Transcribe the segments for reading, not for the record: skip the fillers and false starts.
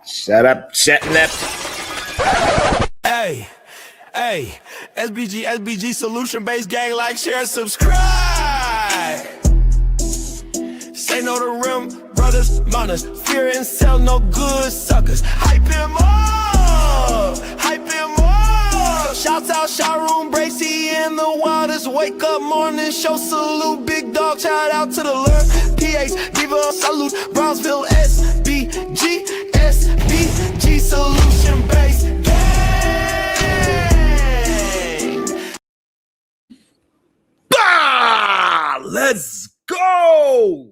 Shut up, shutting up. Hey, SBG solution-based gang, like, share, subscribe. Say no to rim, brothers, mothers, fear and sell no good suckers. Hype him up, hype him up. Shouts out, showroom, Bracy in the wildest. Wake up morning, show salute, big dog, shout out to the lurk. PH, give a salute, Brownsville, SBG solution-based gang. Bah! Let's go.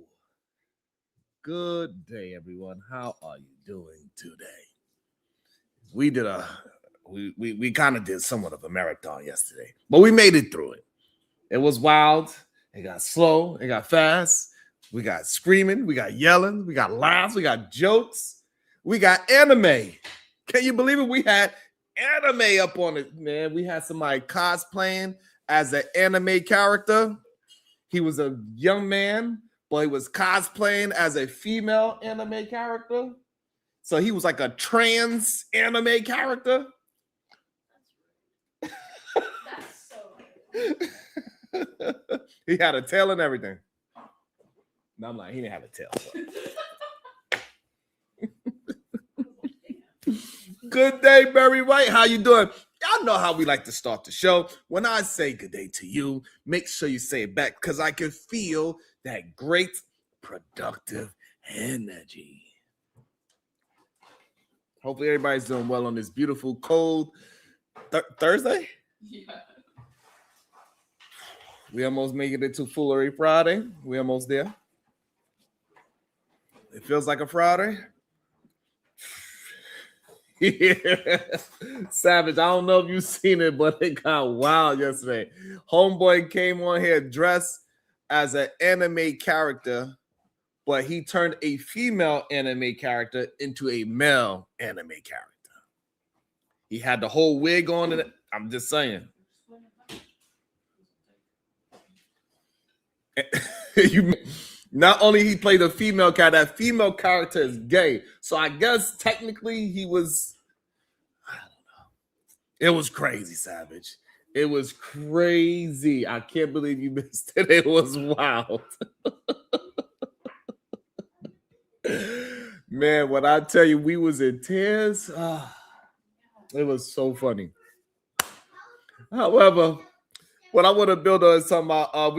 Good day, everyone. How are you doing today? We kind of did somewhat of a marathon yesterday, but we made it through it. It was wild. It got slow. It got fast. We got screaming. We got yelling. We got laughs. We got jokes. We got anime. Can you believe it? We had anime up on it, man. We had somebody cosplaying as an anime character. He was a young man, but he was cosplaying as a female anime character. So he was like a trans anime character. That's so He had a tail and everything. No, I'm like, he didn't have a tail. Good day, Barry White. How you doing? Y'all know how we like to start the show. When I say good day to you, make sure you say it back because I can feel that great, productive energy. Hopefully everybody's doing well on this beautiful, cold Thursday. Yeah. We almost making it to Foolery Friday. We almost there. It feels like a Friday. Yeah. Savage, I don't know if you've seen it, but it got wild yesterday. Homeboy came on here dressed as an anime character, but he turned a female anime character into a male anime character. He had the whole wig on, and I'm just saying. Not only he played a female character, that female character is gay. So I guess technically he was, I don't know. It was crazy, Savage. It was crazy. I can't believe you missed it. It was wild. Man, when I tell you we was in tears, it was so funny. However, what I want to build on is talking about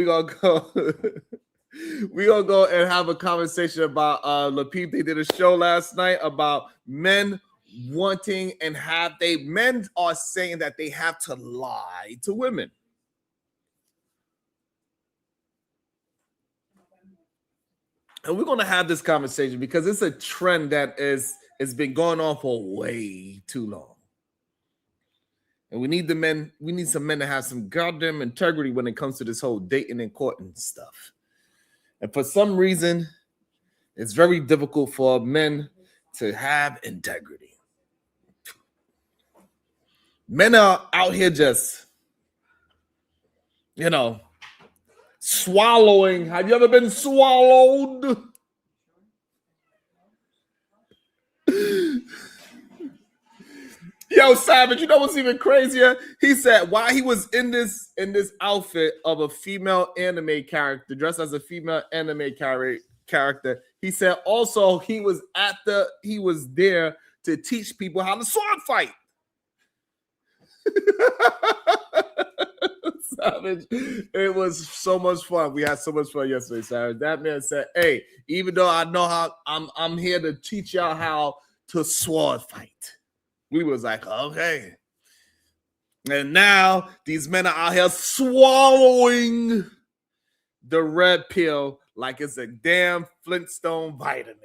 we're gonna go and have a conversation about LaPeep. They did a show last night about men wanting and men are saying that they have to lie to women. And we're gonna have this conversation because it's a trend that it's been going on for way too long. And we need some men to have some goddamn integrity when it comes to this whole dating and courting stuff. And for some reason, it's very difficult for men to have integrity. Men are out here just, swallowing. Have you ever been swallowed? Yo, Savage, you know what's even crazier? He said while he was in this outfit of a female anime character, dressed as a female anime character, he said also he was there to teach people how to sword fight. Savage, it was so much fun. We had so much fun yesterday, Savage. That man said, "Hey, even though I know how, I'm here to teach y'all how to sword fight." We was like, okay. And now these men are out here swallowing the red pill like it's a damn Flintstone vitamin.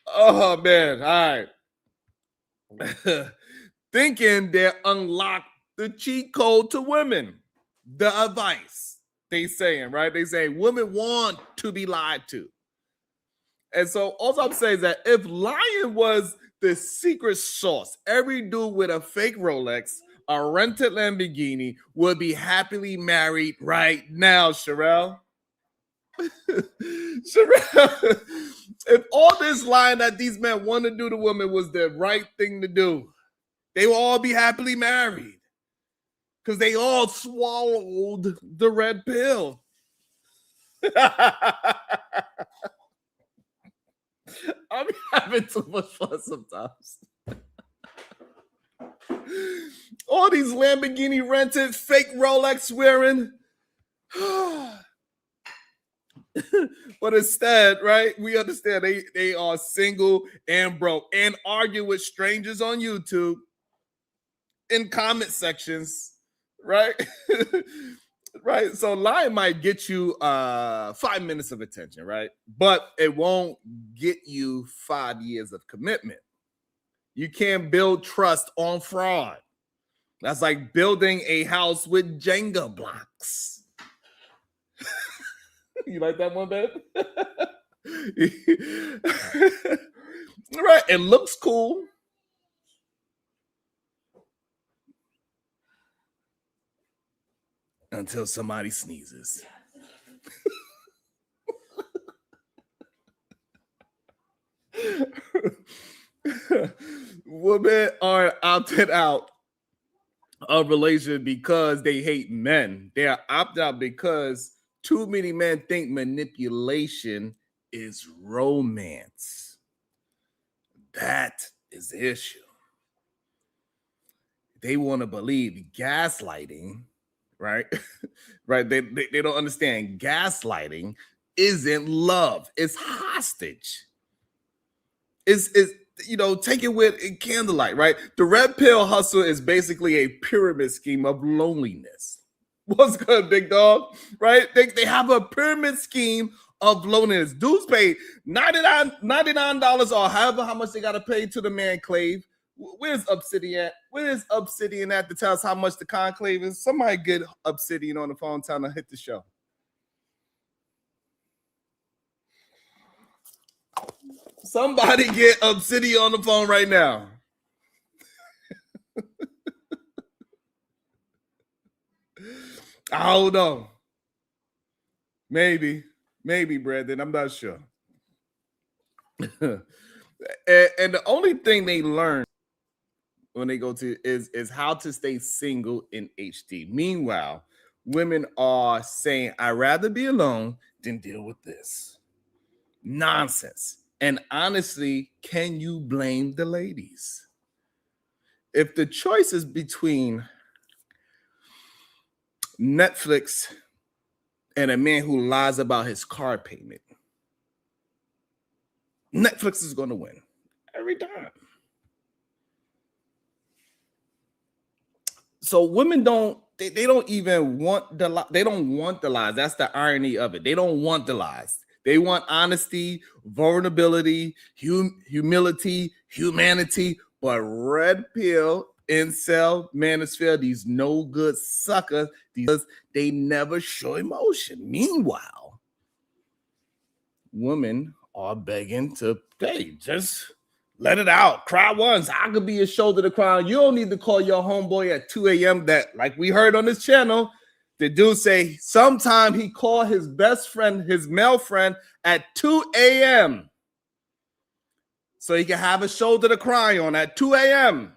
Oh, man. All right. Thinking they unlocked the cheat code to women. The advice they saying, right? They say women want to be lied to. And so all I'm saying is that if lying was the secret sauce, every dude with a fake Rolex, a rented Lamborghini would be happily married right now, Sherelle. Sherelle, if all this lying that these men want to do to women was the right thing to do, they will all be happily married because they all swallowed the red pill. I'm having too much fun sometimes. All these Lamborghini rented, fake Rolex wearing. But instead, right, we understand they are single and broke and argue with strangers on YouTube in comment sections, right? Right. So lying might get you 5 minutes of attention, right? But it won't get you 5 years of commitment. You can't build trust on fraud. That's like building a house with Jenga blocks. You like that one, babe? Right. It looks cool. Until somebody sneezes. Women are opted out of relation because they hate men. They are opted out because too many men think manipulation is romance. That is the issue. They want to believe gaslighting, right? Right? They don't understand gaslighting isn't love. It's hostage. It's take it with candlelight, right? The red pill hustle is basically a pyramid scheme of loneliness. What's good, big dog? Right? They have a pyramid scheme of loneliness. Dudes pay $99 or however how much they got to pay to the man clave. Where's Obsidian? Where's Obsidian at to tell us how much the conclave is? Somebody get Obsidian on the phone telling her to hit the show. Somebody get Obsidian on the phone right now. I don't know. Maybe, Brandon. I'm not sure. And the only thing they learn when they go to is how to stay single in HD. Meanwhile, women are saying, I'd rather be alone than deal with this nonsense. And honestly, can you blame the ladies? If the choice is between Netflix and a man who lies about his car payment, Netflix is going to win every time. So women don't even want they don't want the lies. That's the irony of it. They don't want the lies. They want honesty, vulnerability, humility, humanity, but red pill, incel, manosphere, these no good suckers, they never show emotion. Meanwhile, women are begging to, hey, just let it out. Cry once. I could be your shoulder to cry on. You don't need to call your homeboy at 2 a.m. that, like we heard on this channel, the dude say sometime he called his best friend, his male friend, at 2 a.m. so he can have a shoulder to cry on at 2 a.m.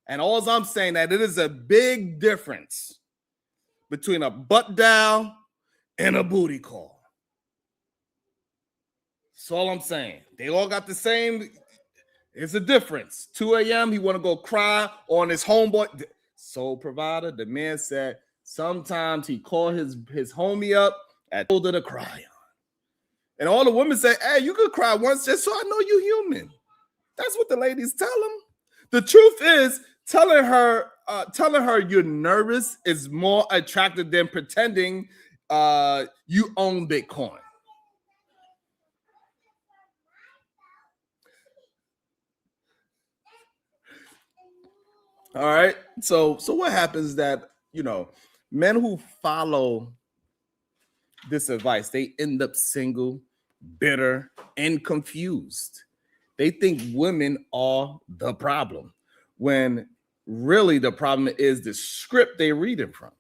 And all I'm saying that it is a big difference between a butt dial and a booty call. That's all I'm saying. They all got the same. It's a difference. 2 a.m. He want to go cry on his homeboy. Sole provider. The man said sometimes he called his homie up at shoulder to cry on. And all the women say, hey, you could cry once just so I know you human. That's what the ladies tell him. The truth is, telling her you're nervous is more attractive than pretending you own Bitcoin. All right. So what happens is that, men who follow this advice, they end up single, bitter, and confused. They think women are the problem when Really, the problem is the script they're reading from.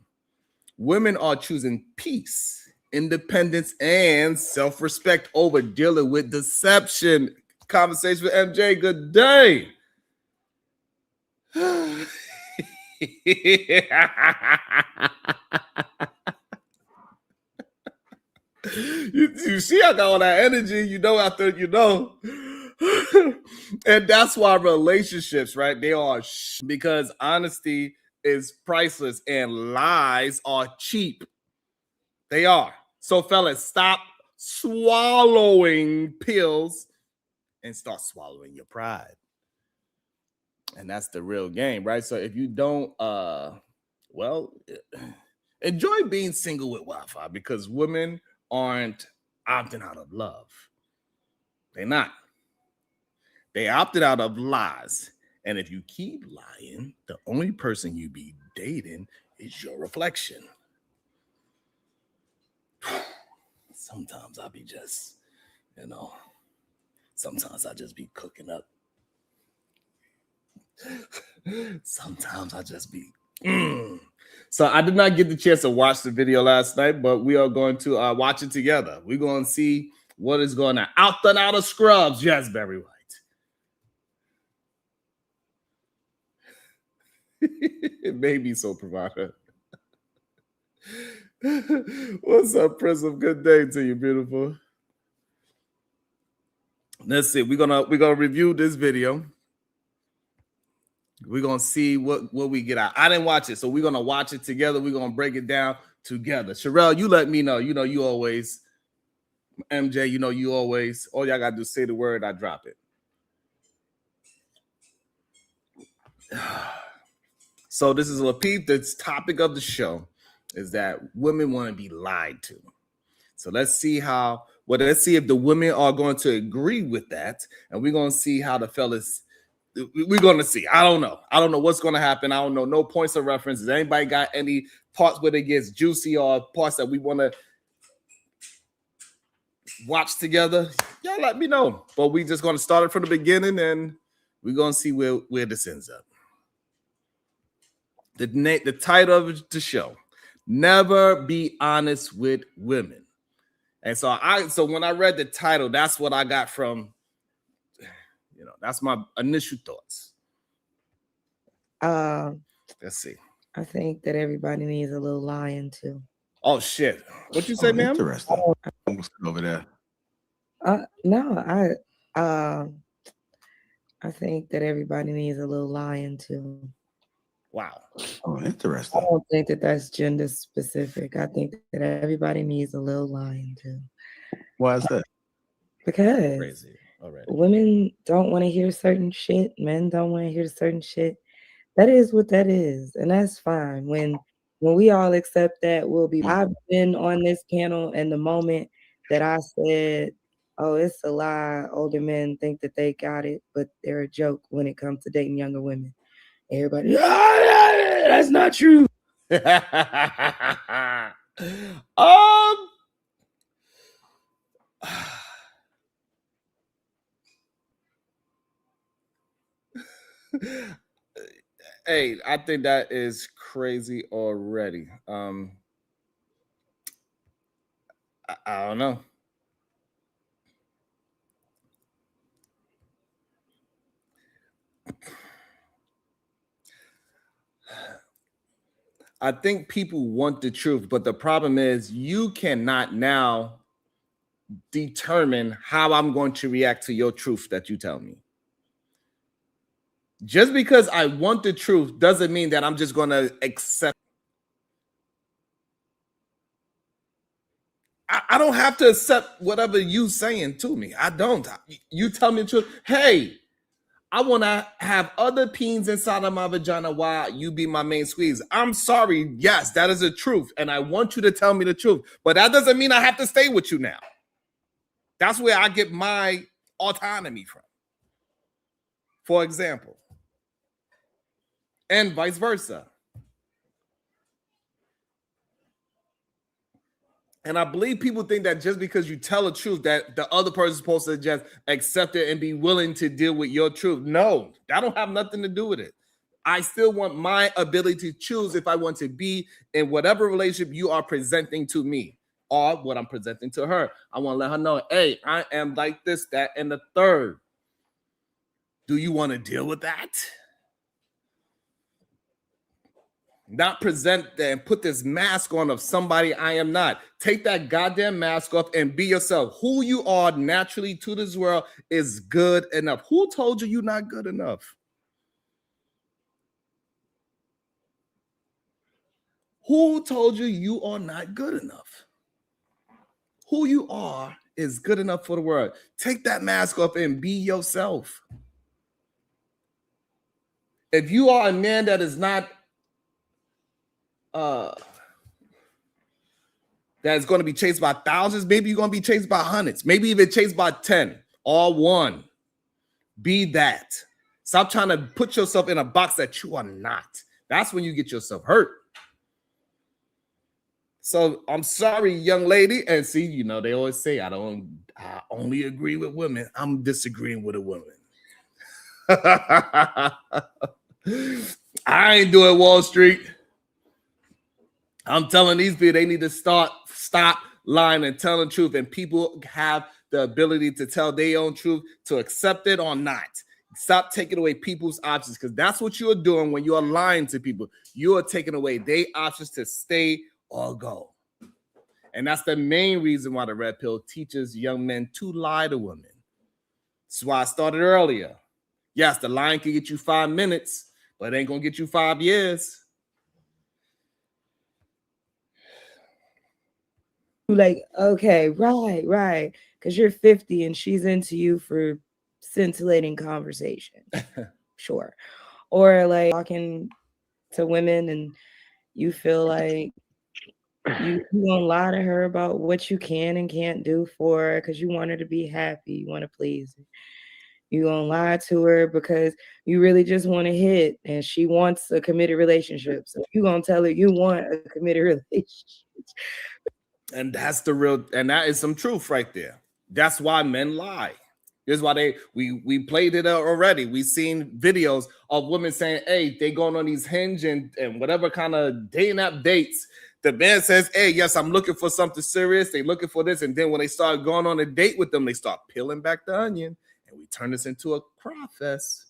Women are choosing peace, independence, and self-respect over dealing with deception. Conversation with MJ. Good day. you see, I got all that energy, after and that's why relationships, right? They are because honesty is priceless and lies are cheap. They are. So, fellas, stop swallowing pills and start swallowing your pride. And that's the real game, right? So if you don't, enjoy being single with Wi-Fi because women aren't opting out of love. They're not. They opted out of lies. And if you keep lying, the only person you be dating is your reflection. Sometimes I be just, sometimes I just be cooking up. Sometimes I just be. So I did not get the chance to watch the video last night, but we are going to watch it together. We're going to see what is going on. Out and out of scrubs. Yes, Barry White. It may be so, provider. What's up, Prism? Good day to you, beautiful. Let's see. We're gonna review this video. We're gonna see what we get out. I didn't watch it, so we're gonna watch it together. We're gonna break it down together. Sherelle, you let me know. You always. MJ, you always. All y'all gotta do is say the word, I drop it. So this is Lapeep. The topic of the show is that women want to be lied to. So let's see let's see if the women are going to agree with that. And we're going to see how the fellas, we're going to see. I don't know what's going to happen. I don't know. No points of reference. Does anybody got any parts where it gets juicy or parts that we want to watch together? Y'all let me know. But we just going to start it from the beginning and we're going to see where this ends up. The title of the show, Never Be Honest with Women. And so when I read the title, that's what I got from, that's my initial thoughts. Let's see. I think that everybody needs a little lying too. Oh shit. What you say, ma'am? Interesting. What's over there? No, I think that everybody needs a little lying too. Wow. Oh, interesting. I don't think that that's gender specific. I think that everybody needs a little lying too. Why is that? Because Crazy already. Women don't want to hear certain shit. Men don't want to hear certain shit. That is what that is. And that's fine. When we all accept that, we'll be. I've been on this panel, and the moment that I said, oh, it's a lie, older men think that they got it, but they're a joke when it comes to dating younger women. Everybody, that's not true. Hey, I think that is crazy already. I don't know. I think people want the truth, but the problem is you cannot now determine how I'm going to react to your truth that you tell me. Just because I want the truth doesn't mean that I'm just going to accept. I don't have to accept whatever you saying to me. I don't. You tell me the truth. Hey, I want to have other peens inside of my vagina while you be my main squeeze. I'm sorry. Yes, that is the truth. And I want you to tell me the truth. But that doesn't mean I have to stay with you now. That's where I get my autonomy from. For example. And vice versa. And I believe people think that just because you tell the truth that the other person is supposed to just accept it and be willing to deal with your truth. No, that don't have nothing to do with it. I still want my ability to choose if I want to be in whatever relationship you are presenting to me or what I'm presenting to her. I want to let her know, hey, I am like this, that, and the third. Do you want to deal with that? Not present and put this mask on of somebody I am not. Take that goddamn mask off and be yourself. Who you are naturally to this world is good enough. Who told you you're not good enough? Who told you you are not good enough? Who you are is good enough for the world. Take that mask off and be yourself. If you are a man that is not that is going to be chased by thousands, maybe you're going to be chased by hundreds, maybe even chased by 10 or 1. Be that. Stop trying to put yourself in a box that you are not. That's when you get yourself hurt. So I'm sorry, young lady. And see, you know, they always say, I only agree with women. I'm disagreeing with a woman. I ain't doing Wall Street. I'm telling these people they need to stop lying and telling the truth. And people have the ability to tell their own truth, to accept it or not. Stop taking away people's options, because that's what you're doing when you're lying to people. You are taking away their options to stay or go. And that's the main reason why the red pill teaches young men to lie to women. That's why I started earlier. Yes, the lying can get you 5 minutes, but it ain't going to get you 5 years. Like, okay, right. Because you're 50 and she's into you for scintillating conversation. Sure. Or like talking to women and you feel like you gonna lie to her about what you can and can't do for her because you want her to be happy, you want to please her. You gonna lie to her because you really just want to hit and she wants a committed relationship. So you gonna tell her you want a committed relationship. And that's the real, and that is some truth right there. That's why men lie. Here's why we played it already. We've seen videos of women saying, hey, they going on these Hinge and whatever kind of dating app dates. The man says, hey, yes, I'm looking for something serious. They looking for this. And then when they start going on a date with them, they start peeling back the onion. And we turn this into a cry fest.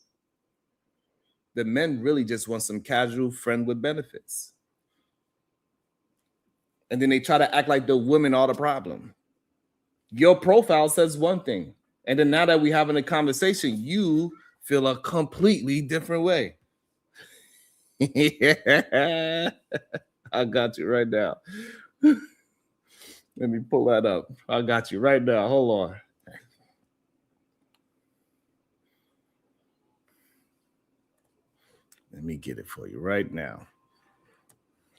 The men really just want some casual friend with benefits. And then they try to act like the women are the problem. Your profile says one thing. And then now that we're having a conversation, you feel a completely different way. I got you right now. Let me pull that up. I got you right now. Hold on. Let me get it for you right now.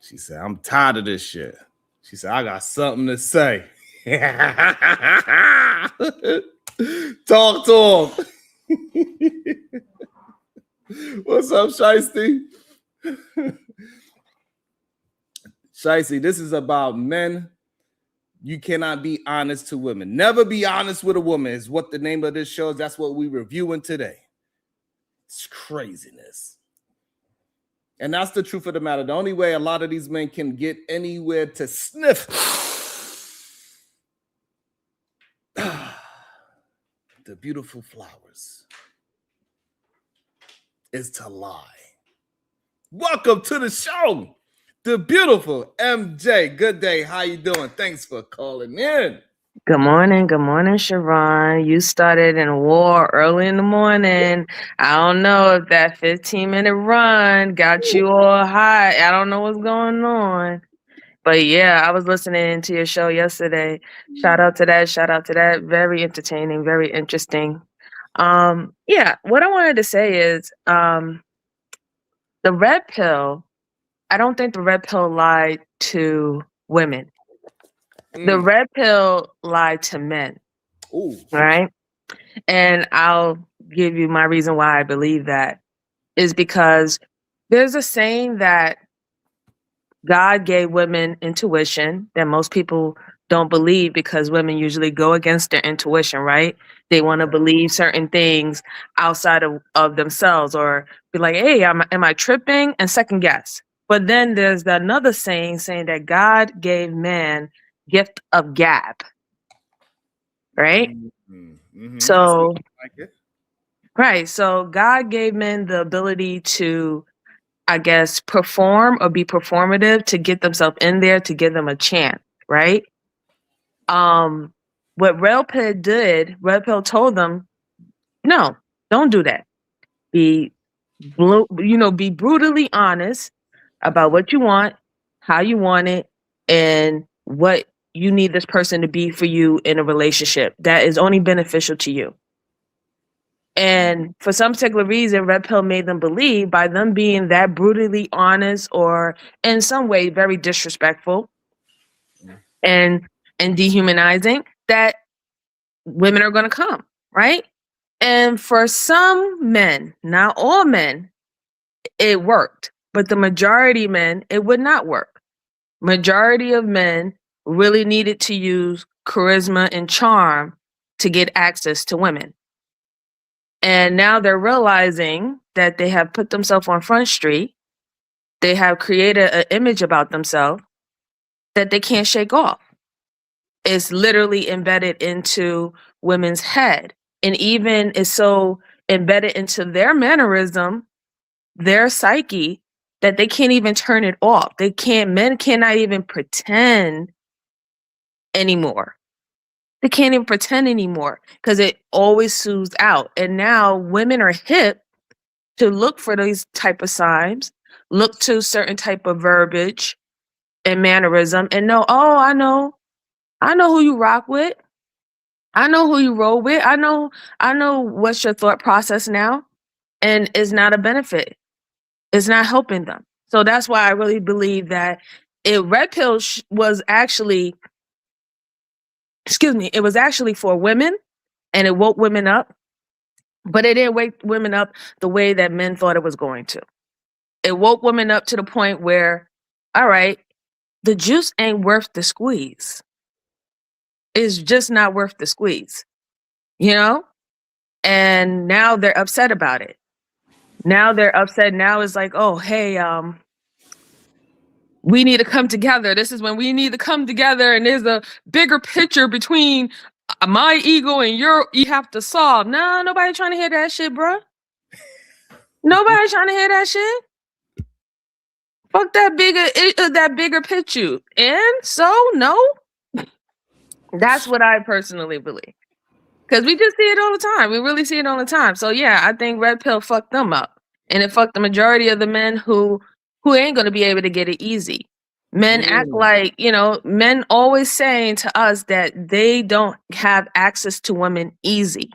She said, I'm tired of this shit. She said, I got something to say. Talk to him. What's up, Shiesty? Shiesty, this is about men. You cannot be honest to women. Never be honest with a woman is what the name of this show is. That's what we're reviewing today. It's craziness. And that's the truth of the matter. The only way a lot of these men can get anywhere to sniff the beautiful flowers is to lie. Welcome to the show, the beautiful MJ. Good day. How you doing? Thanks for calling in. Good morning, Sharon. You started in war early in the morning. I don't know if that 15-minute run got you all high. I don't know what's going on. But yeah, I was listening to your show yesterday. Shout out to that. Very entertaining, very interesting. Yeah, what I wanted to say is the red pill, I don't think the red pill lied to women. The red pill lied to men. Ooh. Right? And I'll give you my reason why I believe that is because there's a saying that God gave women intuition that most people don't believe, because women usually go against their intuition, right? They want to believe certain things outside of themselves, or be like, hey, am I tripping? And second guess. But then there's another saying that God gave man gift of gab, right? I So, like it. right. So God gave men the ability to, I guess, perform or be performative to get themselves in there, to give them a chance, right? What Red Pill told them, no, don't do that. Be be brutally honest about what you want, how you want it, and what you need this person to be for you in a relationship that is only beneficial to you. And for some particular reason, Red Pill made them believe, by them being that brutally honest or in some way very disrespectful and dehumanizing, that women are going to come, right? And for some men, not all men, it worked. But the majority of men, it would not work. Majority of men really needed to use charisma and charm to get access to women. And now they're realizing that they have put themselves on Front Street. They have created an image about themselves that they can't shake off. It's literally embedded into women's head. And even is so embedded into their mannerism, their psyche, that they can't even turn it off. Men cannot even pretend anymore. They can't even pretend anymore because it always soothes out. And now women are hip to look for these type of signs, look to certain type of verbiage and mannerism, and know, oh, I know who you rock with. I know who you roll with. I know what's your thought process now. And it's not a benefit. It's not helping them. So that's why I really believe that Red Pill was actually, it was actually for women, and it woke women up, but it didn't wake women up the way that men thought it was going to. It woke women up to the point where, all right, the juice ain't worth the squeeze. It's just not worth the squeeze, you know? And now they're upset about it. Now they're upset. Now it's like, oh, hey, we need to come together. This is when we need to come together, and there's a bigger picture between my ego and you have to solve. No, nobody trying to hear that shit, bro. Nobody trying to hear that shit. Fuck that bigger picture. And so, no. That's what I personally believe. Because we just see it all the time. We really see it all the time. So yeah, I think Red Pill fucked them up. And it fucked the majority of the men who ain't going to be able to get it easy. Men act like, men always saying to us that they don't have access to women easy.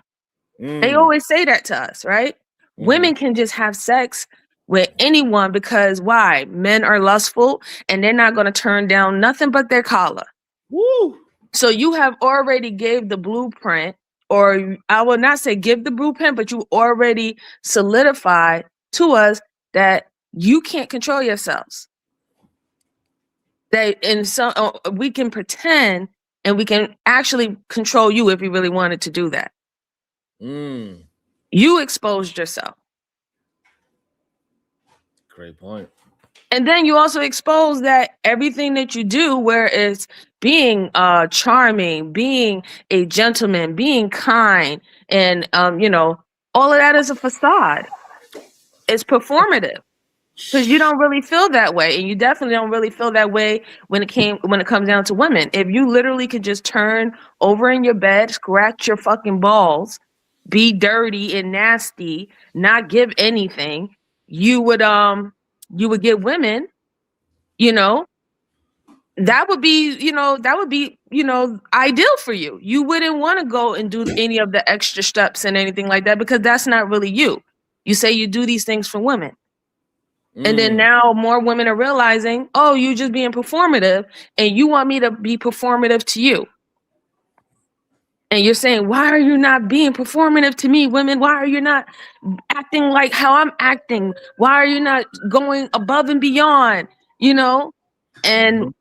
They always say that to us, right? Women can just have sex with anyone because why? Men are lustful and they're not going to turn down nothing but their collar. Woo! So you have already gave the blueprint, or I will not say give the blueprint, but you already solidified to us that you can't control yourselves. That in some we can pretend, and we can actually control you if we really wanted to do that. You exposed yourself. Great point. And then you also expose that everything that you do, where it's being charming, being a gentleman, being kind, and all of that is a facade. It's performative. Because you don't really feel that way, and you definitely don't really feel that way when it comes down to women. If you literally could just turn over in your bed, scratch your fucking balls, be dirty and nasty, not give anything, you would get women, that would be ideal for you. You wouldn't want to go and do any of the extra steps and anything like that, because that's not really you. You say you do these things for women. And then now more women are realizing, oh, you just being performative, and you want me to be performative to you. And you're saying, why are you not being performative to me, women? Why are you not acting like how I'm acting? Why are you not going above and beyond? And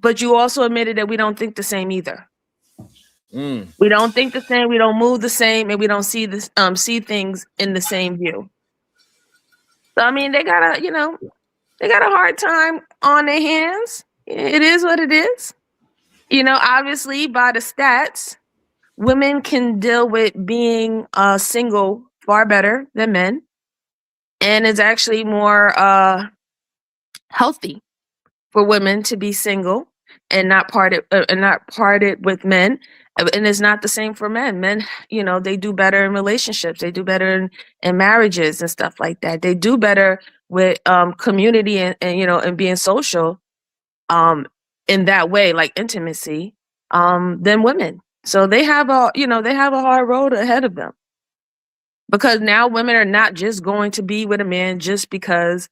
but you also admitted that we don't think the same either. Mm. We don't think the same, we don't move the same, and we don't see this see things in the same view. So I mean, they got a hard time on their hands. It is what it is. Obviously by the stats, women can deal with being single far better than men, and it's actually more healthy for women to be single and not parted with men. And it's not the same for men. Men, they do better in relationships. They do better in marriages and stuff like that. They do better with community and being social in that way, like intimacy, than women. So they have a hard road ahead of them, because now women are not just going to be with a man just because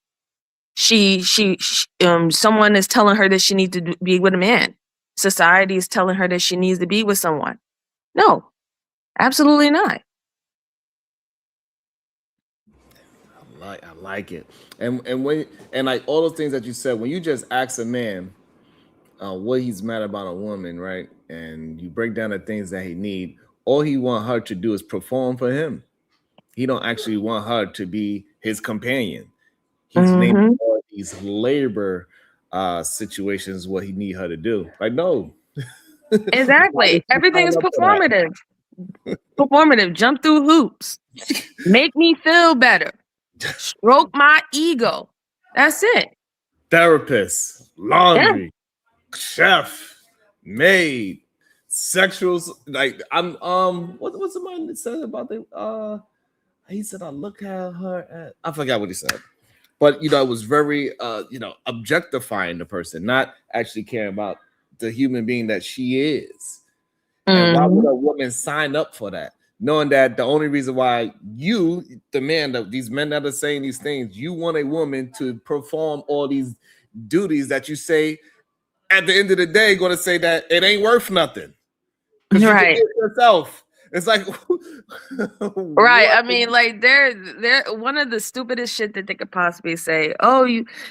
someone is telling her that she needs to be with a man. Society is telling her that she needs to be with someone. No, absolutely not. I like it. And like all those things that you said, when you just ask a man what he's mad about a woman, right? And you break down the things that he need, all he want her to do is perform for him. He don't actually want her to be his companion. He's naming all these labor situations what he need her to do. Like, no. Exactly. Everything is performative. Performative. Jump through hoops. Make me feel better. Stroke my ego. That's it. Therapist, laundry, chef, maid, sexuals. Like I'm what's the man that said about the he said I look at her I forgot what he said. But it was very objectifying the person, not actually caring about the human being that she is. And why would a woman sign up for that? Knowing that the only reason why you, the man, these men that are saying these things, you want a woman to perform all these duties that you say at the end of the day going to say that it ain't worth nothing. Because you can do it yourself. It's like right. I mean, like they're one of the stupidest shit that they could possibly say. Oh,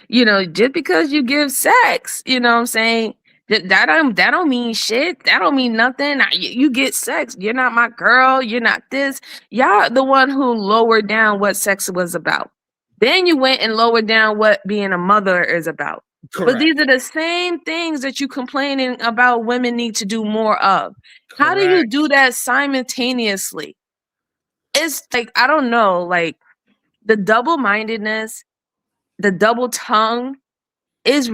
just because you give sex, you know what I'm saying? That don't mean shit. That don't mean nothing. You get sex. You're not my girl. You're not this. Y'all the one who lowered down what sex was about. Then you went and lowered down what being a mother is about. Correct. But these are the same things that you complaining about women need to do more of. Correct. How do you do that simultaneously? It's like, I don't know, like the double-mindedness, the double tongue is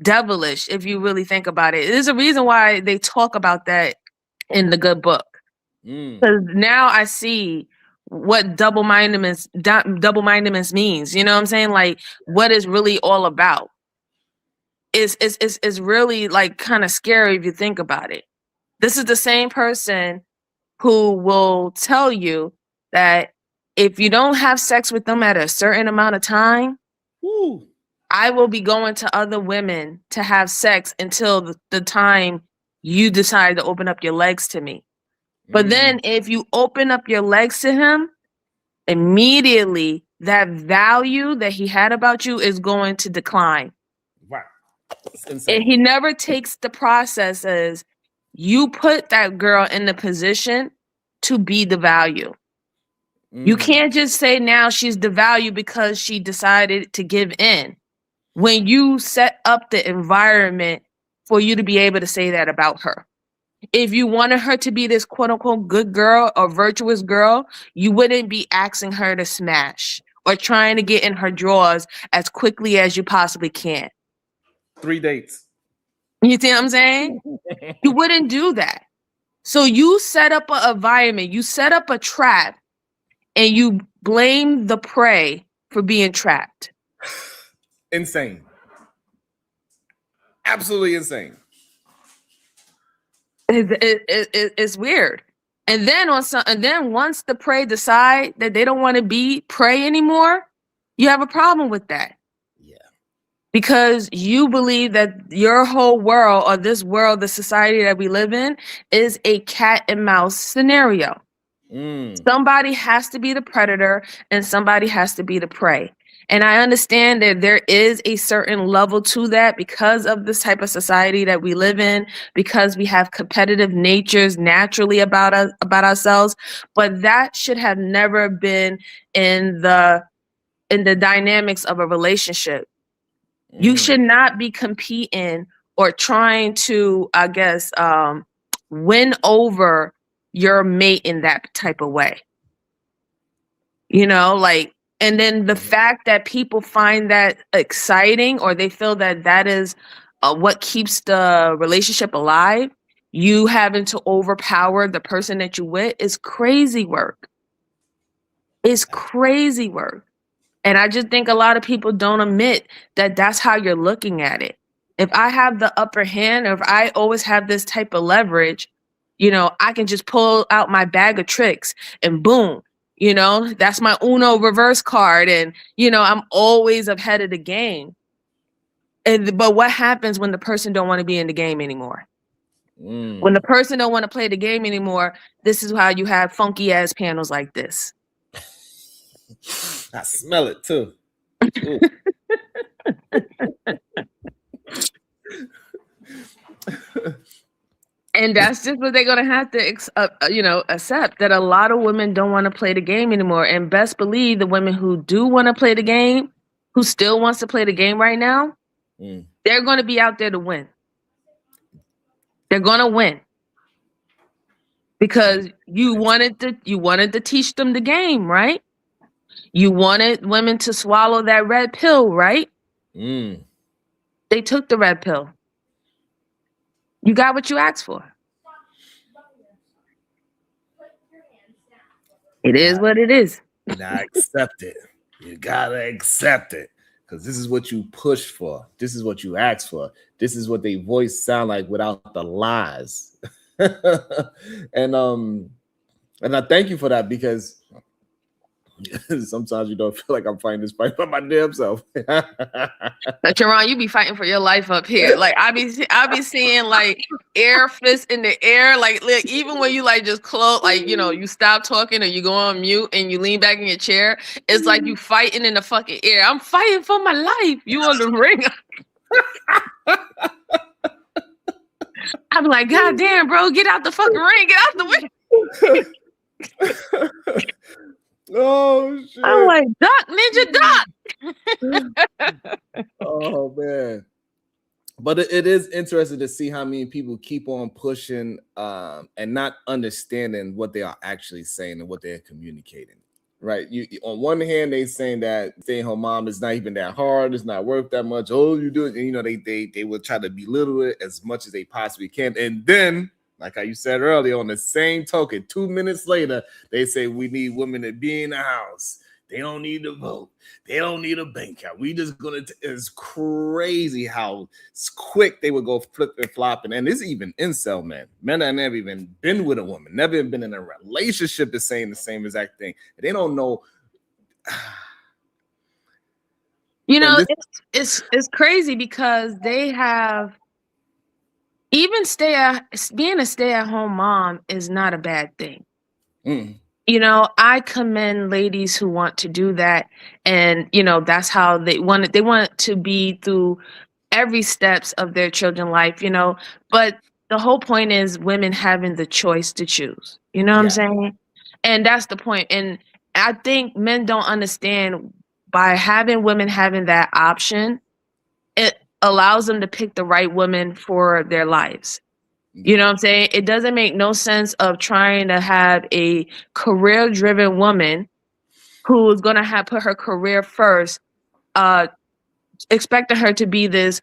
devilish if you really think about it. There's a reason why they talk about that in the good book. Because now I see what double-mindedness means. You know what I'm saying? Like what it's really all about. It's really like kind of scary if you think about it. This is the same person who will tell you that if you don't have sex with them at a certain amount of time, I will be going to other women to have sex until the time you decide to open up your legs to me. But then if you open up your legs to him, immediately that value that he had about you is going to decline. Wow. And he never takes the process as you put that girl in the position to be the value. You can't just say now she's the value because she decided to give in. When you set up the environment for you to be able to say that about her. If you wanted her to be this quote unquote good girl or virtuous girl, you wouldn't be asking her to smash or trying to get in her drawers as quickly as you possibly can. 3 dates. You see what I'm saying? You wouldn't do that. So you set up an environment, you set up a trap, and you blame the prey for being trapped. Insane. Absolutely insane. It's weird. And then once the prey decide that they don't want to be prey anymore, you have a problem with that. Yeah. Because you believe that your whole world or this world, the society that we live in, is a cat and mouse scenario. Somebody has to be the predator and somebody has to be the prey. And I understand that there is a certain level to that because of this type of society that we live in, because we have competitive natures naturally about us, about ourselves. But that should have never been in the dynamics of a relationship. You should not be competing or trying to, I guess, win over your mate in that type of way. You know, like, and then the fact that people find that exciting, or they feel that that is what keeps the relationship alive, you having to overpower the person that you with, is crazy work. It's crazy work. And I just think a lot of people don't admit that that's how you're looking at it. If I have the upper hand, or if I always have this type of leverage, you know, I can just pull out my bag of tricks and boom, you know, that's my Uno reverse card. And, you know, I'm always ahead of the game. But what happens when the person don't want to be in the game anymore? When the person don't want to play the game anymore, this is how you have funky ass panels like this. I smell it too. And that's just what they're gonna have to, accept, that a lot of women don't want to play the game anymore. And best believe the women who do want to play the game, who still wants to play the game right now, they're going to be out there to win. They're going to win because you wanted to teach them the game, right? You wanted women to swallow that red pill, right? They took the red pill. You got what you asked for. It is what it is. Now accept it. You gotta accept it. Because this is what you push for. This is what you ask for. This is what they voice sound like without the lies. And I thank you for that, because sometimes you don't feel like I'm fighting this fight by my damn self. But Sharon, you be fighting for your life up here. Like I be seeing like air fists in the air. Like even when you like just close, like, you know, you stop talking or you go on mute and you lean back in your chair, it's like you fighting in the fucking air. I'm fighting for my life. You on the ring. I'm like, God damn, bro, get out the fucking ring. Get out the way. Oh shit. I'm like, duck, ninja duck. Oh man. But it is interesting to see how many people keep on pushing and not understanding what they are actually saying and what they're communicating. Right. You on one hand, they saying that staying home mom is not even that hard, it's not worth that much. Oh, you do it, and you know, they will try to belittle it as much as they possibly can. And then, like how you said earlier, on the same token, 2 minutes later, they say we need women to be in the house. They don't need to vote. They don't need a bank account. We just gonna. It's crazy how quick they would go flip and flop. And this is even incel men. Men that never even been with a woman, never even been in a relationship, is saying the same exact thing. They don't know. You know, it's crazy because they have. Even being a stay-at-home mom is not a bad thing. You know, I commend ladies who want to do that, and you know, that's how they want it. They want to be through every steps of their children's life, you know. But the whole point is women having the choice to choose. You know what I'm saying? And that's the point. And I think men don't understand, by having women having that option, it allows them to pick the right woman for their lives. You know what I'm saying? It doesn't make no sense of trying to have a career-driven woman who's going to put her career first, expecting her to be this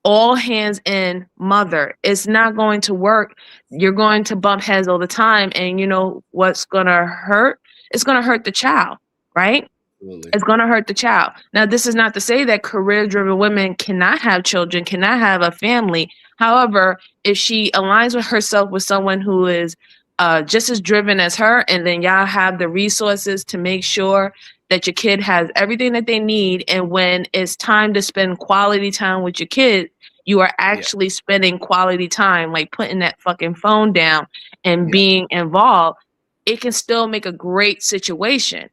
all hands in mother. It's not going to work. You're going to bump heads all the time. And you know what's going to hurt? It's going to hurt the child, right? It's going to hurt the child. Now, this is not to say that career-driven women cannot have children, cannot have a family. However, if she aligns with herself with someone who is just as driven as her, and then y'all have the resources to make sure that your kid has everything that they need, and when it's time to spend quality time with your kid, you are actually spending quality time, like putting that fucking phone down and being involved, it can still make a great situation.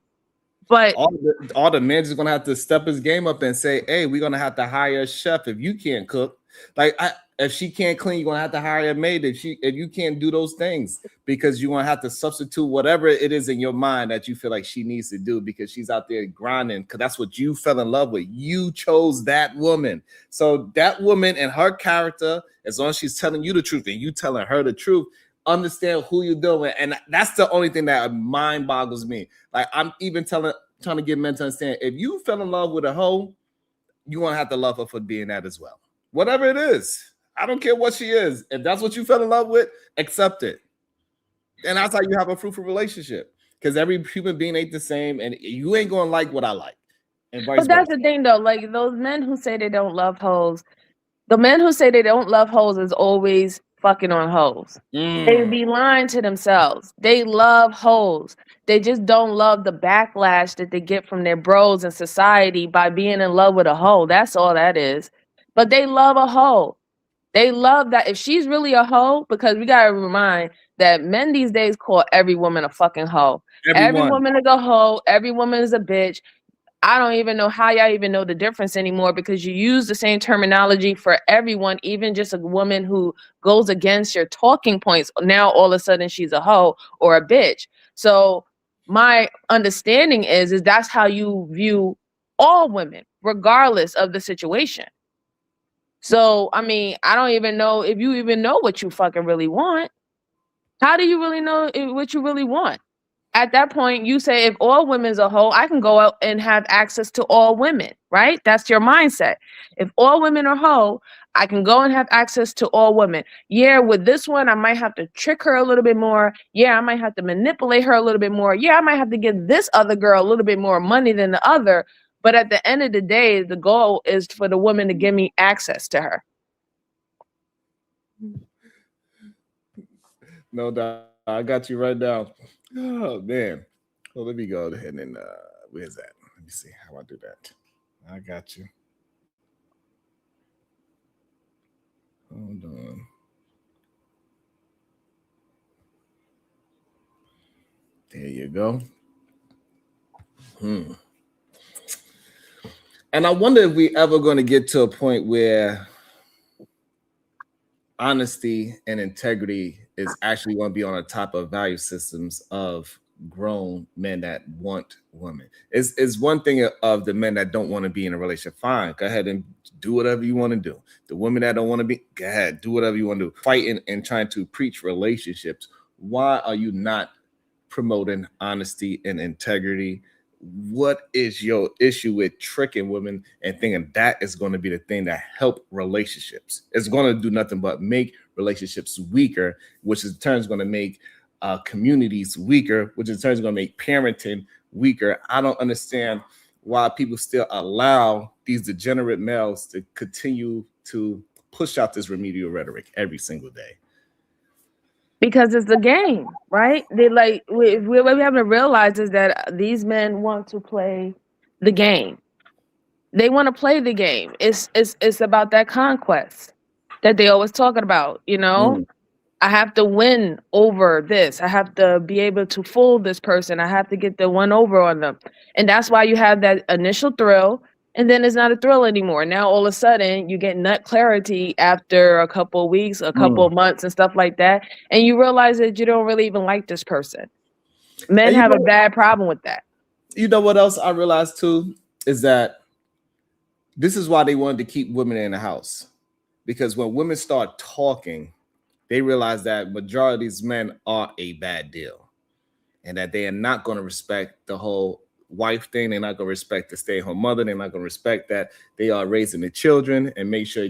But all the men is gonna have to step his game up and say, "Hey, we're gonna have to hire a chef if you can't cook. Like, if she can't clean, you're gonna have to hire a maid if you can't do those things, because you're gonna have to substitute whatever it is in your mind that you feel like she needs to do because she's out there grinding, because that's what you fell in love with. You chose that woman. So that woman and her character, as long as she's telling you the truth and you telling her the truth, understand who you're doing. And that's the only thing that mind boggles me. Like, I'm even trying to get men to understand, if you fell in love with a hoe, you're gonna have to love her for being that as well. Whatever it is. I don't care what she is. If that's what you fell in love with, accept it. And that's how you have a fruitful relationship. Because every human being ain't the same, and you ain't gonna like what I like. And vice but that's versa. the thing though. Like those men who say they don't love hoes, the men who say they don't love hoes is always fucking on hoes. They be lying to themselves. They love hoes. They just don't love the backlash that they get from their bros in society by being in love with a hoe. That's all that is. But they love a hoe. They love that if she's really a hoe, because we gotta remind that men these days call every woman a fucking hoe. Every Everyone. woman is a hoe. Every woman is a bitch. I don't even know how y'all even know the difference anymore, because you use the same terminology for everyone, even just a woman who goes against your talking points. Now all of a sudden she's a hoe or a bitch. So my understanding is that's how you view all women, regardless of the situation. So, I mean, I don't even know if you even know what you fucking really want. How do you really know what you really want? At that point, you say, if all women's a hoe, I can go out and have access to all women, right? That's your mindset. If all women are hoe, I can go and have access to all women. Yeah, with this one, I might have to trick her a little bit more. Yeah, I might have to manipulate her a little bit more. Yeah, I might have to give this other girl a little bit more money than the other. But at the end of the day, the goal is for the woman to give me access to her. No doubt. I got you right now. Oh man. Well, let me go ahead and where's that? Let me see how I do that. I got you. Hold on. There you go. And I wonder if we ever going to get to a point where honesty and integrity is actually going to be on the top of value systems of grown men that want women. It's one thing of the men that don't want to be in a relationship. Fine, go ahead and do whatever you want to do. The women that don't want to be, go ahead, do whatever you want to do. Fighting and trying to preach relationships. Why are you not promoting honesty and integrity? What is your issue with tricking women and thinking that is going to be the thing that help relationships? It's going to do nothing but make relationships weaker, which in turn is going to make communities weaker, which in turn is going to make parenting weaker. I don't understand why people still allow these degenerate males to continue to push out this remedial rhetoric every single day. Because it's a game, right? They like what we haven't realized is that these men want to play the game. They want to play the game. It's about that conquest that they always talking about. You know, I have to win over this. I have to be able to fool this person. I have to get the one over on them, and that's why you have that initial thrill. And then it's not a thrill anymore. Now all of a sudden you get nut clarity after a couple of weeks, a couple of months and stuff like that. And you realize that you don't really even like this person. Men have a bad problem with that. You know what else I realized too is that this is why they wanted to keep women in the house. Because when women start talking, they realize that majority of these men are a bad deal. And that they are not going to respect the whole wife thing. They're not going to respect the stay-at-home mother. They're not going to respect that they are raising the children and make sure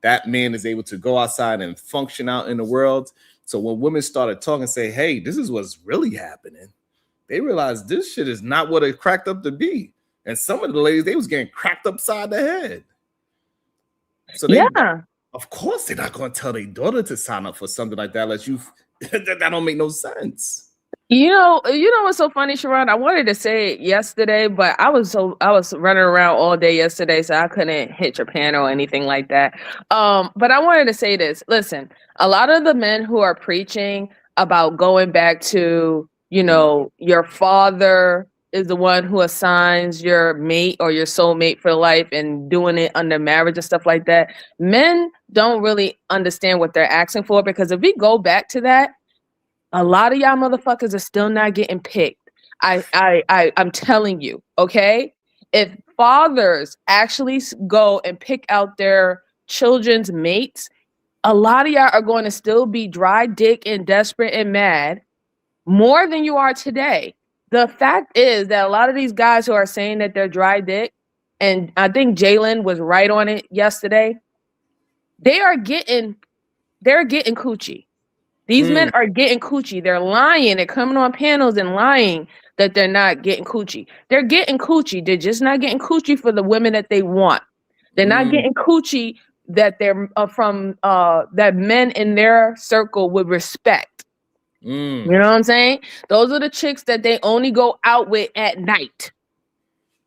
that man is able to go outside and function out in the world. So when women started talking and say, hey, this is what's really happening, they realized this shit is not what it cracked up to be. And some of the ladies, they was getting cracked upside the head. So of course they're not going to tell their daughter to sign up for something like that unless that don't make no sense. You know what's so funny, Sharon? I wanted to say it yesterday, but I was running around all day yesterday, so I couldn't hit your panel or anything like that. But I wanted to say this. Listen, a lot of the men who are preaching about going back to, your father is the one who assigns your mate or your soulmate for life and doing it under marriage and stuff like that. Men don't really understand what they're asking for, because if we go back to that, a lot of y'all motherfuckers are still not getting picked. I'm telling you, okay? If fathers actually go and pick out their children's mates, a lot of y'all are going to still be dry dick and desperate and mad more than you are today. The fact is that a lot of these guys who are saying that they're dry dick, and I think Jalen was right on it yesterday, they're getting coochie. These men are getting coochie. They're lying. They're coming on panels and lying that they're not getting coochie. They're getting coochie. They're just not getting coochie for the women that they want. They're not getting coochie that they're from that men in their circle would respect. You know what I'm saying? Those are the chicks that they only go out with at night.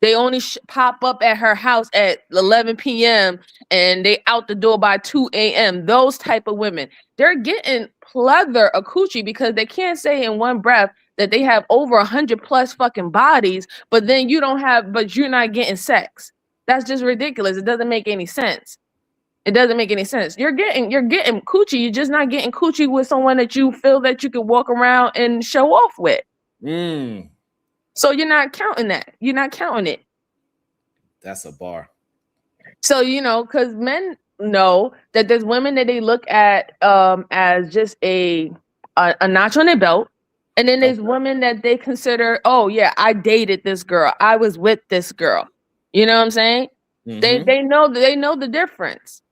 They only pop up at her house at 11 p.m. and they out the door by 2 a.m. Those type of women. They're getting pleather of coochie because they can't say in one breath that they have over 100 plus fucking bodies, but then you're not getting sex. That's just ridiculous. It doesn't make any sense. It doesn't make any sense. You're getting coochie. You're just not getting coochie with someone that you feel that you can walk around and show off with. So you're not counting that. You're not counting it. That's a bar. So, because men know that there's women that they look at as just a notch on their belt. And then there's women that they consider, oh, yeah, I dated this girl. I was with this girl. You know what I'm saying? They know the difference.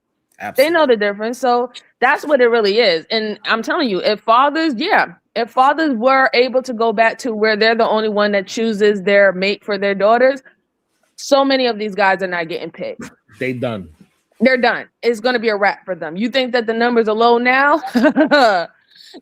Absolutely. They know the difference. So that's what it really is. And I'm telling you, if fathers were able to go back to where they're the only one that chooses their mate for their daughters, so many of these guys are not getting picked. They done. They're done. It's going to be a wrap for them. You think that the numbers are low now?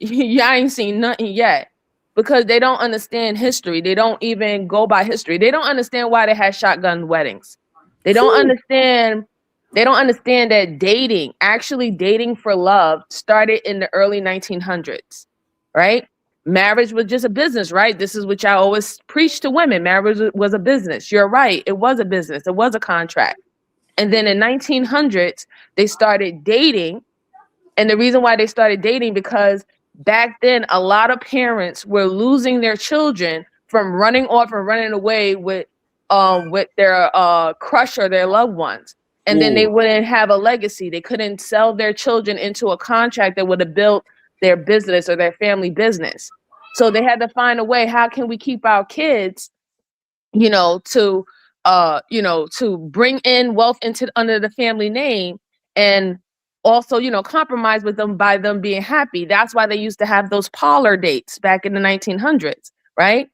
Y'all ain't seen nothing yet, because they don't understand history. They don't even go by history. They don't understand why they had shotgun weddings. They don't understand that actually dating for love started in the early 1900s, right? Marriage was just a business, right? This is what I always preach to women. Marriage was a business. You're right. It was a business. It was a contract. And then in 1900s, they started dating. And the reason why they started dating, because back then, a lot of parents were losing their children from running off and running away with their crush or their loved ones. And then they wouldn't have a legacy. They couldn't sell their children into a contract that would have built their business or their family business. So they had to find a way. How can we keep our kids, to bring in wealth under the family name, and also, compromise with them by them being happy. That's why they used to have those parlor dates back in the 1900s, right?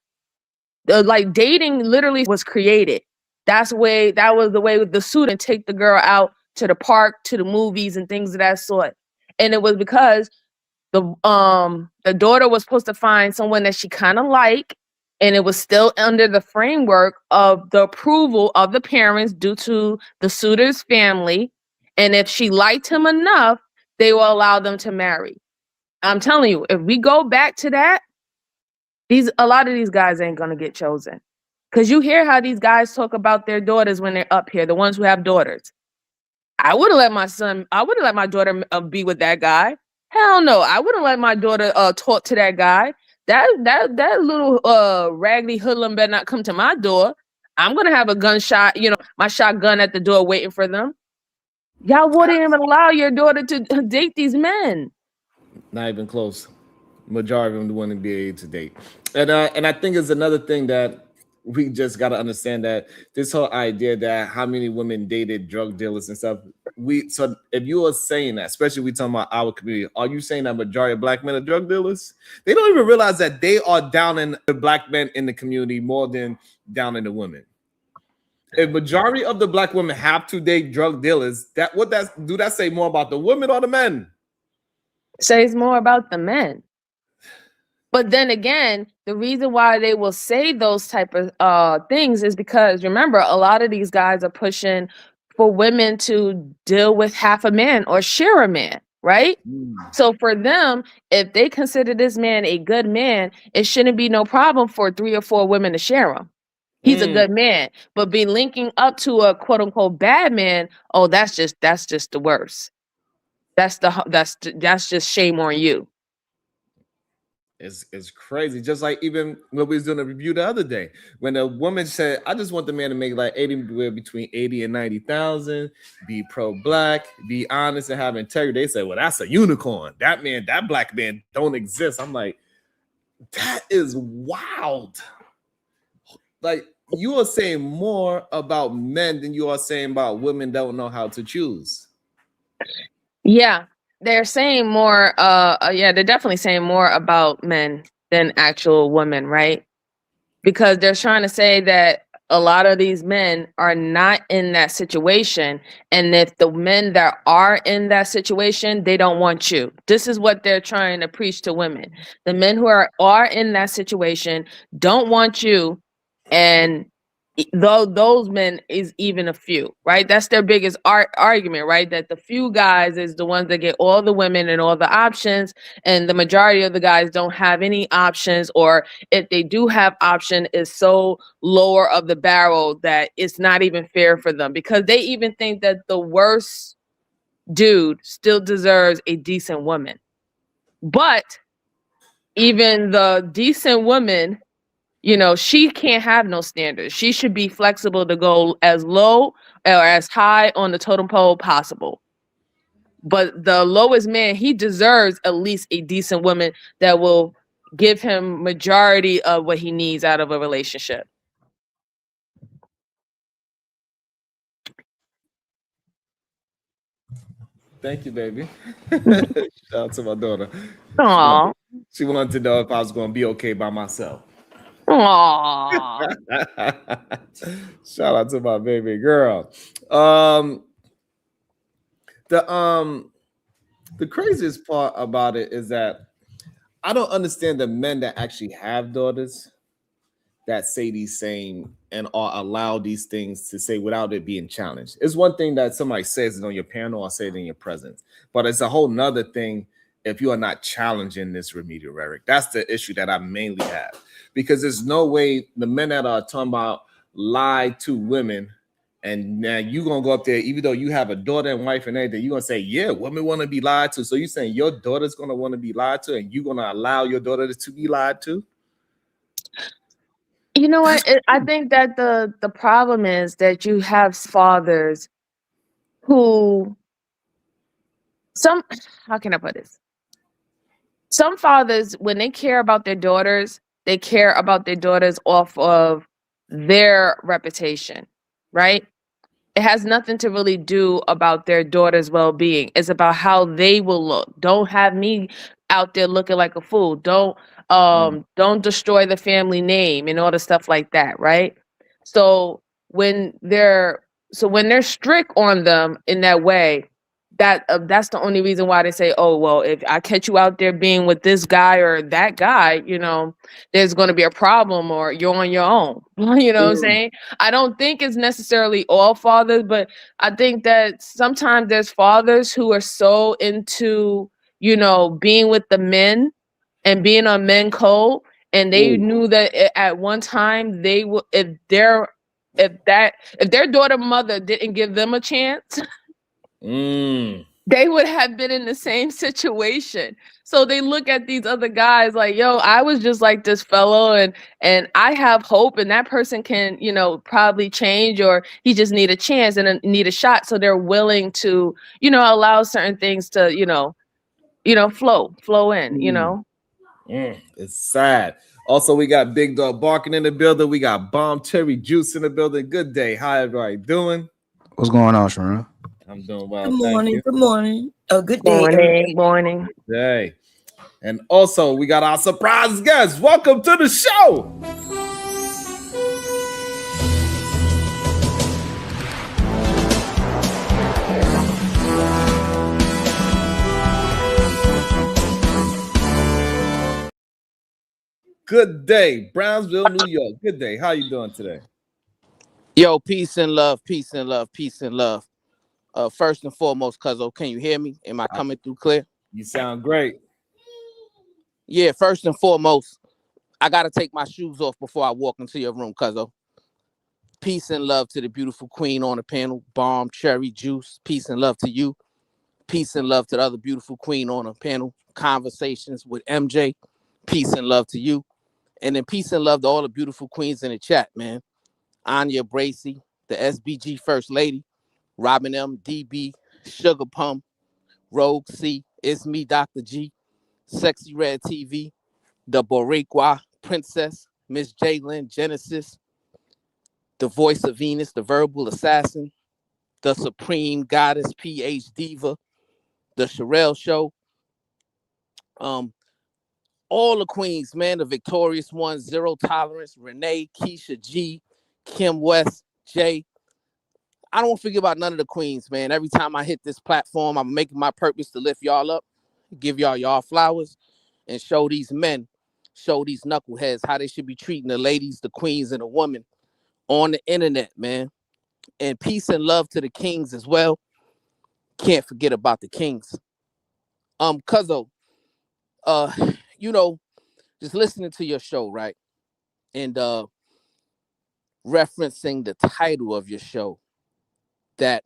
Like dating literally was created. That was the way the suit and take the girl out to the park, to the movies and things of that sort. And it was because the daughter was supposed to find someone that she kind of liked, and it was still under the framework of the approval of the parents due to the suitor's family. And if she liked him enough, they will allow them to marry. I'm telling you, if we go back to that, a lot of these guys ain't gonna get chosen. Because you hear how these guys talk about their daughters when they're up here, the ones who have daughters. I wouldn't let my daughter be with that guy. Hell no, I wouldn't let my daughter talk to that guy. That little raggedy hoodlum better not come to my door. I'm gonna have a gunshot, my shotgun at the door waiting for them. Y'all wouldn't even allow your daughter to date these men. Not even close. Majority of them want to be able to date. And I think it's another thing that we just got to understand, that this whole idea that how many women dated drug dealers and stuff. So if you are saying that, especially we talking about our community, are you saying that majority of black men are drug dealers? They don't even realize that they are down in the black men in the community more than down in the women. If majority of the black women have to date drug dealers, do that say more about the women or the men? Says more about the men. But then again, the reason why they will say those type of things is because, remember, a lot of these guys are pushing for women to deal with half a man or share a man, right? So for them, if they consider this man a good man, it shouldn't be no problem for 3 or 4 women to share him. He's a good man. But be linking up to a quote unquote bad man, oh, that's just the worst. That's just shame on you. It's crazy. Just like even when we was doing a review the other day, when a woman said, "I just want the man to make like between 80 and 90,000, be pro-black, be honest, and have integrity." They said, "Well, that's a unicorn. That man, that black man don't exist." I'm like, that is wild. Like, you are saying more about men than you are saying about women don't know how to choose. Yeah, they're saying more. Yeah, they're definitely saying more about men than actual women, right? Because they're trying to say that a lot of these men are not in that situation, and if the men that are in that situation, they don't want you. This is what they're trying to preach to women. The men who are in that situation don't want you, and though those men is even a few, right? That's their biggest argument, right? That the few guys is the ones that get all the women and all the options, and the majority of the guys don't have any options, or if they do have option, is so lower of the barrel that it's not even fair for them, because they even think that the worst dude still deserves a decent woman. But even the decent woman, you know, she can't have no standards. She should be flexible to go as low or as high on the totem pole possible. But the lowest man, he deserves at least a decent woman that will give him majority of what he needs out of a relationship. Thank you, baby. Shout out to my daughter. Aww. She wanted to know if I was going to be okay by myself. Aww. Shout out to my baby girl. The craziest part about it is that I don't understand the men that actually have daughters that say these same and are allow these things to say without it being challenged. It's one thing that somebody says it on your panel or say it in your presence, but it's a whole nother thing if you are not challenging this remedial rhetoric. That's the issue that I mainly have, because there's no way the men that are talking about lie to women, and now you're gonna go up there, even though you have a daughter and wife and everything, you're gonna say, yeah, women want to be lied to. So you're saying your daughter's gonna want to be lied to, and you're gonna allow your daughter to be lied to? You know what? I think that the problem is that you have fathers who how can I put this? Some fathers, when they care about their daughters, they care about their daughters off of their reputation, right? It has nothing to really do about their daughter's well-being. It's about how they will look. Don't have me out there looking like a fool. Don't destroy the family name and all the stuff like that, right? So when they're strict on them in that way, that's the only reason why they say, oh, well, if I catch you out there being with this guy or that guy, you know, there's going to be a problem, or you're on your own. You know what I'm saying? I don't think it's necessarily all fathers, but I think that sometimes there's fathers who are so into, you know, being with the men and being on men code, and they knew that at one time they would, if their daughter mother didn't give them a chance, they would have been in the same situation. So they look at these other guys like, yo, I was just like this fellow, and I have hope, and that person can, you know, probably change, or he just need a chance and need a shot. So they're willing to, you know, allow certain things to, you know, flow in, you know. It's sad. Also, we got Big Dog Barking in the building. We got Bomb Cherry Juice in the building. Good day. How everybody doing? What's going on, Sharon? I'm doing well. Good morning. Good morning. Oh, good day. Morning. Good day. And also, we got our surprise guest. Welcome to the show. Good day, Brownsville, New York. Good day. How you doing today? Yo, peace and love, peace and love, peace and love. First and foremost, Cuzzo, can you hear me? Am I coming through clear? You sound great. Yeah, first and foremost, I gotta take my shoes off before I walk into your room, Cuzzo. Peace and love to the beautiful queen on the panel, Bomb Cherry Juice. Peace and love to you. Peace and love to the other beautiful queen on the panel, Conversations with MJ. Peace and love to you. And then peace and love to all the beautiful queens in the chat, man. Anya Bracy, the SBG First Lady, Robin M, DB, Sugar Pump, Rogue C, It's Me, Dr. G, Sexy Red TV, the Boricua Princess, Miss Jalen Genesis, the Voice of Venus, the Verbal Assassin, the Supreme Goddess PH Diva, the Sherelle Show, all the queens, man, the victorious ones, Zero Tolerance, Renee, Keisha G, Kim West, Jay. I don't want to forget about none of the queens, man. Every time I hit this platform, I'm making my purpose to lift y'all up, give y'all flowers, and show these men, show these knuckleheads how they should be treating the ladies, the queens, and the women on the internet, man. And peace and love to the kings as well. Can't forget about the kings. Cuzzo, you know, just listening to your show, right? And referencing the title of your show, that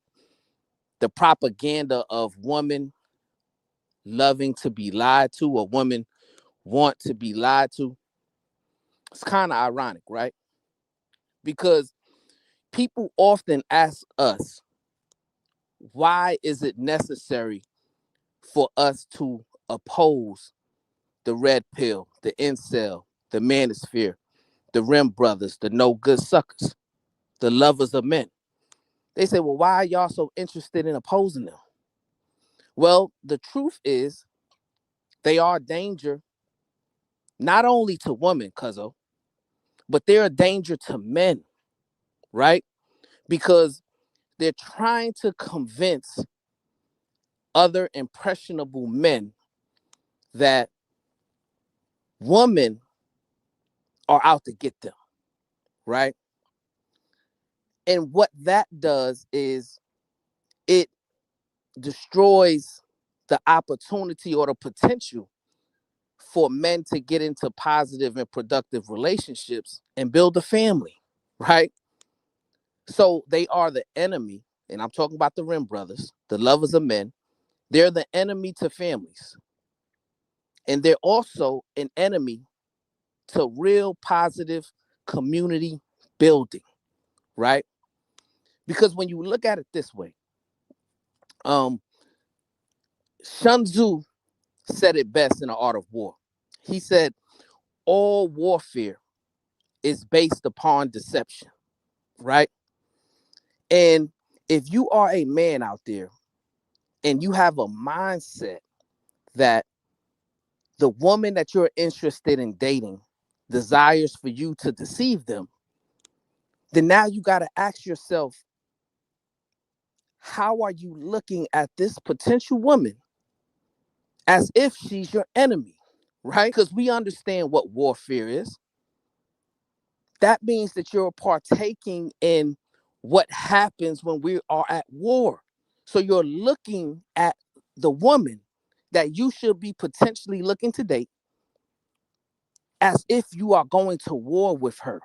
the propaganda of woman loving to be lied to, or women want to be lied to. It's kind of ironic, right? Because people often ask us, why is it necessary for us to oppose the red pill, the incel, the manosphere, the rim brothers, the no good suckers, the lovers of men? They say, well, why are y'all so interested in opposing them? Well, the truth is they are a danger, not only to women, cuzzo, but they're a danger to men, right? Because they're trying to convince other impressionable men that women are out to get them, right? And what that does is it destroys the opportunity or the potential for men to get into positive and productive relationships and build a family, right? So they are the enemy, and I'm talking about the Rim brothers, the lovers of men. They're the enemy to families. And they're also an enemy to real positive community building, right? Because when you look at it this way, Sun Tzu said it best in The Art of War. He said, all warfare is based upon deception, right? And if you are a man out there and you have a mindset that the woman that you're interested in dating desires for you to deceive them, then now you got to ask yourself, how are you looking at this potential woman as if she's your enemy, right? Because we understand what warfare is. That means that you're partaking in what happens when we are at war. So you're looking at the woman that you should be potentially looking to date as if you are going to war with her.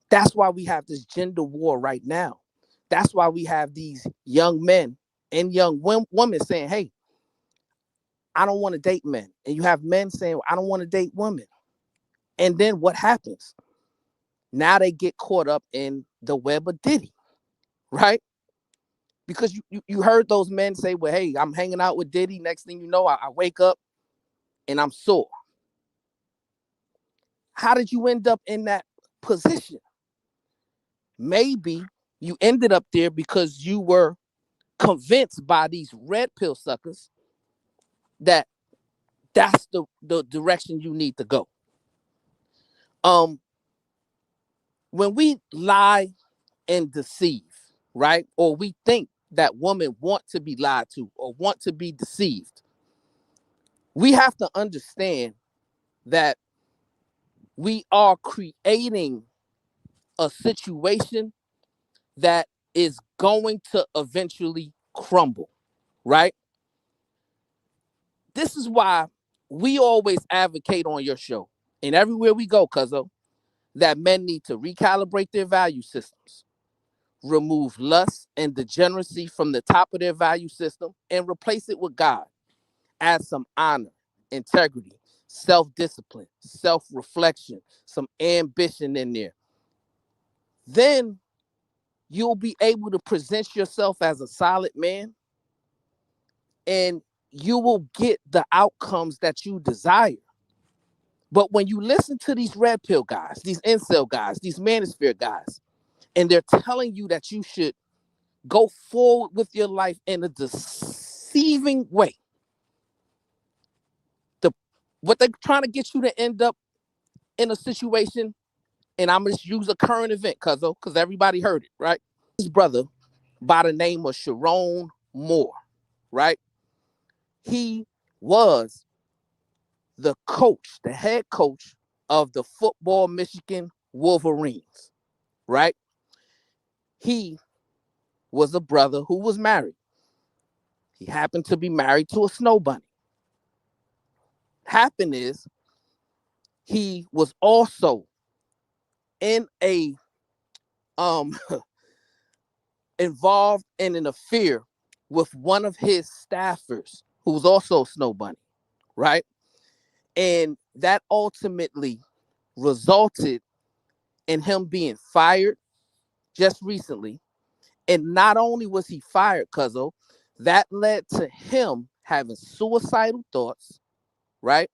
That's why we have this gender war right now. That's why we have these young men and young women saying, hey, I don't want to date men. And you have men saying, I don't want to date women. And then what happens? Now they get caught up in the web of Diddy, right? Because you heard those men say, well, hey, I'm hanging out with Diddy. Next thing you know, I wake up and I'm sore. How did you end up in that position? Maybe you ended up there because you were convinced by these red pill suckers that that's the direction you need to go. When we lie and deceive, right? Or we think that women want to be lied to or want to be deceived, we have to understand that we are creating a situation that is going to eventually crumble, right? This is why we always advocate on your show and everywhere we go, cuzzo, that men need to recalibrate their value systems, remove lust and degeneracy from the top of their value system, and replace it with God. Add some honor, integrity, self-discipline, self-reflection, some ambition in there. Then you'll be able to present yourself as a solid man, and you will get the outcomes that you desire. But when you listen to these red pill guys, these incel guys, these manosphere guys, and they're telling you that you should go forward with your life in a deceiving way, what they're trying to get you to end up in a situation, and I'm going to use a current event, because everybody heard it, right? His brother by the name of Sharon Moore, right? He was the coach, the head coach of the football Michigan Wolverines, right? He was a brother who was married. He happened to be married to a snow bunny. Happened is he was also in a involved in an affair with one of his staffers who was also a snow bunny, right? And that ultimately resulted in him being fired just recently. And not only was he fired, Cuzzo, that led to him having suicidal thoughts, right?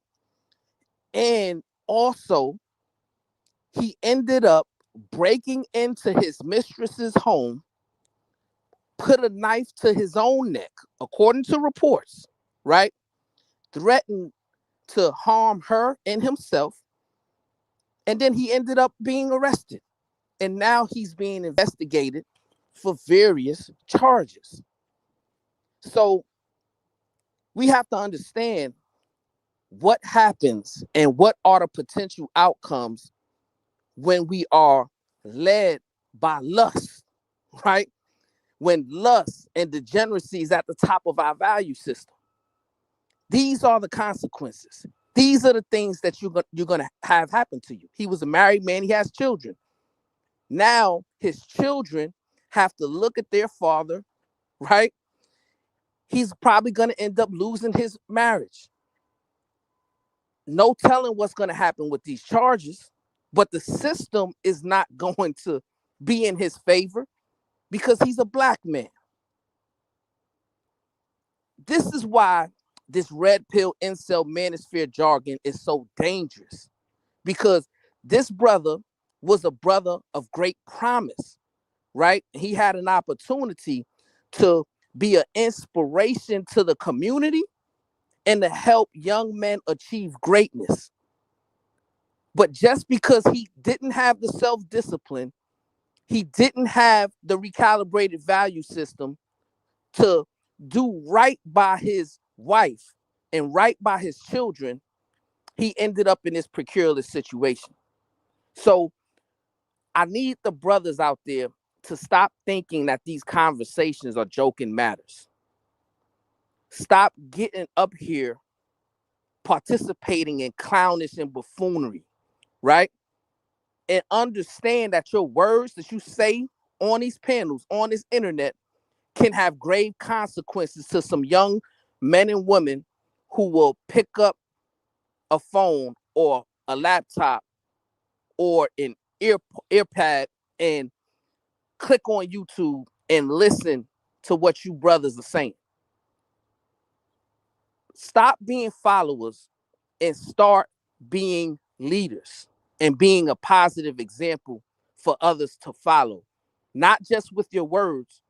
And also, he ended up breaking into his mistress's home, put a knife to his own neck, according to reports, right? Threatened to harm her and himself. And then he ended up being arrested. And now he's being investigated for various charges. So we have to understand what happens and what are the potential outcomes when we are led by lust, right? When lust and degeneracy is at the top of our value system. These are the consequences. These are the things that you're going to have happen to you. He was a married man. He has children. Now his children have to look at their father, right? He's probably going to end up losing his marriage. No telling what's going to happen with these charges, but the system is not going to be in his favor because he's a black man. This is why this red pill incel manosphere jargon is so dangerous, because this brother was a brother of great promise, right? He had an opportunity to be an inspiration to the community and to help young men achieve greatness. But just because he didn't have the self-discipline, he didn't have the recalibrated value system to do right by his wife and right by his children, he ended up in this precarious situation. So I need the brothers out there to stop thinking that these conversations are joking matters. Stop getting up here participating in clownish and buffoonery, right? And understand that your words that you say on these panels, on this internet, can have grave consequences to some young men and women who will pick up a phone or a laptop or an earpad and click on YouTube and listen to what you brothers are saying. Stop being followers and start being leaders and being a positive example for others to follow, not just with your words,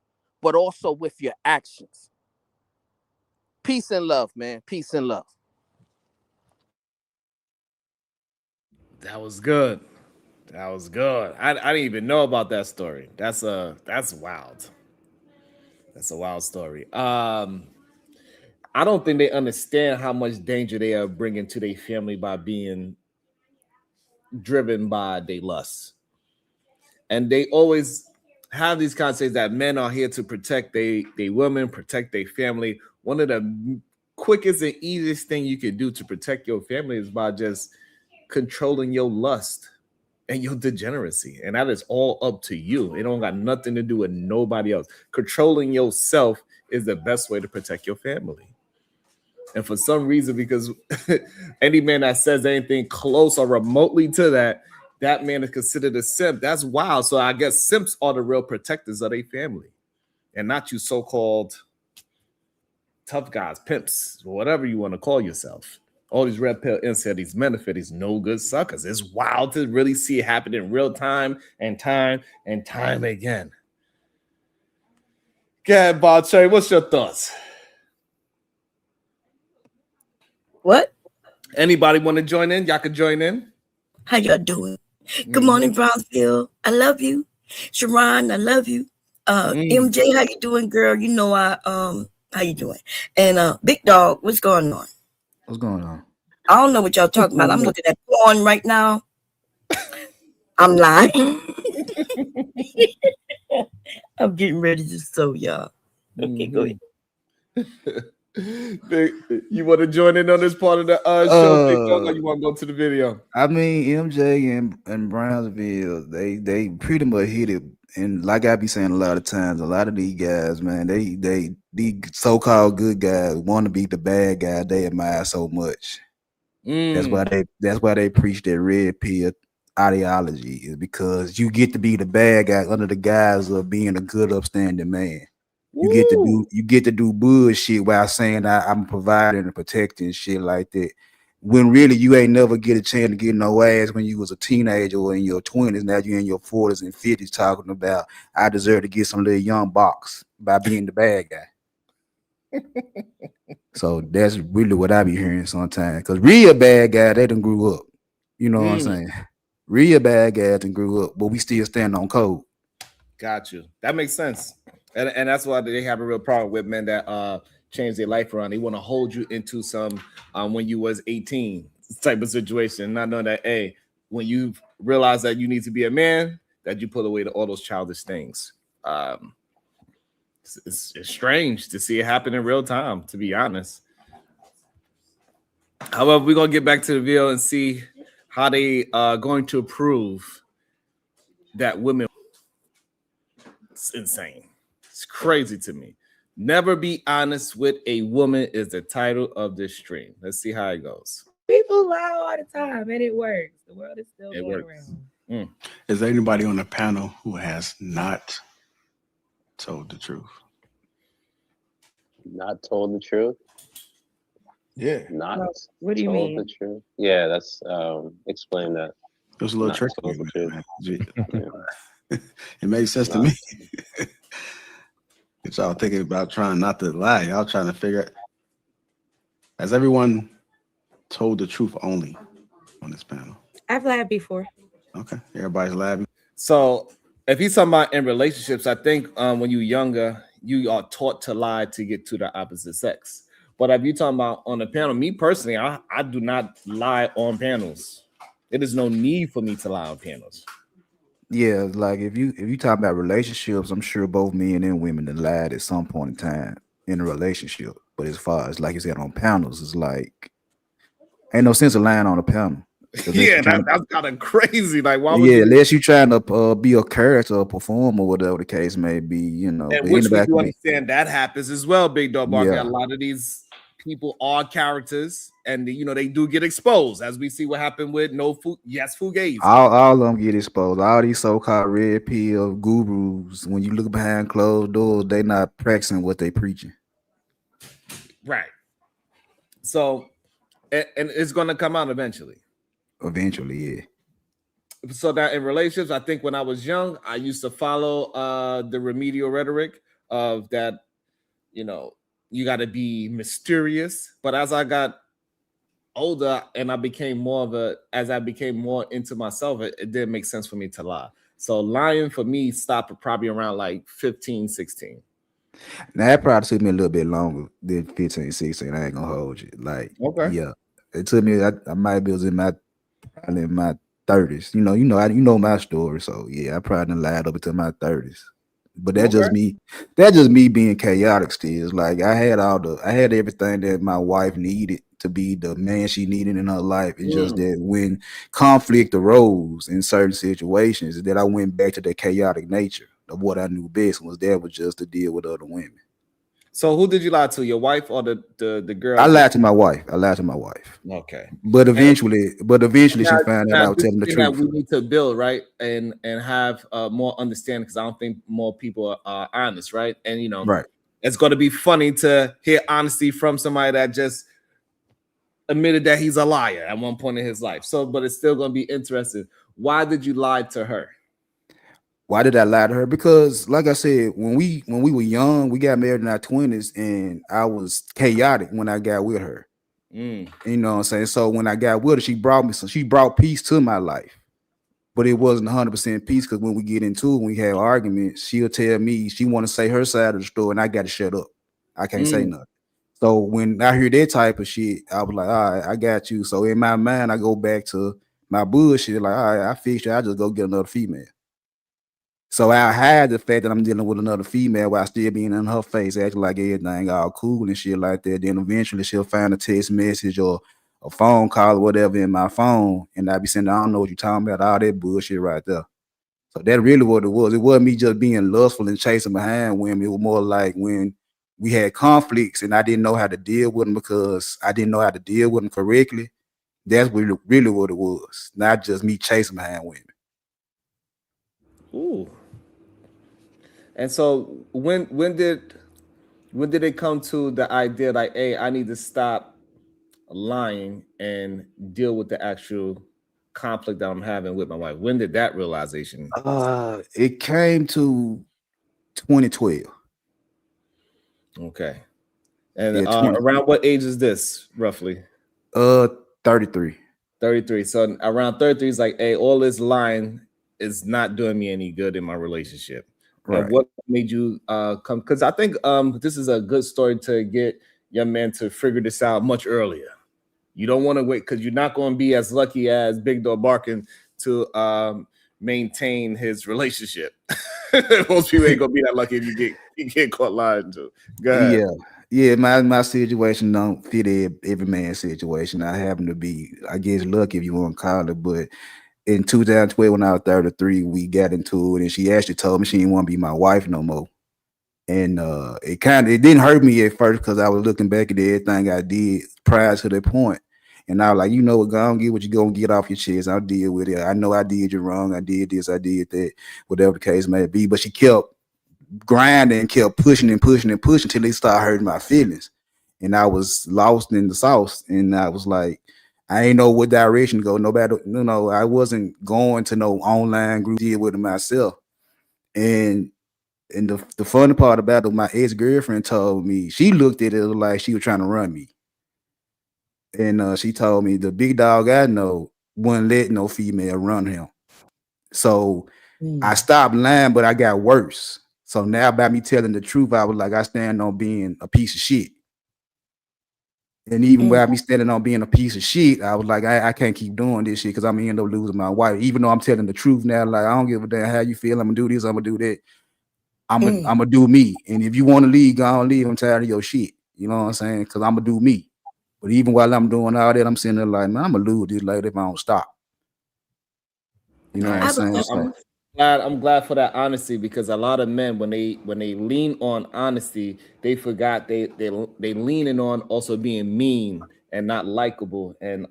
but also with your actions. Peace and love, man. Peace and love. That was good. That was good. I didn't even know about that story. That's wild. That's a wild story. I don't think they understand how much danger they are bringing to their family by being driven by their lusts. And they always have these conversations that men are here to protect they women, protect their family. One of the quickest and easiest thing you can do to protect your family is by just controlling your lust and your degeneracy. And that is all up to you. It don't got nothing to do with nobody else. Controlling yourself is the best way to protect your family. And for some reason, because any man that says anything close or remotely to that, that man is considered a simp. That's wild. So I guess simps are the real protectors of their family, and not you so-called tough guys, pimps, whatever you want to call yourself. All these red pill incel, these men are these no good suckers. It's wild to really see it happen in real time and time and time again. Go ahead, Bob Cherry. What's your thoughts? What? Anybody want to join in? Y'all can join in. How y'all doing? Good morning, Brownsville. I love you. Sharon, I love you. MJ, how you doing, girl? You know how you doing? And Big Dog, what's going on? What's going on? I don't know what y'all talking about. I'm looking at porn right now. I'm lying. I'm getting ready to sew, y'all. Okay, go ahead. You want to join in on this part of the show, Big Dog, or you want to go to the video? I mean, MJ and Brownsville, they pretty much hit it. And like I be saying a lot of times, a lot of these guys, man, these so-called good guys want to be the bad guy they admire so much. That's why they preach that red pill ideology, is because you get to be the bad guy under the guise of being a good, upstanding man. You get to do bullshit while saying I'm providing and protecting shit like that. When really you ain't never get a chance to get no ass when you was a teenager or in your 20s. Now you're in your 40s and 50s talking about I deserve to get some little young box by being the bad guy. So that's really what I be hearing sometimes. Because real bad guy, they done grew up. You know what I'm saying? Real bad guys done grew up, but we still stand on code. Got you. That makes sense. And that's why they have a real problem with men that change their life around. They want to hold you into some when you was 18 type of situation, not knowing that, hey, when you realize that you need to be a man, that you put away all those childish things. It's strange to see it happen in real time, to be honest. However, we're going to get back to the video and see how they are going to prove that women. It's insane. It's crazy to me. Never be honest with a woman is the title of this stream. Let's see how it goes. People lie all the time, and it works. The world is still going around. Is there anybody on the panel who has not told the truth? Not told the truth? Yeah. Not what do you told mean? The truth? Yeah, that's explain that. It was a little tricky. It made sense to me. Y'all thinking about trying not to lie. Y'all trying to figure out, has everyone told the truth only on this panel? I've lied before. Okay, everybody's laughing. So if he's talking about in relationships, I think when you're younger, you are taught to lie to get to the opposite sex. But if you're talking about on the panel, me personally, I do not lie on panels. There is no need for me to lie on panels. Yeah, like if you talk about relationships, I'm sure both men and women have lied at some point in time in a relationship. But as far as like you said on panels, it's like ain't no sense of lying on a panel. Yeah, that's kind of crazy. Like, why would unless you're trying to be a character or perform or whatever the case may be, you know. And which we do understand that happens as well, Big Dog. Yeah. A lot of these people are characters, and they do get exposed, as we see what happened with Fugazi. All of them get exposed. All these so-called red pill gurus, when you look behind closed doors, they not practicing what they preaching. Right. So, and it's going to come out eventually. Eventually, yeah. So that in relationships, I think when I was young, I used to follow the remedial rhetoric of that, you got to be mysterious. But as I got older and I became more into myself, it didn't make sense for me to lie. So lying for me stopped probably around like 15, 16. Now that probably took me a little bit longer than 15, 16. I ain't gonna hold you. Like, okay. Yeah, it took me. I might be in my 30s. You know my story. So yeah, I probably done lied up until my 30s. But that's just me. That's just me being chaotic still. It's like I had everything that my wife needed to be the man she needed in her life. It's just that when conflict arose in certain situations, that I went back to the chaotic nature of what I knew best was just to deal with other women. So who did you lie to? Your wife or the girl? I lied to my wife. Okay. But eventually Now, she found out I was this telling the thing that truth. we need to build, right, and have more understanding, because I don't think more people are honest, right? And Right. it's going to be funny to hear honesty from somebody that just admitted that he's a liar at one point in his life. So, but it's still going to be interesting. Why did you lie to her? Why did I lie to her? Because, like I said, when we were young, we got married in our 20s, and I was chaotic when I got with her. You know what I'm saying? So when I got with her, she brought peace to my life. But it wasn't 100% peace, because when we get into it, when we have arguments, she'll tell me she want to say her side of the story, and I got to shut up. I can't say nothing. So when I hear that type of shit, I was like, all right, I got you. So in my mind, I go back to my bullshit, like, all right, I fixed you. I just go get another female. So I hide the fact that I'm dealing with another female while still being in her face, acting like everything all cool and shit like that. Then eventually she'll find a text message or a phone call or whatever in my phone, and I be saying, I don't know what you're talking about, all that bullshit right there. So that really what it was. It wasn't me just being lustful and chasing behind women. It was more like when we had conflicts and I didn't know how to deal with them because I didn't know how to deal with them correctly. That's really what it was. Not just me chasing behind women. Ooh. And so when did it come to the idea like, hey, I need to stop lying and deal with the actual conflict that I'm having with my wife? When did that realization? It came to 2012. Okay. And Yeah, 20. around what age is this roughly? 33. 33. So around 33 is like, hey, all this lying is not doing me any good in my relationship. Right. And what made you come? Because I think this is a good story to get young men to figure this out much earlier. You don't want to wait, because you're not going to be as lucky as Big Dog Barking to maintain his relationship. Most people ain't gonna be that lucky if you get caught lying to. Go ahead. Yeah. My situation don't fit every man's situation. I happen to be, I guess, lucky, if you want to call it. But in 2012, when I was 33, we got into it, and she actually told me she didn't want to be my wife no more. And it didn't hurt me at first, because I was looking back at everything I did prior to that point. And I was like, you know what, go on, get what you're going to get off your chest. I'll deal with it. I know I did you wrong. I did this, I did that, whatever the case may be. But she kept grinding and kept pushing until it started hurting my feelings. And I was lost in the sauce. And I was like, I ain't know what direction to go. Nobody, I wasn't going to no online group, deal with it myself. And the funny part about it, my ex-girlfriend told me, she looked at it like she was trying to run me. And she told me the big dog I know wouldn't let no female run him. So I stopped lying, but I got worse. So now, by me telling the truth, I was like, I stand on being a piece of shit. And even by me standing on being a piece of shit, I was like, I can't keep doing this shit, because I'm gonna end up losing my wife. Even though I'm telling the truth now, like, I don't give a damn how you feel. I'm gonna do this, I'm gonna do that. I'm gonna do me. And if you want to leave, go on, leave. I'm tired of your shit. You know what I'm saying? Because I'm gonna do me. But even while I'm doing all that, I'm sitting there like, man, I'm gonna lose this lady if I don't stop. You know what I'm saying? I'm glad for that honesty, because a lot of men, when they lean on honesty, they forgot they leaning on also being mean and not likable and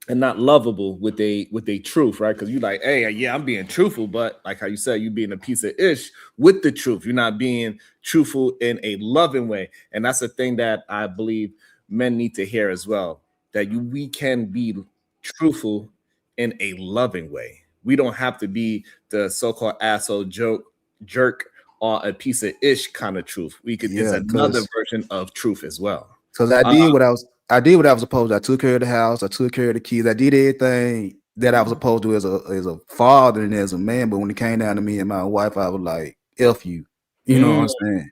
not lovable with a truth, right? Because you like, hey, yeah, I'm being truthful, but like how you said, you being a piece of ish with the truth. You're not being truthful in a loving way, and that's the thing that I believe men need to hear as well. That we can be truthful in a loving way. We don't have to be the so-called asshole jerk or a piece of ish kind of truth. We could. It's another version of truth as well. Because I did what I was supposed to. I took care of the house. I took care of the kids. I did everything that I was supposed to as a father and as a man. But when it came down to me and my wife, I was like, F you. You know what I'm saying?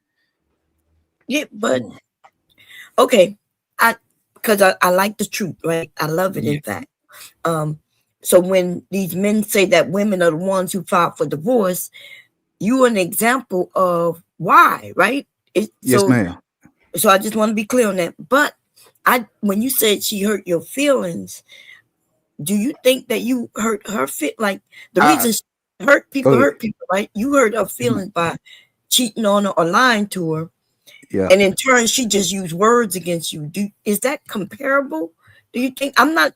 Yeah, but okay. Because I like the truth, right? I love it, in fact. So when these men say that women are the ones who filed for divorce, you are an example of why, right? Yes, ma'am. So I just want to be clear on that. But when you said she hurt your feelings, do you think that you hurt her fit? Like the I, reason she Go ahead. hurt people, right? You hurt her feelings by cheating on her or lying to her, Yeah. and in turn, she just used words against you. Is that comparable? Do you think? I'm not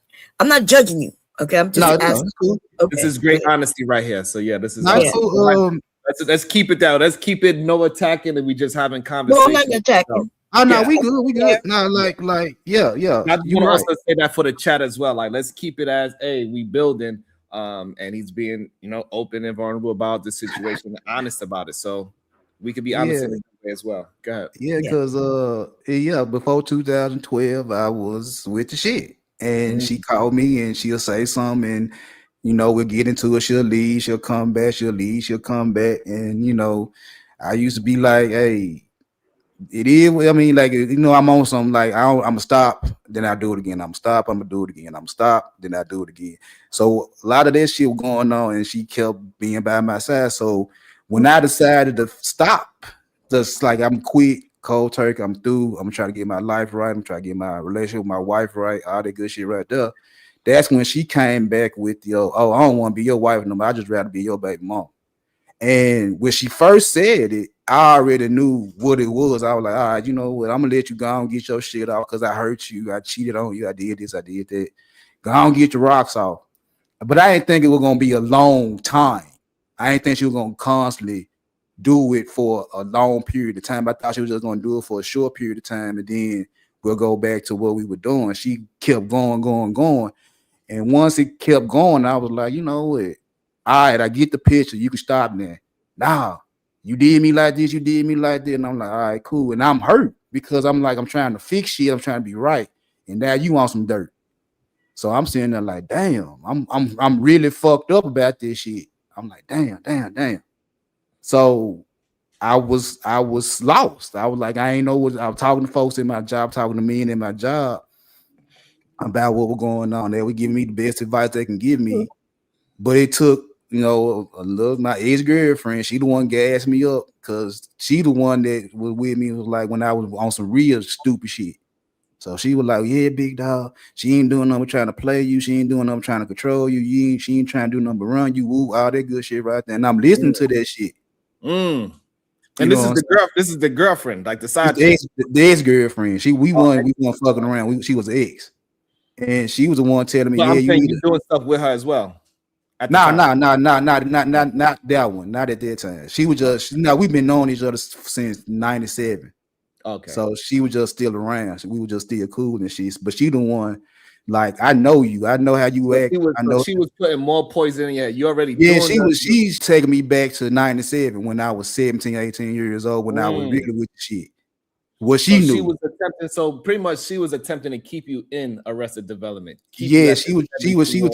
judging you. Okay, I'm just No, asking. it's cool. This Okay, is great honesty right here. So yeah, this is No, it's yeah. cool. let's keep it down. Let's keep it no attacking and we just having No, I'm not conversation. attacking. Oh no, Yeah. we good. We good. No, yeah. I just You want to right. also say that for the chat as well. Like, let's keep it as, hey, we building. And he's being, open and vulnerable about the situation, and honest about it. So we could be honest Yeah. in this way as well. Go ahead. Yeah, because before 2012, I was with the shit. And she called me and she'll say something and we'll get into it. She'll leave, she'll come back, she'll leave, she'll come back. And I used to be like, hey, it is. I mean, like I'm on something like I'm gonna stop, then I do it again. I'm gonna stop, I'm gonna do it again. I'm gonna stop, then I do it again. So a lot of that shit was going on, and she kept being by my side. So when I decided to stop, just like I'm quit cold turkey, I'm through. I'm trying to get my life right. I'm trying to get my relationship with my wife right. All that good shit right there. That's when she came back with I don't want to be your wife no more. I just rather be your baby mom. And when she first said it, I already knew what it was. I was like, all right, you know what? I'm gonna let you go and get your shit off because I hurt you. I cheated on you. I did this. I did that. Go on, get your rocks off. But I didn't think it was gonna be a long time. I didn't think she was gonna constantly do it for a long period of time. I thought she was just gonna do it for a short period of time, and then we'll go back to what we were doing. She kept going. And once it kept going, I was like, you know what? All right, I get the picture. You can stop now. Nah, you did me like this, you did me like that. And I'm like, all right, cool. And I'm hurt because I'm like, I'm trying to fix shit, I'm trying to be right. And now you want some dirt. So I'm sitting there like, damn, I'm really fucked up about this shit. I'm like, damn. So I was lost. I was like, I ain't know what I was talking to folks in my job, talking to men in my job about what was going on. They were giving me the best advice they can give me. But it took, my ex-girlfriend, she the one gassed me up because she the one that was with me was like when I was on some real stupid shit. So she was like, yeah, big dog. She ain't doing nothing trying to play you. She ain't doing nothing trying to control you. She ain't trying to do nothing but run you, woo, all that good shit right there. And I'm listening to that shit. And this is the girlfriend, like the side chick. The ex-girlfriend. We weren't fucking around. She was an ex. And she was the one telling me, I'm saying you doing stuff with her as well. Not that one. Not at that time. She was just we've been knowing each other since '97. Okay. So she was just still around. So we were just still cool and shit. But she the one, like, I know you. I know how you act. She was putting more poison in you. You already she's taking me back to '97 when I was 17, 18 years old, when I was really with the shit. What she knew. She was attempting, so pretty much she was attempting to keep you in Arrested Development. She was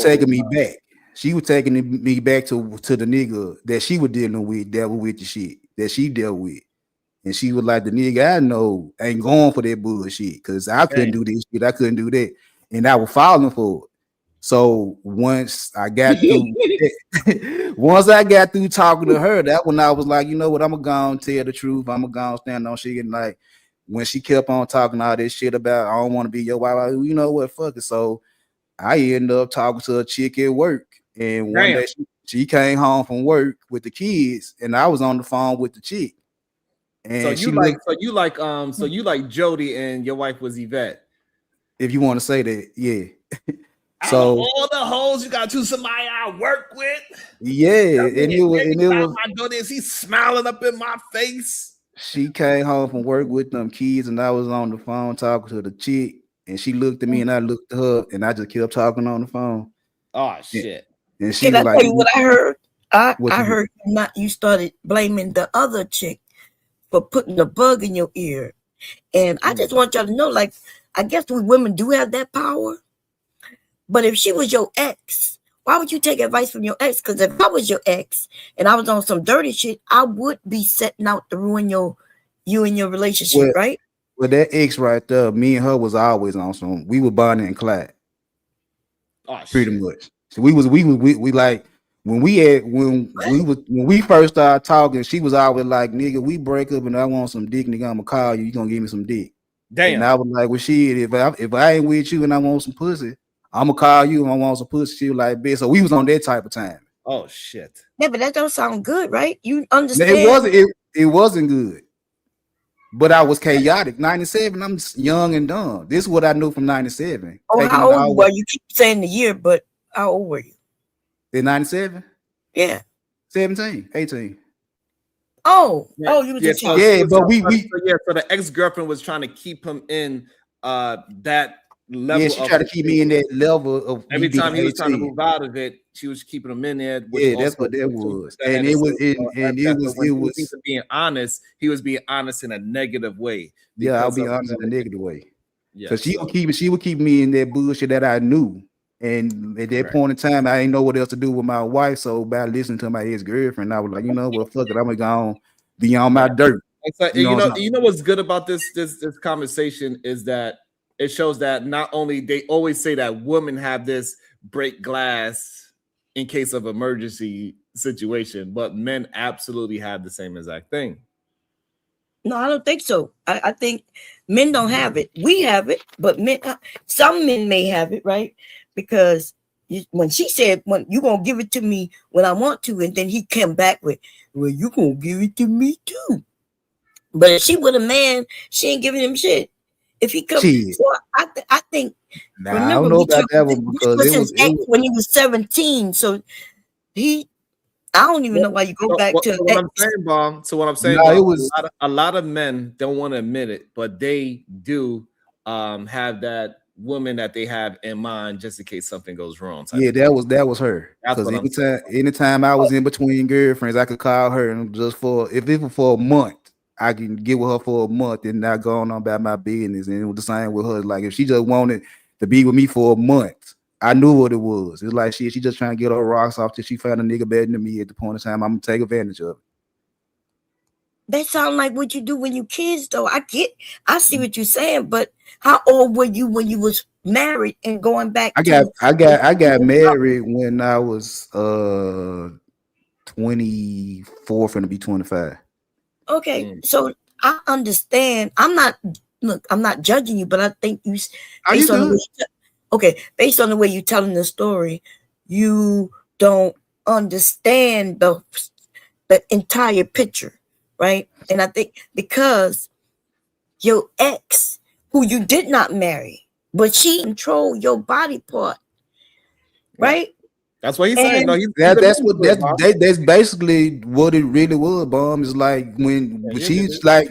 taking me back. She was taking me back to the nigga that she was dealing with, that was with the shit that she dealt with. And she was like, the nigga I know ain't going for that bullshit because I couldn't do this shit. I couldn't do that. And I was falling for it. So once I got through talking to her, that when I was like, you know what, I'm gonna go and tell the truth. I'm gonna go and stand on shit. And like when she kept on talking all this shit about I don't want to be your wife, you know what, fuck it. So I ended up talking to a chick at work. And one day she came home from work with the kids, and I was on the phone with the chick. And so you like Jody, and your wife was Yvette. If you want to say that, yeah. So all the hoes you got to somebody I work with. Yeah, and it was. I go there, he's smiling up in my face. She came home from work with them kids, and I was on the phone talking to the chick, and she looked at me, and I looked at her, and I just kept talking on the phone. Oh shit! And she Can was I tell you what I heard? I heard you started blaming the other chick for putting a bug in your ear. And I just want y'all to know, like, I guess we women do have that power. But if she was your ex, why would you take advice from your ex? Because if I was your ex and I was on some dirty shit, I would be setting out to ruin you and your relationship, right? Well, that ex right there, me and her was always on some. We were Bonnie and Clyde. Oh, pretty much. So we like when we first started talking, she was always like, nigga, we break up and I want some dick, nigga, I'm gonna call you, you gonna give me some dick. Damn. And I was like, well, shit, if I ain't with you and I want some pussy, I'm gonna call you and I want some pussy. She was like, bitch. So we was on that type of time. Oh shit. Yeah, but that don't sound good, right? You Now, understand? it wasn't good. But I was chaotic. 97, I'm young and dumb. This is what I knew from 97. Oh, Taking how it old all were you? Keep saying the year, but how old were you? in 97, Yeah. 17, 18. Oh, you was a child. Yeah, but we so the ex-girlfriend was trying to keep him in that level. Yeah, she tried to keep me in that level of every me time being he was trying to 18. move out of it, she was keeping him in there. Which Yeah, that's also what that was. that And had it a was signal and effect, it but was when he was being honest, he was being honest in a negative way. yeah, I'll because be of honest in a the- negative way. Yeah, Because so- she would keep me in that bullshit that I knew. And at that point in time, I didn't know what else to do with my wife. So by listening to my ex-girlfriend, I was like, you know what, fuck it, I'm gonna go on be on my dirt. It's like, You know what I'm you know what's good about this conversation is that it shows that not only they always say that women have this break glass in case of emergency situation, but men absolutely have the same exact thing. No, I don't think so. I think men don't have it. We have it, but men, some men may have it, right? Because when she said, "When you gonna give it to me when I want to," and then he came back with, "Well, you gonna give it to me too." But if she with a man, she ain't giving him shit. If he comes, Shit. so I think. Nah, I Remember, don't know we about that one this because was it his ex when he was 17. So I don't even know why you go back to what ex. I'm saying, Bomb. So what I'm saying, Nah, Bomb, it was a lot of men don't want to admit it, but they do have that woman that they have in mind just in case something goes wrong. yeah, that was her. That's Because what I'm anytime I was in between girlfriends, I could call her and just if it was for a month, I can get with her for a month and not go on about my business. And it was the same with her. Like if she just wanted to be with me for a month, I knew what it was. It's like she just trying to get her rocks off till she found a nigga better than me at the point in time. I'm gonna take advantage of it. That sounds like what you do when you kids, though. I see what you're saying, but how old were you when you was married and going back I to? got married when I was 24, finna be 25. Okay, so I understand. I'm not judging you, but I think you, Are you based on the good? way, based on the way you're telling the story, you don't understand the entire picture, right? And I think because your ex, who you did not marry, but she controlled your body part, right? That's what he's saying. No, That's basically what it really was. Bomb is like when she's like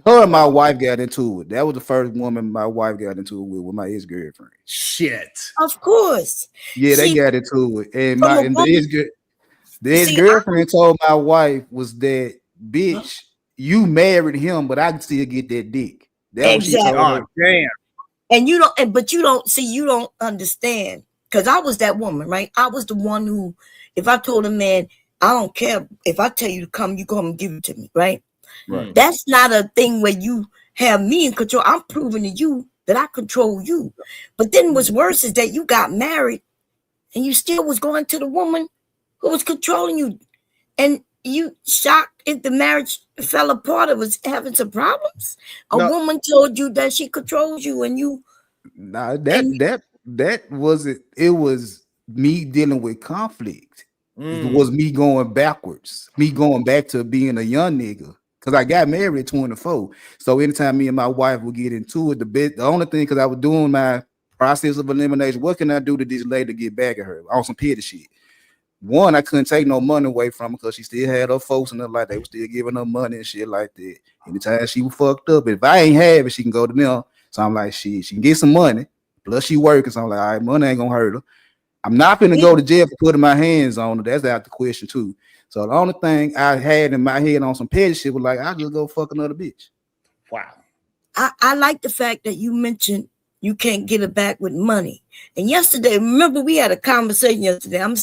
her and my wife got into it. That was the first woman my wife got into it with my ex-girlfriend. Shit. Of course. Yeah, they got into it. And the See, ex-girlfriend told my wife was that, bitch, you married him, but I can still get that dick. That was she told her. Damn. And you don't, but you don't understand. Because I was that woman, right? I was the one who, if I told a man, I don't care if I tell you to come, you come and give it to me, right? Right. That's not a thing where you have me in control. I'm proving to you that I control you. But then what's worse is that you got married and you still was going to the woman who was controlling you. And you shocked if the marriage fell apart, it was having some problems. A woman told you that she controls you and you. Nah, that wasn't. It was me dealing with conflict. It was me going backwards, me going back to being a young nigga. Cause I got married at 24. So anytime me and my wife would get into it, the only thing, cause I was doing my process of elimination, what can I do to this lady to get back at her on some petty shit? One, I couldn't take no money away from her because she still had her folks in her life. They were still giving her money and shit like that. Anytime she was fucked up, if I ain't have it, she can go to them. So I'm like, she can get some money. Plus she working. So I'm like, all right, money ain't gonna hurt her. I'm not gonna go to jail for putting my hands on her. That's out the question too. So the only thing I had in my head on some petty shit was like, I'll just go fuck another bitch. Wow. I like the fact that you mentioned you can't get it back with money. And yesterday, remember we had a conversation yesterday. I'm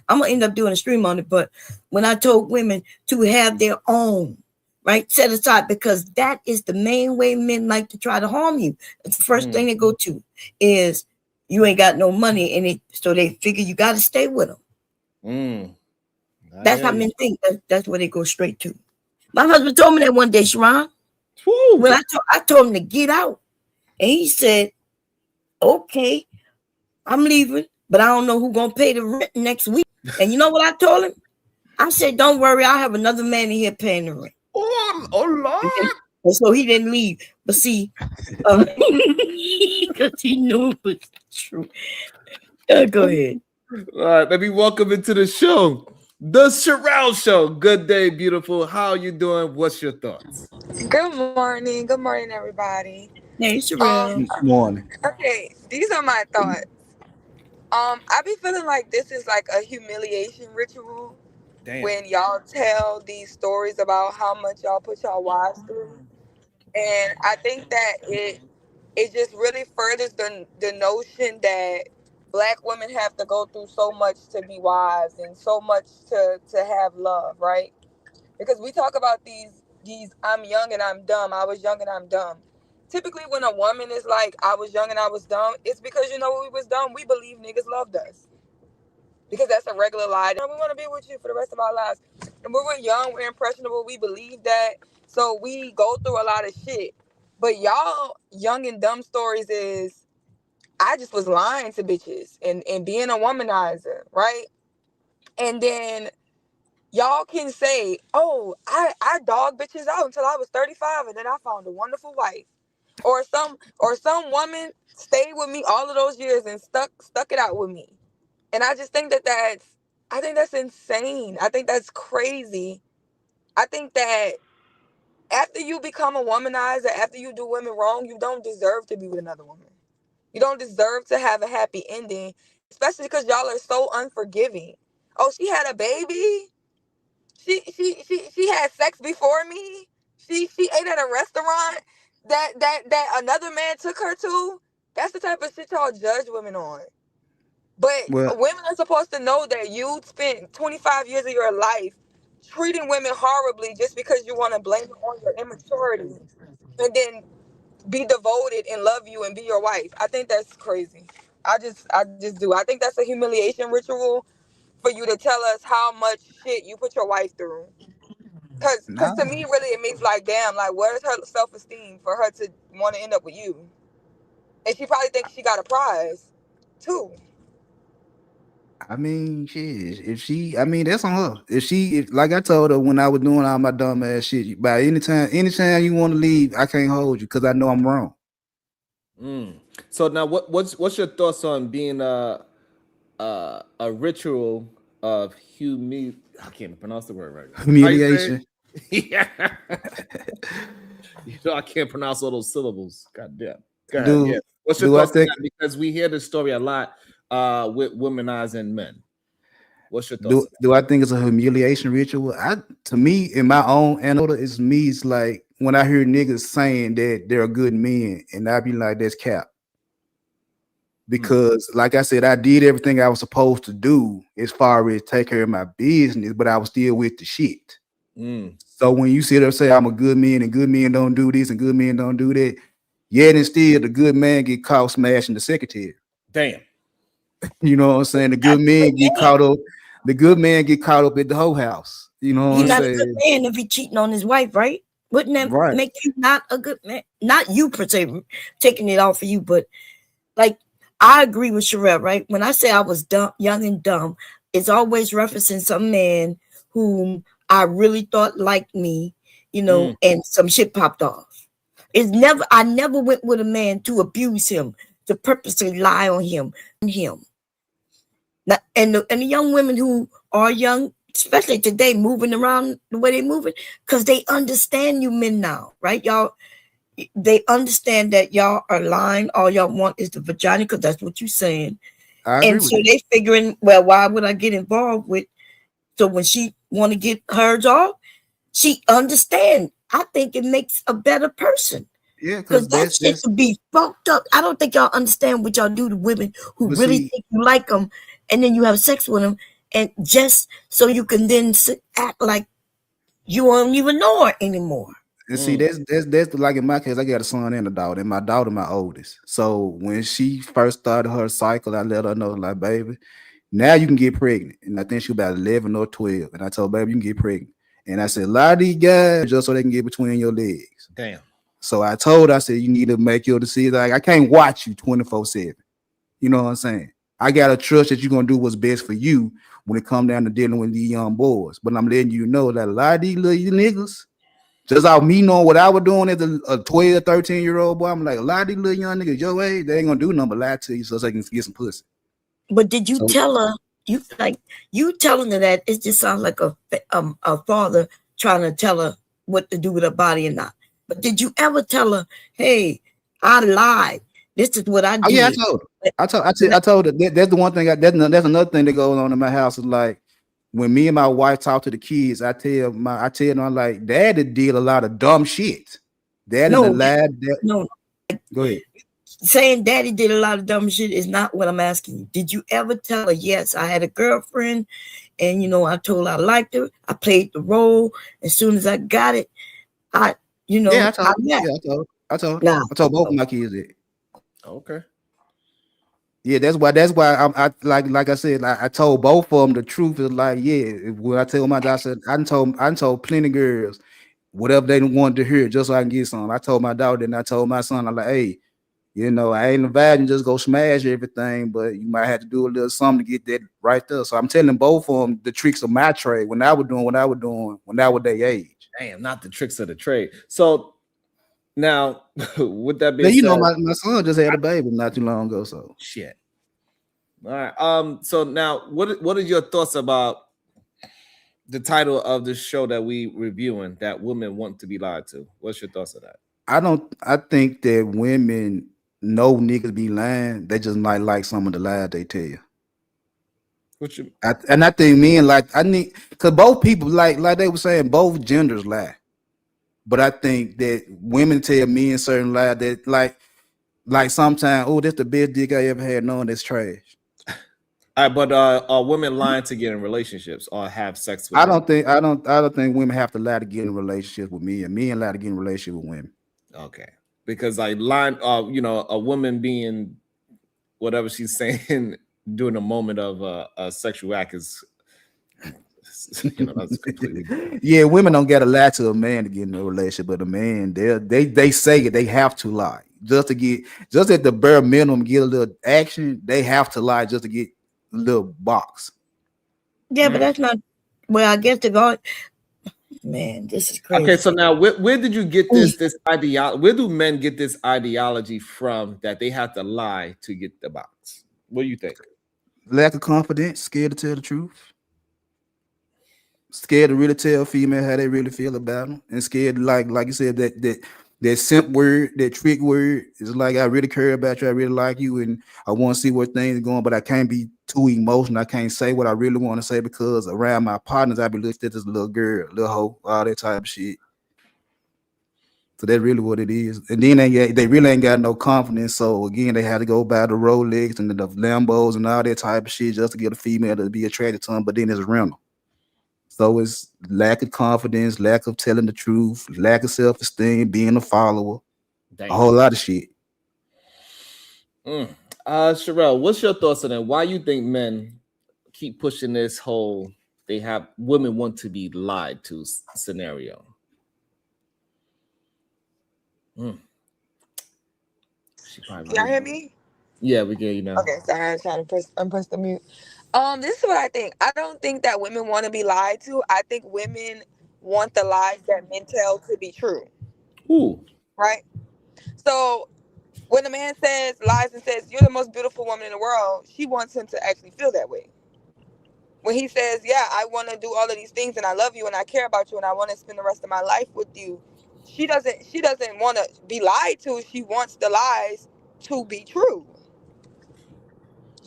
gonna end up doing a stream on it, but when I told women to have their own, right, set aside, because that is the main way men like to try to harm you. It's the first thing they go to is you ain't got no money in it, so they figure you got to stay with them. That's how men think. That's where they go straight to. My husband told me that one day, Sharon. Woo. When I told him to get out, and he said, "Okay, I'm leaving, but I don't know who's gonna pay the rent next week." And you know what I told him? I said, "Don't worry, I have another man in here paying the rent." Oh Lord. And so he didn't leave. But see, because he knew it was true. Go ahead. All right, baby, welcome into the show. The Sherelle Show. Good day, beautiful. How you doing? What's your thoughts? Good morning. Good morning, everybody. Hey, Sherelle. Morning. Okay, these are my thoughts. I be feeling like this is like a humiliation ritual Damn. when y'all tell these stories about how much y'all put y'all wives through. And I think that it just really furthers the notion that black women have to go through so much to be wives and so much to have love, right? Because we talk about these I'm young and I'm dumb, I was young and I'm dumb. Typically when a woman is like, I was young and I was dumb, it's because you know when we was dumb, we believe niggas loved us. Because that's a regular lie. We want to be with you for the rest of our lives. And when we're young, we're impressionable, we believe that. So we go through a lot of shit. But y'all young and dumb stories is I just was lying to bitches and being a womanizer, right? And then y'all can say, "Oh, I dogged bitches out until I was 35 and then I found a wonderful wife." Or some woman stayed with me all of those years and stuck it out with me. And I just think I think that's insane. I think that's crazy. I think that after you become a womanizer, after you do women wrong, you don't deserve to be with another woman. You don't deserve to have a happy ending, especially because y'all are so unforgiving. Oh, she had a baby. She had sex before me. She ate at a restaurant that another man took her to. That's the type of shit y'all judge women on. But Well, women are supposed to know that you spent 25 years of your life treating women horribly just because you want to blame it on your immaturity and then be devoted and love you and be your wife. I think that's crazy. I just do. I think that's a humiliation ritual for you to tell us how much shit you put your wife through. Cause nah, to me, really, it makes like, damn, like, where's her self-esteem for her to want to end up with you? And she probably thinks she got a prize, too. I mean, shit. If she, I mean, that's on her. If like I told her when I was doing all my dumb ass shit, by anytime you want to leave, I can't hold you because I know I'm wrong. So now, what's your thoughts on being a ritual of I can't pronounce the word right. How you say Humiliation. it? Yeah. You know, I can't pronounce all those syllables. God damn. Go ahead. Yeah. Do What's your do I thoughts on think that? Because we hear this story a lot with womanizing men. What's your thoughts do on that? do I think it's a humiliation ritual? To me, in my own anecdote, it's me. It's like when I hear niggas saying that they're good men, and I be like, that's cap. Because, like I said, I did everything I was supposed to do as far as take care of my business, but I was still with the shit. Mm. So when you sit there and say I'm a good man and good men don't do this and good men don't do that, yet and still the good man get caught smashing the secretary. Damn. You know what I'm saying? The good men get caught up. The good man get caught up at the whole house. You know what He's I'm not a good saying? man if he cheating on his wife, right? Wouldn't that Right. make you not a good man? Not you per se, taking it off of you, but like I agree with Sherelle, right? When I say I was dumb, young and dumb, it's always referencing some man whom I really thought liked me, and some shit popped off. I never went with a man to abuse him, to purposely lie on him. And the young women who are young, especially today, moving around the way they moving, because they understand you men now, right? Y'all, they understand that y'all are lying. All y'all want is the vagina, because that's what you're saying. I agree And with so you. they figuring, well, why would I get involved with? So when she want to get hers off, she understand. I think it makes a better person. Yeah, Because because that shit that's could be fucked up. I don't think y'all understand what y'all do to women who but really see, think you like them, and then you have sex with them, and just so you can then act like you don't even know her anymore. and see that's like in my case, I got a son and a daughter, and my daughter my oldest. So when she first started her cycle, I let her know, like, baby, now you can get pregnant. And I think she was about 11 or 12. And I told her, baby, you can get pregnant. And I said, a lot of these guys just so they can get between your legs. Damn. So I told her, I said, you need to make your decision. Like, I can't watch you 24/7. You know what I'm saying? I gotta trust that you're gonna do what's best for you when it come down to dealing with these young boys. But I'm letting you know that a lot of these little niggas, just out me knowing what I was doing as a 12, 13-year-old boy, I'm like, a lot of these little young niggas your age, they ain't gonna do nothing but lie to you so they can get some pussy. But did you So tell her? You telling her that it just sounds like a father trying to tell her what to do with her body or not. But did you ever tell her, hey, I lied. This is what I oh yeah, I did. told her. I told her that's the one thing. That's another thing that goes on in my house is like when me and my wife talk to the kids. I tell them I'm like, Daddy did a lot of dumb shit. Daddy the No, lad. no. Go ahead. Saying daddy did a lot of dumb shit is not what I'm asking you. Did you ever tell her, yes, I had a girlfriend and I told her I liked her. I played the role. As soon as I got it, I Yeah, I I told. left. Yeah, I told. Now, I told both of my kids that. Okay. Yeah, that's why. That's why I like I said. I told both of them the truth. Is like, yeah. When I tell my daughter, I said, I told plenty of girls whatever they wanted to hear, just so I can get some. I told my daughter, and I told my son, I'm like, hey, I ain't inviting just go smash everything, but you might have to do a little something to get that right there. So I'm telling both of them the tricks of my trade when I was doing what I was doing when I was their age. Damn, not the tricks of the trade. So now, with that Now, being said, my son just had a baby not too long ago, so shit. All right. So now, what are your thoughts about the title of the show that we reviewing? That women want to be lied to. What's your thoughts of that? I think that women know niggas be lying. They just might like some of the lies they tell you. What you? And I think men like I need because both people like they were saying both genders lie. But I think that women tell men certain lies that like sometimes, oh, that's the best dick I ever had. Knowing that's trash. All right, but are women lying to get in relationships or have sex with I men? don't think women have to lie to get in a relationship with me, and men lie to get in a relationship with women. Okay, because like lying, a woman being whatever she's saying during a moment of a sexual act is, that's completely different. Yeah, women don't got to lie to a man to get in a relationship, but a man they say it, they have to lie just at the bare minimum get a little action. They have to lie just to get a little box. yeah, but that's not. Well, I guess the God. Man, this is Okay, crazy. so now where did you get this ideology? Where do men get this ideology from that they have to lie to get the box? What do you think? Lack of confidence, scared to tell the truth, scared to really tell female how they really feel about them, and scared like you said that simp word, that trick word is like I really care about you, I really like you, and I want to see where things are going, but I can't be too emotional. I can't say what I really want to say because around my partners I be looked at this little girl, little hoe, all that type of shit. So that's really what it is. And then they really ain't got no confidence. So again, they had to go buy the Rolex and the Lambos and all that type of shit just to get a female to be attracted to them. But then it's rental. So it's lack of confidence, lack of telling the truth, lack of self-esteem, being a follower, Damn. a whole lot of shit. Sherelle, what's your thoughts on that? Why you think men keep pushing this whole they have women want to be lied to scenario? She probably Y'all hear me? Yeah, we get you now. Okay, sorry, I'm trying to unpress the mute. This is what I think. I don't think that women want to be lied to. I think women want the lies that men tell to be true. Ooh. Right? So when a man says lies and says you're the most beautiful woman in the world, she wants him to actually feel that way. When he says, yeah, I want to do all of these things and I love you and I care about you and I want to spend the rest of my life with you, she doesn't want to be lied to. She wants the lies to be true.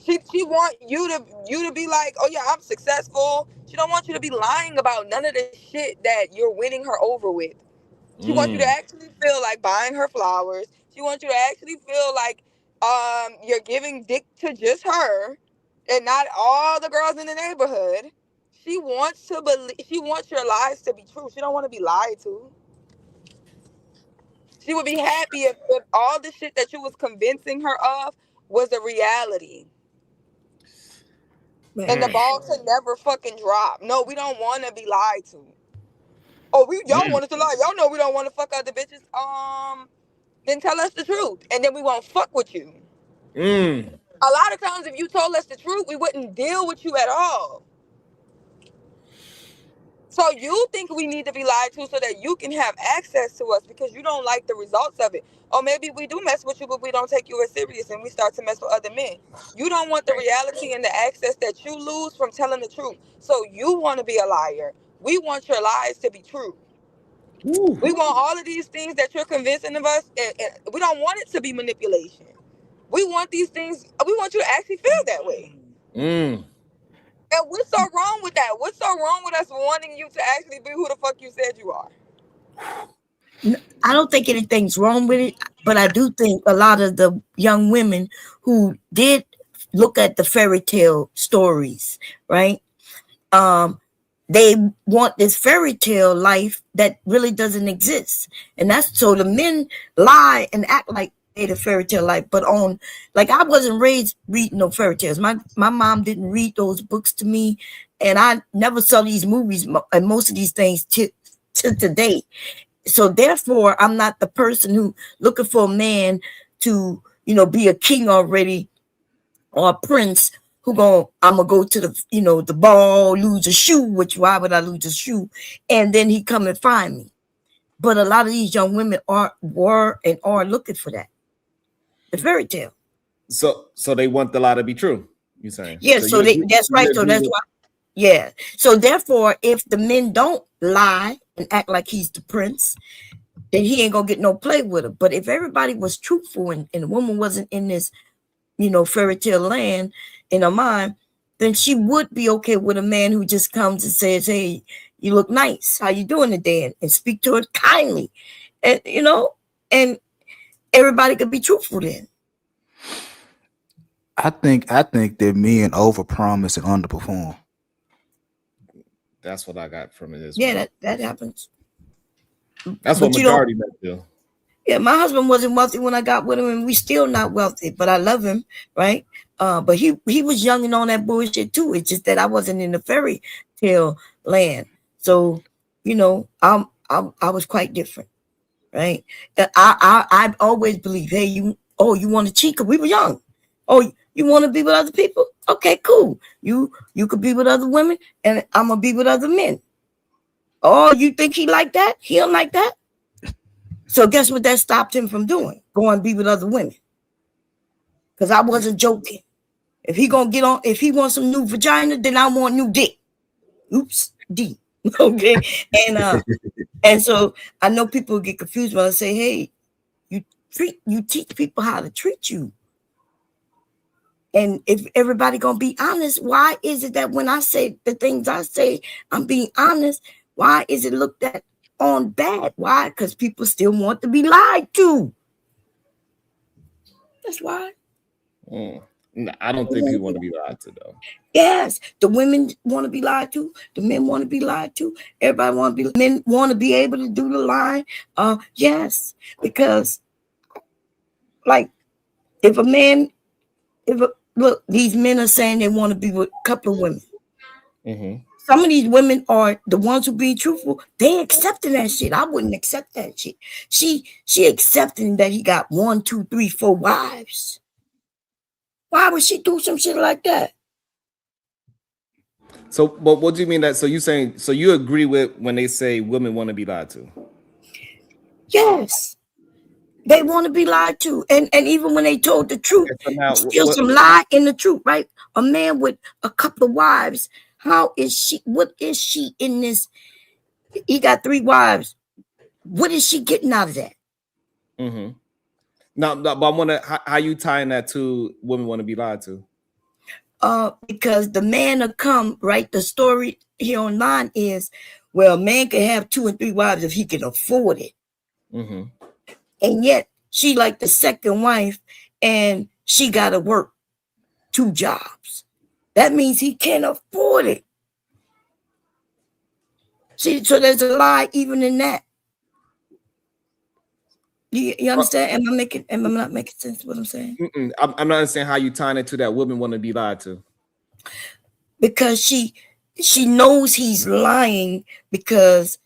She want you to be like, oh yeah, I'm successful. She don't want you to be lying about none of the shit that you're winning her over with. She wants you to actually feel like buying her flowers. She wants you to actually feel like you're giving dick to just her and not all the girls in the neighborhood. She wants to believe. She wants your lies to be true. She don't want to be lied to. She would be happy if all the shit that you was convincing her of was a reality. And the ball could never fucking drop. No, we don't want to be lied to. Oh, y'all want us to lie. Y'all know we don't want to fuck other bitches. Then tell us the truth, and then we won't fuck with you. A lot of times, if you told us the truth, we wouldn't deal with you at all. So you think we need to be lied to so that you can have access to us because you don't like the results of it. Or maybe we do mess with you, but we don't take you as serious and we start to mess with other men. You don't want the reality and the access that you lose from telling the truth. So you want to be a liar. We want your lies to be true. Ooh. We want all of these things that you're convincing of us, and we don't want it to be manipulation. We want these things, we want you to actually feel that way. And what's so wrong with that? What's so wrong with us wanting you to actually be who the fuck you said you are? I don't think anything's wrong with it, but I do think a lot of the young women who did look at the fairy tale stories, right? They want this fairy tale life that really doesn't exist. And that's so the men lie and act like the fairy tale life, but on like I wasn't raised reading no fairy tales. My mom didn't read those books to me, and I never saw these movies and most of these things to today. So therefore, I'm not the person who looking for a man to be a king already or a prince I'm gonna go to the the ball, lose a shoe. Which why would I lose a shoe? And then he come and find me. But a lot of these young women were and are looking for that. The fairy tale. So they want the lie to be true. You saying? Yeah. So that's right. So that's why. Yeah. So therefore, if the men don't lie and act like he's the prince, then he ain't gonna get no play with her. But if everybody was truthful and the woman wasn't in this, fairy tale land in her mind, then she would be okay with a man who just comes and says, "Hey, you look nice. How you doing today?" and speak to her kindly, and and everybody could be truthful then. I think that men overpromise and underperform. That's what I got from it as well. Yeah, that happens. That's what majority men do. Yeah, my husband wasn't wealthy when I got with him, and we still not wealthy, but I love him, right? But he was young and on that bullshit too. It's just that I wasn't in the fairy tale land, so I was quite different, right? I always believe, hey, you want to cheat because we were young. Oh, you want to be with other people? Okay, cool. You could be with other women, and I'm gonna be with other men. Oh, you think he like that? He don't like that. So guess what that stopped him from doing? Go and be with other women. Because I wasn't joking. If he wants some new vagina, then I want new dick. Oops, D. Okay. And so I know people get confused when I say, hey, you teach people how to treat you. And if everybody gonna be honest, why is it that when I say the things I say, I'm being honest? Why is it looked at on bad? Why? Because people still want to be lied to. That's why. No, I don't think people want to be lied to, though. Yes, the women want to be lied to. The men want to be lied to. Everybody want to be. Men want to be able to do the lie. Yes, because like if a man, look, these men are saying they want to be with a couple of women. Mm-hmm. Some of these women are the ones who be truthful. They accepting that shit. I wouldn't accept that shit. She accepting that he got 1, 2, 3, 4 wives. Why would she do some shit like that? So, but what do you mean that? So you saying? So you agree with when they say women want to be lied to? Yes, they want to be lied to, and even when they told the truth, so now, still some lie in the truth, right? A man with a couple of wives. How is she? What is she in this? He got 3 wives. What is she getting out of that? Mm-hmm. No, but I wonder how you tying that to women want to be lied to? Because the man will come, right? The story here online is, well, a man can have 2 and 3 wives if he can afford it. Mm-hmm. And yet she like the second wife, and she got to work 2 jobs. That means he can't afford it. See, so there's a lie even in that. You understand? Am I not making sense what I'm saying? I'm not understanding how you tying it to that women want to be lied to. Because she knows he's lying because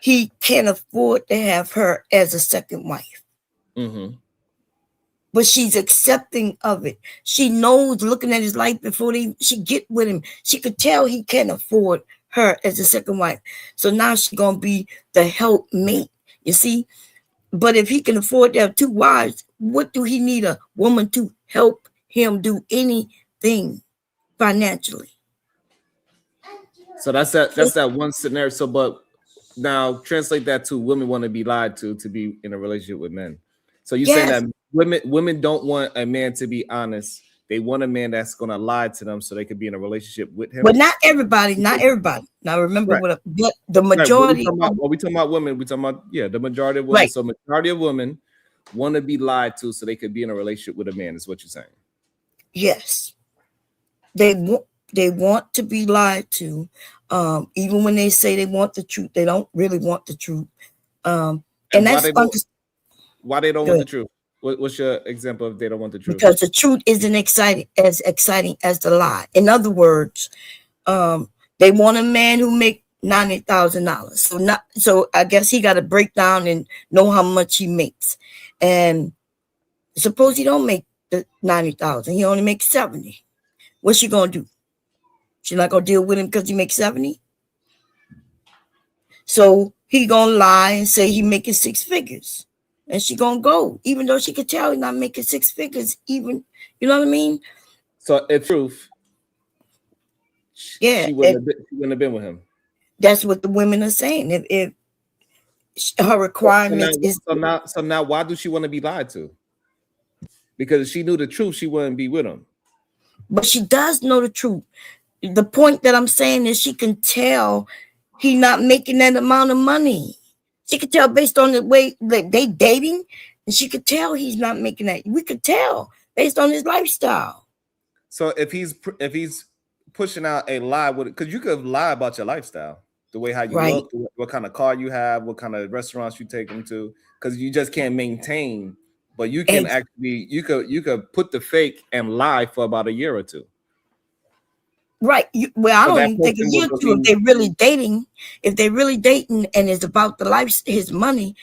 he can't afford to have her as a second wife. Mm-hmm. But she's accepting of it. She knows, looking at his life before she get with him, she could tell he can't afford her as a second wife. So now she's gonna be the helpmate. You see? But if he can afford to have two wives, what do he need a woman to help him do anything financially? So that's that one scenario. So, but now translate that to women want to be lied to be in a relationship with men. So you're saying that women don't want a man to be honest. They want a man that's going to lie to them so they could be in a relationship with him. But not everybody. Now remember what the majority. Right. When we talking about women, we talking about the majority of women. Right. So majority of women want to be lied to so they could be in a relationship with a man. Is what you're saying? Yes, they want to be lied to. Even when they say they want the truth, they don't really want the truth. And that's why they don't want the truth. What's your example if they don't want the truth? Because the truth isn't as exciting as the lie. In other words, they want a man who make $90,000. So I guess he got to break down and know how much he makes. And suppose he don't make the 90,000, he only makes 70. What's she gonna do? She's not gonna deal with him because he makes 70. So he gonna lie and say he making 6 figures. And she gonna go, even though she could tell he's not making 6 figures, even, you know what I mean? So in truth, she wouldn't have been with him. That's what the women are saying. If her requirements so now why do she want to be lied to? Because if she knew the truth, she wouldn't be with him. But she does know the truth. The point that I'm saying is she can tell he's not making that amount of money. She could tell based on the way that they dating, and she could tell he's not making that. We could tell based on his lifestyle. So if he's pushing out a lie, because you could lie about your lifestyle, the way how you look, what kind of car you have, what kind of restaurants you take them to, because you just can't maintain. But you can actually you could put the fake and lie for about a year or two. Right. I don't even think a year or two. If they're really dating and it's about the life, his money,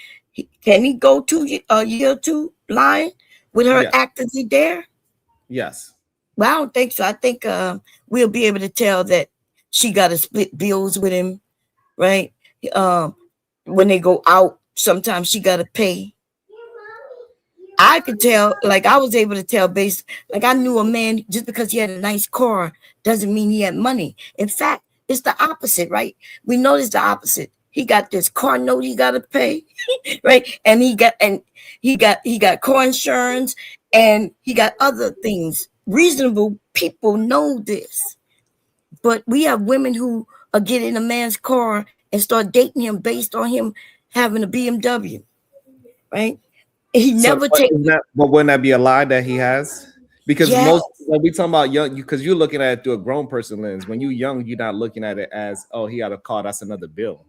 can he go to a year or two lying with her actively there? Yes. Well, I don't think so. I think we'll be able to tell that she got to split bills with him, right? When they go out, sometimes she got to pay. I could tell, like I was able to tell I knew a man just because he had a nice car doesn't mean he had money. In fact, it's the opposite, right? We notice the opposite. He got this car note he got to pay, right? And he got car insurance and he got other things. Reasonable people know this, but we have women who are getting a man's car and start dating him based on him having a BMW, right? He never takes. But wouldn't that be a lie that he has? Because when we talking about young, because you're looking at it through a grown person lens. When you're young, you're not looking at it as, oh, he got a car, that's another bill.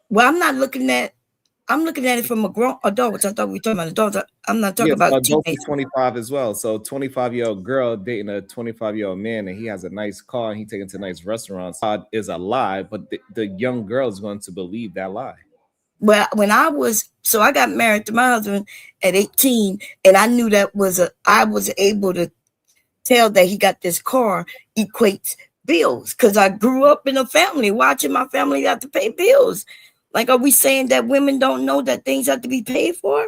Well, I'm looking at it from a grown adult, which I thought we were talking about adults. I'm not talking about adults is 25 as well. So 25-year-old girl dating a 25-year-old man and he has a nice car and he taking to nice restaurants is a lie, but the young girl is going to believe that lie. Well, I got married to my husband at 18, and I knew I was able to tell that he got this car equates bills because I grew up in a family watching my family have to pay bills. Like, are we saying that women don't know that things have to be paid for?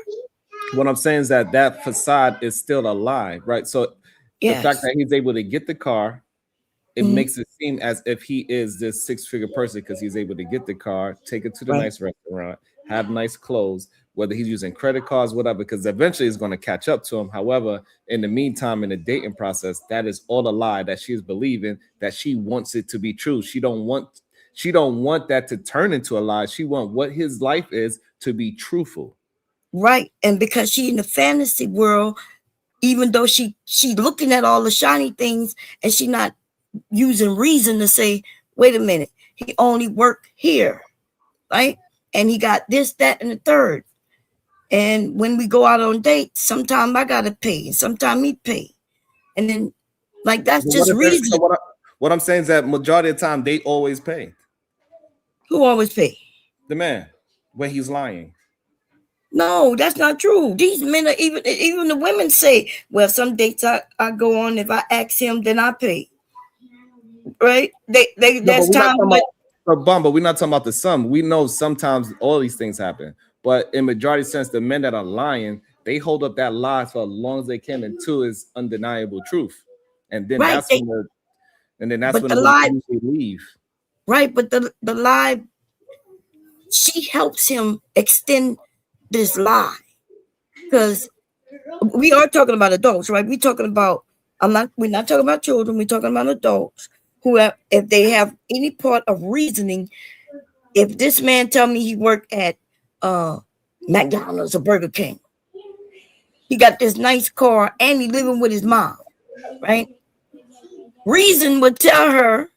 What I'm saying is that facade is still a lie, right? So the fact that he's able to get the car, it makes it seem as if he is this 6-figure person because he's able to get the car, take it to the nice restaurant, have nice clothes, whether he's using credit cards, whatever, because eventually it's going to catch up to him. However, in the meantime, in the dating process, that is all a lie that she is believing that she wants it to be true. She don't want that to turn into a lie. She wants what his life is to be truthful. Right. And because she in the fantasy world, even though she looking at all the shiny things and she not using reason to say, wait a minute, he only worked here, right? And he got this, that, and the third. And when we go out on dates, sometimes I gotta pay, and sometimes he pay. And then, like, that's just reason. What I'm saying is that majority of the time they always pay. Who always pay? The man, when he's lying. No, that's not true. These men are even the women say, well, some dates I go on, if I ask him, then I pay. Right? They No, but There's we're not time, talking but but we're not talking about the sum. We know sometimes all these things happen, but in majority sense, the men that are lying, they hold up that lie for as long as they can until it's undeniable truth, and then right, that's but when the the women lie, usually leave. right, but the lie, she helps him extend this lie because we are talking about adults, right? We're talking about we're not talking about children, we're talking about adults who have, if they have any part of reasoning, if this man tell me he worked at McDonald's or Burger King, he got this nice car and he living with his mom, right? Reason would tell her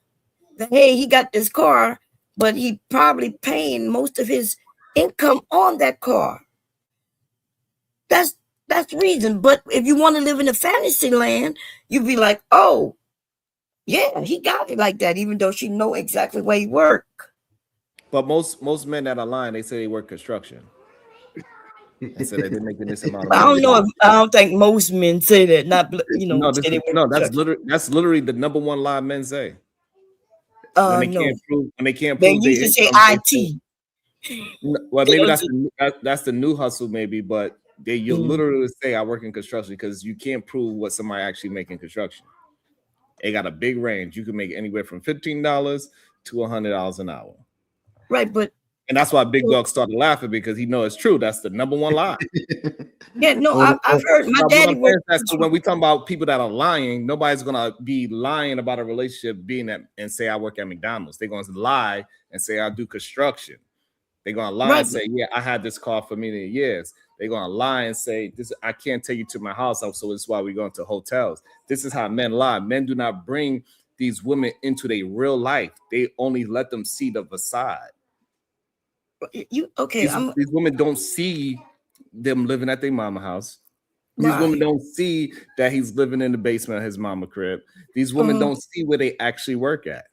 that hey, he got this car, but he probably paying most of his income on that car. That's reason. But if you want to live in a fantasy land, you'd be like, oh, yeah, he got it like that, even though she know exactly where he work. But most men that are lying, they say they work construction. And so that they're making this amount of I money. don't know. I don't think most men say that. Not No, say they work that's literally the number one lie men say. No. When they can't They prove their used to say income, they say, IT. well, They maybe don't say, that's the new hustle, maybe, but you mm, literally say I work in construction because you can't prove what somebody actually make in construction. They got a big range. You can make anywhere from $15 to $100 an hour. right, but And that's why Big Dog started laughing because he knows it's true. That's the number one lie. yeah, no, Oh, I've heard my Now, what daddy I'm saying worked. is that so when we talk about people that are lying, nobody's gonna be lying about a relationship being at and say I work at McDonald's. They're gonna lie and say I do construction. They're gonna lie Right, and say, yeah, I had this car for many years. They're gonna lie and say, this I can't take you to my house, so this is why we're going to hotels. This is how men lie. Men do not bring these women into their real life. They only let them see the facade. you okay? These women don't see them living at their mama house. These women Right. don't see that he's living in the basement of his mama crib. These women don't see where they actually work at.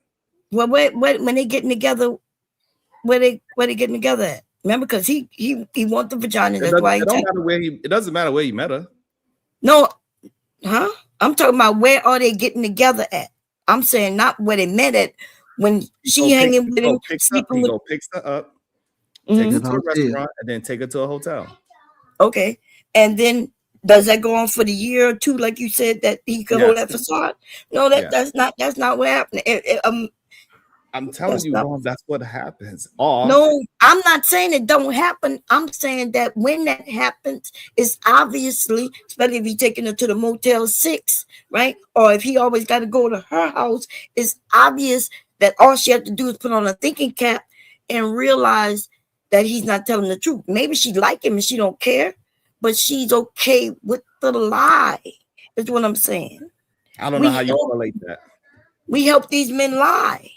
Well, when they getting together, where they getting together at? Remember, because he want the vagina. That's why he It doesn't matter where he met her. no, huh? I'm talking about where are they getting together at? I'm saying not where they met at when she hanging with him, sleeping with. Picks her up, take her Mhm. to a restaurant, and then take her to a hotel. Okay, and then does that go on for the year or two, like you said that he could hold Yes. that facade? No, Yes. that's not what happened. I'm telling you, not, Mom, that's what happens. Or no, I'm not saying it don't happen. I'm saying that when that happens, it's obviously, especially if he's taking her to the Motel 6, right? Or if he always got to go to her house, it's obvious that all she had to do is put on a thinking cap and realize that he's not telling the truth. Maybe she like him and she don't care, but she's okay with the lie. Is what I'm saying. I don't know how you correlate that We help these men lie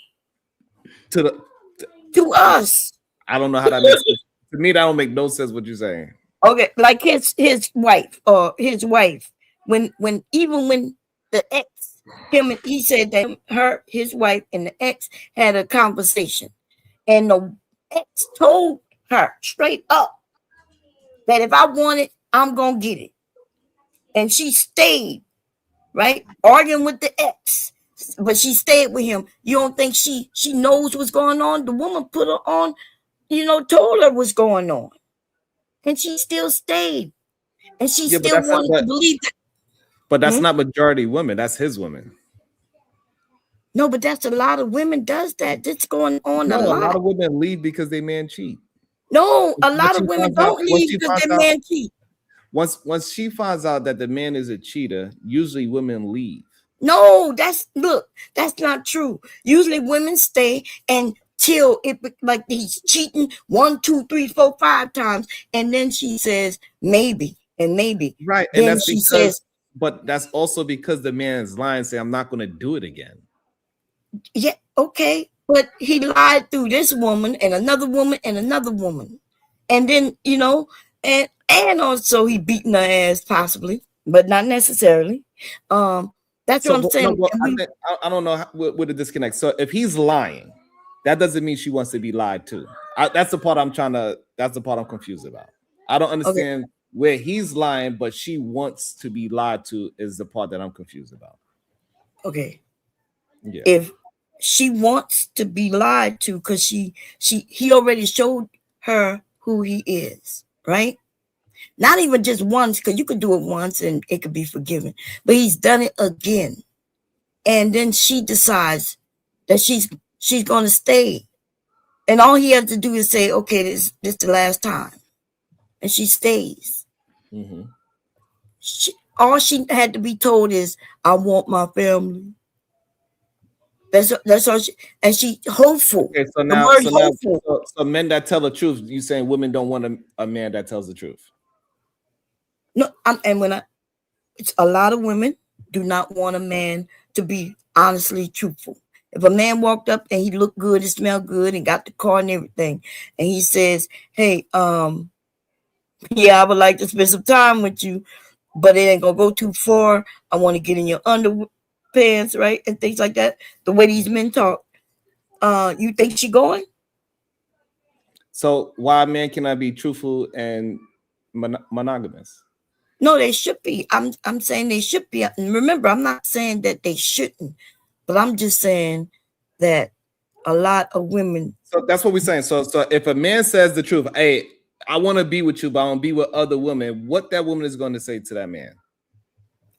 to us. I don't know how that makes sense. To me, that don't make no sense what you're saying. Okay, like his wife or his wife, when even when the ex, he said that his wife and the ex had a conversation, and the ex told her straight up that if I want it, I'm gonna get it, and she stayed, right, arguing with the ex, but she stayed with him. You don't think she knows what's going on? The woman put her on, told her what's going on, and she still stayed. And she still wanted to believe that. But that's not majority women. That's his women. No, but that's a lot of women does that. That's going on a lot. A lot of women leave because they man cheat. No, a lot of women don't leave because their man cheat. Once she finds out that the man is a cheater, usually women leave. No, that's not true. Usually women stay until it like he's cheating 1, 2, 3, 4, 5 times, and then she says maybe and maybe. Right, then and that's she says, but that's also because the man is lying, saying I'm not going to do it again. Yeah, okay, but he lied through this woman and another woman and another woman, and then and also he beating her ass possibly, but not necessarily. That's what I'm saying. I don't know where the disconnect. So if he's lying, that doesn't mean she wants to be lied to. That's the part I'm confused about. I don't understand where he's lying, but she wants to be lied to is the part that I'm confused about. Okay. Yeah. If she wants to be lied to because he already showed her who he is, right? Not even just once, because you could do it once and it could be forgiven, but he's done it again. And then she decides that she's going to stay. And all he has to do is say, okay, this is the last time. And she stays. Mm-hmm. All she had to be told is, I want my family. That's all and she hopeful. Okay, so now, so men that tell the truth, you saying women don't want a man that tells the truth? No, it's a lot of women do not want a man to be honestly truthful. If a man walked up and he looked good and smelled good and got the car and everything, and he says, hey, yeah, I would like to spend some time with you, but it ain't gonna go too far. I want to get in your underpants, right? And things like that. The way these men talk. You think she going? So why a man cannot be truthful and monogamous? No, they should be. I'm saying they should be. And remember, I'm not saying that they shouldn't, but I'm just saying that a lot of women. So that's what we're saying. So if a man says the truth, hey, I want to be with you, but I want to be with other women, what that woman is going to say to that man?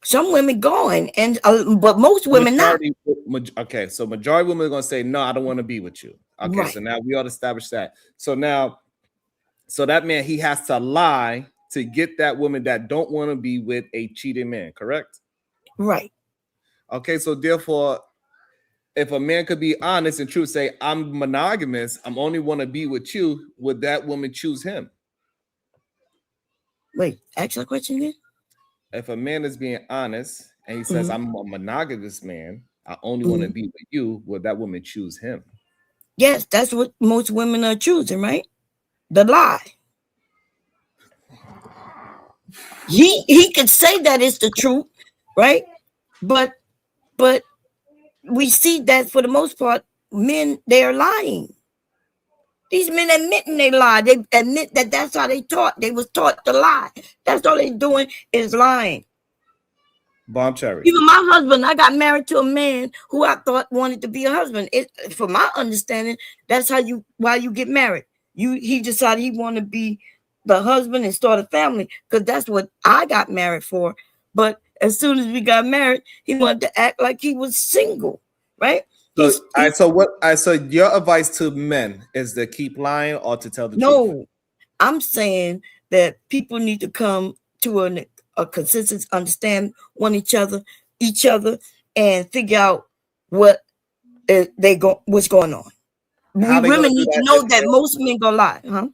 Some women going, and but most women majority, not. Okay, so majority of women are going to say, no, I don't want to be with you. Okay, right. So now we ought to establish that. So now, so that man, he has to lie to get that woman that don't want to be with a cheating man, correct? Right. Okay, so therefore, if a man could be honest and true, say, I'm monogamous, I'm only want to be with you, would that woman choose him? Wait, ask that question again. If a man is being honest and he says, I'm a monogamous man, I only want to be with you, would that woman choose him? Yes, that's what most women are choosing, right? The lie. He could say that it's the truth, right? But we see that for the most part, men, they are lying. These men admitting they lie. They admit that that's how they taught. They was taught to lie. That's all they doing is lying. Bomb cherry. Even my husband, I got married to a man who I thought wanted to be a husband. From my understanding, that's why you get married. He decided he wanted to be the husband and start a family, because that's what I got married for. But as soon as we got married, he wanted to act like he was single, right? So your advice to men is to keep lying or to tell the truth? No, I'm saying that people need to come to a consensus, understand each other, and figure out what's going on. Women need to know that most men gonna lie, huh?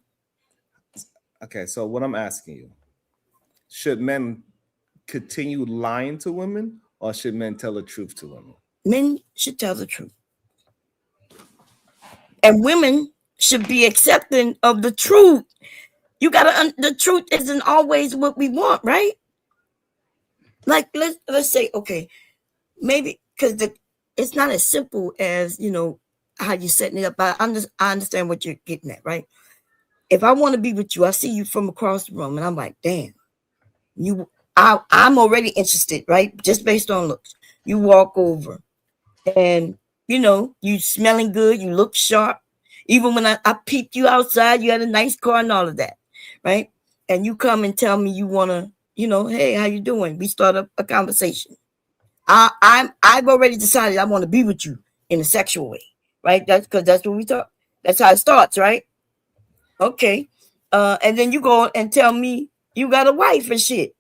Okay, so what I'm asking you, should men continue lying to women, or should men tell the truth to women? Men should tell the truth. And women should be accepting of the truth. You gotta, the truth isn't always what we want, right? Like, let's say, okay, maybe because it's not as simple as, how you're setting it up. I understand what you're getting at, right? If I want to be with you, I see you from across the room, and I'm like, damn, I'm already interested, right? Just based on looks. You walk over, and you smelling good, you look sharp. Even when I peeped you outside, you had a nice car and all of that, right? And you come and tell me you want to, hey, how you doing? We start a conversation. I've already decided I want to be with you in a sexual way, right? That's because that's what we talk. That's how it starts, right? Okay. And then you go and tell me you got a wife and shit.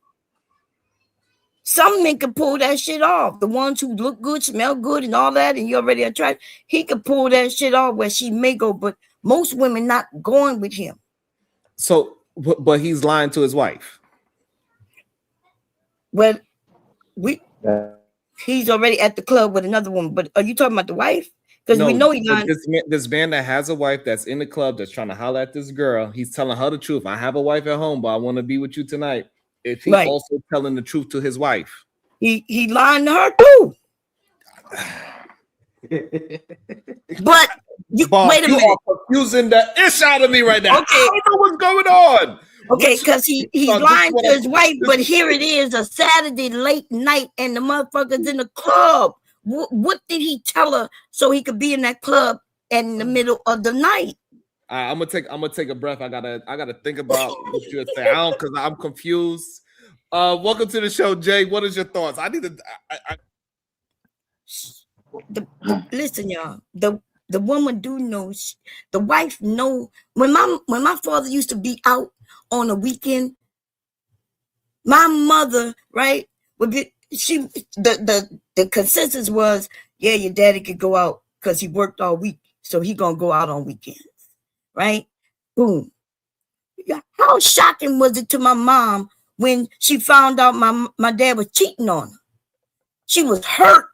Some men can pull that shit off. The ones who look good, smell good, and all that, and you already attract, he could pull that shit off where she may go, but most women not going with him. So, but he's lying to his wife. Well, he's already at the club with another woman. But are you talking about the wife? Because we know he's lying. This man that has a wife that's in the club that's trying to holler at this girl, he's telling her the truth. I have a wife at home, but I want to be with you tonight. If he's also telling the truth to his wife, he lying to her too. But you Bob, wait a you minute. are confusing the ish out of me right now. Okay. I don't know what's going on. Okay, because he's lying to his wife, but here it is. is, a Saturday late night, and the motherfucker's in the club. What did he tell her so he could be in that club in the middle of the night? I'm gonna take a breath. I gotta think about what you're saying. Because I'm confused. Welcome to the show, Jay. What is your thoughts? I need to. Listen, y'all. The woman do know. The wife know. When my father used to be out on a weekend, my mother, right, would be the consensus was, yeah, your daddy could go out because he worked all week, so he gonna go out on weekends, right? Boom. Yeah. How shocking was it to my mom when she found out my dad was cheating on her? She was hurt,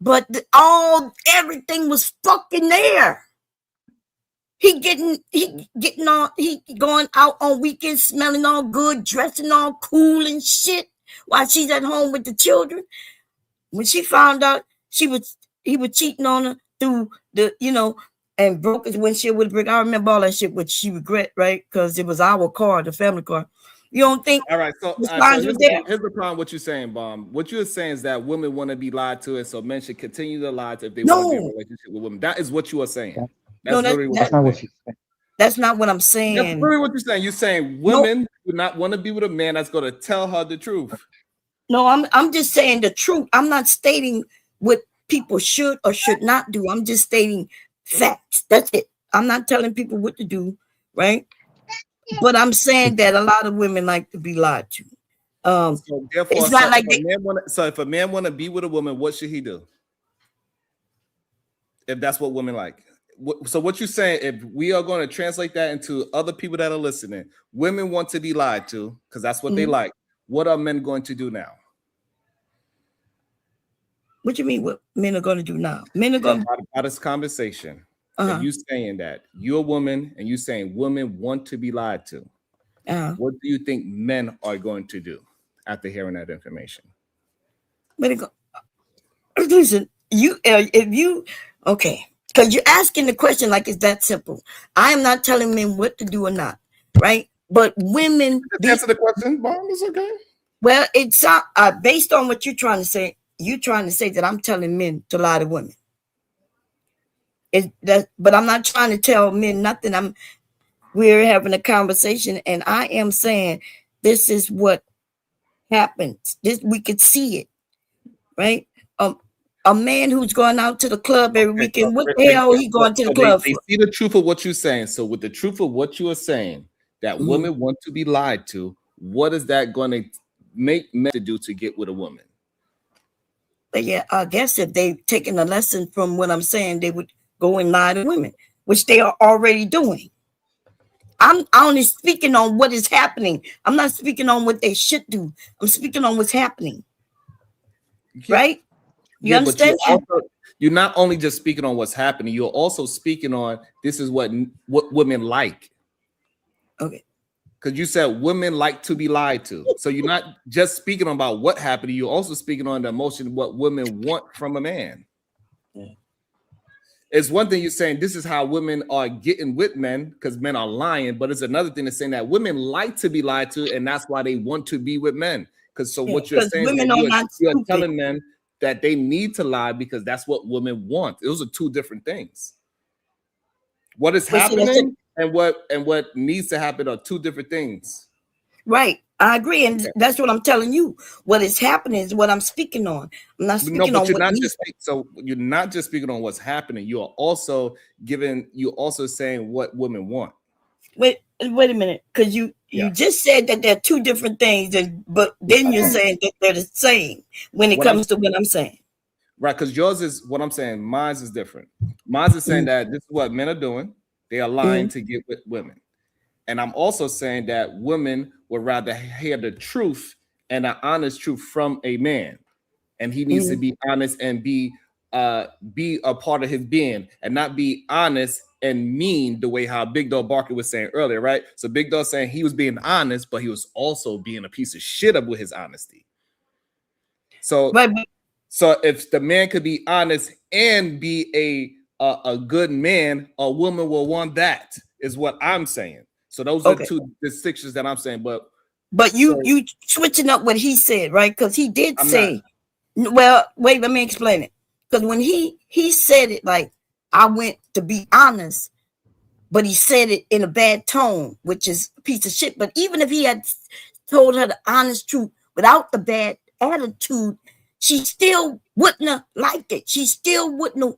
but everything was fucking there. He going out on weekends, smelling all good, dressing all cool and shit, while she's at home with the children. When she found out he was cheating on her through and broke his windshield with a brick. I remember all that shit, which she regret, right? Because it was our car, the family car. You don't think? All right, so here's the problem. What you're saying, Bomb. What you're saying is that women want to be lied to, and so men should continue to lie to if they want to be in a relationship with women. That is what you are saying. That's not what you're saying. That's not what I'm saying. That's literally what you're saying. You're saying women do not want to be with a man that's going to tell her the truth. No, I'm just saying the truth. I'm not stating what people should or should not do. I'm just stating facts. That's it. I'm not telling people what to do, right? But I'm saying that a lot of women like to be lied to. So therefore, it's not like if a man want to be with a woman, what should he do? If that's what women like. So what you're saying, if we are going to translate that into other people that are listening, women want to be lied to because that's what they like. What are men going to do now? What do you mean what men are going to do now? Men are going to... About this conversation. If you saying that you're a woman and you saying women want to be lied to, what do you think men are going to do after hearing that information? Listen, okay, because you're asking the question like it's that simple. I am not telling men what to do or not, right? But women answer the question, Bomb. It's okay. Well, it's based on what you're trying to say. You're trying to say that I'm telling men to lie to women. But I'm not trying to tell men nothing. We're having a conversation, and I am saying this is what happens. We could see it, right? A man who's going out to the club every weekend, what the hell he going to the club for? They see the truth of what you're saying. So with the truth of what you are saying, that women want to be lied to, what is that going to make men to do to get with a woman? But yeah, I guess if they've taken a lesson from what I'm saying, they would go and lie to women, which they are already doing. I'm only speaking on what is happening. I'm not speaking on what they should do. I'm speaking on what's happening. Right? You understand? You're not only just speaking on what's happening, you're also speaking on this is what women like. Okay. Because you said women like to be lied to. So you're not just speaking about what happened, you're also speaking on the emotion of what women want from a man. Yeah. It's one thing you're saying this is how women are getting with men because men are lying, but it's another thing that's saying that women like to be lied to, and that's why they want to be with men. What you're saying is you're telling men that they need to lie because that's what women want. Those are two different things. What is happening and what needs to happen are two different things. Right. I agree. And that's what I'm telling you. What is happening is what I'm speaking on. I'm not speaking on you're not just speaking on what's happening. You're also saying what women want. Wait a minute. Because you just said that they're two different things, but then you're saying that they're the same when it comes to what I'm saying. Right, because yours is what I'm saying. Mine is different. Mine is saying that this is what men are doing. They are lying to get with women. And I'm also saying that women would rather hear the truth and an honest truth from a man. And he needs to be honest and be a part of his being and not be honest and mean the way how Big Dog Barker was saying earlier, right? So Big Dog saying he was being honest, but he was also being a piece of shit with his honesty. So if the man could be honest and be a good man, a woman will want that, is what I'm saying. So those are two distinctions that I'm saying. But you switching up what he said, right? Because he did I'm say, well, wait, let me explain it. Because when he said it, like, I went to be honest, but he said it in a bad tone, which is a piece of shit. But even if he had told her the honest truth without the bad attitude, she still wouldn't have liked it. She still wouldn't have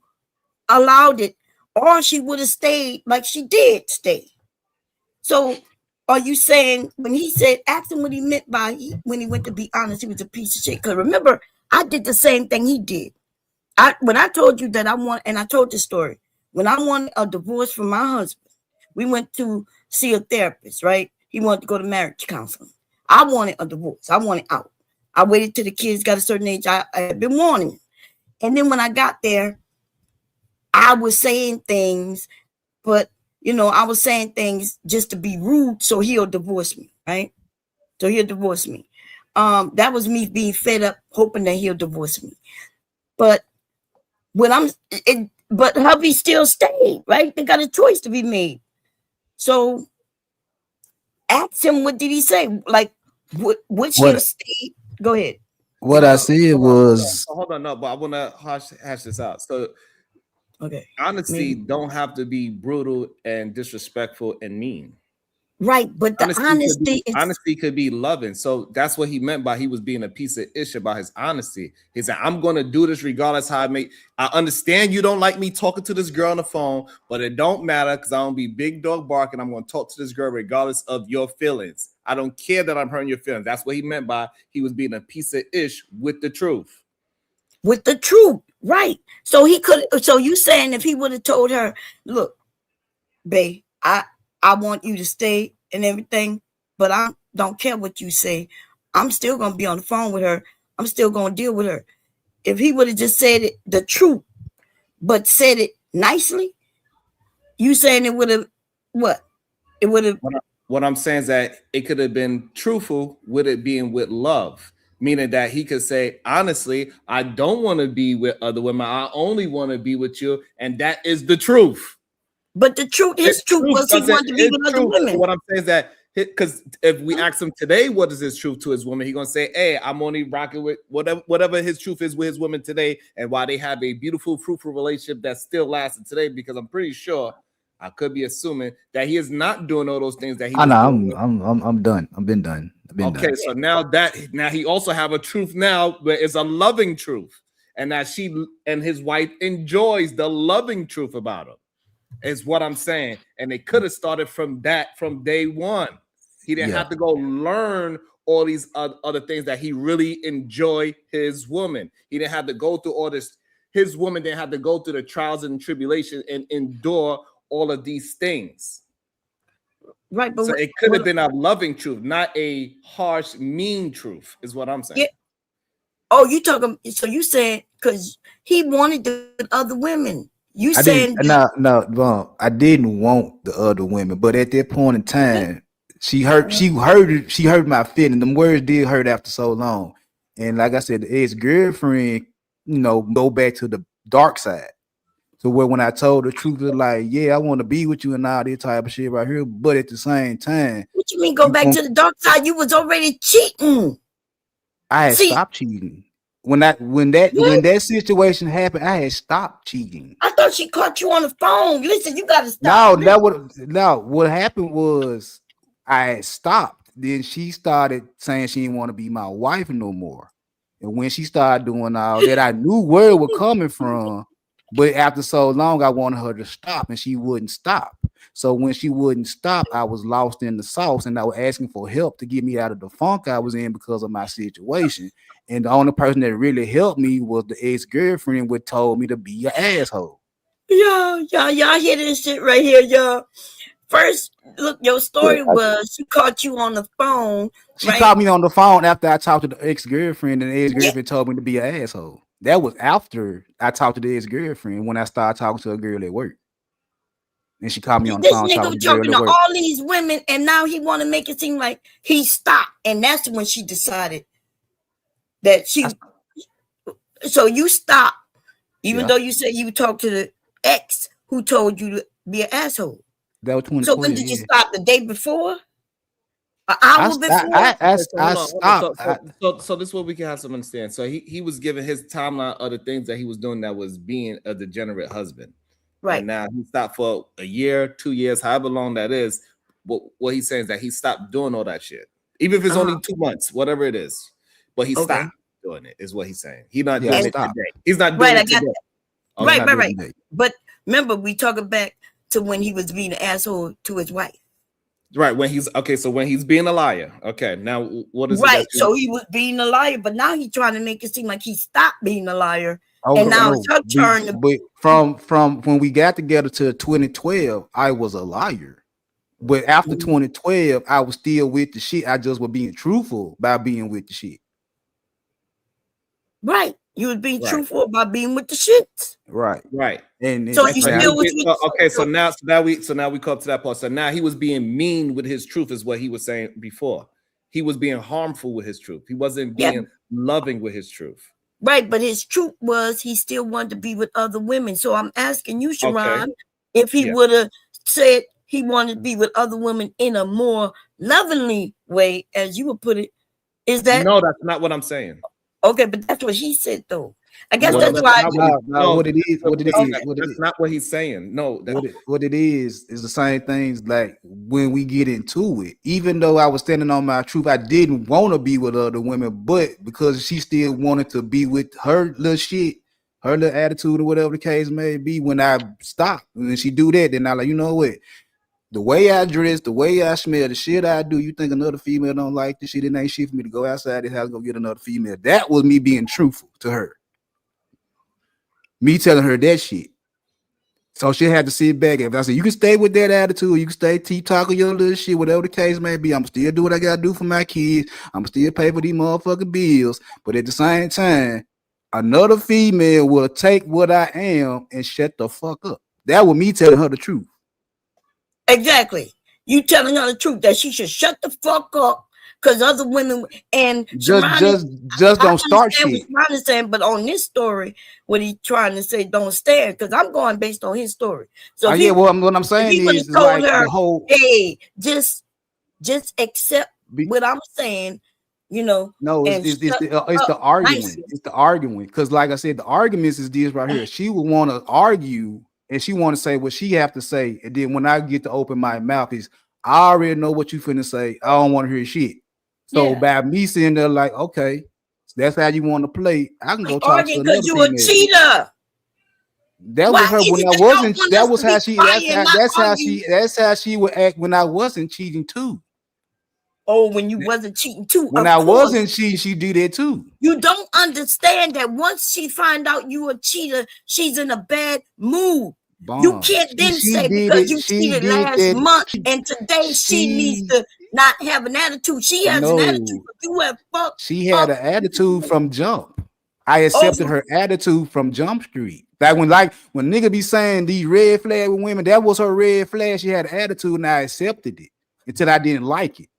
allowed it, or she would have stayed like she did stay. So are you saying when he said, ask him what he meant by when he went to be honest, he was a piece of shit? Because remember, I did the same thing he did. When I told you that I want, and I told this story, when I wanted a divorce from my husband, we went to see a therapist, right? He wanted to go to marriage counseling. I wanted a divorce. I wanted out. I waited till the kids got a certain age. I had been warning him. And then when I got there, I was saying things, but I was saying things just to be rude, so he'll divorce me, right? So he'll divorce me. That was me being fed up, hoping that he'll divorce me. But but hubby still stayed, right? They got a choice to be made. So ask him, what did he say? Like, would she have stayed? Go ahead. What I said was, hold on, no, but I want to hash this out. So, honesty don't have to be brutal and disrespectful and mean. Right, but the honesty could be loving. So that's what he meant by he was being a piece of ish about his honesty. He said, I'm gonna do this regardless how I understand you don't like me talking to this girl on the phone, but it don't matter because I don't be big dog barking. I'm gonna talk to this girl regardless of your feelings. I don't care that I'm hurting your feelings. That's what he meant by he was being a piece of ish with the truth. With the truth, right? So he could. So you saying if he would have told her, look, babe, I want you to stay and everything, but I don't care what you say. I'm still going to be on the phone with her. I'm still going to deal with her. If he would have just said it, the truth, but said it nicely, you saying it would have, what? It would have. What I'm saying is that it could have been truthful with it being with love, meaning that he could say, honestly, I don't want to be with other women. I only want to be with you. And that is the truth. But the truth, his truth was he wanted to be with other women. What I'm saying is that because if we ask him today, what is his truth to his woman? He's gonna say, hey, I'm only rocking with whatever his truth is with his women today, and why they have a beautiful, fruitful relationship that still lasting today. Because I'm pretty sure, I could be assuming that he is not doing all those things that he. I'm done. I've been done. Okay, so now he also have a truth now, where it's a loving truth, and that she and his wife enjoys the loving truth about him. Is what I'm saying. And they could have started from day one. He didn't have to go learn all these other things that he really enjoyed his woman. He didn't have to go through all this. His woman didn't have to go through the trials and tribulations and endure all of these things. Right, but so it could have been a loving truth, not a harsh, mean truth, is what I'm saying. Yeah. Oh, you talking? So you saying because he wanted the other women? You saying no, I didn't want the other women, but at that point in time, she hurt my feeling. Them words did hurt after so long. And like I said, the ex-girlfriend, go back to the dark side. So when I told the truth, was like, yeah, I want to be with you and all this type of shit right here, but at the same time, what you mean go back to the dark side? You was already cheating. I had stopped cheating. When that situation happened, I had stopped cheating. I thought she caught you on the phone. Listen, you gotta stop. What happened was I had stopped. Then she started saying she didn't want to be my wife no more. And when she started doing all that, I knew where it was coming from. But after so long, I wanted her to stop, and she wouldn't stop. So when she wouldn't stop, I was lost in the sauce, and I was asking for help to get me out of the funk I was in because of my situation. And the only person that really helped me was the ex-girlfriend, which told me to be an asshole. Y'all hear this shit right here, y'all. First, look, your story was she caught you on the phone. She caught me on the phone after I talked to the ex-girlfriend, and the ex-girlfriend told me to be an asshole. That was after I talked to the ex-girlfriend when I started talking to a girl at work. And she called me on the phone. This nigga talking to all these women, and now he want to make it seem like he stopped. And that's when she decided that she. So you stopped Even Yeah, though you say you talked to the ex who told you to be an asshole. that was So when 2012. did you Yeah, stop? The day before? An I hour s- I before? I, I, Okay, s- so I hold on. stopped. So this is what we can have some understand. So he was given his timeline of the things that he was doing that was being a degenerate husband, and Right. now he stopped for a year, 2 years, however long that is. What he's saying is that he stopped doing all that shit, even if it's only 2 months, whatever it is. But he Okay. stopped doing it. Is what he's saying. He's not Yeah, I doing it stopped. today. He's not doing Right, I it got today. that. He's Okay. Right, not right, doing right. that. But remember, we talking back to when he was being an asshole to his wife. Right, when he's okay, so when he's being a liar. Okay, now what is it Right. that you So he was being a liar, but now he's trying to make it seem like he stopped being a liar. Oh And now no, it's her turn to but from when we got together to 2012, I was a liar. But after 2012, I was still with the shit. I just was being truthful by being with the shit. right. You was being right, truthful about being with the shits. Right. right. And So it, you So he now, was still was being, with so, okay, so now we come to that part. So now he was being mean with his truth, is what he was saying before. He was being harmful with his truth. He wasn't yeah, being loving with his truth. right. But his truth was he still wanted to be with other women. So I'm asking you, Okay. Sharon, if he Yeah. would have said he wanted to be with other women in a more lovingly way, as you would put it, is that No, that's not what I'm saying. okay? But that's what he said, though. I guess No, that's that's why not what you. no, what it is, what it Okay. is, what it that's is. not what he's saying. No, that, What it is the same things like when we get into it. Even though I was standing on my truth, I didn't want to be with other women, but because she still wanted to be with her little shit, her little attitude or whatever the case may be, when I stopped and she do that, then I like, you know what? The way I dress, the way I smell, the shit I do, you think another female don't like this shit? It ain't shit for me to go outside this house and go get another female. That was me being truthful to her. Me telling her that shit. So she had to sit back. If I said, you can stay with that attitude, you can stay talking your little shit, whatever the case may be. I'm still do what I gotta do for my kids. I'm still pay for these motherfucking bills. But at the same time, another female will take what I am and shut the fuck up. That was me telling her the truth. Exactly. You telling her the truth that she should shut the fuck up because other women and Just Sharon, just just I don't start understand shit. what Sharon is saying, but on this story, what he trying to say, don't stare, because I'm going based on his story. So Yeah, well, what I'm if saying he would have is told like her, the whole hey, just accept be, what I'm saying, you know, no, and shut it's up the arguing. nicely. It's the arguing. Because like I said, the arguments is this right here. She would want to argue and she want to say what she have to say. And then when I get to open my mouth, is I already know what you finna say. I don't want to hear shit. So Yeah. by me sitting there like, okay, that's how you want to play, I can go talk to Arguing because another you a female. cheater. That Why was her is when it I that y'all wasn't. want That us was to be how she. quiet and not argue? That's how she would act when I wasn't cheating too. Oh, when you wasn't cheating too, When of I course. wasn't cheating, she did that too. You don't understand that once she find out you a cheater, she's in a bad mood. You Bomb. can't then She say did because it. you She cheated did last that. month and today she needs She to not have an attitude. She has an attitude, no. but you have fucked She had up. an attitude from jump. I Oh, accepted her attitude from Jump Street. Like when nigga be saying these red flag with women, that was her red flag. She had an attitude, and I accepted it until I didn't like it.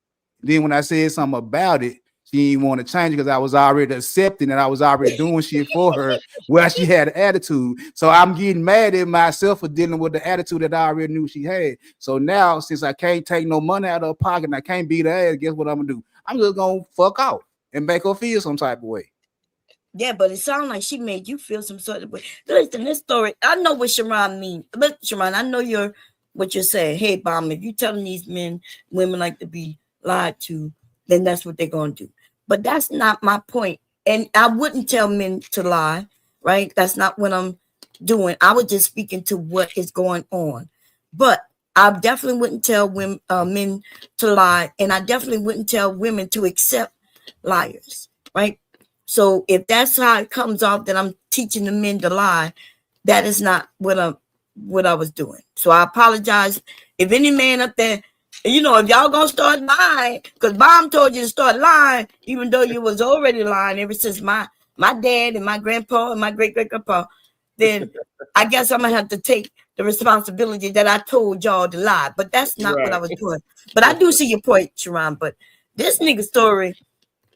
Then when I said something about it, she didn't want to change it because I was already accepting and I was already doing shit for her. Well, she had an attitude. So I'm getting mad at myself for dealing with the attitude that I already knew she had. So now, since I can't take no money out of her pocket and I can't beat her ass, guess what I'm gonna do? I'm just gonna fuck off and make her feel some type of way. yeah, but it sounds like she made you feel some sort of way. Listen, this story, I know what Sharon means. Look, Sharon, I know what you're saying. Hey, Bomb, if you telling these women like to be lied to, then that's what they're gonna do. But that's not my point. And I wouldn't tell men to lie, right? That's not what I'm doing. I was just speaking to what is going on. But I definitely wouldn't tell women, men to lie, and I definitely wouldn't tell women to accept liars, right? So if that's how it comes off that I'm teaching the men to lie, that is not what I was doing. So I apologize if any man up there, if y'all gonna start lying, because Mom told you to start lying, even though you was already lying ever since my dad and my grandpa and my great grandpa, then I guess I'm gonna have to take the responsibility that I told y'all to lie. But that's not what I was doing. But I do see your point, Sharon. But this nigga story,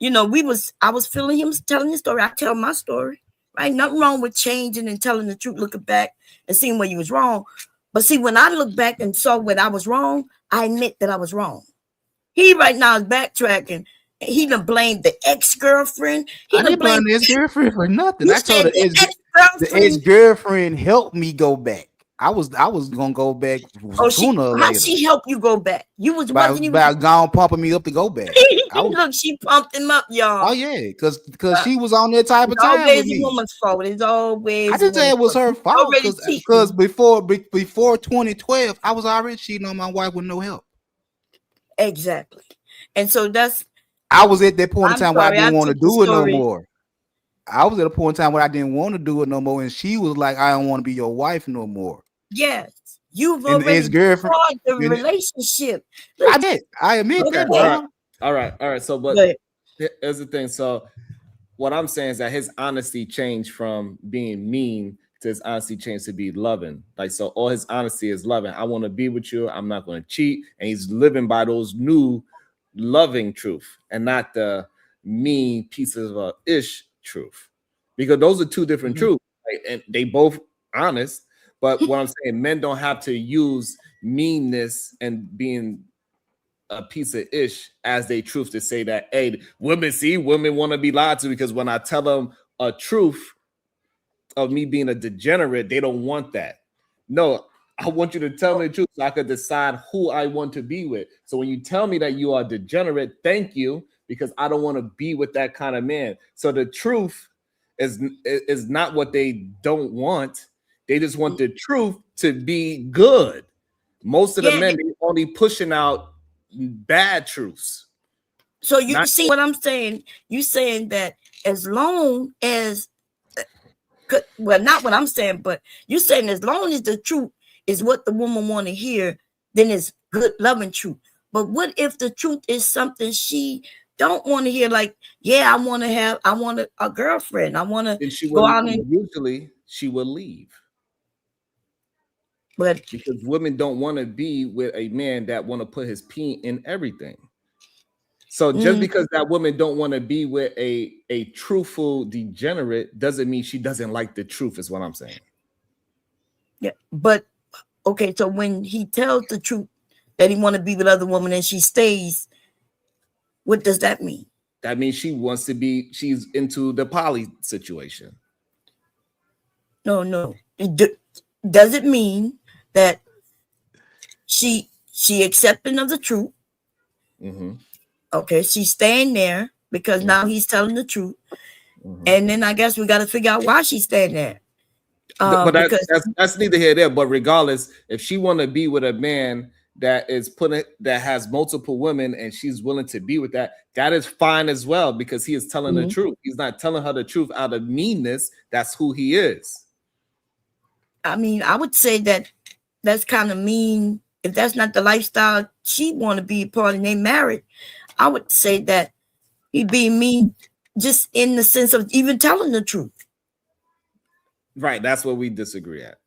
I was feeling him telling his story. I tell my story. right? Nothing wrong with changing and telling the truth, looking back and seeing where you was wrong. But see, when I look back and saw what I was wrong, I admit that I was wrong. He right now is backtracking. He done blamed the ex-girlfriend. I didn't blame the ex-girlfriend for nothing. I told the ex-girlfriend helped me go back. I was gonna go back sooner or how later. she helped you go back? You was by wasn't even gone pumping me up to go back. look, she pumped him up, y'all. Oh yeah, because she was on that type of It's time with always me. a woman's fault. It's always I didn't say it was her fault because before 2012, I was already cheating on my wife with no help. Exactly, and so that's. I was at that point in time where I didn't want to do it no more. I was at a point in time where I didn't want to do it no more, and she was like, "I don't want to be your wife no more." Yes, you've already destroyed the relationship. I did. I admit that. All right. So, but here's the thing. So, what I'm saying is that his honesty changed from being mean to his honesty changed to be loving. Like, so all his honesty is loving. I want to be with you. I'm not going to cheat. And he's living by those new loving truth and not the mean pieces of ish truth. Because those are two different truths. Right? And they both honest. But what I'm saying, men don't have to use meanness and being a piece of ish as they truth to say that, hey, women want to be lied to, because when I tell them a truth of me being a degenerate, they don't want that. No, I want you to tell me the truth so I could decide who I want to be with. So when you tell me that you are degenerate, thank you, because I don't want to be with that kind of man. So the truth is not what they don't want. They just want the truth to be good. Most of the men, they only pushing out bad truths. So you see what I'm saying? You saying that as long as, well, not what I'm saying, but you saying as long as the truth is what the woman want to hear, then it's good, loving truth. But what if the truth is something she don't want to hear? Like, yeah, I want a girlfriend. I want to go out and usually she will leave. But because women don't want to be with a man that want to put his pee in everything. So just because that woman don't want to be with a truthful degenerate doesn't mean she doesn't like the truth, is what I'm saying. Yeah, but okay, so when he tells the truth that he want to be with other women and she stays, what does that mean? That means she wants to be, she's into the poly situation. No. Does it mean that she accepting of the truth? Okay, she's staying there because now he's telling the truth. And then I guess we got to figure out why she's staying there. But that's neither here nor there. But regardless, if she want to be with a man that has multiple women and she's willing to be with that is fine as well, because he is telling the truth. He's not telling her the truth out of meanness. That's who he is. I mean, I would say that's kind of mean. If that's not the lifestyle she want to be a part and they married, I would say that he being mean just in the sense of even telling the truth. Right, that's where we disagree at.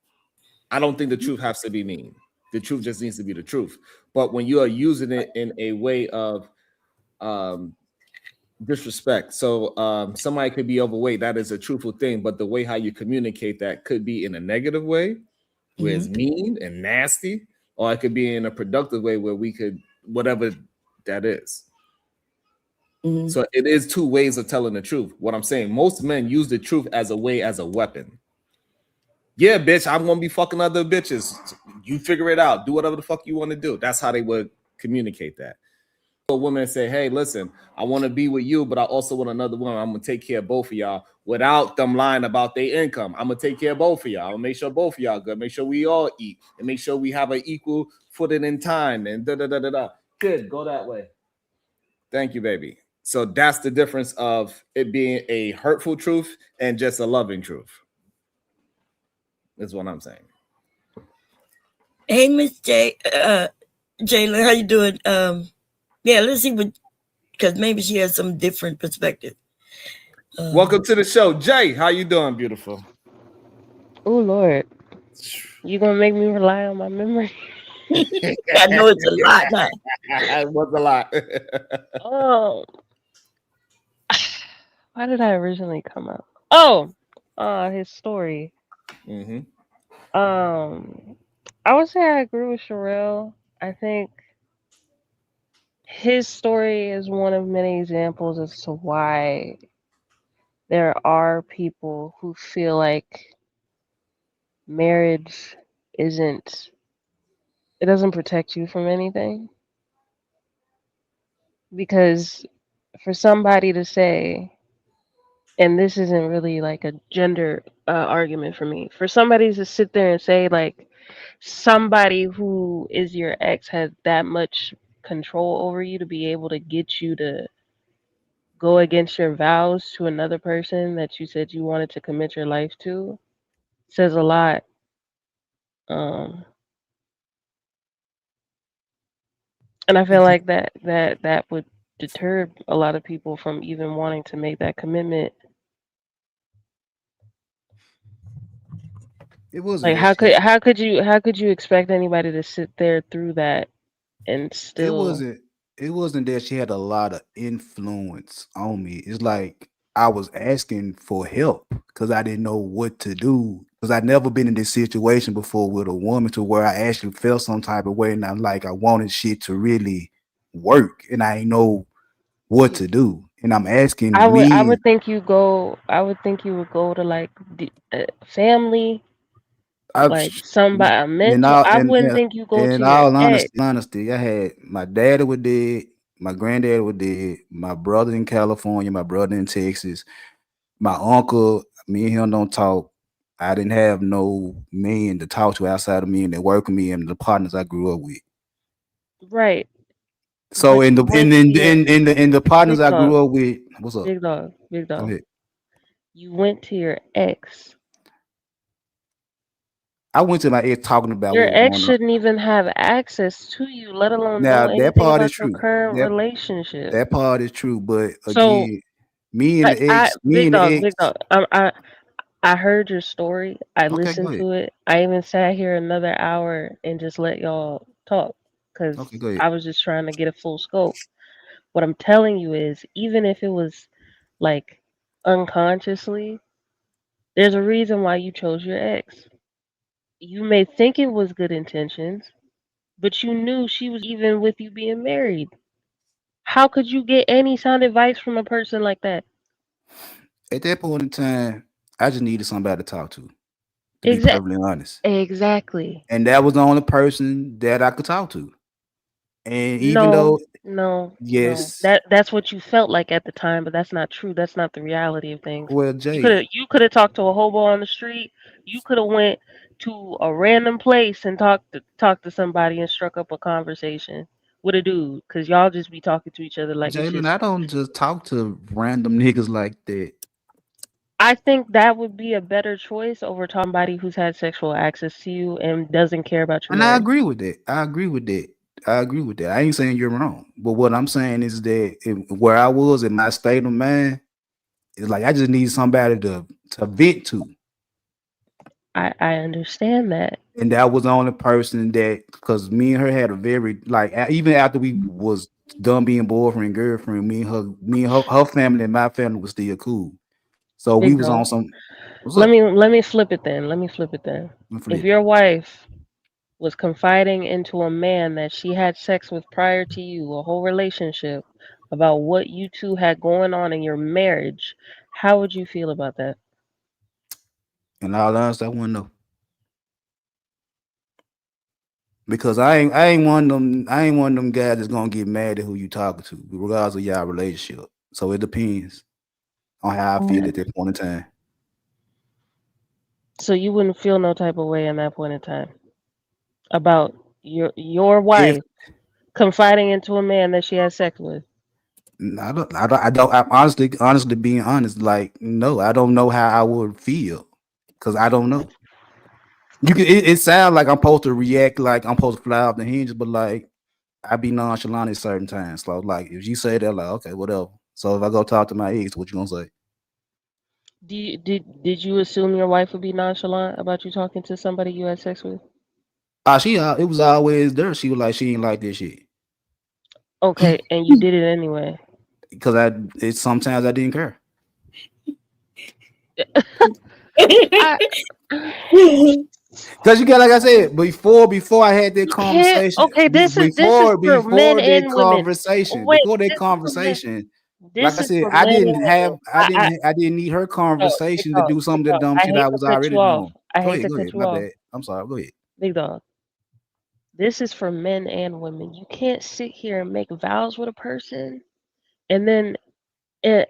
I don't think the truth has to be mean. The truth just needs to be the truth. But when you are using it in a way of disrespect, so somebody could be overweight, that is a truthful thing, but the way how you communicate that could be in a negative way, where it's mean and nasty, or it could be in a productive way where we could, whatever that is. So it is two ways of telling the truth. What I'm saying, most men use the truth as a weapon. Yeah, bitch, I'm gonna be fucking other bitches. You figure it out. Do whatever the fuck you want to do. That's how they would communicate that. A woman say, hey, listen, I want to be with you, but I also want another woman. I'm gonna take care of both of y'all without them lying about their income. I'm gonna take care of both of y'all. I'm gonna make sure both of y'all good. Make sure we all eat and make sure we have an equal footing in time and da. Good, go that way. Thank you, baby. So that's the difference of it being a hurtful truth and just a loving truth. Is what I'm saying. Hey, Miss Jayla, how you doing? Yeah, let's see what, because maybe she has some different perspective. Welcome to the show, Jay. How you doing, beautiful? Oh Lord, you gonna make me rely on my memory? I know it's a lot now. It was a lot. Oh, why did I originally come up? Oh, his story. Mm-hmm. Um, I would say I agree with Sherelle. I think his story is one of many examples as to why there are people who feel like marriage isn't, it doesn't protect you from anything. Because for somebody to say, and this isn't really like a gender argument for me, for somebody to sit there and say, like, somebody who is your ex has that much control over you to be able to get you to go against your vows to another person that you said you wanted to commit your life to says a lot. Um, and I feel like that would deter a lot of people from even wanting to make that commitment. It wasn't Like that she. how could you expect anybody to sit there through that and It still wasn't. It wasn't that she had a lot of influence on me. It's like I was asking for help because I didn't know what to do. Because I'd never been in this situation before with a woman to where I actually felt some type of way, and I wanted shit to really work, and I didn't know what to do. And I'm asking I men. would think you go I would think you would go to like family, I like somebody a in mentor. all I in, wouldn't in think you go to in your all ex. honesty, I had my daddy was dead, my granddad was dead, my brother in California, my brother in Texas, my uncle. Me and him don't talk. I didn't have no men to talk to outside of me and that work with me and the partners I grew up with. Right. So But in you the went to your in the partners big I dog, grew up with, what's up? big Go dog. ahead. You went to your ex. I went to my ex talking about Your what was ex going on. shouldn't even have access to you, let alone know Now that anything part is about your true. current relationship. That part is true. But So again, me and the big ex. dog. I heard your story. I Okay, go listened ahead. to it. I even sat here another hour and just let y'all talk because Okay, go ahead. I was just trying to get a full scope. What I'm telling you is, even if it was like unconsciously, there's a reason why you chose your ex. You may think it was good intentions, but you knew she was even with you being married. How could you get any sound advice from a person like that? At that point in time, I just needed somebody to talk to be Exact, perfectly honest. exactly. And that was the only person that I could talk to. And even No, though, no. yes, That's what you felt like at the time, but that's not true. That's not the reality of things. well, Jay, You could have talked to a hobo on the street. You could have went to a random place and talked to somebody and struck up a conversation with a dude, cause y'all just be talking to each other like it's Jalen, just. I don't just talk to random niggas like that. I think that would be a better choice over talking to somebody who's had sexual access to you and doesn't care about your And I marriage. agree with that. I agree with that. I agree with that. I ain't saying you're wrong. But what I'm saying is that where I was in my state of mind, it's like I just need somebody to vent to. I understand that. And that was the only person that, because me and her had a very like even after we was done being boyfriend and girlfriend, her family and my family was still cool. So we Big was on dog. some, what's up? Let me flip it then. Let me flip it then. If Flip. your wife was confiding into a man that she had sex with prior to you, a whole relationship, about what you two had going on in your marriage, how would you feel about that? And all honesty, I want to know because I ain't one of them guys that's gonna get mad at who you talking to, regardless of y'all relationship. So it depends on how I feel Mm. at that point in time. So you wouldn't feel no type of way in that point in time about your If wife confiding into a man that she had sex with. I'm honestly being honest, like, no, I don't know how I would feel because I don't know. It sounds like I'm supposed to react like I'm supposed to fly off the hinges, but like I be nonchalant at certain times. So like if you say that, like, okay, whatever. So if I go talk to my ex, what you gonna say? Did you assume your wife would be nonchalant about you talking to somebody you had sex with? It was always there. She was like, she ain't like this shit. Okay, and you did it anyway. Because it's sometimes I didn't care. Because you got, like I said, before I had that You can't. conversation, Okay, this is for men and women. Wait, before that this is for men. conversation, like This I is said, for men and women. I didn't need her Big conversation to dog, do some big of the dog. dumb I shit hate I to was cut already you off. doing. I Go hate ahead, to go cut ahead. you My off. bad. I'm sorry. Go ahead. Big dog. This is for men and women. You can't sit here and make vows with a person and then it,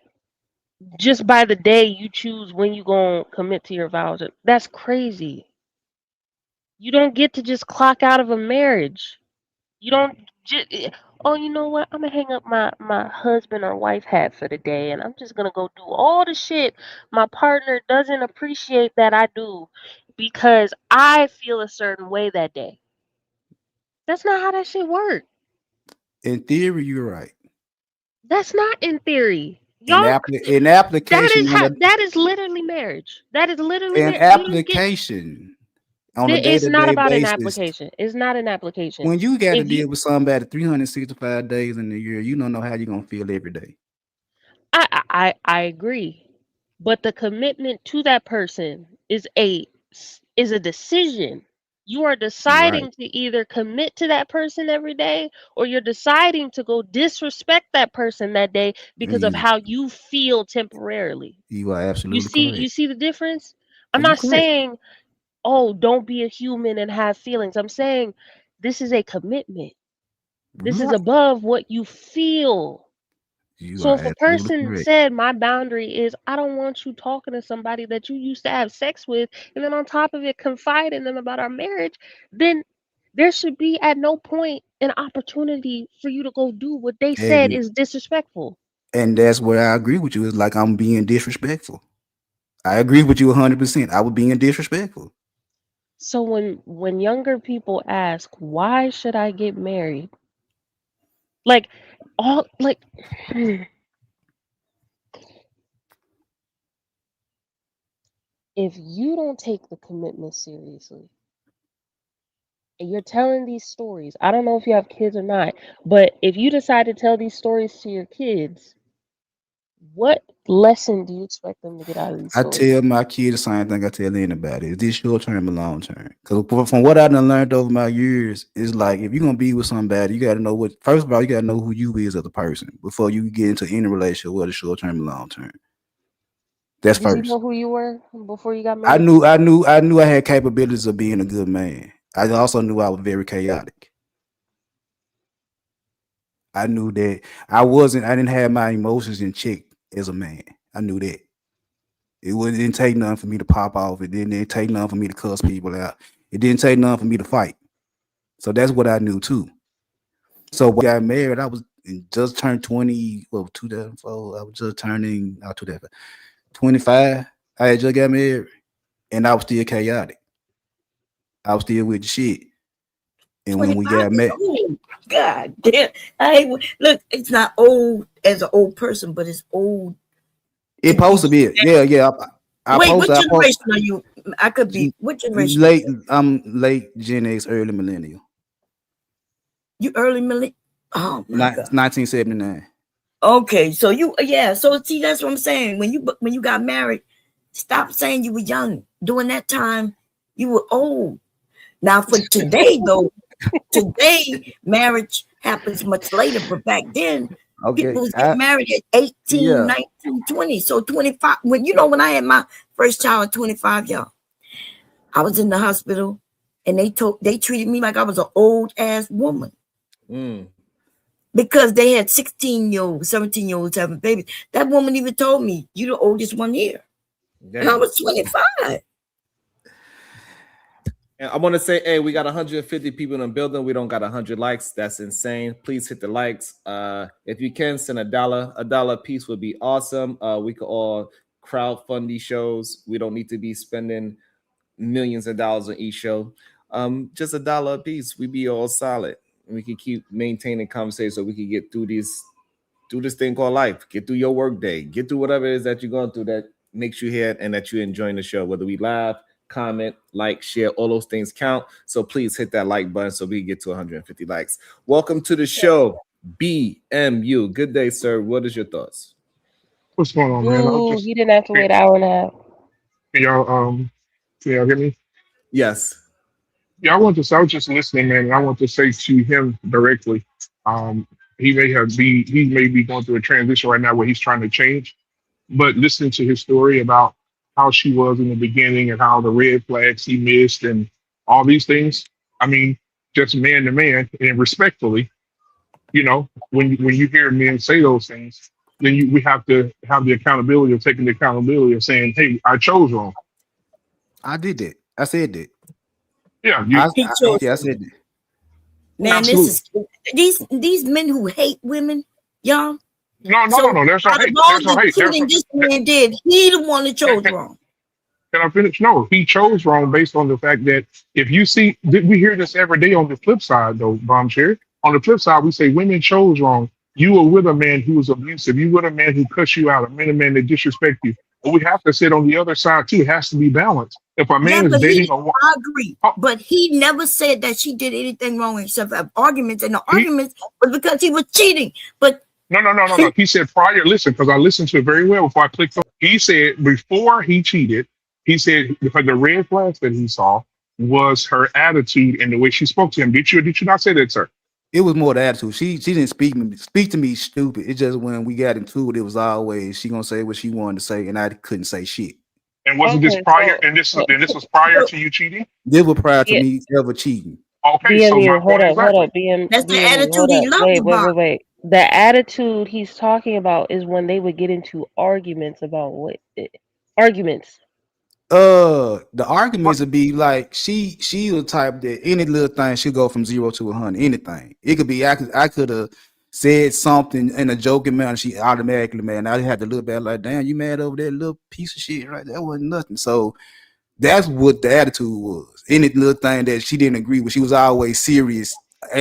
just by the day you choose when you gonna commit to your vows. That's crazy. You don't get to just clock out of a marriage. You don't just, oh, you know what? I'm gonna hang up my husband or wife hat for the day, and I'm just gonna go do all the shit my partner doesn't appreciate that I do because I feel a certain way that day. That's not how that shit works. In theory, you're right. That's not in theory. In Y'all, that application is on how. That is literally marriage. That is literally an marriage. You don't get. application on a It's not day-to-day about an basis, application. It's not an application. when you got to If you deal with somebody 365 days in the year, you don't know how you're gonna feel every day. I agree, but the commitment to that person is a decision. You are You're right. deciding to either commit to that person every day, or you're deciding to go disrespect that person that day because of You how you feel temporarily. you are You absolutely see, you correct. see the difference. I'm You not correct. saying, oh, don't be a human and have feelings. I'm saying this is a commitment. This is Right. above what you feel. You So are if a absolutely person correct. said my boundary is I don't want you talking to somebody that you used to have sex with, and then on top of it confide in them about our marriage, then there should be at no point an opportunity for you to go do what they said And is disrespectful. that's where I agree with you. It's like I'm being disrespectful. I agree with you 100%. I was being disrespectful. So when younger people ask, why should I get married? Like all like if you don't take the commitment seriously and you're telling these stories, I don't know if you have kids or not, but if you decide to tell these stories to your kids, what lesson do you expect them to get out of these I stories? tell my kids the same thing I tell anybody. Is this short term or long term? Because from what I done learned over my years, it's like if you're gonna be with somebody, you gotta know what first of all, you gotta know who you is as a person before you get into any relationship, whether short term or long term. That's Did you first. know who you were before you got I married? knew I knew I knew I had capabilities of being a good man. I also knew I was very chaotic. I knew that I didn't have my emotions in check as a man. I knew that. It didn't take nothing for me to pop off. It didn't take nothing for me to cuss people out. It didn't take nothing for me to fight. So that's what I knew too. So when I got married, I was just turned 20, well, 2004. I was just turning 25. I had just got married and I was still chaotic. I was still with the shit. And when we 25 got is married, old. God damn. Look, it's not old as an old person, but it's old it to supposed be. to be, yeah, yeah. Wait, what generation are you? I could be. What generation are late, you? I'm late Gen X, early millennial. You early millennial? Oh my God. 1979. Okay, so yeah. So see, that's what I'm saying. When you got married, stop saying you were young. During that time, you were old. Now for today, though, today marriage happens much later, but back then Okay. people was getting married at 18, Yeah. 19, 20. So 25, when I had my first child at 25, y'all, I was in the hospital and they treated me like I was an old ass woman. Because they had 16-year-olds, 17-year-olds having babies. That woman even told me, "You the oldest one here." Damn. And I was 25. And I want to say, hey, we got 150 people in the building. We don't got 100 likes. That's insane. Please hit the likes. If you can, send $1. $1 a piece would be awesome. We could all crowdfund these shows. We don't need to be spending millions of dollars on each show. Just $1 a piece. We be all solid. And we can keep maintaining conversation so we can get through this thing called life. Get through your work day. Get through whatever it is that you're going through that makes you here and that you're enjoying the show. Whether we laugh, comment, like, share, all those things count. So please hit that like button so we can get to 150 likes. Welcome to the show, BMU. Good day, sir. What is your thoughts? What's going on, man? Boo, he didn't have to wait an hour and a half. Can y'all hear me? Yes. Yeah, I was just listening, man, and I want to say to him directly. Um, he may be going through a transition right now where he's trying to change, but listening to his story about how she was in the beginning and how the red flags he missed and all these things. I mean, just man to man and respectfully, when you hear men say those things, then we have to have the accountability of taking the accountability of saying, "Hey, I chose wrong." I did that. I said that. Yeah, He chose. Yeah, I said that. Man, this absolutely. is these men who hate women, y'all. No, no, no, So no. There's no out of hate. all There's no the hate. cheating this man did, he the one that chose Can wrong. I finish? No, he chose wrong based on the fact that if you see, we hear this every day on the flip side, though, Bombshare. On the flip side, we say women chose wrong. You were with a man who was abusive. You were with a man who cussed you out, a man that disrespect you. But we have to sit on the other side too. It has to be balanced. If a Yeah, man is but dating a woman, I agree. But he never said that she did anything wrong except have arguments, and the he arguments was because he was cheating. But no. He said prior. Listen, because I listened to it very well before I clicked on. He said before he cheated, he said because the red flags that he saw was her attitude and the way she spoke to him. Did you not say that, sir? It was more the attitude. She didn't speak to me stupid. It's just when we got into it, it was always she gonna say what she wanted to say, and I couldn't say shit. And wasn't this Okay, prior? so And this was prior to you cheating. This was prior to yeah, me ever cheating. Okay, so my BMU, point hold exactly. up, BM, that's the BMU, attitude hold he up. loved Wait, wait, about wait, her. wait. The attitude he's talking about is when they would get into arguments about arguments. The arguments would be like she the type that any little thing she'll go from 0 to 100. Anything. It could be I could have said something in a joking manner. She automatically mad. I had to look back like, damn, you mad over that little piece of shit right? That wasn't nothing. So that's what the attitude was. Any little thing that she didn't agree with, she was always serious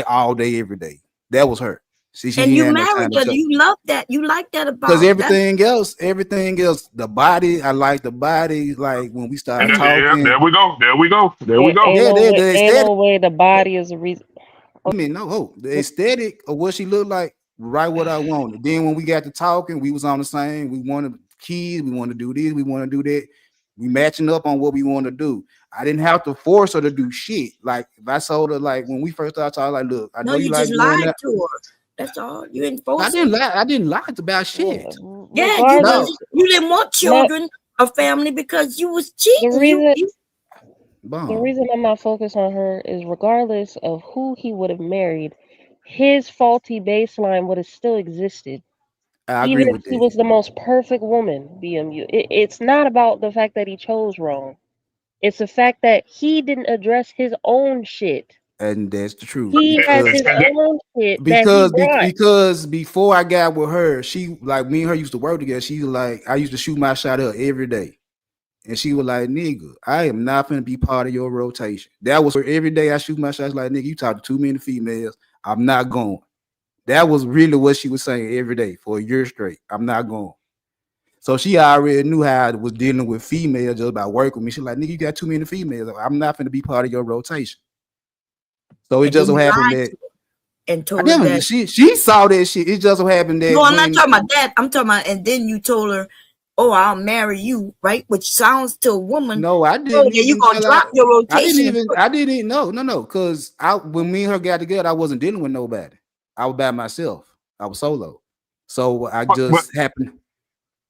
all day, every day. That was her. She And ain't you had no married time to her. joke. You love that. You like that Because about that. everything else, the body, I like the body. Like when we And start yeah, talking, there we go. There we go. There we go. yeah, the Ain't aesthetic. no way the body is a reason. I mean, no hope. The aesthetic of what she looked like, right what I wanted. Then when we got to talking, we was on the same. We wanted kids, we want to do this, we want to do that. We matching up on what we want to do. I didn't have to force her to do shit. Like if I told her, like when we first started talking, like, look, I No, know you you just like doing lied that. to her. That's all. You didn't I force it. didn't lie. I didn't lie about Yeah, shit. Yeah, you No, regardless, was. You didn't want my children or family because you was the cheating. reason the bomb. reason I'm not focused on her is regardless of who he would have married, his faulty baseline would have still existed. I agree Even with if she that. was the most perfect woman, BMU. It's not about the fact that he chose wrong. It's the fact that he didn't address his own shit. And that's the truth. He has Because his own shit that he brought. because before I got with her, she like me and her used to work together. She was like, I used to shoot my shot at her every day. And she was like, nigga, I am not gonna be part of your rotation. That was her every day I shoot my shots like, nigga, you talk to too many females. I'm not going. That was really what she was saying every day for a year straight. I'm not going. So she already knew how I was dealing with females just by working with me. She like, nigga, you got too many females. I'm not gonna be part of your rotation. So it and then just so you happened lied that to her and I told her didn't. that. She saw that shit. It just so happened No, that I'm not when talking about that. I'm talking about, and then you told her, "Oh, I'll marry you," right? Which sounds to a woman, no, I oh didn't yeah, you even gonna tell her. drop your rotation and put. I didn't even no, because I when me and her got together, I wasn't dealing with nobody. I was by myself. I was solo. So I But just happened.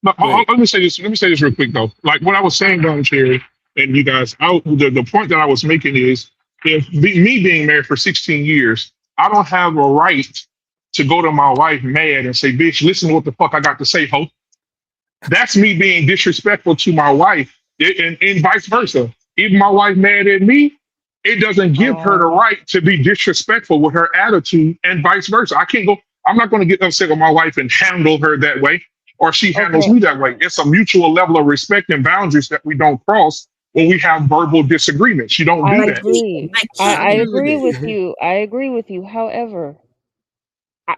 But Go ahead. let me say this. Let me say this real quick though. Like what I was saying, Don Cherry, and you guys, the point that I was making is, if me being married for 16 years, I don't have a right to go to my wife mad and say, "Bitch, listen to what the fuck I got to say, ho." That's me being disrespectful to my wife, and vice versa. If my wife mad at me, it doesn't give her the Um, right to be disrespectful with her attitude, and vice versa. I can't go. I'm not going to get upset with my wife and handle her that way, or she handles okay, me that way. It's a mutual level of respect and boundaries that we don't cross when we have verbal disagreements. You don't I do Like that. cheating, agree. like I I cheating. agree with agree with that. you. I agree with you. However,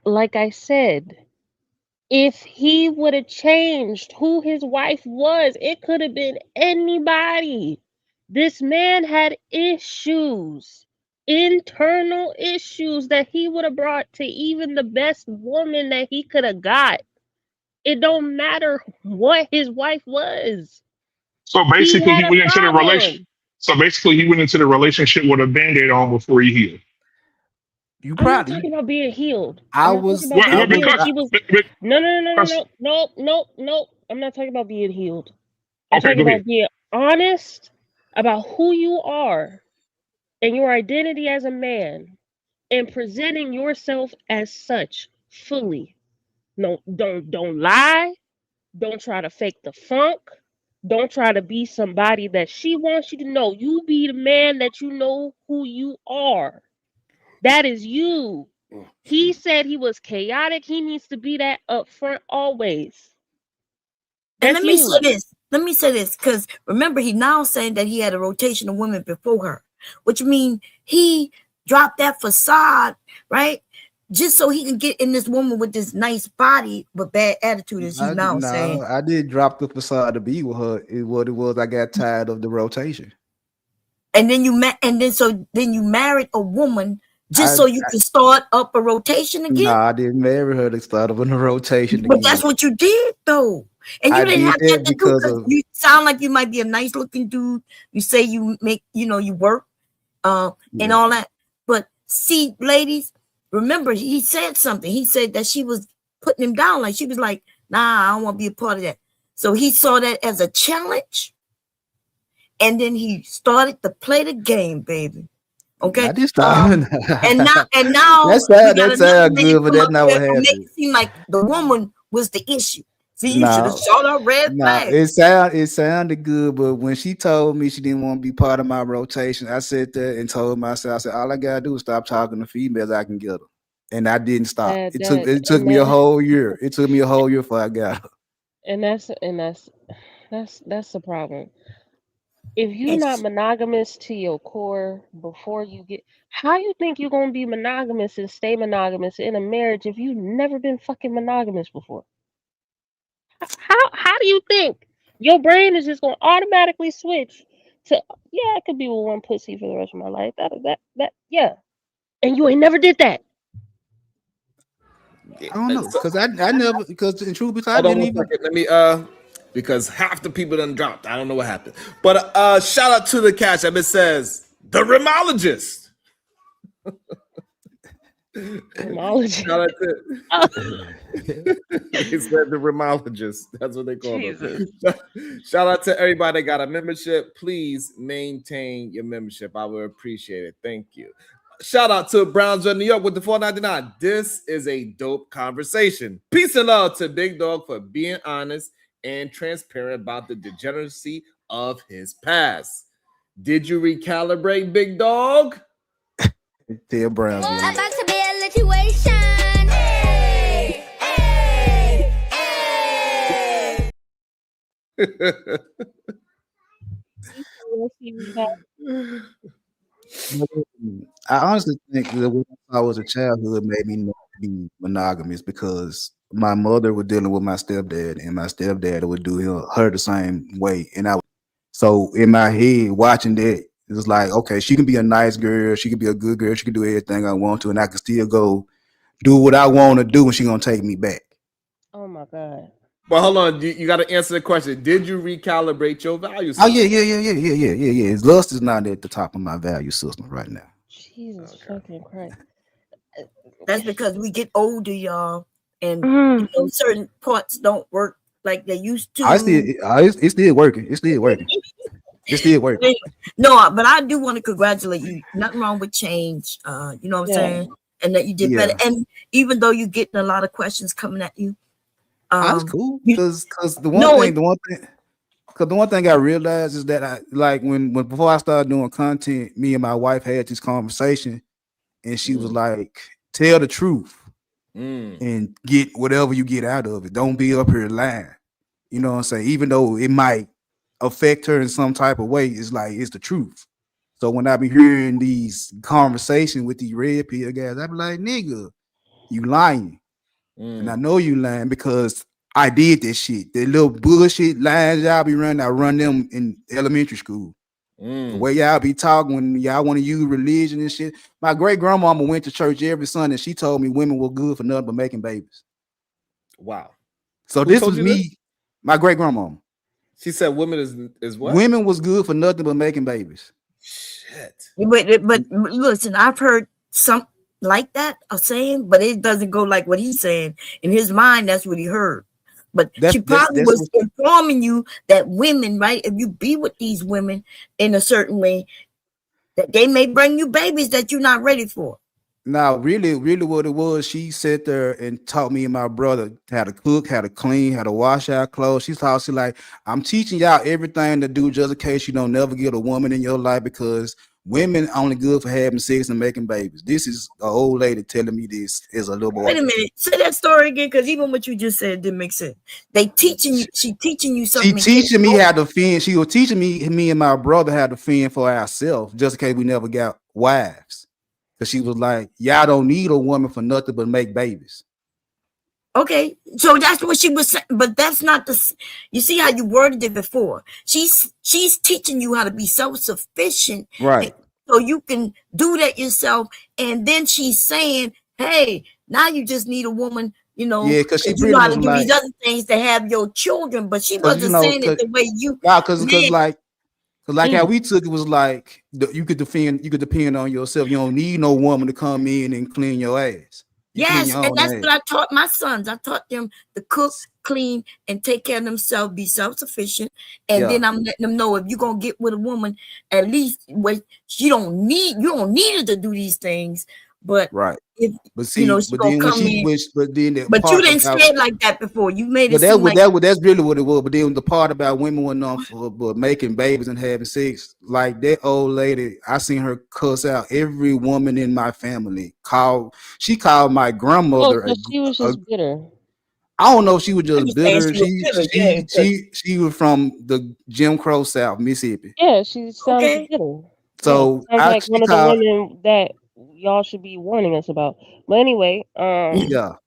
like I said, if he would have changed who his wife was, it could have been anybody. This man had issues, internal issues that he would have brought to even the best woman that he could have got. It don't matter what his wife was. So He basically, had he a went into the relation. problem. So basically, he went into the relationship with a band-aid on before he healed. You I'm not probably. talking about being healed. I I'm not talking was. about being healed. Because, He was because no. I'm not talking about being healed. I'm okay, talking go ahead. about being honest about who you are and your identity as a man and presenting yourself as such fully. No, don't lie. Don't try to fake the funk. Don't try to be somebody that she wants you to know. You be the man that you know who you are. That is you. He said he was chaotic. He needs to be that up front always. And That's you. let me say this, because remember, he now saying that he had a rotation of women before her, which means he dropped that facade, right? Just so he can get in this woman with this nice body but bad attitude, as he's now saying. I did drop the facade to be with her. Is what it was. I got tired of the rotation. And then then you married a woman just I, so you can start up a rotation again. I didn't marry her to start up in a rotation But again. that's what you did, though. And you I didn't did have that that to do because because of you sound like you might be a nice looking dude. You say you make, you work, and all that. But see, ladies, remember he said something. He said that she was putting him down. Like she was like, nah, I don't want to be a part of that. So he saw that as a challenge. And then he started to play the game, baby. Okay. I did start. And now you got That another sound man good, but come that's up not there what and make happened. it seem like the woman was the issue. See, you should have No, shot a red no, flag. it sounded good, but when she told me she didn't want to be part of my rotation, I sat there and told myself, I said, all I gotta do is stop talking to females, I can get her. And I didn't stop. It took me a whole year. It took me a whole year before I got her. And that's the problem. If you're not It's, monogamous to your core before you get, how you think you're gonna be monogamous and stay monogamous in a marriage if you've never been fucking monogamous before? How do you think your brain is just gonna automatically switch to, yeah, I could be with one pussy for the rest of my life. That yeah. And you ain't never did that. I don't know. Because I never because in truth be told, I Hold on didn't one even second. Let me because half the people done dropped. I don't know what happened. But shout out to the cash app. It says the remologist. Remologist. Shout out to Oh, they said the remologist. That's what they call Jesus. them. Shout out to everybody that got a membership. Please maintain your membership. I would appreciate it. Thank you. Shout out to Brownsville, New York with the $4.99. This is a dope conversation. Peace and love to Big Dog for being honest and transparent about the degeneracy of his past. Did you recalibrate, Big Dog? tell Brownsville. About to be a situation. Hey, hey, hey. I honestly think that when I was a childhood made me not be monogamous because my mother was dealing with my stepdad, and my stepdad would do her the same way. So in my head, watching that, it was like, okay, she can be a nice girl, she can be a good girl, she can do everything I want to, and I can still go do what I want to do, and she gonna take me back. Oh my God. But hold on, you got to answer the question. Did you recalibrate your value Oh system? yeah. Lust is not at the top of my value system right now. Jesus fucking Christ. that's because we get older, y'all, and Mm. certain parts don't work like they used to. It's still working. It's still working. It's still working. No, but I do want to congratulate you. Nothing wrong with change. You know what I'm Yeah. saying? And that you did better. Yeah. And even though you're getting a lot of questions coming at you, That's cool you because the know it. one thing I realized is that I like when before I started doing content, me and my wife had this conversation, and she was like, "Tell the truth and get whatever you get out of it. Don't be up here lying." You know what I'm saying? Even though it might affect her in some type of way, it's like it's the truth. So when I be hearing these conversations with these red pill guys, I be like, "Nigga, you lying." And I know you lying because I did this shit. The little bullshit lines y'all be running, I run them in elementary school. The way y'all be talking when y'all want to use religion and shit. My great grandmama went to church every Sunday. She told me women were good for nothing but making babies. Wow. So Who this told was you this? me, my great grandmama. She said women is what? Women was good for nothing but making babies. Shit. But listen, I've heard some like that a saying, but it doesn't go like what he's saying. In his mind, that's what he heard. But she probably That's was informing you that women, right? If you be with these women in a certain way, that they may bring you babies that you're not ready for. Now, really what it was, she sat there and taught me and my brother how to cook, how to clean, how to wash our clothes. She like, I'm teaching y'all everything to do just in case you don't never get a woman in your life, because women only good for having sex and making babies. This is an old lady telling me this as a little boy. Wait a minute, say that story again, because even what you just said didn't make sense. They teaching you, she teaching you something. She teaching me how to fend. She was teaching me and my brother how to fend for ourselves, just in case we never got wives. Because she was like, y'all don't need a woman for nothing but make babies. Okay, so that's what she was saying, but that's not the. You see how you worded it before. She's teaching you how to be self-sufficient, right? So you can do that yourself. And then she's saying, "Hey, now you just need a woman." You know, yeah, because she you know how to do these other things to have your children, but she wasn't saying it the way you. Nah, because like how we took it was like you could depend on yourself. You don't need no woman to come in and clean your ass. Yes, and that's what I taught my sons. I taught them to cook, clean, and take care of themselves, be self-sufficient. And then I'm letting them know, if you're gonna get with a woman, at least you don't need her to do these things. But if see, you know, she gonna come in. But you didn't say it like that before. You made it seem like that's really what it was. But then the part about women went on for making babies and having sex, like that old lady, I seen her cuss out every woman in my family. She called my grandmother. Oh, she was just bitter. I don't know if she was just bitter. She was from the Jim Crow South, Mississippi. Yeah, she sounds bitter. So sounds like one of the women that y'all should be warning us about. But anyway, regardless,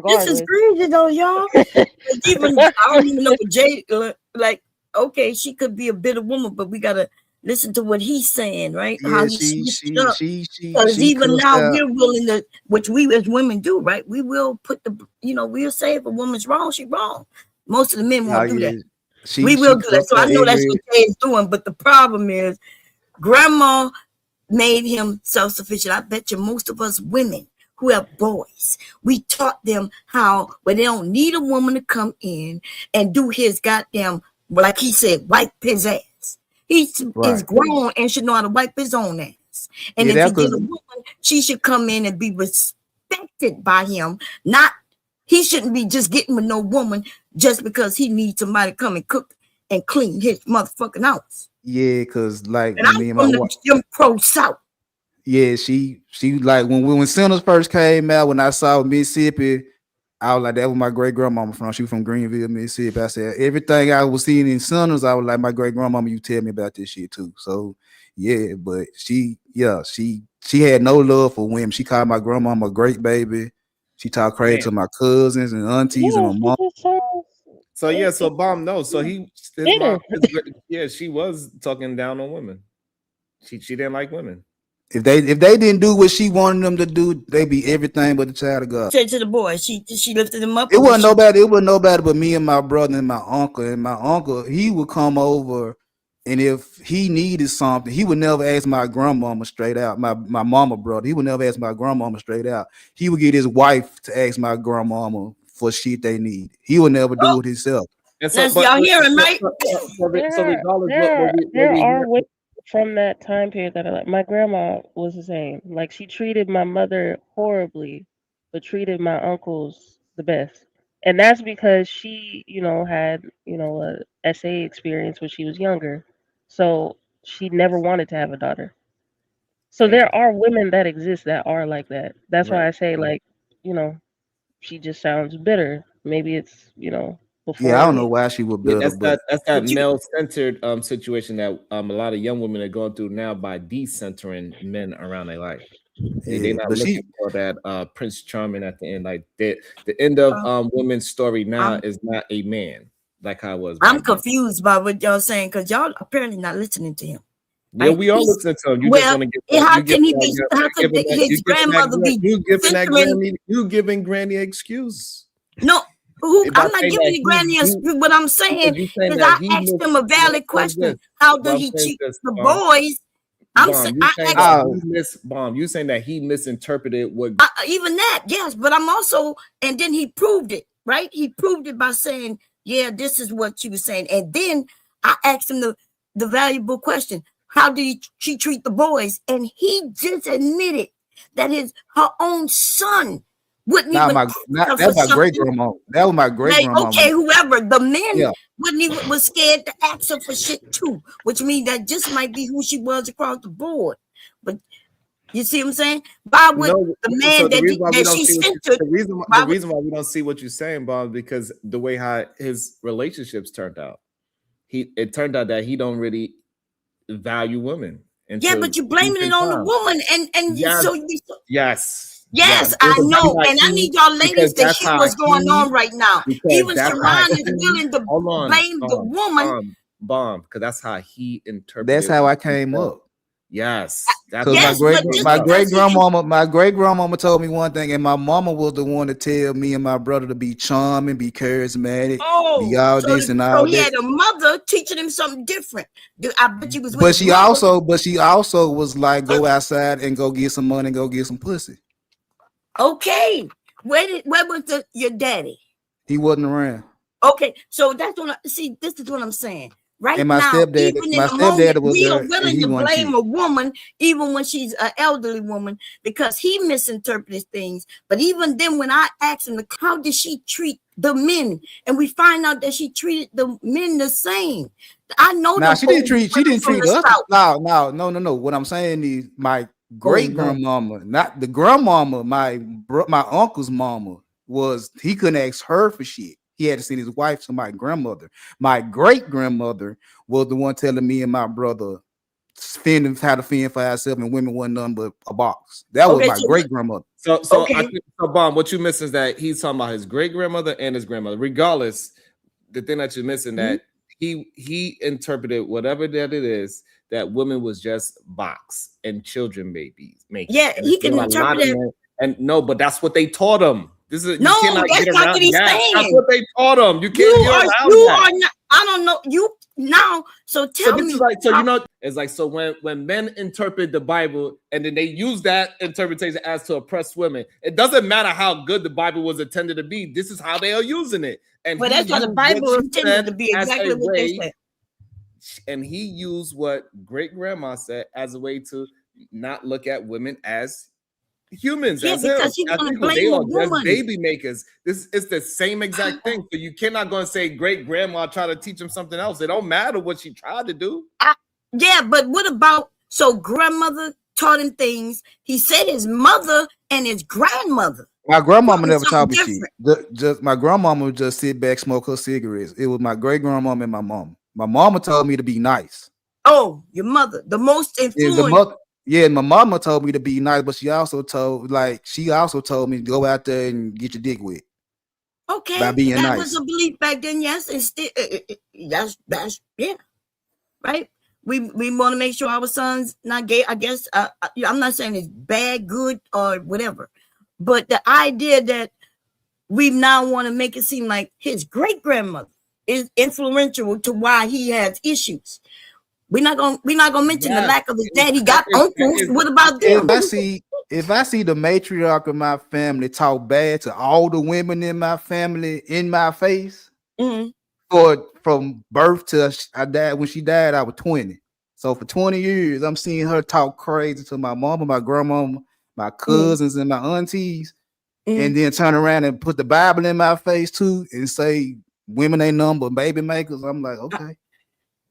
this is crazy though, y'all. Even I don't even know what Jay like. Okay, she could be a bitter woman, but we gotta listen to what he's saying, right? Yeah, how because even now we're willing to, which we as women do, right? We will put we'll say if a woman's wrong, she's wrong. Most of the men won't do that. We will do that. So I know that's what Jay is doing, but the problem is grandma made him self-sufficient. I bet you most of us women who have boys, we taught them how when they don't need a woman to come in and do his goddamn, like he said, wipe his ass. He is grown and should know how to wipe his own ass. And if he get a woman, she should come in and be respected by him. He shouldn't be just getting with no woman just because he needs somebody to come and cook and clean his motherfucking house. Yeah, because like and I'm from the Jim Crow South. Yeah, she like when Sinners first came out, when I saw Mississippi, I was like, that was my great grandmama from. She was from Greenville, Mississippi. I said everything I was seeing in Sinners, I was like, my great grandmama, you tell me about this shit too. So yeah, but she had no love for women. She called my grandmama a great baby. She talked crazy to my cousins and aunties and my mom. So yeah, so Bomb knows. So his mom, she was talking down on women. She didn't like women. If they didn't do what she wanted them to do, they'd be everything but the child of God. Said to the boy, she lifted him up. It wasn't nobody but me and my brother and my uncle. And my uncle, he would come over, and if he needed something, he would never ask my grandmama straight out. My mama brother, he would never ask my grandmama straight out. He would get his wife to ask my grandmama for shit they need. He would never do it himself. And so, y'all hearing, right? There are women from that time period that are like, my grandma was the same. Like, she treated my mother horribly, but treated my uncles the best. And that's because she, had, a SA experience when she was younger. So she never wanted to have a daughter. So there are women that exist that are like that. That's why I say, like, she just sounds bitter. Maybe it's, before. Yeah, I don't know why she would bitter. That's that male-centered situation that a lot of young women are going through now by decentering men around their life. They're not looking for that Prince Charming at the end. Like the end of women's story now is not a man like I was. I'm confused by what y'all saying because y'all apparently not listening to him. Yeah, we all listen to him. You just want to get. How can he be? How could his grandmother be? You giving Granny an excuse? No. Who? By I'm not saying giving that the granny a speech. What I'm saying you saying is, that I he asked him a valid question. How do he cheat the boys? I'm Bomb, saying you I saying asked that Bomb, you saying that he misinterpreted what even that, yes. But I'm also, and then he proved it, right? He proved it by saying, "Yeah, this is what she was saying." And then I asked him the valuable question: how did she treat the boys? And he just admitted that her own son wouldn't Not even my ask not her that for was my great something. grandma. That was my great Like, grandmama. okay, whoever, the men Yeah. wouldn't even was scared to ask her for shit too, which means that just might be who she was across the board. But you see what I'm saying? Why would the man so the reason why we that don't she see what centered? the reason why we don't see what you're saying, Bob, because the way how his relationships turned out. It turned out that he don't really value women Yeah, until but you're blaming it recent on the times. woman, and Yes, yes, yes. I Because that's know, how and I need y'all ladies to that's hear how what's going on right now. because Even that's how Sharon is willing to hold on, blame the woman. bomb, because that's how he interpreted. That's how I came up. Yes, that's Because yes, my great grandmama told me one thing, and my mama was the one to tell me and my brother to be charming, be charismatic, be all this and all he that. had a mother teaching him something different. I bet you was with But his mother. she also was like, go outside and go get some money and go get some pussy. Okay, where was your daddy? He wasn't around. Okay, so that's what see. This is what I'm saying. Right And my now, even in my the moment, stepdad was we are there, and willing he to wasn't blame cheap. a woman, even when she's an elderly woman, because he misinterpreted things. But even then, when I asked him, how did she treat the men, and we find out that she treated the men the same. I know. Now she didn't from treat the us. South. No. What I'm saying is my great grandmama, not the grandmama, my uncle's mama he couldn't ask her for shit. He had to send his wife to my grandmother. My great grandmother was the one telling me and my brother how to fend for ourselves, and women wasn't nothing but a box. That was my great grandmother. So I think, Bomb, what you miss is that he's talking about his great grandmother and his grandmother. Regardless, the thing that you're missing that he interpreted whatever that it is that women was just box and children babies make. Yeah, he can interpret it. And no, but that's what they taught him. This is No, you cannot that's get not around. what he's saying. That's what they taught him. You can't You get are around that. not. I don't know you now. So tell me. It's like so when men interpret the Bible and then they use that interpretation as to oppress women, it doesn't matter how good the Bible was intended to be. This is how they are using it. And but that's how the Bible was intended to be, exactly what they said. And he used what great grandma said as a way to not look at women as humans. Yeah, because he want to blame a woman. Baby makers. This is the same exact thing. So you cannot go and say great grandma try to teach him something else. It don't matter what she tried to do. Yeah, but what about grandmother taught him things? He said his mother and his grandmother. My grandmama never taught me shit. Just my grandmama would just sit back, smoke her cigarettes. It was my great grandmama and my mom. My mama told me to be nice. Oh, your mother, the most influential. Yeah, my mama told me to be nice, but she also told me to go out there and get your dick wet. Okay, by being that nice. was a belief back then. Yes, and still, that's yeah, right. We want to make sure our sons not gay. I guess I'm not saying it's bad, good, or whatever, but the idea that we now want to make it seem like his great grandmother is influential to why he has issues. We're not gonna mention the lack of his dad. He got uncles. What about them? If I see the matriarch of my family talk bad to all the women in my family in my face, from birth to when she died, I was 20. So for 20 years, I'm seeing her talk crazy to my mama, my grandmama, my cousins, and my aunties, and then turn around and put the Bible in my face too and say women ain't nothing but baby makers. I'm like, okay.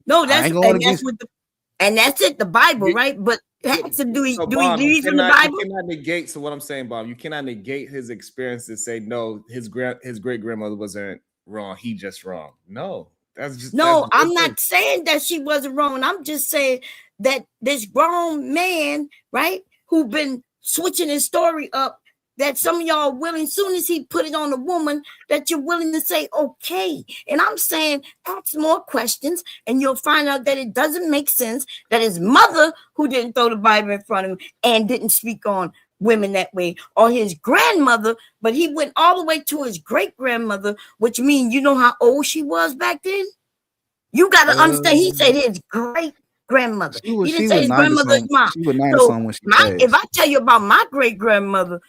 No, that's it. The Bible, right? But do we read from the Bible? You cannot negate. So what I'm saying, Bob, you cannot negate his experience to say no. His great grandmother wasn't wrong. He just wrong. No, I'm not saying that she wasn't wrong. I'm just saying that this grown man, right, who been switching his story up, that some of y'all willing, soon as he put it on a woman, that you're willing to say, okay. And I'm saying, ask more questions, and you'll find out that it doesn't make sense that his mother, who didn't throw the Bible in front of him and didn't speak on women that way, or his grandmother, but he went all the way to his great grandmother, which means you know how old she was back then. You got to understand. He said his great grandmother. He didn't she say was his 90 grandmother's something. mom. She was 90 So something when she if passed. I tell you about my great grandmother,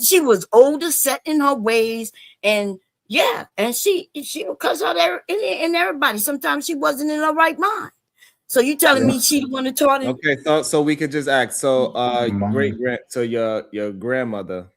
she was older, set in her ways, and yeah, and she would cuss out and everybody. Sometimes she wasn't in her right mind. So you telling me she the one that taught him? Okay, so we could just ask. So so your grandmother,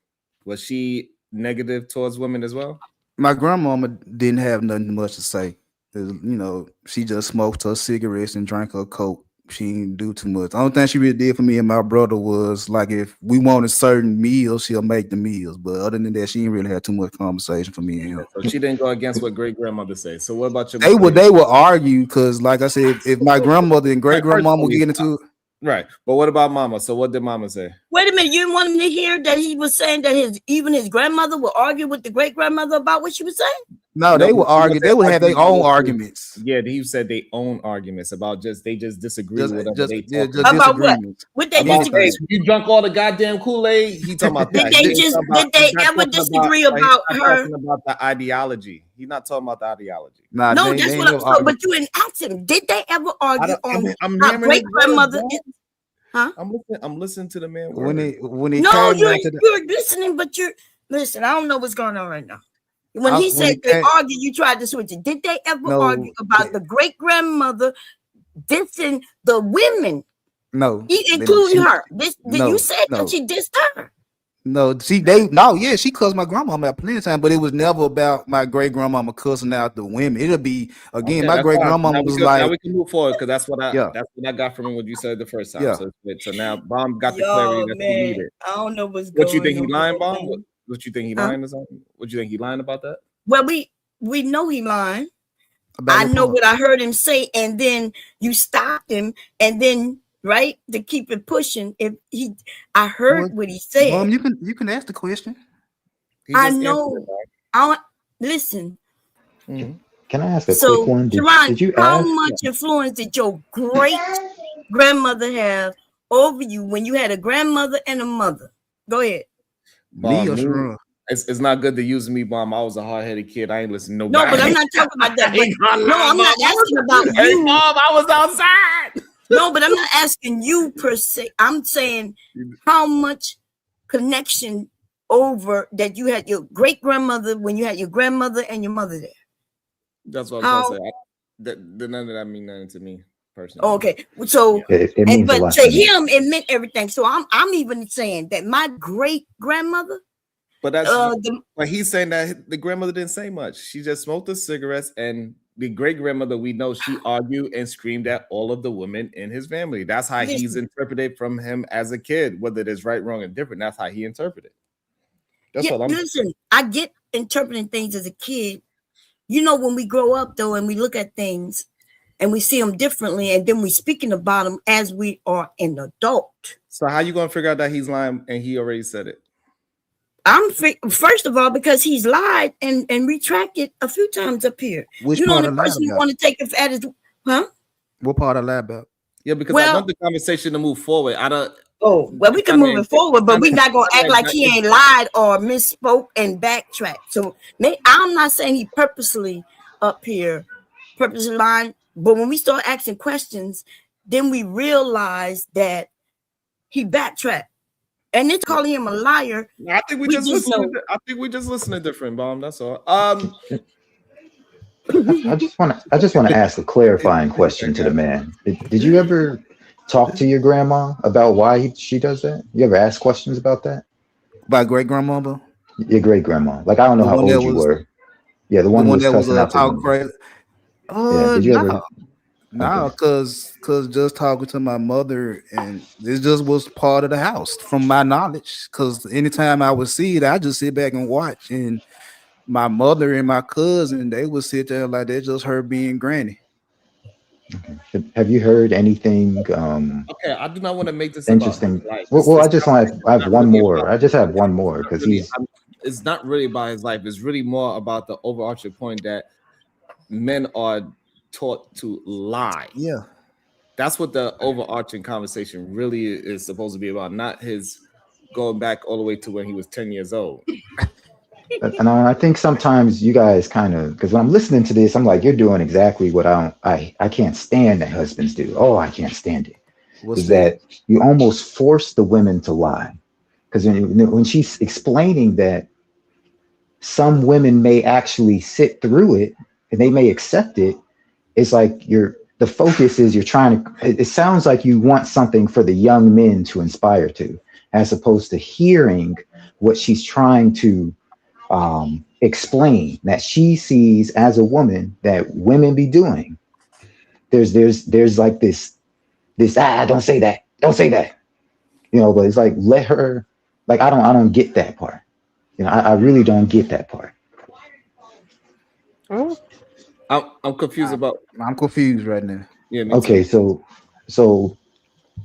was she negative towards women as well? My grandmama didn't have nothing much to say. You know, she just smoked her cigarettes and drank her coke. She didn't do too much. The only thing she really did for me and my brother was like if we wanted certain meals, she'll make the meals. But other than that, she didn't really have too much conversation for me and him. So she didn't go against what great grandmother said. So what about your They would argue because, like I said, if my grandmother and great grandmama would get into it. Right. But what about mama? So what did mama say? Wait a minute, you didn't want him to hear that he was saying that his grandmother would argue with the great grandmother about what she was saying? No, they would argue. They would have their own arguments. Yeah, he said they own arguments about they just disagree with whatever they talk about. What? What they disagree? Hey, you drunk all the goddamn Kool-Aid. He talking about that. Did they ever disagree about her? Talking about the ideology. He's not talking about the ideology. Nah, no, that's what I'm saying. But you didn't ask him. Did they ever argue on how great grandmother? Huh? I'm listening to the man. When no, you're listening, but listen. I don't know what's going on right now. When he said they argue, you tried to switch it. Did they ever argue about the great grandmother dissing the women? No, including her. You said that she dissed her. No, she cussed my grandmama out plenty of time, but it was never about my great grandmama cussing out the women. It'll be again, my great grandmama was like. Now we can move forward because that's what I got from what you said the first time. Yeah. So now Bomb got the clarity that he needed. I don't know what's going on. What you think he lying, Bomb? What you think he lying or something? What you think he lying about that? Well, we know he lying. I know what I heard him say, and then you stopped him, and then. Right, to keep it pushing. I heard what he said. Mom, you can ask the question. I know. Listen. Mm-hmm. Can I ask a quick one? Did you how much influence did your great grandmother have over you when you had a grandmother and a mother? Go ahead. Bomb, it's not good to use me, Bomb. I was a hard-headed kid. I ain't listening to nobody. No, but I'm not talking about that. I'm not asking about you. Hey, Mom, I was outside. No, but I'm not asking you per se. I'm saying how much connection over that you had your great grandmother when you had your grandmother and your mother there. That's what I'm trying to say. None of that mean nothing to me personally. Okay, so it means but a lot to him it meant everything. So I'm even saying that my great grandmother. But that's but he's saying that the grandmother didn't say much. She just smoked the cigarettes, and the great grandmother, we know she argued and screamed at all of the women in his family. That's how he's interpreted from him as a kid, whether it is right, wrong, and different. That's how he interpreted. That's all I'm listen. I get interpreting things as a kid. You know, when we grow up though, and we look at things and we see them differently, and then we speaking about them as we are an adult. So how you gonna figure out that he's lying and he already said it? First of all, because he's lied and retracted a few times up here. Which you know, part the person you want to take it at is, huh? What part I lie about? Yeah, because I want the conversation to move forward. We can move it forward, but we're not gonna act like he ain't lied or misspoke and backtrack. So I'm not saying he purposely lying, but when we start asking questions, then we realize that he backtracked. And it's calling him a liar. I think we just listen to different, Bomb. That's all. I just want to ask a clarifying question to the man. Did you ever talk to your grandma about why she does that? You ever ask questions about that? By great grandmother? Your great grandma. Like I don't know how old you were. Yeah, the one that was out crazy. Did you ever? No, cause just talking to my mother, and this just was part of the house from my knowledge. Cause anytime I would see it, I just sit back and watch. And my mother and my cousin, they would sit there like they just her being granny. Okay. Have you heard anything? Okay, I do not want to make this interesting. Well, I have one more. I just have one more because it's not really about his life. It's really more about the overarching point that men are taught to lie. Yeah, that's what the overarching conversation really is supposed to be about, not his going back all the way to when he was 10 years old. And I think sometimes you guys kind of, because when I'm listening to this, I'm like, you're doing exactly what I can't stand that husbands do. Oh, I can't stand it. What's Is that? that you almost force the women to lie? Because when she's explaining that some women may actually sit through it and they may accept it, it's like the focus is you're trying to. It sounds like you want something for the young men to inspire to, as opposed to hearing what she's trying to explain that she sees as a woman that women be doing. There's like this don't say that, but it's like let her, like I don't get that part. I really don't get that part. I'm confused about. I'm confused right now. Yeah, me Okay, too. so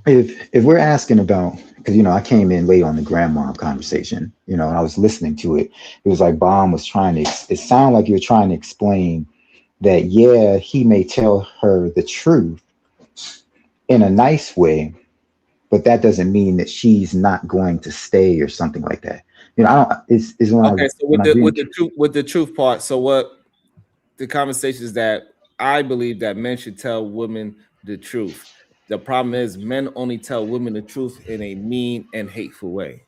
if we're asking about, because I came in late on the grandma conversation, and I was listening to it. It was like Bomb was trying to. It sounded like you're trying to explain that, yeah, he may tell her the truth in a nice way, but that doesn't mean that she's not going to stay or something like that. I don't. Is when Okay, so when with I the read. truth part, so what the conversation is that I believe that men should tell women the truth. The problem is men only tell women the truth in a mean and hateful way,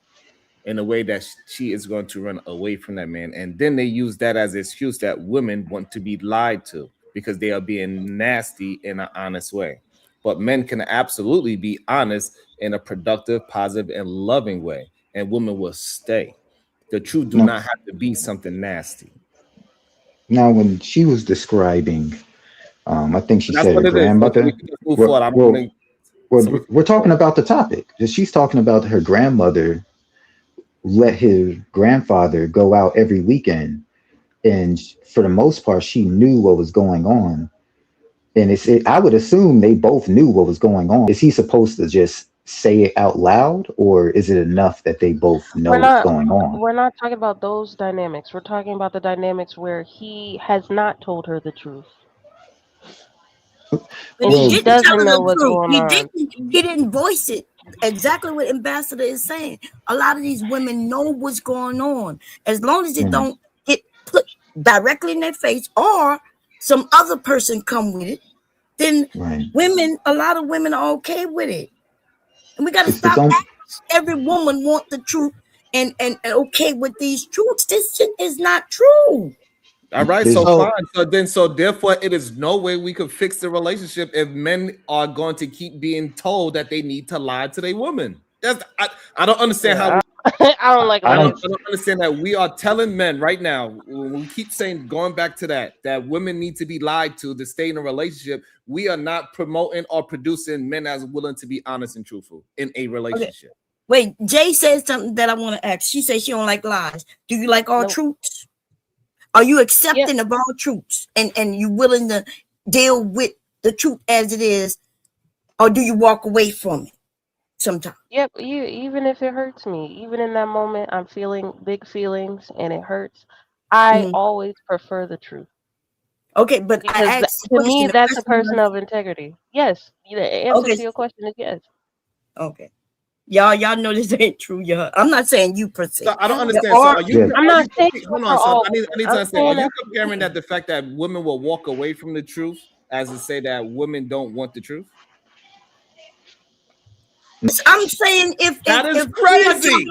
in a way that she is going to run away from that man. And then they use that as an excuse that women want to be lied to because they are being nasty in an honest way. But men can absolutely be honest in a productive, positive, and loving way, and women will stay. The truth do No, not have to be something nasty. now when she was describing, I think she But that's said her what it is. So we grandmother. can just move Well, forward. I'm well, gonna well, so we can we're move talking forward. about the topic. She's talking about her grandmother let his grandfather go out every weekend, and for the most part, she knew what was going on. And I would assume they both knew what was going on. Is he supposed to just say it out loud, or is it enough that they both We're know what's not going on? we're not talking about those dynamics. We're talking about the dynamics where he has not told her the truth But and he she Well, didn't tell doesn't her know the what's truth. going on. He didn't voice it. Exactly what Ambassador is saying. A lot of these women know what's going on. As long as it right, don't get put directly in their face or some other person come with it, then right. a lot of women are okay with it. And we got to It's stop on. acting like every woman want the truth and okay with these truths. This shit is not true. All right, so There's fine. So So therefore, it is no way we could fix the relationship if men are going to keep being told that they need to lie to their woman. I don't understand how Yeah, I don't like I don't. lies. I don't understand that we are telling men right now, when we keep saying, going back to that women need to be lied to stay in a relationship. We are not promoting or producing men as willing to be honest and truthful in a Okay. relationship. Wait, Jay said something that I want to ask. She said she don't like lies. Do you like all Nope. truths? Are you Yep. accepting of all truths and you willing to deal with the truth as it is, or do you walk away from it sometimes? Yep. Even if it hurts me, even in that moment, I'm feeling big feelings and it hurts. I Mhm. always prefer the truth Okay, but I because asked the to me, question. The that's a question person was of integrity. Yes. The answer okay. to your question is yes. Okay, y'all know this ain't true, y'all. I'm not saying you per So se. I don't There understand. So are are you Yeah. I'm are not you saying hold for on, son? all I need to women. I'm understand. Are saying you that's the comparing case. that the fact that women will walk away from the truth as to say that women don't want the truth? I'm saying That is if we are talking, crazy.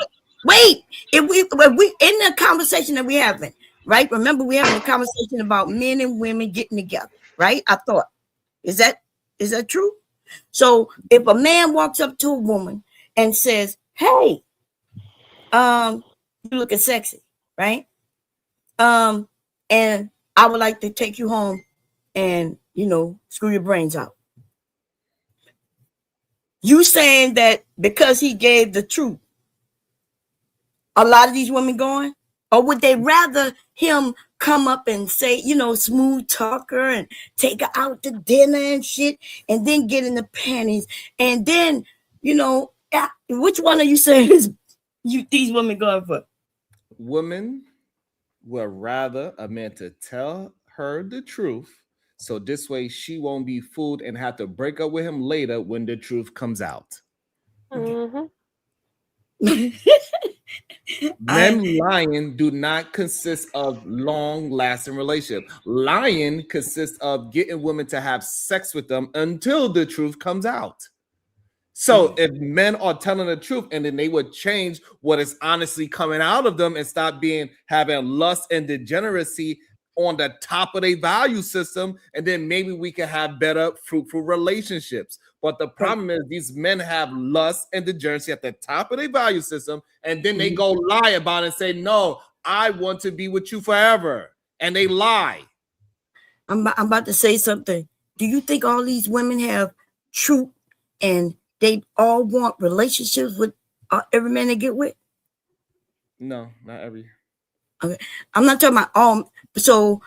wait, if we in the conversation that we having, right? Remember, we having a conversation about men and women getting together, right? I thought, is that true? So if a man walks up to a woman and says, "Hey, you looking sexy," right? Um, and I would like to take you home and screw your brains out. You saying that because he gave the truth, a lot of these women going? Or would they rather him come up and say, smooth talker and take her out to dinner and shit, and then get in the panties, and then, which one are you saying is these women going for? Women would rather a man to tell her the truth, so this way she won't be fooled and have to break up with him later when the truth comes out. Okay. Hmm. Men lying do not consist of long-lasting relationship. Lying consists of getting women to have sex with them until the truth comes out. So if men are telling the truth and then they would change what is honestly coming out of them and stop having lust and degeneracy on the top of their value system, and then maybe we can have better, fruitful relationships. But the problem is these men have lust and degeneracy at the top of their value system, and then they go lie about it and say, no, I want to be with you forever. And they lie. I'm about to say something. Do you think all these women have truth and they all want relationships with every man they get with? No, not every. Okay. I'm not talking about all. So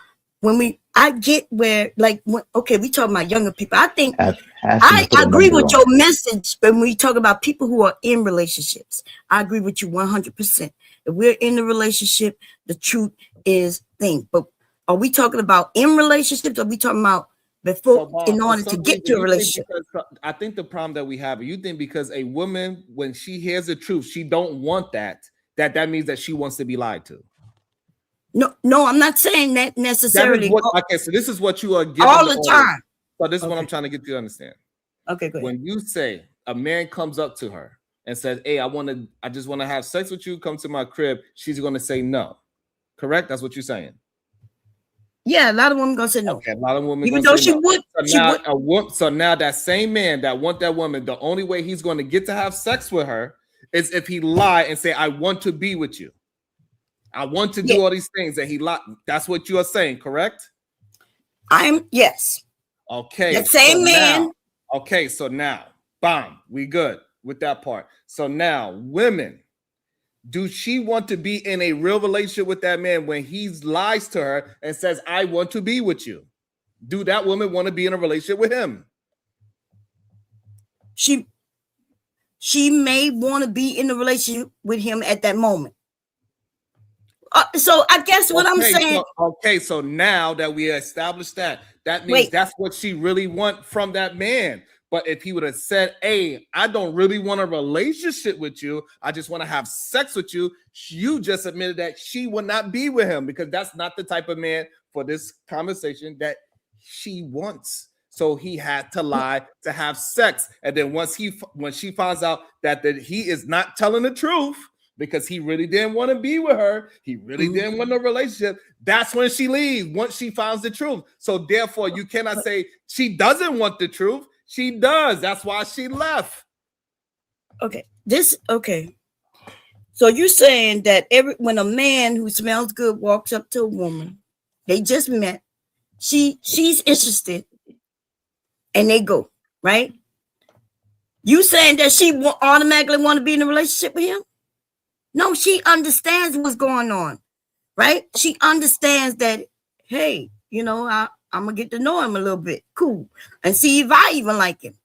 I get where, like, we talking about younger people. I think I agree with your message when we talk about people who are in relationships. I agree with you 100%. If we're in the relationship, the truth is thing. But are we talking about in relationships? Or are we talking about before, in order to get to a relationship? I think the problem that we have, you think because a woman, when she hears the truth, she don't want that means that she wants to be lied to. No, I'm not saying that necessarily. So this is what you are giving all the time. But this is what I'm trying to get you to understand. Okay, go ahead. When you say a man comes up to her and says, hey, I just want to have sex with you, come to my crib, she's going to say no. Correct? That's what you're saying. Yeah, a lot of women gonna say no. Okay, a lot of women. Even though she would. So now that same man that want that woman, the only way he's going to get to have sex with her is if he lie and say, I want to be with you. I want to do all these things, and he lied. That's what you are saying, correct? Yes. Okay. That same man. So now, bam, we good with that part. So now, women, do she want to be in a real relationship with that man when he lies to her and says, I want to be with you? Do that woman want to be in a relationship with him? She may want to be in a relationship with him at that moment. So I guess what I'm saying. So now that we established that means that's what she really want from that man. But if he would have said, hey, I don't really want a relationship with you, I just want to have sex with you, you just admitted that she would not be with him because that's not the type of man for this conversation that she wants. So he had to lie to have sex. And then when she finds out that he is not telling the truth, because he really didn't want to be with her, he really didn't want a relationship, that's when she leaves, once she finds the truth. So therefore, you cannot say she doesn't want the truth. She does. That's why she left. Okay. So you're saying that when a man who smells good walks up to a woman, they just met, she's interested, and they go, right? You saying that she automatically want to be in a relationship with him? No, she understands what's going on, right? She understands that, hey, I'm going to get to know him a little bit. Cool. And see if I even like him.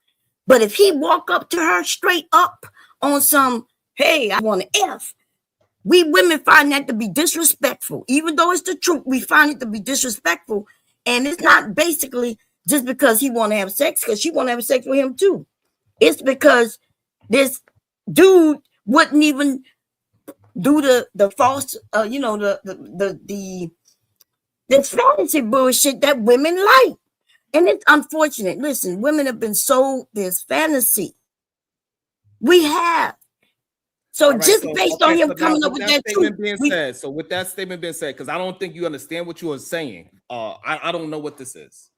But if he walk up to her straight up on some, hey, I want to F, we women find that to be disrespectful. Even though it's the truth, we find it to be disrespectful. And it's not basically just because he want to have sex, because she want to have sex with him too. It's because this dude wouldn't even do the false, the fantasy bullshit that women like. And it's unfortunate. Listen, women have been sold this fantasy. We have. So based on him coming up with that truth. So with that statement being said, because I don't think you understand what you are saying. I don't know what this is.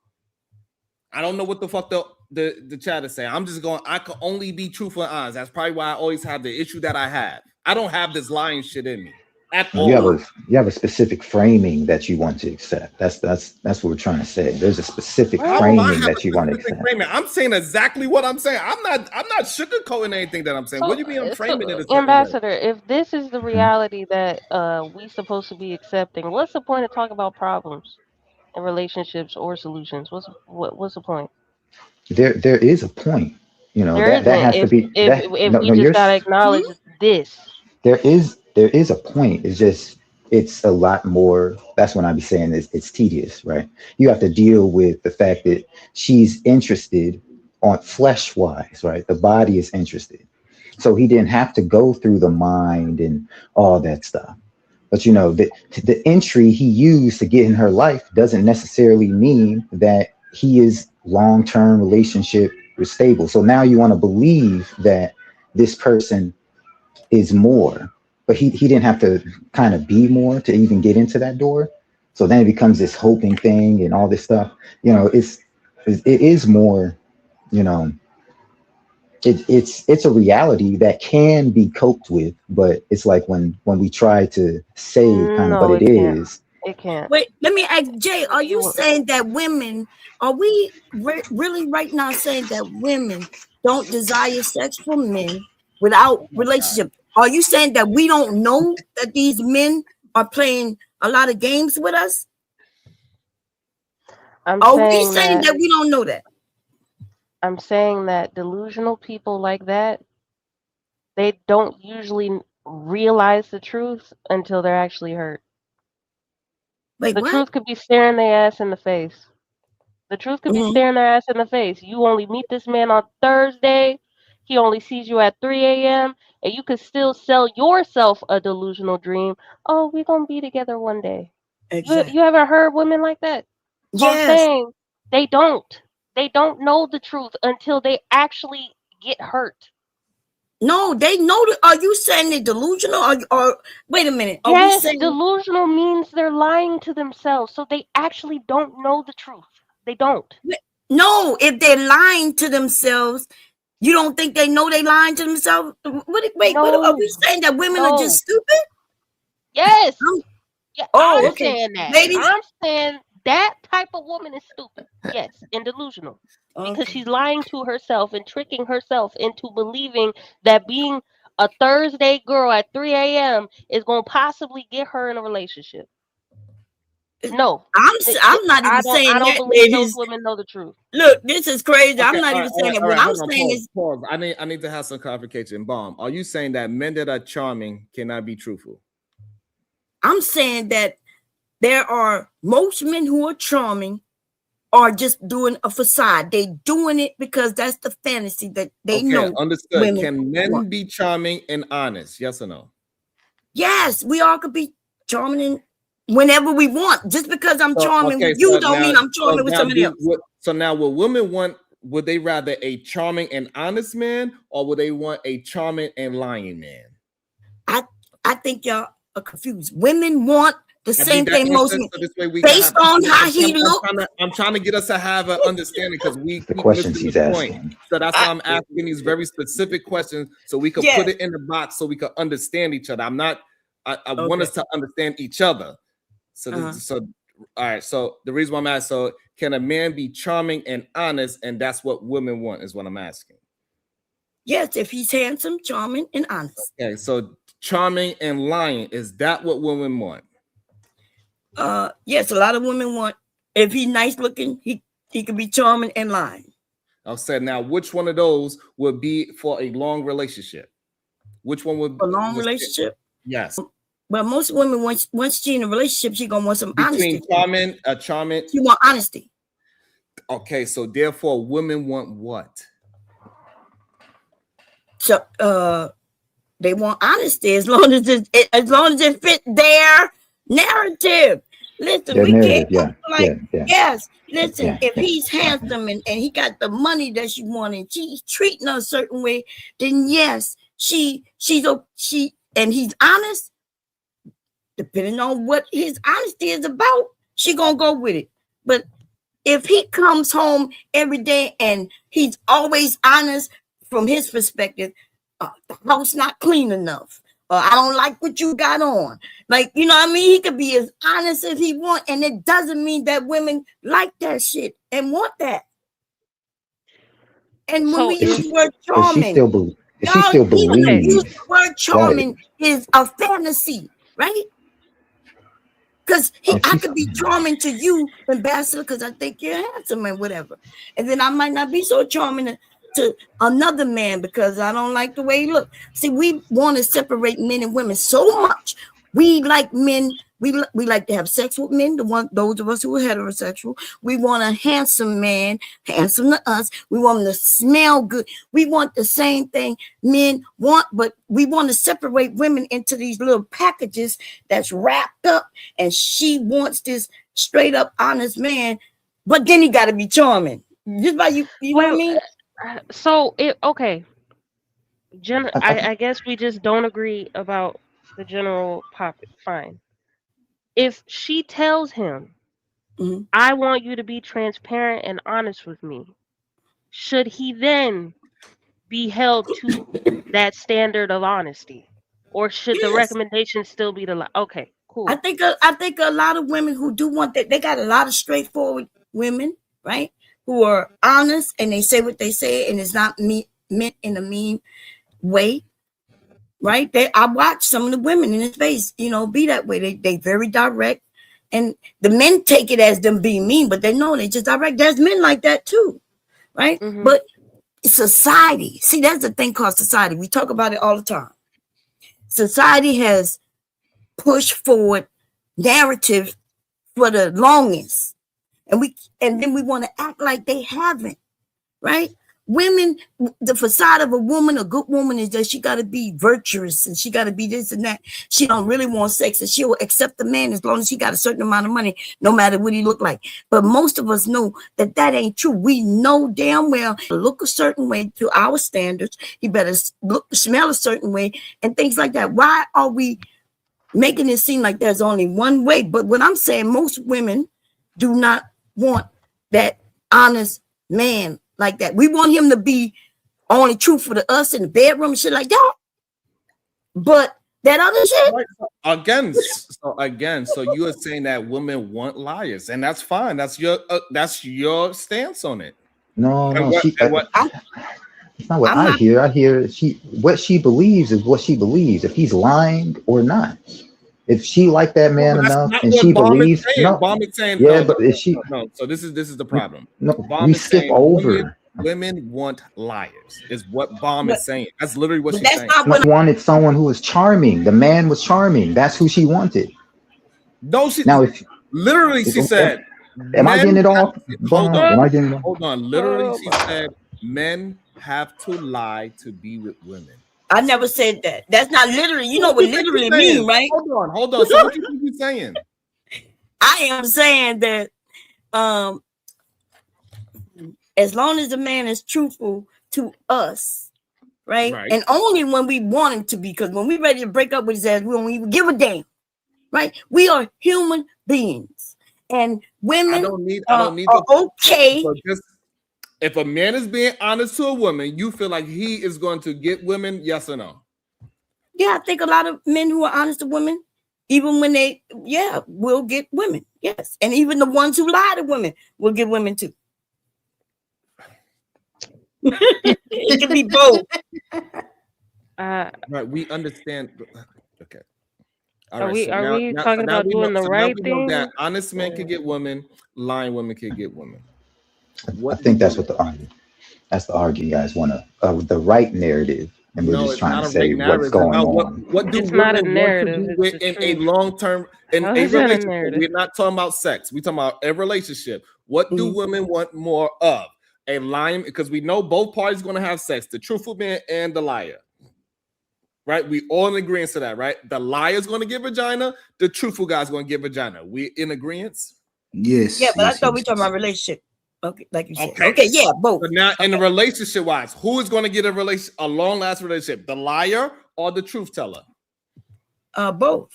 I don't know what the fuck the chat is saying. I'm just going, I can only be truthful and honest. That's probably why I always have the issue that I have. I don't have this lying shit in me at all. You have a specific framing that you want to accept. That's what we're trying to say. There's a specific framing that you want to accept. I'm saying exactly what I'm saying. I'm not sugarcoating anything that I'm saying. What do you mean I'm framing it? Ambassador, if this is the reality that we supposed to be accepting, what's the point of talking about problems in relationships or solutions? What's the point? There is a point. That has to be. We just gotta acknowledge this. There is a point. It's a lot more. That's when I be saying it's tedious, right? You have to deal with the fact that she's interested on flesh wise, right? The body is interested. So he didn't have to go through the mind and all that stuff. But the entry he used to get in her life doesn't necessarily mean that he is long-term relationship or stable. So now you want to believe that this person is more, but he didn't have to kind of be more to even get into that door. So then it becomes this hoping thing and all this stuff. It is more, you know, it's a reality that can be coped with, but it's like when we try to say kind of what No, it it can't. is. It can't. Wait, let me ask Jay, are you You saying that women, are we really right now saying that women don't desire sex from men without relationship? Are you saying that we don't know that these men are playing a lot of games with us? I'm Are we saying saying that that we don't know that? I'm saying that delusional people like that, they don't usually realize the truth until they're actually hurt. Wait, The what? truth could be staring their ass in the face. The truth could be Mhm. staring their ass in the face. You only meet this man on Thursday. He only sees you at 3 a.m. And you could still sell yourself a delusional dream. Oh, we're going to be together one day. You Exactly. ever heard women like that? So I'm Yes. saying they don't. They don't know the truth until they actually get hurt. No, they know that. Are you saying they're delusional? Or wait a minute. Are we Yes, saying delusional means they're lying to themselves. So they actually don't know the truth. They don't. no? If they're lying to themselves, you don't think they know they lying to themselves? Wait, what are No, we saying that women are just no. stupid? Yes. I'm- Yeah, oh, I'm okay, saying that. ladies. I'm saying that type of woman is stupid. Yes, and delusional. Because Okay, she's lying to herself and tricking herself into believing that being a Thursday girl at 3 a.m. is going to possibly get her in a relationship. No. I'm not even I saying don't that, believe those ladies. women know the truth. Look, this is crazy. Okay, I'm not all even right, all saying right, that. all What right. I'm Hold on, saying pause, is, pause. I need to have some clarification. Bomb. Are you saying that men that are charming cannot be truthful? I'm saying that there are most men who are charming are just doing a facade. They doing it because that's the fantasy that they Okay, know understood. women Can want. men be charming and honest? Yes or no? Yes, we all could be charming whenever we want. Just because I'm So charming okay, with you don't mean I'm so charming with now somebody else. so now will women want, would they rather a charming and honest man, or would they want a charming and lying man? I think y'all are confused. Women want the I need same that thing most answer men, so this way we can based have. on how he look. I'm trying to get us to have an understanding because we The keep questions missing he's the point. asking. So that's why I, I'm asking these very specific questions so we could put yes. it in the box so we could understand each other. I want Okay. us to understand each other. So Uh-huh. all right. So the reason why I'm asking, so can a man be charming and honest, and that's what women want, is what I'm asking. Yes, if he's handsome, charming, and honest. Okay, so charming and lying, is that what women want? Yes, a lot of women want, if he's nice looking, he can be charming and lying. I'll say now, which one of those would be for a long relationship? Which one A long relationship. yes, But most women, once she in a relationship, she gonna want some between honesty. charming? She want honesty. Okay, so therefore, women want what? So they want honesty as long as it fit their narrative. Listen, Their we can't narrative, yeah, like, yeah, yes. Listen, yeah, if yeah. he's handsome and he got the money that she wanted, and she's treating her a certain way, then yes, she and he's honest, depending on what his honesty is about, she gonna go with it. But if he comes home every day and he's always honest from his perspective, the house not clean enough. I don't like what you got on. Like, you know what I mean? He could be as honest as he want, and it doesn't mean that women like that shit and want that. And when we So If use if the word she charming, if she y'all, still even the okay, use believes the word that charming is a fantasy, right? Because if I she could be charming to you, Ambassador, because I think you're handsome and whatever. And then I might not be so charming to another man because I don't like the way he look. See, we want to separate men and women so much. We like men. We like to have sex with men. Those of us who are heterosexual, we want a handsome man, handsome to us. We want him to smell good. We want the same thing men want, but we want to separate women into these little packages that's wrapped up. And she wants this straight up honest man, but then he got to be charming. Just by you know what I mean? So okay. I guess we just don't agree about the general pop. Fine. If she tells him, Mhm. I want you to be transparent and honest with me, should he then be held to that standard of honesty? Or should the Yes. recommendation still be okay, cool. I think a lot of women who do want that, they got a lot of straightforward women, right? Who are honest and they say what they say, and it's not meant in a mean way, right? I watch some of the women in the space, be that way. They very direct, and the men take it as them being mean, but they know they just direct. There's men like that too, right? Mhm. But society, see, that's the thing called society. We talk about it all the time. Society has pushed forward narrative for the longest, and then we want to act like they haven't, right? Women, the facade of a woman, a good woman, is that she got to be virtuous and she got to be this and that. She don't really want sex, and she'll accept the man as long as he got a certain amount of money, no matter what he look like. But most of us know that ain't true. We know damn well look a certain way to our standards. He better smell a certain way and things like that. Why are we making it seem like there's only one way? But what I'm saying, most women do not want that honest man like that. We want him to be only truthful to us in the bedroom and shit like that. But that other shit, so you are saying that women want liars, and that's fine. That's your stance on it. No, it's not what I'm I not. hear. I hear what she believes is what she believes. If he's lying or not, if she like that No, man but that's enough not and what she Bomb is believes, saying. no, Bomb is saying yeah, no, but if she, no. So this is the problem. no, Bomb we is skip saying over. women want liars. Is what Bomb But, is saying. That's literally what but she's that's saying. not No, what wanted someone who was charming. The man was charming. That's who she wanted. No, she Now, if, literally she said am I getting men it have, off, hold Bomb? on, Am I getting it off? hold on. Literally she said men have to lie to be with women. I never said that. That's not literally. You know What what you think literally you're saying? mean, right? Hold on. So what you think you're saying? I am saying that as long as the man is truthful to us, right? Right. And only when we want him to be, because when we're ready to break up with his ass, we don't even give a damn, right? We are human beings, and women I don't need are the okay. so just if a man is being honest to a woman, you feel like he is going to get women, yes or no? Yeah, I think a lot of men who are honest to women, even when they, will get women. Yes. And even the ones who lie to women will get women too. It can be both. Right. We understand. Okay. All Are right. we So are now, we now, so talking now about we know. doing the So now right we know that thing? honest men can get women, lying women can get women. I What do think that's women? what the argument. That's the argument. You guys want the right narrative, and we're No, just it's trying not to a right say what's narrative. It's going about on. what do It's not a women want to narrative, be it's with the in a truth. long term in How a is that a relationship. narrative? We're not talking about sex. We're talking about a relationship. What do women want more of? A lying, because we know both parties going to have sex, the truthful man and the liar. Right? We all in agreement to that, right? The liar's going to get vagina, the truthful guy's going to get vagina. We in agreement? Yeah, Yes, but I yes, thought we yes, talking yes. about relationship. Okay, like you said. Okay. Okay, yeah, both. So now in the Okay. relationship wise, who is going to get a long lasting relationship? The liar or the truth teller? Both.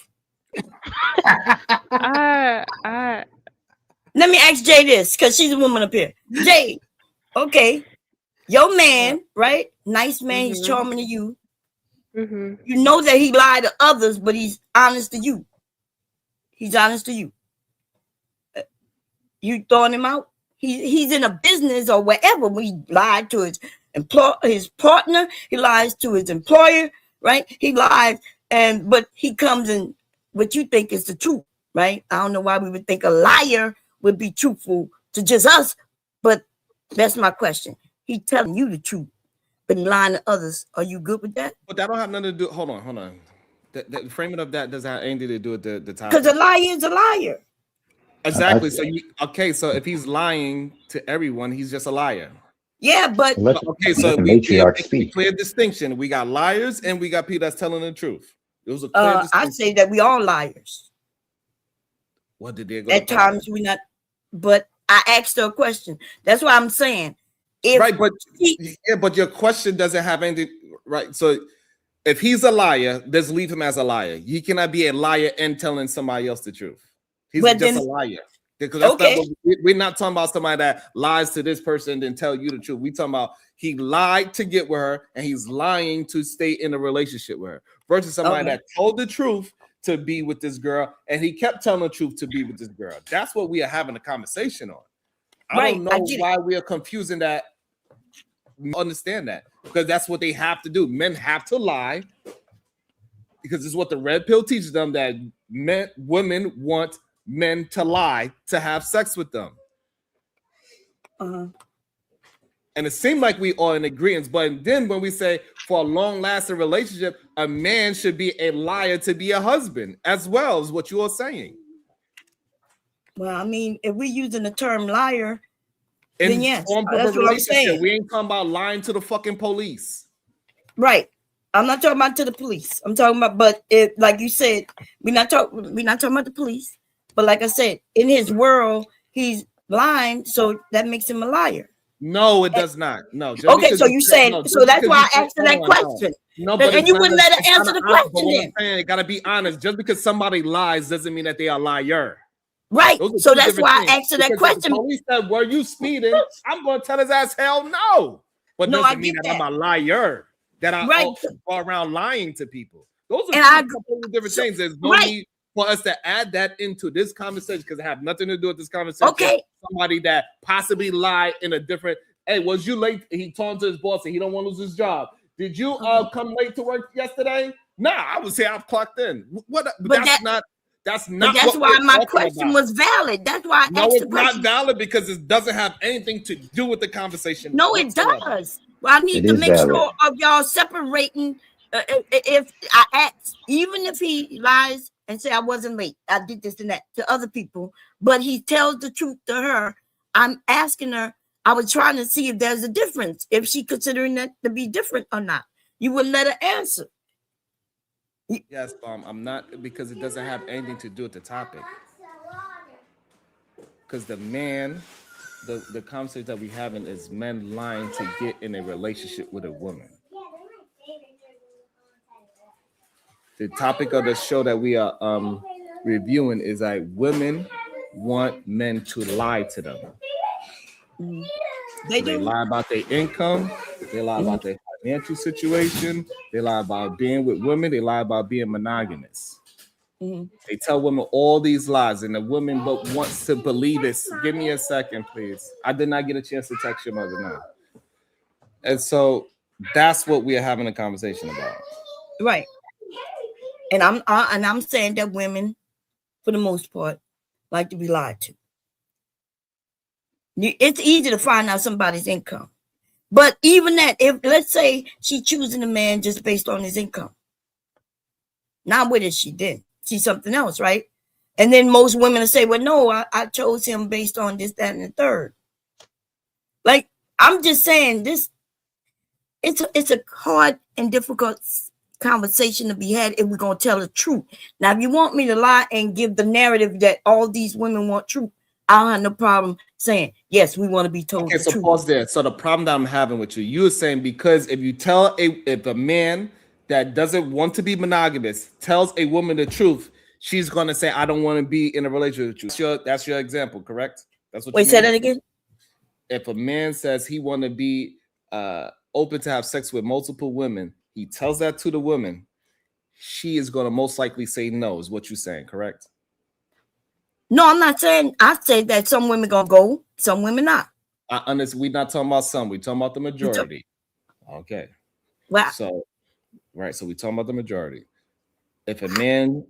I Let me ask Jay this, because she's a woman up here. Jay, okay, your man, right? Nice man, he's Mhm. charming to you. Mhm. You know that he lied to others, but he's honest to you. He's honest to you. You throwing him out? He's in a business or wherever. He lied to his partner. He lies to his employer, right? He lies, but he comes in what you think is the truth, right? I don't know why we would think a liar would be truthful to just us, but that's my question. He telling you the truth, but he lying to others. Are you good with that? But that don't have nothing to do. Hold on. The framing of that doesn't have anything to do with the Because topic. a liar is a liar. Exactly. So if he's lying to everyone, he's just a liar. Yeah, but Okay, so let the we matriarch make a speak. clear distinction. We got liars and we got people that's telling the truth. It was a clear I distinction. say that we all liars. What did they go At to Paul? times we not, but I asked her a question. That's why I'm saying, if Right, but your question doesn't have anything. Right, so if he's a liar, just leave him as a liar. You cannot be a liar and telling somebody else the truth. He's But just then- a liar. Because that's Okay. not what we're not talking about somebody that lies to this person and then tell you the truth. We talking about he lied to get with her and he's lying to stay in a relationship with her versus somebody Okay. that told the truth to be with this girl and he kept telling the truth to be with this girl. That's what we are having a conversation on. I Right, don't I know get it. why we are confusing that. Understand that because that's what they have to do. Men have to lie because it's what the red pill teaches them, that women want men to lie to have sex with them. Uh-huh. And it seemed like we are in agreement, but then when we say for a long-lasting relationship, a man should be a liar to be a husband as well, is what you are saying. Well, I mean, if we're using the term liar, In then yes, forms of that's a what I'm relationship, saying. we ain't talking about lying to the fucking police. Right. I'm not talking about to the police. I'm talking about, but it, like you said, we're not talking about the police. But like I said, in his world, he's lying, so that makes him a liar. No, it does not. No. Okay, so you saying, so that's why I asked her that question. No, but and you wouldn't let her answer the question then. It gotta be honest. Just because somebody lies doesn't mean that they are a liar. Right. Those are So two that's different why things. I asked her that Because if question. the police said, "Were you speeding?" I'm gonna tell his ass, "Hell no." But No, doesn't I mean get that I'm that. a liar. That I Right. go around lying to people. Those are And two completely different things. There's no right. need for us to add that into this conversation because it have nothing to do with this conversation. Okay. Somebody that possibly lied in a different. Hey, was you late? He told to his boss and he don't want to lose his job. Did you come late to work yesterday? Nah, I was here. I've clocked in. What? But that's not. That's not. But that's what why we're my talking question about. was valid. That's why I No, asked it's the not question. valid because it doesn't have anything to do with the conversation. No, it whatsoever. does. Well, I need It to is make valid. sure of y'all separating. If I ask, even if he lies and say I wasn't late, I did this and that to other people, but he tells the truth to her, I'm asking her. I was trying to see if there's a difference, if she considering that to be different or not. You wouldn't let her answer. Yes, I'm not because it doesn't have anything to do with the topic. Because the man, the conversation that we're having is men lying to get in a relationship with a woman. The topic of the show that we are reviewing is like women want men to lie to them. They lie about their income. They lie about their financial situation. They lie about being with women. They lie about being monogamous. They tell women all these lies, and the woman but wants to believe it. Give me a second, please. I did not get a chance to text your mother now. And so that's what we are having a conversation about. Right. And I'm saying that women, for the most part, like to be lied to. It's easy to find out somebody's income. But even that, if let's say she choosing a man just based on his income. Now what is she then? She's something else, right? And then most women will say, well, no, I chose him based on this, that, and the third. Like, I'm just saying this, it's a hard and difficult conversation to be had if we're going to tell the truth. Now, if you want me to lie and give the narrative that all these women want truth, I don't have no problem saying, yes, we want to be told Okay, the so truth. pause there. So the problem that I'm having with you are saying because if you tell if a man that doesn't want to be monogamous tells a woman the truth, she's gonna say, I don't want to be in a relationship with you. That's your example, correct? That's what Wait, you say mean? that again? If a man says he want to be open to have sex with multiple women, he tells that to the woman, she is gonna most likely say no, is what you're saying, correct? No, I'm not saying. I say that some women gonna go, some women not. We're not talking about some. We're talking about the majority. Okay. Wow. So, right. So we're talking about the majority. If a man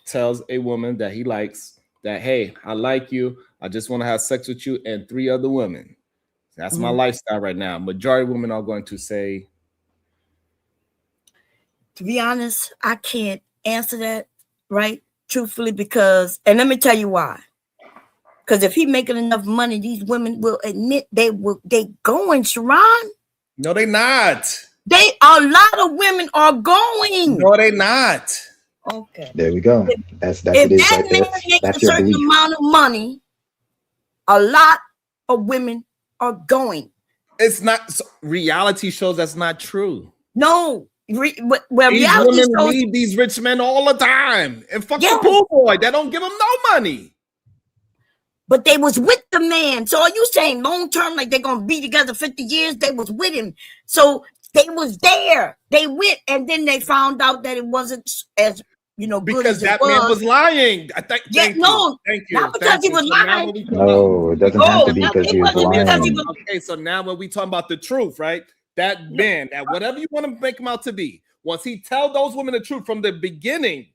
tells a woman that he likes that, hey, I like you, I just want to have sex with you and 3 other women. That's my lifestyle right now. Majority of women are going to say. To be honest, I can't answer that, right? Truthfully, because, and let me tell you why. Because if he making enough money, these women will admit they going, Sharon. No, they not. A lot of women are going. No, they not. Okay. There we go. That's If it is that right man there. makes a That's your certain belief. amount of money, a lot of women are going. It's not reality shows. That's not true. No, These reality women shows leave these rich men all the time and fuck Yes. the pool boy. That don't give them no money. But they was with the man. So are you saying long term, like they're gonna be together 50 years? They was with him. So they was there. They went, and then they found out that it wasn't as good Because as it that was. man was lying. Thank you. Not because he was lying. No, it doesn't have to be because he was lying. Okay, so now when we talking about the truth, right? That man, that whatever you want to make him out to be, once he tell those women the truth from the beginning,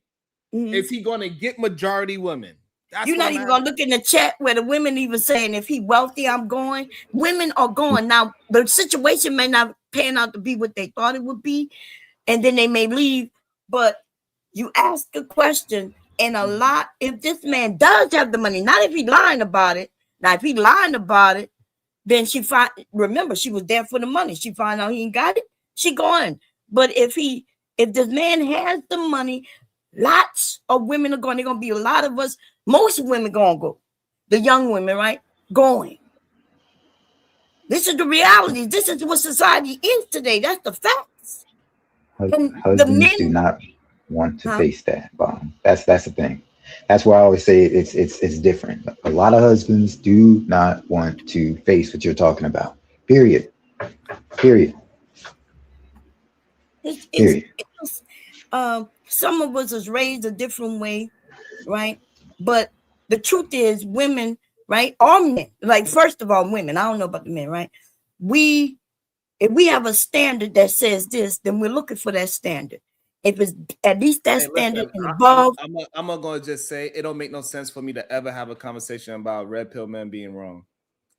is he going to get majority women? That's You're not even gonna look in the chat where the women even saying if he wealthy, I'm going. Women are going. Now the situation may not pan out to be what they thought it would be, and then they may leave. But you ask a question, and a lot, if this man does have the money, not if he's lying about it. Now, if he's lying about it, then remember, she was there for the money. She find out he ain't got it, she going. But if this man has the money, lots of women are going. They're gonna be a lot of us. Most women gonna go. The young women, right? Going. This is the reality. This is what society is today. That's the facts. Husbands do not want to face that, Bomb. That's the thing. That's why I always say it's different. A lot of husbands do not want to face what you're talking about. Period. Some of us is raised a different way, right? But the truth is, women, right? All men, like first of all, women. I don't know about the men, right? If we have a standard that says this, then we're looking for that standard. If it's at least that standard and above. I'm gonna just say it don't make no sense for me to ever have a conversation about red pill men being wrong.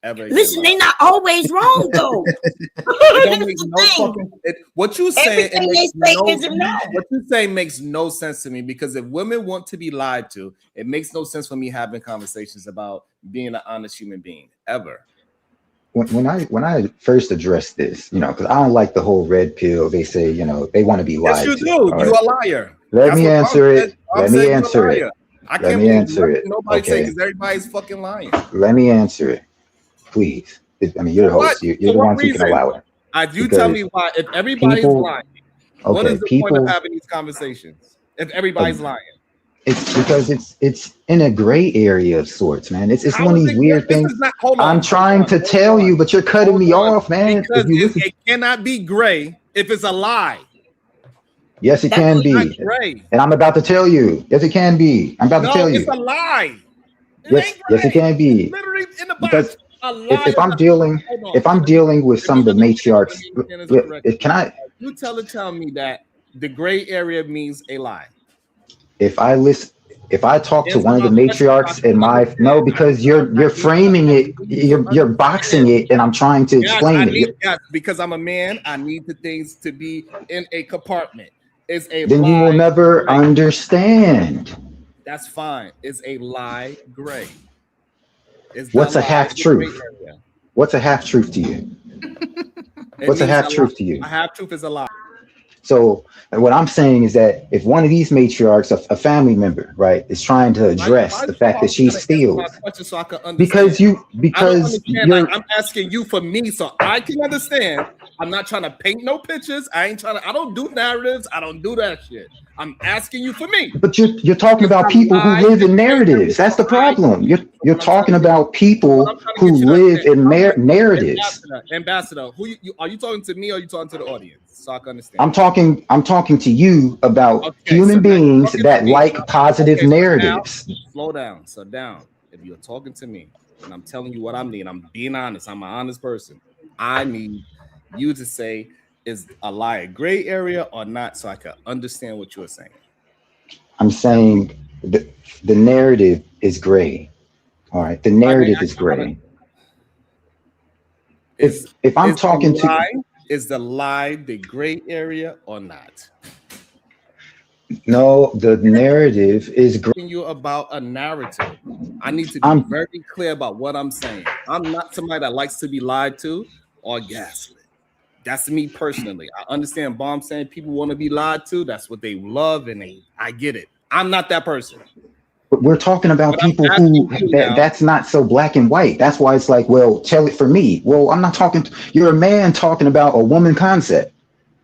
Ever. Listen, they're not always wrong though. What you say no. What you say makes no sense to me, because if women want to be lied to, it makes no sense for me having conversations about being an honest human being ever. When I first addressed this, because I don't like the whole red pill. They say, they want to be lied to. Yes, you do. You're a liar. Let me answer it. Let me answer it. I can't believe nobody say because everybody's fucking lying. Let me answer it, please. I mean, you're the host. You're the one who can allow it. You tell me why. If everybody's lying, what is the point of having these conversations? If everybody's lying. It's because it's in a gray area of sorts, man. It's one of these weird things. I'm trying to tell you, but you're cutting me off, man. Because it cannot be gray if it's a lie. Yes, it can be. And I'm about to tell you. Yes, it can be. I'm about to tell you. It's a lie. Yes, it can be. Literally in the box. Because if I'm dealing with some of the matriarchs, can I? You tell me that the gray area means a lie. If I talk to one of the matriarchs because you're framing it, you're boxing it, and I'm trying to explain it. Yes, because I'm a man, I need the things to be in a compartment. Then you will never understand. That's fine. It's a lie gray. What's a half truth? What's a half truth to you? What's a half truth to you? A half truth is a lie. So what I'm saying is that if one of these matriarchs, a family member, right, is trying to address the fact that she steals, because I'm asking you for me so I can understand. I'm not trying to paint no pictures. I don't do narratives. I don't do that shit. I'm asking you for me. But you're talking about people who live in narratives. That's the problem. You're talking about people who live in narratives. Ambassador, are you talking to me or are you talking to the audience? So I can understand. I'm talking to you about human beings that like positive narratives. Slow down. So down. If you're talking to me and I'm telling you what I need, I'm being honest. I'm an honest person. I need you to say, is a lie a gray area or not, so I can understand what you're saying. I'm saying the narrative is gray. All right, the narrative is gray. If I'm talking to, is the lie the gray area or not? No, the narrative is You about a narrative. I need to be I'm very clear about what I'm saying. I'm not somebody that likes to be lied to or gaslit. That's me personally. I understand Bomb saying people want to be lied to. That's what they love, and I get it. I'm not that person. we're talking about But I'm people asking who you now. that's not so black and white. That's why it's like, well, tell it for me. Well, I'm not talking. You're a man talking about a woman concept.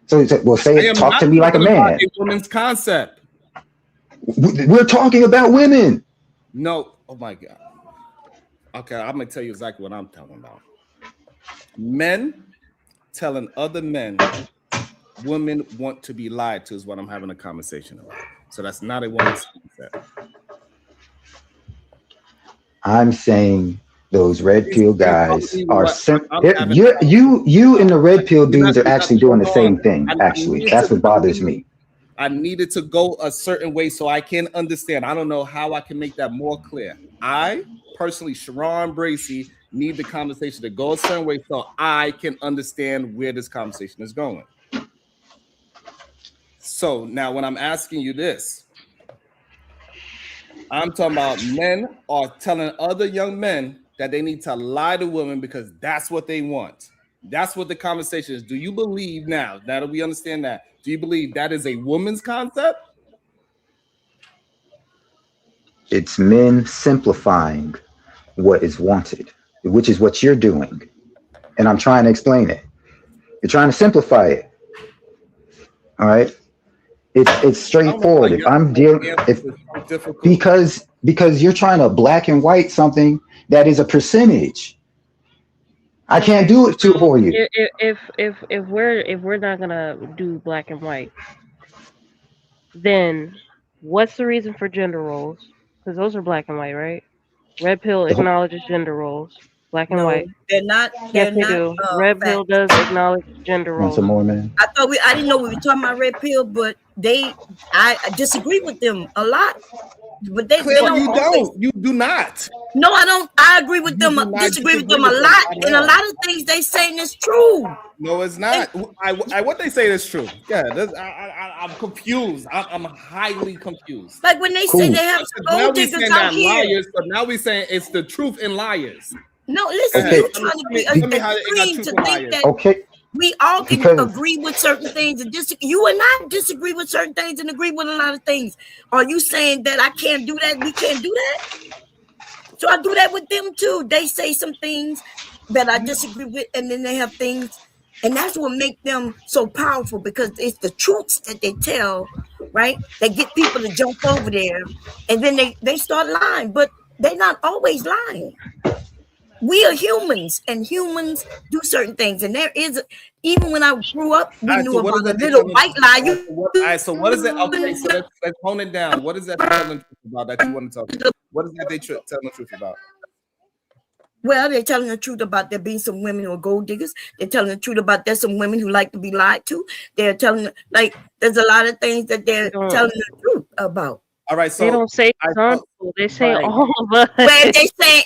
So it's like, well, say I it. am Talk not to me like a talking about man. a woman's concept. We're talking about women. No, oh my God. Okay, I'm gonna tell you exactly what I'm talking about. Men telling other men women want to be lied to is what I'm having a conversation about. So that's not a woman's concept. I'm saying those red pill You're telling guys me are what I'm having a you and the red pill dudes are you're not actually doing the hold on. same thing. I Actually, needed that's to what bothers me. I needed to go a certain way so I can understand. I don't know how I can make that more clear. I personally, Sharon Bracy, need the conversation to go a certain way so I can understand where this conversation is going. So now when I'm asking you this, I'm talking about men are telling other young men that they need to lie to women because that's what they want. That's what the conversation is. Do you believe now that we understand that? Do you believe that is a woman's concept? It's men simplifying what is wanted, which is what you're doing. And I'm trying to explain it. You're trying to simplify it. All right. It's I don't know why straightforward. If I'm dealing answer if is so difficult. because you're trying to black and white something that is a percentage. I can't Okay, do it so for you. if we're not gonna do black and white, then what's the reason for gender roles? Because those are black and white, right? Red pill acknowledges gender roles, black and No, white. they're not. Yes, They're they not do. Red pill facts. does acknowledge gender Want some roles. more, man? I didn't know we were talking about red pill, but I disagree with them a lot. But they Clearly, don't you always. don't. You do not. No, I don't. I agree with You them. do not Disagree with disagree them a with them lot, at and a all. lot of things they saying is true. No, it's And, not. What they say is true. Yeah, I'm confused. I'm highly confused. like when they say Cool. they have Now gold we diggers saying out that here. liars, but now we saying it's the truth in liars. No, listen, Ahead. Okay. you trying to be Tell me how it got extreme truth to in think liars. that Okay. we all can Because agree with certain things and disagree. You and I disagree with certain things and agree with a lot of things. Are you saying that I can't do that? We can't do that? So I do that with them too. They say some things that I disagree with, and then they have things, and that's what make them so powerful because it's the truths that they tell, right? They get people to jump over there, and then they start lying, but they're not always lying. We are humans, and humans do certain things. And there is, even when I grew up, we All right, knew so what is about a that they little telling? white lie. All right, so what is it? Okay, so let's hone it down. What is that telling the truth about that you want to talk about? What is that they telling the truth about? Well, they're telling the truth about there being some women who are gold diggers. They're telling the truth about there's some women who like to be lied to. They're telling, like, there's a lot of things that They they're don't. telling the truth about. All right, They so don't say I some people. They say right. all of us. But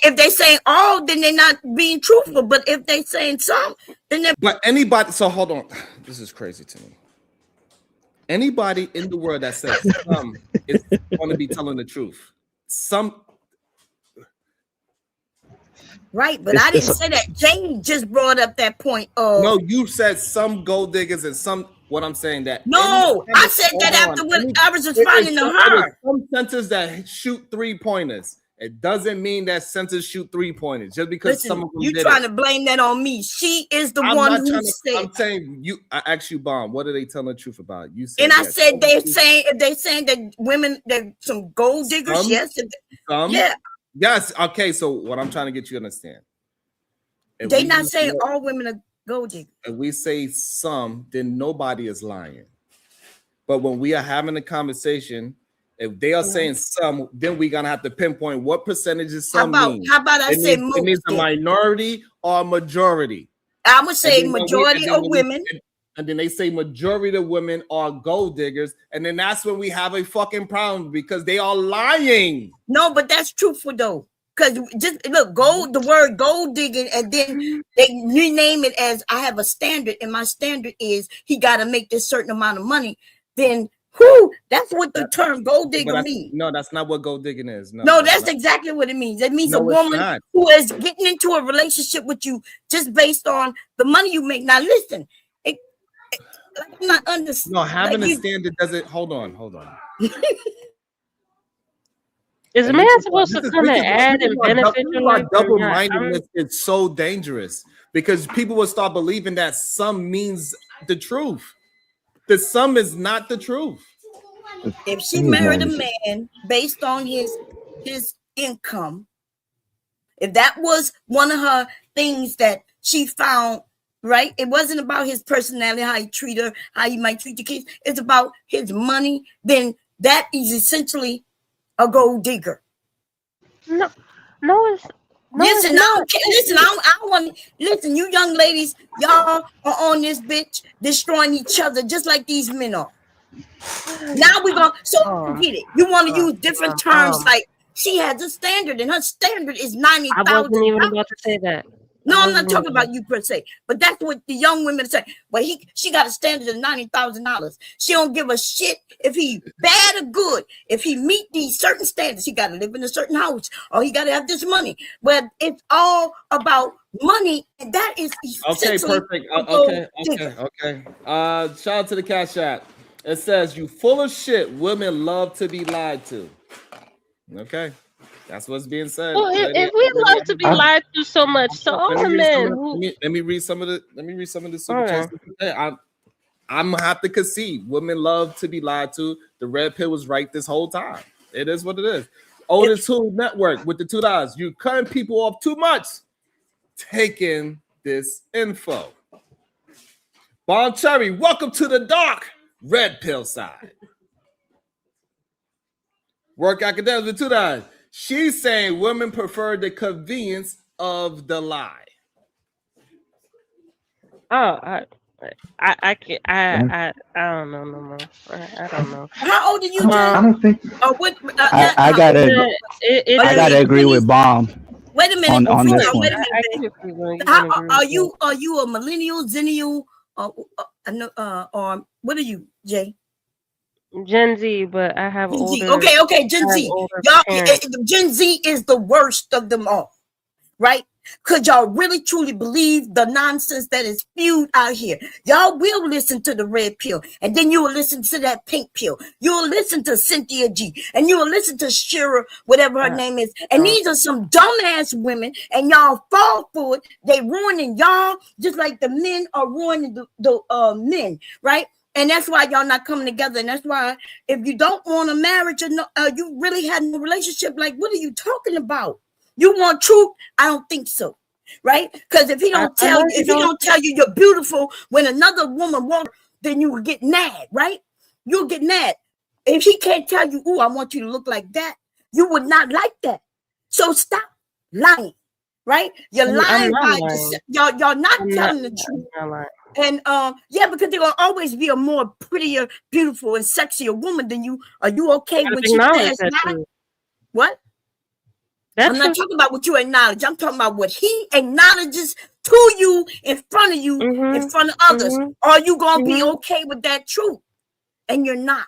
if they saying all, then they're not being truthful. But if they saying some, then they're. But anybody, so hold on. This is crazy to me. Anybody in the world that says some is going to be telling the truth. Some Right, but I didn't say that. Jane just brought up that point of. no, you said some gold diggers and some. What I'm saying that No, I said that after when I was responding to her. Some centers that shoot 3-pointers. It doesn't mean that centers shoot 3-pointers just because Listen, some of them you did trying it. to blame that on me. She is the I'm one not who trying to. said. I'm saying you. I asked you, Bomb. What are they telling the truth about? You said. And I yes. said they're saying if they saying that women that some gold diggers, Some? yes, Some. yeah. Yes. Okay. So what I'm trying to get you to understand. If They we not use saying the word- all women are gold diggers. If we say some, then nobody is lying. But when we are having a conversation, if they are saying some, then we're gonna have to pinpoint what percentage is some mean. How about I say It most? means a minority or a majority. I would say And then majority of women. And then they say majority of women are gold diggers, and then that's when we have a fucking problem because they are lying. No, but that's truthful though. Because just look, gold, the word gold digging, and then they rename it as I have a standard, and my standard is he got to make this certain amount of money. Then Who? That's what the term gold digger means. No, that's not what gold digging is. No, that's exactly what it means. It means a No, it's woman not. who is getting into a relationship with you just based on the money you make. Now, listen, like I'm not understanding. No, having a standard doesn't. Hold on. Is a man supposed to come and add and benefit your life? Double-mindedness is so dangerous because people will start believing that some means the truth. The some is not the truth. If she married a man based on his income, if that was one of her things that she found, right? It wasn't about his personality, how he treat her, how he might treat the kids. It's about his money. Then that is essentially a gold digger. No, it's listen. I don't want. Listen, you young ladies, y'all are on this bitch destroying each other just like these men are. Now we're gonna get it. You want to use different terms like she has a standard, and her standard is 90,000. I wasn't even about to say that. No, I'm not talking about you per se, but that's what the young women say. But she got a standard of $90,000. She don't give a shit if he bad or good. If he meet these certain standards, he got to live in a certain house, or he got to have this money. But it's all about money, and that is okay. Perfect. Okay. Shout out to the Cash App. It says, "You full of shit. Women love to be lied to." Okay. That's what's being said. Well, if we love to be lied to so much, so all the men who let me read some of the super chats. I'm gonna have to concede. Women love to be lied to. The red pill was right this whole time. It is what it is. Otis Tool Network with the $2. You cutting people off too much. Taking this info. Bon Cherry, welcome to the dark red pill side. Work Academics with $2. She's saying women prefer the convenience of the lie. Oh, I can't. I don't know no more. I don't know. How old are you, Jay? I don't think. I gotta agree with Bomb. Wait a minute. On this one. Wait a minute. Are you a millennial, zennial, or what are you, Jay? Gen Z, but I have older. Okay, Gen Z. Gen Z is the worst of them all, right? Could y'all really truly believe the nonsense that is spewed out here? Y'all will listen to the red pill, and then you will listen to that pink pill. You will listen to Cynthia G, and you will listen to Shira, whatever her name is. And these are some dumbass women, and y'all fall for it. They ruining y'all just like the men are ruining the men, right? And that's why y'all not coming together. And that's why if you don't want a marriage or you really had no relationship, like, what are you talking about? You want truth? I don't think so. Right? Because if he don't tell you you're beautiful when another woman won't, then you will get mad, right? You'll get mad. If he can't tell you, I want you to look like that, you would not like that. So stop lying, right? You're lying by yourself. Y'all not telling the truth. And because they're gonna always be a more prettier, beautiful, and sexier woman than you. Are you okay when she says that? What? I'm not talking about what you acknowledge. I'm talking about what he acknowledges to you in front of you, in front of others. Are you gonna be okay with that truth? And you're not.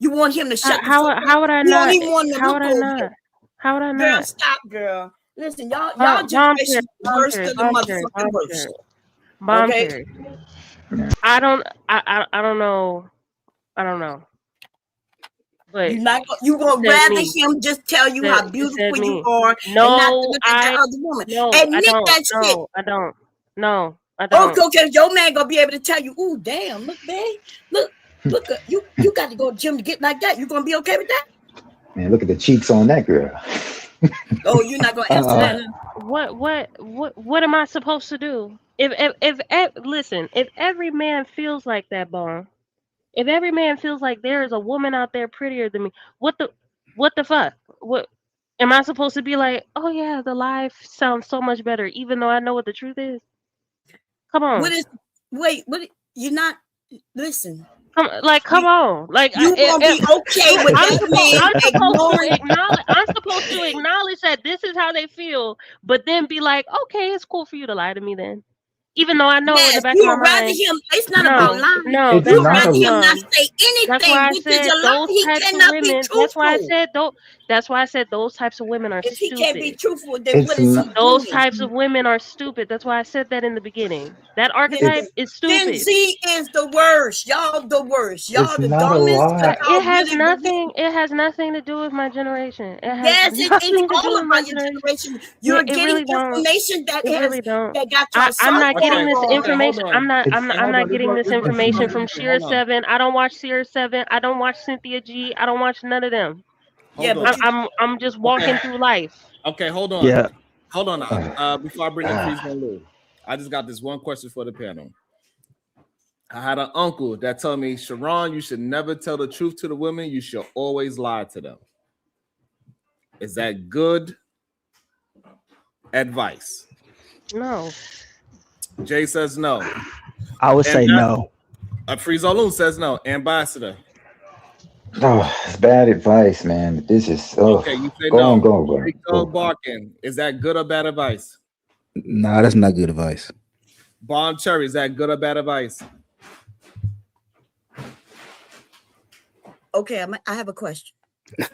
You want him to shut. How would I not? How would I not? How would I not? Girl, stop, girl. Listen, y'all generation the worst of the motherfucking worst. Okay. I don't know. But you gonna rather him just tell you how beautiful you are and not to look at that other woman. Admit that shit. I don't. No, I don't. Okay, your man gonna be able to tell you, "Ooh, damn, look, babe, look, you got to go to the gym to get like that." You gonna be okay with that? Man, look at the cheeks on that girl. Oh, you're not gonna answer that. What am I supposed to do? If every man feels like that, Bone, if every man feels like there is a woman out there prettier than me, what the fuck? What am I supposed to be like? Oh yeah, the life sounds so much better, even though I know what the truth is. Come on. What you're not listen. Come on. Like you gonna be okay with I'm supposed to acknowledge that this is how they feel, but then be like, okay, it's cool for you to lie to me then. Even though I know in Yes, the back you of my would rather mind, him. It's not about no, lying. no, It's You that's would not that's rather a him not dumb. say That's anything, why I which is said a lie. those He types of cannot be women. That's why I truthful. said That's why I said those types of women are If he can't be stupid. truthful, then it's what is not he Those doing? types of women are stupid. That's why I said that in the beginning. That Then, archetype is Gen stupid. Z is the worst. Y'all the worst. Y'all it's the not a dumbest because lie. It y'all has really believe. nothing. It has nothing to do with my generation. It has Yes, it's nothing to do all with my about your generation. generation. Yeah, You're it getting really don't. information that It really don't. got y'all I'm so not far getting Okay, this gone. okay, hold information. on. I'm Hey, not hold on. getting this This is what information I'm from saying. Sheer Hold on. 7. I don't watch Sheer 7. I don't watch Cynthia G. I don't watch none of them. Yeah, Hold but on. you I'm just Okay, walking through life. okay, hold on. Yeah. Hold on. Before I bring in Freeze Ah, and Lou, I just got this one question for the panel. I had an uncle that told me, Sharon, you should never tell the truth to the women. You should always lie to them. Is that good advice? No. Jay says no. I would say no. Freeze Loon says no. Ambassador. oh, it's bad advice, man. This is Okay, you say go on, no. go, go, Big go. Dog Barking. Is that good or bad advice? Nah, that's not good advice. Bon Cherry. Is that good or bad advice? okay? I have a question.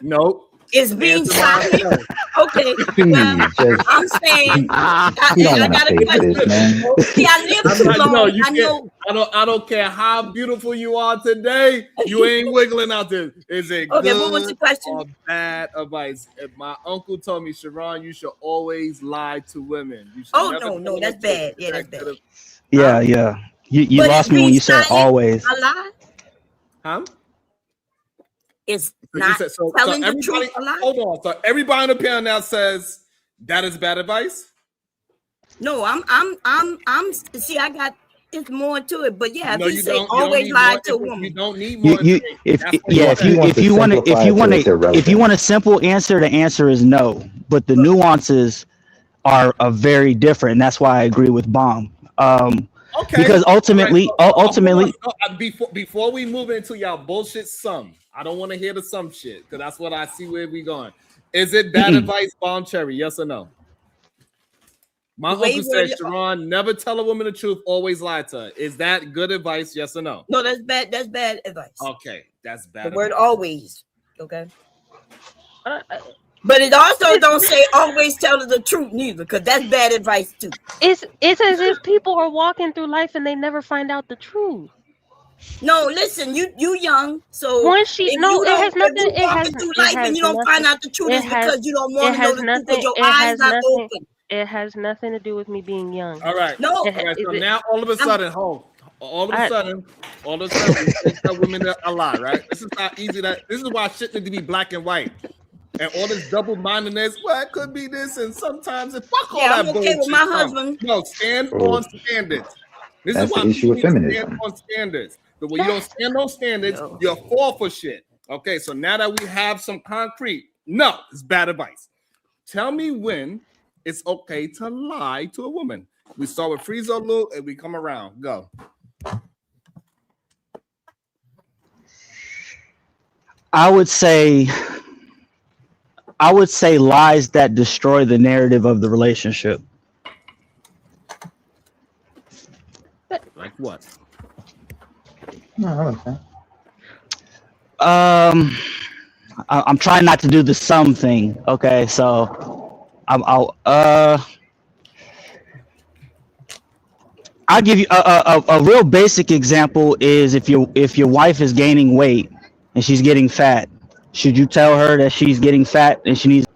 Nope. Is being Answer mine. silent No. okay? Well, Please, just I'm saying you don't I want to got a take question. this, man. See, I lived I'm too not, long. you I can't. know. I don't care how beautiful you are today. You ain't wiggling out there. Is it Okay, what was the good question? or bad advice? If my uncle told me, Sharon, you should always lie to women. You should Oh never tell no, them that's the truth. bad. Is Yeah, that that's bad. good? Yeah, Huh? yeah. You But lost is me when being you said silent always. a lie? Huh? Is So you not said so. telling the Everybody, truth a lie? hold on. So everybody on the panel now says that is bad advice. No, I'm. See, I got. It's more to it, but yeah, if No, he you say don't. You don't always need lie more. to a You woman, don't need more You information. if That's what yeah, he if said. He wants to you want to simplify it to it's if you irrelevant. want a simple answer, the answer is no. But the nuances are very different, and that's why I agree with Bomb. Okay. Because All right. Hold on. ultimately, Before we move into y'all bullshit sum, I don't want to hear the sum shit because that's what I see where we going. Is it bad advice, Bon Cherry? Yes or no? My the way uncle you word said, it. Sharon, never tell a woman the truth, always lie to her. Is that good advice? Yes or no? No, that's bad. That's bad advice. Okay, that's The bad word advice. always. Okay. Uh, But it also It's don't say always tell her the truth neither, because that's bad advice too. it's as if people are walking through life and they never find out the truth. No, listen, you young, so Once she if no, you it don't, has if nothing. you walking through It life and has you don't find nothing. out the truth, It is has because you don't it want to know has the truth because nothing. your It eyes has not nothing. open. It has nothing to do with me being young. All right. No, All right. Is So it? now all of a sudden, all of a sudden, we think that women are a lie, right? This is how easy this is why shit need to be black and white. And all this double-mindedness, well, it could be this, and sometimes it fuck all yeah, I'm that okay with bullshit. my husband. No, stand Oh, on standards. This is that's why the issue people of need to stand feminism. on standards. But when you don't stand on standards, Yo. you're fall for shit. Okay, so now that we have some concrete, no, it's bad advice. Tell me when it's okay to lie to a woman. We start with Friezo Lou and we come around. Go. I would say lies that destroy the narrative of the relationship. Like what? No, okay. I'm trying not to do the sum thing. Okay, so I'll give you a real basic example is if your wife is gaining weight and she's getting fat, should you tell her that she's getting fat and she needs?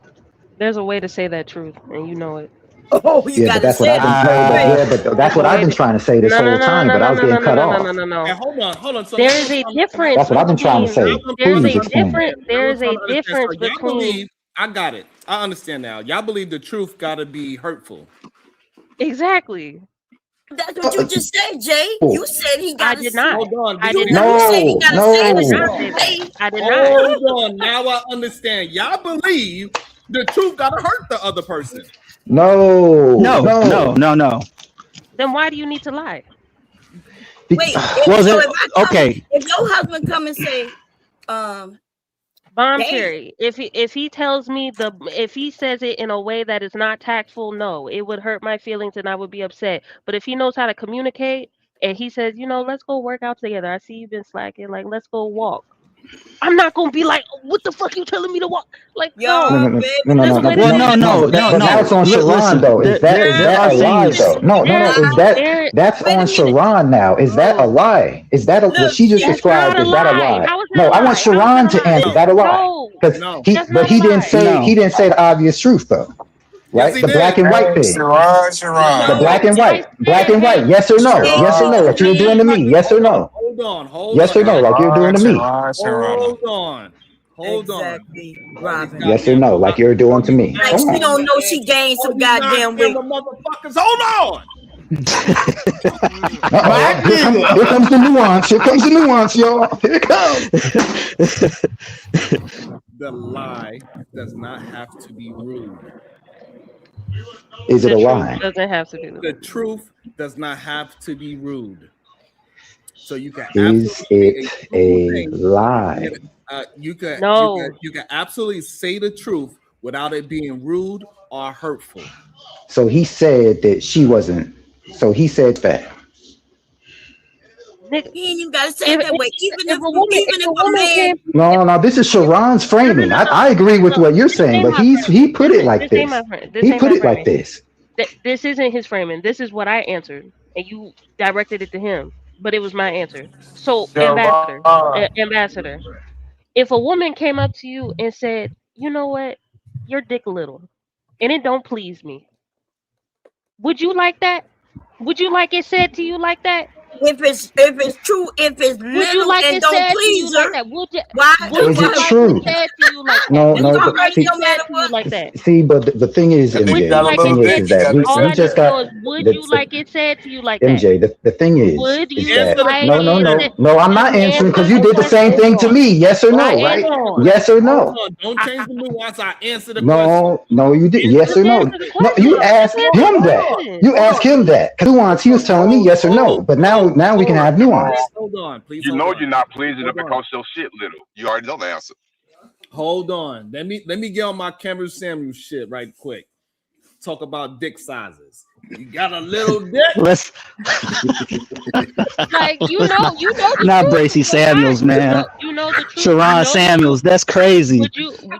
There's a way to say that truth, and you know it. Oh, you Yeah, but gotta that's what say I've it a been told. certain But way. yeah, but that's There's a what I've way been to. trying to say this No, no, whole no, no, time. no, But no, I was no, no, getting no, cut no, no, no, off. no, no. And hold on. So now There is a difference That's what I've been trying to between. say. There's Please a explain. different. There is a difference So y'all between. believe, I got it. I understand now. Y'all believe the truth gotta be hurtful. Exactly. That's what you just said, Jay. Oh, You said he I gotta did say. not. Hold on. I We, did we, not. You said he no, gotta say I it a did no, not certain say that. way. I did not. Hold on. Now I understand. Y'all believe the truth gotta hurt the other person. no, No, no, no. no, no. Then why do you need to lie? Be- Wait, Well, so then if I come, okay. if your husband come and say, Bomb Damn. cherry. If he tells me if he says it in a way that is not tactful, no, it would hurt my feelings and I would be upset. But if he knows how to communicate and he says, let's go work out together. I see you've been slacking. Like, let's go walk. I'm not gonna be like, what the fuck you telling me to walk? Like, No, Y'all, no, no, no, no, baby, no, let's no, go no, let to it Well, no, no, be. no. no, That, no, but now no. it's on Sharon, Listen, though. there Is that are a lie, things. though? No, no, no. There, That's wait a on minute. Sharon now. Is that a Oh, lie? Is that what look, she just see, that's not described? a Is that a lie. lie? How is that No, a I want lie? How is that Sharon a to lie? answer. Is No, that a lie? No, Because no. that's but not a he didn't lie. say No. the obvious truth though, Yes, right? he The black did. and white Hey, thing. Sharon, Yes, he The Sharon, no, black did. and I white, black said and white. that. Yes or no? it, Yes or no? Sharon, Like you're doing to me. Yes or Hold on, no? hold Yes on, or no? Alex. Like you're doing Sharon, to me. Sharon, Sharon. Hold on, hold on. exactly, All these Robin. Yes or goddamn, no? Like you're all doing to these me. Like Come she on. don't non-Gamma know she answers, gained all some these goddamn weight. non-Gamma motherfuckers. Hold on. My Here nigga. comes the nuance. Here comes the nuance, y'all. Here it comes. The lie does not have to be rude. Is it The a truth lie? doesn't have to be The the truth does not have to be rude. So you can Is absolutely say it a truthful a thing. lie? No. You can absolutely say the truth without it being rude or hurtful. So he said that she wasn't. So he said that. Nigga, You ain't even gotta say it if that if way. Even if if a woman even if if a a woman man, came if No, no, this is Sharon's no no framing. no no I agree with no what you're this saying, ain't but my he framing. put it like This ain't this. my frame. This He ain't put my it like framing. this. This isn't his framing. This is what I answered, and you directed it to him, but it was my answer. So, Sharon. ambassador, if a woman came up to you and said, "You know what? Your dick little, and it don't please me," would you like that? Would you like it said to you like that? if it's true, if it's Would you little like and it don't said to please you like her, that? why Would Is for you it her? like it true? said to you like that? No, It's Would no. you gonna But hurt like it see, no said matter to you what. like that? the thing is, That Would nigga MJ. you got a The like little it thing said? dick. is He that got to All we I say need just to that. got know is, would you the like it said to you like that? MJ. The thing is, Would you Answer the that like no, it question. said? no. I'm Just not answering answer because you the did the same question. Hold thing to on. me. Yes or I no, Hold right? answered the on. Yes or question. Hold no? on. Don't change the nuance. I answer the question. No, no, you did. Answer Yes the or Just no? answer question. the No, you question. Just ask answer the him that. question. You ask him that. Cause nuance, he was telling me yes or no. But now we can have nuance. Please hold on. Please You hold know on. you're not pleasing her Hold on. because your shit little. You already know the answer. Hold on. Let me get on my Cameron Samuel shit right quick. Talk about dick sizes. You got a little dick. Let's Like you know the not truth of Bracy your size. Samuels, man. You know the truth. You Sharon know the truth. Samuels, that's crazy.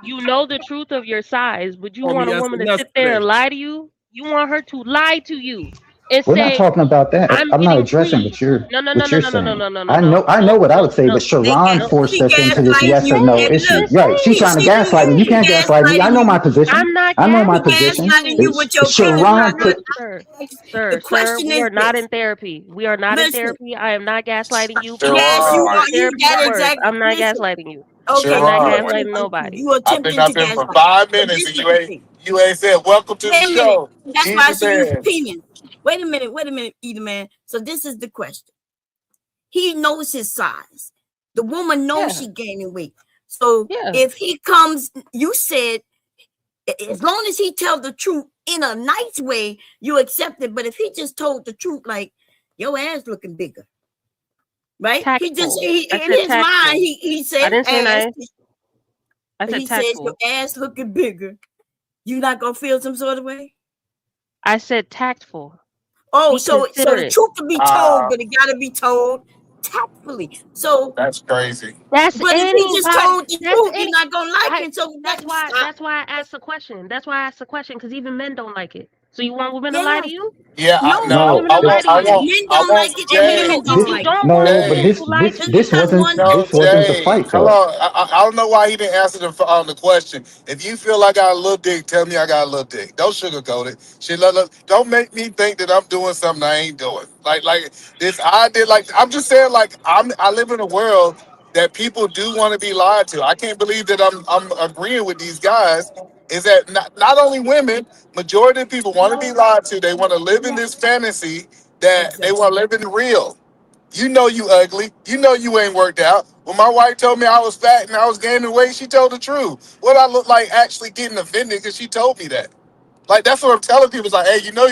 You know the truth of your size? Would you Told me want a woman to sit there yesterday. and lie to you? You want her to lie to you and We're not say, talking about that. "I'm I'm not getting addressing pleased." No, no, no, what no, you're no, no, no, saying. no, no, no, I know no, what I no, would say, but no, Sharon no. forced She us into this Just yes or gaslighting you, say no it. and issue. look, Just Right? She's say it. trying to she gaslight me. You she can't gaslight me. I gaslighting know my you. position. I'm not I know my She position. gaslighting gaslighting you. you with your feelings. Sir, Sharon Robert. put sir, The sir, question we is are not this: in therapy. We are not in listen, therapy. I am not gaslighting you. Please yes, don't you Sharon, use are. You therapy that words. exact. I'm not Listen, gaslighting you. okay, I'm not you Sharon. gaslighting attempting to. nobody. You I've been attempting up to here for gaslight. 5 minutes This and is you the ain't thing. you ain't said welcome to the Wait a minute. show. That's why I Jesus should use said. opinions. Wait a minute. Wait a minute, either man. So this is the question. He knows his size. The woman knows Yeah, she gaining weight. So yeah. if he comes, you said as long as he tells the truth in a nice way, you accept it. But if he just told the truth, like your ass looking bigger, right? He just Tactful. I in said his mind, tactful. he I said didn't say ass. nice. I said He says your tactful. ass looking bigger. You not gonna feel some sort of way? I said tactful. Oh, Be so the considerate. truth can be told, but it gotta be told tactfully. So, That's crazy. That's but if he just anybody. told the That's truth, you're any. not gonna like I. it. So That's that why. stop. That's why I asked the question. That's why I asked the question because even men don't like it. So you want women to lie to Yes. you? Yeah, No, You want no. no. women to lie to you? Men I don't want like it and Okay, Jay, women so don't if This you like it. don't want no, but women Jay. to lie to Just you, this because wasn't one No, the Jay. fight Hold though. on. I don't know why he didn't answer the question. If you feel like I got a little dick, tell me I got a little dick. Don't sugarcoat it. Shit, don't make me think that I'm doing something I ain't doing. Like this, I did. Like I'm just saying. Like I live in a world that people do want to be lied to. I can't believe that I'm agreeing with these guys. Is that not only women? Majority of people want to be lied to. They want to live in this fantasy that they exactly. want to live in the real. You know you ugly. You know you ain't worked out. When my wife told me I was fat and I was gaining weight, she told the truth. What I look like actually getting offended because she told me that. Like that's what I'm telling people. It's like, hey, you know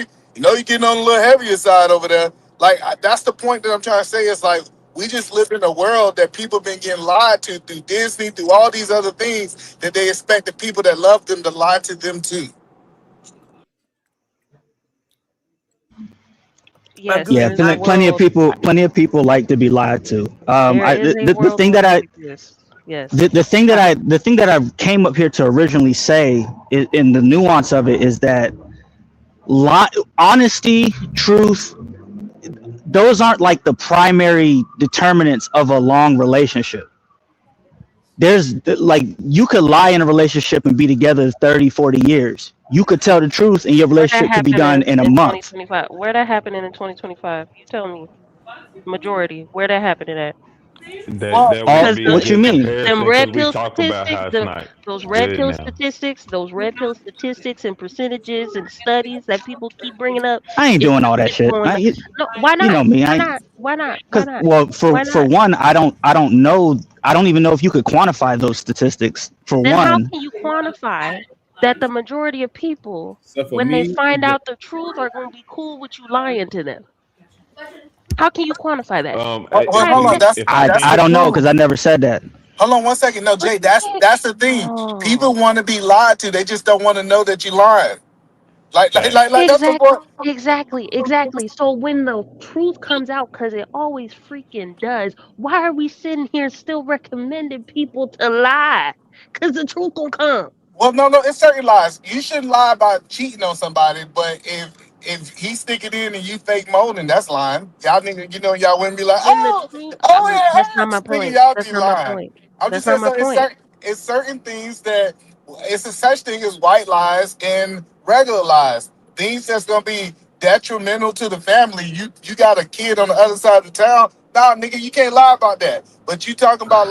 you're getting on a little heavier side over there. Like that's the point that I'm trying to say. It's like We just live in a world that people been getting lied to through Disney, through all these other things that they expect the people that love them to lie to them too. Not Yes, Yeah, there good. is a plenty of world. people, like to be lied to. There I is a the world thing where that that I exists. Yes. the thing that I came up here to originally say in the nuance of it is that honesty, truth, those aren't like the primary determinants of a long relationship. There's like you could lie in a relationship and be together 30, 40 years. You could tell the truth and your Where that relationship could be happened done in a in month. 2025? Where that happening in 2025? You tell me. Majority. Where that happening at? That All wouldn't Because be a what you good mean? them comparison because red we pill talked about statistics, how it's not those red good pill now. statistics, those red pill statistics and percentages and studies that people keep bringing up, I ain't it's doing all not that been shit. going down. No, why You not? know me. Why not? Why not? Why Cause not? well, Why for not? one, I don't know. I don't even know if you could quantify those statistics. For Then how one, can you quantify that the majority of people, So for when they me, find out the truth, are going to be cool with you lying to them? How can you quantify that? Well, How, hold on. That's If I that's I the can, don't know because truth. I never said that. Hold on one second. No, but Jay, you can't. that's the thing. People Oh. want to be lied to. They just don't want to know that you're lying. Like that's the Exactly, point. exactly. So when the truth comes out, because it always freaking does, why are we sitting here still recommending people to lie? Because the truth gonna come. Well, no, it's certain lies. You shouldn't lie about cheating on somebody, but if he stick it in and you fake molding, that's lying. Y'all nigga, y'all wouldn't be like, When the truth, yeah, that's I not my just thinking point. y'all That's be not my lying. point. I'm just That's saying not my so point. it's certain things that it's a such thing as white lies and regular lies. Things that's gonna be detrimental to the family. You got a kid on the other side of the town. Nah, nigga, you can't lie about that. But you talking about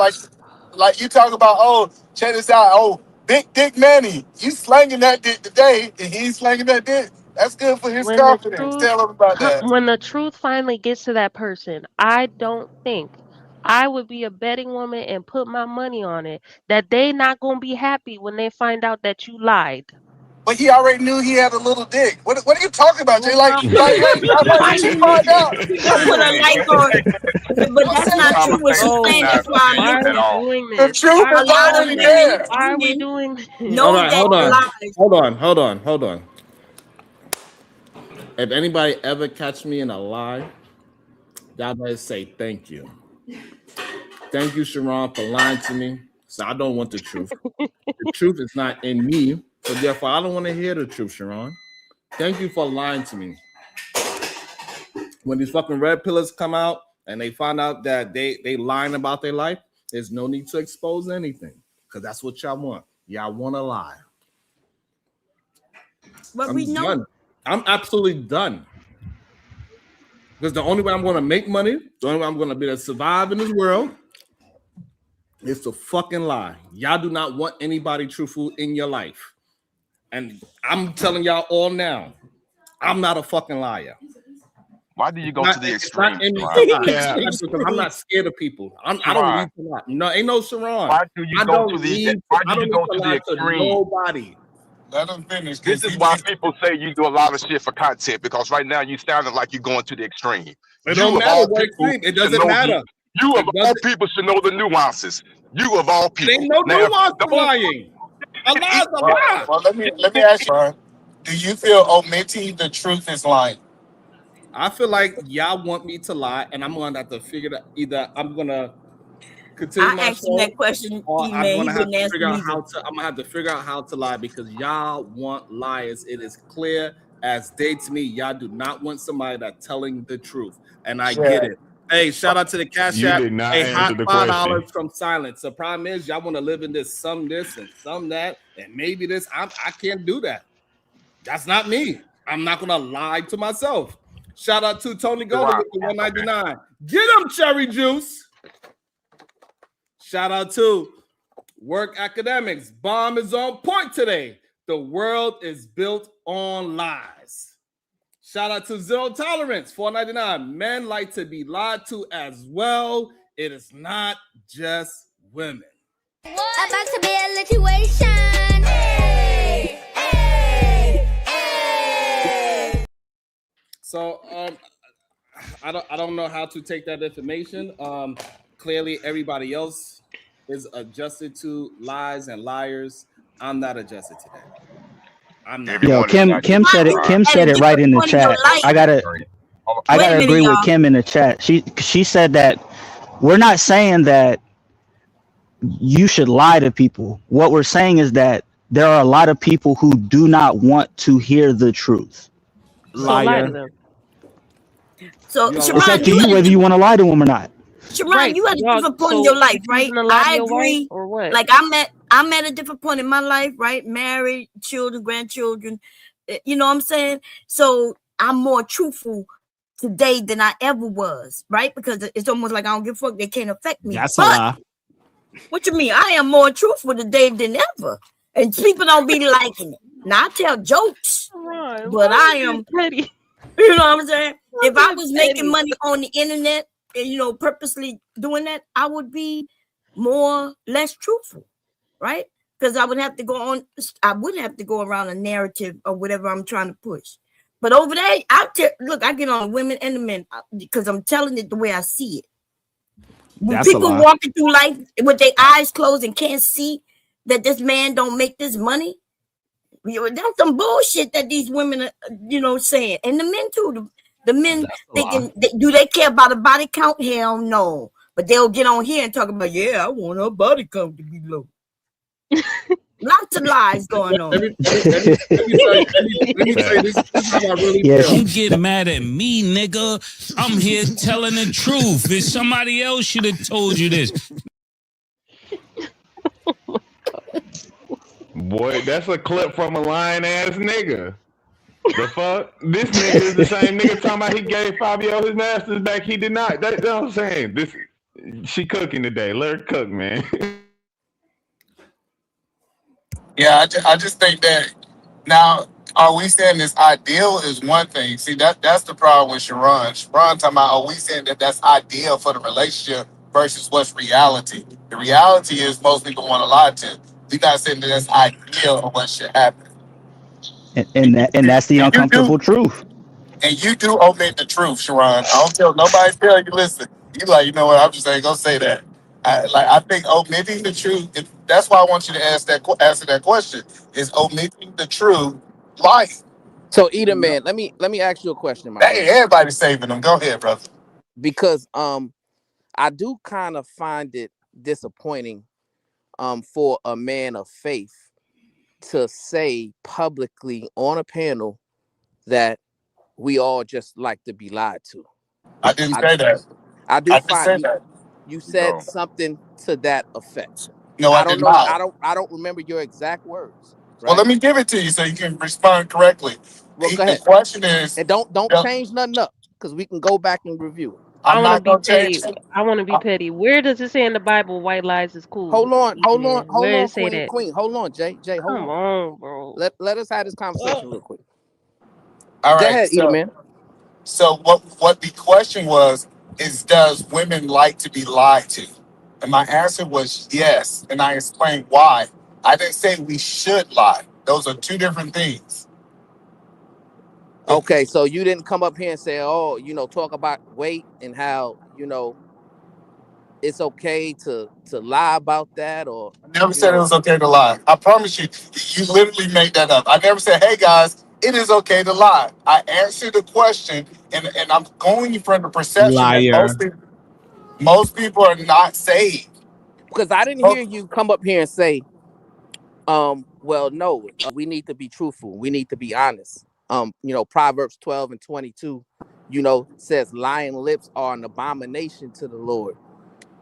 like you talk about, oh, check this out. Oh, Big Dick Manny, you slanging that dick today, and he's slanging that dick. That's good for his When the confidence. truth, Tell him about that. when the truth finally gets to that person, I don't think I would be a betting woman and put my money on it that they not gonna be happy when they find out that you lied. But he already knew he had a little dick. What are you talking about, Jay? Well, Like Wait you a find minute. out. She gonna put a light on, but I'm that's saying This not true. What conversation she's is saying, bro, not that's why I good why are at listen. we all. doing the this? truth Why is are we All doing already this? women, there. Why are we women doing this? all know right, that hold the on, lies. hold on. If anybody ever catch me in a lie, y'all better say thank you. Thank you, Sharon, for lying to me. So I don't want the truth. The truth is not in me. So therefore, I don't want to hear the truth, Sharon. Thank you for lying to me. When these fucking red pillars come out and they find out that they lying about their life, there's no need to expose anything. Because that's what y'all want. Y'all want to lie. But we I'm know. done. I'm absolutely done. Because the only way I'm going to make money, the only way I'm going to be able to survive in this world is to fucking lie. Y'all do not want anybody truthful in your life. And I'm telling y'all all now, I'm not a fucking liar. Why do you go to the It's not extreme, in me to Sharon? lie. Yeah, Because I'm not scared of people. I don't Sharon, need to lie. No, ain't no Sharon. why do you go to the why I do you don't need go to to the lie to extreme? nobody. Let him finish, This cause is he why just people say you do a lot of shit for content because right now you sounding like you're going to the extreme. It You don't of matter all what people extreme. It should doesn't know the matter. you of It all doesn't. people should know the nuances. You of all It ain't people. no Now, nuance to don't lying. A lie is a lie. well, let me ask you, Ron, do you feel omitting the truth is lying? I feel like y'all want me to lie, and I'm gonna have to figure that either I'm gonna continue I my asked him show, that question, or I'm E-Man. He gonna have wouldn't to answer figure out neither. how to. I'm gonna have to figure out how to lie because y'all want liars. It is clear as day to me. Y'all do not want somebody that's telling the truth, and I get Yeah. it. Hey, shout out to the Cash you App. did not A hot answer the question. $5 from silence. The problem is y'all want to live in this and some that, and maybe this. I can't do that. That's not me. I'm not gonna lie to myself. Shout out to Tony Golden Sharon, with the okay. 199. Get him, Cherry Juice. Shout out to Work Academics. Bomb is on point today. The world is built on lies. Shout out to Zero Tolerance, 499. Men like to be lied to as well. It is not just women. About to be a situation. Hey, hey, hey. So I don't know how to take that information. Clearly, everybody else is adjusted to lies and liars. I'm not adjusted to that. I'm not. Yo, Everyone is not Kim said it. Sharon. Kim At a said it right different in the point in your chat. life. I Wait a gotta minute, agree with y'all. Kim in the chat. She said that we're not saying that you should lie to people. What we're saying is that there are a lot of people who do not want to hear the truth. So lie to Right. them. So, You don't It's lie up Sharon, to to you you them. had a whether you different want to lie to them or not. Sharon, Right. you had a Y'all, different point in so your life, you right? choosing to lie to I your wife agree. or what? Like I'm at a different point in my life, right? Married, children, grandchildren. You know what I'm saying? So I'm more truthful today than I ever was, right? Because it's almost like I don't give a fuck. They can't affect me. That's a But lie. what you mean? I am more truthful today than ever. And people don't be liking it. Now I tell jokes, Ron, but why I you being am, petty? you know what I'm saying? Why If I being was making petty? money on the internet and purposely doing that, I would be less truthful, right? Because I wouldn't have to go around a narrative or whatever I'm trying to push. But over there, look, I get on women and the men because I'm telling it the way I see it. When That's a people lie. walking through life with their eyes closed and can't see that this man don't make this money, that's some bullshit that these women are, saying, and the men too. The men That's a lie. thinking, do they care about a body count? Hell no. But they'll get on here and talk about, yeah, I want her body count to be low. Lots of lies going on. Let me tell you this is how I really Yeah, feel. Don't get mad at me, nigga. I'm here telling the truth. If somebody else should have told you this. Boy, that's a clip from a lying ass nigga. The fuck? This nigga is the same nigga talking about he gave Fabio his masters back. He did not. That's what I'm saying. She cooking today. Let her cook, man. Yeah, I just think that now, are we saying this ideal is one thing? See, that's the problem with Sharon. Sharon talking about, are we saying that that's ideal for the relationship versus what's reality? The reality is most people want to lie to. We're not saying that that's ideal or what should happen. and that's the And you uncomfortable do, truth. and you do omit the truth, Sharon. I don't tell nobody tell you. Listen, you like, you know what? I'm just ain't gonna say that. I think omitting the truth. That's why I want you to answer that question. Is omitting the truth lying? So, Edom man, let me ask you a question, my Hey, brother, everybody's saving them. Go ahead, brother. because I do kind of find it disappointing for a man of faith to say publicly on a panel that we all just like to be lied to. I didn't I say that. I do I didn't find say that. you said Yo, something to that effect. No, I I did don't know. not. I don't remember your exact words, Well, right? let me give it to you so you can respond correctly. Well, go The ahead. question is, And don't no, change nothing up because we can go back and review it. I I'm want to not be gonna change petty. it. I want to be I- petty. Where does it say in the Bible white lies is cool? Man, Hold where on, it say Queen, that? Queen. Hold on, Jay, hold Come on. on, bro. Let us have this conversation real quick. All Go right. ahead, Edom man. So what the question was is, does women like to be lied to? And my answer was yes, and I explained why. I didn't say we should lie. Those are two different things. Okay, so you didn't come up here and say, oh, talk about weight and how, it's okay to lie about that, or, I never you said it know, was okay to lie. I promise you, you literally made that up. I never said, hey guys, it is okay to lie. I answered the question, and I'm going from the perception that Liar. most people are not saved. because I didn't hear you come up here and say, well, no, we need to be truthful. We need to be honest. Proverbs 12 and 22, says lying lips are an abomination to the Lord,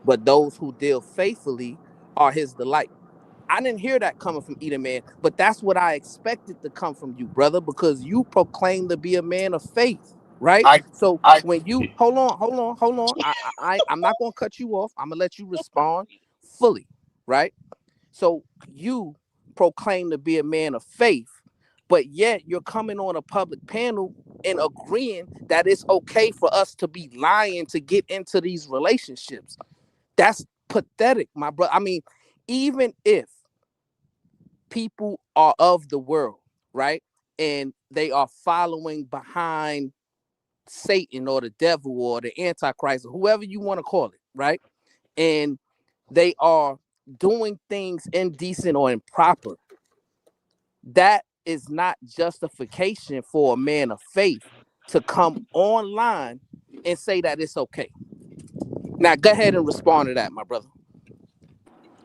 but those who deal faithfully are his delight. I didn't hear that coming from Edom man, but that's what I expected to come from you, brother, because you proclaim to be a man of faith, right? I, So I, when you hold on, I'm not gonna cut you off. I'm gonna let you respond fully, right? So you proclaim to be a man of faith, but yet you're coming on a public panel and agreeing that it's okay for us to be lying to get into these relationships. That's pathetic, my brother. I mean, even if people are of the world, right? And they are following behind Satan or the devil or the Antichrist or whoever you want to call it, right? And they are doing things indecent or improper, that is not justification for a man of faith to come online and say that it's okay. Now, go ahead and respond to that, my brother.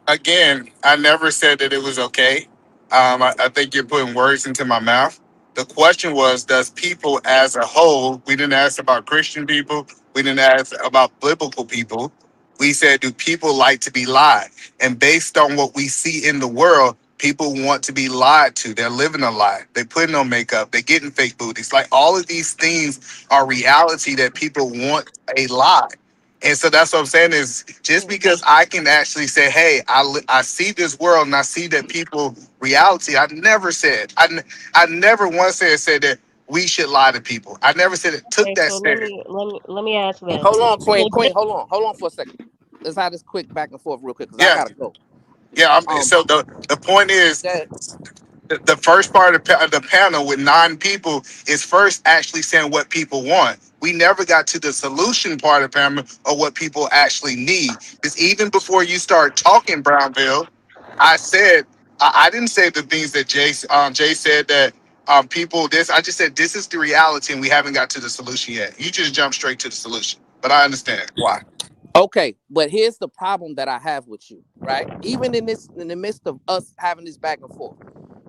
Again, I never said that it was okay. I think you're putting words into my mouth. The question was, does people as a whole, we didn't ask about Christian people, we didn't ask about biblical people. We said, do people like to be lied? And based on what we see in the world, people want to be lied to. They're living a lie. They're putting on makeup. They're getting fake booties. Like all of these things are reality that people want a lie. And so that's what I'm saying is just because I can actually say, hey, I see this world and I see that people reality. I never said, I never once said that we should lie to people. I never said it took Okay, that so let stance. me let me let me ask this. Hold on, So Queen, hold on for a second. Let's have this quick back and forth real quick because I Yeah, gotta go. yeah. Um, So the point is, that the first part of the panel with 9 people is first actually saying what people want. We never got to the solution part of the panel or what people actually need. Because even before you start talking, Brownville, I said I didn't say the things that Jay said that people this. I just said this is the reality and we haven't got to the solution yet. You just jumped straight to the solution, but I understand why. okay, but here's the problem that I have with you, right? Even in the midst of us having this back and forth,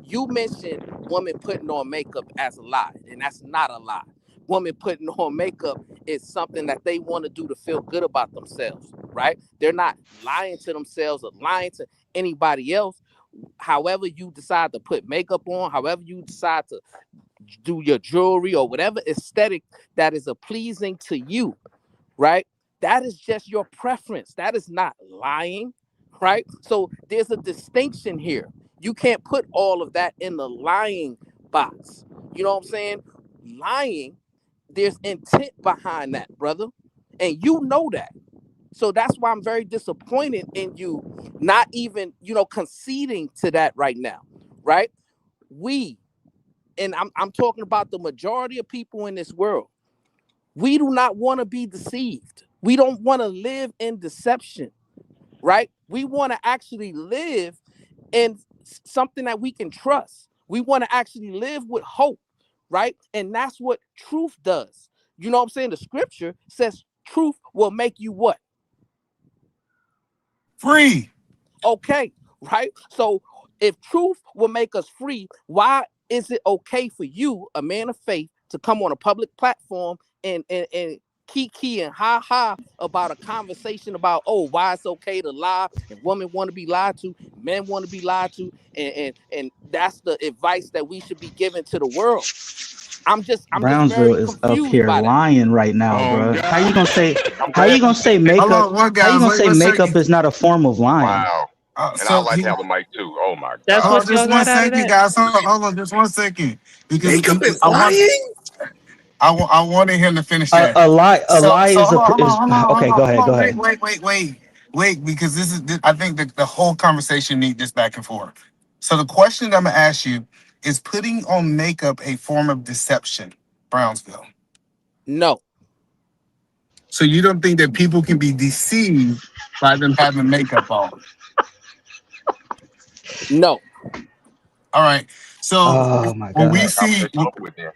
you mentioned women putting on makeup as a lie, and that's not a lie. Women putting on makeup is something that they want to do to feel good about themselves, right? They're not lying to themselves or lying to anybody else. However you decide to put makeup on, however you decide to do your jewelry or whatever aesthetic that is a pleasing to you, right? That is just your preference. That is not lying, right? So there's a distinction here. You can't put all of that in the lying box. You know what I'm saying? Lying, there's intent behind that, brother. And you know that. So that's why I'm very disappointed in you not even, conceding to that right now, right? We, and I'm talking about the majority of people in this world, we do not want to be deceived. We don't want to live in deception, right? We want to actually live in something that we can trust. We want to actually live with hope, right? And that's what truth does. You know what I'm saying? The scripture says truth will make you what? Free. Okay, right? So if truth will make us free, why is it okay for you, a man of faith, to come on a public platform and kiki and ha ha about a conversation about, oh, why it's okay to lie and women want to be lied to, men want to be lied to, and that's the advice that we should be giving to the world. I'm just Brownsville very is up confused here by that. lying right now, Oh bro. How you God, gonna say? I'm How you glad. gonna say Hold makeup? on, what How you guys? gonna Wait say one makeup second. is not a form of lying? Wow. And I So would like to have a mic too. Oh my That's God. hold on what just y'all one got out of second, that? guys. Hold on just 1 second because Makeup is I want lying. I wanted him to finish A, that. a lie, a lie So is a hold is on, hold on, hold okay. on, Go hold ahead, go on. Wait, ahead. wait, wait, wait, wait, because I think the whole conversation need this back and forth. So the question that I'm gonna ask you is: putting on makeup a form of deception, Brownsville? No, So you don't think that people can be deceived by them having makeup on? no. All right. So Oh my when we god. see Conversation over with then.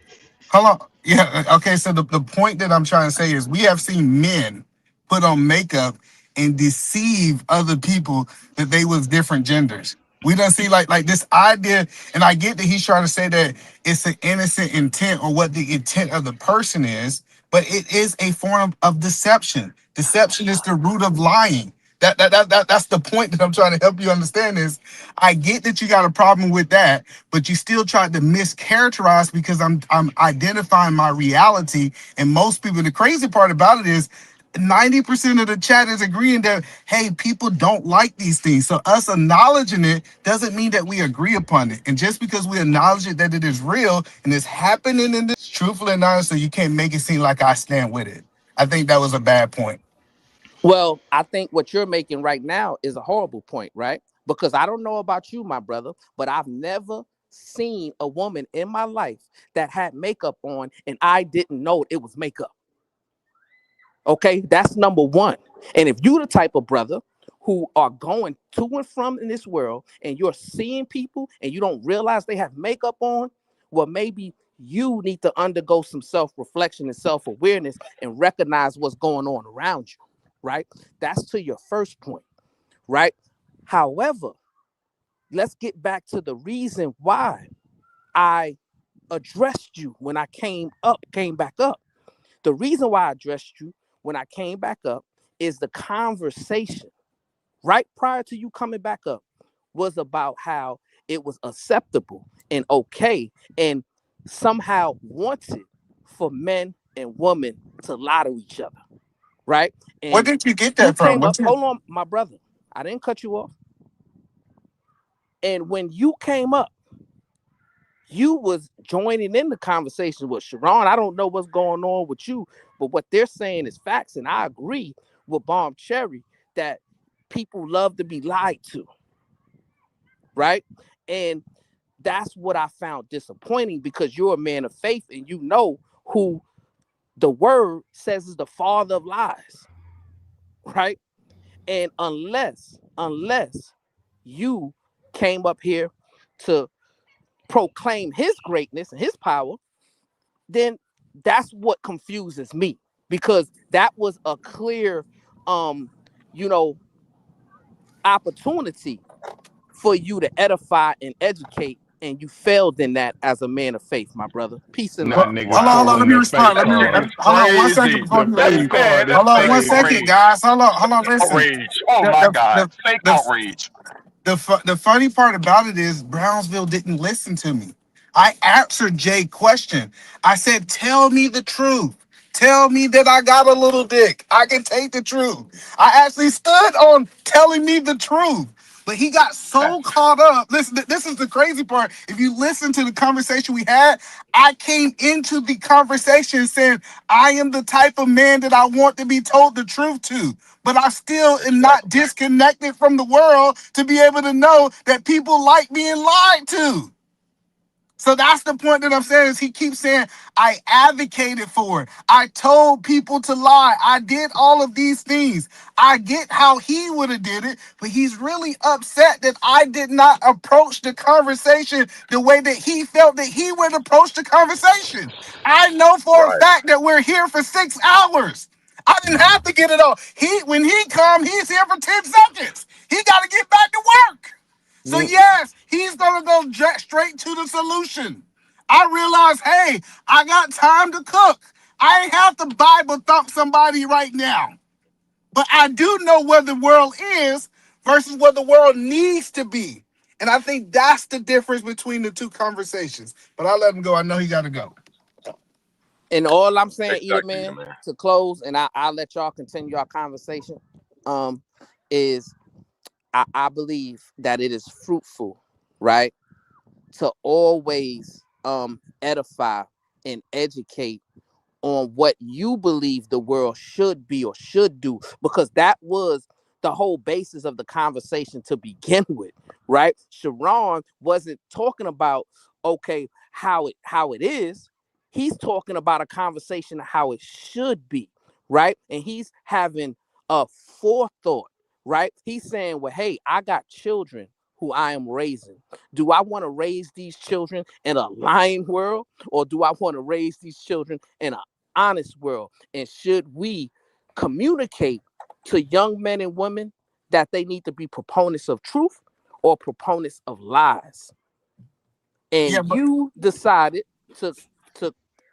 Hold on. Yeah. Okay. So the point that I'm trying to say is we have seen men put on makeup and deceive other people that they was different genders. We don't see like this idea, and I get that he's trying to say that it's an innocent intent or what the intent of the person is, but it is a form of deception. Deception is the root of lying. That's the point that I'm trying to help you understand is I get that you got a problem with that, but you still tried to mischaracterize because I'm identifying my reality. And most people, the crazy part about it is 90% of the chat is agreeing that hey, people don't like these things. So us acknowledging it doesn't mean that we agree upon it. And just because we acknowledge it that it is real and it's happening in this truthful and honest, so you can't make it seem like I stand with it. I think that was a bad point. Well, I think what you're making right now is a horrible point, right? Because I don't know about you, my brother, but I've never seen a woman in my life that had makeup on and I didn't know it was makeup. Okay, that's number one. And if you the type of brother who are going to and from in this world and you're seeing people and you don't realize they have makeup on, well, maybe you need to undergo some self-reflection and self-awareness and recognize what's going on around you, right? That's to your first point, right? However, let's get back to the reason why I addressed you when I came back up. The reason why I addressed you when I came back up is the conversation right prior to you coming back up was about how it was acceptable and okay and somehow wanted for men and women to lie to each other, right? And Where did you get you that from? came up, hold on, my brother. I didn't cut you off. And when you came up, you was joining in the conversation with Sharon. I don't know what's going on with you, but what they're saying is facts. And I agree with Bomb Cherry that people love to be lied to, right? And that's what I found disappointing because you're a man of faith and you know who the word says is the father of lies, right? And unless you came up here to proclaim his greatness and his power, then that's what confuses me because that was a clear opportunity for you to edify and educate, and you failed in that as a man of faith, my brother. Peace and Not love. nigga Hold on. Let pulling me the respond. fake Let me card. It's hold on 1 second crazy. before The you fake leave. card. That's Hold on fake 1 second, outrage. guys. Hold on. Listen. Outrage. Oh The my the God. the Fake the, outrage. the funny part about it is Brownsville didn't listen to me. I answered Jay's question. I said, "Tell me the truth. Tell me that I got a little dick. I can take the truth." I actually stood on telling me the truth. But he got so caught up. Listen, this is the crazy part. If you listen to the conversation we had, I came into the conversation saying, I am the type of man that I want to be told the truth to. But I still am not disconnected from the world to be able to know that people like being lied to. So that's the point that I'm saying is he keeps saying, I advocated for it. I told people to lie. I did all of these things. I get how he would have did it, but he's really upset that I did not approach the conversation the way that he felt that he would approach the conversation. I know for a Right. fact that we're here for 6 hours. I didn't have to get it all. When he come, he's here for 10 seconds. He got to get back to work. So yes, he's gonna go straight to the solution. I realize, hey, I got time to cook. I ain't have to Bible thump somebody right now. But I do know where the world is versus where the world needs to be. And I think that's the difference between the two conversations. But I'll let him go. I know he gotta go. And all I'm saying, Eater Exactly, Man, man. to close, and I'll let y'all continue our conversation, is I believe that it is fruitful, right? To always edify and educate on what you believe the world should be or should do, because that was the whole basis of the conversation to begin with, right? Sharon wasn't talking about okay how it is. He's talking about a conversation of how it should be, right? And he's having a forethought, right? He's saying, well, hey, I got children who I am raising. Do I want to raise these children in a lying world, or do I want to raise these children in an honest world? And should we communicate to young men and women that they need to be proponents of truth or proponents of lies? And Yeah, but you decided to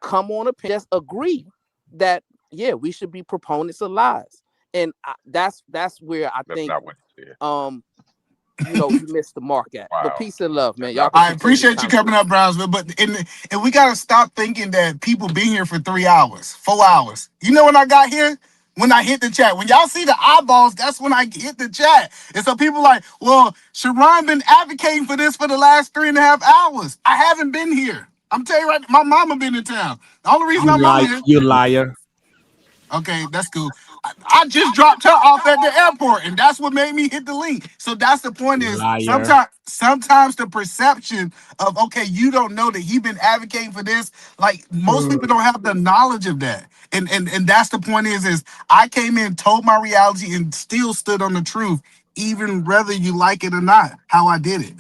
come on just agree that yeah, we should be proponents of lies. And that's where I That's think not what he said. you missed the mark at. But Wow. peace and love, man. That's Y'all not can what I he said. continue the appreciate you coming conversation. up, Brownsville, but and we gotta stop thinking that people been here for 3 hours, 4 hours. You know when I got here? When I hit the chat. When y'all see the eyeballs, that's when I hit the chat. And so people like, well, Sharon been advocating for this for the last 3.5 hours. I haven't been here. I'm telling you right, my mama been in town. The only reason I'm on here. You liar. Okay, that's cool. I just dropped her off at the airport, and that's what made me hit the link. So that's the point is Liar. sometimes the perception of, okay, you don't know that he been advocating for this. Like most people don't have the knowledge of that. And that's the point is I came in, told my reality, and still stood on the truth, even whether you like it or not, how I did it.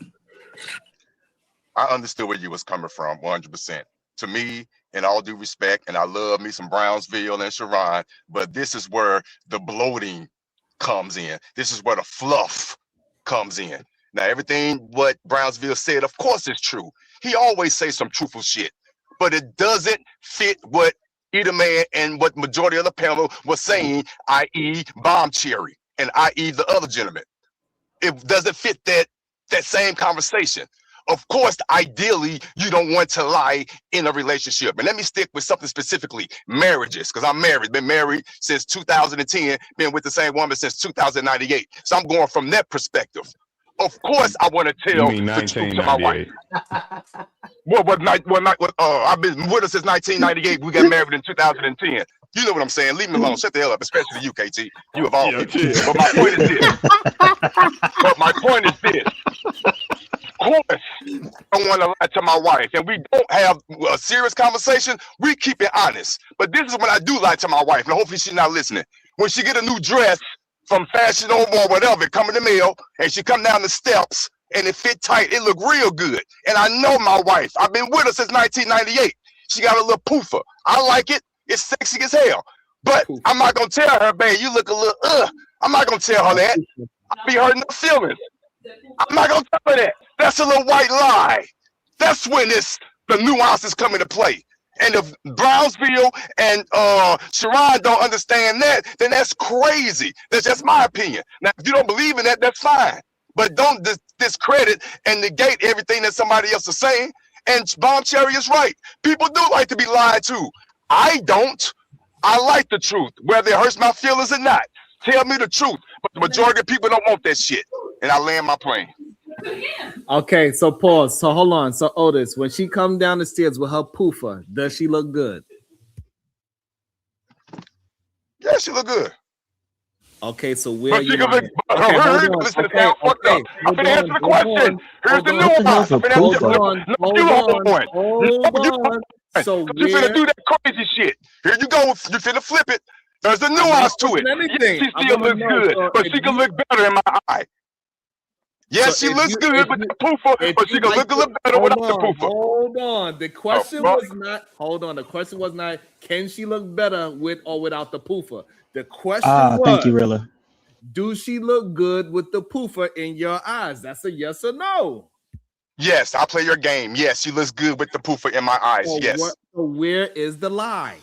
I understood where you was coming from 100%. To me, in all due respect, and I love me some Brownsville and Sharon, but this is where the bloating comes in. This is where the fluff comes in. Now, everything what Brownsville said, of course, is true. He always says some truthful shit, but it doesn't fit what either man and what majority of the panel was saying, i.e. Bomb Cherry and i.e. the other gentleman. It doesn't fit that same conversation. Of course, ideally, you don't want to lie in a relationship. And let me stick with something specifically, marriages, because I'm married, been married since 2010, been with the same woman since 2098. So I'm going from that perspective. Of course, I want to tell the truth to my wife. I've been with her since 1998. We got married in 2010. You know what I'm saying? Leave me alone. Shut the hell up, especially you, KT. You of all people. But my point is this. Of course, I want to lie to my wife, and we don't have a serious conversation. We keep it honest. But this is when I do lie to my wife, and hopefully she's not listening. When she get a new dress from Fashion Nova or whatever, it come in the mail, and she come down the steps, and it fit tight. It look real good. And I know my wife. I've been with her since 1998. She got a little poofer. I like it. It's sexy as hell. But I'm not going to tell her, babe, you look a little, I'm not going to tell her that. I'll be hurting her feelings. I'm not going to tell her that. That's a little white lie. That's when the nuances come into play. And if Brownsville and Sharon don't understand that, then that's crazy. That's just my opinion. Now, if you don't believe in that, that's fine. But don't discredit and negate everything that somebody else is saying. And Bomb Cherry is right. People do like to be lied to. I don't. I like the truth, whether it hurts my feelings or not. Tell me the truth. But the majority of people don't want that shit. And I land my plane. Okay, so pause. So hold on. So Otis, when she come down the stairs with her poofer, does she look good? Yeah, she look good. Okay, so where you? I'm gonna answer the question. Here's the nuance. Hold on. So you finna do that crazy shit. Here you go. You finna flip it. There's a nuance to it. Yes, she still looks good, but she can look better in my eye. Yes, she looks good with the poofer, but she can look a little better without the poofer. Hold on. The question was not. Hold on. The question was not. Can she look better with or without the poofer? The question was. Thank you, Rilla. Do she look good with the poofer in your eyes? That's a yes or no. Yes, I'll play your game. Yes, she looks good with the poofer in my eyes. So yes. So where is the lie?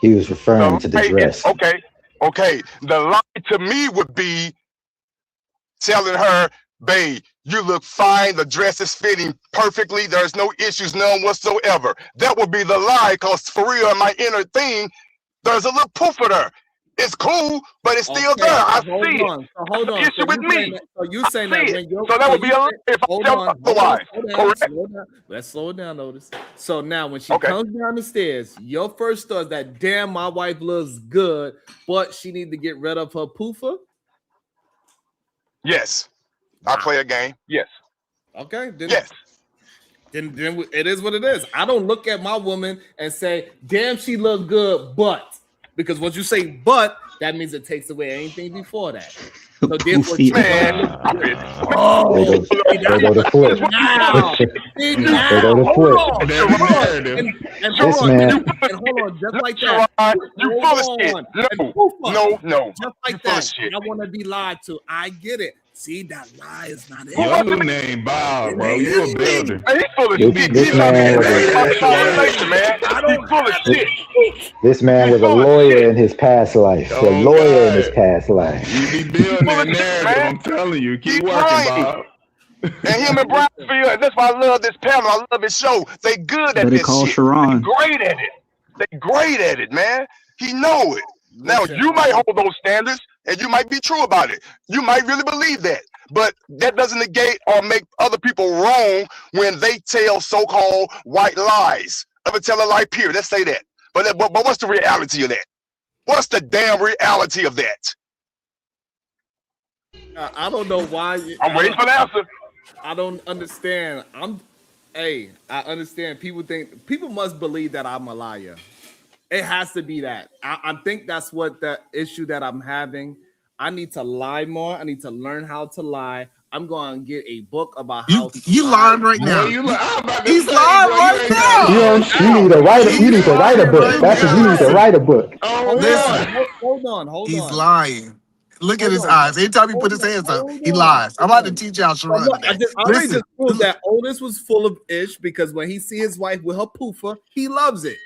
He was referring to the dress. Okay. The lie to me would be telling her, babe, you look fine. The dress is fitting perfectly. There's no issues, none whatsoever. That would be the lie, because for real, in my inner thing, there's a little poofer there. It's cool, but it's still there. I see it. So hold on. Issue with me. So you saying that when you're, so that would be a lie if I tell otherwise. Correct. Let's slow it down, Otis. So now when she comes down the stairs, your first thought is that, damn, my wife looks good, but she need to get rid of her poofer? Yes. I play a game. Yes. Okay. Yes. Then it is what it is. I don't look at my woman and say, damn, she look good, but. Because once you say but, that means it takes away anything before that. So therefore, They go to flip. They go to flip. And hold on, just like that. You full of shit. No. Just like that. I want to be lied to. I get it. See, that lie is not it. Your new name, Bob, bro. You a builder. He's full of shit. This man was a lawyer in his past life. A lawyer in his past life. You be building that narrative. I'm telling you. Keep working, Bob. And him and Brownsville, that's why I love this panel. I love his show. They good at this shit. Sharon. They great at it. They great at it, man. He know it. Now, you might hold those standards, and you might be true about it. You might really believe that. But that doesn't negate or make other people wrong when they tell so-called white lies. Ever tell a lie, period. Let's say that. But what's the reality of that? What's the damn reality of that? I don't know why. I'm waiting for the answer. I don't understand. I understand. People must believe that I'm a liar. It has to be that. I think that's what the issue that I'm having. I need to lie more. I need to learn how to lie. I'm going to get a book about how You lying right now. Boy, I'm about to He's say, lying boy, right now. You need to write. You need to write a book. That's what you need to write a book. Oh, Hold on. He's lying. Look at Hold his on. eyes. Anytime he put his hands up, he lies. I'm about to teach y'all So Sharon look, today. I already just proved that Otis was full of ish because when he see his wife with her poofer, he loves it.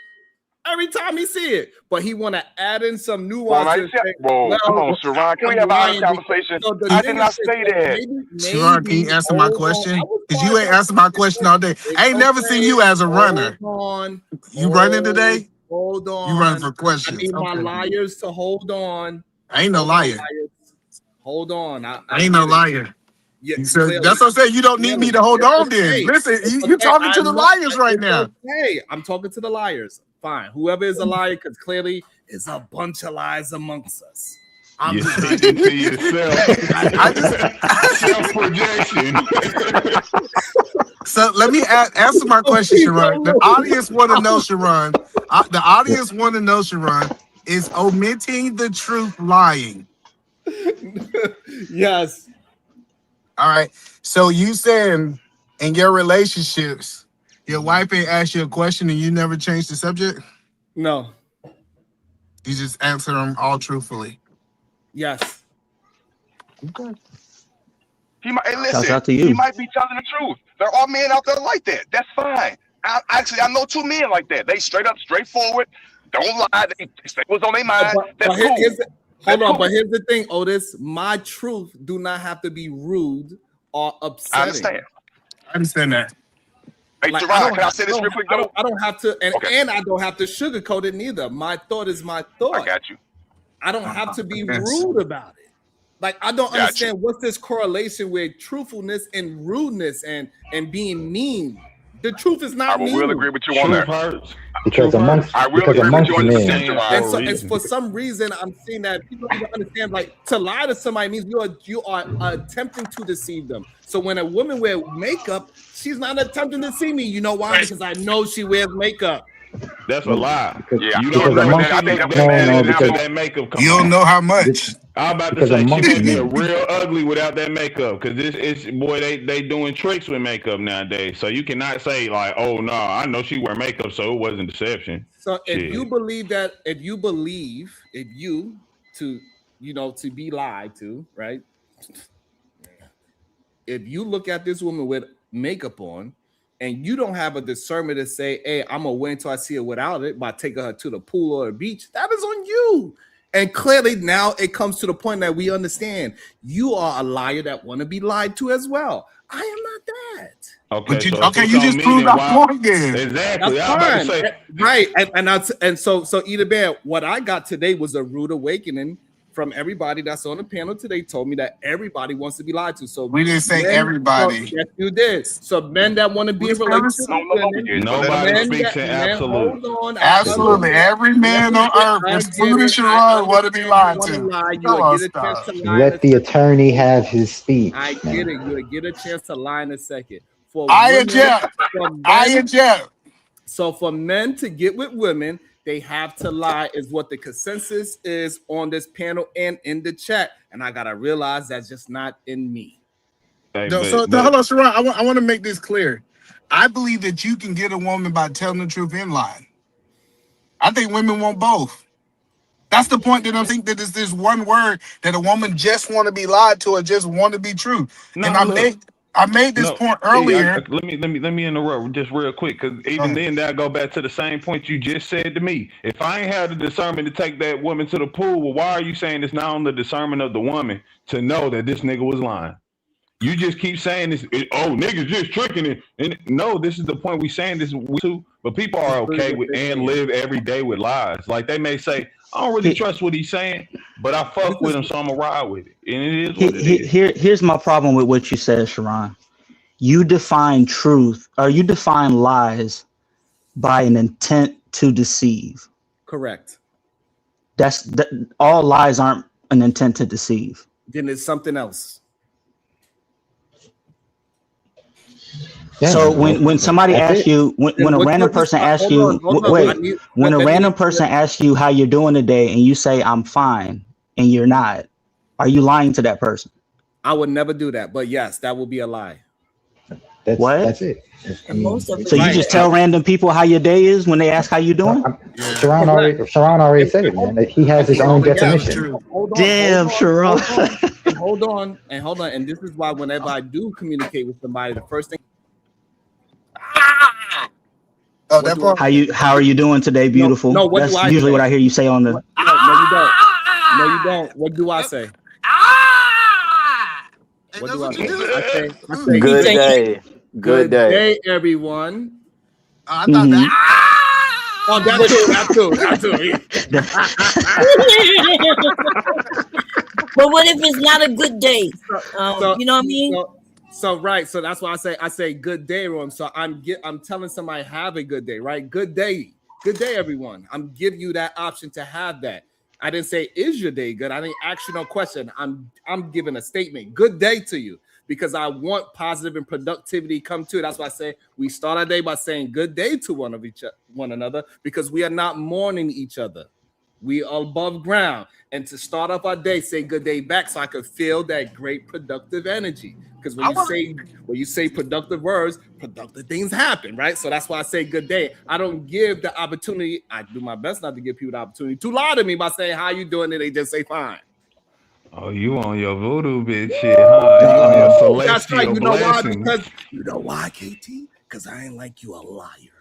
Every time he see it, but he want to add in some nuances. Whoa, come on, Sharon. Can we have an honest conversation? I did not say that. Sharon, can you answer my question? Because you ain't answered my question all day. I ain't never seen you as a runner. You running today? Hold on. You running for questions. I need my liars to hold on. I ain't no liar. Hold on. I ain't no liar. Yeah, so that's what I'm saying. You don't need me to hold on then. Listen, you talking to the liars right now. Hey, I'm talking to the liars. Fine. Whoever is a liar, because clearly it's a bunch of lies amongst us. I'm just not to yourself. Self-projection. So let me answer my question, Sharon. The audience want to know, Sharon. The audience want to know, Sharon, is omitting the truth lying? Yes. All right. So you saying in your relationships, your wife ain't asked you a question and you never changed the subject? No. You just answer them all truthfully. Yes. Okay. He might, hey, Shouts out to listen, you. he might be telling the truth. There are men out there like that. That's fine. I know two men like that. They straight up, straightforward, don't lie. They say what's on their mind. That's cool. But here's the thing, Otis. My truth do not have to be rude or upsetting. I understand that. Hey, Like, Gerard, can I say this real quick though? I don't have to, and I don't have to sugarcoat it neither. My thought is my thought. I got you. I don't have to be rude about it. Like, I don't understand what's this correlation with truthfulness and rudeness and being mean. The truth is not mean. I will agree with you on that. Because amongst men, and so it's for some reason I'm seeing that people don't even understand. Like, to lie to somebody means you are attempting to deceive them. So when a woman wears makeup, she's not attempting to deceive me. You know why? Because I know she wears makeup. That's a lie. Yeah, you don't know that makeup. You don't know how much. I'm about to say she may be real ugly without that makeup because it's boy they doing tricks with makeup nowadays. So you cannot say like, oh no, I know she wear makeup, so it wasn't deception. So if you believe to be lied to, right? If you look at this woman with makeup on and you don't have a discernment to say, hey, I'm gonna wait until I see her without it by taking her to the pool or the beach, that is on you. And clearly now it comes to the point that we understand you are a liar that want to be lied to as well. I am not that. Okay, you just proved our point then. Exactly. That's fine. Right. And so Eda Bear, what I got today was a rude awakening from everybody that's on the panel today. Told me that everybody wants to be lied to. So we didn't say everybody. Yes, you did. So men that want to be in relationships, nobody speaks in absolute. Absolutely, every man on earth, including Sharon, want to be lied to. Let the attorney have his speech. I get it. You'll get a chance to lie in a second. I object. So for men to get with women, they have to lie is what the consensus is on this panel and in the chat. And I got to realize that's just not in me. Hold on, Sharon. I want to make this clear. I believe that you can get a woman by telling the truth and lying. I think women want both. That's the point that I think that is this one word that a woman just want to be lied to or just want to be true. I made this point earlier. Let me interrupt just real quick because even then I go back to the same point you just said to me. If I ain't had the discernment to take that woman to the pool, well, why are you saying it's not on the discernment of the woman to know that this nigga was lying? You just keep saying this. Niggas just tricking it. And no, this is the point we saying this too. But people are okay with and live every day with lies. Like they may say, I don't really trust what he's saying, but I fuck with him, so I'm gonna ride with it. And it is what it is. Here's my problem with what you said, Sharon. You define truth, or you define lies by an intent to deceive. Correct. all lies aren't an intent to deceive. Then it's something else. Yeah, So when somebody that's asks it. you, when a random person asks you, wait, when a random person asks you how you're doing today, and you say I'm fine, and you're not, are you lying to that person? I would never do that, but yes, that will be a lie. That's it. And most of So you just tell random people how your day is when they ask how you doing? Sharon already said it, man. That he has his own definition. Damn, Sharon. Hold on. And this is why whenever I do communicate with somebody, the first thing. How are you doing today, beautiful? No, what That's do I usually say? what I hear you say on the. No, you don't. No, you don't. What do I say? What do I say? I say Good day. Good day. Everyone. I thought that. Oh, that too. But what if it's not a good day? You know what I mean? So right. So that's why I say good day, everyone. So I'm telling somebody have a good day, right? Good day, everyone. I'm giving you that option to have that. I didn't say is your day good. I didn't ask you no question. I'm giving a statement. Good day to you because I want positive and productivity come to it. That's why I say we start our day by saying good day to one another because we are not mourning each other. We are above ground. And to start off our day, say good day back so I could feel that great productive energy. Because when you say productive words, productive things happen, right? So that's why I say good day. I don't give the opportunity. I do my best not to give people the opportunity to lie to me by saying how you doing, and they just say fine. Oh, you on your voodoo bitch shit, huh? You on your celestial That's right. You know blessings. why? Because you know why, KT? Because I ain't like you a liar.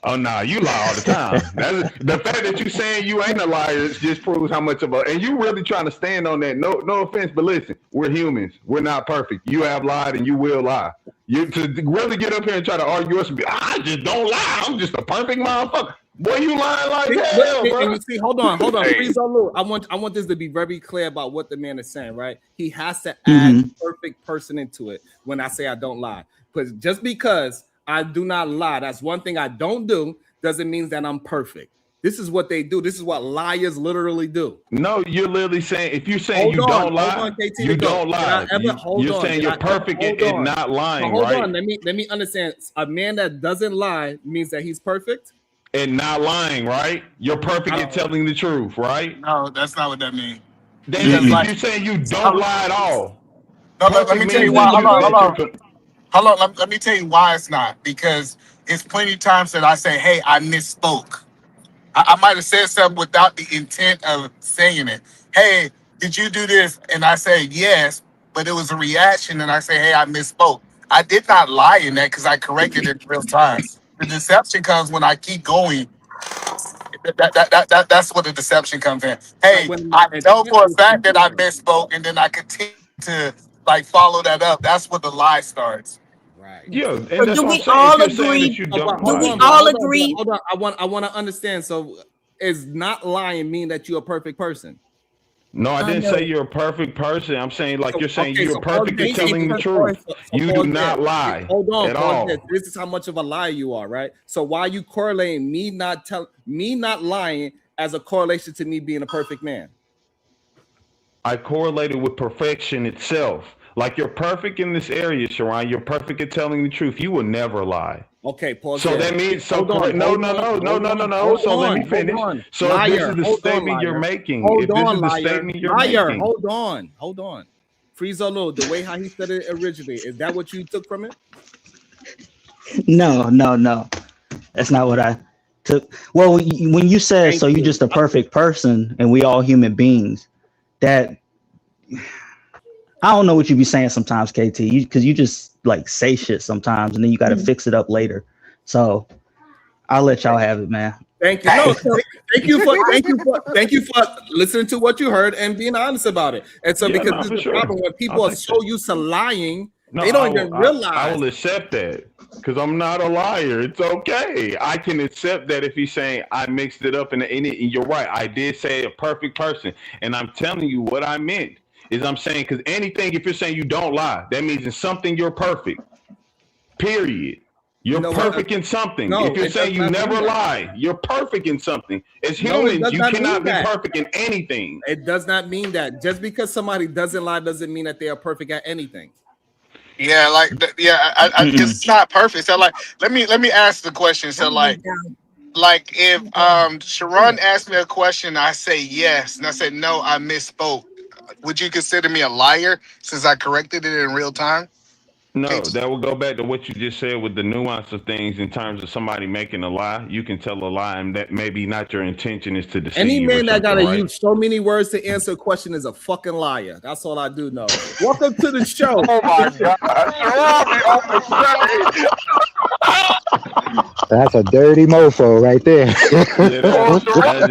Oh nah, you lie all the time. That's the fact that you saying you ain't a liar just proves how much of a and you really trying to stand on that. No offense, but listen, we're humans. We're not perfect. You have lied and you will lie. You to really get up here and try to argue us and be, I just don't lie. I'm just a perfect motherfucker. Boy, you lying like hell, bro. And you see, hold on. Please don't lose. I want this to be very clear about what the man is saying, right? He has to add the perfect person into it when I say I don't lie. Because just because I do not lie, that's one thing I don't do, doesn't mean that I'm perfect. This is what they do. This is what liars literally do. No, you're literally saying if you're saying you don't lie, you don't lie. You're saying you're perfect and not lying, hold right? on. Let me understand. A man that doesn't lie means that he's perfect and not lying, right? You're perfect at telling the truth, right? No, that's not what that means. Then if you're saying you don't lie at all. No, let me tell you why. Hold on. Let me tell you why it's not. Because it's plenty of times that I say, hey, I misspoke. I might have said something without the intent of saying it. Hey, did you do this? And I say yes, but it was a reaction. And I say, hey, I misspoke. I did not lie in that because I corrected it in real time. The deception comes when I keep going. That's where the deception comes in. Hey, I know for a fact that I misspoke, and then I continue to follow that up. That's where the lie starts. Right. Yeah, and So that's do what we I'm saying. all If you're saying agree? that you don't Do lie, we all agree? Hold on. I want to understand. So, is not lying mean that you're a perfect person? No, I didn't say you're a perfect person. I'm saying you're saying you're perfect at telling the truth. You do not lie. Hold on, at all. This is how much of a liar you are, right? So why are you correlating me not lying as a correlation to me being a perfect man? I correlated with perfection itself. Like you're perfect in this area, Sharon. You're perfect at telling the truth. You will never lie. Okay, pause. So that means So let me finish. So if this is the statement you're making, hold on. Freeze a little. The way how he said it originally, is that what you took from it? No. That's not what I took. Well, when you said so, you're just a perfect person, and we all human beings. That I don't know what you be saying sometimes, KT. Because you just say shit sometimes, and then you got to fix it up later. So I'll let y'all have it, man. Thank you. No, thank you for listening to what you heard and being honest about it. And so because this is the problem when people are so used to lying, they don't even realize. I will accept that because I'm not a liar. It's okay. I can accept that if he's saying I mixed it up and you're right. I did say a perfect person, and I'm telling you what I meant is I'm saying because anything if you're saying you don't lie, that means in something you're perfect. Period. You're know perfect in something. No, if you're it saying does you not mean never that. lie, you're perfect in something. As No, it humans, does you not cannot mean be that. perfect in anything. It does not mean that. Just because somebody doesn't lie doesn't mean that they are perfect at anything. Yeah, like I it's not perfect. So like, let me ask the question. So like if Sharon asked me a question, I say yes, and I said no, I misspoke. Would you consider me a liar since I corrected it in real time? No, that will go back to what you just said with the nuance of things in terms of somebody making a lie. You can tell a lie, and that maybe not your intention is to deceive Any or man that something, gotta right? use so many words to answer a question is a fucking liar. That's all I do know. Welcome to the show. Oh my God, Sharon be on the That's a dirty mofo right there. Oh, Sharon,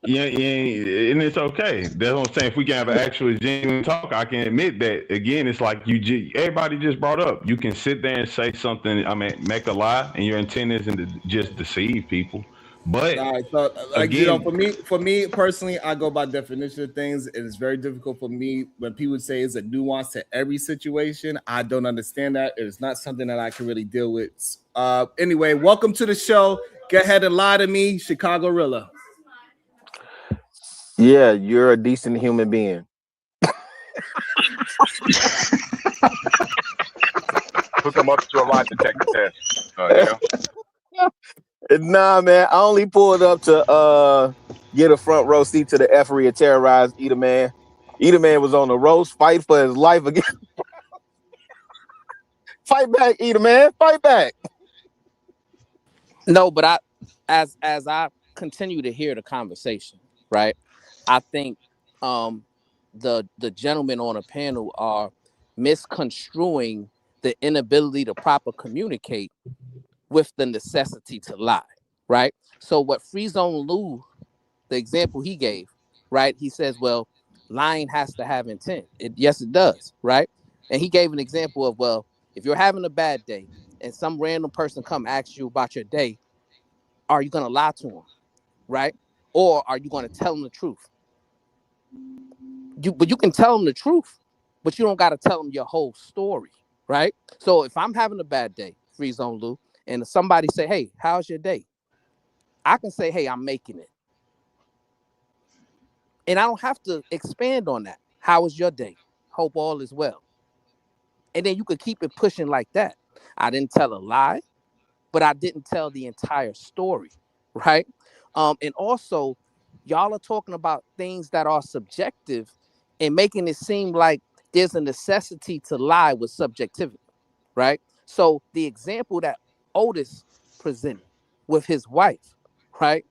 Yeah, and it's okay. That's what I'm saying. If we can have an actual genuine talk, I can admit that. Again, it's like everybody just brought up. You can sit there and say something. I mean, make a lie, and your intent isn't to just deceive people. But all right, so again, for me personally, I go by definition of things. It is very difficult for me when people say it's a nuance to every situation. I don't understand that. It is not something that I can really deal with. Anyway, welcome to the show. Go ahead and lie to me, Chicago Rilla. Yeah, you're a decent human being. hook them up to a lie detector test. Nah, man, I only pulled up to get a front row seat to the effery of terrorized Eater Man. Eater Man was on the roast, fight for his life again. Fight back, Eater Man, fight back. No, but as I continue to hear the conversation, right? I think the gentlemen on the panel are misconstruing the inability to proper communicate with the necessity to lie, right? So what Free Zone Lou, the example he gave, right? He says, well, lying has to have intent. Yes, it does, right? And he gave an example of, well, if you're having a bad day and some random person come ask you about your day, are you going to lie to them, right? Or are you going to tell them the truth? But you can tell them the truth, but you don't got to tell them your whole story, right? So if I'm having a bad day, Free Zone Lou, and somebody say, hey, how's your day? I can say, hey, I'm making it. And I don't have to expand on that. How was your day? Hope all is well. And then you could keep it pushing like that. I didn't tell a lie, but I didn't tell the entire story, right? And also, y'all are talking about things that are subjective and making it seem like there's a necessity to lie with subjectivity, right? So the example that Otis presented with his wife, right?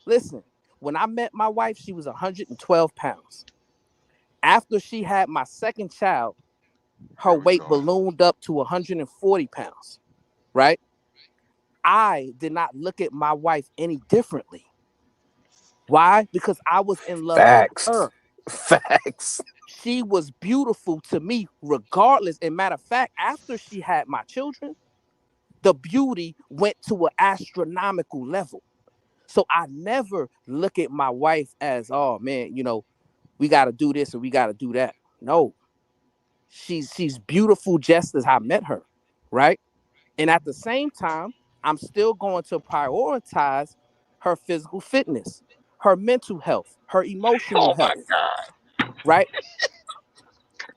Listen, when I met my wife, she was 112 pounds. After she had my second child, her weight ballooned up to 140 pounds, right? I did not look at my wife any differently. Why? Because I was in love with her. Facts. She was beautiful to me regardless. And matter of fact, after she had my children, the beauty went to an astronomical level. So I never look at my wife as, oh man, we got to do this or we got to do that. No, she's beautiful just as I met her, right? And at the same time, I'm still going to prioritize her physical fitness, her mental health, her emotional Oh my health, God. right?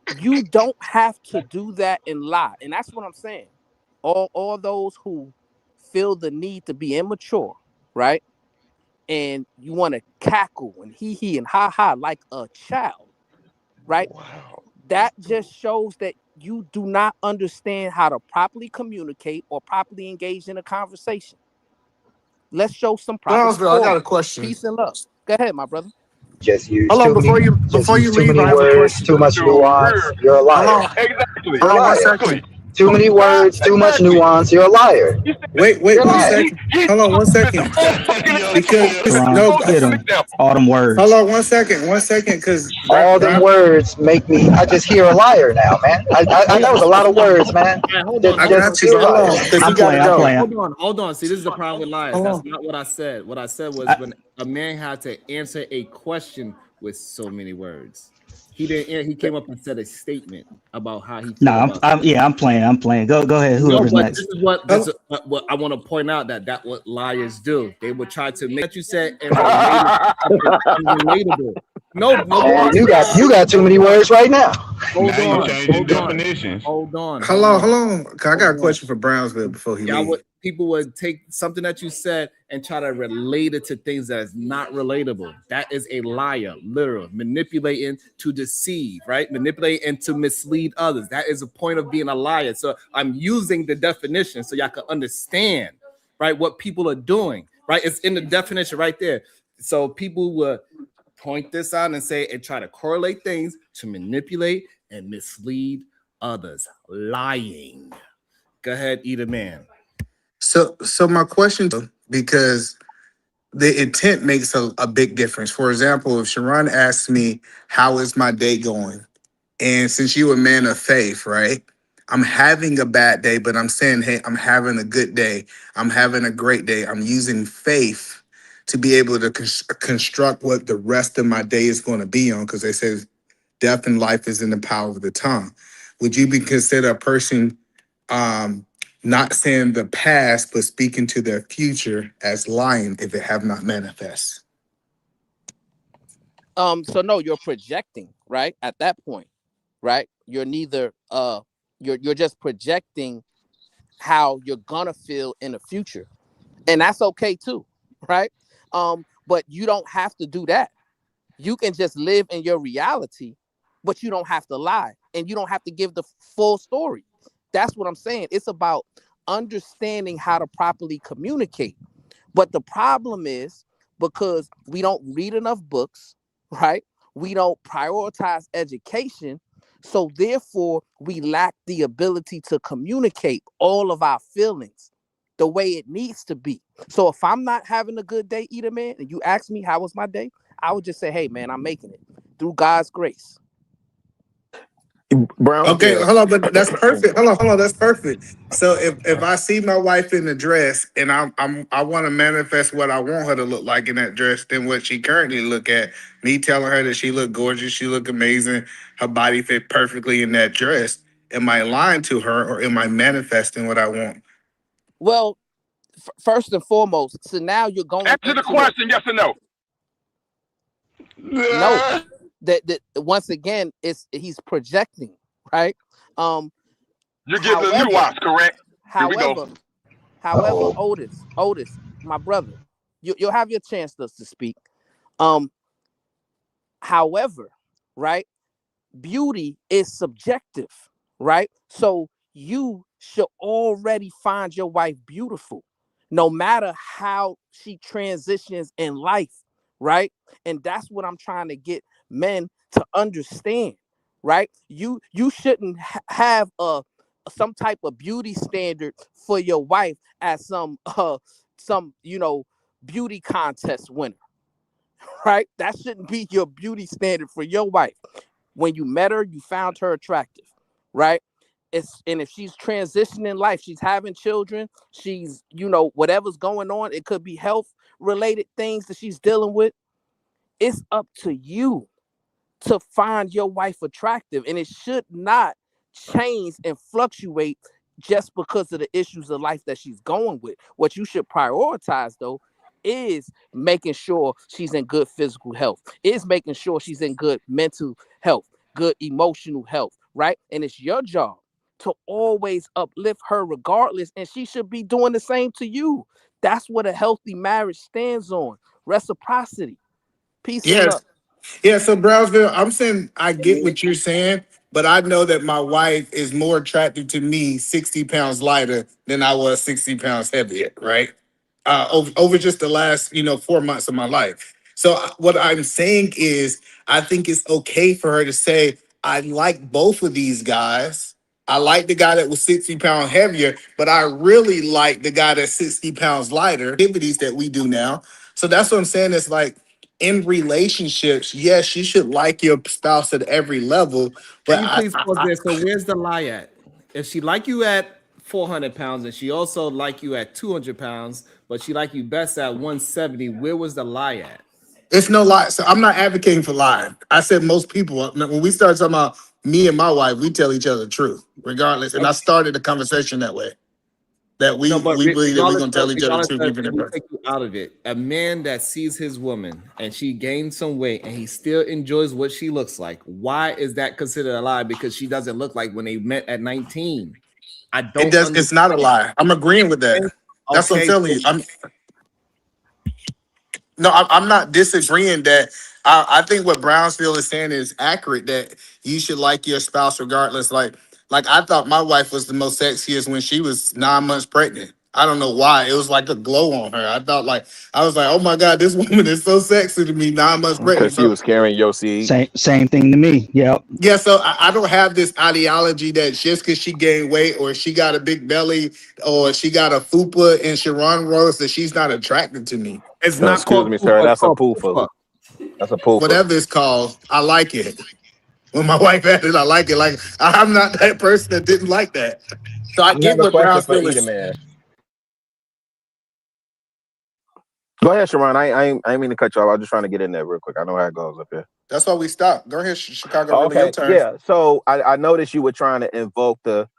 You don't have to do that and lie. And that's what I'm saying. All those who feel the need to be immature, right? And you want to cackle and hee and ha ha like a child, right? Wow. That just shows that you do not understand how to properly communicate or properly engage in a conversation. Let's show some proper Brownsville, I got a decorum, question. peace and love. Go ahead, my brother. Just use Hold on, too many. Just before use you too leave, many I have a words. question. Too much nuance. You're a Hold liar. on, Exactly. You're a one liar. Exactly. second. Too many words. Too much Exactly. nuance. You're a liar. Wait, You're a one liar. second. Hold on, one The second. most fucking Yo, Because example. chill. The no, Sharon, most get extreme him. example. All them hold words. on, one second, because All them words make me. I just hear a liar now, man. That was a lot of words, man. All right, hold on, I hold on. got you, You're but a hold liar. on, because he I'm got to playing. I'm go. playing. Hold on. See, this is the problem with liars. Hold That's on. not what I said. What I said was I, when a man had to answer a question with so many words. He didn't. He came up and said a statement about how he feel Nah, about. I'm playing. I'm playing. Go ahead. No, Whoever's but next. this is what I want to point out that what liars do. They will try to make what you said and relate it unrelatable. No, Man, bullshit. you got too many words right now. Hold Now you on, changing hold on, definitions. hold on, Hold hold on, on, hold on. 'Cause I got a hold on. question for Brownsville before he Y'all leaves. would people would take something that you said and try to relate it to things that is not relatable. That is a liar, literal, manipulating to deceive, right? Manipulate and to mislead others. That is a point of being a liar. So I'm using the definition so y'all can understand, right, what people are doing, right? It's in the definition right there. So people would point this out and say and try to correlate things to manipulate and mislead others. Lying. Go ahead, eat a man. So my question, because the intent makes a big difference. For example, if Sharon asks me, how is my day going? And since you're a man of faith, right? I'm having a bad day, but I'm saying, hey, I'm having a good day. I'm having a great day. I'm using faith to be able to construct what the rest of my day is going to be on, because they say death and life is in the power of the tongue. Would you be considered a person um not saying the past but speaking to their future as lying if it have not manifest? So no, you're projecting, right? At that point, right? You're neither you're just projecting how you're gonna feel in the future. And that's okay too, right? But you don't have to do that. You can just live in your reality, but you don't have to lie and you don't have to give the full story. That's what I'm saying. It's about understanding how to properly communicate. But the problem is because we don't read enough books, right? We don't prioritize education. So therefore, we lack the ability to communicate all of our feelings the way it needs to be. So if I'm not having a good day, Eater Man, and you ask me how was my day, I would just say, hey man, I'm making it through God's grace. Okay, Brownsville. hold on, but that's perfect. Hold on, that's perfect. So if I see my wife in the dress and I want to manifest what I want her to look like in that dress than what she currently look at, me telling her that she look gorgeous, she look amazing, her body fit perfectly in that dress, am I lying to her or am I manifesting what I want? Well, first and foremost, so now you're going Answer the into a question, yes or no. no. That once again, he's projecting, right? Um, You're getting a however, nuance, correct? Here we go. however, however, Otis, my brother, you'll have your chance to speak. Um, however, right? Beauty is subjective, right? So you should already find your wife beautiful, no matter how she transitions in life, right? And that's what I'm trying to get men to understand, right? You shouldn't have some type of beauty standard for your wife as some beauty contest winner, right? That shouldn't be your beauty standard for your wife. When you met her, you found her attractive, right? And if she's transitioning life, she's having children, she's, whatever's going on, it could be health related things that she's dealing with. It's up to you to find your wife attractive, and it should not change and fluctuate just because of the issues of life that she's going with. What you should prioritize though is making sure she's in good physical health, is making sure she's in good mental health, good emotional health, right? And it's your job to always uplift her regardless, and she should be doing the same to you. That's what a healthy marriage stands on: reciprocity. Peace and love. Yes. Yeah, so Brownsville, I'm saying I get what you're saying, but I know that my wife is more attractive to me 60 pounds lighter than I was 60 pounds heavier, right? Over just the last, 4 months of my life. So what I'm saying is, I think it's okay for her to say, I like both of these guys. I like the guy that was 60 pounds heavier, but I really like the guy that's 60 pounds lighter. Activities that we do now. So that's what I'm saying. It's like, in relationships, yes, you should like your spouse at every level, Can but you please pause there? So where's the lie at? If she like you at 400 pounds and she also like you at 200 pounds, but she like you best at 170, where was the lie at? It's no lie. So I'm not advocating for lying. I said most people, when we start talking about me and my wife, we tell each other the truth, regardless. And I started the conversation that way. That we No, but believe that we're gonna tell each other the regardless truth, of, even let if me take you out of it. A man that sees his woman and she gained some weight and he still enjoys what she looks like. Why is that considered a lie? Because she doesn't look like when they met at 19. I don't it does. understand. It's not a lie. I'm agreeing with that. That's what I'm Okay, telling you. I'm not disagreeing that. I think what Brownsville is saying is accurate. That you should like your spouse regardless. Like I thought my wife was the most sexiest when she was 9 months pregnant. I don't know why. It was like a glow on her. I was like, oh my God, this woman is so sexy to me, 9 months pregnant. Because she So was carrying your seed. Same thing to me. Yep. yeah, so I don't have this ideology that just because she gained weight or she got a big belly or she got a fupa and Sharon Rose that she's not attracted to me. it's No, not excuse called me, PUFA, sir. it's That's a called poofa. PUFA. That's a poofa. Whatever it's called, I like it. When my wife had it, I like it. Like I'm not that person that didn't like that. So I I get have a what question for Brownsville Eda is. Man. Go ahead, Sharon. I ain't mean to cut you off. I was just trying to get in there real quick. I know how it goes up here. That's why we stopped. Go ahead, Chicago. Really, your Okay, turn. yeah. So I noticed you were trying to invoke the,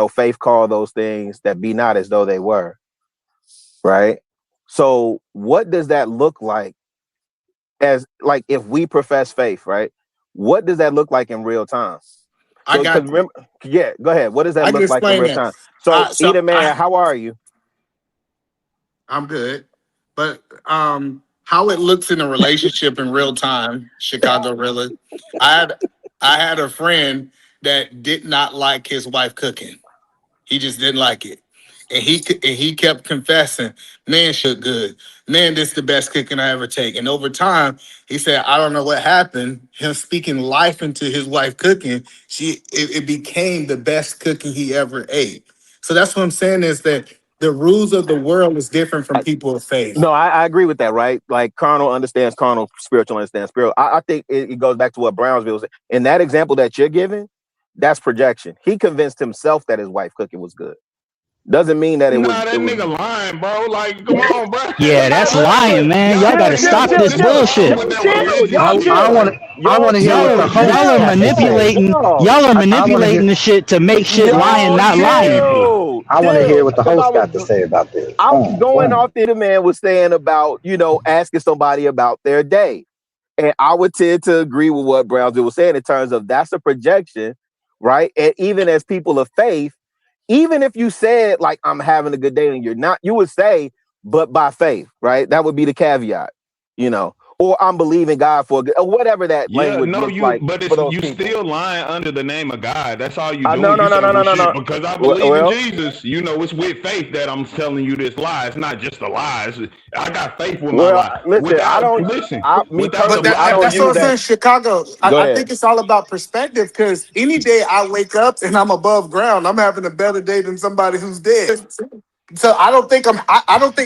faith call those things that be not as though they were, right? So what does that look like as like if we profess faith, right? What does that look like in real time? I So because got. remember, yeah, go ahead. What does that I can look like in explain real that. time? So So Eda Man, how are you? I'm good, but how it looks in a relationship in real time, Chicago. Really, I had a friend that did not like his wife cooking. He just didn't like it. And he kept confessing, man, she look good. Man, this is the best cooking I ever take. And over time, he said, I don't know what happened. Him speaking life into his wife cooking, it became the best cooking he ever ate. So that's what I'm saying is that the rules of the world is different from people of faith. No, I agree with that, right? Like carnal understands carnal, spiritual understands spiritual. I think it goes back to what Brownsville said. In that example that you're giving, that's projection. He convinced himself that his wife cooking was good. Doesn't mean that it was. Nah, that It was. nigga lying, bro. Like, come on, bro. Yeah, Like, that's bro, lying, man. y'all Y'all got can't to Chill, stop just chill, this just chill, bullshit. run with chill, that chill. religious Y'all shit. I chill. want to. I Y'all want to hear what chill. the host Y'all are got to say. manipulating. Yo, Y'all are I want to manipulating hear. the shit to make shit lying, yo, not lying. chill, I want to hear chill. what the Because host got to say about this. I was Go going on. off the man was saying about, asking somebody about their day. And I would tend to agree with what Brownsville was saying in terms of that's a projection, right? And even as people of faith, even if you said like I'm having a good day and you're not, you would say, but by faith, right? That would be the caveat, or I'm believing God for or whatever that Yeah, language no, looks like but for it's those you people. still lying under the name of God. That's all you No, doing. no, You no, say, no, no, well, no, shit, no. because I believe in Well, Jesus. It's with faith that I'm telling you this lie. It's not just a lie. I got faith with my well, lie. listen, me Without the But personally, I Bible, don't that's what use I'm that. saying, Chicago. Go I ahead. think it's all about perspective because any day I wake up and I'm above ground, I'm having a better day than somebody who's dead. So I don't think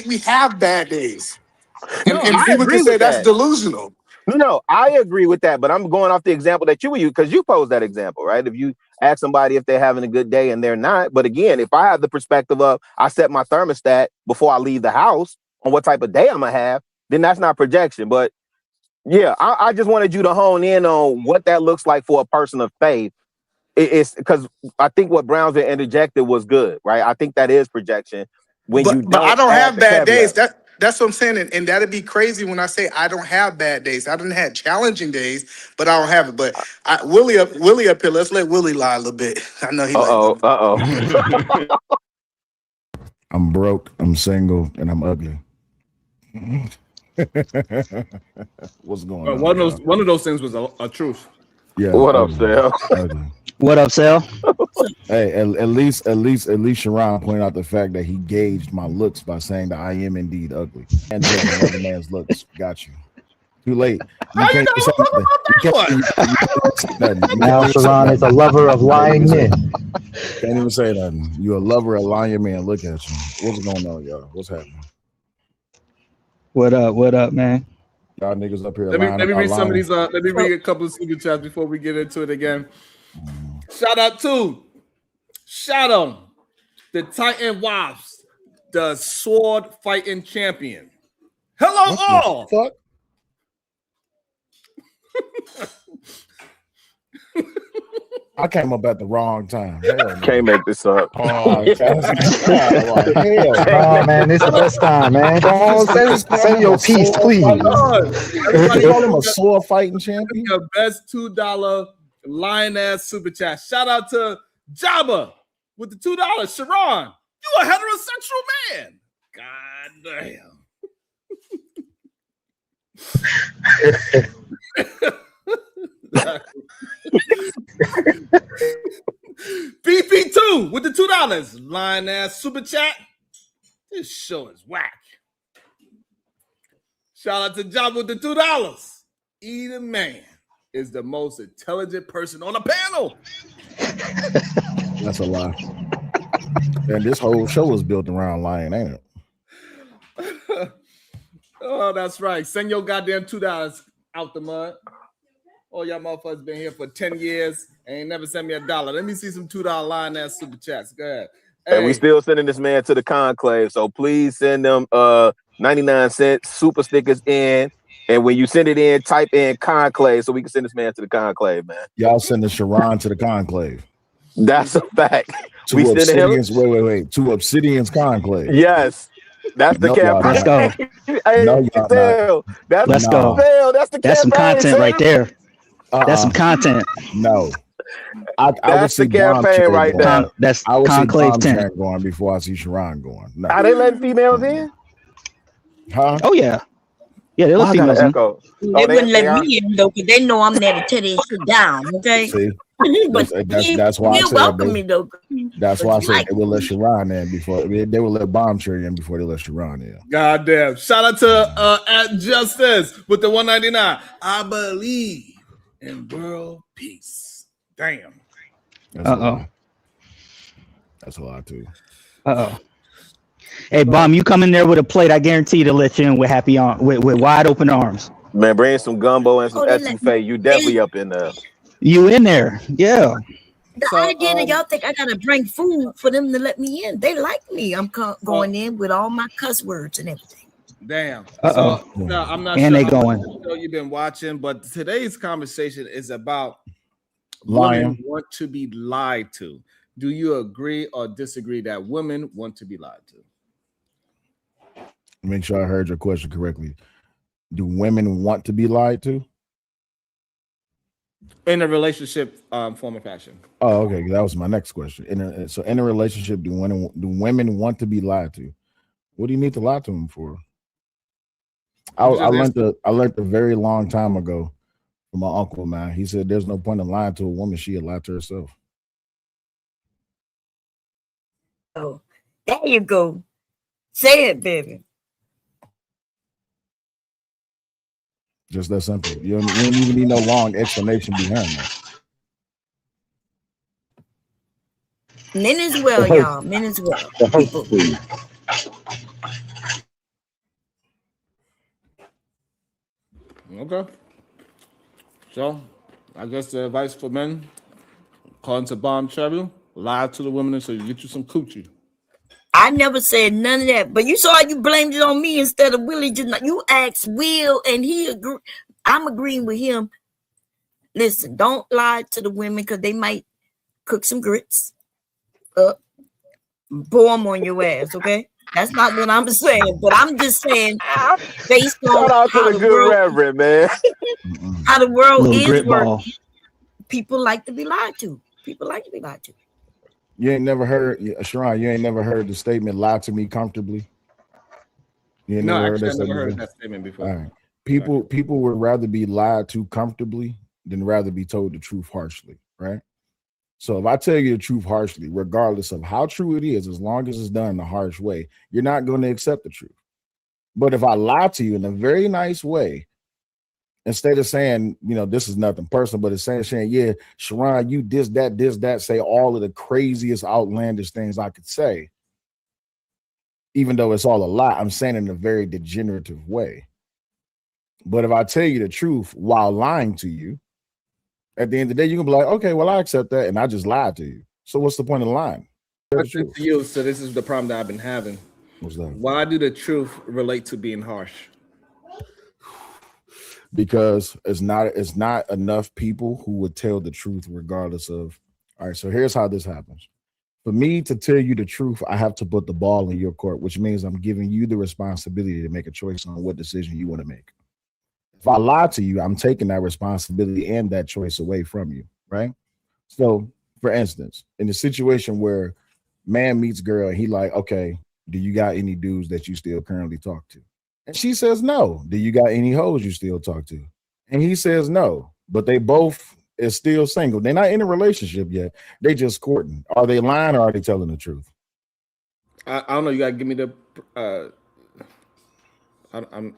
we have bad days. No, And I people can agree say with that's that. delusional. No, I agree with that, but I'm going off the example that you use because you posed that example, right? If you ask somebody if they're having a good day and they're not, but again, if I have the perspective of I set my thermostat before I leave the house on what type of day I'm gonna have, then that's not projection. But yeah, I just wanted you to hone in on what that looks like for a person of faith. It's because I think what Brownsville interjected was good, right? I think that is projection when you But I don't don't add have the bad days. caveat. That's what I'm saying. And that'd be crazy when I say I don't have bad days. I didn't have challenging days, but I don't have it. But Willie up here. Let's let Willie lie a little bit. I know he like Uh oh. I'm broke, I'm single, and I'm ugly. What's going on, y'all? One of those things was a truth. Yeah, What up, ugly. Sal? Ugly. What up, Sal? Hey, at least Sharon pointed out the fact that he gauged my looks by saying that I am indeed ugly and judging another man's looks. Got you. Too late. You How you can't even say never talk nothing. about that one? You can't say nothing. You Now can't even say Sharon is a nothing. lover of You can't even lying say men. nothing. Can't even say nothing. You're a lover of lying man. Look at you. What's going on, y'all? What's happening? What up? What up, man? Y'all niggas up here Let me lying let me about read some of lying. these. Let me So, read a couple of super chats before we get into it again. Shout out to the Titan Wasps, the sword fighting champion. Hello What the all. fuck? I came up at the wrong time. Hell no. Can't make this up. Hell Oh man, this is the best time, man. Go on, say your piece, please. Everybody call him a sword fighting champion. Your best $2 lion ass super chat. Shout out to Jabba with the $2. Sharon, you a heterosexual man. God damn. BP2 with the $2. Lion ass super chat. This show is whack. Shout out to Job with the $2. Either man is the most intelligent person on the panel. That's a lie. And this whole show was built around lying, ain't it? Oh, that's right. Send your goddamn $2 out the mud. Oh, y'all motherfuckers been here for 10 years and ain't never sent me $1. Let me see some $2 line ass super chats. Go ahead. Hey, we still sending this man to the conclave, so please send them 99-cent super stickers in. And when you send it in, type in conclave so we can send this man to the conclave, man. Y'all sending Sharon to the conclave. That's a fact. We Obsidian's, wait. To Obsidian's conclave. Yes. That's the campaign. Let's go. Hey, No, y'all not. Let's go. That's the That's some content right there. That's some content. No. I would see the campaign right now. That's I would conclave see 10 going before I see Sharon going. No. Are they letting females in? Huh? Oh yeah. Yeah, they let females in. They wouldn't let me in though, because they know I'm there to tear this shit down. Okay. See? But that's why I said welcome me though. That's why I said they will let Sharon in before they will let Bomb Cherry in before they let Sharon in. Goddamn. Shout out to at Justice with the $1.99. I believe in world peace. Damn. That's a lot too. Hey, Bomb, you come in there with a plate, I guarantee to let you in with with wide open arms. Man, bring some gumbo and some etouffee. You definitely up in there. You in there? Yeah. The idea that y'all think I gotta bring food for them to let me in. They like me. I'm going in with all my cuss words and everything. Damn. So, I'm not and sure they going. You've been watching, but today's conversation is about lying. Women want to be lied to. Do you agree or disagree that women want to be lied to? Make sure I heard your question correctly. Do women want to be lied to? In a relationship form of fashion. Oh, okay. That was my next question. In a relationship, do women want to be lied to? What do you need to lie to them for? I learned a very long time ago from my uncle, man. He said there's no point in lying to a woman. She'll lie to herself. Oh, there you go. Say it, baby. Just that simple. You don't even need no long explanation behind that. Men as well, y'all. Men as well. Okay. So, I guess the advice for men, according to Bomb Cherry, lie to the women so you get you some coochie. I never said none of that, but you saw how you blamed it on me instead of Willie. You asked Will, and he agreed. I'm agreeing with him. Listen, don't lie to the women because they might cook some grits up, pour them on your ass. Okay, that's not what I'm saying, but I'm just saying based on shout out to the good world, Reverend, man. How the world is working, people like to be lied to. People like to be lied to. You ain't never heard, Sharon, you ain't never heard the statement, lie to me comfortably? You ain't No, never actually, heard I never heard that statement before. All right. People would rather be lied to comfortably than rather be told the truth harshly, right? So if I tell you the truth harshly, regardless of how true it is, as long as it's done in a harsh way, you're not going to accept the truth. But if I lie to you in a very nice way, instead of saying, this is nothing personal, but it's saying, yeah, Sharon, you this, that, say all of the craziest, outlandish things I could say. Even though it's all a lie, I'm saying it in a very degenerative way. But if I tell you the truth while lying to you, at the end of the day, you can be like, okay, well, I accept that, and I just lied to you. So what's the point of lying? To you, so this is the problem that I've been having. What's that? Why do the truth relate to being harsh? Because it's not enough people who would tell the truth regardless of All right, so here's how this happens. For me to tell you the truth, I have to put the ball in your court, which means I'm giving you the responsibility to make a choice on what decision you want to make. If I lie to you, I'm taking that responsibility and that choice away from you, right? So, for instance, in the situation where man meets girl and he like, okay, do you got any dudes that you still currently talk to? And she says no. Do you got any hoes you still talk to? And he says no. But they both is still single. They're not in a relationship yet. They just courting. Are they lying or are they telling the truth? I don't know. You gotta give me the. I'm.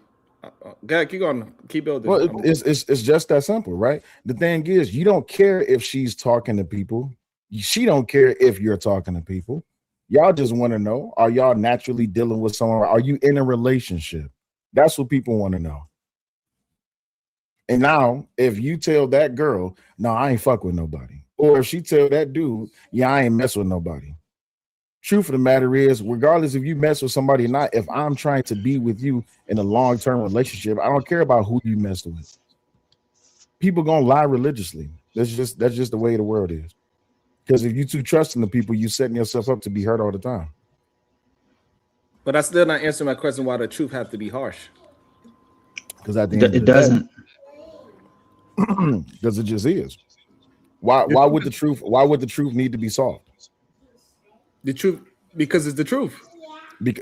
Go keep going. Keep building. Well, it's just that simple, right? The thing is, you don't care if she's talking to people. She don't care if you're talking to people. Y'all just want to know: are y'all naturally dealing with someone? Are you in a relationship? That's what people want to know. And now, if you tell that girl, no, I ain't fuck with nobody, or if she tell that dude, yeah, I ain't mess with nobody. Truth of the matter is, regardless if you mess with somebody or not, if I'm trying to be with you in a long-term relationship, I don't care about who you mess with. People gonna lie religiously. That's just the way the world is. Because if you too trusting the people, you setting yourself up to be hurt all the time. But that's still not answering my question. Why the truth have to be harsh? Because at the end of It the doesn't. because it just is. Why would the truth need to be soft? The truth, because it's the truth.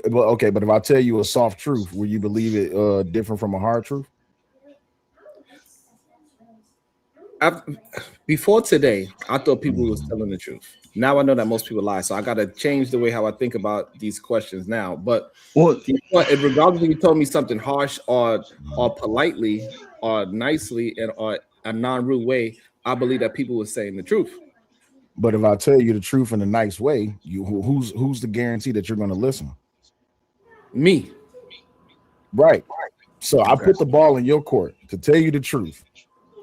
Well, okay, but if I tell you a soft truth, will you believe it different from a hard truth? Before today, I thought people was telling the truth. Now I know that most people lie, so I got to change the way how I think about these questions now. But regardless if you told me something harsh or politely or nicely and or a non-rude way, I believe that people were saying the truth. But if I tell you the truth in a nice way, who's the guarantee that you're going to listen? Me. Right. So I put the ball in your court to tell you the truth.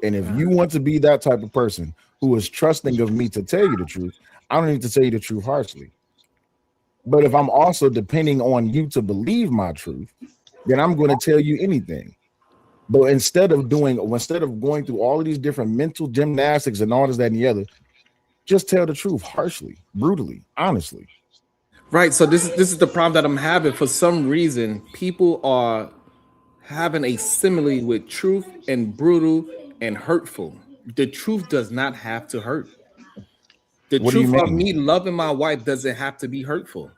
And if you want to be that type of person who is trusting of me to tell you the truth, I don't need to tell you the truth harshly. But if I'm also depending on you to believe my truth, then I'm going to tell you anything. But instead of going through all of these different mental gymnastics and all this, that, and the other, just tell the truth harshly, brutally, honestly. Right. So this is the problem that I'm having. For some reason, people are having a simile with truth and brutal and hurtful. The truth does not have to hurt. The What do you truth of mean? me loving my wife doesn't have to be hurtful.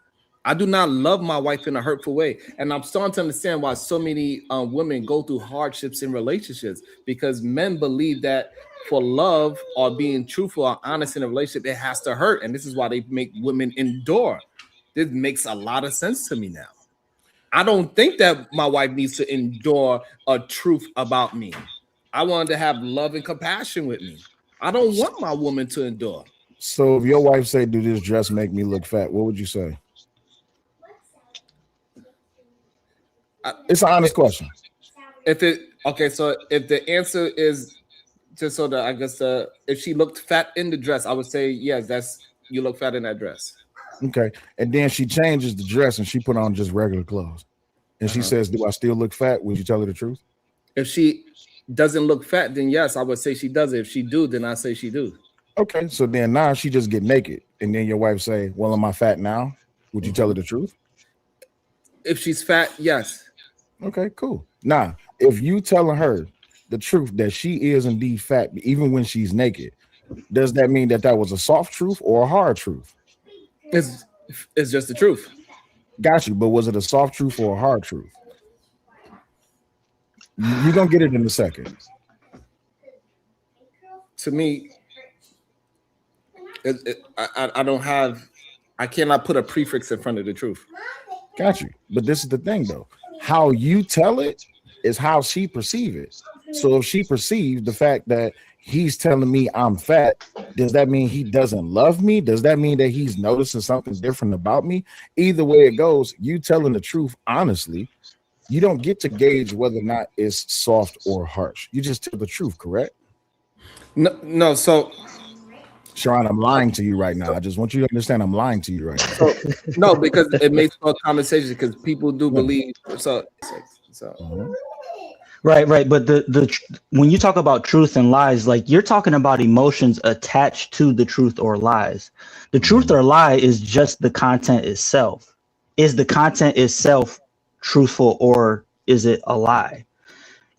I do not love my wife in a hurtful way. And I'm starting to understand why so many women go through hardships in relationships, because men believe that for love or being truthful or honest in a relationship, it has to hurt. And this is why they make women endure. This makes a lot of sense to me now. I don't think that my wife needs to endure a truth about me. I wanted to have love and compassion with me. I don't want my woman to endure. So if your wife say, "Do this dress make me look fat?" What would you say? It's an honest question. So if the answer is just so that I guess if she looked fat in the dress, I would say yes. You look fat in that dress. Okay, and then she changes the dress and she put on just regular clothes, and she says, "Do I still look fat?" Would you tell her the truth? If she doesn't look fat, then yes, I would say she does. If she do, then I say she do. Okay, so then now she just get naked, and then your wife say, "Well, am I fat now?" Would you tell her the truth? If she's fat, yes. Okay, cool. Now, if you telling her the truth that she is indeed fat, even when she's naked, does that mean that was a soft truth or a hard truth? It's just the truth. Got you, but was it a soft truth or a hard truth? You're gonna get it in a second. To me, I cannot put a prefix in front of the truth. Got you. But this is the thing though. How you tell it is how she perceive it. So if she perceives the fact that he's telling me I'm fat, does that mean he doesn't love me? Does that mean that he's noticing something different about me? Either way it goes, you telling the truth honestly, you don't get to gauge whether or not it's soft or harsh. You just tell the truth, correct? No. So Sharon, I'm lying to you right now. I just want you to understand I'm lying to you right now. No, because it makes no conversation, because people do believe so. Right. But when you talk about truth and lies, like you're talking about emotions attached to the truth or lies. The truth or lie is just the content itself. Is the content itself truthful or is it a lie?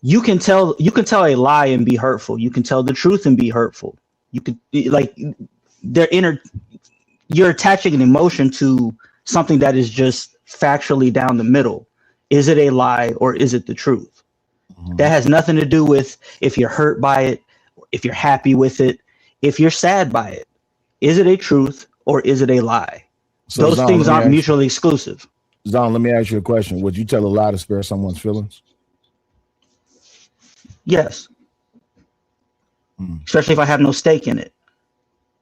You can tell a lie and be hurtful. You can tell the truth and be hurtful. You could like you're attaching an emotion to something that is just factually down the middle. Is it a lie or is it the truth? That has nothing to do with if you're hurt by it, if you're happy with it, if you're sad by it. Is it a truth or is it a lie? So those things aren't mutually exclusive. Zon, let me ask you a question. Would you tell a lie to spare someone's feelings? Yes. Especially if I have no stake in it.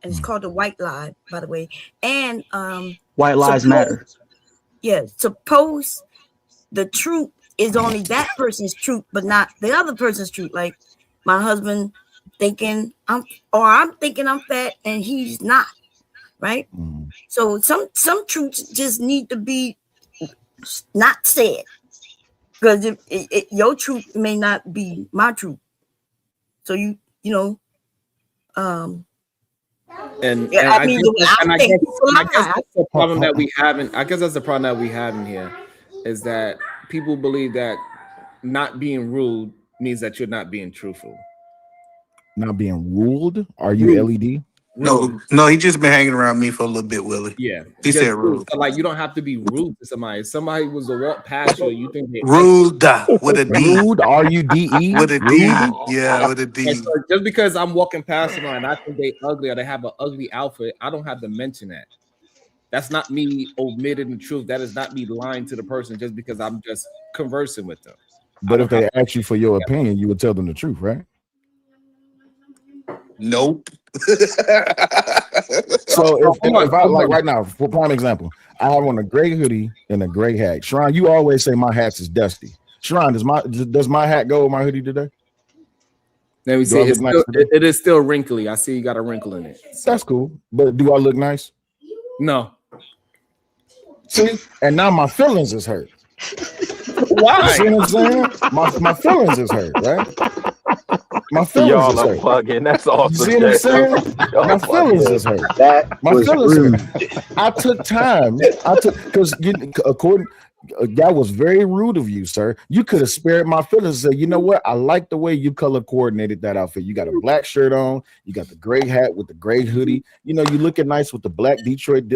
And it's called the white lie, by the way. And white lies matter. Yeah, suppose the truth is only that person's truth, but not the other person's truth. Like my husband thinking I'm thinking I'm fat and he's not, right? So some truths just need to be not said, because your truth may not be my truth. So you know, And yeah, I guess that's the problem that we have. I guess that's the problem that we have in here, is that people believe that not being rude means that you're not being truthful. Not being ruled? Are you LED? No, he just been hanging around me for a little bit, Willie. Yeah, he said rude. So, like, you don't have to be rude to somebody. If somebody was to walk past you, you think they rude with a D. Rude, R-U-D-E? With a D. Yeah, with a D. So just because I'm walking past someone and I think they ugly or they have an ugly outfit, I don't have to mention that. That's not me omitting the truth. That is not me lying to the person just because I'm just conversing with them. But if they ask you for your opinion, you would tell them the truth, right? Nope. So if I like right now, for prime example, I have on a gray hoodie and a gray hat. Sharon, you always say my hat's is dusty. Sharon, does my hat go with my hoodie today? Let me see. It is still wrinkly. I see you got a wrinkle in it. So. That's cool. But do I look nice? No. See, and now my feelings is hurt. Why? See what I'm saying? My feelings is hurt, right? My feelings Y'all is are hurt. bugging. That's awesome. You see what I'm saying? My feelings is hurt. My feelings hurt. I took time. Because according, that was very rude of you, sir. You could have spared my feelings and said, you know what? I like the way you color coordinated that outfit. You got a black shirt on. You got the gray hat with the gray hoodie. You know, you looking nice with the black Detroit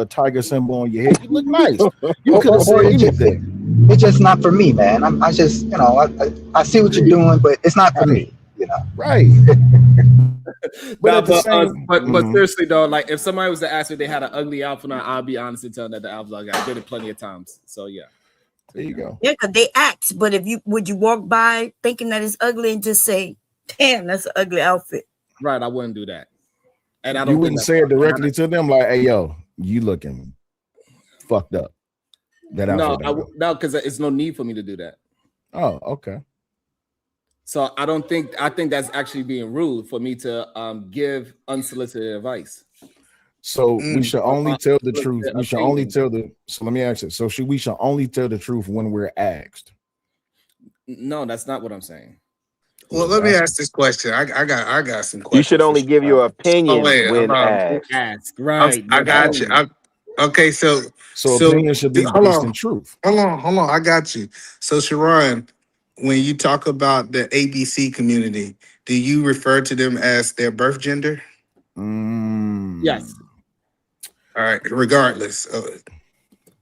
tiger symbol on your head. You look nice. You could have said anything. It's just not for me, man. I just, I see what you're doing, but it's not for me. Right. But seriously though, like if somebody was to ask me if they had an ugly outfit on, I'll be honest and tell them that the outfit ugly. I did it plenty of times. So yeah. There you go. Yeah, because they ask, but would you walk by thinking that it's ugly and just say, damn, that's an ugly outfit? Right, I wouldn't do that. And I don't. You wouldn't say it directly to them like, hey yo, you looking fucked up. That outfit. No, because it's no need for me to do that. Oh, okay. So I think that's actually being rude for me to give unsolicited advice. So we should only tell the truth. We should only tell so let me ask it. So we should only tell the truth when we're asked. No, that's not what I'm saying. Well, let me ask this question. I got some questions. You should only give your opinion when asked. Right. I got you. Okay, so opinion should be based in truth. Hold on. I got you. So Sharon, when you talk about the ABC community, do you refer to them as their birth gender? Yes. All right. Regardless.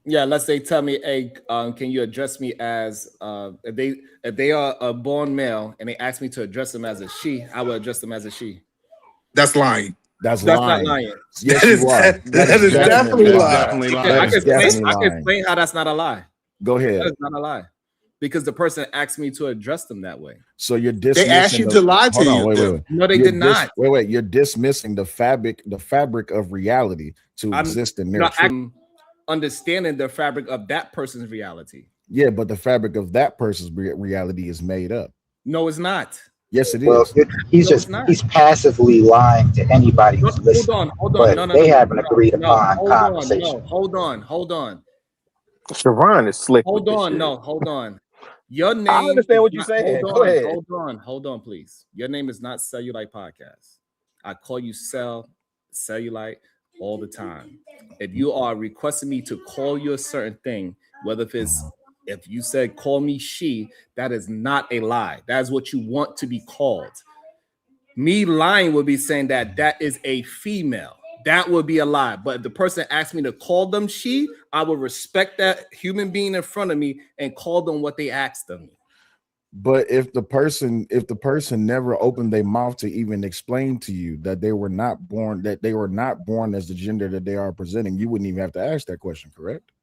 Yeah. Let's say, tell me, hey, can you address me as if they are a born male and they ask me to address them as a she, I will address them as a she. That's lying. That's not lying. Yes, you are. That is definitely lying. I can explain how that's not a lie. Go ahead. That's not a lie. Because the person asked me to address them that way. So you're dismissing. They asked you to lie to you. Wait. No, they did not. Wait. You're dismissing the fabric of reality to exist in their truth. I'm understanding the fabric of that person's reality. Yeah, but the fabric of that person's reality is made up. No, it's not. Yes, it is. He's passively lying to anybody who's listening. Hold on. No, they haven't agreed upon conversation. Hold on. Sharon is slick. Hold on. Your name. I understand what you're not, saying. Go ahead. Hold on, please. Your name is not Cellulite Podcast. I call you Cellulite all the time. If you are requesting me to call you a certain thing, whether if you said call me she, that is not a lie. That is what you want to be called. Me lying would be saying that is a female. That would be a lie. But if the person asked me to call them she, I would respect that human being in front of me and call them what they asked of me. But if the person never opened their mouth to even explain to you that they were not born as the gender that they are presenting, you wouldn't even have to ask that question, correct?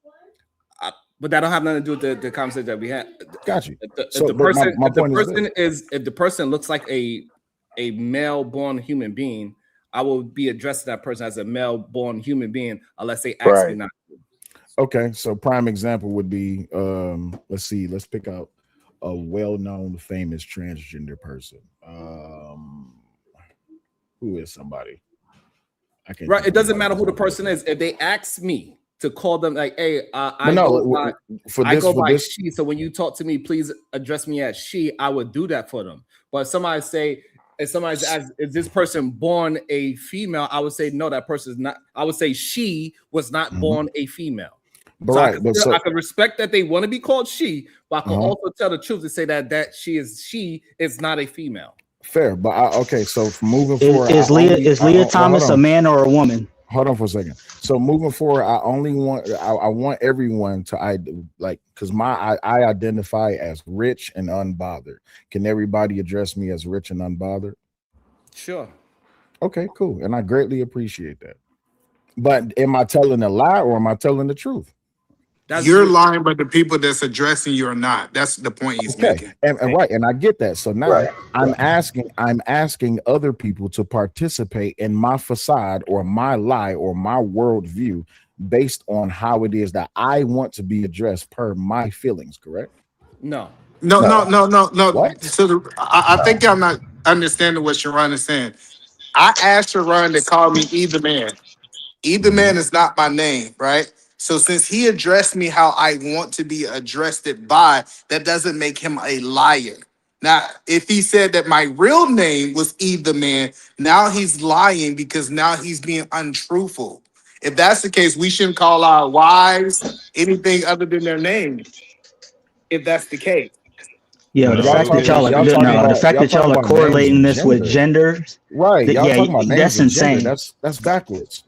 But that don't have nothing to do with the conversation that we had. Got you. If the person looks like a male born human being, I will be addressing that person as a male born human being unless they ask me not to. Okay, so prime example would be let's pick out a well-known famous transgender person. Who is somebody? It doesn't matter who the person is. If they ask me to call them like, hey, I go by she. So when you talk to me, please address me as she. I would do that for them. But if somebody's asked, is this person born a female? I would say no, that person is not. I would say she was not born a female. I can respect that they want to be called she, but I can also tell the truth to say that she is not a female. Fair, but so moving forward, is Leah Thomas a man or a woman? Hold on for a second. So moving forward, I want everyone to because I identify as rich and unbothered. Can everybody address me as rich and unbothered? Sure. Okay, cool, and I greatly appreciate that. But am I telling a lie or am I telling the truth? You're lying, but the people that's addressing you are not. That's the point he's making. And right, and I get that. So now I'm asking other people to participate in my facade or my lie or my worldview based on how it is that I want to be addressed per my feelings, correct? No. What? So I think I'm not understanding what Sharon is saying. I asked Sharon to call me either man. Either man is not my name, right? So since he addressed me how I want to be addressed by, that doesn't make him a liar. Now, if he said that my real name was either man, now he's lying because now he's being untruthful. If that's the case, we shouldn't call our wives anything other than their name. If that's the case. Yeah, the fact that y'all are correlating this with gender, right? Y'all talking about names that's insane. That's backwards.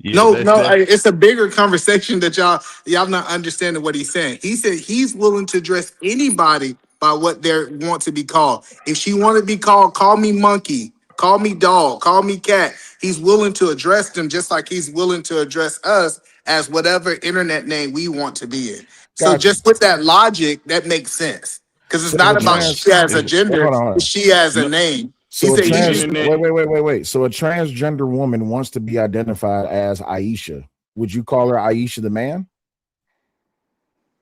It's a bigger conversation that y'all not understanding what he's saying. He said he's willing to address anybody by what they want to be called. If she want to be called, call me monkey, call me dog, call me cat. He's willing to address them just like he's willing to address us as whatever internet name we want to be in. So just with that logic, that makes sense. Because it's not about she has a gender, she has a name. So wait. So a transgender woman wants to be identified as Aisha. Would you call her Aisha the man?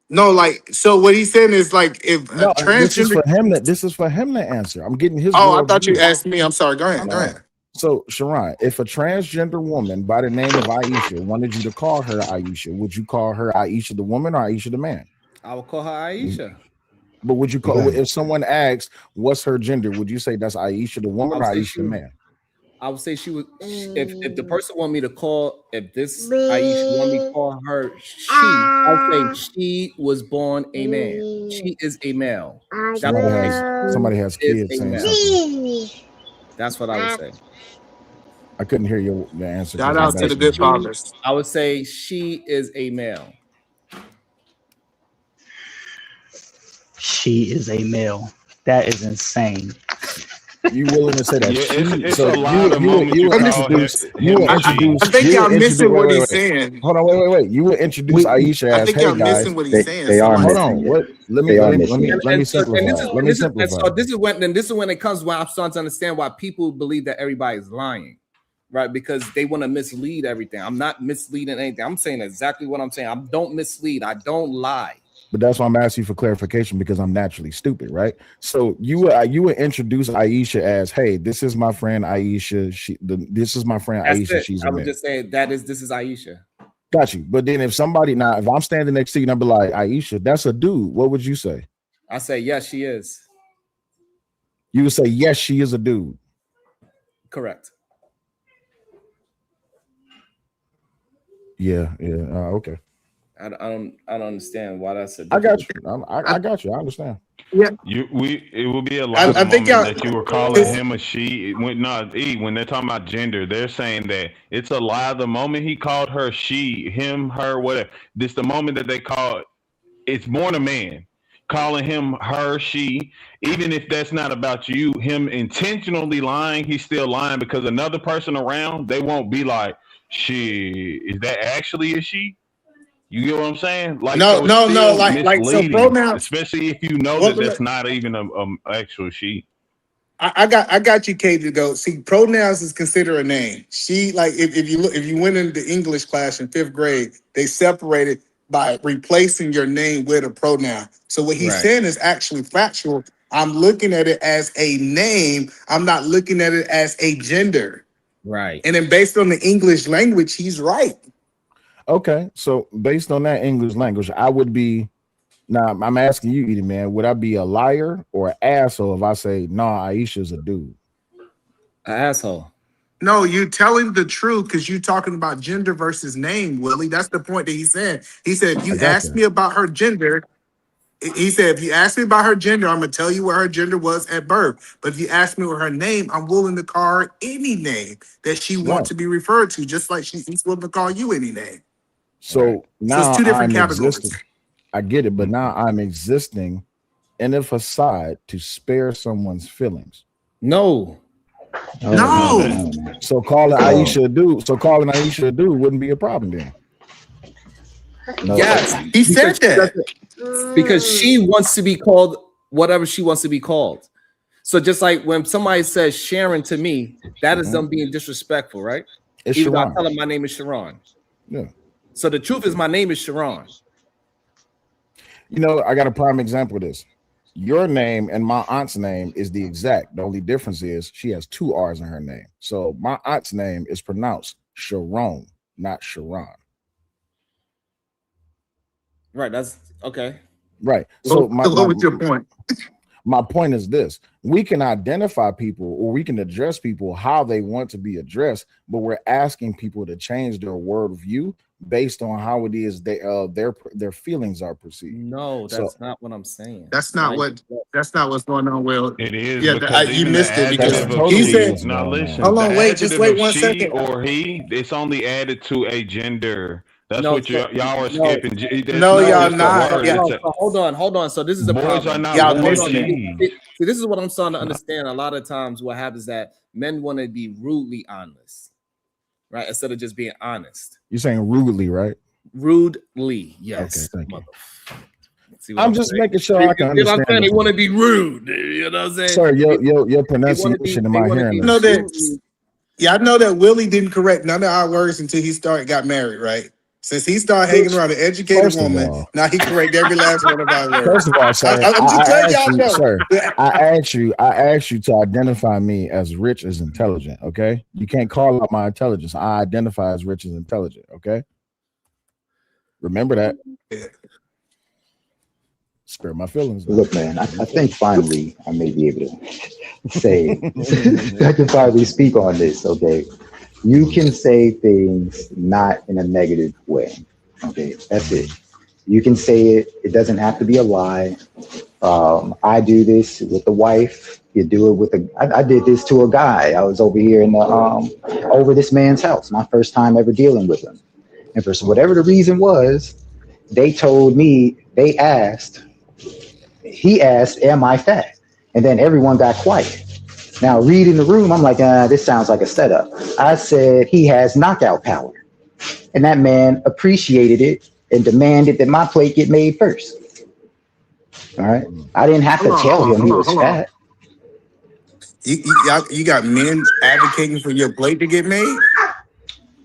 No, so what he's saying is if a transgender. This is for him to answer. I'm getting his. Oh, I thought you asked me. I'm sorry. Go ahead. So Sharon, if a transgender woman by the name of Aisha wanted you to call her Aisha, would you call her Aisha the woman or Aisha the man? I would call her Aisha. But would you call if someone asks what's her gender, would you say that's Aisha the woman or Aisha the man? I would say she would. If the person want me to call, if this Aisha want me to call her she, I would say she was born a man. She is a male. Somebody has kids saying something. That's what I would say. I couldn't hear your answer. Shout out to the good fathers. I would say she is a male. She is a male. That is insane. You willing to say that? It's a lot of moments you introduce. I think y'all missing what he's saying. Hold on, wait. You would introduce Aisha as, I think y'all missing what he's saying. They are hold missing. on. What? Let me simplify. So this is when it comes when I'm starting to understand why people believe that everybody is lying, right? Because they want to mislead everything. I'm not misleading anything. I'm saying exactly what I'm saying. I don't mislead. I don't lie. But that's why I'm asking you for clarification because I'm naturally stupid, right? So you would introduce Aisha as, hey, this is my friend Aisha. This is my friend Aisha. She's I would just say this is Aisha. Got you. But then if I'm standing next to you and I'd be like, Aisha, that's a dude, what would you say? I say yes, she is. You would say yes, she is a dude. Correct. Yeah. Okay. I don't understand why that's a. I got you. I got you. I understand. Yeah. It will be a lie the moment that you were calling him a she. When they're talking about gender, they're saying that it's a lie the moment he called her she, him, her, whatever. This the moment that they call it's born a man. Calling him her, she, even if that's not about you, him intentionally lying, he's still lying because another person around, they won't be like, she, is that actually a she? You get what I'm saying? Like no, like so pronouns, especially if you know that that's not even a actual she. I got you, Kate, to go. See, pronouns is considered a name. She, like, if you went into English class in 5th grade, they separated by replacing your name with a pronoun. So what he's saying is actually factual. I'm looking at it as a name. I'm not looking at it as a gender. Right. And then based on the English language, he's right. Okay, so based on that English language, I would be. Now I'm asking you, Edie, man, would I be a liar or an asshole if I say, nah, Aisha's a dude? An asshole. No, you're telling the truth because you're talking about gender versus name, Willie. That's the point that he said. He said, if you ask me about her gender, he said, if you ask me about her gender, I'm going to tell you what her gender was at birth. But if you ask me what her name, I'm willing to call her any name that she wants to be referred to, just like she's willing to call you any name. So now it's two different I'm categories. existing. I get it, but now I'm existing in a facade to spare someone's feelings. No. So calling Aisha a dude. So calling Aisha a dude wouldn't be a problem then. No. Yes, he said that because she wants to be called whatever she wants to be called. So just like when somebody says Sharon to me, that is them being disrespectful, right? It's Even though I Sharon. tell them my name is Sharon. Yeah. So the truth is my name is Sharon. You know, I got a prime example of this. Your name and my aunt's name is the exact. The only difference is she has 2 R's in her name. So my aunt's name is pronounced Sharon, not Sharon. Right. That's okay. Right. So what was your point? My point is this: we can identify people or we can address people how they want to be addressed, but we're asking people to change their worldview based on how it is their feelings are perceived. No, that's not what I'm saying. That's not what's going on. Will it is? Yeah, because you missed it because he said. Now listen. Hold on, wait 1 second. Or he, it's only added to a gender. That's what y'all are skipping. No, y'all not. Yeah. So hold on. So this is the boys problem. are not y'all missing. See, this is what I'm starting to understand. A lot of times, what happens is that men want to be rudely honest, right? Instead of just being honest. You're saying rudely, right? Rudely, yes. Okay, thank you. I'm just making sure I can understand. understand. I'm saying they want to be rude. You know what I'm saying? Sir, your pronunciation in my hearing. I know that Willie didn't correct none of our words until he got married, right? Since he started hanging around an educated woman, now he correct every last one of our words. First of all, sir, I asked you to identify me as rich as intelligent. Okay, you can't call out my intelligence. I identify as rich as intelligent. Okay, remember that. Yeah. Spare my feelings. Look, man, I think finally I may be able to say I can finally speak on this. Okay. You can say things not in a negative way. Okay, that's it. You can say it. It doesn't have to be a lie. I do this with the wife. You do it with I did this to a guy. I was over here in the over this man's house. My first time ever dealing with him. And for whatever the reason was, they told me, he asked, am I fat? And then everyone got quiet. Now, reading the room, I'm like, this sounds like a setup. I said, he has knockout power. And that man appreciated it and demanded that my plate get made first. All right. I didn't have to tell him he was fat. You got men advocating for your plate to get made?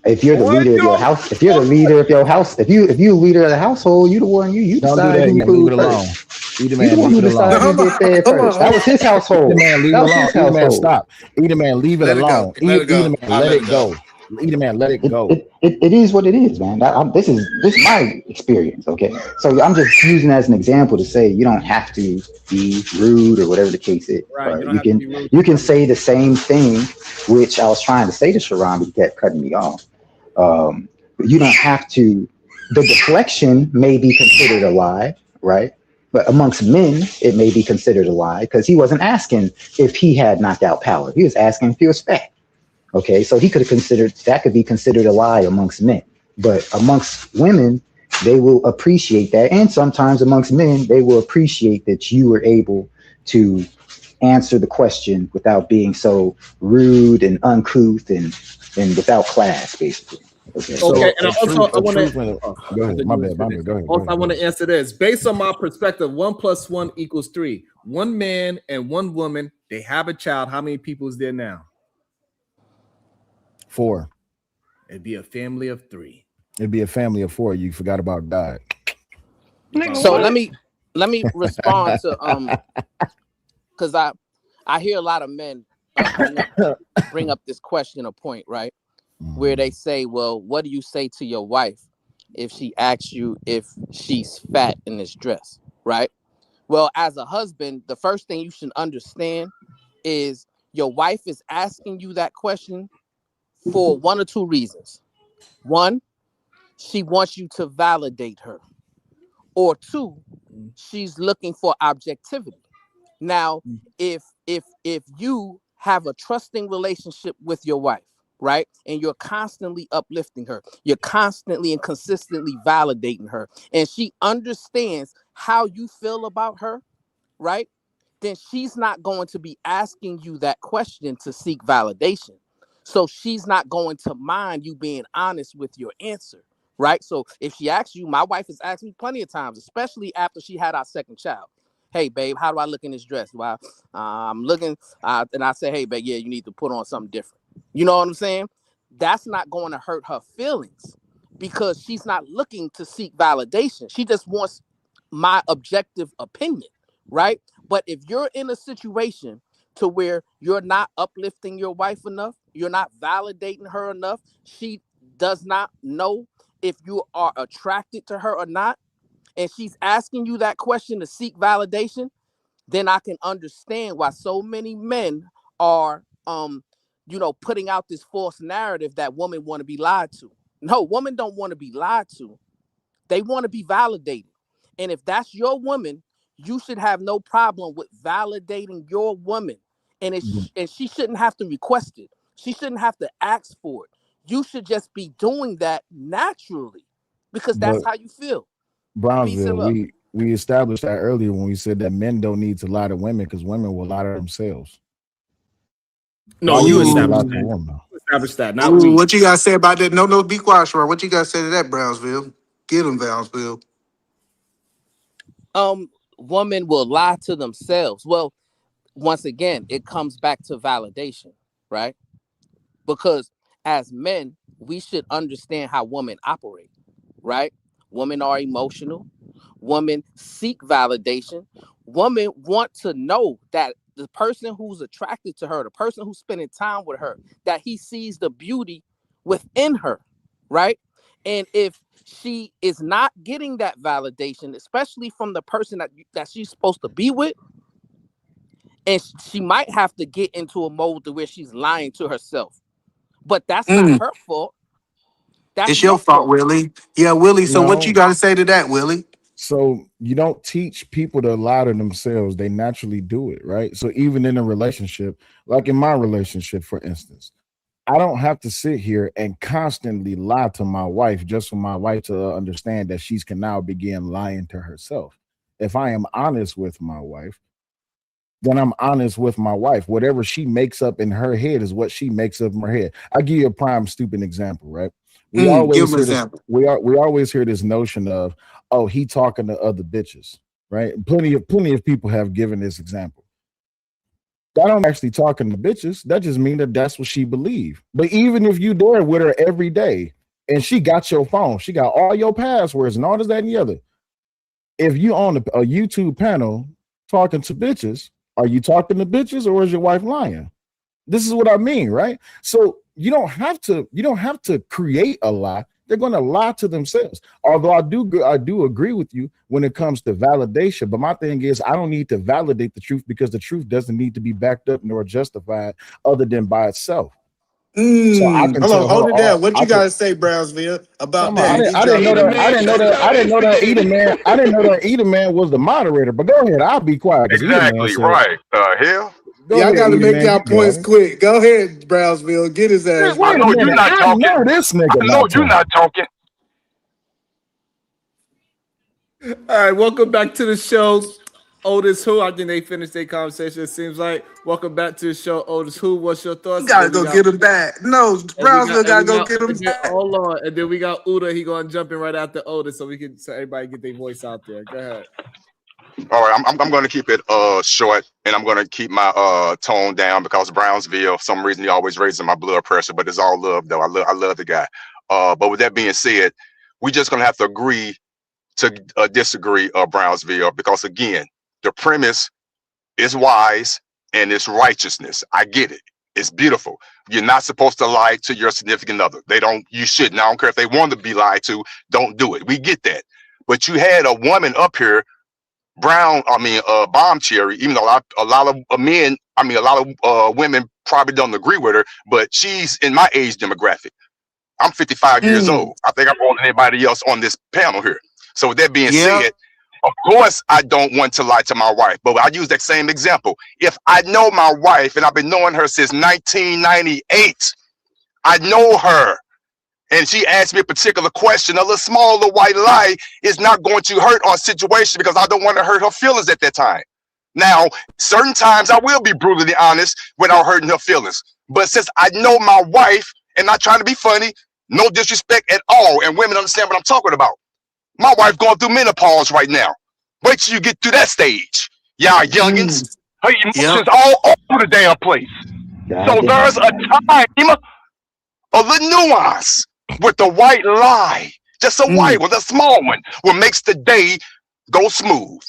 If you're the leader of your house, if you're the leader of your house, if you're the leader of the household, you the one you decide who food first. You the one who decided who get fed first. That was his household. Leave it alone. Stop. Eat a man, leave it alone. Eat a man, let it go. Either man, let it go. It is what it is, man. This is my experience, okay? So I'm just using as an example to say you don't have to be rude or whatever the case is. Right. Right? You don't have to be rude. You can say the same thing, which I was trying to say to Sharon, but he kept cutting me off. You don't have to. The deflection may be considered a lie, right? But amongst men, it may be considered a lie because he wasn't asking if he had knocked out power. He was asking if he was fat. Okay, so he could have considered that could be considered a lie amongst men, but amongst women, they will appreciate that, and sometimes amongst men, they will appreciate that you were able to answer the question without being so rude and uncouth and without class, basically. Okay, Okay, and I want to. Go ahead. My bad. Go ahead. Also, I want to answer this. Based on my perspective, 1 + 1 = 3. One man and one woman, they have a child. How many people is there now? 4. It'd be a family of 3. It'd be a family of 4. You forgot about God. So let me respond to because I hear a lot of men bring up this question or point, right? Where they say, well, what do you say to your wife if she asks you if she's fat in this dress, right? Well, as a husband, the first thing you should understand is your wife is asking you that question for 1 or 2 reasons. 1, she wants you to validate her. Or 2, she's looking for objectivity. Now, if you have a trusting relationship with your wife, right, and you're constantly uplifting her, you're constantly and consistently validating her, and she understands how you feel about her, right, then she's not going to be asking you that question to seek validation. So she's not going to mind you being honest with your answer, right? So if she asks you, my wife has asked me plenty of times, especially after she had our second child. Hey, babe, how do I look in this dress? Well, I'm looking, and I say, hey, babe, yeah, you need to put on something different. You know what I'm saying? That's not going to hurt her feelings because she's not looking to seek validation. She just wants my objective opinion, right? But if you're in a situation to where you're not uplifting your wife enough, you're not validating her enough, she does not know if you are attracted to her or not, and she's asking you that question to seek validation, then I can understand why so many men are putting out this false narrative that women want to be lied to. No, women don't want to be lied to. They want to be validated. And if that's your woman, you should have no problem with validating your woman. And she shouldn't have to request it. She shouldn't have to ask for it. You should just be doing that naturally because that's how you feel. Brownsville, we established that earlier when we said that men don't need to lie to women because women will lie to themselves. No, you established that. Not we. What you guys say about that? No, be quiet, Sharon. What you guys say to that, Brownsville? Get them, Brownsville. Women will lie to themselves. Well, once again, it comes back to validation, right? Because as men, we should understand how women operate, right? Women are emotional. Women seek validation. Women want to know that the person who's attracted to her, the person who's spending time with her, that he sees the beauty within her, right? And if she is not getting that validation, especially from the person that she's supposed to be with, and she might have to get into a mode to where she's lying to herself. But that's not her fault. It's your fault, Willie. Yeah, Willie. So what you got to say to that, Willie? So you don't teach people to lie to themselves. They naturally do it, right? So even in a relationship, like in my relationship, for instance, I don't have to sit here and constantly lie to my wife just for my wife to understand that she can now begin lying to herself. If I am honest with my wife, then I'm honest with my wife. Whatever she makes up in her head is what she makes up in her head. I'll give you a prime stupid example, right? We always hear this notion of, oh, he talking to other bitches, right? Plenty of people have given this example. That don't actually talking to bitches. That just means that that's what she believe. But even if you there with her every day and she got your phone, she got all your passwords and all this, that, and the other. If you on a YouTube panel talking to bitches, are you talking to bitches or is your wife lying? This is what I mean, right? So you don't have to create a lie. They're going to lie to themselves. Although I do agree with you when it comes to validation. But my thing is, I don't need to validate the truth because the truth doesn't need to be backed up nor justified other than by itself. So I can Hold on, hold it down. What you can, guys say, Brownsville, about I that? didn't know that Edom man was the moderator. But go ahead, I'll be quiet. Exactly right. Y'all Hell. got to make y'all points quick. Go ahead, Brownsville. Get his ass. I know you're not talking. I know this nigga. I know you're not talking. All right, welcome back to the show. Otis Who, I think they finished their conversation, it seems like. Welcome back to the show, Otis Who. What's your thoughts? You gotta go get him back. No, Brownsville gotta go get him back. Hold on. And then we got Uda. He gonna jump in right after Otis so everybody get their voice out there. Go ahead. All right, I'm going to keep it short, and I'm going to keep my tone down because Brownsville, for some reason, he always raises my blood pressure. But it's all love, though. I love the guy. But with that being said, we just going to have to agree to disagree, Brownsville, because again, the premise is wise and it's righteousness. I get it. It's beautiful. You're not supposed to lie to your significant other. You shouldn't. I don't care if they want to be lied to. Don't do it. We get that. But you had a woman up here, Bomb Cherry, even though a lot of women probably don't agree with her, but she's in my age demographic. I'm 55 years old. I think I'm older than anybody else on this panel here. So with that being said, of course I don't want to lie to my wife, but I use that same example. If I know my wife and I've been knowing her since 1998, I know her, and she asked me a particular question, a little small little white lie is not going to hurt our situation because I don't want to hurt her feelings at that time. Now, certain times I will be brutally honest without hurting her feelings. But since I know my wife, and not trying to be funny, no disrespect at all, and women understand what I'm talking about. My wife going through menopause right now. Wait till you get through that stage. Y'all youngins. Her emotions all over the damn place. So there's a time, a little nuance with the white lie. Just a white one, a small one, what makes the day go smooth.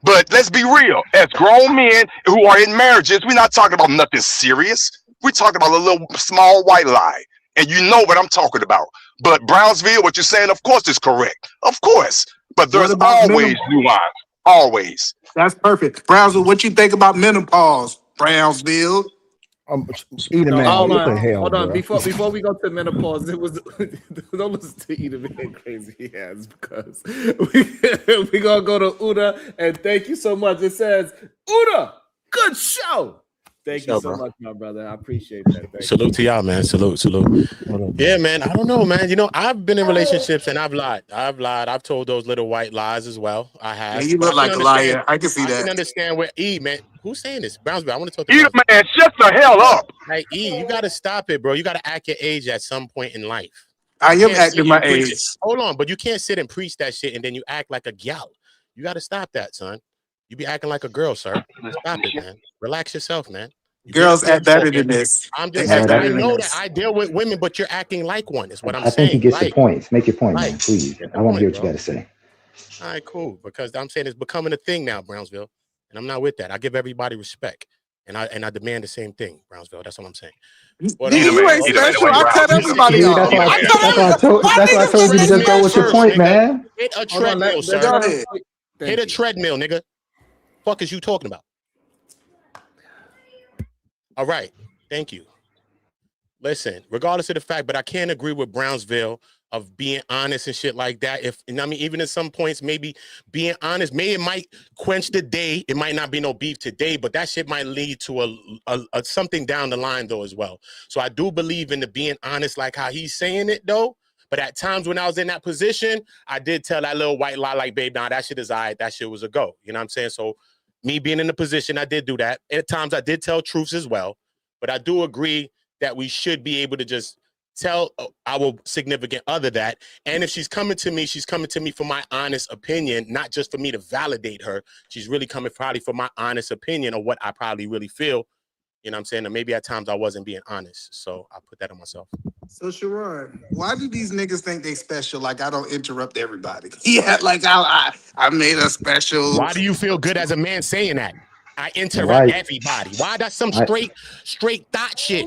But let's be real. As grown men who are in marriages, we're not talking about nothing serious. We're talking about a little small white lie. And you know what I'm talking about. But Brownsville, what you're saying, of course, is correct. Of course. But there's always nuance. Always. That's perfect. Brownsville, what you think about menopause, Brownsville? Hold on. Before we go to menopause, don't listen to Edom Man crazy he has, because we gonna go to Uda, and thank you so much. It says, Uda, good show. Thank you so much, my brother. I appreciate that. Salute to y'all, man. Salute. Yeah, man. I don't know, man. You know, I've been in relationships and I've lied. I've told those little white lies as well. I have. Yeah, you look like a liar. I can see that. I can understand where man. Who's saying this? Brownsville. I want to talk to you, man. Shut the hell up. Like you got to stop it, bro. You got to act your age at some point in life. I am acting my age. Hold on, but you can't sit and preach that shit and then you act like a gal. You got to stop that, son. You be acting like a girl, sir. Stop it, man. Relax yourself, man. Girls act better than this. I'm just saying, I know that I deal with women, but you're acting like one. Is what I'm saying. I think you get your points. Make your point, man, please. I want to hear what you got to say. All right, cool. Because I'm saying it's becoming a thing now, Brownsville, and I'm not with that. I give everybody respect, and I demand the same thing, Brownsville. That's what I'm saying. You ain't special. I cut everybody off. That's why I told you to just go with your point, man. Hit a treadmill, sir. Hit a treadmill, nigga. Fuck is you talking about? All right, thank you. Listen, regardless of the fact, but I can't agree with Brownsville of being honest and shit like that. Even at some points, maybe being honest, maybe it might quench the day. It might not be no beef today, but that shit might lead to a something down the line though as well. So I do believe in the being honest, like how he's saying it though. But at times when I was in that position, I did tell that little white lie, like, babe, nah, that shit is all right. That shit was a go. You know what I'm saying? So me being in the position, I did do that. At times I did tell truths as well. But I do agree that we should be able to just tell our significant other that. And if she's coming to me for my honest opinion, not just for me to validate her. She's really coming probably for my honest opinion of what I probably really feel. You know what I'm saying? And maybe at times I wasn't being honest. So I put that on myself. So Sharon, why do these niggas think they special? Like I don't interrupt everybody. Yeah, like I made a special. Why do you feel good as a man saying that? I interrupt everybody. Why? That's some straight thought shit.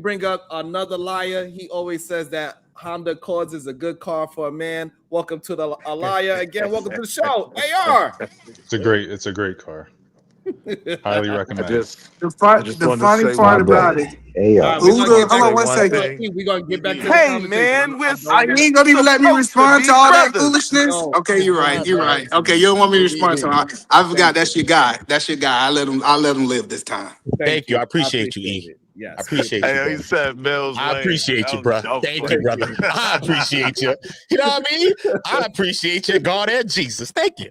bring up another liar, he always says that Honda Accords is a good car for a man. Welcome to the liar again. Welcome to the show, AR. It's a great car. Highly recommend. The funny My part about bad. it. Hey, All right, we're gonna get back Hold on to one second. we're gonna get back to the Hey conversation. man, we're You ain't gonna even let me respond to all that foolishness. No, Okay, you're right. You're right. Okay, you don't want me to respond to it. I forgot that's your guy. That's your guy. I let him live this time. Thank you. I appreciate you, E. it. Yes, I appreciate you, Hey, bro. he said Mills I Lane. appreciate you, I'm bro. joking. Thank you, brother. I appreciate you. You know what I mean? I appreciate you, God and Jesus. Thank you.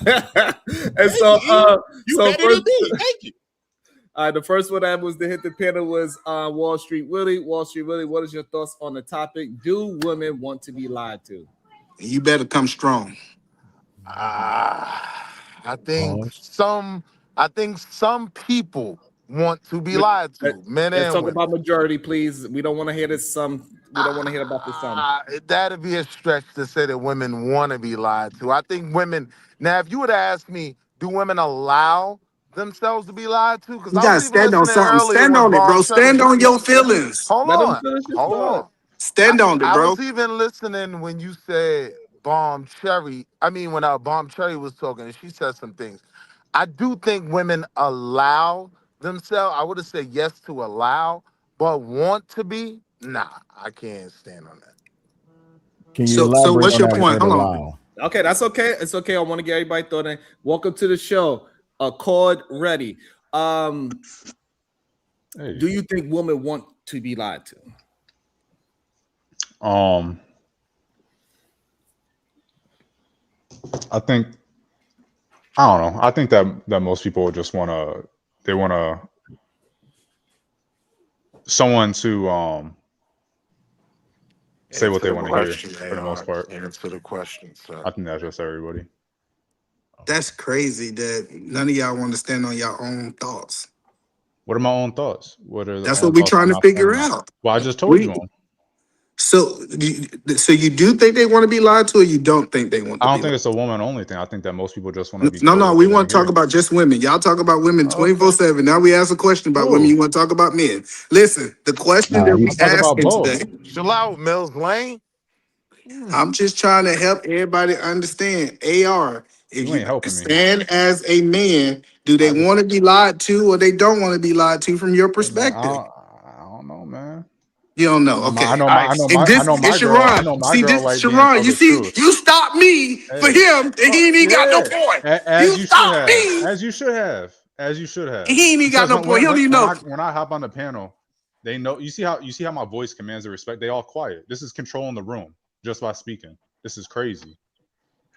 And so, you so better than me. Thank you. The first one that was to hit the panel was Wall Street Willie. Wall Street Willie, what is your thoughts on the topic? Do women want to be lied to? You better come strong. I think some people want to be lied to, men Let's and talk women. about majority, please. We don't want to hear this some We don't want to hear about this son. That'd be a stretch to say that women want to be lied to. I think women. Now, if you would ask me, do women allow themselves to be lied to? Because You I was gotta even stand on listening something. earlier Stand when on it, Bomb bro. Shutter Stand was. on your feelings. Hold Let him on. finish his Hold thought. on. Stand on it, I bro. was even listening when you said Bomb Cherry. I mean, when Bomb Cherry was talking, and she said some things. I do think women allow themselves. I would have said yes to allow, but want to be? Nah, I can't stand on that. Can you So elaborate what's on your that point? word Hold on. allow? Okay, that's okay. It's okay. I want to get everybody thought in. Welcome to the show. Accord ready. Do you think women want to be lied to? I think I don't know. I think that most people just want someone to say what they want to hear for the most part. Answer the question, sir. I think that's just everybody. That's crazy that none of y'all want to stand on your own thoughts. What are my own thoughts? What are the That's own what we're thoughts trying I'm to not figure standing on? out. Well, I just told you one. So you do think they want to be lied to, or you don't think they want to I be don't lied think to? it's a woman only thing. I think that most people just want to be No, told what we they want to hear. talk about just women. Y'all talk about women Okay. 24/7. Now we ask a question about women. You want to talk about men? Listen, the question that we talk about asking both. today. Chill out, Mills Lane. I'm just trying to help everybody understand. AR, if You you ain't helping me. stand as a man, do they want to be lied to, or they don't want to be lied to from your perspective? I don't know, man. You don't know. Okay. I know All right. And I know my it's girl. I Sharon. know my See girl this, like being Sharon, told you the see, truth. you stopped me for him, and he ain't even got no point. As You you should stopped have. me, As you should have. As you should have. and he ain't even got Because no point. He don't even know. when I hop on the panel, they know. You see how my voice commands the respect. They all quiet. This is controlling the room just by speaking. This is crazy.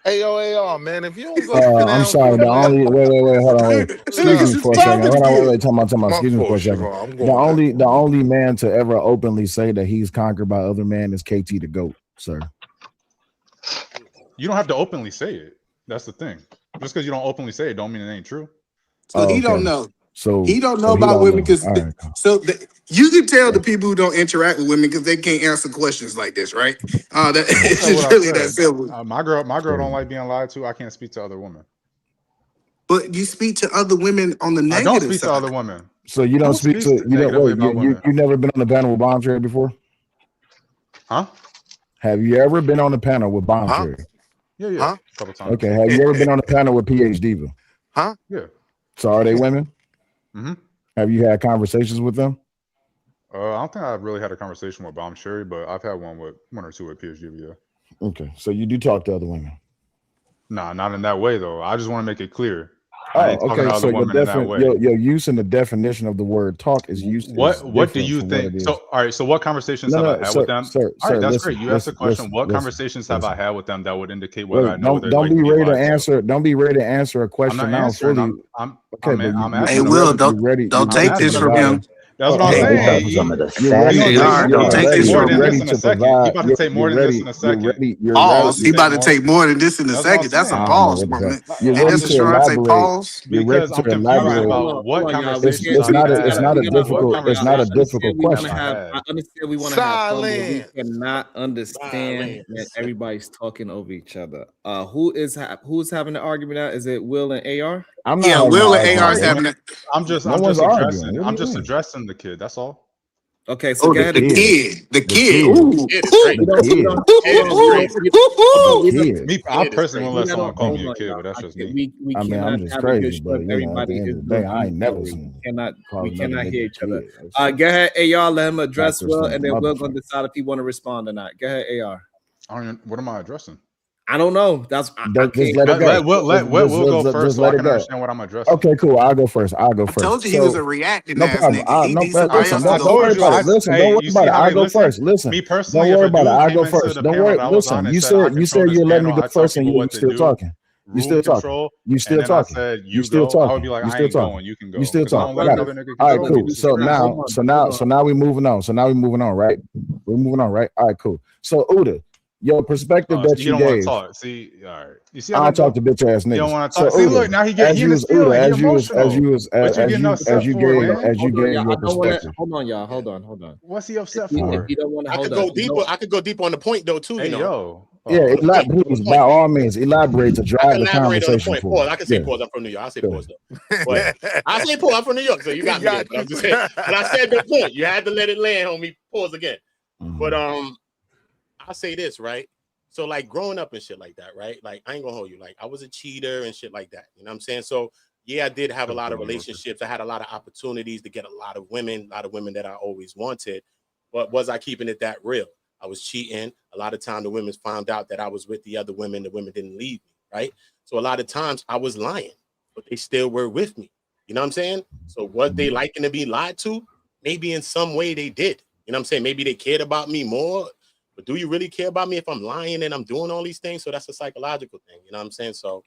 Hey, yo, man, if you don't go sit I'm down sorry. The somewhere. only wait, hold on, wait. Excuse me for a second. Hold on, wait. Time out. My Excuse me for fault, a second. Siobhan. I'm The going back. only man to ever openly say that he's conquered by other men is KT the GOAT, sir. You don't have to openly say it. That's the thing. Just because you don't openly say it, don't mean it ain't true. So he don't know. So he don't know he about don't women know. because All right. you can tell the people who don't interact with women because they can't answer questions like this, right? It's That's just what I really that said. simple. My girl don't like being lied to. I can't speak to other women. But you speak to other women on the I don't negative speak side. to other women. So you don't speak to you don't negatively wait. about women. You never been on the panel with Bomb Cherry before? Huh? Have you ever been on the panel with Bomb Cherry? Yeah. Huh? A couple times. Okay. Have you ever been on the panel with PH Diva? Huh? Yeah. So are they women? Mm-hmm. Have you had conversations with them? I don't think I've really had a conversation with Bomb Cherry, but I've had one or two with PhD. Yeah. Okay. So you do talk to other women? Nah, not in that way though. I just want to make it clear. Oh, I ain't talking to so other women in that way. your use in the definition of the word talk is used. What do you think? So all right. So what conversations have I had with them? All right, that's great. You asked the question. What conversations have I had with them that would indicate whether I know what they like to be lied to? Don't be ready to answer a question I'm not now answering. fully. I'm Hey, Will, don't take this from him. That's what I'm saying. Don't take this more from than him. this in a second. He about to say more than this in a second. Pause. He about to take more than this in a That's what I'm second. That's a saying. pause moment. You're And ready that's a to Sharon say elaborate. pause. Because I'm confused about what conversations It's I've not had. a difficult. It's not a difficult question. I understand we want to have fun, but we Silence. cannot understand that everybody's talking over each other. Who's having the argument now? Is it Will and AR? I'm not having Will an and AR is argument. having that. I'm just one's addressing. arguing. What I'm do you just mean? addressing the kid. That's all. Okay, so go ahead. The kid. Ooh. I personally won't let someone call me a kid, but that's just me. We I mean, cannot I'm just have crazy, a good show but if you know, at the everybody end is of the day, doing I ain't never uncovering. seen. We cannot hear each other. Kid. Go ahead, AR. Let him address Backwards Will, than and then we're gonna motherfucker. decide if he want to respond or not. Go ahead, AR. What am I addressing? I don't know. That's I Just let it go. Let Will go first Just so I let it can go. understand what I'm addressing. Okay, cool. I'll go first. I told you he was a reacting No ass problem. nigga. He needs somebody Listen. else to Don't go worry first. about it. Listen. Don't worry you about see it. how I'll they go listen? first. Listen. Me Don't personally, worry if a about it. dude I'll came go into first. the Don't panel worry. that I was on Listen. and You said, I said control this you'll let me panel, go I tell first, and people you what to still do, talking. You rule still talking. control, You still and then I talking. said, You you still go, I would talking. be like, You I still ain't talking. going, you can go. You still Because I don't talking. let Got another it. nigga All right, control me. cool. This is So crazy. now we're moving on. Right? We're moving on, right? All right, cool. So Uda, Your perspective that you you don't want to gave. talk. See, all right. You see, I'll talk to bitch ass niggas. You don't want to So talk. See, look, now he in his feeling. He emotional. What you getting upset for, man? As you gave your perspective. Hold on, y'all. Hold on. What's he upset If for? you don't want to I could go deeper. I could go deeper on the point though too. Hey, yo. Yeah, please, by all means, elaborate to drive the conversation on the point. forward. Pause. I can say pause. I'm from New York. I say pause though. But I say pause. I'm from New York, so you got me there. But I'm just saying. But I said the point. You had to let it land, homie. Pause again. But I'll say this, right? So like growing up and shit like that, right? Like I ain't gonna hold you. Like I was a cheater and shit like that. You know what I'm saying? So yeah, I did have a lot of relationships. I had a lot of opportunities to get a lot of women that I always wanted. But was I keeping it that real? I was cheating. A lot of time the women found out that I was with the other women. The women didn't leave me, right? So a lot of times I was lying, but they still were with me. You know what I'm saying? So was they liking to be lied to? Maybe in some way they did. You know what I'm saying? Maybe they cared about me more. But do you really care about me if I'm lying and I'm doing all these things? So that's a psychological thing. You know what I'm saying? So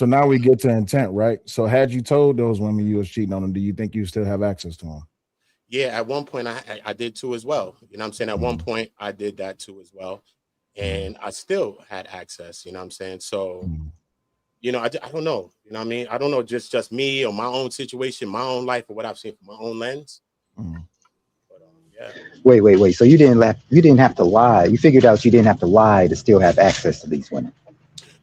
now we get to intent, right? So had you told those women you was cheating on them, do you think you still have access to them? Yeah, at one point I did too as well. You know what I'm saying? At one point I did that too as well. And I still had access, you know what I'm saying? So, you know, I don't know. You know what I mean? I don't know, just me or my own situation, my own life, or what I've seen from my own lens. But yeah. Wait. So you didn't have to lie. You figured out you didn't have to lie to still have access to these women.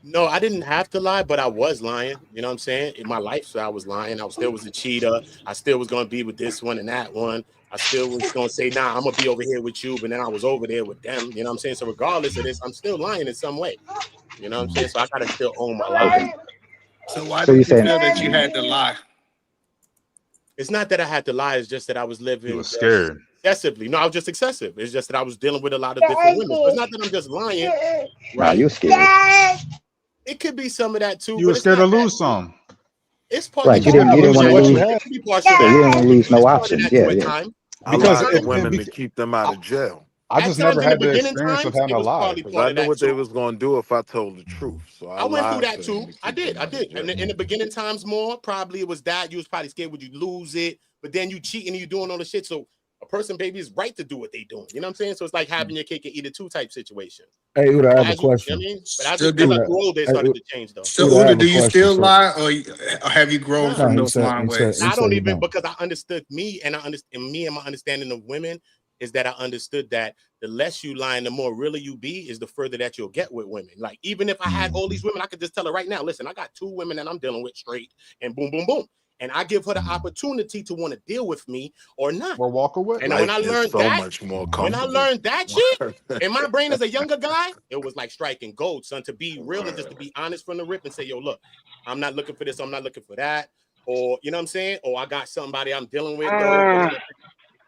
No, I didn't have to lie, but I was lying. You know what I'm saying? In my life, so I was lying. I still was a cheater. I still was going to be with this one and that one. I still was going to say, nah, I'm going to be over here with you. But then I was over there with them. You know what I'm saying? So regardless of this, I'm still lying in some way. You know what I'm saying? So I got to still own my lies. So why did you feel that you had to lie? It's not that I had to lie. It's just that I was living. You were scared. Excessively. No, I was just excessive. It's just that I was dealing with a lot of different women. So it's not that I'm just lying. Right? Nah, you're scared. It could be some of that too. You were scared to lose some. It's part right. You didn't want to lose. You didn't want to lose no options. Yeah. Because women to keep them out of jail. I just never had the experience of having a lie. I knew what they was going to do if I told the truth. So I went through that too. I did. And in the beginning times more, probably it was that. You was probably scared would you lose it, but then you cheating and you doing all the shit. So a person, baby, is right to do what they doing. You know what I'm saying? So it's like having your cake and eat it too type situation. Hey, Uda, I have a question. You know what I mean? But as I grew older, it started to change though. So Uda, do you still lie or have you grown from those lying ways? I don't even, because I understood me and my understanding of women is that I understood that the less you lie and the more really you be is the further that you'll get with women. Like even if I had all these women, I could just tell her right now, listen, I got 2 women that I'm dealing with straight and boom, boom, boom. And I give her the opportunity to want to deal with me or not. Or walk away. And when I learned that shit, and my brain as a younger guy, it was like striking gold, son, to be real and just to be honest from the rip and say, yo, look, I'm not looking for this, I'm not looking for that. Or, you know what I'm saying? Or I got somebody I'm dealing with.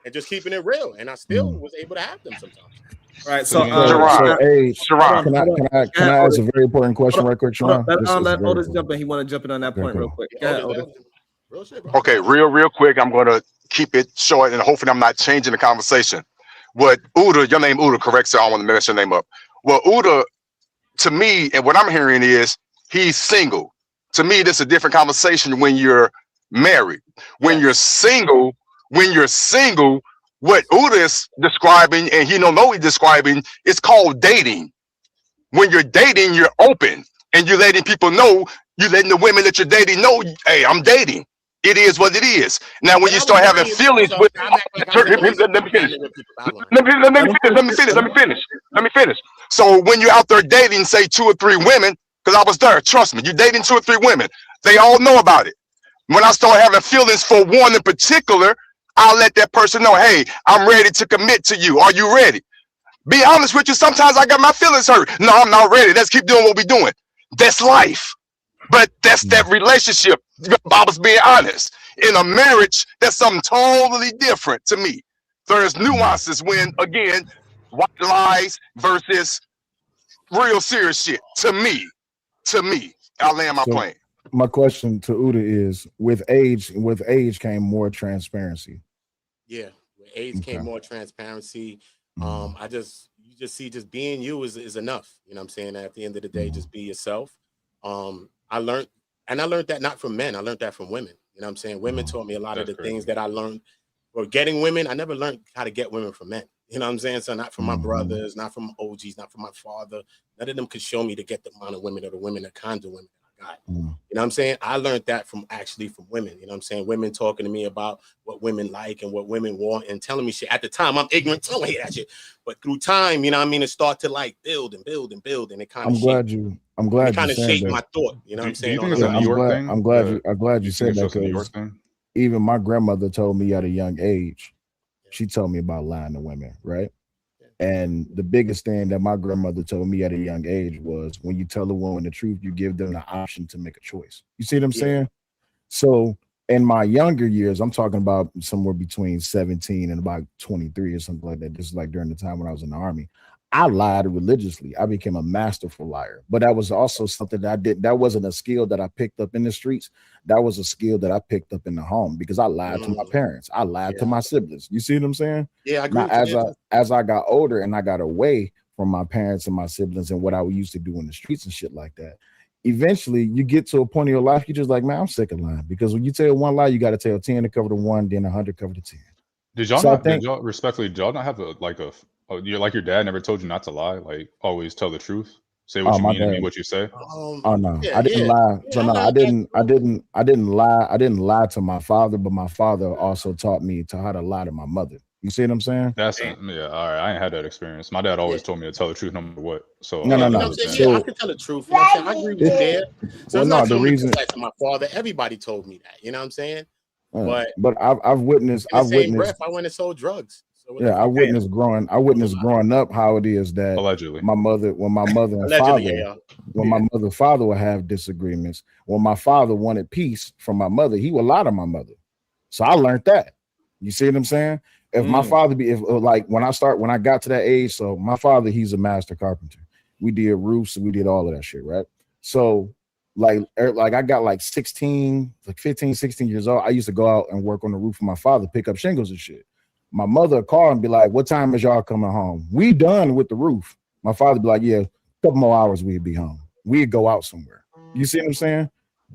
And just keeping it real. And I still was able to have them sometimes. All right, so Sharon, can I ask a very important question right quick, Sharon? Let Otis jump in. He want to jump in on that point real quick. Okay, real quick. I'm going to keep it short and hopefully I'm not changing the conversation. What Uda, your name Uda, correct? So I don't want to mess your name up. Well, Uda, to me, and what I'm hearing is he's single. To me, this is a different conversation when you're married. When you're single, what Uda is describing, and he don't know he's describing, it's called dating. When you're dating, you're open and you're letting people know, you're letting the women that you're dating know, hey, I'm dating. It is what it is. Now, when you start having feelings with, let me finish. So when you're out there dating, say 2 or 3 women, because I was there, trust me, you're dating 2 or 3 women, they all know about it. When I start having feelings for one in particular, I'll let that person know, hey, I'm ready to commit to you. Are you ready? Be honest with you. Sometimes I got my feelings hurt. No, I'm not ready. Let's keep doing what we're doing. That's life. But that's that relationship. I was being honest. In a marriage, that's something totally different to me. There's nuances when, again, white lies versus real serious shit. To me, I'll land my plane. My question to Uda is: with age came more transparency. Yeah, with age came more transparency. You just see being you is enough. You know what I'm saying? At the end of the day, just be yourself. I learned that not from men. I learned that from women. You know what I'm saying? Women taught me a lot of the things that I learned. For getting women, I never learned how to get women from men. You know what I'm saying? So not from my brothers, not from OGs, not from my father. None of them could show me to get the amount of women or the women, the kinds of women that I got. You know what I'm saying? I learned that from women. You know what I'm saying? Women talking to me about what women like and what women want and telling me shit. At the time, I'm ignorant. I don't hear that shit. But through time, you know what I mean? It start to like build and build and build. And it kind of I'm glad you kind of said shaped that. my thought. You know what I'm saying? Do you think it's a New York thing? I'm glad you said that, it's a New York because thing? even my grandmother told me at a young age, she told me about lying to women, right? And the biggest thing that my grandmother told me at a young age was, when you tell a woman the truth, you give them the option to make a choice. You see what I'm saying? So in my younger years, I'm talking about somewhere between 17 and about 23 or something like that. This is like during the time when I was in the Army. I lied religiously. I became a masterful liar. But that was also something that I did. That wasn't a skill that I picked up in the streets. That was a skill that I picked up in the home, because I lied to my parents. I lied to my siblings. You see what I'm saying? Yeah, I agree. Now, as I got older and I got away from my parents and my siblings and what I used to do in the streets and shit like that, eventually you get to a point in your life, you're just like, man, I'm sick of lying. Because when you tell one lie, you got to tell 10 to cover the one, then 100 cover the 10. Did y'all respectfully, did y'all not have you're like your dad never told you not to lie? Like, always tell the truth, say what you mean and mean what you say. Oh no, I didn't lie. So no, I didn't lie. I didn't lie to my father, but my father also taught me how to lie to my mother. You see what I'm saying? All right. I ain't had that experience. My dad always told me to tell the truth no matter what. So no. You know what I'm saying? I can tell the truth. You know what I'm saying? I agree with you there. So it's not the reason to my father. Everybody told me that. You know what I'm saying? But I've witnessed. In the same breath, I went and sold drugs. So I witnessed growing up how it is that allegedly when my mother and father would have disagreements, when my father wanted peace from my mother, he would lie to my mother. So I learned that. You see what I'm saying? If my father when I got to that age, so my father, he's a master carpenter. We did roofs and we did all of that shit, right? So like I got like 15, 16 years old. I used to go out and work on the roof of my father, pick up shingles and shit. My mother would call and be like, what time is y'all coming home? We done with the roof. My father would be like, yeah, a couple more hours, we'd be home. We'd go out somewhere. You see what I'm saying?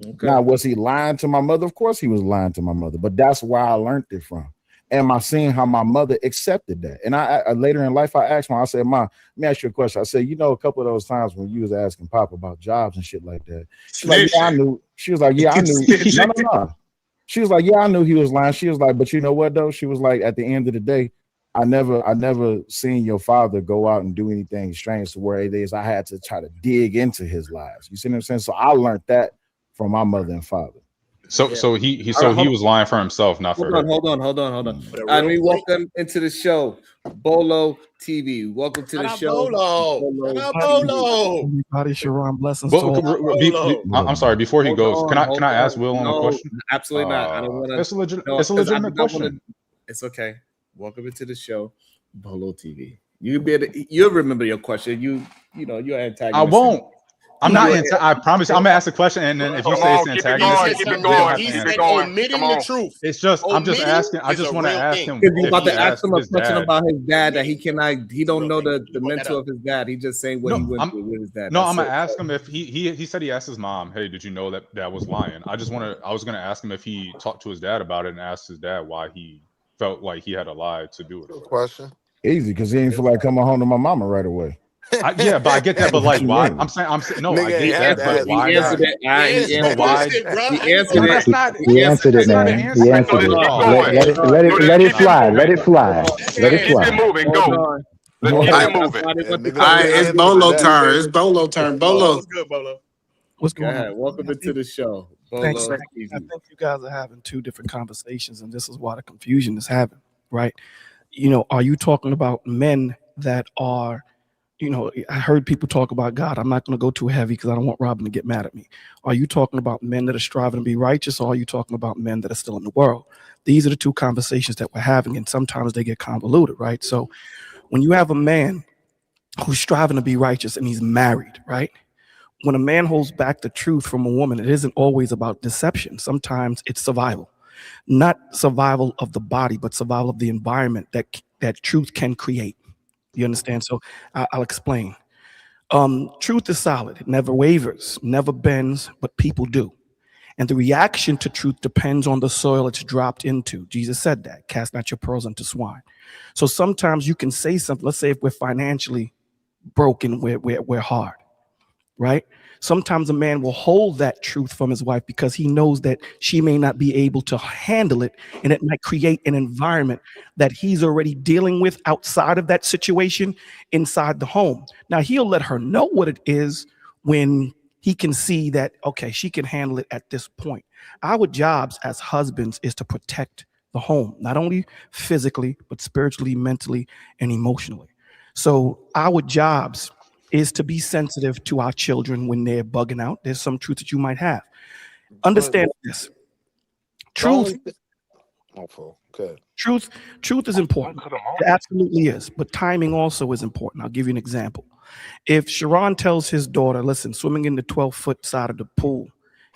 Okay. Now, was he lying to my mother? Of course he was lying to my mother, but that's where I learned it from. And I seen how my mother accepted that. And I later in life, I asked her, I said, Ma, let me ask you a question. I said, a couple of those times when you was asking Pop about jobs and shit like that. She's like, yeah, I knew. She was like, yeah, I knew. No. She was like, yeah, I knew he was lying. She was like, but you know what though? She was like, at the end of the day, I never seen your father go out and do anything strange to where it is I had to try to dig into his lies. You see what I'm saying? So I learned that from my mother and father. So he was lying for himself, not for her. Hold on. And we welcome into the show, Bolo TV. Welcome to the show, Bolo. Everybody, Sharon, blessings. I'm sorry. Before he goes, can I ask Will on a question? Absolutely not. I don't want to. It's a legitimate question. It's okay. Welcome into the show, Bolo TV. You'll remember your question. You're antagonist. I won't. I'm not. I promise you. I'm gonna ask a question, and then if you say it's antagonist, keep it going. He said omitting the truth. It's just. I'm just asking. I just want to ask him. You're about to ask him a question about his dad that he cannot. He don't know the mental of his dad. He just saying what he went through with his dad. No, I'm gonna ask him if he said he asked his mom, "Hey, did you know that dad was lying?" I was gonna ask him if he talked to his dad about it and asked his dad why he felt like he had to lie to do it. Good question. Easy, because he didn't feel like coming home to my mama right away. Yeah, but I get that. But like, why? I'm saying, no, I get that. But why? He answered it. He answered it, man. He answered it. Let it fly. Let it fly. Let it fly. Keep it moving. Go. Let's keep moving. All right, it's Bolo turn. It's Bolo turn. Bolo. What's good, Bolo? What's going on? Welcome into the show. Thanks. I think you guys are having two different conversations, and this is why the confusion is happening, right? Are you talking about men that are, I heard people talk about God. I'm not going to go too heavy because I don't want Robin to get mad at me. Are you talking about men that are striving to be righteous, or are you talking about men that are still in the world? These are the two conversations that we're having, and sometimes they get convoluted, right? So when you have a man who's striving to be righteous and he's married, right? When a man holds back the truth from a woman, it isn't always about deception. Sometimes it's survival, not survival of the body, but survival of the environment that truth can create. You understand? So I'll explain. Truth is solid. It never wavers, never bends, but people do. And the reaction to truth depends on the soil it's dropped into. Jesus said that. Cast not your pearls into swine. So sometimes you can say something. Let's say if we're financially broken, we're hard, right? Sometimes a man will hold that truth from his wife because he knows that she may not be able to handle it, and it might create an environment that he's already dealing with outside of that situation inside the home. Now, he'll let her know what it is when he can see that, okay, she can handle it at this point. Our jobs as husbands is to protect the home, not only physically, but spiritually, mentally, and emotionally. So our jobs is to be sensitive to our children when they're bugging out. There's some truth that you might have. Understand this. Truth is important. It absolutely is. But timing also is important. I'll give you an example. If Sharon tells his daughter, listen, swimming in the 12-foot side of the pool,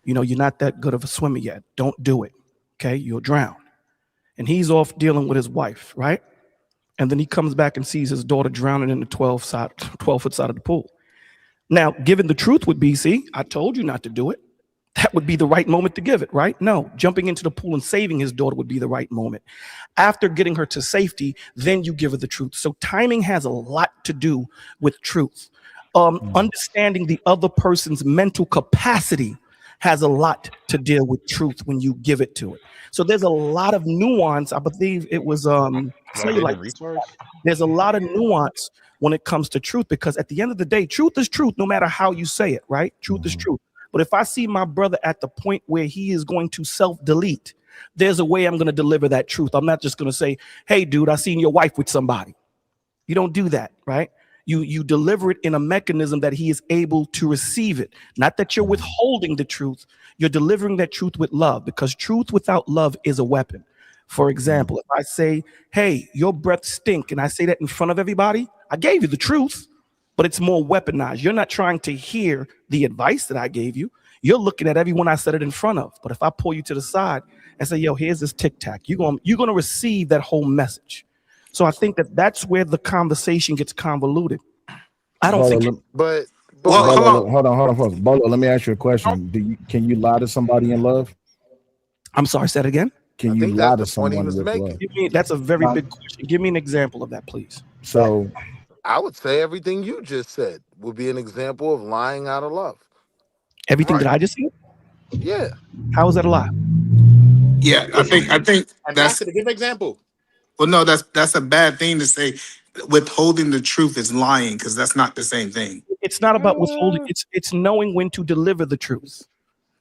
you're not that good of a swimmer yet. Don't do it. Okay, you'll drown. And he's off dealing with his wife, right? And then he comes back and sees his daughter drowning in the 12-foot side of the pool. Now, given the truth would be, see, I told you not to do it. That would be the right moment to give it, right? No, jumping into the pool and saving his daughter would be the right moment. After getting her to safety, then you give her the truth. So timing has a lot to do with truth. Understanding the other person's mental capacity has a lot to deal with truth when you give it to it. So there's a lot of nuance. I believe it was there's a lot of nuance when it comes to truth, because at the end of the day, truth is truth no matter how you say it, right? Truth is truth. But if I see my brother at the point where he is going to self-delete, there's a way I'm going to deliver that truth. I'm not just going to say, hey, dude, I seen your wife with somebody. You don't do that, right? You deliver it in a mechanism that he is able to receive it. Not that you're withholding the truth. You're delivering that truth with love, because truth without love is a weapon. For example, if I say, hey, your breath stink, and I say that in front of everybody, I gave you the truth, but it's more weaponized. You're not trying to hear the advice that I gave you. You're looking at everyone I said it in front of. But if I pull you to the side and say, yo, here's this tic tac, you're going to receive that whole message. So I think that's where the conversation gets convoluted. I don't think. But hold on. Bolo, let me ask you a question. Can you lie to somebody in love? I'm sorry, say that again. Can you lie to someone with love? That's a very big question. Give me an example of that, please. So I would say everything you just said would be an example of lying out of love. Everything that I just said? Yeah. How is that a lie? Yeah, I think that's a good example. Well, no, that's a bad thing to say. Withholding the truth is lying, because that's not the same thing. It's not about withholding. It's knowing when to deliver the truth.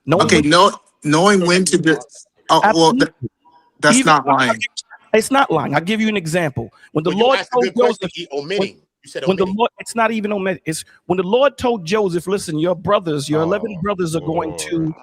Knowing when to do. That's not lying. It's not lying. I'll give you an example. When the Lord told Joseph, it's not even omitting. It's when the Lord told Joseph, listen, your 11 brothers are going to.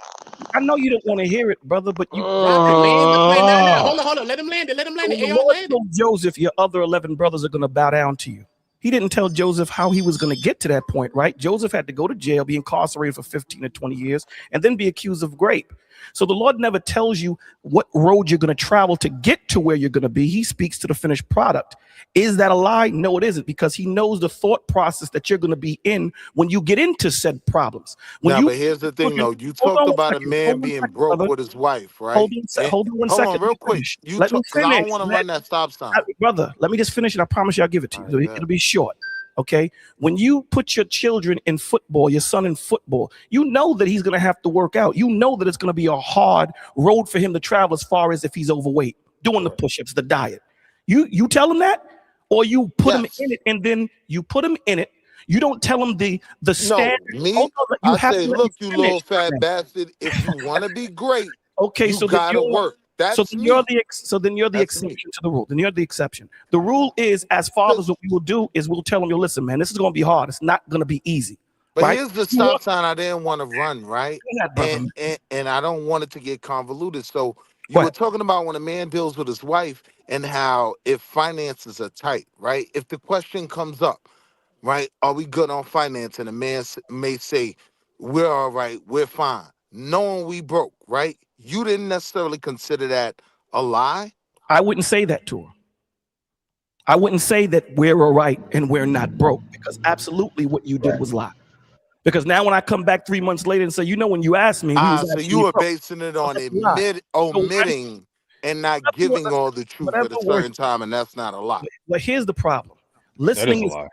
I know you don't want to hear it, brother, but you. Hold on. Let him land it. When the Lord told Joseph, your other 11 brothers are going to bow down to you. He didn't tell Joseph how he was going to get to that point, right? Joseph had to go to jail, be incarcerated for 15 or 20 years, and then be accused of rape. So the Lord never tells you what road you're going to travel to get to where you're going to be. He speaks to the finished product. Is that a lie? No, it isn't, because he knows the thought process that you're going to be in when you get into said problems. But here's the thing, though. You talked about a man being broke with his wife, right? Hold on one second. Hold on, real quick. Let me finish. I don't want to run that stop sign. Brother, let me just finish, and I promise you I'll give it to you. It'll be short. Okay, when you put your children in football, your son in football, you know that he's going to have to work out. You know that it's going to be a hard road for him to travel, as far as if he's overweight, doing the push-ups, the diet. You tell him that, or you put him in it, and then you put him in it. You don't tell him the standard. I say, look, you little fat bastard, if you want to be great, okay, so gotta work. So then you're the exception to the rule. Then you're the exception. The rule is, as fathers, what we will do is we'll tell them, listen, man, this is going to be hard. It's not going to be easy. But here's the stop sign I didn't want to run, right? And I don't want it to get convoluted. So you were talking about when a man deals with his wife and how if finances are tight, right? If the question comes up, right, are we good on finance? And a man may say, we're all right, we're fine. Knowing we broke, right? You didn't necessarily consider that a lie? I wouldn't say that to her. I wouldn't say that we're all right and we're not broke, because absolutely what you did was lie. Because now when I come back 3 months later and say, when you asked me, so you were basing it on omitting. and not giving all the truth at a Whatever works. certain time, and that's not a lie. But here's the problem. That is Listening a is. lie.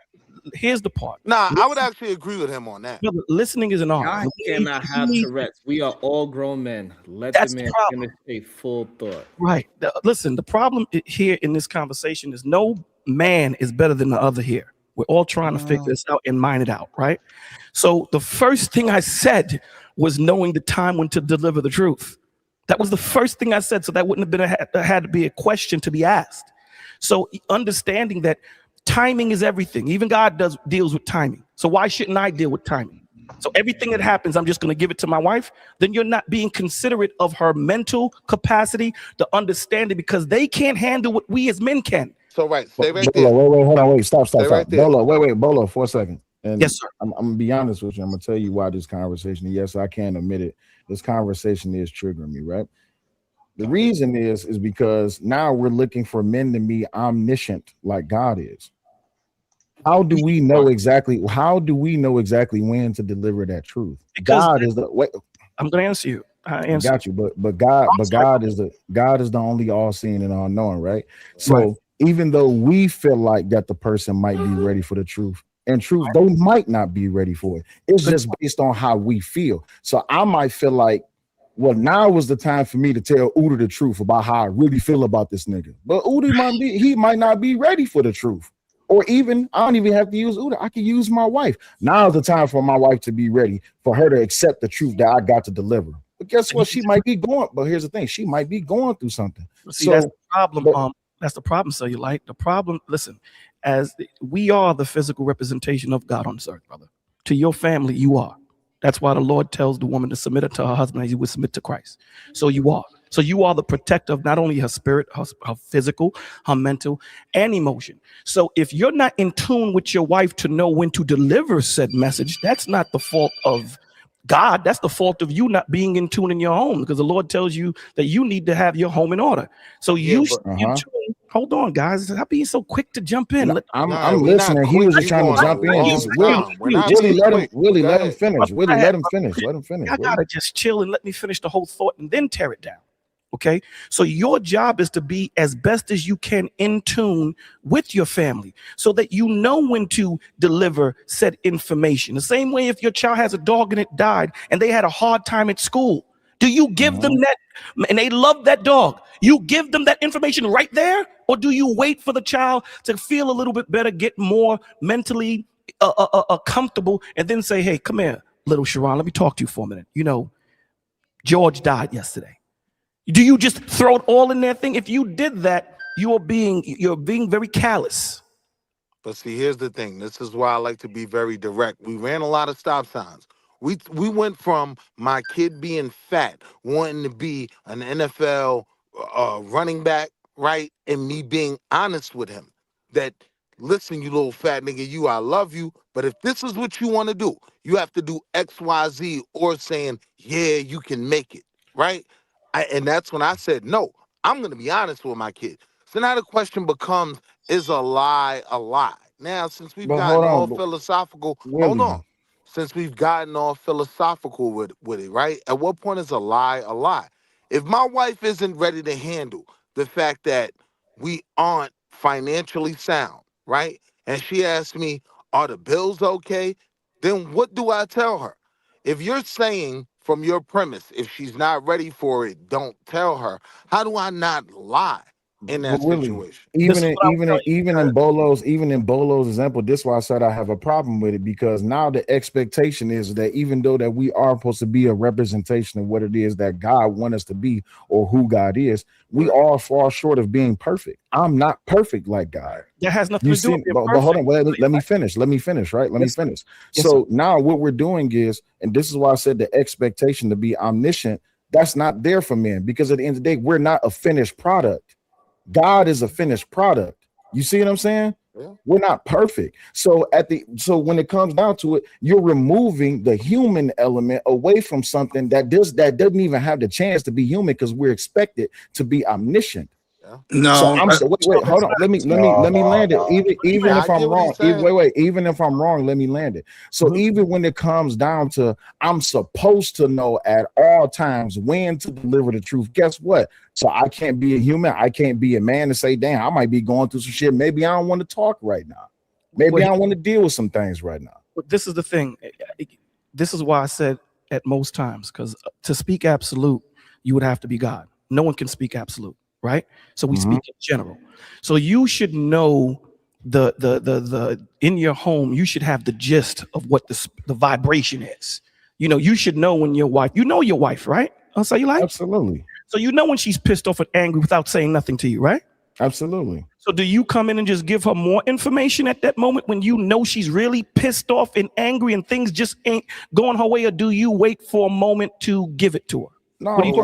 Here's the part. Nah, I would actually agree with him on that. Brother, listening is an art. Y'all cannot have Tourette's. We are all grown men. Let That's the the man problem. finish a full thought. Right. Listen, the problem here in this conversation is no man is better than the other here. We're all trying to figure this out and mine it out, right? So the first thing I said was knowing the time when to deliver the truth. That was the first thing I said. So that wouldn't have been had to be a question to be asked. So understanding that timing is everything. Even God deals with timing. So why shouldn't I deal with timing? So everything that happens, I'm just going to give it to my wife. Then you're not being considerate of her mental capacity, the understanding, because they can't handle what we as men can. So stay right Bolo, there. wait, hold on, stop. Right there. Bolo, wait, Bolo, for a second. And yes, sir. I'm gonna be honest with you. I'm gonna tell you why this conversation. Yes, I can't admit it. This conversation is triggering me, right? The reason is because now we're looking for men to be omniscient like God is. How do we know exactly? How do we know exactly when to deliver that truth? Because God is the way. I'm going to answer you. I got you, but God is the only all-seeing and all-knowing, right? So even though we feel like that the person might be ready for the truth, and truth, they might not be ready for it. It's just based on how we feel. So I might feel like, well, now was the time for me to tell Uda the truth about how I really feel about this nigga. But Uda might not be ready for the truth. Or even, I don't even have to use Uda. I can use my wife. Now's the time for my wife to be ready, for her to accept the truth that I got to deliver. But guess what? She might be going, but here's the thing. She might be going through something. See, that's the problem. That's the problem, Cellulite. The problem, listen, as we are the physical representation of God on this earth, brother. To your family, you are. That's why the Lord tells the woman to submit it to her husband as he would submit to Christ. So you are. So you are the protector of not only her spirit, her physical, her mental, and emotion. So if you're not in tune with your wife to know when to deliver said message, that's not the fault of God. That's the fault of you not being in tune in your home, because the Lord tells you that you need to have your home in order. So you should be in tune. Hold on, guys. Stop being so quick to jump in. I'm listening. He was just trying to jump in. Just really let him finish. Really let him finish. Let him finish. I gotta just chill and let me finish the whole thought and then tear it down. Okay, so your job is to be as best as you can in tune with your family so that you know when to deliver said information. The same way if your child has a dog and it died and they had a hard time at school, do you give them that, and they love that dog, you give them that information right there? Or do you wait for the child to feel a little bit better, get more mentally comfortable, and then say, hey, come here, little Sharon, let me talk to you for a minute. You know, George died yesterday. Do you just throw it all in that thing? If you did that, you're being very callous. But see, here's the thing. This is why I like to be very direct. We ran a lot of stop signs. We went from my kid being fat, wanting to be an NFL running back, right? And me being honest with him that, listen, you little fat nigga, I love you, but if this is what you want to do, you have to do X, Y, Z, or saying, yeah, you can make it, right? And that's when I said, no, I'm going to be honest with my kid. So now the question becomes, is a lie a lie? Now, since we've gotten all philosophical, since we've gotten all philosophical with it, right? At what point is a lie a lie? If my wife isn't ready to handle the fact that we aren't financially sound, right? And she asks me, are the bills okay? Then what do I tell her? If you're saying from your premise, if she's not ready for it, don't tell her. How do I not lie in that situation? Even in Bolo's example, this is why I said I have a problem with it, because now the expectation is that even though that we are supposed to be a representation of what it is that God wants us to be or who God is, we all fall short of being perfect. I'm not perfect like God. That has nothing to do with but hold on, let me finish, right? Let me finish. So now what we're doing is, and this is why I said the expectation to be omniscient, that's not there for men, because at the end of the day, we're not a finished product. God is a finished product. You see what I'm saying? Yeah. We're not perfect. So when it comes down to it, you're removing the human element away from something that doesn't even have the chance to be human, because we're expected to be omniscient. So No, I'm so wait, hold on. Let me land it. Even I if I'm get what wrong, he's saying. even if I'm wrong, let me land it. So even when it comes down to I'm supposed to know at all times when to deliver the truth. Guess what? So I can't be a human. I can't be a man and say, damn, I might be going through some shit. Maybe I don't want to talk right now. Maybe I don't want to deal with some things right now. But this is the thing. This is why I said at most times, because to speak absolute, you would have to be God. No one can speak absolute, right? So we speak in general. So you should know the in your home, you should have the gist of what the vibration is. You know, you should know when your wife, your wife, right? I'll say you like? Absolutely. So you know when she's pissed off and angry without saying nothing to you, right? Absolutely. So do you come in and just give her more information at that moment when you know she's really pissed off and angry and things just ain't going her way, or do you wait for a moment to give it to her? No, of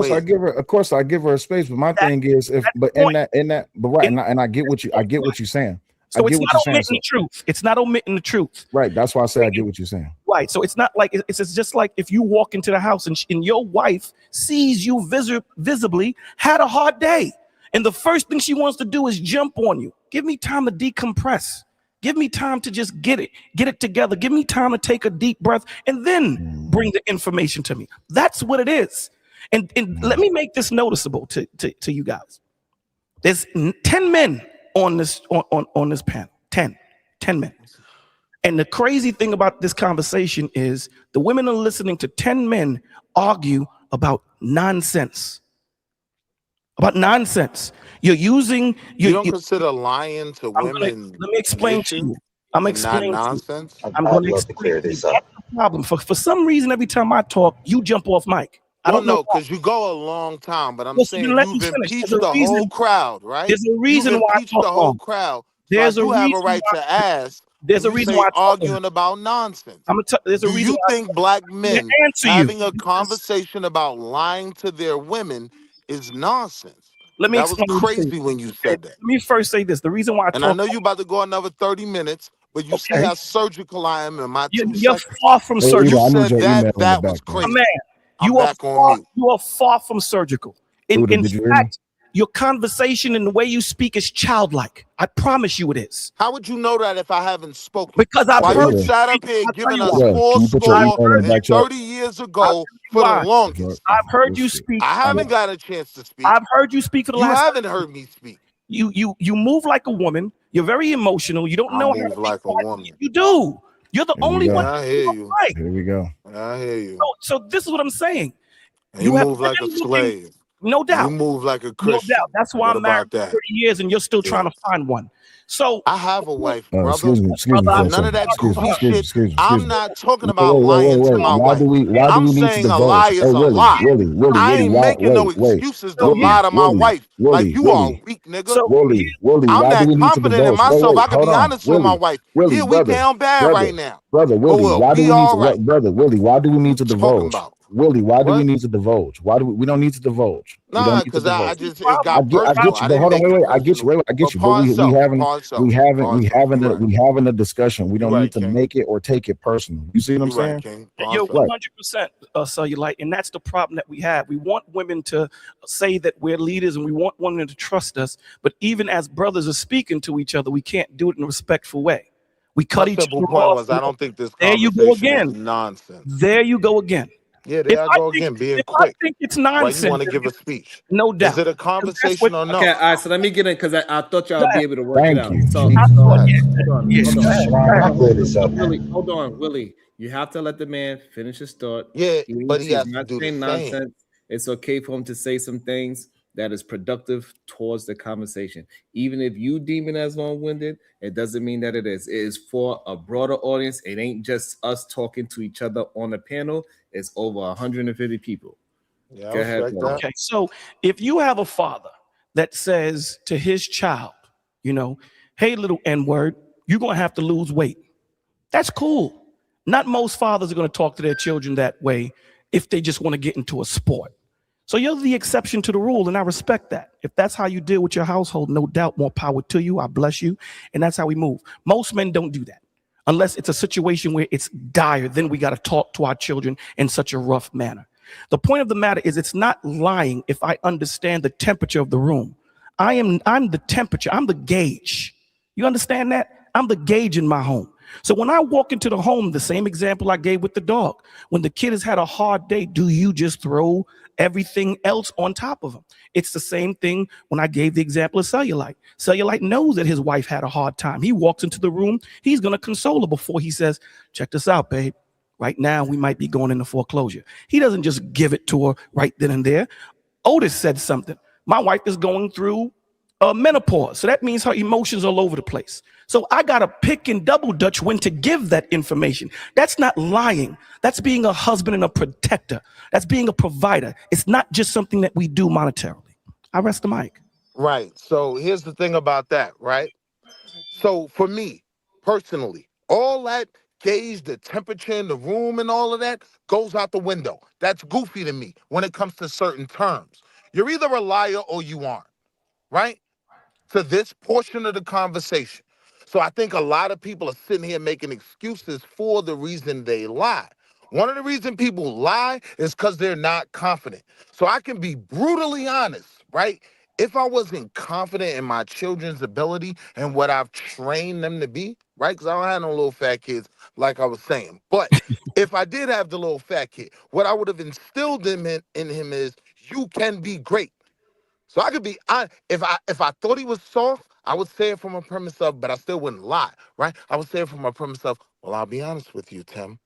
course I give her a space, but my thing is but right, and I get what you're saying. So it's not omitting the truth. It's not omitting the truth. Right. That's why I say I get what you're saying. Right. So it's not like it's just like if you walk into the house and your wife sees you visibly had a hard day. And the first thing she wants to do is jump on you. Give me time to decompress. Give me time to just get it together. Give me time to take a deep breath and then bring the information to me. That's what it is. And let me make this noticeable to you guys. There's 10 men on this panel. 10 men. And the crazy thing about this conversation is the women are listening to 10 men argue about nonsense. About nonsense. You're using. You don't consider lying to women. Let me explain to you. I'm explaining nonsense. I'm going to clear this up. That's the problem. For some reason, every time I talk, you jump off mic. I don't know because you go a long time, but I'm saying you've impeached the whole crowd, right? There's a reason why I talk the whole crowd. There's so I do have a right to ask. There's a reason why I arguing about nonsense. There's a reason. Do you think black men having a conversation about lying to their women is nonsense? Let me that was crazy when you said that. Let me first say this. The reason why I know you're about to go another 30 minutes, but you see how surgical I am in my 2 seconds. You're far from surgical. You said that was crazy. Man, you are far from surgical. In fact, your conversation and the way you speak is childlike. I promise you it is. How would you know that if I haven't spoken? Because I've heard you sat up here giving us full score 30 years ago for the longest. I've heard you speak. I haven't got a chance to speak. I've heard you speak for the last. You haven't heard me speak. You move like a woman. You're very emotional. You don't know how to move like a woman. You do. You're the only one. I hear you. Right. Here we go. I hear you. So this is what I'm saying. You move like a slave. No doubt. You move like a Christian. No doubt. That's why I'm married for 30 years and you're still trying to find one. So I have a wife, brother. Excuse me, none of that goofy shit. I'm not talking about lying to my wife. I'm saying a lie is a lie. I ain't making no excuses to lie to my wife. Like you are weak, nigga. I'm that confident in myself. I can be honest with my wife. Yeah, we down bad right now. Brother Willie, why do we need to brother Willie, why do we need to divulge? Willie, why do we need to divulge? Why do we don't need to divulge? Nah, because I just it got personal. I get you, but hold on, wait, I get you, I get you. But we having a discussion. We don't need to make it or take it personal. You see what I'm saying? You're 100% cellulite, and that's the problem that we have. We want women to say that we're leaders, and we want women to trust us. But even as brothers are speaking to each other, we can't do it in a respectful way. We cut each other off. I don't think this there you go again. Is nonsense. There you go again. Yeah, there I go again, being quick. I think it's nonsense. Why you want to give a speech? No doubt. Is it a conversation or no? Okay, all right, so let me get in because I thought y'all would be able to work it out. So, hold on, Willie. You have to let the man finish his thought. Yeah, but he has to do the nonsense. It's okay for him to say some things that is productive towards the conversation. Even if you deem it as long-winded, it doesn't mean that it is. It is for a broader audience. It ain't just us talking to each other on a panel. It's over 150 people. Yeah, go ahead. Okay, so if you have a father that says to his child, you know, hey, little N-word, you're going to have to lose weight. That's cool. Not most fathers are going to talk to their children that way if they just want to get into a sport. So you're the exception to the rule, and I respect that. If that's how you deal with your household, no doubt, more power to you. I bless you, and that's how we move. Most men don't do that unless it's a situation where it's dire. Then we got to talk to our children in such a rough manner. The point of the matter is it's not lying if I understand the temperature of the room. I'm the temperature. I'm the gauge. You understand that? I'm the gauge in my home. So when I walk into the home, the same example I gave with the dog, when the kid has had a hard day, do you just throw everything else on top of him? It's the same thing when I gave the example of Cellulite. Cellulite knows that his wife had a hard time. He walks into the room, he's going to console her before he says, check this out, babe. Right now, we might be going into foreclosure. He doesn't just give it to her right then and there. Otis said something. My wife is going through menopause. So that means her emotions are all over the place. So I got to pick and double dutch when to give that information. That's not lying. That's being a husband and a protector. That's being a provider. It's not just something that we do monetarily. I rest the mic. Right. So here's the thing about that, right? So for me, personally, all that gauge, the temperature in the room and all of that goes out the window. That's goofy to me when it comes to certain terms. You're either a liar or you aren't, right? To this portion of the conversation. So I think a lot of people are sitting here making excuses for the reason they lie. One of the reasons people lie is because they're not confident. So I can be brutally honest, right? If I wasn't confident in my children's ability and what I've trained them to be, right? Because I don't have no little fat kids, like I was saying. But if I did have the little fat kid, what I would have instilled in him is you can be great. So I could be, if I thought he was soft, I would say it from a premise of, but I still wouldn't lie, right? I would say it from a premise of, well, I'll be honest with you, Tim.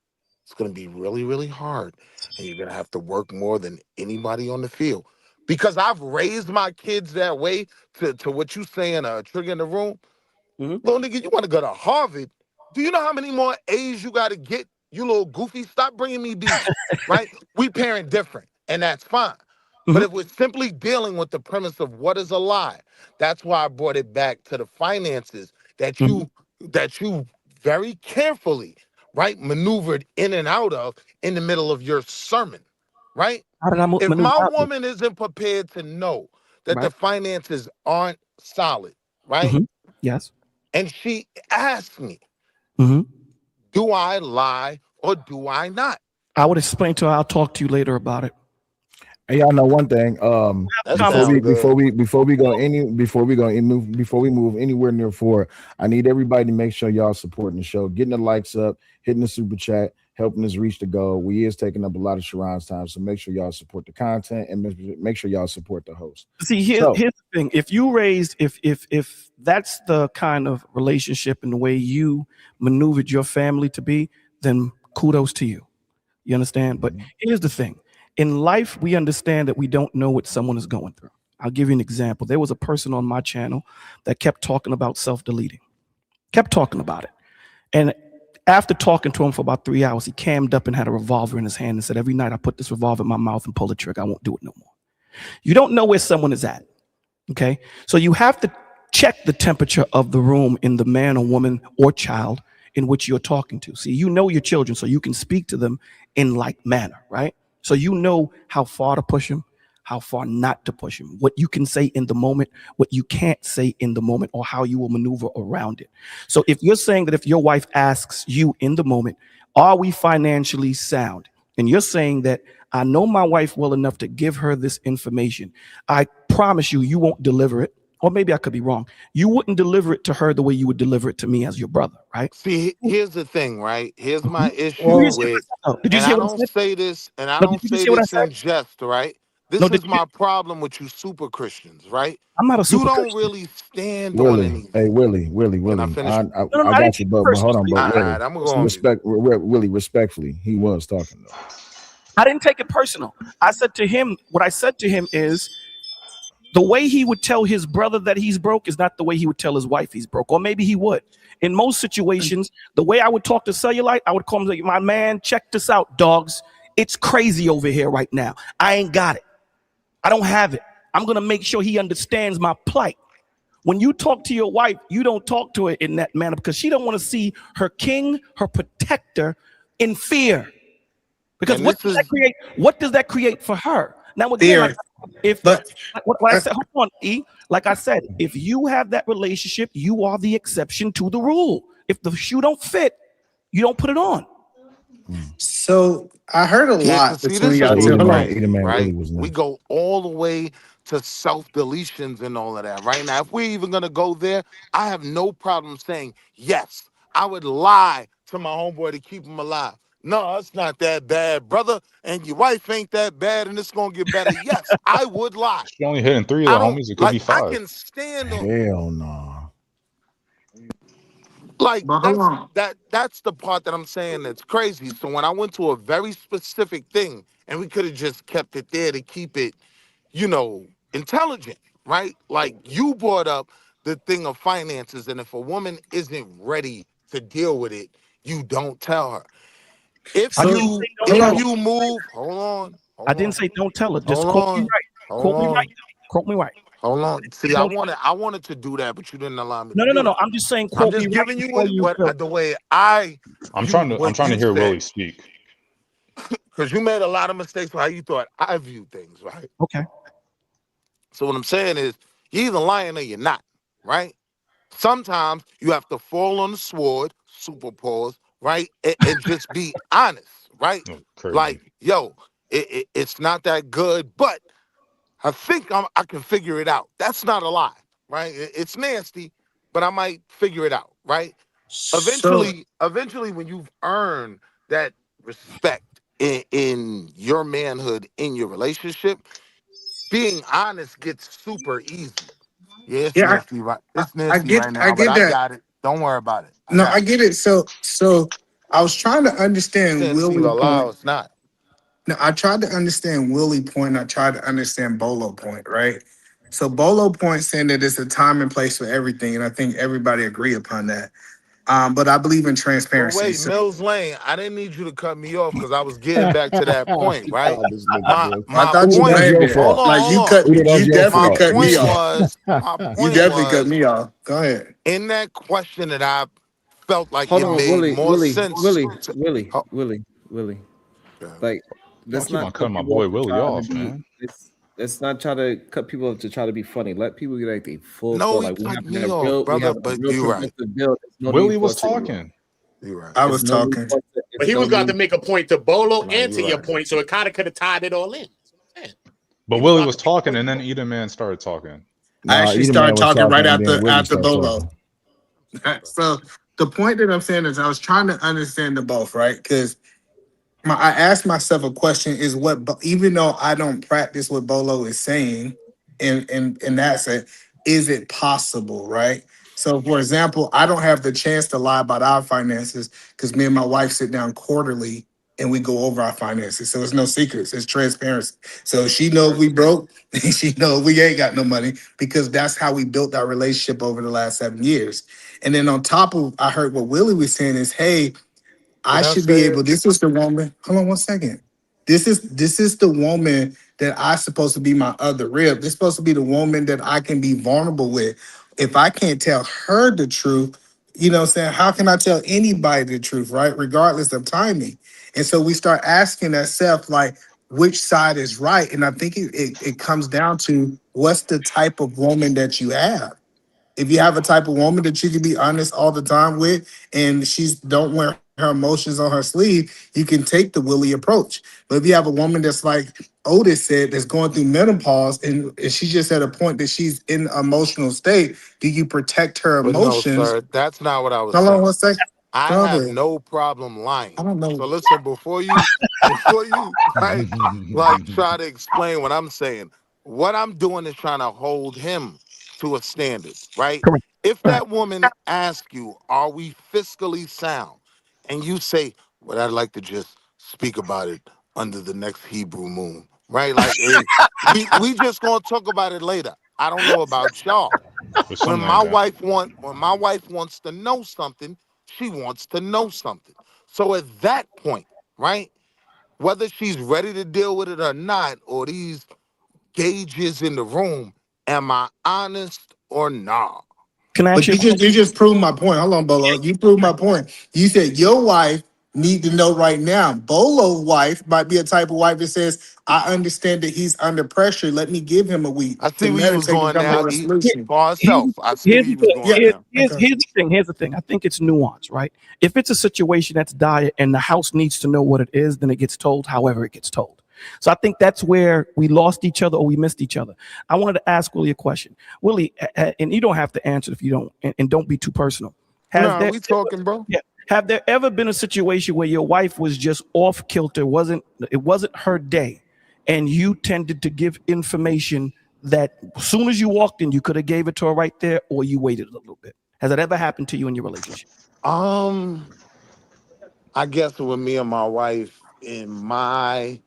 It's going to be really, really hard. And you're going to have to work more than anybody on the field. Because I've raised my kids that way to what you saying, trigger in the room. Little nigga, you want to go to Harvard? Do you know how many more A's you got to get? You little goofy, stop bringing me B's, right? We parent different, and that's fine. But if we're simply dealing with the premise of what is a lie, that's why I brought it back to the finances that you very carefully, right, maneuvered in and out of in the middle of your sermon, right? How did I If maneuver my out? woman isn't prepared to know that the Right. finances aren't solid, right? Yes. And she asks me, do I lie or do I not? I would explain to her, I'll talk to you later about it. Hey, y'all know one thing. That Before sounds we good. before we move anywhere near 4, I need everybody to make sure y'all supporting the show, getting the likes up, hitting the super chat, helping us reach the goal. We is taking up a lot of Sharon's time, so make sure y'all support the content and make sure y'all support the host. See, here's the thing: if you raised, if that's the kind of relationship and the way you maneuvered your family to be, then kudos to you. You understand? But here's the thing: in life, we understand that we don't know what someone is going through. I'll give you an example. There was a person on my channel that kept talking about self-deleting, kept talking about it, and after talking to him for about 3 hours, he cammed up and had a revolver in his hand and said, every night I put this revolver in my mouth and pull the trigger. I won't do it no more. You don't know where someone is at. Okay. So you have to check the temperature of the room in the man or woman or child in which you're talking to. See, you know your children, so you can speak to them in like manner, right? So you know how far to push them, how far not to push them, what you can say in the moment, what you can't say in the moment, or how you will maneuver around it. So if you're saying that if your wife asks you in the moment, are we financially sound? And you're saying that I know my wife well enough to give her this information. I promise you, you won't deliver it. Or maybe I could be wrong. You wouldn't deliver it to her the way you would deliver it to me as your brother, right? See, here's the thing, right? Here's my issue with, Did you and see I what I don't said? say this, and I No, don't did you say see what I this said? in jest, right? No, This did is you? my problem with you super Christians, right? I'm not a You super don't Christian. really stand on Willie, anything. hey Willie, Can I finish? I No, got I didn't you, take it but personal. hold on, but All Willie, right, I'm going on mute. Willie, respectfully, he was talking though. I didn't take it personal. I said to him, what I said to him is, the way he would tell his brother that he's broke is not the way he would tell his wife he's broke, or maybe he would. In most situations, the way I would talk to Cellulite, I would call him like, my man, check this out, dogs. It's crazy over here right now. I ain't got it. I don't have it. I'm going to make sure he understands my plight. When you talk to your wife, you don't talk to her in that manner because she don't want to see her king, her protector in fear. Because And what this does is that create? What does that create for her? Now, again, like fear. if But what I said, hold on, E. Like I said, if you have that relationship, you are the exception to the rule. If the shoe don't fit, you don't put it on. So I heard a Yeah, lot cause see, between this is y'all Yeah, two. what's Hold on. Eater crazy, Man right? really was We nice. go all the way to self-deletions and all of that. Right now, if we're even gonna go there, I have no problem saying yes. I would lie to my homeboy to keep him alive. No, it's not that bad, brother. And your wife ain't that bad, and it's gonna get better. Yes, I would lie. She only hitting 3 of I the don't homies. It could be like. I 5. can stand on. Hell no. Like But hold on. that's the part that I'm saying that's crazy. So when I went to a very specific thing, and we could have just kept it there to keep it, intelligent, right? Like you brought up the thing of finances, and if a woman isn't ready to deal with it, you don't tell her. If I So didn't you say don't hold tell if her. on. you move, hold on, I hold didn't on, say don't tell her. Just hold quote me on, right. hold Quote me right. on, Quote me right. hold on. See, Don't. I wanted to do that, but you didn't allow me to No, no, no, do no. that. I'm just saying I'm quote me just right giving you before you feel. the way I I'm view trying to I'm what trying to you hear said, Willie speak. because you made a lot of mistakes with how you thought I view things, right? Okay. So what I'm saying is, you're either lying or you're not, right? Sometimes you have to fall on the sword, super pause, right? And just be honest, right? Oh, crazy. Like, yo, it's not that good, but I think I can figure it out. That's not a lie, right? It's nasty, but I might figure it out, right? So Eventually, when you've earned that respect in your manhood, in your relationship, being honest gets super easy. Yeah, it's yeah, nasty, right? I, It's nasty right I now, but get I that. got it. Don't worry about it. I No, got I it. get it. So I was trying to understand Saying it's either Willie a lie or point. it's not. No, I tried to understand Willie point. I tried to understand Bolo point, right? So Bolo point saying that it's a time and place for everything, and I think everybody agree upon that. But I believe in But transparency. wait, So Mills Lane, I didn't need you to cut me off because I was getting back to that point, right? This nigga, My boy. I my thought you Uda, point. that's made your it. Hold fault. on, Like hold on. Uda, that's you your definitely My fault. cut me point off. was, my You point definitely cut was me off. Go ahead. in that question that I felt like Hold it on, made Willie, more Willie, sense. Willie, Willie, Oh, Willie, Willie. okay. Like, Y'all let's keep on not cut cutting my people off boy to Willie try to off, be. man. Let's not try to cut people off to try to be funny. Let people get like the full No, thought. he Like cut me off, we brother. having a But real you're right. productive build. There's no need Willie for was us to. talking. You're right. I It's was no need talking. for us to. But It's he no was about to need. make a point to Bolo and to your point, so it kind of could have tied it all in. That's what I'm saying. But He was Willie about was to make a talking, point and to then Bolo. Eda Man started talking. I Nah, actually Eater Man started was talking right talking, and then Willie after started Bolo. talking. So the point that I'm saying is I was trying to understand the both, right? Because I asked myself a question: is what even though I don't practice what Bolo is saying, in that sense, is it possible, right? So, for example, I don't have the chance to lie about our finances because me and my wife sit down quarterly and we go over our finances. So it's no secrets; it's transparency. So she knows we broke, and she knows we ain't got no money because that's how we built our relationship over the last 7 years. And then on top of, I heard what Willie was saying is, hey, I Can I should be say able. it? This is the woman. Hold on one second. This is the woman that I supposed to be my other rib. This supposed to be the woman that I can be vulnerable with. If I can't tell her the truth, what I'm saying, how can I tell anybody the truth, right? Regardless of timing. And so we start asking ourselves, like, which side is right? And I think it comes down to what's the type of woman that you have. If you have a type of woman that you can be honest all the time with, and she's don't wear her emotions on her sleeve, you can take the Willie approach. But if you have a woman that's like Otis said, that's going through menopause, and she's just at a point that she's in an emotional state, do you protect her But no, emotions? sir, that's not what I was Hold on saying. one second. I Go have ahead. no problem I lying. don't know. So listen, before you right, like try to explain what I'm saying. What I'm doing is trying to hold him to a standard, right? Correct. If Right. that woman asks you, "Are we fiscally sound?" and you say, "Well, I'd like to just speak about it under the next Hebrew moon," right? Like, we just gonna talk about it later. I don't know about y'all. There's something like that. When my wife wants to know something, she wants to know something. So at that point, right, whether she's ready to deal with it or not, or these gauges in the room, am I honest or not? Can I ask But you a you just question? you just proved my point. Hold on, Bolo. You proved my point. You said your wife need to know right now. Bolo's wife might be a type of wife that says, I understand that he's under pressure. Let me give him a week I to see where you was meditate and going come to now. a resolution. For herself. I see Here's where the you was thing. going now. Here's the thing. Here's the thing. I think it's nuance, right? If it's a situation that's dire and the house needs to know what it is, then it gets told however it gets told. So I think that's where we lost each other or we missed each other. I wanted to ask Willie a question. Willie, and you don't have to answer if you don't, and don't be too personal. No, we talking, bro. Yeah. Have there ever been a situation where your wife was just off kilter? It wasn't her day, and you tended to give information that as soon as you walked in, you could have gave it to her right there, or you waited a little bit? Has that ever happened to you in your relationship? I guess with me and my wife, in my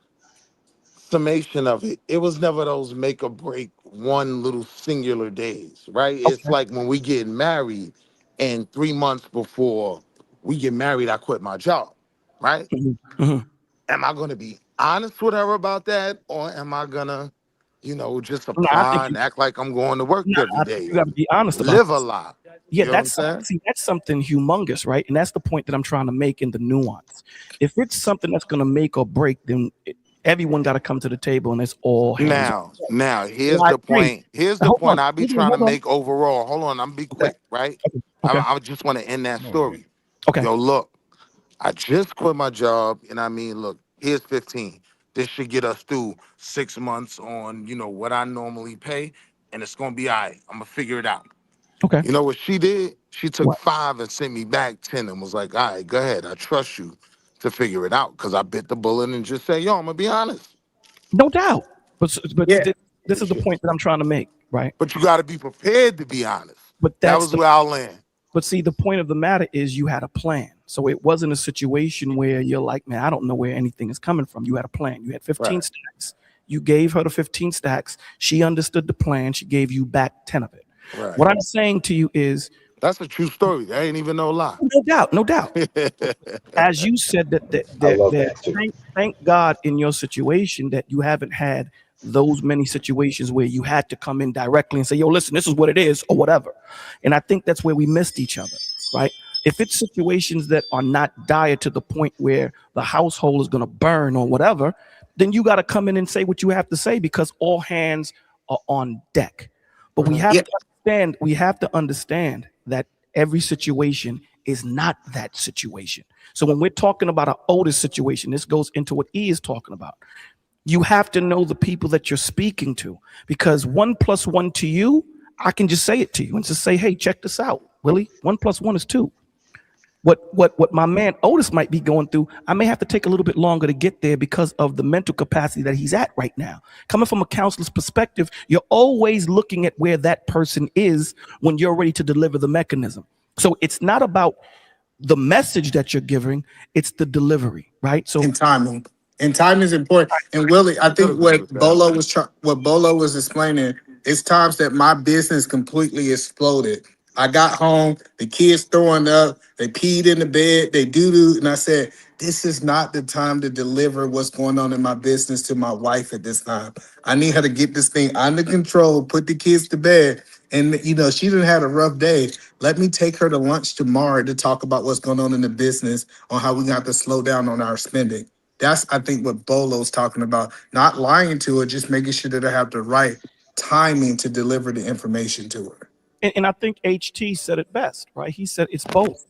summation of it, it was never those make or break one little singular days, right? It's Okay. like when we get married, and 3 months before we get married, I quit my job, right? Mhm. Am I gonna be honest with her about that, or am I gonna, just No, I think apply and act like I'm going to work No, every I think day you got to and be honest about live a this. lie? Yeah, You know what I'm saying? that's something humongous, right? And that's the point that I'm trying to make in the nuance. If it's something that's going to make or break, then everyone got to come to the table, and it's all hands on deck. Now, And here's I the agree. point. Here's the Hold on, point I be trying to hold on. make overall. Hold on, I'm be Okay, quick, right? okay, I just want to end that story. okay. Yo, look, I just quit my job, and I mean, look, here's 15. This should get us through 6 months on, what I normally pay, and it's gonna be all right. I'm gonna figure it out. Okay. You know what she did? She took What? 5 and sent me back 10 and was like, all right, go ahead. I trust you to figure it out. Cause I bit the bullet and just say, yo, I'm gonna be honest. No doubt. But Yeah. this is the point that I'm trying to make, right? But you gotta be prepared to be honest. But That that's was the where I'll land. But see, the point of the matter is you had a plan. So it wasn't a situation where you're like, man, I don't know where anything is coming from. You had a plan. You had 15 Right. stacks. You gave her the 15 stacks. She understood the plan. She gave you back 10 of it. Right. What I'm saying to you is, That's a true story. That ain't even no lie. no doubt, no doubt. As you said, I love that too. thank God in your situation that you haven't had those many situations where you had to come in directly and say, yo, listen, this is what it is, or whatever. And I think that's where we missed each other, right? If it's situations that are not dire to the point where the household is going to burn or whatever, then you got to come in and say what you have to say because all hands are on deck. But we have Yeah. to understand, that every situation is not that situation. So when we're talking about an older situation, this goes into what E is talking about. You have to know the people that you're speaking to because 1 + 1 to you, I can just say it to you and just say, hey, check this out, Willie. 1 + 1 is 2. What my man Otis might be going through, I may have to take a little bit longer to get there because of the mental capacity that he's at right now. Coming from a counselor's perspective, you're always looking at where that person is when you're ready to deliver the mechanism. So it's not about the message that you're giving, it's the delivery, right? So And timing. And time is important. And Willie, I think what Bolo was explaining, it's times that my business completely exploded. I got home, the kids throwing up, they peed in the bed, they doo-doo, and I said, this is not the time to deliver what's going on in my business to my wife at this time. I need her to get this thing under control, put the kids to bed. And she didn't have a rough day. Let me take her to lunch tomorrow to talk about what's going on in the business, on how we got to slow down on our spending. That's, I think, what Bolo's talking about. Not lying to her, just making sure that I have the right timing to deliver the information to her. and I think HT said it best, right? He said it's both.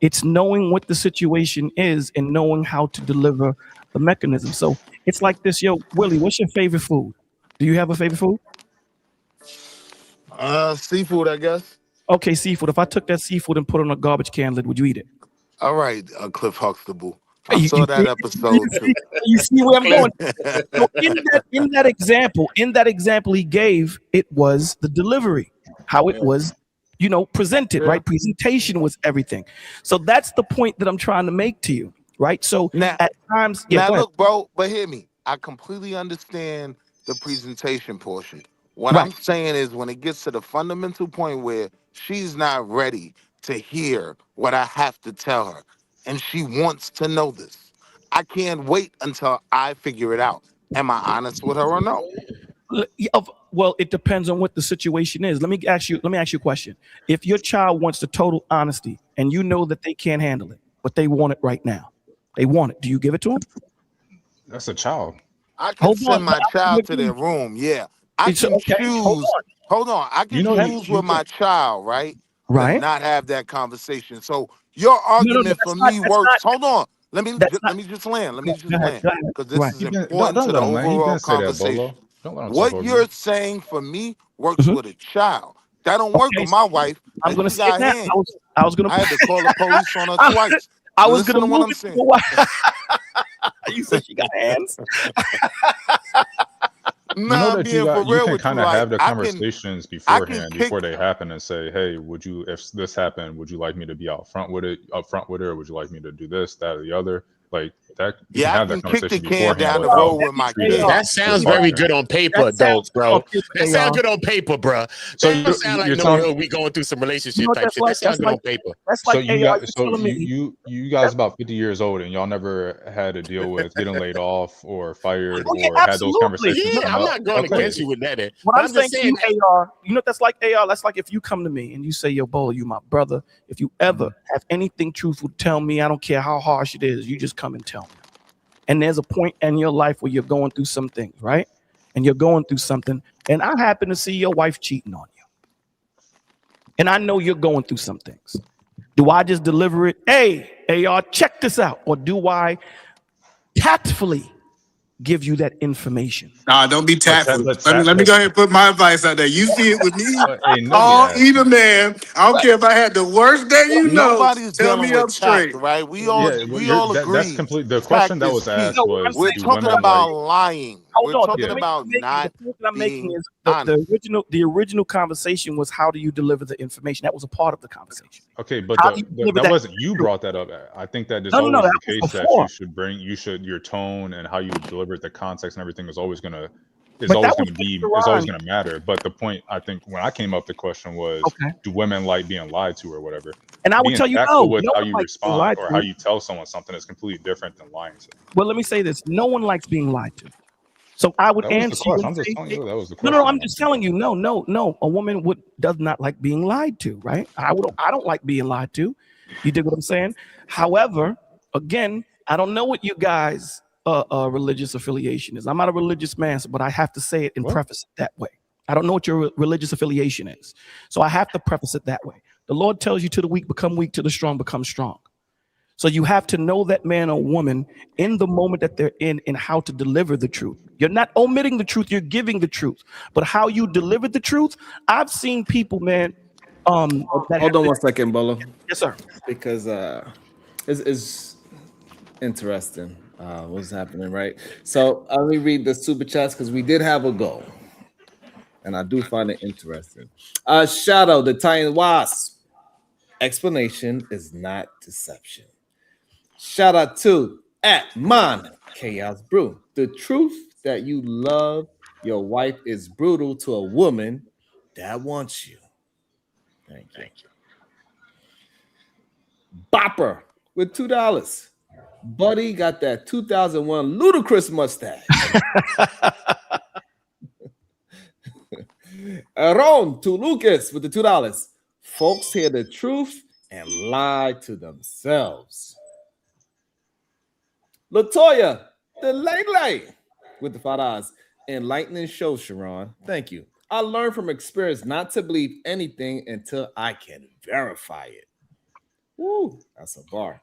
It's knowing what the situation is and knowing how to deliver the mechanism. So it's like this, yo, Willie, what's your favorite food? Do you have a favorite food? Seafood, I guess. Okay, seafood. If I took that seafood and put it on a garbage can lid, would you eat it? All right, Cliff Huxtable. Hey, I saw that episode too. You see where I'm going? So in that example he gave, it was the delivery, how it was, presented, Yeah. right? Presentation was everything. So that's the point that I'm trying to make to you, right? So Now, at times, now go ahead. look, bro, but hear me. I completely understand the presentation portion. What Right. I'm saying is when it gets to the fundamental point where she's not ready to hear what I have to tell her, and she wants to know this, I can't wait until I figure it out. Am I honest with her or no? Well, it depends on what the situation is. Let me ask you a question. If your child wants the total honesty and you know that they can't handle it, but they want it right now, They want it. Do you give it to them? That's a child. I can send my child to their room. Yeah, I It's can okay. choose. Hold on, I can choose with my child, right? To Right. not have that conversation. So your argument for me works. Hold on. Let me just land. Let me just land because this is important Don't to the let him land. He overall been say that, conversation. Bolo. Don't let him talk What over you're you. saying for me works with a child. That don't work with my wife. I'm And gonna she say got that. hands. I was gonna. I had to call the police on her I twice. was Listen gonna to what move I'm it to saying. the wife. You said she got hands. You know that being for you real can with you, kind of like have the I can conversations kick. before they happen and say, hey, would you, if this happened, would you like me to be up front with it, or would you like me to do this, that, or the other? Like that, you can Yeah, I have can that kick the conversation can beforehand down the without road with my treating kids. it That as sounds very argument. good on paper, though, bro. That sounds good on paper, bro. So That don't sound like you're no, telling. we going through some You know relationship what type that's shit. like? That sounds good on paper. That's So like you AR. got so you guys about 50 years old and y'all never had to deal with getting laid off or fired Oh yeah, or had those absolutely. conversations Yeah, come I'm up. not going Okay. against you with that. What But I'm I'm just saying to saying you, AR, you know what that's like, AR? That's like if you come to me and you say, yo, Bolo, you my brother. If you ever have anything truthful to tell me, I don't care how harsh it is, you just come and tell me. And there's a point in your life where you're going through some things, right? And you're going through something, and I happen to see your wife cheating on you. And I know you're going through some things. Do I just deliver it? Hey, AR, check this out. Or do I tactfully give you that information? Nah, don't be tactful. But Let me go ahead and put my advice out there. You see it with me. hey, nobody All asked. even man. I don't care if I had the worst day you know. Nobody's Tell dealing me with up tact, straight. right? We Well, all that's agree. complete. The question Tact that is was key. asked was, We're do talking women like? about lying. Hold We're on. talking about not The point that I'm making being is honest. the original conversation was how do you deliver the information? That was a part of the conversation. Okay, but How do you deliver that that? wasn't you brought that up. I think that is No, always that the was case that before. your tone and how you deliver it, the context and everything is always gonna But that was matter. But the point, I think, when I came up, the question was, okay. do women like being lied to or whatever? And I would Being tell you tactful no. with No how one you likes being respond lied or how to. you tell someone something is completely different than lying to them. Well, let me say this. No one likes being lied to. So I would That was the answer you question. and I'm just say, telling you that was the no, question. I'm just telling you, no. A woman does not like being lied to, right? I don't like being lied to. You dig what I'm saying? However, again, I don't know what you guys' religious affiliation is. I'm not a religious man, but I have to say it and preface it that way. I don't know what your religious affiliation is. So I have to preface it that way. The Lord tells you to the weak become weak, to the strong become strong. So you have to know that man or woman in the moment that they're in and how to deliver the truth. You're not omitting the truth, you're giving the truth. But how you deliver the truth, I've seen people, man. Hold on one second, Bolo. Yes, sir. Because it's interesting what's happening, right? So let me read the super chats because we did have a goal. And I do find it interesting. Shadow, the Titan Wasp. Explanation is not deception. Shout out to @Mon Chaos Brew. The truth that you love your wife is brutal to a woman that wants you. Thank you. Bopper with $2. Buddy got that 2001 ludicrous mustache. Aaron to Lucas with the $2. Folks hear the truth and lie to themselves. Latoya, the Lay with the $5. Enlightening show, Sharon. Thank you. I learned from experience not to believe anything until I can verify it. Woo, that's a bar.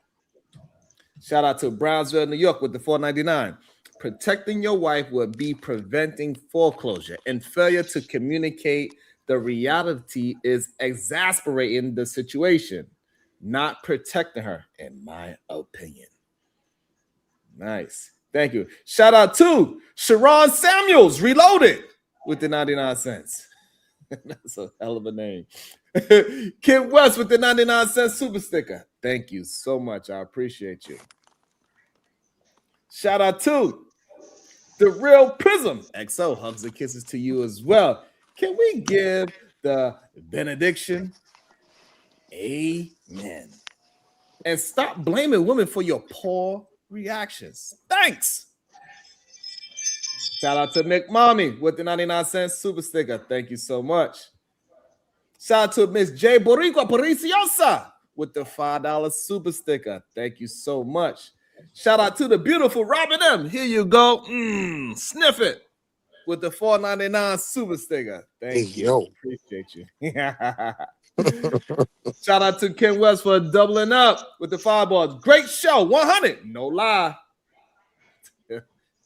Shout out to Brownsville, New York with the $4.99. Protecting your wife would be preventing foreclosure, and failure to communicate the reality is exasperating the situation, not protecting her, in my opinion. Nice. Thank you. Shout out to Sharon Samuels, Reloaded, with the 99 cents. That's a hell of a name. Kid West with the 99 cent super sticker. Thank you so much. I appreciate you. Shout out to The Real Prism. XO, hugs and kisses to you as well. Can we give the benediction? Amen. And stop blaming women for your poor reactions. Thanks. Shout out to McMommy with the 99 cent super sticker. Thank you so much. Shout out to Miss J Boricua Pariciosa with the $5 super sticker. Thank you so much. Shout out to the beautiful Robin M. Here you go. Sniff it with the $4.99 super sticker. Thank you. Yo. Appreciate you. Shout out to Ken West for doubling up with the fireballs. Great show. 100. No lie.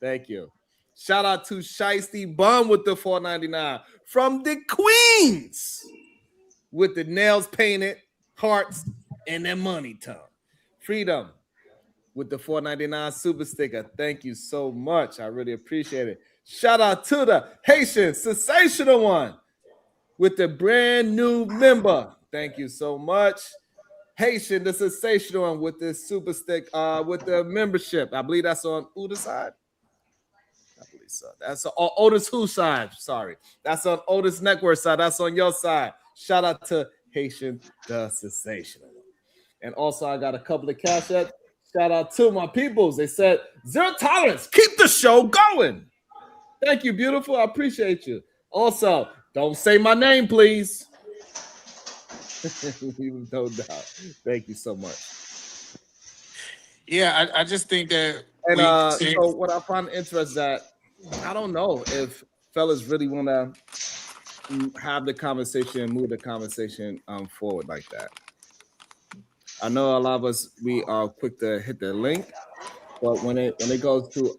Thank you. Shout out to Shiesty Bum with the $4.99 from the Queens with the nails painted, hearts, and their money tongue. Freedom with the $4.99 super sticker. Thank you so much. I really appreciate it. Shout out to the Haitian Sensational One with the brand new member. Thank you so much. Haitian, the Sensational One with the super stick, with the membership. I believe that's on Uda's side. I believe so. That's on Otis Who side. Sorry. That's on Otis Network side. That's on your side. Shout out to Haitian, the Sensational One. And also, I got a couple of cash apps. Shout out to my peoples. They said, 0 tolerance. Keep the show going. Thank you, beautiful. I appreciate you. Also, don't say my name, please. No doubt. Thank you so much. Yeah, I just think that. And so what I find interesting that I don't know if fellas really want to have the conversation, move the conversation forward like that. I know a lot of us, we are quick to hit the link, but when it goes to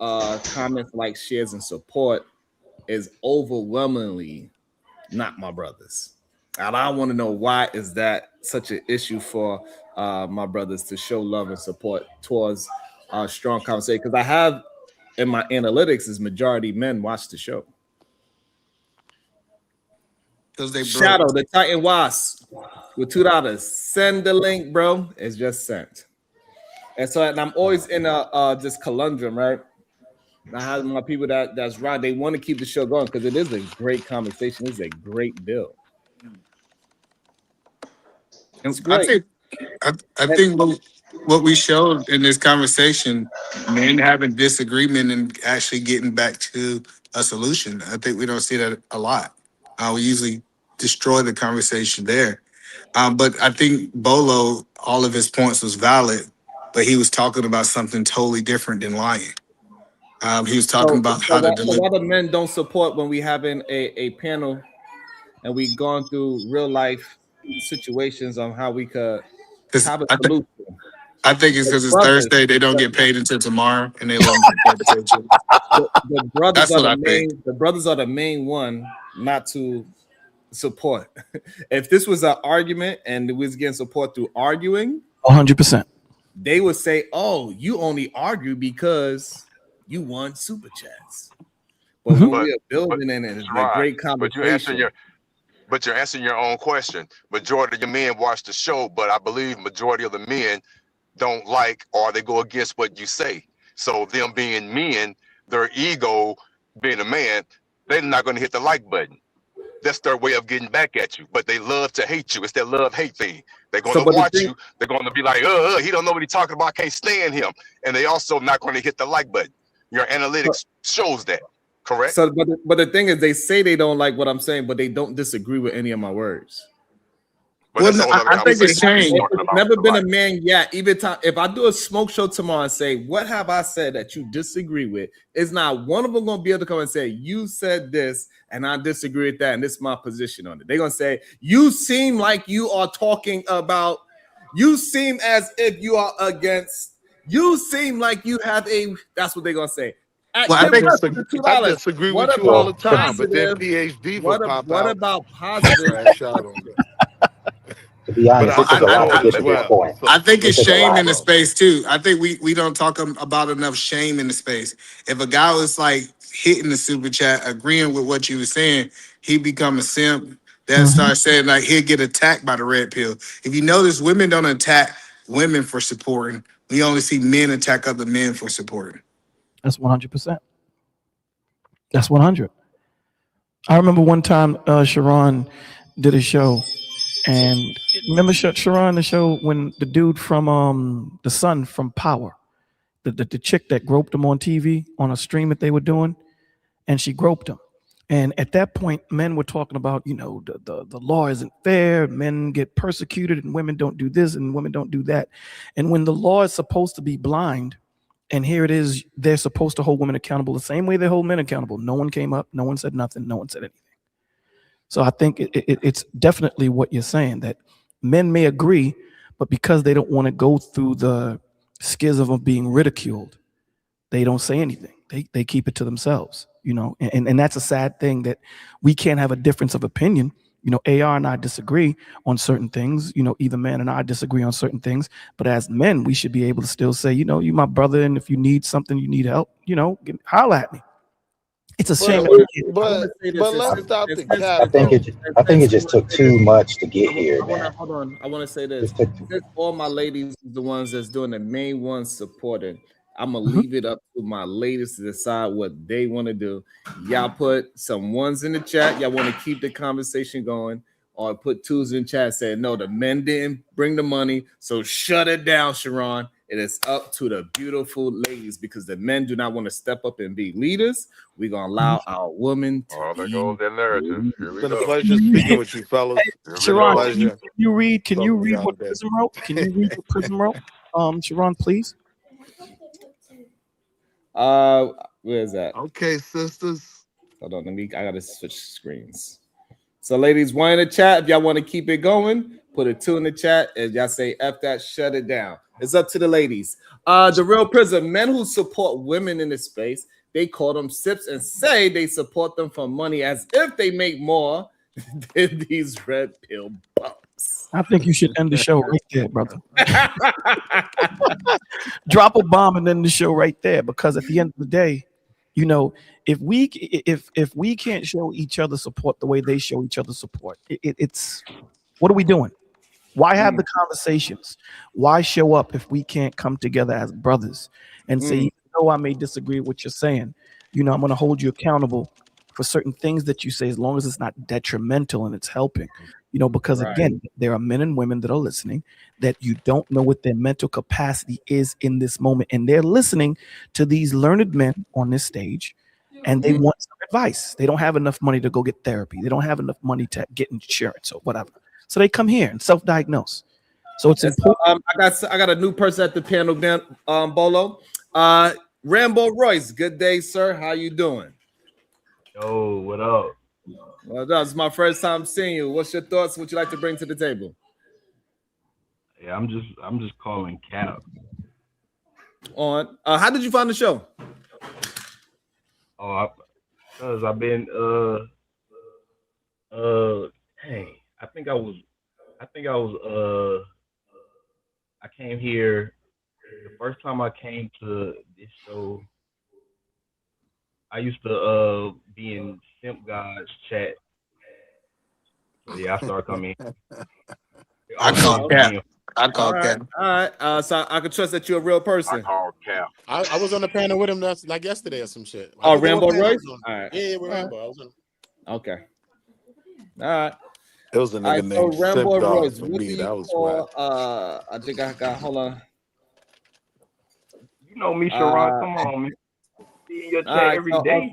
comments like shares and support, is overwhelmingly not my brothers. And I want to know, why is that such an issue for my brothers to show love and support towards strong conversation? Because I have in my analytics is majority men watch the show. Because they Shadow, the Titan Wasp with $2. Send the link, bro. It's just sent. And so, and I'm always in this conundrum, right? I have my people that's right. They want to keep the show going because it is a great conversation. It's a great bill. It's great. I think what we showed in this conversation, men having disagreement and actually getting back to a solution. I think we don't see that a lot. We usually destroy the conversation there. But I think Bolo, all of his points was valid, but he was talking about something totally different than lying. He was talking about how to deliver. A lot of men don't support when we having a panel and we going through real life situations on how we could have a solution. I think it's because it's Thursday. They don't get paid until tomorrow, and they love the brothers are the main. think. The brothers are the main one not to support. If this was an argument and we was getting support through arguing, 100%, they would say, "Oh, you only argue because you want super chats." But when we are building and it's a great conversation. But you're answering your own question. Majority of your men watch the show, but I believe majority of the men don't like or they go against what you say. So them being men, their ego being a man, they're not going to hit the like button. That's their way of getting back at you. But they love to hate you. It's that love-hate thing. They're going to watch you. They're going to be like, he don't know what he's talking about. I can't stand him. And they also not going to hit the like button. Your analytics shows that. Correct. So, but the thing is, they say they don't like what I'm saying, but they don't disagree with any of my words. Well, no, I think it's changed. There's never been a man yet. Even if I do a smoke show tomorrow and say, "What have I said that you disagree with?" It's not one of them going to be able to come and say, "You said this, and I disagree with that, and this is my position on it." They're going to say, "You seem like you are talking about. You seem as if you are against. You seem like you have a." That's what they're going to say. Well, I disagree with you all the time, but then PhD will pop out. What about positive? To be honest, this is a lot to get to this point. I think it's shame in the space too. I think we don't talk about enough shame in the space. If a guy was like hitting the super chat, agreeing with what you were saying, he become a simp. That starts saying like he'll get attacked by the red pill. If you notice, women don't attack women for supporting. We only see men attack other men for supporting. That's 100%. That's 100. I remember one time Sharon did a show, and remember Sharon, the show when the dude from the son from Power, the chick that groped him on TV on a stream that they were doing, and she groped him. And at that point, men were talking about, the law isn't fair, men get persecuted, and women don't do this, and women don't do that. And when the law is supposed to be blind, And here it is, they're supposed to hold women accountable the same way they hold men accountable. No one came up, no one said nothing, no one said anything. So I think it's definitely what you're saying, that men may agree, but because they don't want to go through the schism of being ridiculed, they don't say anything. They keep it to themselves, you know, and that's a sad thing, that we can't have a difference of opinion. You know, AR and I disagree on certain things. You know, either man and I disagree on certain things. But as men, we should be able to still say, you know, you my brother, and if you need something, you need help, you know, holler at me. It's a shame. But let's stop the cap though. I think it just took too much to get here, I want to man. hold on. I want to say this. Just took Since all my ladies, the ones that's doing the main ones supporting, I'm gonna Mhm. leave it up to my ladies to decide what they want to do. Y'all put some ones in the chat. Y'all want to keep the conversation going, or put twos in chat saying no, the men didn't bring the money, so shut it down, Sharon. It is up to the beautiful ladies, because the men do not want to step up and be leaders. We're gonna allow our women to Oh, there be goes that narrative. leaders. Here we Been a go. pleasure speaking with you, fellas. Here we Sharon, go. Pleasure can you talking to read y'all what today. Prism wrote? Can you read what Prism wrote? Sharon, please. Where is that? Okay, sisters. Hold on, I gotta switch screens. So, ladies, one in the chat. If y'all want to keep it going, put a 2 in the chat. If y'all say F that, shut it down. It's up to the ladies. The real Prism, men who support women in this space, they call them sips and say they support them for money, as if they make more than these red pill bumps. I think you should end the show right there, brother. Drop a bomb and end the show right there, because at the end of the day, you know, if we can't show each other support the way they show each other support, it's what are we doing? Why have the conversations? Why show up if we can't come together as brothers and say, even though I may disagree with what you're saying, you know, I'm going to hold you accountable for certain things that you say, as long as it's not detrimental and it's helping, you know, because Right. again, there are men and women that are listening that you don't know what their mental capacity is in this moment. And they're listening to these learned men on this stage, and they want some advice. They don't have enough money to go get therapy. They don't have enough money to get insurance or whatever. So they come here and self-diagnose. So it's important. I got a new person at the panel, Bolo. Rambo Royce, good day, sir. How you doing? Yo, what up? Well, that's my first time seeing you. What's your thoughts? What you like to bring to the table? Yeah, I'm just calling Cap. On how did you find the show? Oh, because I've been dang, I came here the first time I came to this show. I used to be in Simp God's chat. So yeah, I started coming. I call Cap. I call Cap. All right. So I can trust that you're a real person. I call Cap. I was on the panel with him like yesterday or some shit. Oh, Rambo Royce? All right. Yeah, Rambo. I was on. Okay. All right. It was a nigga named so Rambo Simp Dog Royce, for what me. do you That was call, I think I got, hold on. You know me, Sharon. Come on, man. See in your chat every day.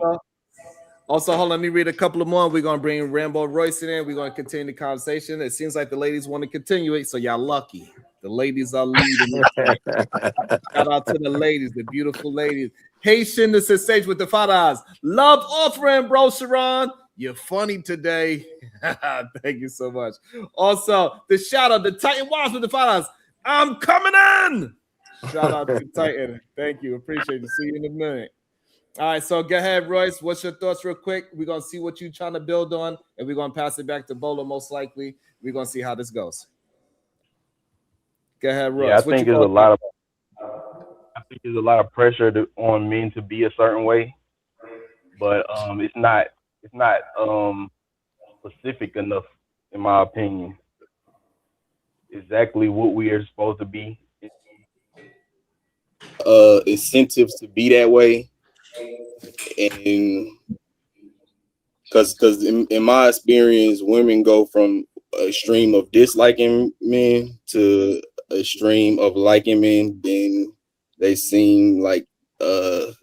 Also, hold on, let me read a couple of more. We're going to bring Rambo Royce in. We're going to continue the conversation. It seems like the ladies want to continue it, so y'all lucky. The ladies are leading. Shout out to the ladies, the beautiful ladies. Haitian the stage with the fathers. Love offering, bro, Sharon. You're funny today. Thank you so much. Also, the shout out, the Titan Wives with the fathers. I'm coming in. Shout out to Titan. Thank you. Appreciate it. See you in a minute. All right, so go ahead, Royce. What's your thoughts real quick? We're going to see what you're trying to build on, and we're going to pass it back to Bolo most likely. We're going to see how this goes. Go ahead, Royce. Yeah, I think there's a lot of pressure on men to be a certain way, but it's not specific enough, in my opinion. Exactly what we are supposed to be. Incentives to be that way, and because in my experience, women go from a stream of disliking men to a stream of liking men. Then they seem like they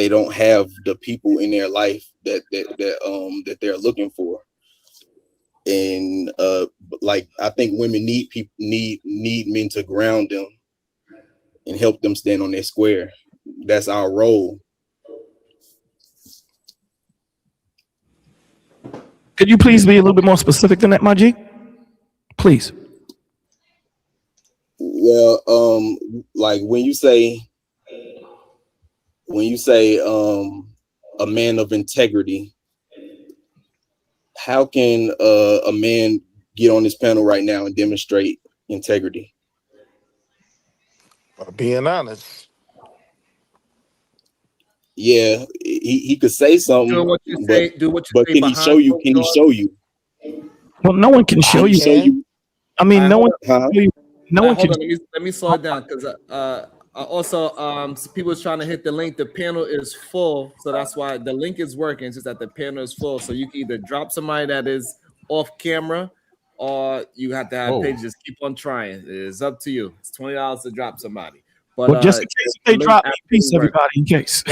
don't have the people in their life that they're looking for. And I think women need men to ground them and help them stand on their square. That's our role. Could you please be a little bit more specific than that, my G? Please. Well, like when you say a man of integrity, how can a man get on this panel right now and demonstrate integrity? Being honest. Yeah, he could say something, Do what you say. Do what you but say can he behind show you? closed Can he doors. show you? Well, no one can show you. Show you? I mean, no one. Huh? No one Hold can. on, let me slow it down because also some people is trying to hit the link. The panel is full, so that's why the link is working. It's just that the panel is full, so you can either drop somebody that is off camera, or you have to have Whoa. pages. Just keep on trying. It's up to you. It's $20 to drop somebody. But Well, just in case if they drop me, peace, everybody. In case.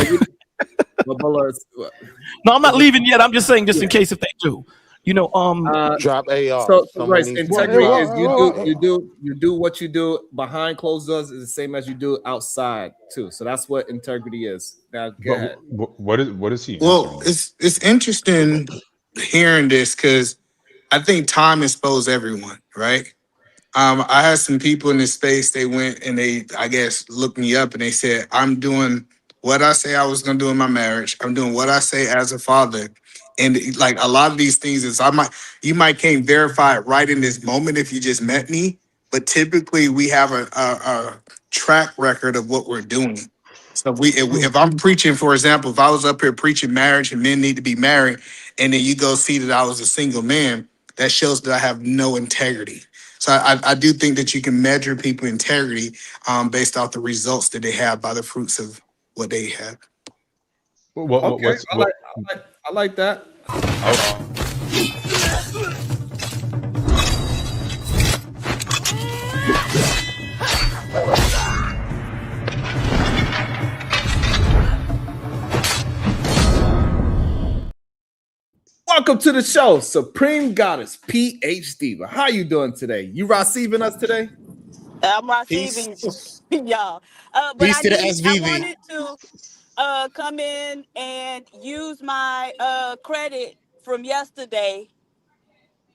No, I'm not leaving yet. I'm just saying, just in case if they do. You know, drop AR. So Someone Royce, needs to integrity drop is AR. you do what you do behind closed doors is the same as you do outside too. So that's what integrity is. Now go ahead. What is he? Well, it's interesting hearing this because I think time exposed everyone, right? I had some people in this space, they went and they, I guess, looked me up and they said, I'm doing what I say I was gonna do in my marriage. I'm doing what I say as a father. And like a lot of these things is you might can't verify it right in this moment if you just met me, but typically we have a track record of what we're doing. So if I'm preaching, for example, if I was up here preaching marriage and men need to be married, and then you go see that I was a single man, that shows that I have no integrity. So I do think that you can measure people's integrity based off the results that they have by the fruits of what they have. Okay, I like that. Welcome to the show, Supreme Goddess PhD. How you doing today? You receiving us today? I'm receiving y'all. But Peace to the I SVV. wanted to come in and use my credit from yesterday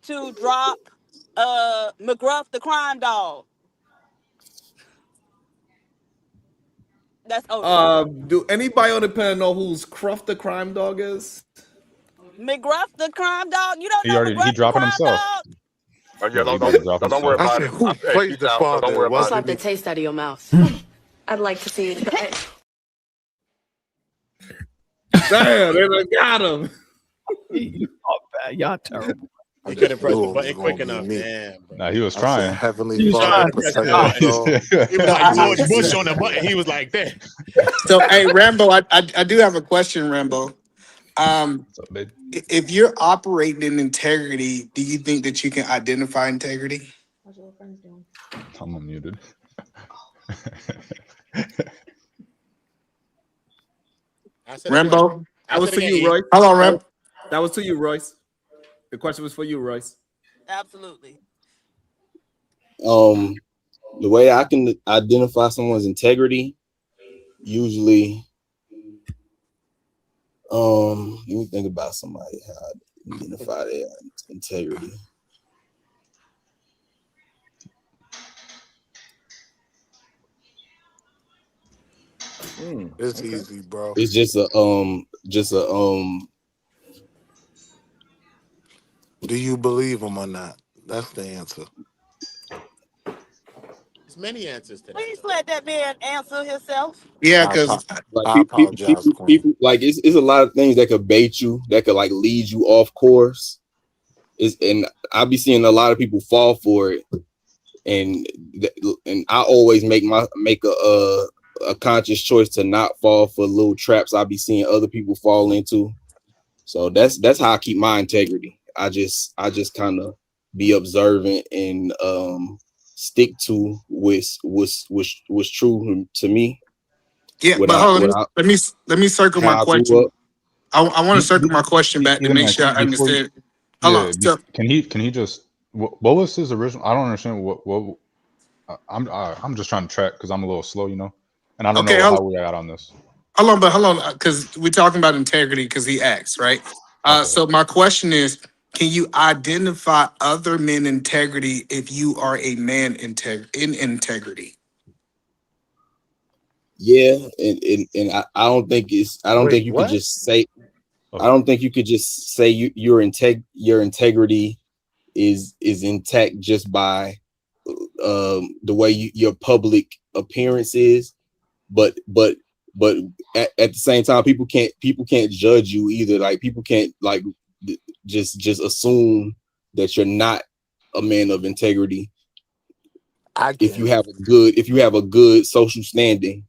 to drop McGruff the crime dog. That's Do anybody on the panel know who's Cruff the crime dog is? McGruff the crime dog. You don't He know already McGruff the dropping crime himself. dog? Oh yeah, He about to drop don't worry himself. about it. Who plays the father? Don't worry about Slap it. the taste out of your mouth. I'd like to see it. Damn, they done got him. Y'all terrible. He couldn't press the button quick enough. Damn, bro. Nah, he was trying. Heavenly Father, protect us all. He was like George Bush on the button. He was like that. So, hey, Rambo, I do have a question, Rambo. If you're operating in integrity, do you think that you can identify integrity? I'm unmuted. Rambo? That was for you, Royce. Hello, Rambo. That was to you, Royce. The question was for you, Royce. Absolutely. The way I can identify someone's integrity, usually, let me think about somebody how I identify their integrity. It's easy, bro. It's just a Do you believe him or not? That's the answer. There's many answers to that. Please let that man answer himself. Yeah, because like people like it's a lot of things that could bait you, that could like lead you off course. And I be seeing a lot of people fall for it, and I always make a conscious choice to not fall for little traps I be seeing other people fall into. So that's how I keep my integrity. I just kind of be observant and stick to what's true to me. Yeah, but hold on, let me circle my question. I want to circle my question back to make sure I understand. Can he just what was his original? I don't understand what I'm just trying to track because I'm a little slow, and I don't Okay, know how we got on this. hold on, because we're talking about integrity because he asked, right? Okay. So my question is, can you identify other men integrity if you are a man in integrity? Yeah, and I don't think Wait, you could what? just say. Okay. I don't think you could just say your integrity is intact just by the way your public appearance is, but at the same time, people can't judge you either. Like people can't like just assume that you're not a man of integrity I if you can. have a good social standing.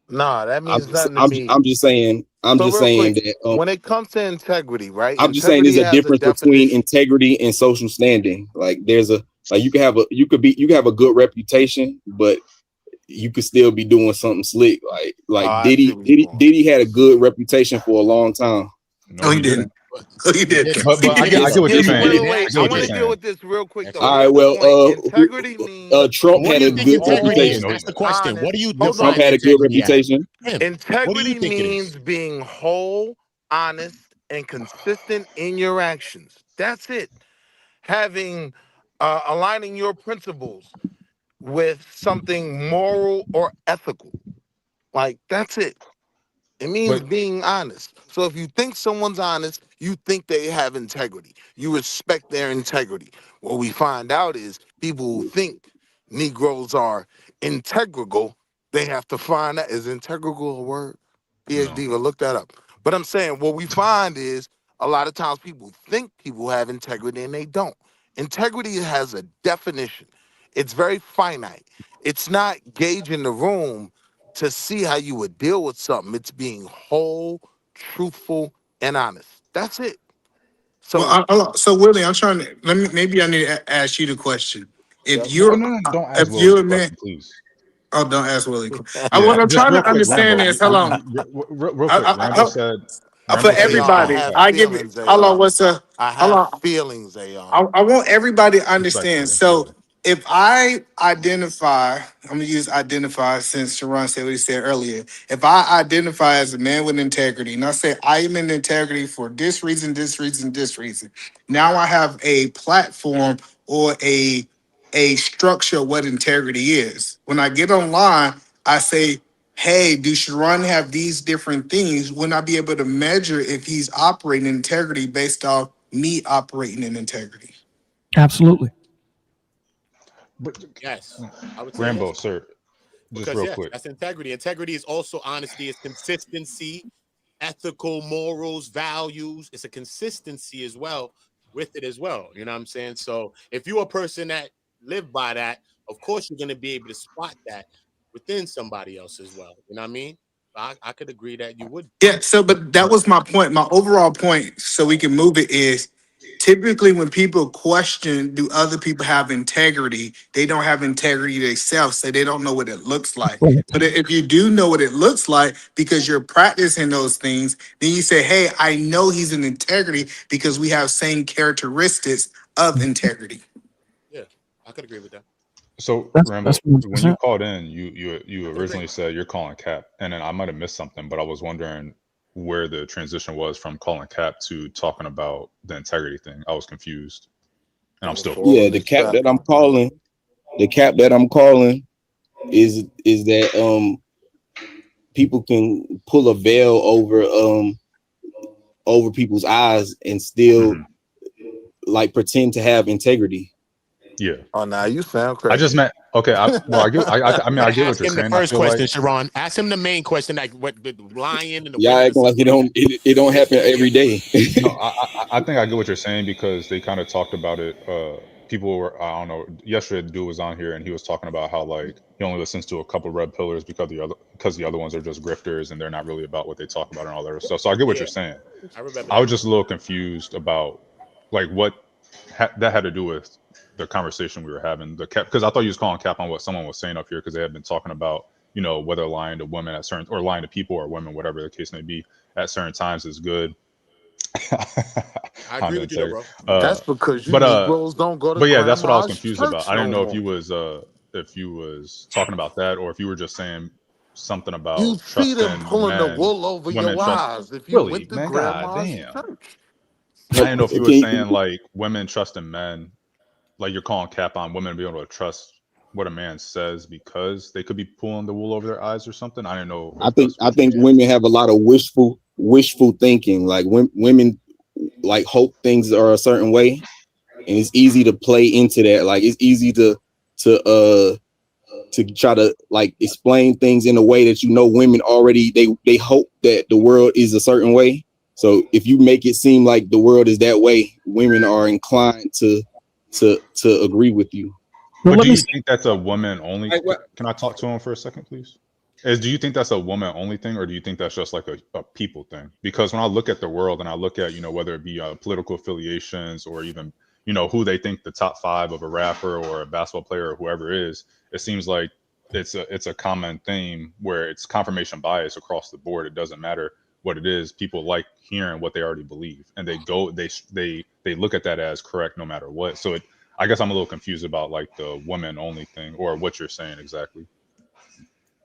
Nah, that I'm means just, nothing to I'm just, me. I'm just saying. So real quick, That. when it comes to integrity, right? I'm just saying Integrity there's a has a difference between definition. integrity and social standing. Like you can have a good reputation, but you could still be doing something slick. Oh, Like I see Diddy where you're going. Diddy had a good reputation for a long time. No, he didn't. Oh, he did. But I get what you're saying. Wait. I want to deal with this real quick though. All Here's right, the point. well, Integrity means Trump What had do a you think good integrity is? reputation. That's the question. What do you Hold define on. Trump had a good integrity as? reputation. What do you Integrity think it is? means being whole, honest, and consistent in your actions. That's it. Having aligning your principles with something moral or ethical. Like that's it. It means But being honest. So if you think someone's honest, you think they have integrity. You respect their integrity. What we find out is people who think Negroes are integral, they have to find that. Is integral a word? PhD, well, look that up. But I'm saying what we find is a lot of times people think people have integrity and they don't. Integrity has a definition. It's very finite. It's not gauging the room to see how you would deal with something. It's being whole, truthful, and honest. That's it. So So Willie, I'm trying to maybe I need to ask you the question. If you're no, don't ask if Willie you're the a man, question, please. oh, don't ask Willie. Yeah, What I'm just trying real to quick, understand Rambo. is, hold on. Real quick, Rambo said. For Rambo said he's AR, I everybody, have qualified. I give it. feelings, Hold on, AR. what's up? I Hold have on. feelings, AR. I want everybody to understand. Respectfully, So if I identify, I'm gonna use identify since Sharon said what he said earlier. If I identify as a man with integrity, and I say I am in integrity for this reason, this reason, this reason. Now I have a platform or a structure of what integrity is. When I get online, I say, hey, do Sharon have these different things? Wouldn't I be able to measure if he's operating in integrity based off me operating in integrity? Absolutely. But Yes, I would say Rambo, yes. sir, just Because real yes, quick. that's integrity. Integrity is also honesty, it's consistency, ethical morals, values. It's a consistency as well with it as well. You know what I'm saying? So if you're a person that live by that, of course you're gonna be able to spot that within somebody else as well. You know what I mean? I could agree that you would. Yeah, so but that was my point. My overall point, so we can move it, is typically when people question do other people have integrity, they don't have integrity themselves, so they don't know what it looks like. But if you do know what it looks like because you're practicing those things, then you say, hey, I know he's in integrity because we have same characteristics of integrity. Yeah, I could agree with that. So That's Rambo, when you 100%. called in, you originally said you're calling Cap, and then I might have missed something, but I was wondering where the transition was from calling Cap to talking about the integrity thing. I was confused, and I'm still Yeah, confused. the cap that I'm calling is that people can pull a veil over people's eyes and still like pretend to have integrity. Yeah. Oh, now you sound crazy. I just meant okay. I get. I mean, I get what Ask you're him the saying. I first feel question, like Sharon. Ask him the main question, like what the lion and the Y'all women. acting like it don't happen every day. no, I think I get what you're saying because they kind of talked about it. People were I don't know. Yesterday, the dude was on here and he was talking about how like he only listens to a couple red pillars because the other ones are just grifters and they're not really about what they talk about and all that other stuff. So I get what you're saying. I remember. I was just a little confused about like what that had to do with the conversation we were having. The Cap because I thought you was calling Cap on what someone was saying up here because they had been talking about whether lying to women at certain or lying to people or women, whatever the case may be, at certain times is good. I agree with you, though, bro. That's because you But Negroes don't go to but yeah, that's what I was grandma's confused about. church I didn't no know if more. you was if you was talking about that, or if you were just saying something You about see them trusting pulling the men, wool over women your trust. eyes if you Really, went to man, god grandma's damn. church. I didn't know if you were Can saying like women trusting men, like you're calling cap on women to be able to trust what a man says because they could be pulling the wool over their eyes or something. I didn't know I if that's think what you were. women have a lot of wishful thinking. Like women like hope things are a certain way, and it's easy to play into that. Like it's easy to try to like explain things in a way that women already they hope that the world is a certain way. So if you make it seem like the world is that way, women are inclined to agree with you. But do you think that's a woman only? Can I talk to him for a second, please? Do you think that's a woman only thing, or do you think that's just like a people thing? Because when I look at the world and I look at, whether it be political affiliations or even, who they think the top 5 of a rapper or a basketball player or whoever is, it seems like it's a common theme where it's confirmation bias across the board. It doesn't matter what it is. People like hearing what they already believe, and they look at that as correct no matter what. So I guess I'm a little confused about like the woman only thing or what you're saying exactly.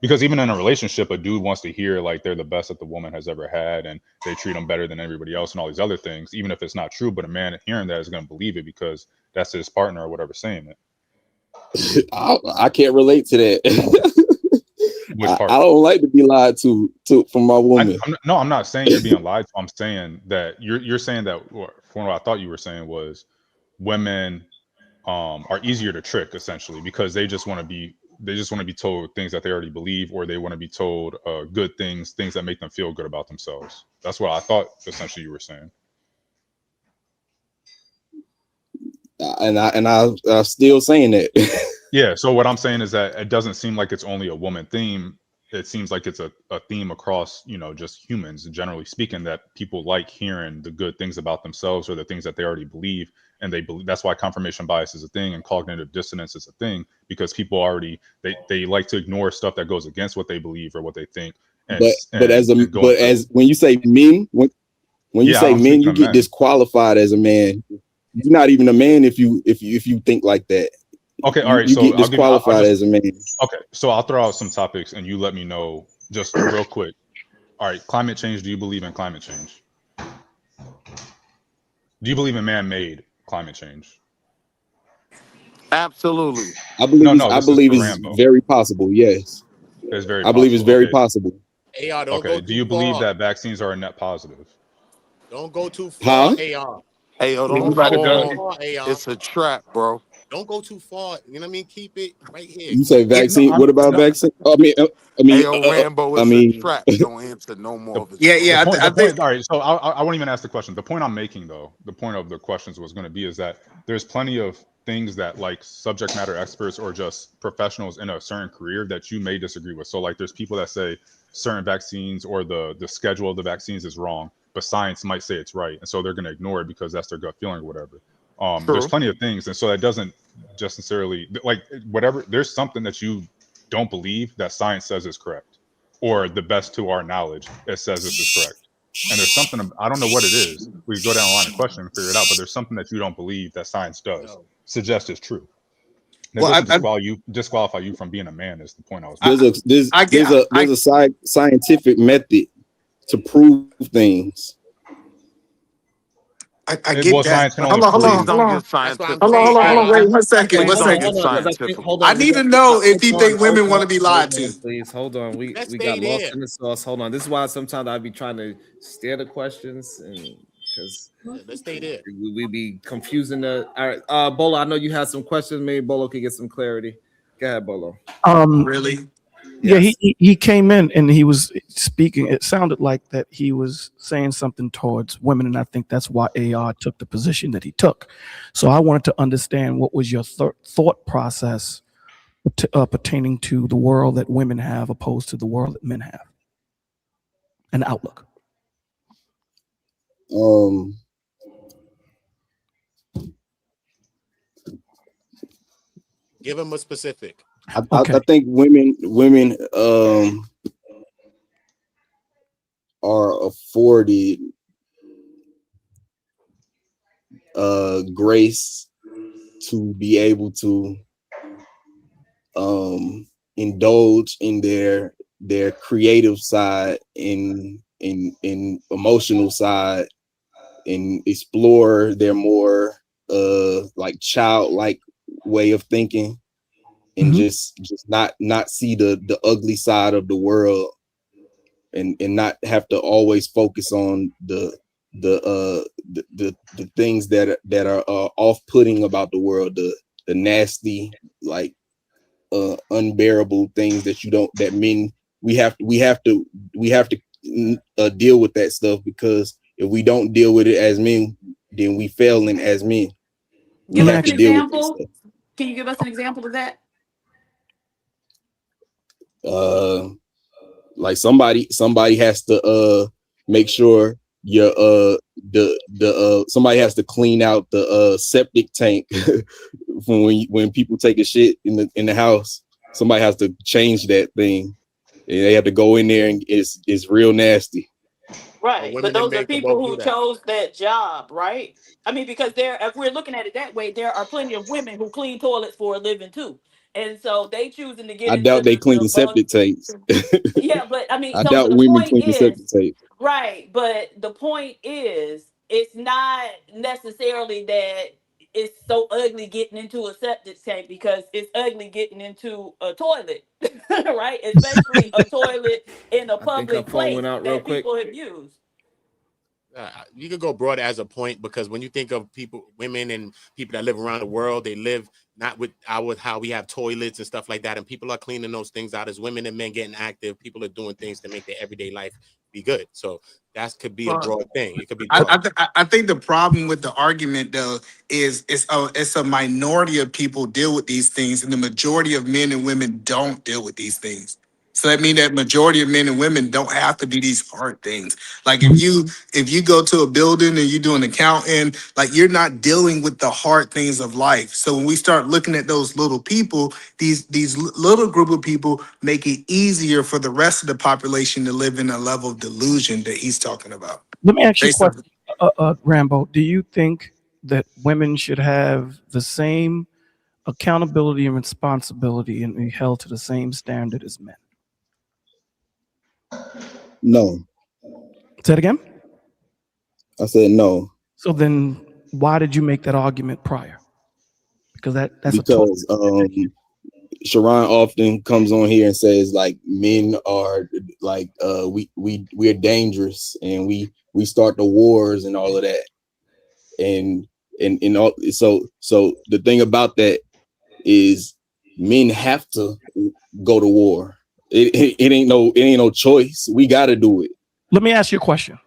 Because even in a relationship, a dude wants to hear like they're the best that the woman has ever had and they treat them better than everybody else and all these other things, even if it's not true. But a man hearing that is going to believe it because that's his partner or whatever saying it. I can't relate to that. Which part? I don't like to be lied to from my woman. I'm not saying you're being lied to. I'm saying that you're saying that, from what I thought you were saying was women are easier to trick essentially because they just want to be told things that they already believe, or they want to be told good things that make them feel good about themselves. That's what I thought essentially you were saying. And I'm still saying that. Yeah. So what I'm saying is that it doesn't seem like it's only a woman theme. It seems like it's a theme across, just humans, generally speaking, that people like hearing the good things about themselves or the things that they already believe. And they believe that's why confirmation bias is a thing and cognitive dissonance is a thing, because people already, they like to ignore stuff that goes against what they believe or what they think. And as when you say men, when you say men, you get disqualified as a man. You're not even a man if you think like that. Okay, all right. You So get disqualified as a man. Okay, so I'll throw out some topics and you let me know just real quick. All right, climate change. Do you believe in climate change? Do you believe in man-made climate change? Absolutely. I believe it's very possible. Yes, it's very. I believe it's very possible. AR, don't go too do you believe far. that vaccines are a net positive? Don't go too far, AR. Hey, Don't don't go too fall. far, AR. It's a trap, bro. Don't go too far. You know what I mean? Keep it right here. You say vaccine. What about vaccine? Rambo, it's a trap. Don't answer no more of his questions. The point, all right, so I won't even ask the question. The point I'm making, though, the point of the questions was going to be is that there's plenty of things that like subject matter experts or just professionals in a certain career that you may disagree with. So like there's people that say certain vaccines or the schedule of the vaccines is wrong, but science might say it's right. And so they're going to ignore it because that's their gut feeling or whatever. There's plenty of things. And so that doesn't just necessarily like whatever, there's something that you don't believe that science says is correct, or the best to our knowledge, it says this is correct. And there's something, I don't know what it is. We can go down the line of question and figure it out, but there's something that you don't believe that science does suggest is true. That doesn't disqualify you from being a man is the point I was making. There's a scientific method to prove things. I get that. Hold on. Wait 1 second. I need to know if you think women want to be lied to. Please hold on. We got lost in the sauce. Hold on. This is why sometimes I'd be trying to steer the questions and because let's stay there. We be confusing the. All right, Bolo. I know you had some questions. Maybe Bolo could get some clarity. Go ahead, Bolo. Really? Yeah, he came in and he was speaking. It sounded like that he was saying something towards women, and I think that's why AR took the position that he took. So I wanted to understand what was your thought process pertaining to the world that women have opposed to the world that men have, an outlook. Give him a specific. I think women are afforded grace to be able to indulge in their creative side, in emotional side, and explore their more like childlike way of thinking, and just not see the ugly side of the world, and not have to always focus on the things that are off-putting about the world, the nasty, like unbearable things that men we have to deal with that stuff, because if we don't deal with it as men, then we failing as men. We Give us have an to deal with this example. stuff. Can you give us an example of that? Like somebody has to make sure your somebody has to clean out the septic tank when people take a shit in the house. Somebody has to change that thing, and they have to go in there, and it's real nasty. Right, but Women and those are men can people both do who that. chose that job, right? I mean, because if we're looking at it that way, there are plenty of women who clean toilets for a living too, and so they choosing to get I into doubt they clean the septic tanks. yeah, but I mean, I so doubt the women point clean the septic is, tank. right, but the point is, it's not necessarily that it's so ugly getting into a septic tank, because it's ugly getting into a toilet, right? Especially a toilet in a I think her public phone place went out real that quick. people have used. You could go broad as a point, because when you think of people, women and people that live around the world, they live not with how we have toilets and stuff like that, and people are cleaning those things out. As women and men getting active, people are doing things to make their everyday life be good. So that could be a broad thing. It could be broad. I think the problem with the argument though is it's a minority of people deal with these things, and the majority of men and women don't deal with these things. So that means that majority of men and women don't have to do these hard things. Like if you go to a building and you do an accounting, like you're not dealing with the hard things of life. So when we start looking at those little people, these little group of people make it easier for the rest of the population to live in a level of delusion that he's talking about. Let me ask you a Based on question, Rambo. Do you think that women should have the same accountability and responsibility and be held to the same standard as men? No. Say it again? I said no. So then why did you make that argument prior? Because that's Because Sharon often comes on here and says like men are like we're dangerous, and we start the wars and all of that, and all. So the thing about that is men have to go to war. It ain't no choice. We got to do it. Let me ask you a question,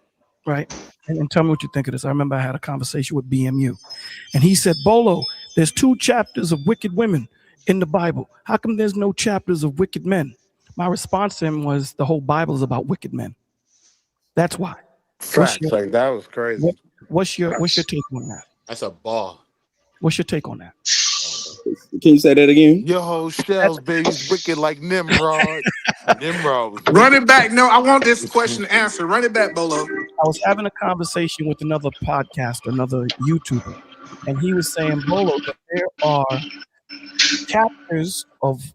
right? And tell me what you think of this. I remember I had a conversation with BMU, and he said, Bolo, there's 2 chapters of wicked women in the Bible. How come there's no chapters of wicked men? My response to him was, the whole Bible is about wicked men. That's why. Facts, like that was crazy. What's your take on that? That's a ball. What's your take on that? Can you say that again? Your whole shells, baby's wicked like Nimrod. Nimrod was Run it back. No, I want this question answered. Run it back, Bolo. I was having a conversation with another podcaster, another YouTuber, and he was saying, Bolo, that there are chapters of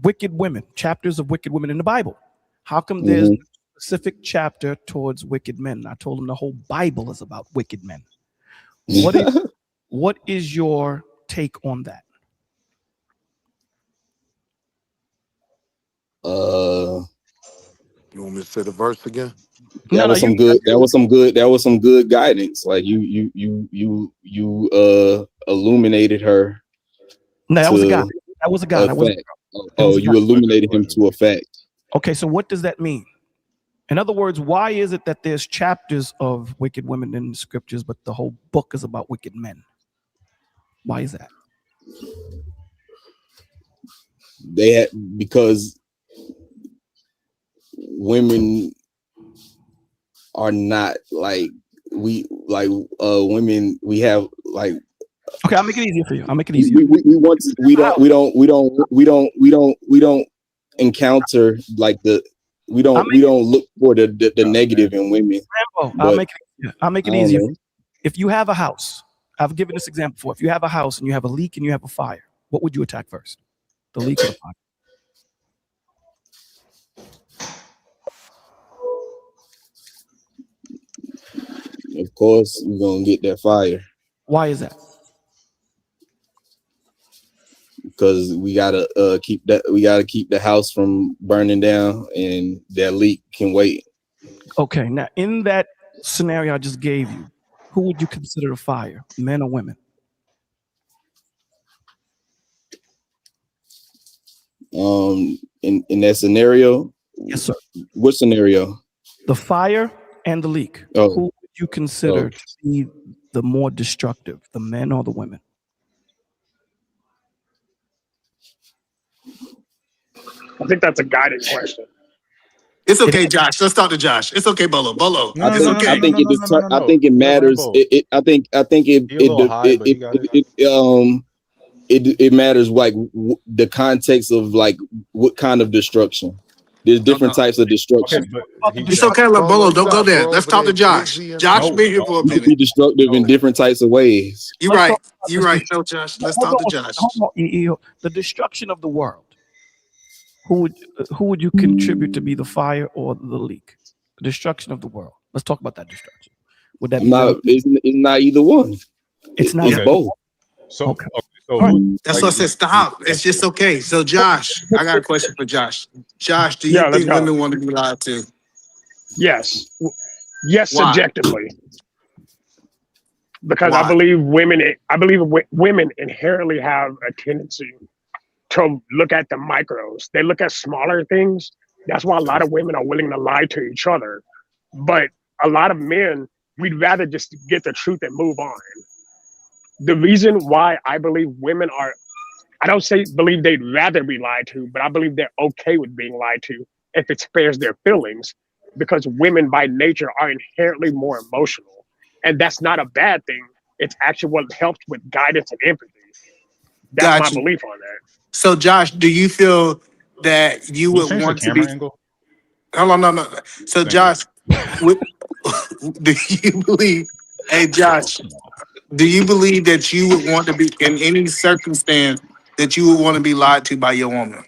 wicked women in the Bible. How come there's a specific chapter towards wicked men? I told him the whole Bible is about wicked men. What is your take on that? You want me to say the verse again? That was some good guidance. Like you illuminated her. No, that was a guy. That was a guy. That was a girl. You illuminated him to a fact. Okay, so what does that mean? In other words, why is it that there's chapters of wicked women in the scriptures, but the whole book is about wicked men? Why is that? Because women are not like women. We have like. Okay, I'll make it easier for you. I'll make it easier. We don't encounter like we don't look for the negative in women. Rambo, I'll make it easier. If you have a house, I've given this example before. If you have a house and you have a leak and you have a fire, what would you attack first? The leak or the fire? Of course, we're gonna get that fire. Why is that? Because we gotta keep the house from burning down, and that leak can wait. Okay, now in that scenario I just gave you, who would you consider the fire, men or women? In that scenario, yes, sir. What scenario? The fire and the leak. Oh. Who would you consider to be the more destructive, the men or the women? I think that's a guided question. It's okay, Josh. Let's talk to Josh. It's okay, Bolo. Bolo. It's okay. I think it matters. I think it matters like the context of like what kind of destruction. There's different types of destruction. It's okay, Bolo. Don't go there. Let's talk to Josh. Josh, be here for a minute. Be destructive in different types of ways. You're right. You're right. No, Josh. Let's talk to Josh. The destruction of the world. Who would you contribute to be the fire or the leak? The destruction of the world. Let's talk about that destruction. Would that be it's not either one. It's not. It's both. So okay. That's what I said. Stop. It's just okay. So, Josh, I got a question for Josh. Josh, do you think women want to be lied to? Yes. Yes, Why? subjectively. Because Why? I believe women inherently have a tendency to look at the micros. They look at smaller things. That's why a lot of women are willing to lie to each other. But a lot of men, we'd rather just get the truth and move on. The reason why I believe women are, I don't believe they'd rather be lied to, but I believe they're okay with being lied to if it spares their feelings, because women by nature are inherently more emotional. And that's not a bad thing. It's actually what helps with guidance and empathy. That's my belief on that. So, Josh, do you feel that you would want to be? Angle? Hold on, no. So, Josh, do you believe? Hey, Josh, do you believe that you would want to be in any circumstance that you would want to be lied to by your woman?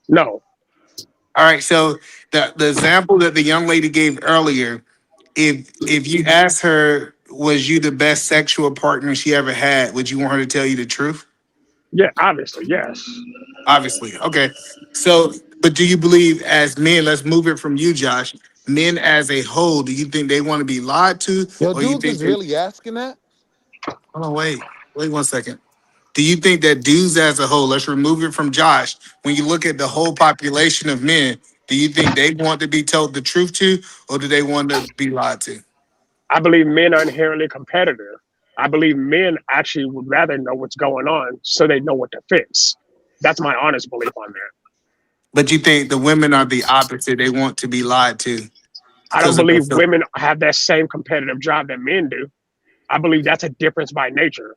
No. All right. So the example that the young lady gave earlier, if you asked her, was you the best sexual partner she ever had, would you want her to tell you the truth? Yeah, obviously, yes. Obviously. Okay. So, but do you believe as men, let's move it from you, Josh, men as a whole, do you think they want to be lied to? Yo, or you dudes think is really asking that? Hold on, wait 1 second. Do you think that dudes as a whole, let's remove it from Josh, when you look at the whole population of men, do you think they want to be told the truth to, or do they want to be lied to? I believe men are inherently competitive. I believe men actually would rather know what's going on so they know what to fix. That's my honest belief on that. But you think the women are the opposite? They want to be lied to? I don't believe women have that same competitive drive that men do. I believe that's a difference by nature.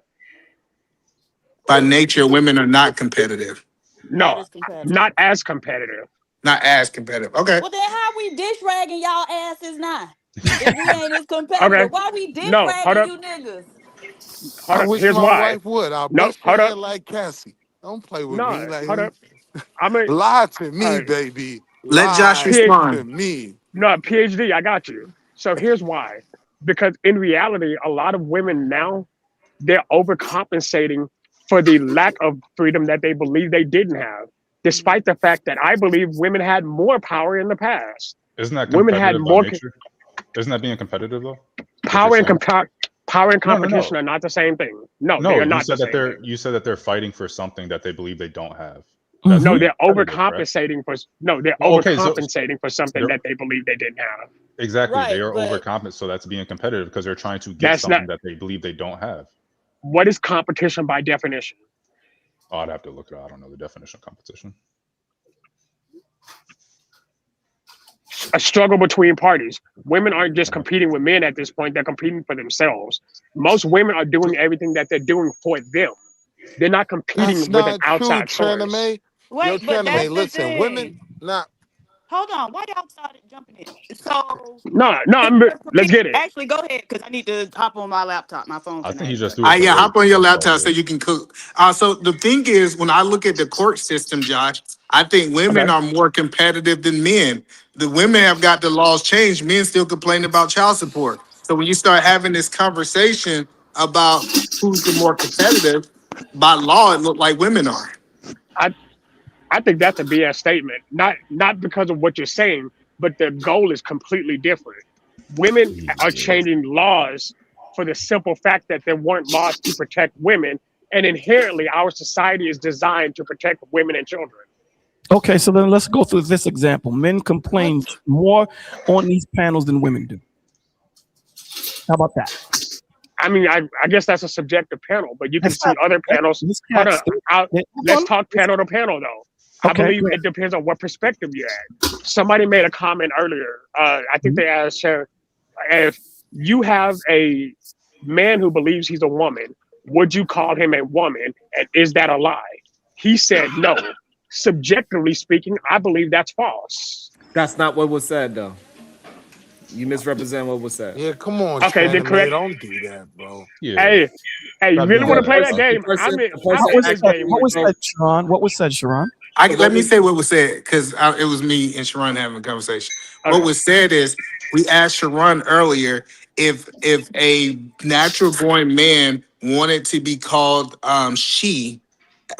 By nature, women are not competitive. No, not as competitive. Not as competitive. Okay. Well, then how we dish ragging y'all asses now? If we ain't as competitive, Okay. why we dish No, hold ragging up. you niggas? I wish Here's my why. wife would. I'll No, bust hold your up. head like Cassie. Don't play with No, me. Like, hold up. I mean, lie to me, baby. Let Josh Lie respond. to me. No, PhD, I got you. So here's why. Because in reality, a lot of women now, they're overcompensating for the lack of freedom that they believe they didn't have, despite the fact that I believe women had more power in the past. Isn't that women had competitive by more nature? Isn't that being competitive though? power and competition are not the same thing. No, they are not the same thing. You said that they're fighting for something that they believe they don't have. No, they're overcompensating for overcompensating for something they're- that they believe they didn't have. Exactly. Right, they are but- overcompensating, so that's being competitive because they're trying to get something that they believe they don't have. What is competition by definition? Oh, I'd have to look it up. I don't know the definition of competition. A struggle between parties. Women aren't just competing with men at this point, they're competing for themselves. Most women are doing everything that they're doing for them. They're not competing That's with an not true, outside source. Traname. Yo, Wait, but Traname, that's the listen, thing. women, not. hold on. Why y'all started jumping in? So No, let's get it. actually go ahead because I need to hop on my laptop. My phone's I in think he act just up. threw us a Yeah, raise. hop on your That's all laptop it so is. you can cook. So the thing is, when I look at the court system, Josh, I think women Okay. are more competitive than men. The women have got the laws changed. Men still complain about child support. So when you start having this conversation about who's the more competitive, by law, it look like women are. I think that's a BS statement. Not because of what you're saying, but the goal is completely different. Women are changing laws for the simple fact that there weren't laws to protect women, and inherently our society is designed to protect women and children. Okay, so then let's go through this example. Men complain more on these panels than women do. How about that? I mean, I guess that's a subjective panel, but you can see other panels. Hold on, let's talk panel to panel though. I believe it depends on what perspective you're at. Somebody made a comment earlier. I think they asked her if you have a man who believes he's a woman, would you call him a woman? And is that a lie? He said no. Subjectively speaking, I believe that's false. That's not what was said, though. You misrepresent what was said. Yeah, come on, Okay, then Shannon, man. correct. Don't do that, bro. Hey, you really want to play that game? I'm in this game What with was you. said, Sharon? What was said, Sharon? Let me say what was said because it was me and Sharon having a conversation. Okay. What was said is we asked Sharon earlier if a natural born man wanted to be called she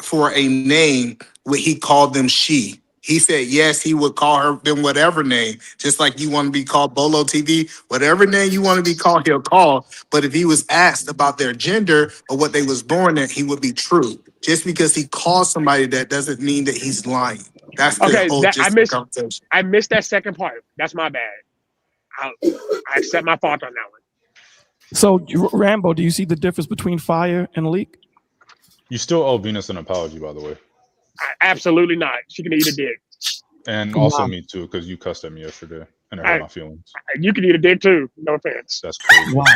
for a name, would he call them she? He said yes, he would call her them whatever name, just like you want to be called Bolo TV, whatever name you want to be called, he'll call. But if he was asked about their gender or what they was born at, he would be true. Just because he calls somebody that doesn't mean that he's lying. That's the Okay, whole that gist of the conversation. I missed that second part. That's my bad. I accept my fault on that one. So, Rambo, do you see the difference between fire and leak? You still owe Venus an apology, by the way. Absolutely not. She can eat a dick. And also me too, because you cussed at me yesterday and it hurt my feelings. You can eat a dick too. No offense. That's crazy. Wow.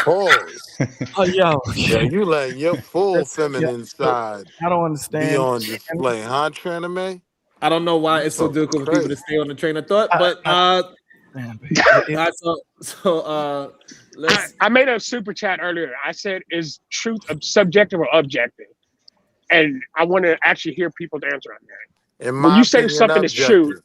Pause. Yo, you letting your full feminine side I don't be understand. on display, huh, Traname? I don't know why You it's so talking difficult for people crazy. to stay on the train of thought, but let's. I made a super chat earlier. I said, "Is truth subjective or objective?" And I want to actually hear people's answer on that. In When my you say opinion, something is true,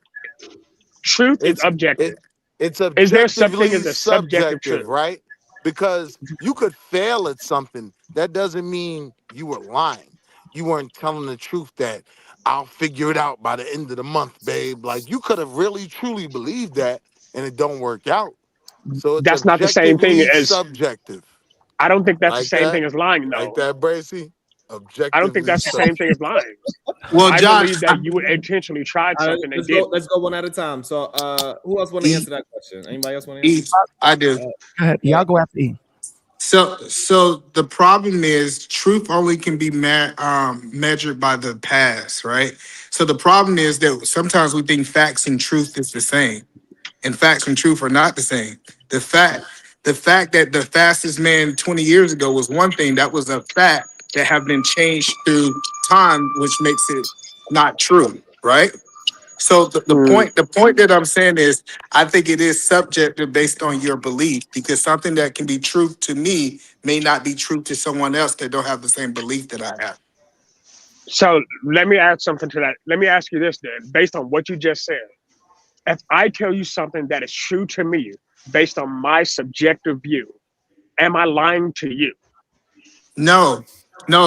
truth is objective. It's Is there such thing objectively as a subjective subjective, truth? right? Because you could fail at something. That doesn't mean you were lying. You weren't telling the truth that I'll figure it out by the end of the month, babe. Like you could have really truly believed that and it don't work out. So it's That's not the same thing objectively as. subjective. I don't think that's the Like same that? thing as lying, Like though. that, Bracy? I don't think Objectively that's the same thing as subjective. lying. Well, I Josh, believe that you would intentionally tried something and Let's did. go one at a time. So, who else want to answer that question? Anybody else want to answer? I do. Go ahead. Y'all go after E. So the problem is truth only can be measured by the past, right? So the problem is that sometimes we think facts and truth is the same, and facts and truth are not the same. The fact that the fastest man 20 years ago was one thing, that was a fact that have been changed through time, which makes it not true, right? So the point that I'm saying is I think it is subjective based on your belief because something that can be truth to me may not be true to someone else that don't have the same belief that I have. So let me add something to that. Let me ask you this then, based on what you just said. If I tell you something that is true to me based on my subjective view, am I lying to you? No.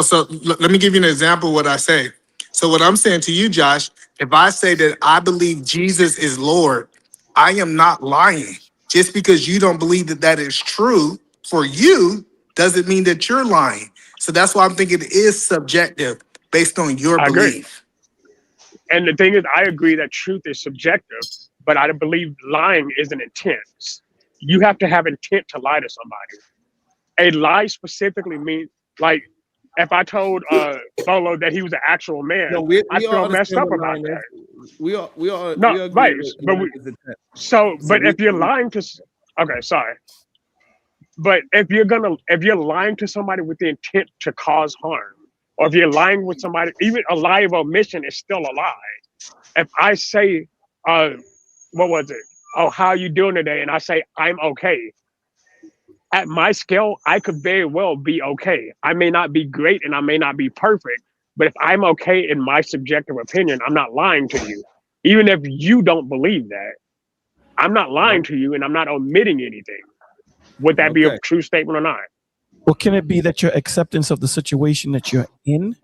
So let me give you an example of what I say. So what I'm saying to you, Josh, if I say that I believe Jesus is Lord, I am not lying. Just because you don't believe that that is true for you doesn't mean that you're lying. So that's why I'm thinking it is subjective based on your I agree. belief. And the thing is, I agree that truth is subjective, but I believe lying is an intent. You have to have intent to lie to somebody. A lie specifically means, like, if I told Bolo that he was an actual man, No, we I feel all messed understand up what about lying that. is. We all No, agree right. with his intent. But if you're lying to, okay, sorry. But if you're lying to somebody with the intent to cause harm, or if you're lying with somebody, even a lie of omission is still a lie. If I say, what was it? Oh, how are you doing today? And I say, I'm okay. At my scale, I could very well be okay. I may not be great and I may not be perfect, but if I'm okay in my subjective opinion, I'm not lying to you. Even if you don't believe that, I'm not lying to you and I'm not omitting anything. Would that be a true statement or not? Well, can it be that your acceptance of the situation that you're in?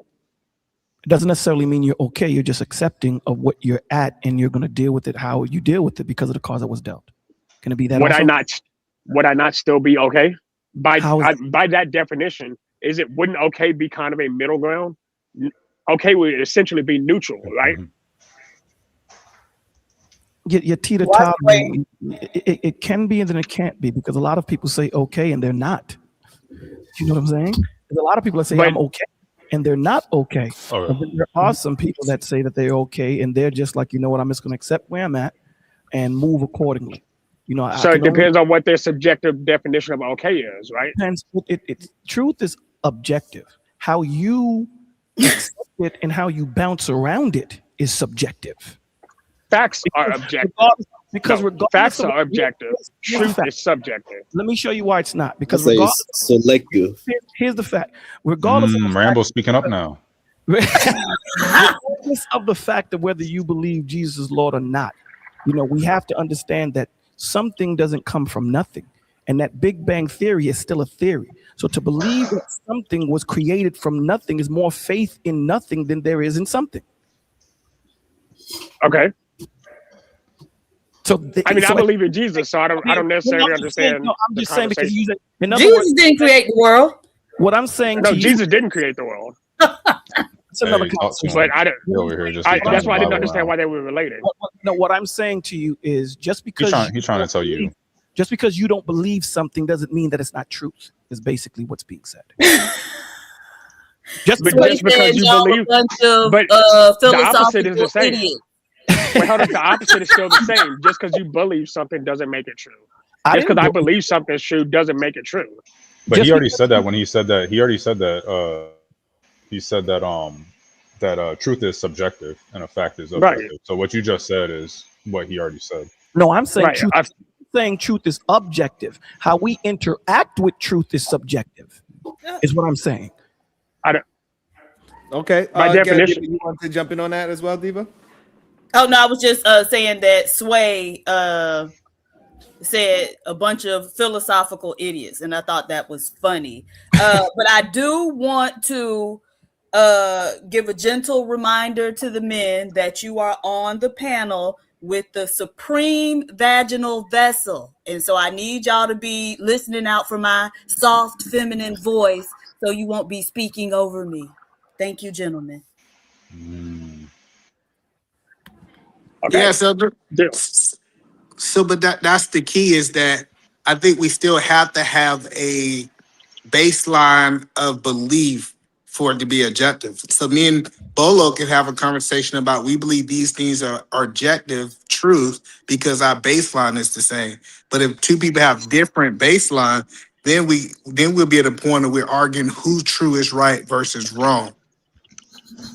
It doesn't necessarily mean you're okay. You're just accepting of what you're at, and you're going to deal with it how you deal with it because of the cards that was dealt. Can it be that? Would also? I not still be okay? By By that definition, wouldn't okay be kind of a middle ground? Okay would essentially be neutral, right? You're teeter-tottering. It can be and then it can't be, because a lot of people say okay and they're not. You know what I'm saying? There's a lot of people that say I'm okay and they're not okay. And then there are some people that say that they're okay and they're just like, you know what, I'm just going to accept where I'm at and move accordingly. You know, so it depends on what their subjective definition of okay is, right? Depends. Truth is objective. How you accept it and how you bounce around it is subjective. Facts are objective. Facts are objective. Truth is subjective. Let me show you why it's not. Because regardless, selective. Here's the fact. Regardless of Rambo's speaking up now. Regardless of the fact of whether you believe Jesus is Lord or not, you know, we have to understand that something doesn't come from nothing. And that Big Bang Theory is still a theory. So to believe that something was created from nothing is more faith in nothing than there is in something. Okay. So I believe in Jesus, so I don't necessarily understand. I'm just saying because Jesus didn't create the world. What I'm saying to you, Jesus didn't create the world. It's another conversation. But that's why I didn't understand why they were related. No, what I'm saying to you is just because he's trying to tell you. Just because you don't believe something doesn't mean that it's not truth, is basically what's being said. just because you believe, but the opposite is the same. Wait, hold on, the opposite is still the same. Just because you believe something doesn't make it true. Just because I believe something's true doesn't make it true. But he already said that when he said that. He already said that. He said that that truth is subjective and a fact is objective. Right. So what you just said is what he already said. No, I'm saying truth. I'm saying truth is objective. How we interact with truth is subjective. Is what I'm saying. I don't. Okay. By definition, you want to jump in on that as well, Diva? Oh no, I was just saying that Sway said a bunch of philosophical idiots, and I thought that was funny. But I do want to give a gentle reminder to the men that you are on the panel with the supreme vaginal vessel, and so I need y'all to be listening out for my soft feminine voice, so you won't be speaking over me. Thank you, gentlemen. Okay. Yeah, so but that's the key, is that I think we still have to have a baseline of belief for it to be objective. So me and Bolo can have a conversation about, we believe these things are objective truth because our baseline is the same. But if two people have different baseline, then we'll be at a point where we're arguing who true is right versus wrong.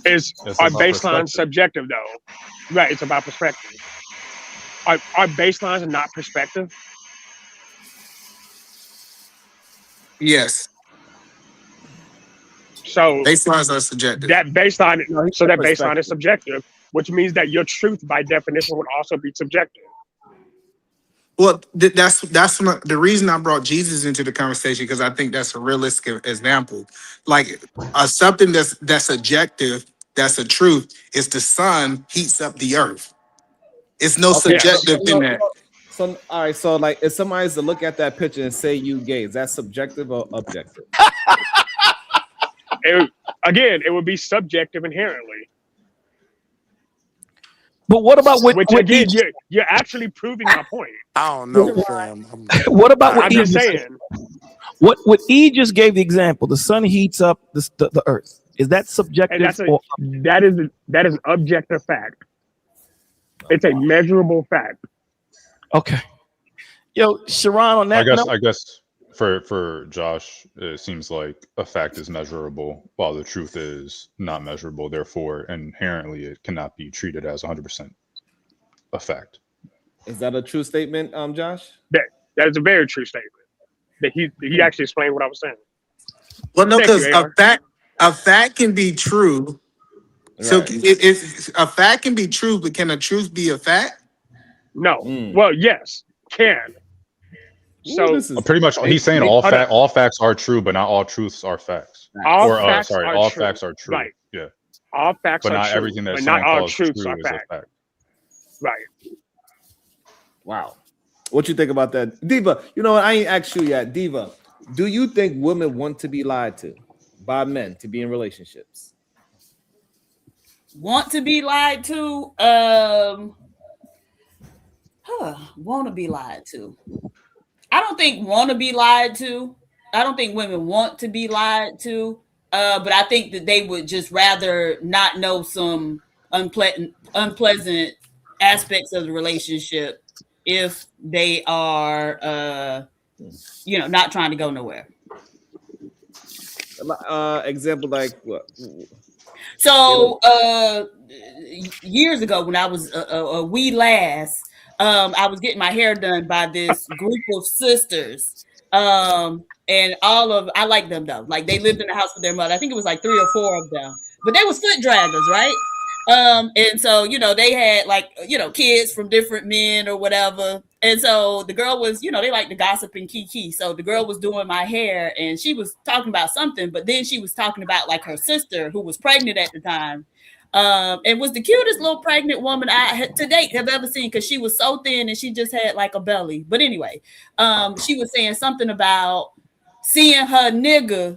Is our baseline subjective though? Right, it's about perspective. Our baselines are not perspective. Yes. So baselines are subjective. That baseline is subjective, which means that your truth, by definition, would also be subjective. Well, that's the reason I brought Jesus into the conversation, because I think that's a realistic example. Like something that's objective, that's a truth, is the sun heats up the earth. It's no subjective in that. So all right, so like if somebody's to look at that picture and say you gay, is that subjective or objective? It would be subjective inherently. But what about again, you're actually proving my point. I don't know, fam. What about what I'm just saying? What E just gave the example? The sun heats up the earth. Is that subjective? That is an objective fact. It's a measurable fact. Okay. Yo, Sharon, on that I guess for Josh, it seems like a fact is measurable while the truth is not measurable. Therefore, inherently, it cannot be treated as 100% a fact. Is that a true statement, Josh? That is a very true statement. That he actually explained what I was saying. Well, no, Thank you, because AR. a fact can be true. So Right. if a fact can be true, but can a truth be a fact? No. Well, yes, can. So this is pretty much he's saying all facts are true, but not all truths are facts. All Or facts sorry, are all true. facts are true. Right. Yeah. All facts but are not true, everything that but someone not all calls truths true are is fact. a fact. Right. Wow. What you think about that, Diva? You know what? I ain't asked you yet, Diva. Do you think women want to be lied to by men to be in relationships? Want to be lied to? Want to be lied to? I don't think want to be lied to. I don't think women want to be lied to. But I think that they would just rather not know some unpleasant aspects of the relationship if they are, not trying to go nowhere. Example like what? So years ago, when I was a wee lass, I was getting my hair done by this group of sisters. And I like them though. Like they lived in the house with their mother. I think it was like 3 or 4 of them, but they was foot draggers, right? And so, they had like, kids from different men or whatever. And so the girl was, they like to gossip and kiki. So the girl was doing my hair and she was talking about something, but then she was talking about like her sister who was pregnant at the time. And was the cutest little pregnant woman I to date have ever seen, because she was so thin and she just had like a belly. But anyway, she was saying something about seeing her nigga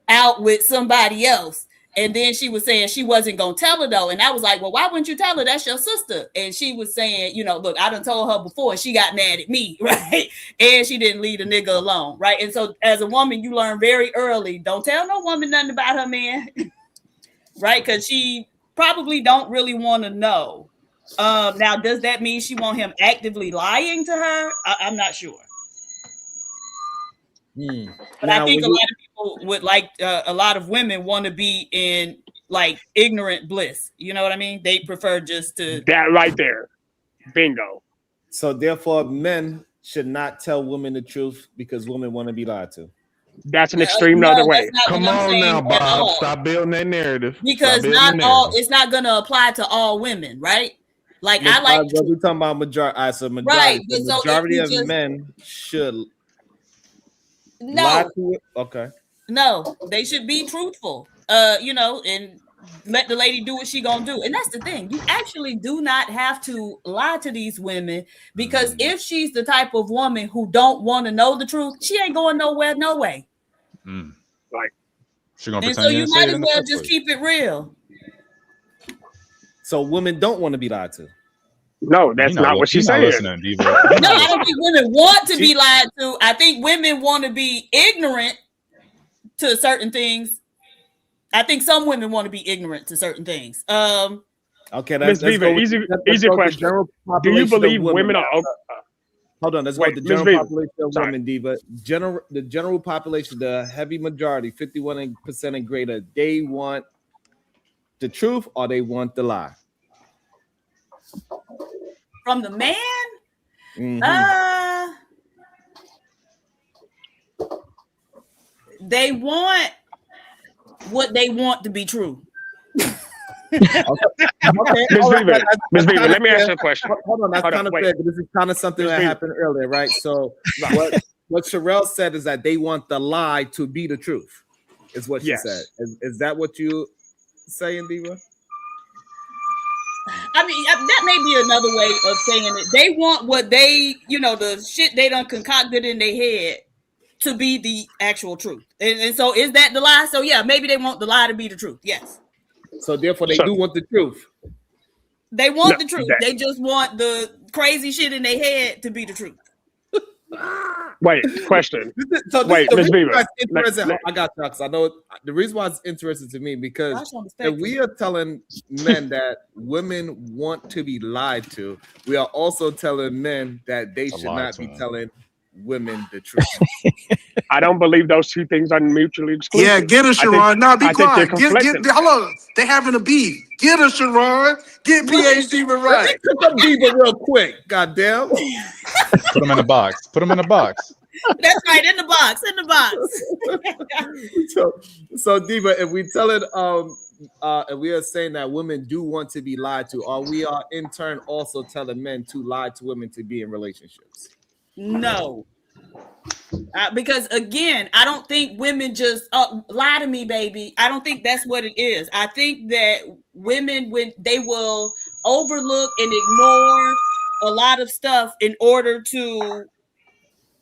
out with somebody else. And then she was saying she wasn't going to tell her though. And I was like, well, why wouldn't you tell her? That's your sister. And she was saying, look, I done told her before. She got mad at me, right? And she didn't leave the nigga alone, right? And so as a woman, you learn very early, don't tell no woman nothing about her man, right? Because she probably don't really want to know. Now, does that mean she want him actively lying to her? I'm not sure. But now, I think a lot of people would like, a lot of women want to be in like ignorant bliss. You know what I mean? They prefer just to. That right there. Bingo. So therefore, men should not tell women the truth because women want to be lied to. That's an extreme other way. Come on now, Bob. Stop building that narrative. Because it's not going to apply to all women, right? Like I like. We're talking about majority. So majority, right, the majority of men should. No. Okay. No, they should be truthful. And let the lady do what she gonna do. And that's the thing. You actually do not have to lie to these women, because if she's the type of woman who don't want to know the truth, she ain't going nowhere, no way. Right. She gonna and pretend so you might as well just keep it real. So women don't want to be lied to. No, that's not what she's saying. No, I don't think women want to be lied to. I think women want to be ignorant to certain things. I think some women want to be ignorant to certain things. Okay, Ms. Viva, easy question. Do you believe women are? Hold on, let's go with the general population of women, Diva. The general population, the heavy majority, 51% and greater, they want the truth or they want the lie? From the man? They want what they want to be true. Ms. Viva, let me ask you a question. Hold on, that's kind of fair. This is kind of something that happened earlier, right? So what Sherelle said is that they want the lie to be the truth, is what she said. Is that what you saying, Diva? I mean, that may be another way of saying it. They want what they, the shit they done concocted in their head to be the actual truth. And so is that the lie? So yeah, maybe they want the lie to be the truth. Yes. So therefore they do want the truth. They want the truth. They just want the crazy shit in their head to be the truth. Wait, question. Wait, Ms. Beaver. I got you, because I know the reason why it's interesting to me, because if we are telling men that women want to be lied to, we are also telling men that they should not be telling women the truth. I don't believe those two things are mutually exclusive. Yeah, get her, Sharon. No, be quiet. Hello, they having a beef. Get her, Sharon. Get PhD Let right. me pick up Diva real quick. Goddamn. Put them in a box. Put them in a box. That's right, in the box, in the box. So Diva, if we tell it, if we are saying that women do want to be lied to, are we in turn also telling men to lie to women to be in relationships? No. Because again, I don't think women just lie to me, baby. I don't think that's what it is. I think that women, when they will overlook and ignore a lot of stuff in order to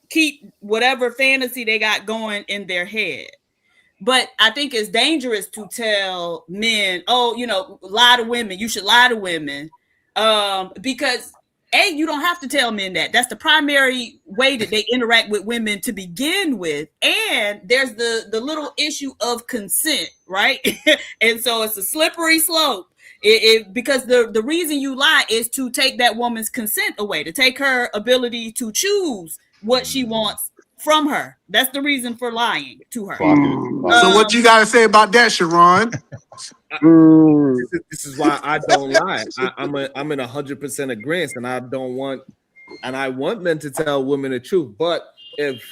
keep whatever fantasy they got going in their head. But I think it's dangerous to tell men, oh, lie to women. You should lie to women. Because you don't have to tell men that. That's the primary way that they interact with women to begin with. And there's the little issue of consent, right? And so it's a slippery slope. Because the reason you lie is to take that woman's consent away, to take her ability to choose what she wants from her. That's the reason for lying to her. So what you got to say about that, Sharon? This is why I don't lie. I'm in 100% agreement, and I want men to tell women the truth. But if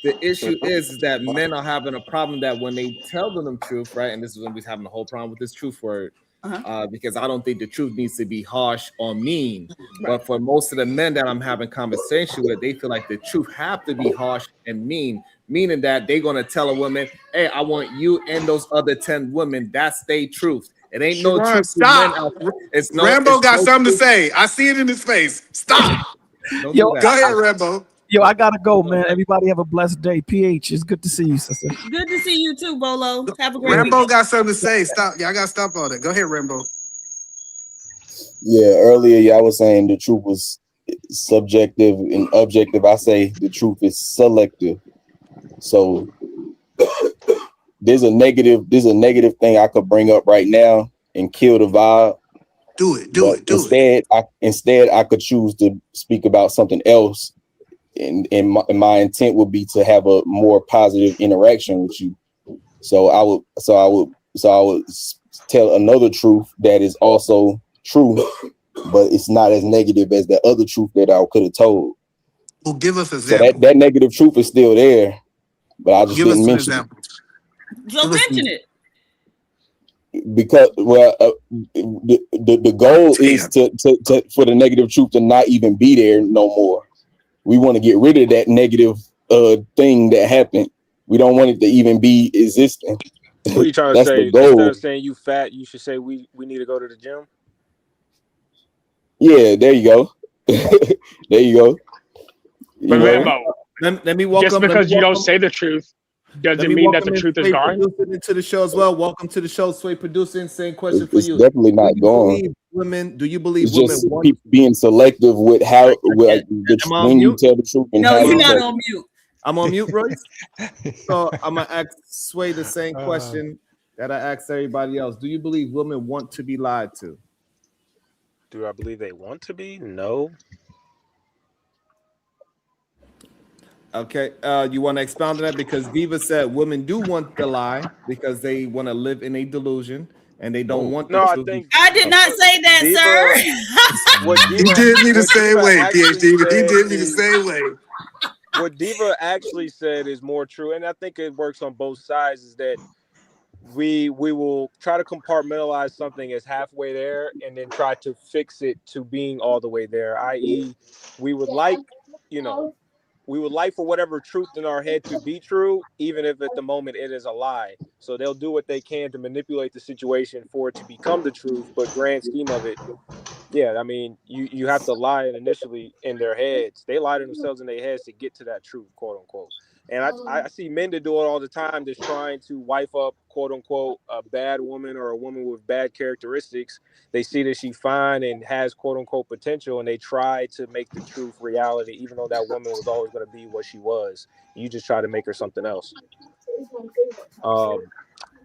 the issue is that men are having a problem that when they tell them the truth, right? And this is when we're having a whole problem with this truth word. Because I don't think the truth needs to be harsh or mean. But for most of the men that I'm having conversation with, they feel like the truth have to be harsh and mean, meaning that they're going to tell a woman, hey, I want you and those other 10 women. That's their truth. It ain't Sharon, no truth. stop. Rambo got something to say. I see it in his face. Stop. Yo, Go ahead, Rambo. Yo, I gotta go, man. Everybody have a blessed day. PH, it's good to see you, sister. Good to see you too, Bolo. Have a great Rambo weekend. got something to say. Stop. Y'all got to stop all that. Go ahead, Rambo. Yeah, earlier y'all was saying the truth was subjective and objective. I say the truth is selective. So there's a negative thing I could bring up right now and kill the vibe. Do it. Instead, I could choose to speak about something else, and my intent would be to have a more positive interaction with you. So I would tell another truth that is also true, but it's not as negative as the other truth that I could have told. Well, give us an example. So that negative truth is still there, but I just didn't mention it. So mention it. Because the goal is to for the negative truth to not even be there no more. We want to get rid of that negative thing that happened. We don't want it to even be existing. What are you trying to That's say? the goal. Instead of saying you fat, you should say we need to go to the gym. Yeah, there you go. There you go. But Rambo, let me welcome. Just because you don't say the truth doesn't mean that the truth is gone. Into the show as well. Welcome to the show, Sway Producing. Same question for It's you. definitely not gone. Do you believe It's women just want people being selective with how when you tell the truth and No, how you're you not tell on mute. I'm on mute, Royce. So I'm gonna ask Sway the same question that I asked everybody else. Do you believe women want to be lied to? Do I believe they want to be? No. Okay, you want to expound on that? Because Diva said women do want to lie because they want to live in a delusion and they don't want the truth. I did not say that, sir. What He did me the same way, PhD. He did me the same way. What Diva actually said is more true, and I think it works on both sides, is that we will try to compartmentalize something as halfway there and then try to fix it to being all the way there, i.e. we would like for whatever truth in our head to be true, even if at the moment it is a lie. So they'll do what they can to manipulate the situation for it to become the truth, but grand scheme of it, yeah, I mean, you have to lie initially in their heads. They lie to themselves in their heads to get to that truth, quote unquote. And I see men that do it all the time, just trying to wife up, quote unquote, a bad woman or a woman with bad characteristics. They see that she's fine and has, quote unquote, potential, and they try to make the truth reality, even though that woman was always going to be what she was. You just try to make her something else.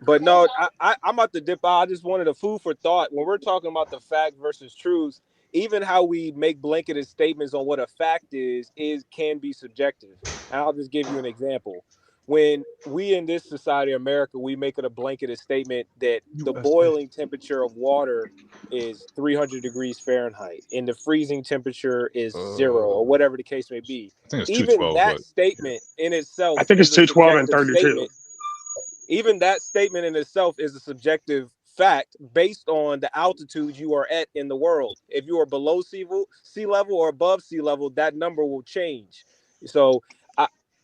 But no, I'm about to dip out. I just wanted a food for thought. When we're talking about the fact versus truth, even how we make blanketed statements on what a fact is can be subjective. And I'll just give you an example. when we in this society, America, we make it a blanketed statement that the boiling temperature of water is 300 degrees Fahrenheit and the freezing temperature is 0 or whatever the case may be. I think it's Even 212, that but statement in itself I think it's is a 212 and subjective 32. statement. Even that statement in itself is a subjective fact based on the altitude you are at in the world. If you are below sea level or above sea level, that number will change. So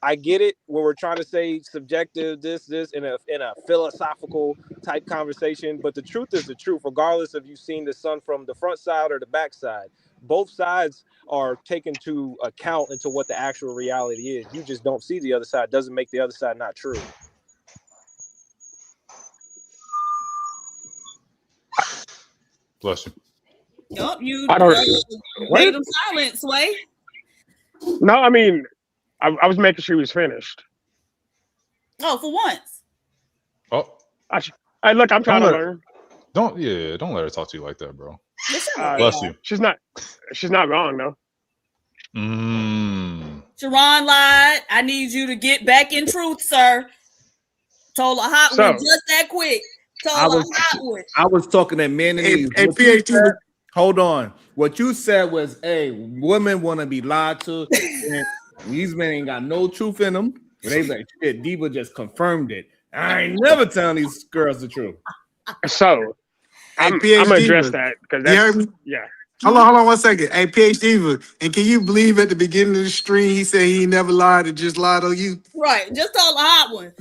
I get it when we're trying to say subjective, this in a philosophical type conversation, but the truth is the truth, regardless of you've seen the sun from the front side or the back side. Both sides are taken to account into what the actual reality is. You just don't see the other side. Doesn't make the other side not true. bless you. Yup, you I don't. made What? them silent, Sway. No, I mean, I was making sure he was finished. Oh, for once. Oh, Hey, look, I'm trying to learn. Don't let her talk to you like that, bro. Bless you. She's not wrong though. Sharon lied. I need you to get back in truth, sir. Told a hot one just that quick. Told a hot one. I was talking at men and ease. PhD. Hold on. What you said was, hey, women want to be lied to. And these men ain't got no truth in them. And they like, shit, Diva just confirmed it. I ain't never telling these girls the truth. So, I'm PhD gonna address that because that's yeah. Hold on 1 second. Hey, PhD, and can you believe at the beginning of the stream he said he never lied and just lied on you? Right, just told a hot one.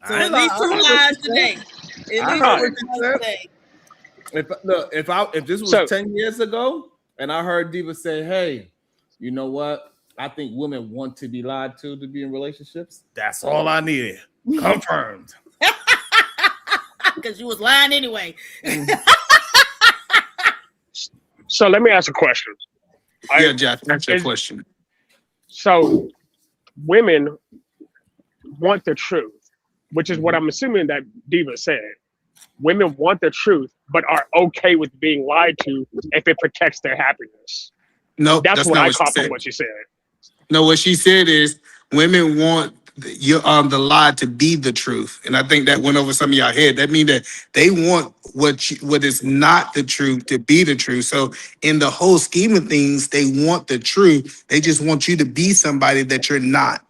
So at least 2 lies today. At least 2 lies today. If this was 10 years ago, and I heard Diva say, "Hey, you know what? I think women want to be lied to be in relationships." That's all I needed. Confirmed. Because you was lying anyway. So let me ask a question. Yeah, Jeff, that's your question. So women want the truth, which is what I'm assuming that Diva said. Women want the truth, but are okay with being lied to if it protects their happiness. No, that's what not I what she caught from said. what she said. No, what she said is women want the lie to be the truth, and I think that went over some of y'all head. That means that they want what is not the truth to be the truth. So in the whole scheme of things, they want the truth. They just want you to be somebody that you're not.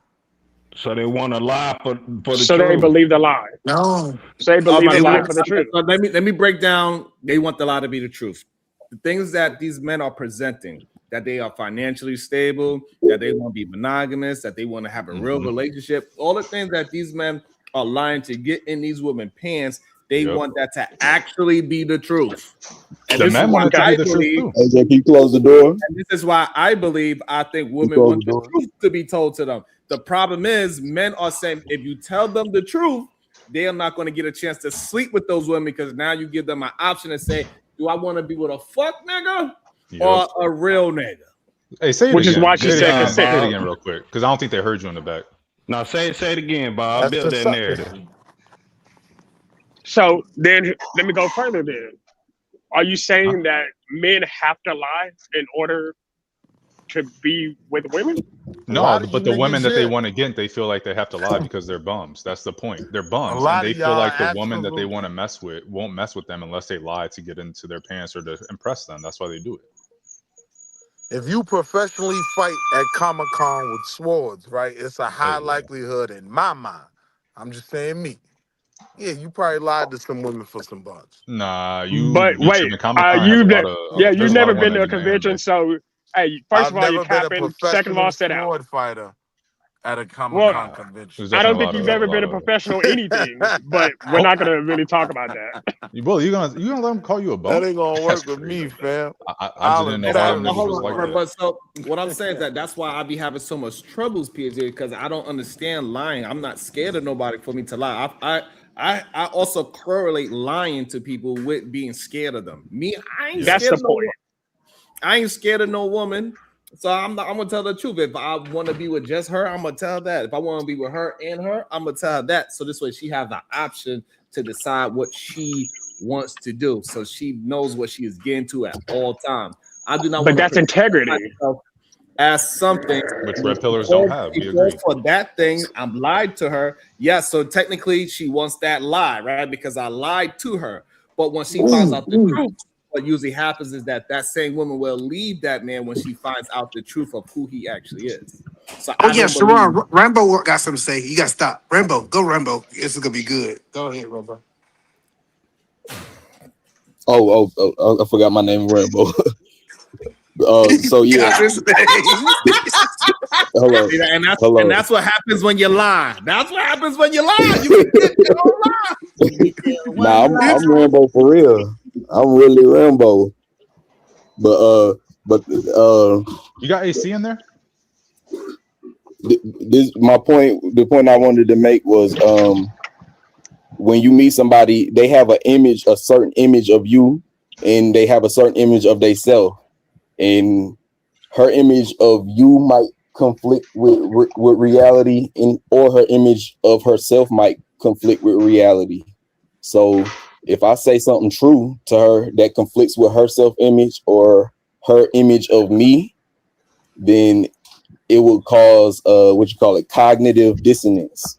So they want to lie for the So truth. they believe the lie. No. So they believe the lie for the truth. So let me break down. They want the lie to be the truth. The things that these men are presenting, that they are financially stable, that they want to be monogamous, that they want to have a real relationship, all the things that these men are lying to get in these women's pants, they want that to actually be the truth. And The men want it to be the truth too. AJ, close the door. And this is why I think women want the truth to be told to them. The problem is men are saying if you tell them the truth, they are not going to get a chance to sleep with those women because now you give them an option to say, do I want to be with a fuck nigga or a real nigga? Hey, say it Which again. is why she said consent. Say it again real quick because I don't think they heard you in the back. No, say it again, Bob. Build that narrative. So then let me go further then. Are you saying that men have to lie in order to be with women? No, but the women that they want to get, they feel like they have to lie because they're bums. That's the point. They're bums. And they feel like the woman that they want to mess with won't mess with them unless they lie to get into their pants or to impress them. That's why they do it. If you professionally fight at Comic-Con with swords, right, it's a high likelihood in my mind. I'm just saying me. Yeah, you probably lied to some women for some bucks. Nah, you. But wait, you've never been to a convention, so hey, first of all, you're capping. Second of all, sit out. Sword fighter at a Comic-Con convention. I don't think you've ever been a professional anything, but we're not gonna really talk about that. You gonna let them call you a bum? That ain't gonna work with me, fam. I just didn't know how niggas was like that. But so what I'm saying is that's why I be having so much troubles, PhD, because I don't understand lying. I'm not scared of nobody for me to lie. I also correlate lying to people with being scared of them. I ain't That's scared the of point. I ain't scared of no woman. So I'm gonna tell the truth. If I want to be with just her, I'm gonna tell that. If I want to be with her and her, I'm gonna tell her that. So this way she has the option to decide what she wants to do. So she knows what she is getting to at all times. I do not. But that's integrity. as something which red pillars don't have. We agree. for that thing. I'm lied to her. Yes, so technically she wants that lie, right? Because I lied to her. But when she finds out the truth, what usually happens is that same woman will leave that man when she finds out the truth of who he actually is. So Oh yeah, Sharon, Rambo got something to say. You got to stop. Rambo, go Rambo. This is gonna be good. Go ahead, Rambo. I forgot my name, Rambo. So yeah. Hello. And that's what happens when you lie. That's what happens when you lie. You forget you don't lie. Nah, I'm Rambo for real. I'm really Rambo. But you got AC in there? The point I wanted to make was when you meet somebody, they have a certain image of you, and they have a certain image of themselves. And her image of you might conflict with reality, or her image of herself might conflict with reality. So if I say something true to her that conflicts with her self-image or her image of me, then it will cause cognitive dissonance.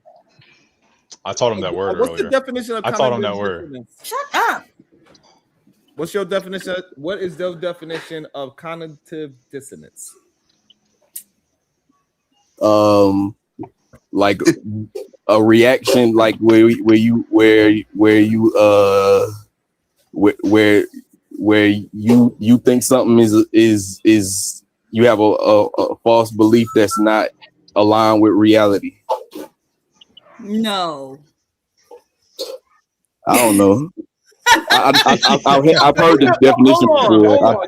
I taught him that word earlier. What's the definition of cognitive dissonance? Shut up. What's your definition? What is the definition of cognitive dissonance? Like a reaction, like where you think something is you have a false belief that's not aligned with reality. No. I don't know. I've heard this definition before.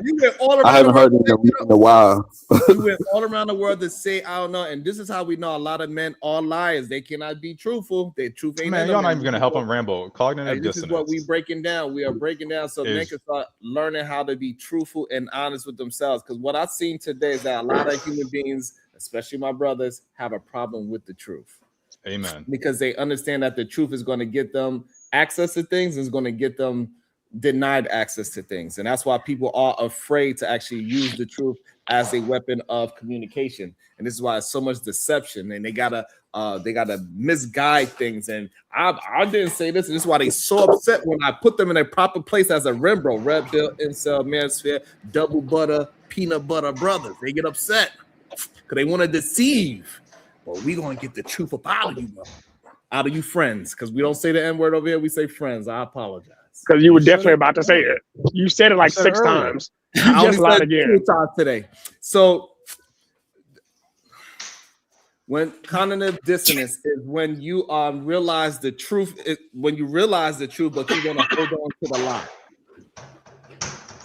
I haven't heard it in a while. You went all around the world to say, I don't know. And this is how we know a lot of men are liars. They cannot be truthful. Their truth ain't. Man, y'all not even going to help them, Rambo. Cognitive dissonance. This is what we breaking down. We are breaking down so men can start learning how to be truthful and honest with themselves. Because what I've seen today is that a lot of human beings, especially my brothers, have a problem with the truth. Amen. Because they understand that the truth is going to get them access to things, and is going to get them denied access to things. And that's why people are afraid to actually use the truth as a weapon of communication. And this is why it's so much deception, and they gotta misguide things. And I didn't say this, and this is why they so upset when I put them in a proper place as a Rembrandt, red bill, incel, manosphere, double butter, peanut butter brothers. They get upset because they want to deceive. But we gonna get the truth up out of you friends, because we don't say the N-word over here, we say friends. I apologize. Because you were definitely about to say it. You said it like 6 times. You just lied again. 2 times today. So when cognitive dissonance is when you realize the truth, when you realize the truth, but you want to hold on to the lie.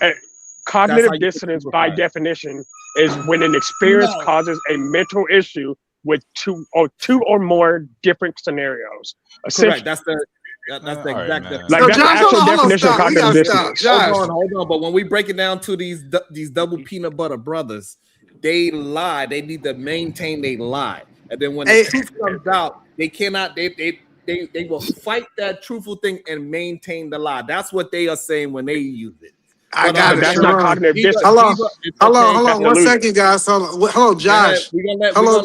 Hey, cognitive dissonance, by definition, is when an experience causes a mental issue with two or more different scenarios. Correct. That's the exact definition. Like that's the actual definition of cognitive dissonance. Hold on. But when we break it down to these double peanut butter brothers, they lie. They need to maintain they lie. And then when the truth comes out, they cannot. They will fight that truthful thing and maintain the lie. That's what they are saying when they use it. I got it. That's not cognitive dissonance. Hold on. 1 second, guys. Hold on, Josh. We're gonna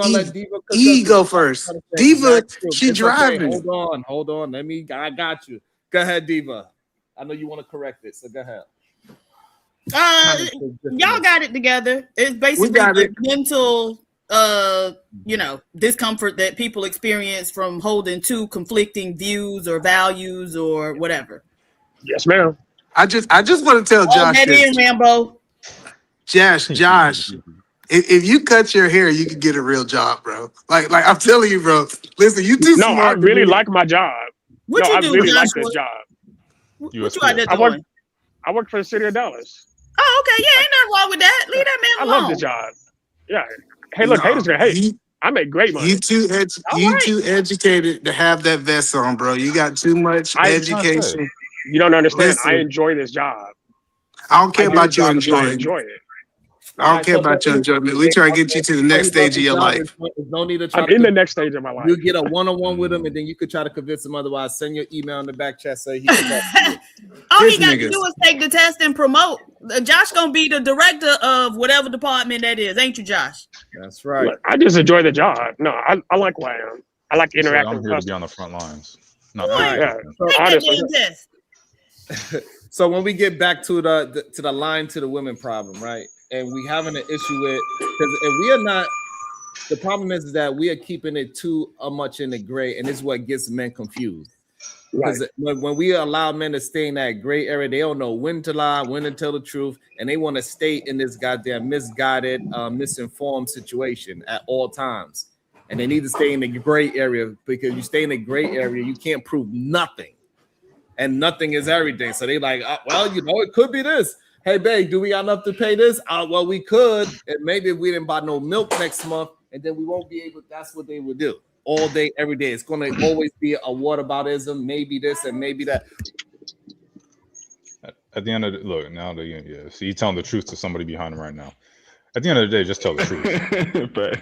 let Diva. Go first. Diva, she driving. Hold on. I got you. Go ahead, Diva. I know you want to correct it, so go ahead. Y'all got it together. It's basically the mental discomfort that people experience from holding 2 conflicting views or values or whatever. Yes, ma'am. I just want to tell Josh that in, Rambo. Josh, if you cut your hair, you can get a real job, bro. Like I'm telling you, bro. Listen, you too smart. No, I really like my job. I really like this job. What you out there doing? I work for the city of Dallas. Oh, okay. Yeah, ain't nothing wrong with that. Leave that man alone. I love the job. Yeah. Hey, look, haters gonna hate. I make great money. You too educated to have that vest on, bro. You got too much education. You don't understand. Listen, I enjoy this job. I don't care about you enjoying. I enjoy it. I don't care about your enjoyment. We try to get you to the next stage of your life. There's no need to try I'm to in the next stage of my life. You get a one-on-one with him, and then you could try to convince him otherwise. Send your email in the back chat so he can talk to you. All he got to do is take the test and promote. Josh gonna be the director of whatever department that is, ain't you, Josh? That's right. Look, I just enjoy the job. No, I like who I am. I like interacting I'm with here to be customers. on the front lines. Not Right. Yeah, Take that honestly. damn test. So when we get back to the line to the women problem, right? And we having an issue with, because if we are not, the problem is that we are keeping it too much in the gray, and this is what gets men confused. Because when we allow men to stay in that gray area, they don't know when to lie, when to tell the truth, and they want to stay in this goddamn misguided, misinformed situation at all times. And they need to stay in the gray area, because you stay in the gray area, you can't prove nothing. And nothing is everything. So they like, well, you know, it could be this. Hey, babe, do we got enough to pay this? Well, we could. And maybe if we didn't buy no milk next month, and then we won't be able, that's what they would do. All day, every day. It's going to always be a whataboutism, maybe this and maybe that. At the end of the look, now that you see, you telling the truth to somebody behind him right now. At the end of the day, just tell the truth. But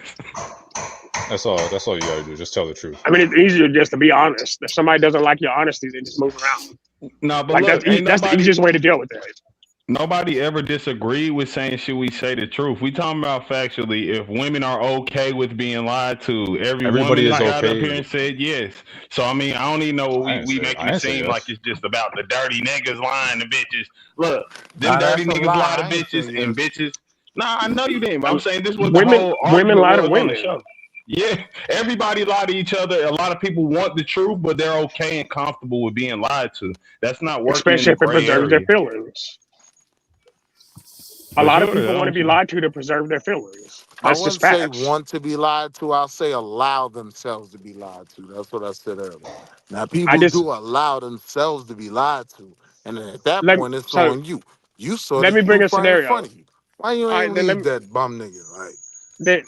that's all you gotta do. Just tell the truth. I mean, it's easier just to be honest. If somebody doesn't like your honesty, then just move around. No, but like look, that's the easiest way to deal with it. Nobody ever disagreed with saying, should we say the truth? We talking about factually, if women are okay with being lied to. Everybody is got okay. up here and said yes. So, I mean, I don't even know what we making it seem like it's just about the dirty niggas lying to bitches. Look, them dirty niggas lie to bitches and bitches. Nah, I know you didn't, but I'm saying this was the whole women lie to was on women. the show. Yeah, everybody lie to each other. A lot of people want the truth, but they're okay and comfortable with being lied to. That's not working. Especially if it preserves their feelings. A lot of people want to be lied to preserve their feelings. That's I just wouldn't say facts. want to be lied to. I'll say allow themselves to be lied to. That's what I said earlier. Now, people do allow themselves to be lied to. And then at that point, it's on you. You saw let the me bring a truth right in scenario. front of you. Why you ain't then leave that bum nigga? Like,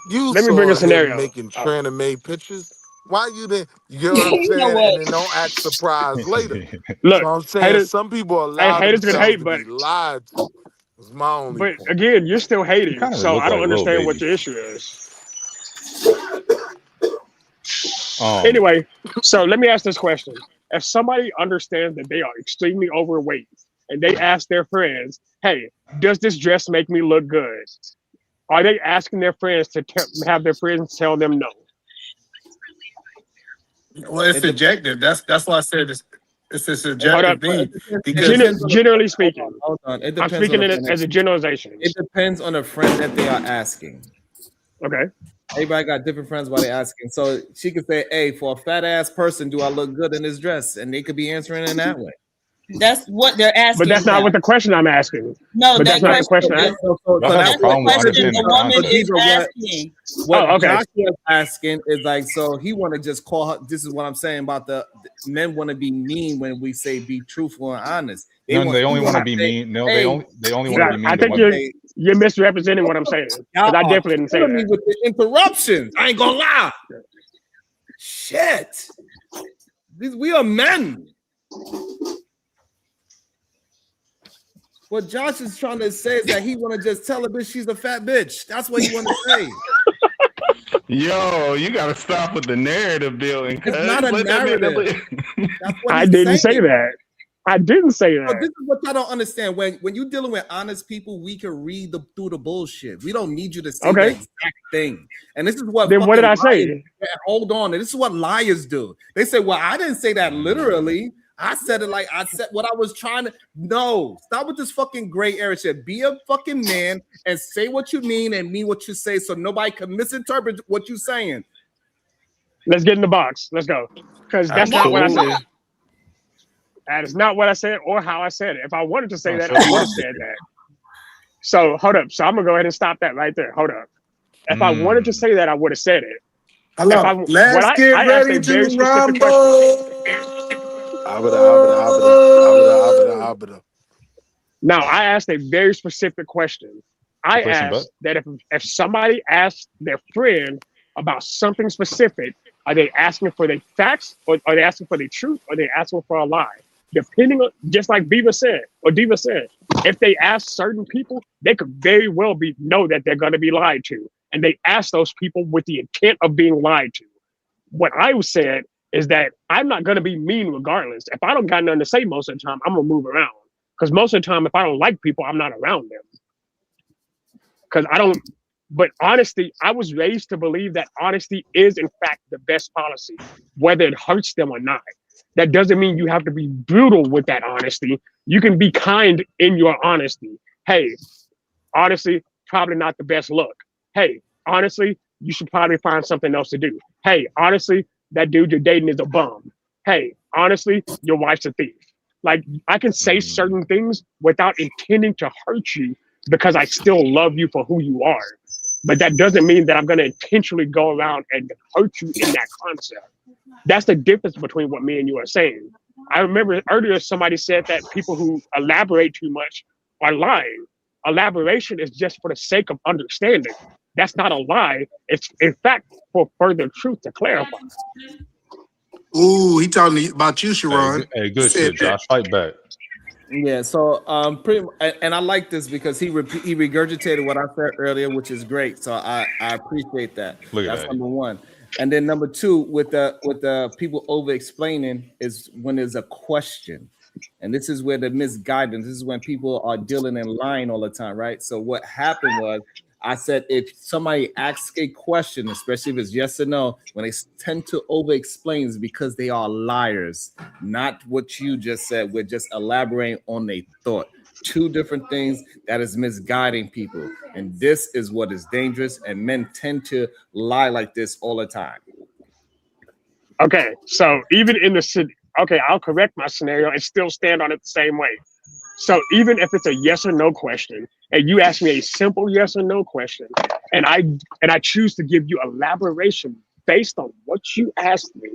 you let me saw bring a him scenario. making trying pictures. Why you didn't? You know what I'm saying? And then don't act surprised later. Look, so I'm saying haters, some people allow haters can themselves hate, to but be lied to. It's my only but point. again, you're still hating. kind of So look I don't like Lil understand what Baby. your issue is. Anyway, so let me ask this question. If somebody understands that they are extremely overweight and they ask their friends, hey, does this dress make me look good? Are they asking their friends to have their friends tell them no? Well, it's subjective. That's why I said it's a subjective thing. Because generally speaking, hold on. It I'm depends speaking on in it as a generalization. It depends on the friend that they are asking. Okay. Everybody got different friends while they're asking. So she could say, hey, for a fat ass person, do I look good in this dress? And they could be answering in that way. That's what they're asking. But that's not what the question I'm asking. No, but that's not the question. That's the question a woman is asking. What Josh is asking is like, so he want to just call her. This is what I'm saying about the men want to be mean when we say be truthful and honest. They only want to be mean. No, they only want to be mean. I think you're misrepresenting what I'm saying. Because I definitely didn't say that. Me with the interruptions. I ain't gonna lie. Shit. We are men. What Josh is trying to say is that he want to just tell a bitch she's a fat bitch. That's what he want to say. Yo, you gotta stop with the narrative building. It's not a narrative. I didn't say that. I didn't say that. So this is what I don't understand. When you're dealing with honest people, we can read through the bullshit. We don't need you to say the exact thing. And this is what. Then what did I say? Hold on. This is what liars do. They say, "Well, I didn't say that literally. I said it like I said what I was trying to." No, stop with this fucking gray area shit. Be a fucking man and say what you mean and mean what you say, so nobody can misinterpret what you're saying. Let's get in the box. Let's go. Because that's not what I said. That is not what I said or how I said it. If I wanted to say that, I would have said that. So hold up. So I'm gonna go ahead and stop that right there. Hold up. If I wanted to say that, I would have said it. Let's get ready to rumble. Now, I asked a very specific question. I asked that if somebody asked their friend about something specific, are they asking for the facts, or are they asking for the truth, or are they asking for a lie? depending on, just like Diva said, if they ask certain people, they could very well know that they're going to be lied to. And they ask those people with the intent of being lied to. What I said is that I'm not going to be mean regardless. If I don't got nothing to say most of the time, I'm going to move around. Because most of the time, if I don't like people, I'm not around them. Because I don't, but honesty, I was raised to believe that honesty is in fact the best policy, whether it hurts them or not. That doesn't mean you have to be brutal with that honesty. You can be kind in your honesty. Hey, honestly, probably not the best look. Hey, honestly, you should probably find something else to do. Hey, honestly, that dude you're dating is a bum. Hey, honestly, your wife's a thief. Like, I can say certain things without intending to hurt you because I still love you for who you are. But that doesn't mean that I'm going to intentionally go around and hurt you in that concept. That's the difference between what me and you are saying. I remember earlier somebody said that people who elaborate too much are lying. Elaboration is just for the sake of understanding. That's not a lie. It's in fact for further truth to clarify. Ooh, he talking about you, Sharon. Hey, good shit, Josh. Fight back. Yeah, so and I like this because he regurgitated what I said earlier, which is great. So I appreciate that. That's number one. And then number two, with the people over explaining is when there's a question. And this is where the misguidance, this is when people are dealing in lying all the time, right? So what happened was I said, if somebody asks a question, especially if it's yes or no, when they tend to over-explain, it's because they are liars, not what you just said. We're just elaborating on a thought. Two different things that is misguiding people. And this is what is dangerous, and men tend to lie like this all the time. Okay, so even in the, okay, I'll correct my scenario and still stand on it the same way. So even if it's a yes or no question, and you ask me a simple yes or no question, and I choose to give you elaboration based on what you asked me,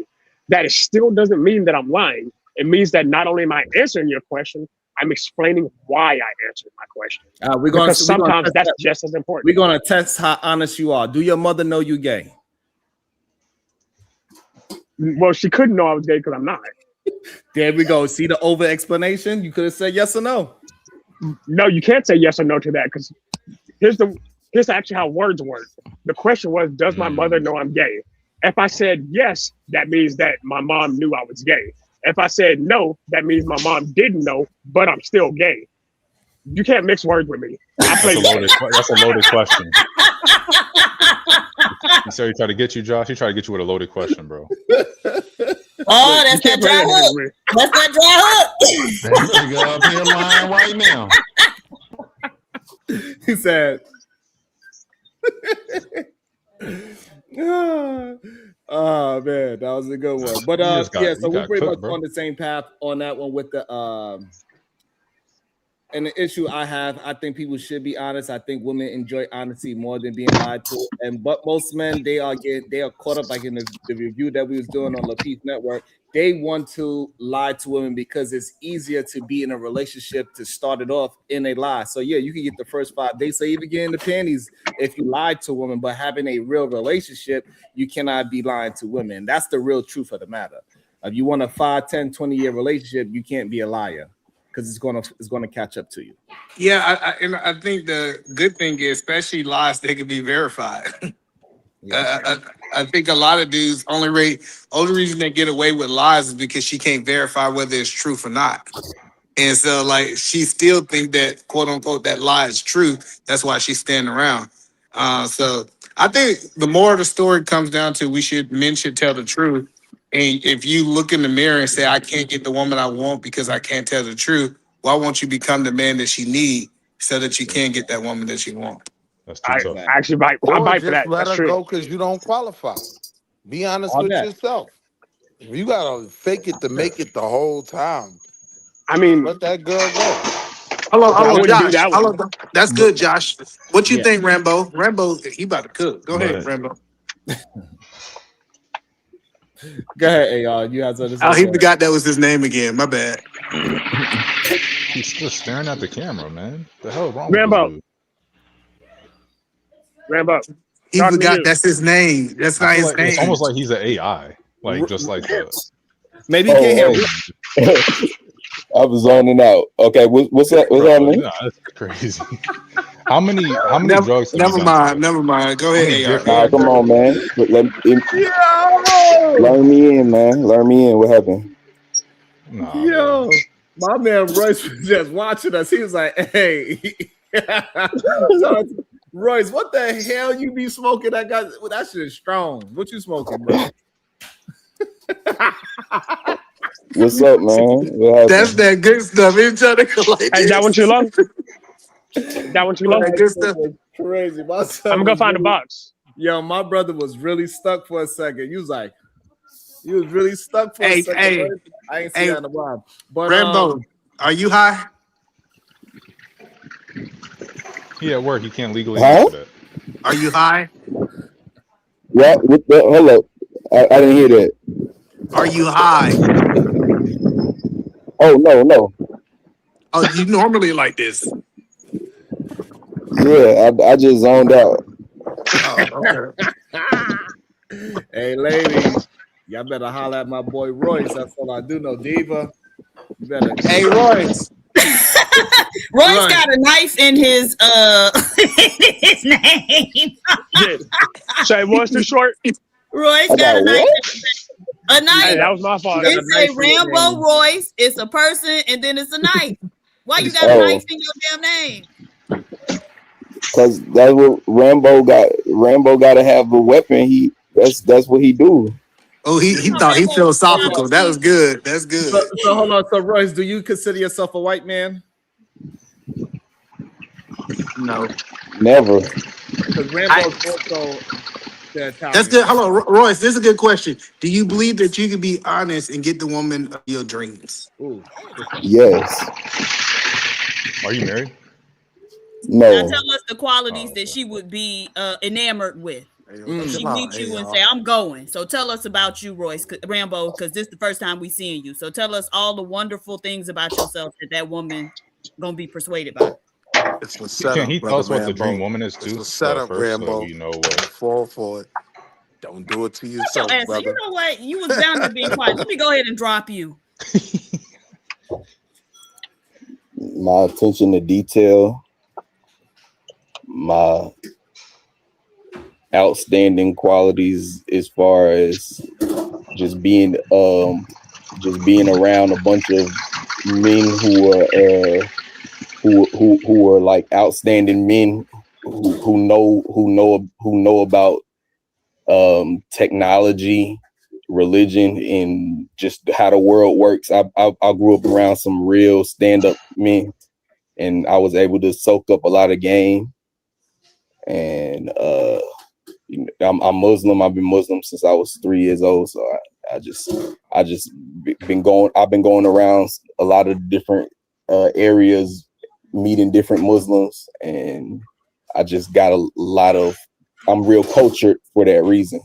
that it still doesn't mean that I'm lying. It means that not only am I answering your question, I'm explaining why I answered my question. Because sometimes that's just as important. We're gonna test how honest you are. Do your mother know you gay? Well, she couldn't know I was gay because I'm not. There we go. See the over explanation? You could have said yes or no. No, you can't say yes or no to that because here's actually how words work. The question was, does my mother know I'm gay? If I said yes, that means that my mom knew I was gay. If I said no, that means my mom didn't know, but I'm still gay. You can't mix words with me. That's a loaded question. He said he tried to get you, Josh. He tried to get you with a loaded question, bro. Oh, that's that dry hook. That's that dry hook. That nigga up here lying right now. He said, oh man, that was a good one. But yeah, so we're pretty much on the same path on that one with the and the issue I have, I think people should be honest. I think women enjoy honesty more than being lied to. But most men, they are caught up, like in the review that we was doing on LaPeace Network. They want to lie to women because it's easier to be in a relationship to start it off in a lie. So yeah, you can get the first 5 days. So even get in the panties if you lied to a woman, but having a real relationship, you cannot be lying to women. That's the real truth of the matter. If you want a 5, 10, 20-year relationship, you can't be a liar. Because it's gonna catch up to you. Yeah, I think the good thing is, especially lies, they can be verified. I think a lot of dudes only reason they get away with lies is because she can't verify whether it's truth or not. And so, like, she still think that, quote unquote, that lie is true. That's why she's standing around. So I think the more of the story comes down to men should tell the truth. And if you look in the mirror and say, I can't get the woman I want because I can't tell the truth, why won't you become the man that she needs so that you can get that woman that you want? That's too tough. Actually, I bite for that. Let That's her true. go because you don't qualify. Be honest with yourself. If you gotta fake it to make it the whole time, I mean, let that girl go. Hello, Josh. That's good, Josh. What you think, Rambo? Rambo, he about to cook. Go ahead, Rambo. Go ahead, AR. You have something to say. Oh, he forgot that was his name again. My bad. He's just staring at the camera, man. The hell wrong Rambo. with this dude? Rambo. He forgot that's his name. That's not his name. It's almost like he's an AI. Like just like the maybe he can't hear. I was zoning out. Okay, what's that? What's Bro, happening? nah, that's crazy. How many Never, drugs have you never done today? mind. Never mind. Go How ahead, many AR. different Come on, drugs? man. Yo, Learn me in, man. Learn me in. What happened? Nah, bro. yo, my man Royce was just watching us. He was like, "Hey, so, Royce, what the hell you be smoking? That guy, well, that shit is strong. What you smoking, bro?" What's up, man? What That's happened? that good stuff. Ain't trying to go like Hey, that one this. too low? That one too low? That good stuff. Crazy. My I'm son gonna go was find a really, box. yo, my brother was really stuck for a second. You was like, you was really stuck for a Hey, second. hey, Right? I ain't see hey, that in a while. But Rambo, are you high? He at work. He can't legally Huh? answer that. Are you high? What? Hold up. I didn't hear that. Are you high? Oh no. Oh, you normally like this. Yeah, I just zoned out. Oh, okay. hey, ladies, y'all better holler at my boy Royce. That's all I do know. Diva, you better. Hey, Royce. Roy's got a knife in his his name. Did say what's too short? Roy's I got a got knife. what? A knife. Hey, that was my fault. It say Rambo Royce. It's a person, and then it's a knife. Why you got a knife in your damn name? Cause that's what Rambo got. Rambo got to have a weapon. That's what he do. Oh, he thought he philosophical. That was good. That's good. So hold on. So Royce, do you consider yourself a white man? No. Never. Because Rambo's also the Italian. That's good. Hold on, Royce. This is a good question. Do you believe that you can be honest and get the woman of your dreams? Ooh. Yes. Are you married? Now No. tell us the qualities that she would be enamored with. She meets you and say, "I'm going." So tell us about you, Royce Rambo, because this is the first time we seeing you. So tell us all the wonderful things about yourself that woman gonna be persuaded by. It's a setup, Can he tell brother us what the Rambo. dream woman is It's too? a setup, First, so Rambo. we know Don't what. fall for it. Don't do it to Shut yourself, your ass. brother. You know what? You was down there being quiet. Let me go ahead and drop you. My attention to detail. My outstanding qualities as far as just being around a bunch of men who are like outstanding men who know about technology, religion, and just how the world works. I grew up around some real stand-up men, and I was able to soak up a lot of game. And I'm Muslim. I've been Muslim since I was 3 years old. So I've been going around a lot of different areas, meeting different Muslims, and I just got a lot of. I'm real cultured for that reason.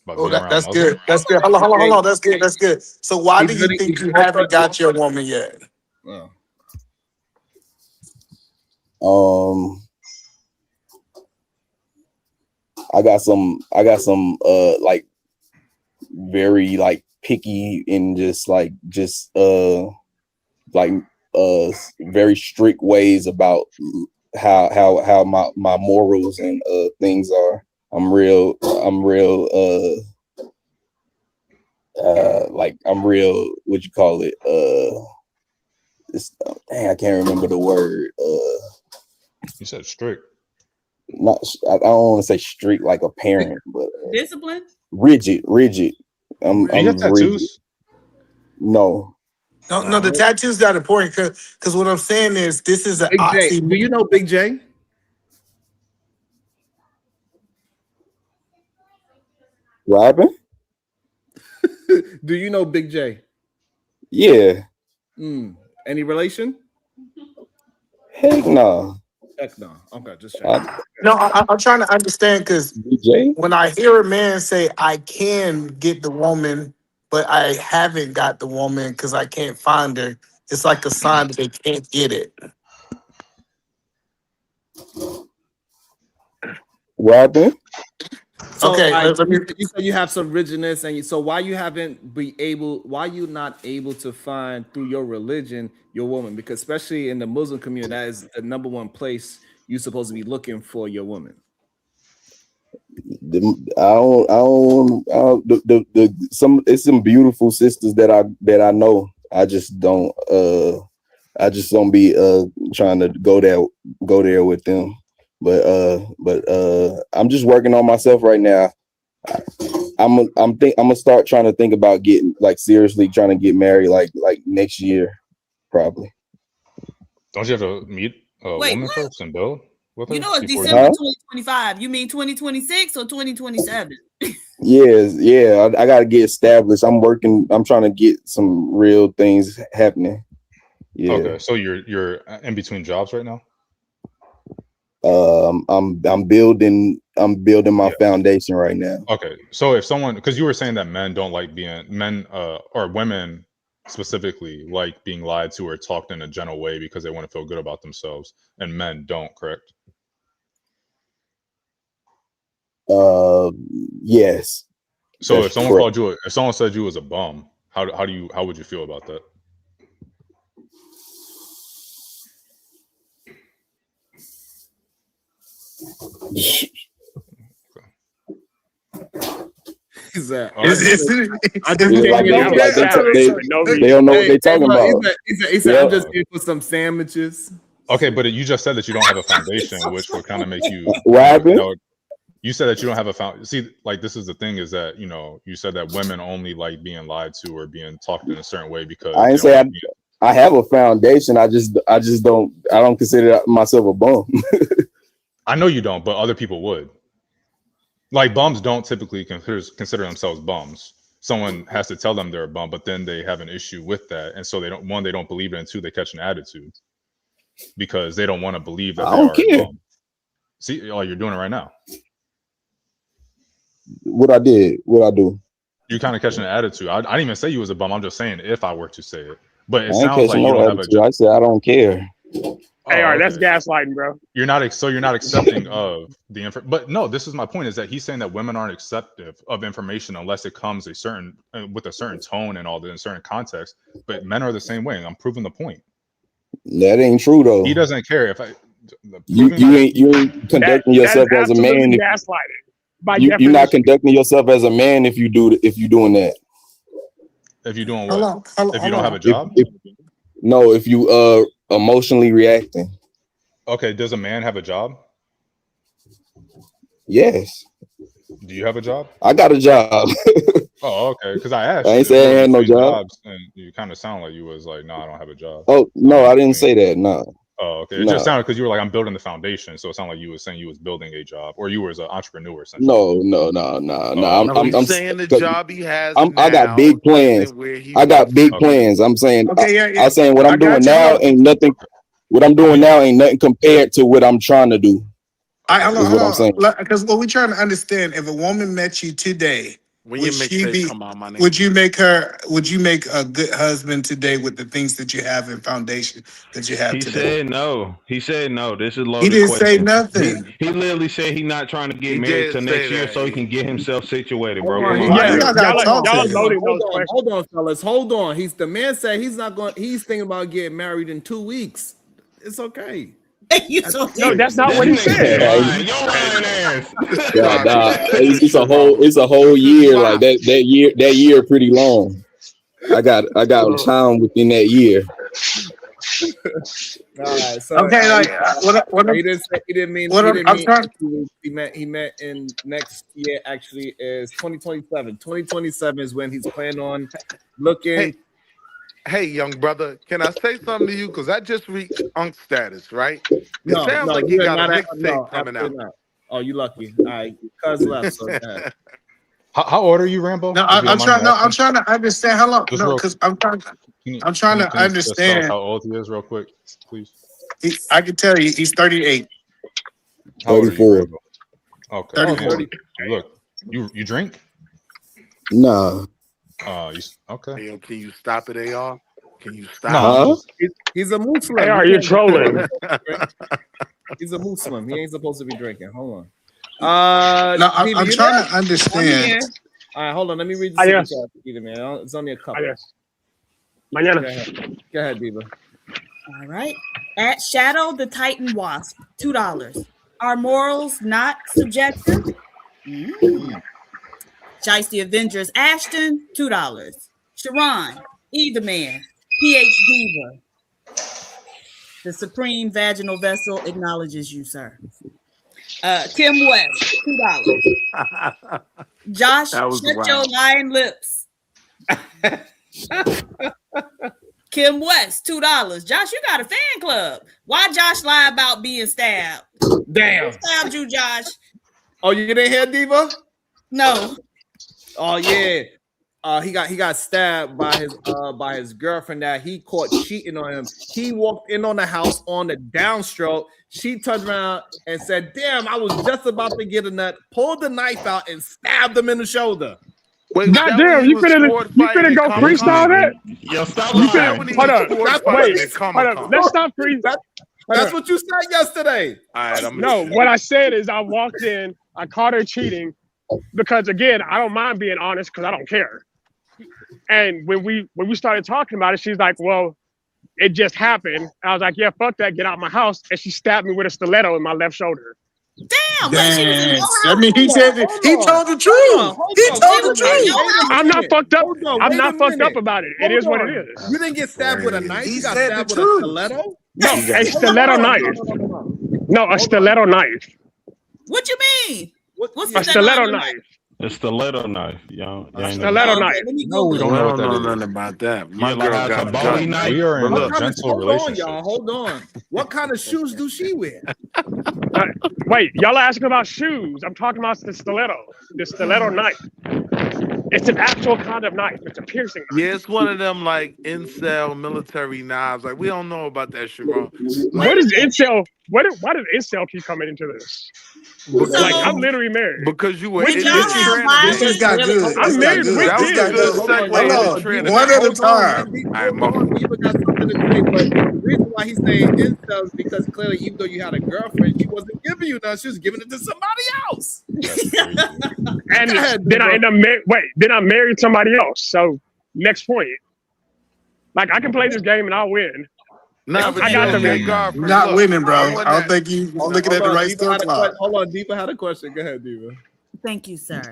Oh, that's good. That's good. Hold on. That's good. That's good. So why do you think you haven't got your woman yet? I got some like very like picky and just very strict ways about how my morals and things are. I'm real what you call it, I can't remember the word. You said strict. I don't want to say strict like a parent, but Discipline. Rigid. I'm You got rigid. tattoos? No, the tattoos not important because what I'm saying is this is an Big J. oxy. Do you know Big J? What happened? Do you know Big J? Yeah. Any relation? Heck no. Heck no. Okay, just checking. No, I'm trying to understand because when I hear a man say I can get the woman, but I haven't got the woman because I can't find her, it's like a sign that they can't get it. What happened? So, Okay, like, let me. You said you have some rigidness, and so why you not able to find through your religion your woman? Because especially in the Muslim community, that is the number one place you're supposed to be looking for your woman. It's some beautiful sisters that I know. I just don't be trying to go there with them. But I'm just working on myself right now. I'm gonna start trying to think about getting seriously trying to get married like next year, probably. Don't you have to meet a Wait, woman what? first and build with her? You know it's before December you... 2025. You mean 2026 or 2027? Yeah, I gotta get established. I'm trying to get some real things happening. Yeah. Okay, so you're in between jobs right now? I'm building my foundation right now. Okay, so if someone, because you were saying that men don't like or women specifically like being lied to or talked in a gentle way because they want to feel good about themselves, and men don't, correct? Yes. So if someone said you was a bum, how would you feel about that? He's that. They don't know what they're talking about. He said, I'm just here for some sandwiches. Okay, but you just said that you don't have a foundation, which would kind of make you. What happened? You said that you don't have a foundation. See, like, this is the thing is that, you said that women only like being lied to or being talked in a certain way because I didn't say I have a foundation. I don't consider myself a bum. I know you don't, but other people would. Like, bums don't typically consider themselves bums. Someone has to tell them they're a bum, but then they have an issue with that, and so they don't believe it, and two, they catch an attitude because they don't want to believe that they are a bum. See, you're doing it right now. What I do? You kind of catching an attitude. I didn't even say you was a bum. I'm just saying if I were to say it, but it I ain't sounds like catching you no don't have a attitude. I said I don't care. Hey, all right, that's gaslighting, bro. You're not accepting of the info. But no, this is my point: is that he's saying that women aren't acceptive of information unless it comes with a certain tone and all that in certain context. But men are the same way. And I'm proving the point. That ain't true though. He doesn't care if you ain't conducting yourself as a man. Gaslighting. You're not conducting yourself as a man if you're doing that. If you're doing what? If you don't have a job? If you emotionally reacting. Okay, does a man have a job? Yes. Do you have a job? I got a job. Oh, okay. Because I asked. I ain't say I had no job. Jobs, and you kind of sound like you was like, no, I don't have a job. Oh no, I didn't say that. No. Oh, okay. It just sounded because you were like, I'm building the foundation, so it sounded like you were saying you was building a job, or you were an entrepreneur. Essentially. No. I'm saying the job he has. I got big plans. Plans. I'm saying. I'm saying what I'm doing now ain't nothing. What I'm doing now ain't nothing compared to what I'm trying to do. Hold on. Because what we're trying to understand, if a woman met you today, would you make a good husband today with the things that you have in foundation that you have today? He said no. This is loaded. He didn't say nothing. He literally said he's not trying to get married till next year so he can get himself situated, bro. Hold on, fellas. Hold on. The man said he's not going. He's thinking about getting married in 2 weeks. It's okay. No, that's not what he said. It's a whole year. Like that year pretty long. I got time within that year. All right. So he didn't mean he meant in next year actually is 2027. 2027 is when he's planning on looking. Hey, young brother, can I say something to you? Because I just reached Unk status, right? It sounds like you got a mixtape coming out. Not. Oh, you lucky. All right, cuz left. So how old are you, Rambo? No, I'm trying to understand. How long? No, because I'm trying to understand how old he is, real quick, please. I can tell you, he's 38. How old are you, Rambo? Okay. 34. Look, you drink? No. Okay. Hey, can you stop it, AR? Can you stop? No, he's a Muslim. AR, you're trolling. He's a Muslim. He ain't supposed to be drinking. Hold on. No, I'm Diva, you trying there? to understand. All right, hold on. Let me read the super chat, Peter, man. It's only a couple. Mañana. Go ahead, Diva. All right. At Shadow the Titan Wasp, $2. Are morals not subjective? Shiesty Avengers Ashton, $2. Sharon, Either Man, PH Diva. The Supreme Vaginal Vessel acknowledges you, sir. Kim West, $2. Josh, That was shut wild. your lying lips. Kim West, $2. Josh, you got a fan club. Why Josh lie about being stabbed? Damn. Who stabbed you, Josh? Oh, you didn't hear Diva? No. Oh yeah. He got stabbed by his girlfriend that he caught cheating on him. He walked in on the house on the downstroke. She turned around and said, "Damn, I was just about to get a nut." Pulled the knife out and stabbed him in the shoulder. Wait, goddamn, you finna go freestyle that? Yo, stop You lying. hold up. Wait, hold up. Let's stop freestyle. That's what you said yesterday. All right, no, what I said is I walked in, I caught her cheating because again, I don't mind being honest because I don't care. And when we started talking about it, she's like, "Well, it just happened." I was like, "Yeah, fuck that, get out of my house." And she stabbed me with a stiletto in my left shoulder. Damn, I mean, he said he told the truth. He told the truth. I'm not fucked up. I'm wait not a fucked up minute. about it. It is what it is. You didn't get stabbed with a knife. He You got said stabbed the with a truth. stiletto. No, a stiletto knife. No, a stiletto knife. What you mean? What's A stiletto knife? A stiletto knife, y'all. A stiletto knife. No, we don't know know what that nothing is. about that. My like girl has got a a Bowie gun. knife. We are in What a kind of, gentle hold on, relationship. y'all. Hold on. What kind of shoes do she wear? Wait, y'all asking about shoes? I'm talking about the stiletto. The stiletto knife. It's an actual kind of knife. It's a piercing knife. Yeah, it's one of them like incel military knives. Like we don't know about that shit, bro. What is incel? Why does incel keep coming into this? Like I'm literally married. Because you were Did y'all have This just got good. I'm This got married good. with That was This got a good good. segue into Hold on. trans. One at a Hold time. on, Diva got something to say, but the reason why he's saying incels because clearly, even though you had a girlfriend, she wasn't giving you none; she was giving it to somebody else. And Go ahead, then I Diva. end up then I married somebody else. So next point. Like I can play this game and I'll win. Nah, but I got the okay, man. girlfriend. You're not Look, winning, bro. I I wasn't don't think you looking at the right stuff. Hold on, Diva had a question. Go ahead, Diva. Thank you, sir.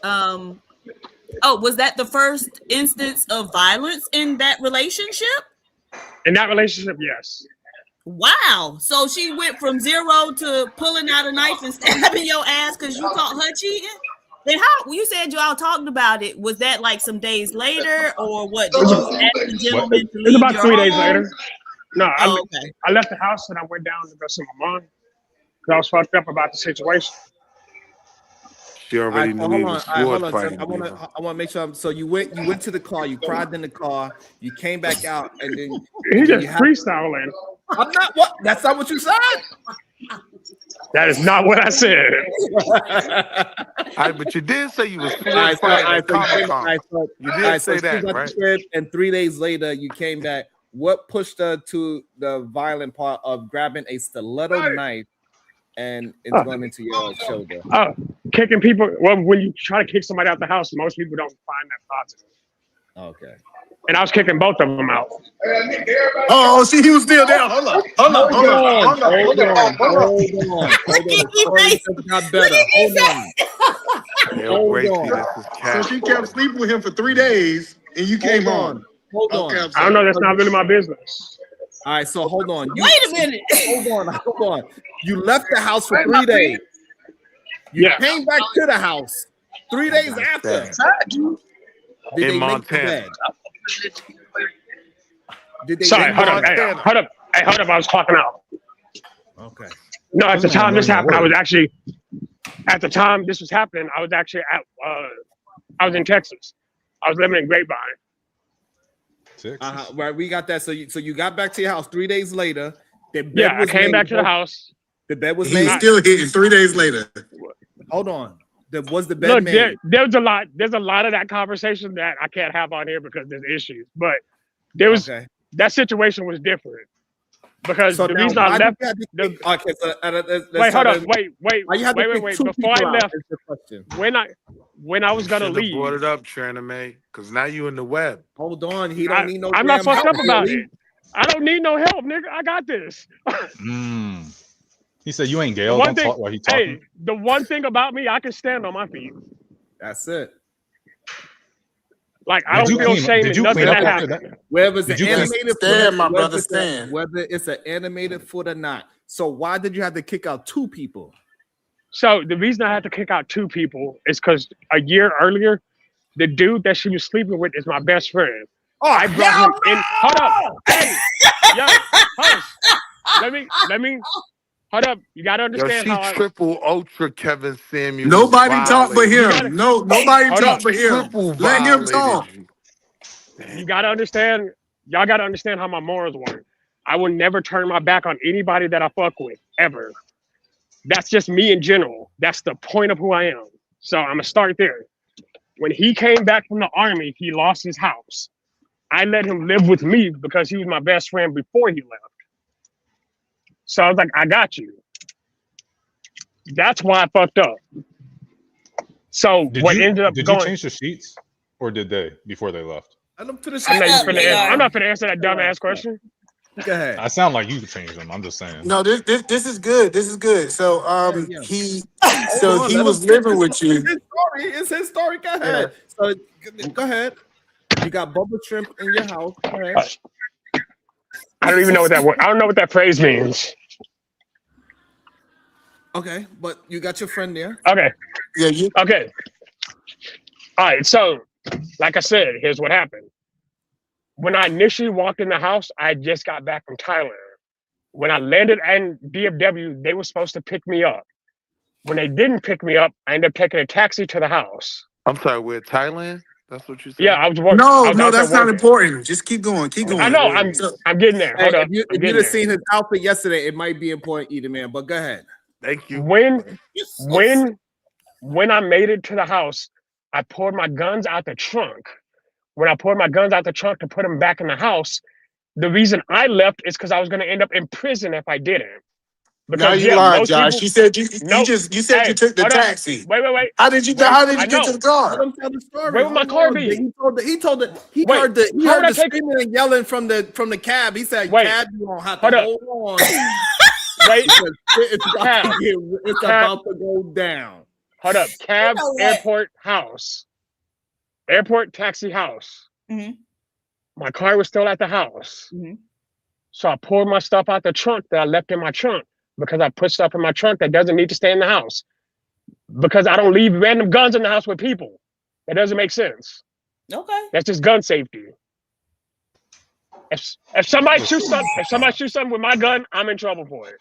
Was that the first instance of violence in that relationship? In that relationship, yes. Wow. So she went from 0 to pulling out a knife and stabbing your ass because you caught her cheating? Then how, you said y'all talked about it, was that like some days later or what? Did you ask the gentleman to leave It's about your 3 days home? later. No, okay. I left the house and I went down to go see my mom because I was fucked up about the situation. She already knew he was Hold sword on. fighting. I want to make sure. So you went to the car. You cried in the car. You came back out, and then He just freestyling. I'm not. What? That's not what you said. That is not what I said. But you did say you was sword fighting at Comic-Con. You did say that, right? And 3 days later, you came back. What pushed her to the violent part of grabbing a stiletto knife and it's going into your shoulder? Kicking people. Well, when you try to kick somebody out the house, most people don't find that positive. Okay. And I was kicking both of them out. Oh, see, he was still there. Hold on. Hold on. Got better. Hold on. So she kept sleeping with him for 3 days, and you came home. Hold on. I don't know. That's not really my business. All right. So hold on. Wait a minute. Hold on. You left the house for 3 days. You came back to the house 3 days after. Did they make the bed? Sorry, hold up. Hey, hold up. I was clocking out. Okay. No, at the time this happened, I was actually, at the time this was happening, I was actually I was in Texas. I was living in Grapevine. Right, we got that. So you got back to your house 3 days later. I came back to the house. The bed was He made. was still hitting 3 days later. Hold on. Was the bed made? Look, there's a lot of that conversation that I can't have on here because there's issues. But there was that situation was different. Because So the now, reason I why left. did you have to kick, okay, so Wait, hold up. Wait. Why you have to kick two Before I people out? left, Is the question. when I was You gonna shouldn't have brought leave, it up, Triname, because now you in the web. Hold on, he don't need no I'm not damn fucked help. up about it. I don't need no help, nigga. I got this. He said, "You ain't The Gale. one Don't thing, talk while he talking." hey, the one thing about me, I can stand on my feet. That's it. Like I don't feel shame in nothing that happened. Whether it's an you clean- animated Stand, my footage, brother, stand. whether it's an animated foot or not. So why did you have to kick out two people? So the reason I had to kick out two people is because a year earlier, the dude that she was sleeping with is my best friend. Oh, I brought him in. Hold up, hey, yo, hush. Let me. Hold up, you gotta Yo, understand she how. triple ultra Kevin Samuels. Nobody talk but violated. him. No, nobody Hold talk up. but him. Triple Let him violated talk. you. You gotta understand. Y'all gotta understand how my morals work. I will never turn my back on anybody that I fuck with ever. That's just me in general. That's the point of who I am. So I'm gonna start there. When he came back from the army, he lost his house. I let him live with me because he was my best friend before he left. So I was like, I got you. That's why I fucked up. So Did what you ended up going? change the sheets, or did they before they left? I'm not finna answer that dumbass question. Go ahead. I sound like you could change them. I'm just saying. No, this is good. This is good. So he was Let him living with you. It's his story. Go ahead. So go ahead. You got bubble shrimp in your house. Go ahead. I don't even know what that word. I don't know what that phrase means. Okay, but you got your friend there. Okay. Yeah. Okay. All right. So, like I said, here's what happened. When I initially walked in the house, I just got back from Thailand. When I landed in DFW, they were supposed to pick me up. When they didn't pick me up, I ended up taking a taxi to the house. I'm sorry, we're Thailand? That's what you said? Yeah, I was working. No, that's not important. Just keep going. Keep going. I know. I'm getting there. Hold up. If you'd have seen his outfit yesterday, it might be important, either man. But go ahead. Thank you. When I made it to the house, I poured my guns out the trunk. When I poured my guns out the trunk to put them back in the house, the reason I left is because I was going to end up in prison if I didn't. Because you lied, Josh. You said you took the taxi. Wait. How did you get to the car? Let him tell the story. Where would my car be? He heard the screaming and yelling from the cab. He said, "Cab, you don't have to hold on." Wait, it's about to go down. Hold up, cab, airport, house, airport, taxi, house. Mm-hmm. My car was still at the house, so I poured my stuff out the trunk that I left in my trunk because I put stuff in my trunk that doesn't need to stay in the house. Because I don't leave random guns in the house with people. That doesn't make sense. Okay. That's just gun safety. If somebody shoots something with my gun, I'm in trouble for it.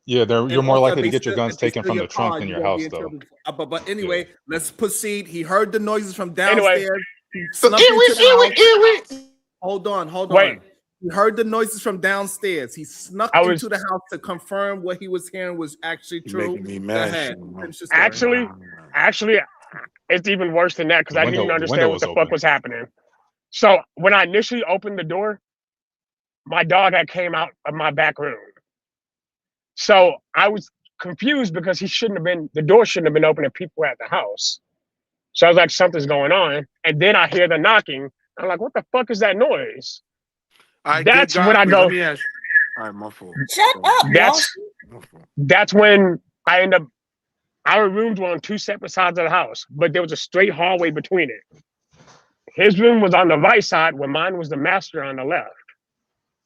Yeah, you're more likely to get your guns taken from the trunk than your house, though. But anyway, let's proceed. He heard the noises from downstairs. He So snuck into the house. Ew. Hold on. Wait. He heard the noises from downstairs. He snuck into the house to confirm what he was hearing was actually true. Making me mad. Actually, it's even worse than that because I didn't even understand what the fuck was happening. So when I initially opened the door, my dog had came out of my back room. So I was confused because the door shouldn't have been open if people were at the house. So I was like, something's going on. And then I hear the knocking. I'm like, what the fuck is that noise? That's when I go. Let me ask you. All right, my fault. Shut up, That's when I end up. Our rooms were on two separate sides of the house, but there was a straight hallway between it. His room was on the right side, where mine was the master on the left.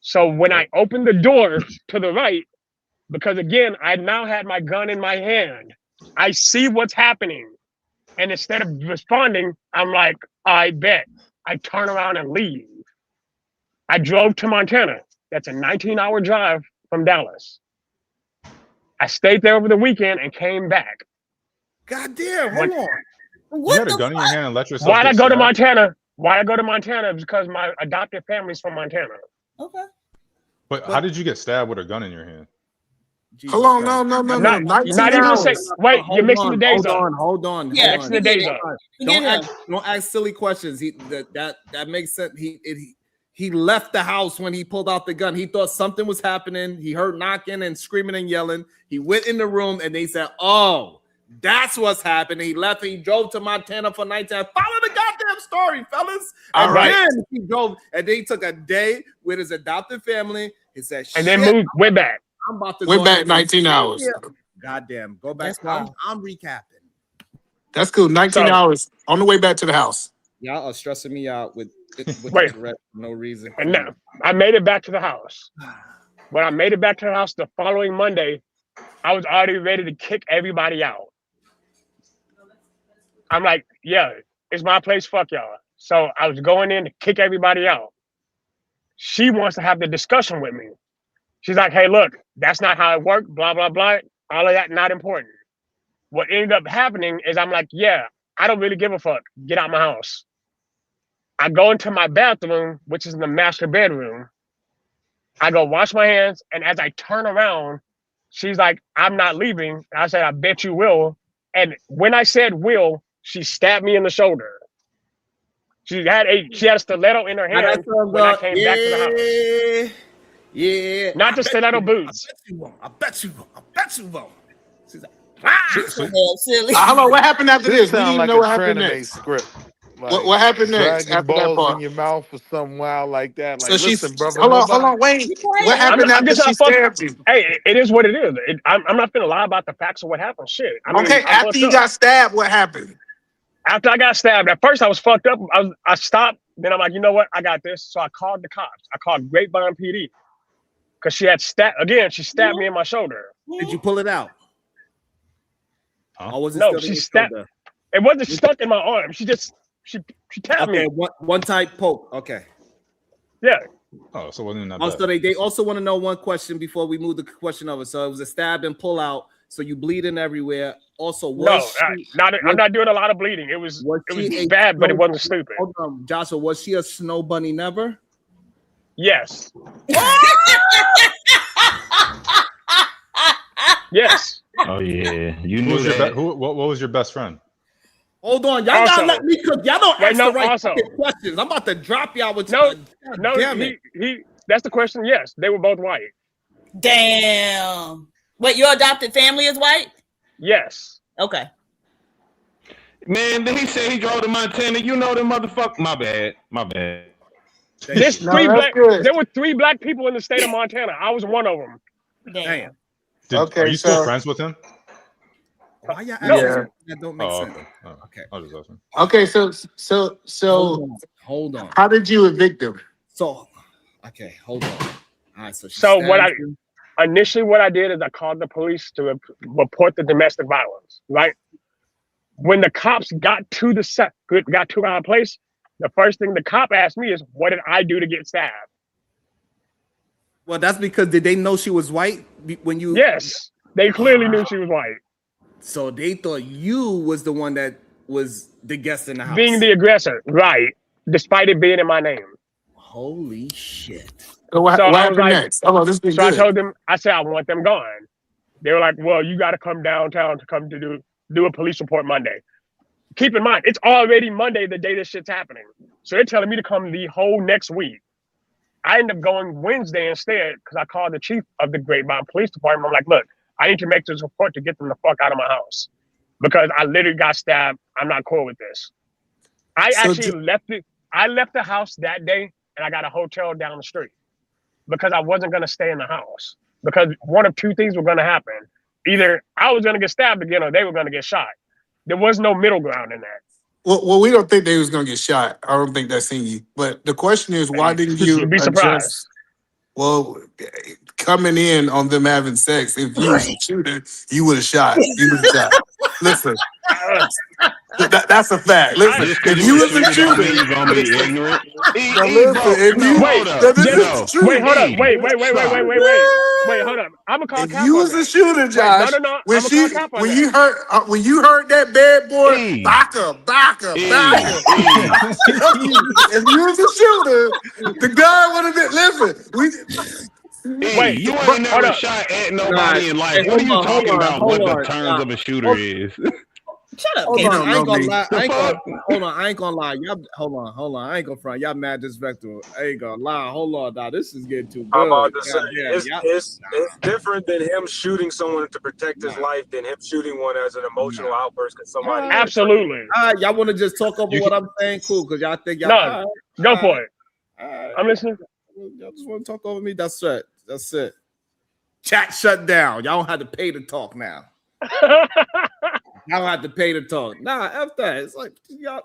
So when I opened the door to the right, because again, I now had my gun in my hand, I see what's happening. And instead of responding, I'm like, I bet. I turn around and leave. I drove to Montana. That's a 19-hour drive from Dallas. I stayed there over the weekend and came back. God damn, hold on. You had a gun in your hand and let yourself. Why'd I go to Montana? Why I go to Montana? Because my adopted family's from Montana. Okay. But how did you get stabbed with a gun in your hand? Hold on, no. Not even the same. Wait, you're mixing the days up. Hold on. Yeah, mixing the days up. Don't ask silly questions. That makes sense. He left the house when he pulled out the gun. He thought something was happening. He heard knocking and screaming and yelling. He went in the room and they said, "Oh, that's what's happening." He left and he drove to Montana for nighttime. Follow the goddamn story, fellas. And then he drove and they took a day with his adopted family. He said, and then went back. I'm about to We're go back 19 hours. Goddamn, go back. I'm recapping. That's cool. 19 hours on the way back to the house. Y'all are stressing me out with Wait. for no reason. And now I made it back to the house. When I made it back to the house the following Monday, I was already ready to kick everybody out. I'm like, yeah, it's my place, fuck y'all. So I was going in to kick everybody out. She wants to have the discussion with me. She's like, hey, look, that's not how it worked, blah, blah, blah. All of that, not important. What ended up happening is I'm like, yeah, I don't really give a fuck. Get out my house. I go into my bathroom, which is in the master bedroom. I go wash my hands. And as I turn around, she's like, I'm not leaving. And I said, I bet you will. And when I said will, she stabbed me in the shoulder. She had a stiletto in her hand when I came back to the house. Yeah. Not the stiletto boots. I bet you won't. She's like, Hold on, what happened after this? We didn't even know what happened next. Script. Like, what happened next Dragon after that balls part? in your mouth or something wild like that. Like, So she's listen, brother. hold on, wait. What happened after she stabbed you? Hey, it is what it is. I'm not gonna lie about the facts of what happened. Shit. I mean, Okay, after you got stabbed, what happened? After I got stabbed, at first I was fucked up. I stopped. Then I'm like, you know what? I got this. So I called the cops. I called Grapevine PD because she had she stabbed me in my shoulder. Did you pull it out? Or was it No, still in she your stabbed. shoulder? It wasn't stuck in my arm. She tapped me. One type poke. Okay. Yeah. Oh, so it wasn't that Also, bad. they also want to know one question before we move the question over. So it was a stab and pull out. So you bleeding everywhere. Also, I'm not doing a lot of bleeding. It was bad, but it wasn't stupid. Hold on, Joshua. Was she a snow bunny? Never. Yes. Yes. Oh yeah, you knew What was your best friend? Hold on, y'all gotta let me cook. Y'all don't ask the right questions. I'm about to drop y'all with damn it. That's the question. Yes, they were both white. Damn. Wait, your adopted family is white? Yes. Okay. Man, then he said he drove to Montana. You know the motherfucker. My bad. There were 3 black people in the state of Montana. I was one of them. Damn. Are you still friends with him? Why y'all asking? That don't make sense. Okay. I'll just ask him. Okay, so hold on. How did you evict him? So, okay, hold on. All right, so initially what I did is I called the police to report the domestic violence. Right when the cops got to our place, the first thing the cop asked me is, "What did I do to get stabbed?" Well, that's because did they know she was white when you? Yes, they clearly knew she was white. So they thought you was the one that was the guest in the house, being the aggressor, right? Despite it being in my name. Holy shit! So what happened next? Oh, this is good. I told them, I said, I want them gone. They were like, well, you got to come downtown to come to do a police report Monday. Keep in mind, it's already Monday, the day this shit's happening. So they're telling me to come the whole next week. I ended up going Wednesday instead because I called the chief of the Grapevine Police Department. I'm like, look, I need to make this report to get them the fuck out of my house because I literally got stabbed. I'm not cool with this. I left the house that day and I got a hotel down the street because I wasn't going to stay in the house because one of 2 things were going to happen. Either I was going to get stabbed again or they were going to get shot. There was no middle ground in that. Well, we don't think they was going to get shot. I don't think that's in you. But the question is, why didn't you You'd be surprised. Well, coming in on them having sex, if you was a shooter, you would have shot. Listen, that's a fact. Listen, if you was a shooter, you're gonna be ignorant. Wait, hold up. Wait, hold up. I'm gonna call. If you was a shooter, Josh, when you heard that bad boy, baka. If you was a shooter, the guy would have been. Listen, Wait, you ain't never shot at nobody in life. What are you talking about? What the terms of a shooter is? Shut up, Hold K. on, I ain't gonna lie. The Hold on, I ain't gonna lie. Y'all, hold on. I ain't gonna front. Y'all mad disrespectful. I ain't gonna lie. Hold on, now this is getting too I'm good. about to say Goddamn, it's different than him shooting someone to protect his life than him shooting one as an emotional outburst because somebody. Absolutely. All right, y'all want to just talk over what I'm saying? Cool, because y'all think y'all. No, go for it. All right. I'm listening. Y'all just want to talk over me? That's it. That's it. Chat shut down. Y'all don't have to pay to talk now. Y'all don't have to pay to talk. Nah, F that. It's like y'all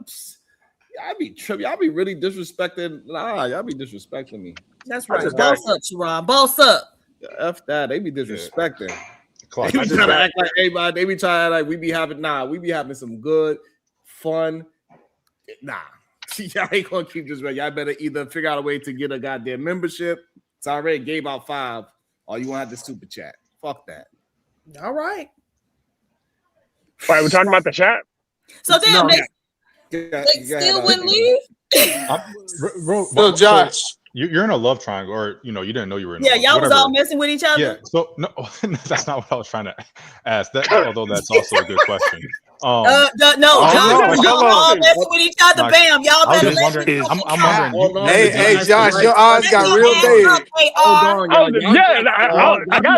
be tripping. Y'all be really disrespecting. Nah, y'all be disrespecting me. That's right. Boss up, Sharon. Boss up. F that. They be disrespecting. Clock. They be trying to act like everybody. They be trying to act like we be having some good fun. Nah, y'all ain't gonna keep this right. Y'all better either figure out a way to get a goddamn membership. It's already gave out 5, or you want to have the super chat. Fuck that. All right. Wait, we're talking about the chat. So damn, No, they still wouldn't leave. So Josh, you're in a love triangle, or you didn't know you were in. Yeah, a love, y'all whatever. was all messing with each other. Yeah. So no, that's not what I was trying to ask. That, although that's also a good question. No, y'all all messing with each other. No, Bam, y'all I was better just wondering. I'm wondering. Hey, Josh, your eyes got real big. Hold on,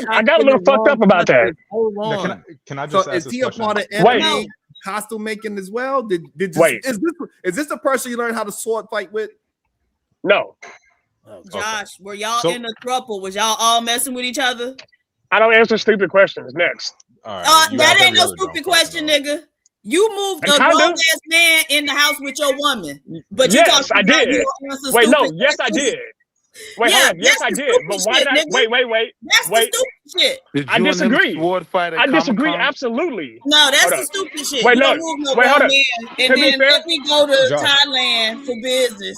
I got a little fucked up about that. Hold on. Can I just so ask is this he a question? part of anime costume making as well? Is this the person you learned how to sword fight with? No. Josh, were y'all in a throuple? Was y'all all messing with each other? I don't answer stupid questions. Next. That ain't no stupid question, nigga. You moved a grown ass man in the house with your woman, but you yes, I did. Wait, no, yes, I did. Wait, hold on. Yes, I did. But why did I? Wait. That's the stupid shit. I disagree. I disagree. Absolutely. No, that's the stupid shit. Wait, you no. don't move no Wait, hold grown on. man, and To be then fair, let me go to Josh. Thailand for business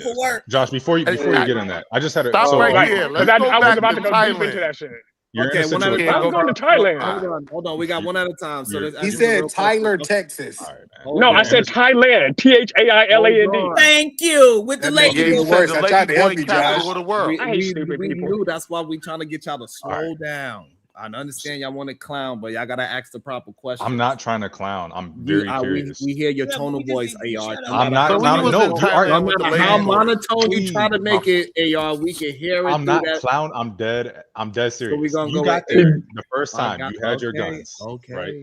for work. Josh, before you get in that, I just had a Stop right here. Let's go I was back about to to go Thailand. deep into that shit. You're Okay, in a one at a situation. time. I'm going to Thailand. Hold on. We got one at a time. So let's He said Tyler, Texas. No, I said Thailand. THAILAND. Thank you. With the lady gave boy. worse. I tried to help you, Josh. I hate stupid people. Knew that's why we trying to get y'all to slow down. I understand y'all want to clown, but y'all gotta ask the proper questions. I'm not trying to clown. I'm very curious. We hear your tone of voice, AR. I'm not clowning. No, you are. No matter how monotone you try to make it, AR, we can hear it. I'm not clown. I'm dead serious. So we gonna you go got there the first time you had your guns. Okay, right?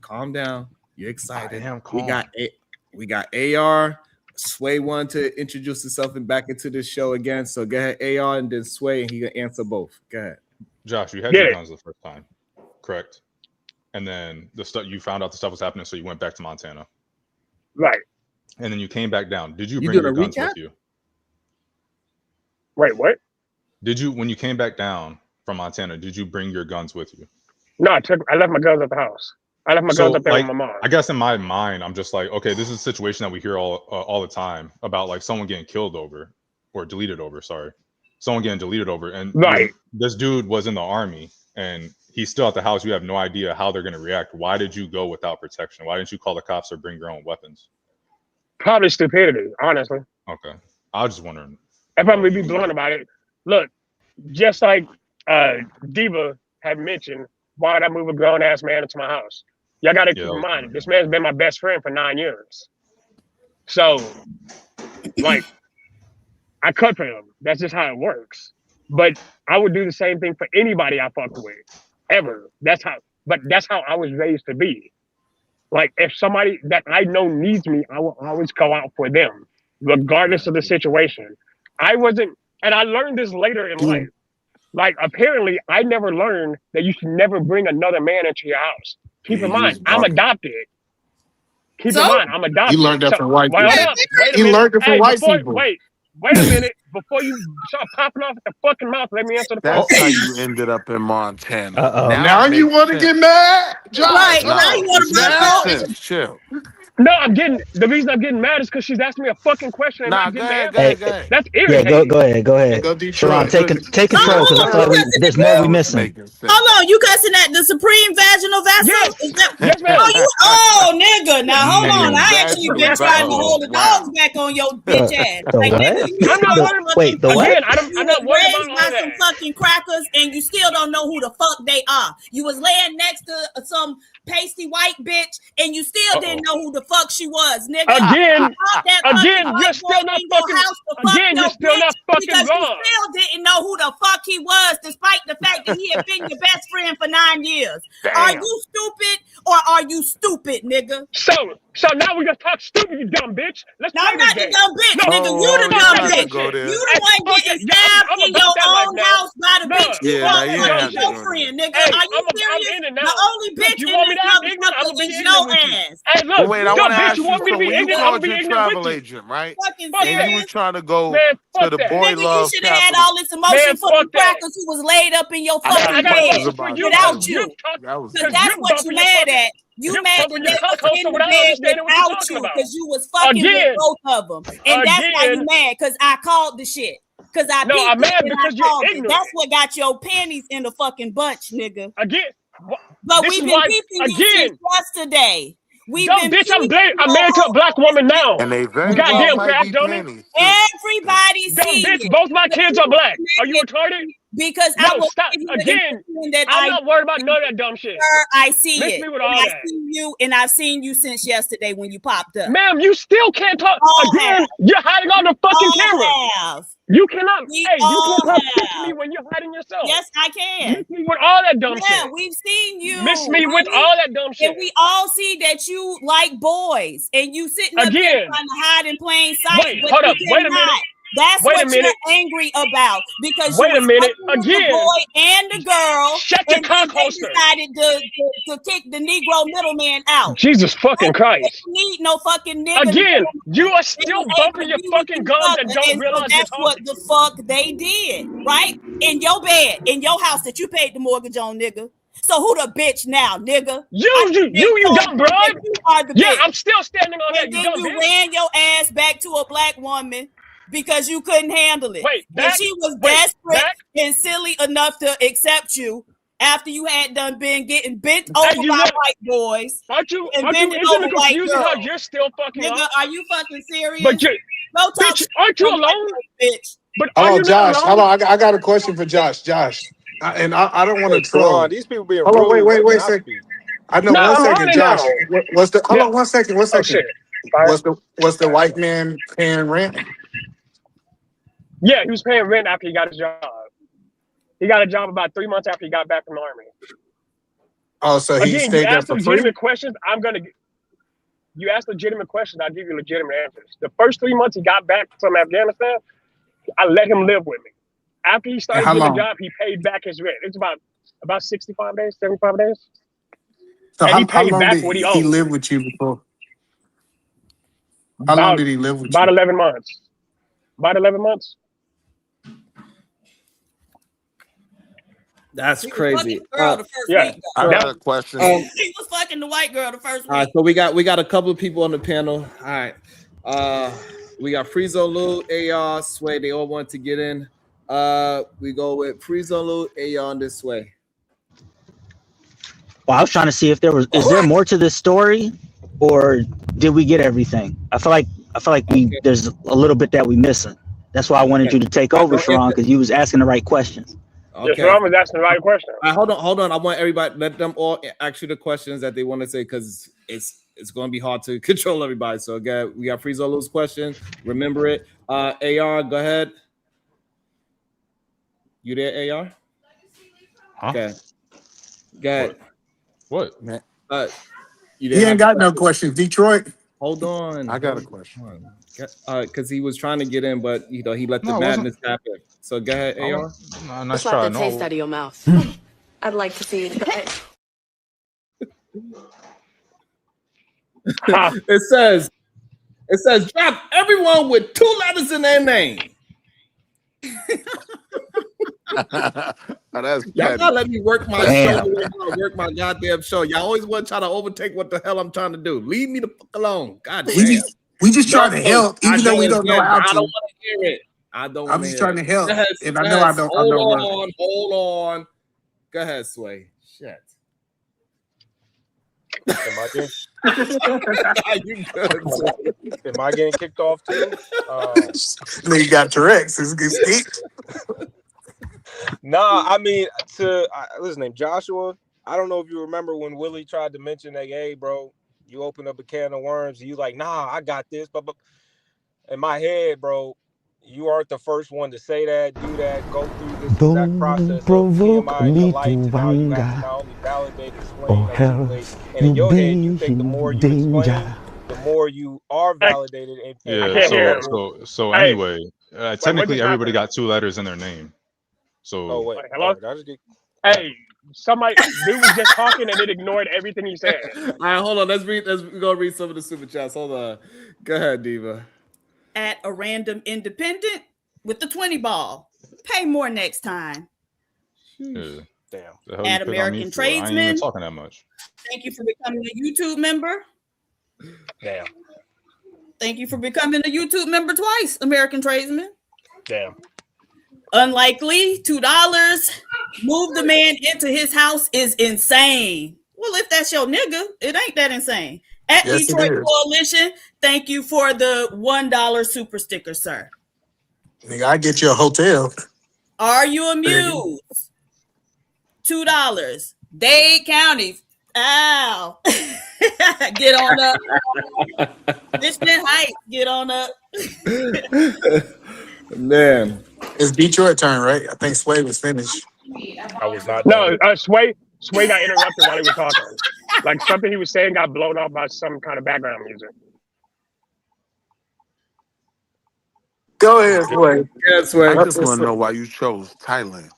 Calm down. You're excited. I am calm. We got AR. Sway wanted to introduce himself and back into the show again. So go ahead, AR, and then Sway, and he can answer both. Go ahead. Josh, you had your guns the first time, correct? And then the stuff you found out the stuff was happening, so you went back to Montana. Right. And then you came back down. Did you bring your guns with you? Wait, what? Did you, when you came back down from Montana, did you bring your guns with you? No, I left my guns at the house. I left my guns up there with my mom. I guess in my mind, I'm just like, okay, this is a situation that we hear all the time about, like someone getting killed over or deleted over. Sorry, someone getting deleted over, and this dude was in the army and he's still at the house. You have no idea how they're going to react. Why did you go without protection? Why didn't you call the cops or bring your own weapons? Probably stupidity, honestly. Okay, I was just wondering. If I'm gonna be blunt about it, look, just like Diva had mentioned, why would I move a grown ass man into my house? Y'all got to keep in mind, this man's been my best friend for 9 years. So, like, I cut for him. That's just how it works. But I would do the same thing for anybody I fuck with, ever. That's how I was raised to be. Like, if somebody that I know needs me, I will always go out for them, regardless of the situation. I wasn't, and I learned this later in life. Like, apparently, I never learned that you should never bring another man into your house. Keep in mind, I'm adopted. Keep in mind, I'm adopted. You learned that from white people. Wait a minute. Learned it from white people. Wait a minute. Before you start popping off at the fucking mouth, let me answer the question. That's how you ended up in Montana. Now you want to get mad? Right. Now you want to get mad? Chill. No, the reason I'm getting mad is because she's asking me a fucking question and not getting the answer. That's irritating. Yeah, go ahead. Sharon, take control because I feel like there's more we missing. Hold on, you cussing at the Supreme Vaginal Vessel? Yes, ma'am. Nigga. Now hold on. I actually been trying to hold the dogs back on your bitch ass. Like, nigga, Wait, the what? Again, I'm not was worried about raised all by that. some fucking crackers, and you still don't know who the fuck they are. You was laying next to some pasty white bitch, and you still didn't know who the fuck she was, nigga. Again, Again, you're still not fucking. Again, you're still not fucking because wrong. you still didn't know who the fuck he was, despite the fact that he had been your best friend for 9 years. Damn. Are you stupid or are you stupid, nigga? So now we just talk stupid, you dumb bitch. Let's No, play I'm this not game. the dumb bitch, No, nigga. You the let's dumb play bitch. this shit. You the one getting Yeah, stabbed I'm in about your that life own now. house by the bitch you Yeah, now want you to ain't fuck have to your go there. friend, nigga. Hey, Are you I'm serious? in it now. The only Look, bitch you in want me this to act ignorant? I'm motherfucker gonna be is ignorant your with you. ass. Hey, look, But wait, I yo, want to bitch, ask you you. want me So to be when you ignorant? I'm gonna called be your ignorant with travel you. agent, right? Fucking Fuck And that. you was trying to go Man, to fuck the that. boy Nigga, you love should have had capital. all this emotion Man, for fuck them that. crackers who was laid up in your I Man, got fucking I got bed questions emotion for about you that. without because you. That was Because you that's what bump you when you're mad fucking, at. You you mad bump when that you're they was coast in the without bed understanding what you're without talking you about. because you was fucking with Again, both of them. And that's why you again. mad, because I called the shit. Because I No, peeped I'm it mad and I because you're called it. ignorant. That's what got your panties in the fucking bunch, nigga. Again, But this we've is been why. peeping you since Again, yesterday. We've dumb been bitch, peeping I'm your married to a black woman now. And they very You well goddamn might crack be dummy. pennies too. Everybody Dumb see bitch, it. both my But kids you are black. Are you mad retarded? because No, I will stop. sit here and Again, pretend that I'm I not worried about none of that dumb shit. sir, I see Miss it. me with And all I that. see you, and I've seen you since yesterday when you popped up. Ma'am, you still can't talk. All Again, have. you're hiding on the fucking All camera. have. You cannot, We hey, you all can't miss me have. when you're hiding yourself. Yes, I can. Miss me with all that dumb Yeah, shit. we've seen you. Miss me with honey. all that dumb shit. And we all see that you like boys, and you sitting up here Again. trying to hide in plain sight. Wait, but hold you up. Wait a cannot. minute. That's Wait a what minute. you're angry about, because Wait you a was minute. fucking with the Again. boy and the girl, Shut your and cock then they holster. decided to kick the Negro middleman out. Jesus fucking Christ. You need no fucking nigga. Again, you are They still was able bumping to your be with fucking each gums and other, don't and so realize you're that's what talking. the fuck they did, right? In your bed, in your house that you paid the mortgage on, nigga. So who the bitch now, nigga? You dumb broad. You are the Yeah, bitch. I'm still standing on that, And you then dumb you bitch. ran your ass back to a black woman because you couldn't handle it. Wait, and back? she was Wait, desperate back? and silly enough to accept you after you had done been getting bent over you by look- white boys Aren't you and isn't bending it over white confusing girls. how you're still fucking Nigga, up? are you fucking serious? But you, Go talk bitch, shit aren't you to my alone? bitch. But are Hello, you not Josh. alone? Hello, I got a question for Josh. Josh, I don't want to Hey, troll. Teron, these people being Hold on, rude. Let wait a Josh second. speak. I know. No, One I'm on second, it Josh. now. What's the? Hold Yeah. on, one second. Oh shit. Fire. What's the white man paying rent? Yeah, he was paying rent after he got his job. He got a job about 3 months after he got back from the army. Oh, so he Again, you stayed there ask for free? legitimate questions, you ask legitimate questions, I'll give you legitimate answers. The first 3 months he got back from Afghanistan, I let him live with me. After he started how getting a long? job, he paid back his rent. It's about 65 days, 75 days. So And he how paid long back did what he he owed. live with you before? How long did he live with About you? 11 months. About 11 months. That's crazy. Girl, the first Yeah. week. I got a question. He was fucking the white girl the first All right, week. so we got a couple of people on the panel. All right, we got Friezo, Lou, AR, Sway. They all want to get in. We go with Friezo, Lou, AR on this way. Well, I was trying to see if is there more to this story, or did we get everything? I feel like there's a little bit that we missing. That's why I wanted you to take over, Sharon, because you was asking the right questions. Okay. Sharon was asking the right question. All right, hold on. I want everybody, let them all ask you the questions that they want to say, because it's going to be hard to control everybody. So again, we got Friezo, Lou's question. Remember it. AR, go ahead. You there, AR? Huh? Okay. Go ahead. What? You He ain't got no questions. Detroit. Hold on. I got a question. Because he was trying to get in, but he let the madness happen. So go ahead, AR. Nice Slap try. the taste out of your mouth. I'd like to see it. It says, drop everyone with 2 letters in their name. That's Y'all gotta let me work my Damn. show the way I work my goddamn show. Y'all always want to try to overtake what the hell I'm trying to do. Leave me the fuck alone. God damn. We just trying to help, even though we don't know how I don't to. want to hear it. I don't. I'm just trying to help, and I know I don't. Hold on. Go ahead, Sway. Shit. Am I there? You good? Am I getting kicked off too? Nigga got Tourette's. It's Nah, I mean, what's his name, Joshua. I don't know if you remember when Willie tried to mention that, hey, bro, you open up a can of worms. And you like, nah, I got this. But in my head, bro, you aren't the first one to say that, do that, go through this exact process of TMI your life to now you have to not only validate, explain, articulate, and in your head, you think the more you explain, the more you are validated. Yeah. So anyway, technically everybody got 2 letters in their name. So. Oh wait, hello. Hey, somebody, dude was just talking and it ignored everything he said. All right, hold on. Let's go read some of the super chats. Hold on. Go ahead, Diva. At a random independent with the 20 ball. Pay more next time. Yeah. Damn. At American Tradesman. I ain't even talking that much. Thank you for becoming a YouTube member. Damn. Thank you for becoming a YouTube member twice, American Tradesman. Damn. Unlikely, $2. Move the man into his house is insane. Well, if that's your nigga, it ain't that insane. At Yes, Detroit Coalition, thank you for the $1 super sticker, sir. Nigga, I get you a hotel. Are you amused? $2. Dade County. Ow. Get on up. Richmond Heights, get on up. Man. It's Detroit turn, right? I think Sway was finished. I was not. No, Sway got interrupted while he was talking. Like something he was saying got blown off by some kind of background music. Go ahead, Sway. Yeah, Sway. I just want to know why you chose Thailand.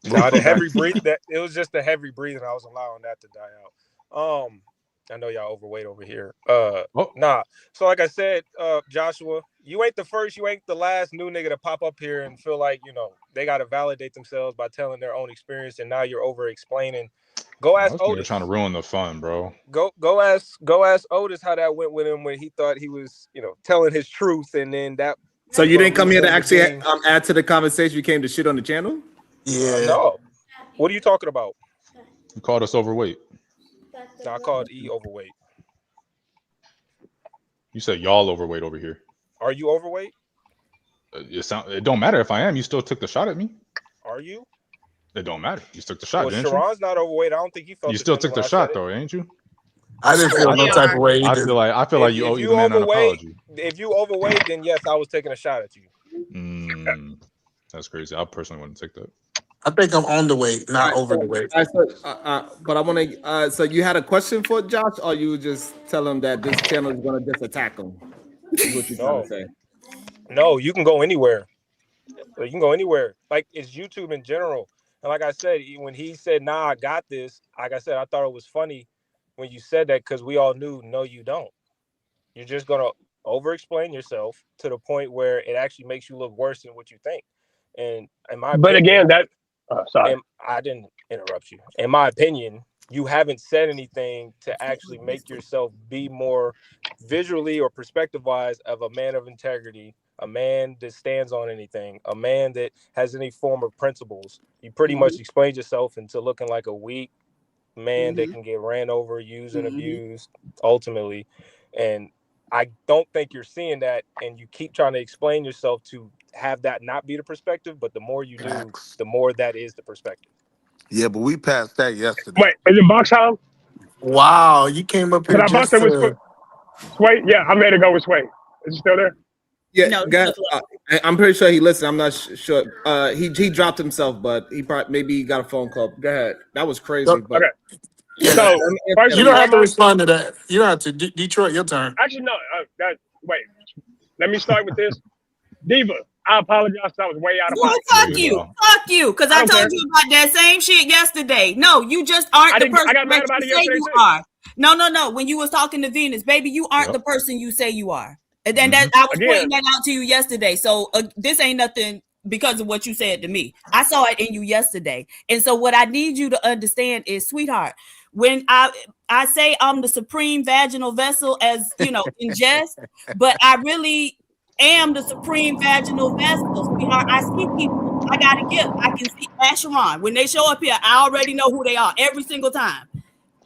Nah, the heavy breathe. It was just the heavy breathing. I was allowing that to die out. I know y'all overweight over here. Nah. So like I said, Joshua, you ain't the first, you ain't the last new nigga to pop up here and feel like, they got to validate themselves by telling their own experience, and now you're over explaining. Go ask Otis. You're trying to ruin the fun, bro. Go ask Otis how that went with him when he thought he was, telling his truth, and then that. So you didn't come here to actually add to the conversation. You came to shit on the channel? Yeah. No. What are you talking about? You called us overweight. No, I called E overweight. You said y'all overweight over here. Are you overweight? It don't matter if I am. You still took the shot at me. Are you? It don't matter. You took the shot, Well, didn't Sharon's not overweight. I don't think he felt. you? You still took the shot though, ain't you? I didn't feel no type of way either. I feel like you owe the man an apology. If you overweight, then yes, I was taking a shot at you. That's crazy. I personally wouldn't take that. I think I'm on the weight, not over the weight. But I want to. So you had a question for Josh, or you just tell him that this channel is going to just attack him? Is what you trying to say? No, you can go anywhere. You can go anywhere. Like, it's YouTube in general. And like I said, when he said, "Nah, I got this," like I said, I thought it was funny when you said that, because we all knew, no, you don't. You're just gonna over-explain yourself to the point where it actually makes you look worse than what you think. And in my but opinion, again, sorry, I didn't interrupt you. In my opinion, you haven't said anything to actually make yourself be more visually or perspective-wise of a man of integrity, a man that stands on anything, a man that has any form of principles. You pretty much explained yourself into looking like a weak man that can get ran over, used, and abused ultimately. And I don't think you're seeing that, and you keep trying to explain yourself to have that not be the perspective, but the more you do, the more that is the perspective. Yeah, but we passed that yesterday. Wait, is it box time? Wow, you came up here just to... Sway? Yeah, I'm ready to go with Sway. Is he still there? Yeah, no, I'm pretty sure he listened. I'm not sure. He dropped himself, but he probably maybe got a phone call. Go ahead. That was crazy. But yeah, so you don't have to respond to that. You don't have to. Detroit, your turn. Actually, no. Wait. Let me start with this. Diva, I apologize. I was way out of pocket. Fuck you. Because I told you about that same shit yesterday. No, you just aren't the person that you say you are. No. When you was talking to Venus, baby, you aren't the person you say you are. And then I was pointing that out to you yesterday. So this ain't nothing because of what you said to me. I saw it in you yesterday. And so what I need you to understand is, sweetheart, when I say I'm the supreme vaginal vessel, as in jest, but I really am the supreme vaginal vessel, sweetheart. I see people. I got a gift. I can see Asheron. When they show up here, I already know who they are every single time.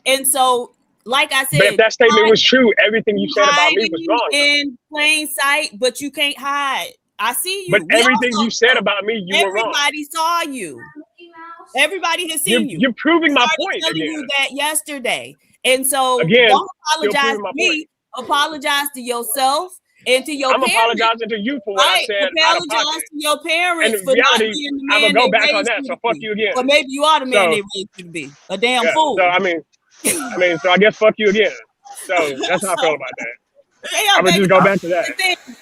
And so, like I said, But if that statement was true, everything you said about me was wrong. In plain sight, but you can't hide. I see you. But everything you said about me, you were wrong. Everybody saw you. Everybody has seen you. You're proving my point telling again. you that yesterday. And so Again, don't apologize to me. Apologize to yourself and to your parents. I'm apologizing to you for what I said. Apologize to your parents for reality, not being the I'm man gonna go they back on raised that. you So to fuck be. you again. Or maybe you are the man they raised you to be. A damn fool. So I mean, so I guess fuck you again. So that's how I feel about that. Yeah, I'm gonna just go back to that.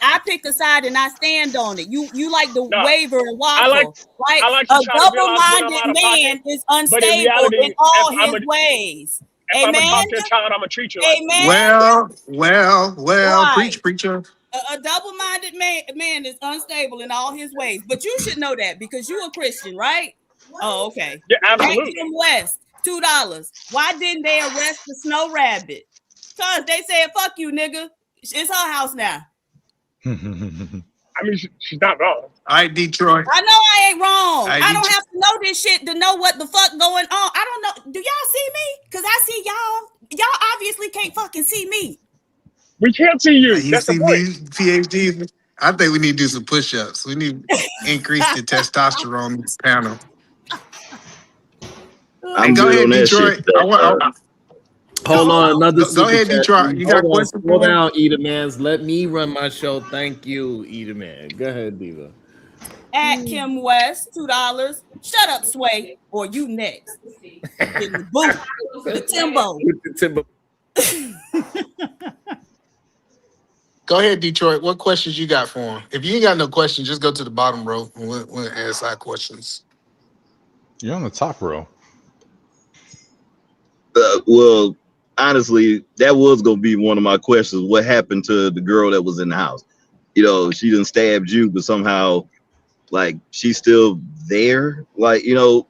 I pick a side and I stand on it. You like the waver and waffle, right? I like a to try to realize when I'm double-minded out of man pocket. is But in unstable reality, in all if his I'm a- ways. If I'm gonna talk to a child, I'm gonna treat you like Amen. Well, Right. preacher. A double-minded man is unstable in all his ways. But you should know that because you're a Christian, right? Oh, okay. Yeah, absolutely. Kim West, $2. Why didn't they arrest the snow rabbit? Because they said, fuck you, nigga. It's her house now. I mean, she's not wrong. All right, Detroit. I know I ain't wrong. I I don't have to know this shit to know what the fuck going on. I don't know. Do y'all see me? Because I see y'all. Y'all obviously can't fucking see me. We can't see you. You That's see the point. me, PhD? I think we need to do some push-ups. We need to increase the testosterone in this panel. I'm go good ahead, on that Detroit. shit. Hold on, another Go ahead, super chat. Detroit. You got Hold on, questions? slow down, Edomans. Let me run my show. Thank you, Edoman. Go ahead, Diva. At Kim West, $2. Shut up, Sway, or you next. In the boot, the Timbo. With the Timbo. Go ahead, Detroit. What questions you got for him? If you ain't got no questions, just go to the bottom row and we'll ask our questions. You're on the top row. Well, honestly, that was gonna be one of my questions. What happened to the girl that was in the house? You know, she didn't stab you, but somehow, like, she's still there. Like, you know,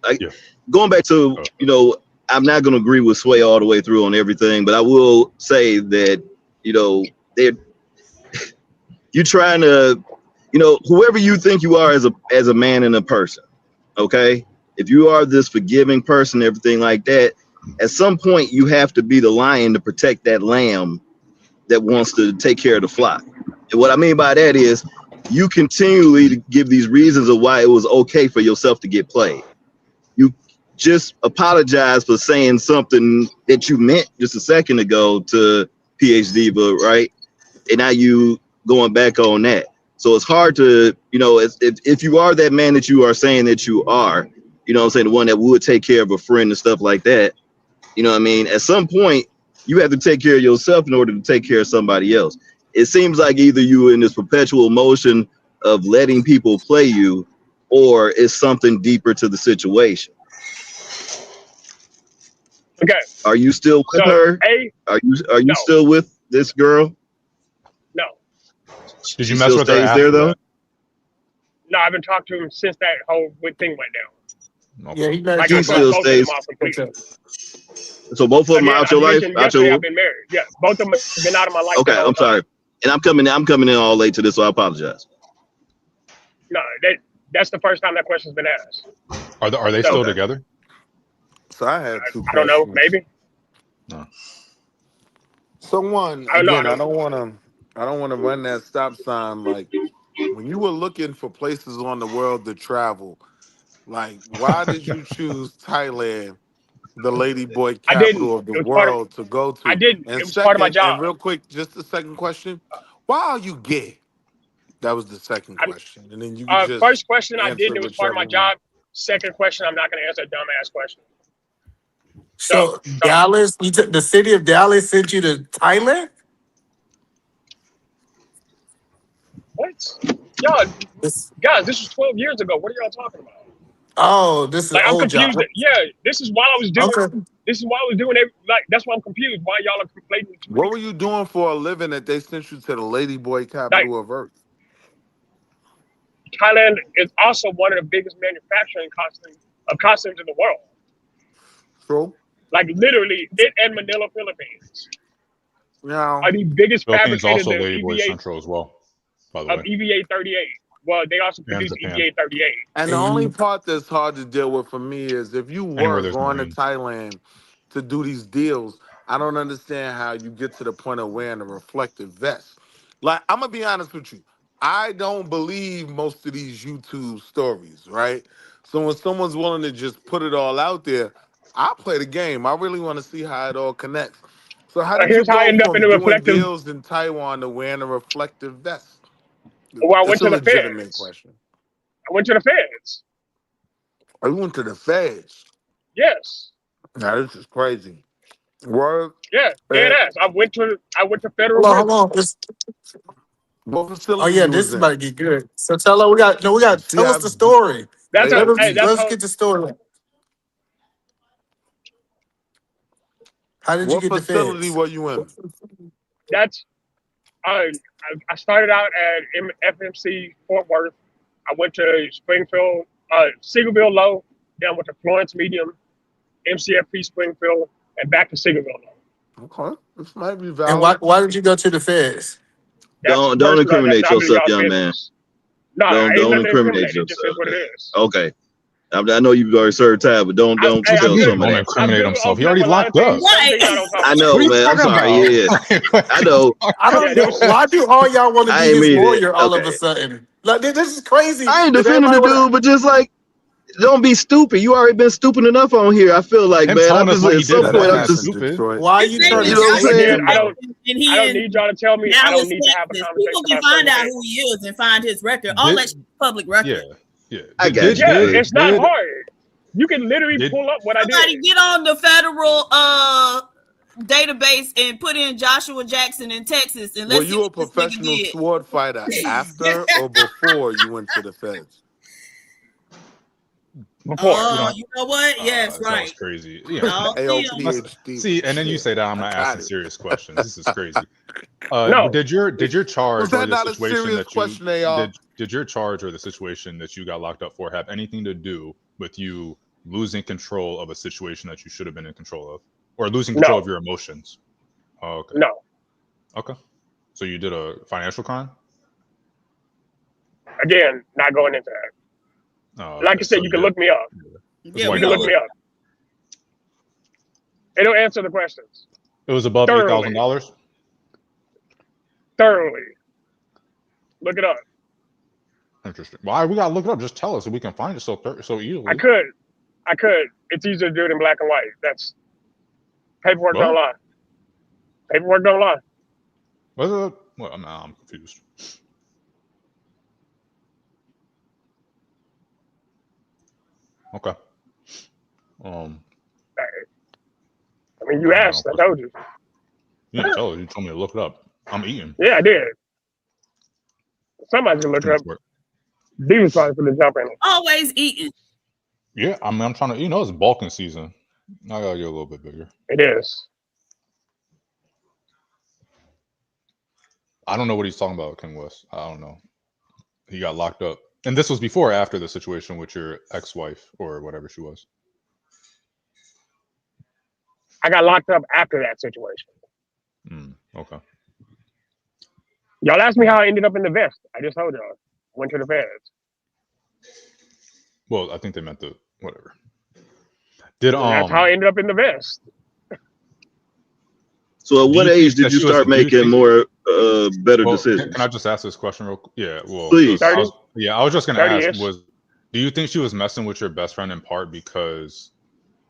going back to, you know, I'm not gonna agree with Sway all the way through on everything, but I will say that, you know, you're trying to, you know, whoever you think you are as a man and a person, okay? If you are this forgiving person, everything like that, at some point you have to be the lion to protect that lamb that wants to take care of the flock. And what I mean by that is you continually give these reasons of why it was okay for yourself to get played. You just apologize for saying something that you meant just a second ago to PhD, but right? And now you going back on that. So it's hard to, you know, if you are that man that you are saying that you are, you know what I'm saying, the one that would take care of a friend and stuff like that, you know what I mean? At some point, you have to take care of yourself in order to take care of somebody else. It seems like either you're in this perpetual motion of letting people play you, or it's something deeper to the situation. Okay. Are you still with her? Are you still with this girl? No. Did you mess with her stays after there though? that? No, I've been talking to him since that whole thing went down. Yeah, he like he still stays. So both of them are out your life? Out your... I've been married. Yeah, both of them have been out of my life. Okay, I'm sorry. And I'm coming in all late to this, so I apologize. No, that's the first time that question's been asked. Are they still together? So I had two questions. I don't know, maybe. No. So one, I again, don't I don't want to run that stop sign. Like when you were looking for places on the world to travel, like why did you choose Thailand, the ladyboy capital of the world, to go to? I didn't. And It was part of my job. And real quick, just the second question: why are you gay? That was the second question, and then you could just first question I didn't. It was part of my whichever one. job. Second question, I'm not going to answer a dumbass question. So Dallas, the city of Dallas sent you to Thailand? What? Y'all, guys, this was 12 years ago. What are y'all talking about? Oh, this is like, I'm old confused. job. Yeah, this is while I was doing. Okay. This is why I was doing it. Like, that's why I'm confused. Why y'all are complaining? What were you doing for a living that they sent you to the ladyboy capital of Earth? Thailand is also one of the biggest manufacturing costumes in the world. True. Like literally, it and Manila, Philippines. Now, are the biggest Philippines fabricators also of Ladyboy EVA Central as well, by the way. EVA 38. Well, they also produce EVA 38. And the only part that's hard to deal with for me is if you Anywhere were there's going to Marines. Thailand to do these deals, I don't understand how you get to the point of wearing a reflective vest. Like, I'm gonna be honest with you. I don't believe most of these YouTube stories, right? So when someone's willing to just put it all out there, I play the game. I really want to see how it all connects. So how did you Here's how I go ended up in from the doing reflective. deals in Taiwan to wearing a reflective vest? Well, I It's went a to the legitimate feds. question. I went to the feds. I went to the feds. Yes. Now this is crazy. Word. Yeah, dead ass. I went to federal Hold on, prison. hold on. What Oh facility yeah, you this was is in? about to get good. So tell her we got See, tell us the story. That's that's Let's how. get the story. How did you what get the facility feds? were you in? That's I started out at FMC Fort Worth. I went to Springfield, Seagoville Low. Then I went to Florence Medium, MCFP Springfield, and back to Seagoville Low. Okay, this might be And valid. why did you go to the feds? That's Don't personal. That's incriminate not really yourself, y'all's young man. business. No, ain't Don't nothing to incriminate incriminate. It just is yourself, what it man. is. Okay. I know you've already served time, but don't Hey, tell I'm us good. something Don't like that. I'm incriminate good with himself. He opening up already a lot of locked up. things. Some things I don't talk I about. know, What are you man. I'm talking sorry. Yeah, about? I know. I don't Yeah, know. Why do all y'all want to I be ain't his mean it. lawyer all of a Okay. sudden? Like this is crazy. I ain't That defending everybody the wanna dude, but just like, don't be stupid. You already been stupid enough on here. I feel like, Him man. I'm telling us just what he at did some for That point, nothing I'm is happened just, in stupid. Detroit. why are you Say turning you he know what got I'm some saying? Again, I connections don't and he need y'all to tell me. I don't Dallas, need to have a Texas. conversation People can about find certain out who things. he is and find his record. All that Did shit's public yeah, record. yeah. I got you, Yeah, sis. it's not hard. You can literally did pull up what I did. Somebody get on the federal database and put in Joshua Jackson in Texas and Were let's see you a what this nigga professional did. sword fighter after or before you went to the feds? Before. you Oh, don't you know what? Yes, that was right. crazy. Yeah. All them. AOPHD. See, and then you Shit, say that I'm I not got asking it. serious questions. This is crazy. No. Did your Was charge or that the not a situation serious that you question, AR? did your charge or the situation that you got locked up for have anything to do with you losing control of a situation that you should have been in control of, or losing control No. of your emotions? Oh, okay. No. Okay. So you did a financial crime? Again, not going into that. Oh, Like okay. I said, So you you can did. look me up. That's Yeah, white You we can gonna look collar. me up. It'll answer the questions. It was above Thoroughly. $8,000. Thoroughly. Look it up. Interesting. Why we gotta look it up? Just tell us so we can find it so easily. I could. It's easier to do it in black and white. That's paperwork What? don't lie. Paperwork don't lie. Was it? Well, I'm confused. Okay. I mean, you I don't got no asked. I question. told you. You didn't tell us. You told me to look it up. I'm eating. Yeah, I did. Somebody can look Too it much up. work. D was probably for the jump in it. always eating. Yeah, I mean, I'm trying to. It's bulking season. I gotta get a little bit bigger. It is. I don't know what he's talking about, King West. I don't know. He got locked up, and this was before or after the situation with your ex-wife or whatever she was. I got locked up after that situation. Okay. Y'all asked me how I ended up in the vest. I just told y'all. Went to the feds. Well, I think they meant the whatever. Did And that's how I ended up in the vest. So at what age did you start making more better decisions? Can I just ask this question real quick? Yeah, well, please. I was just gonna ask, 30-ish. do you think she was messing with your best friend in part because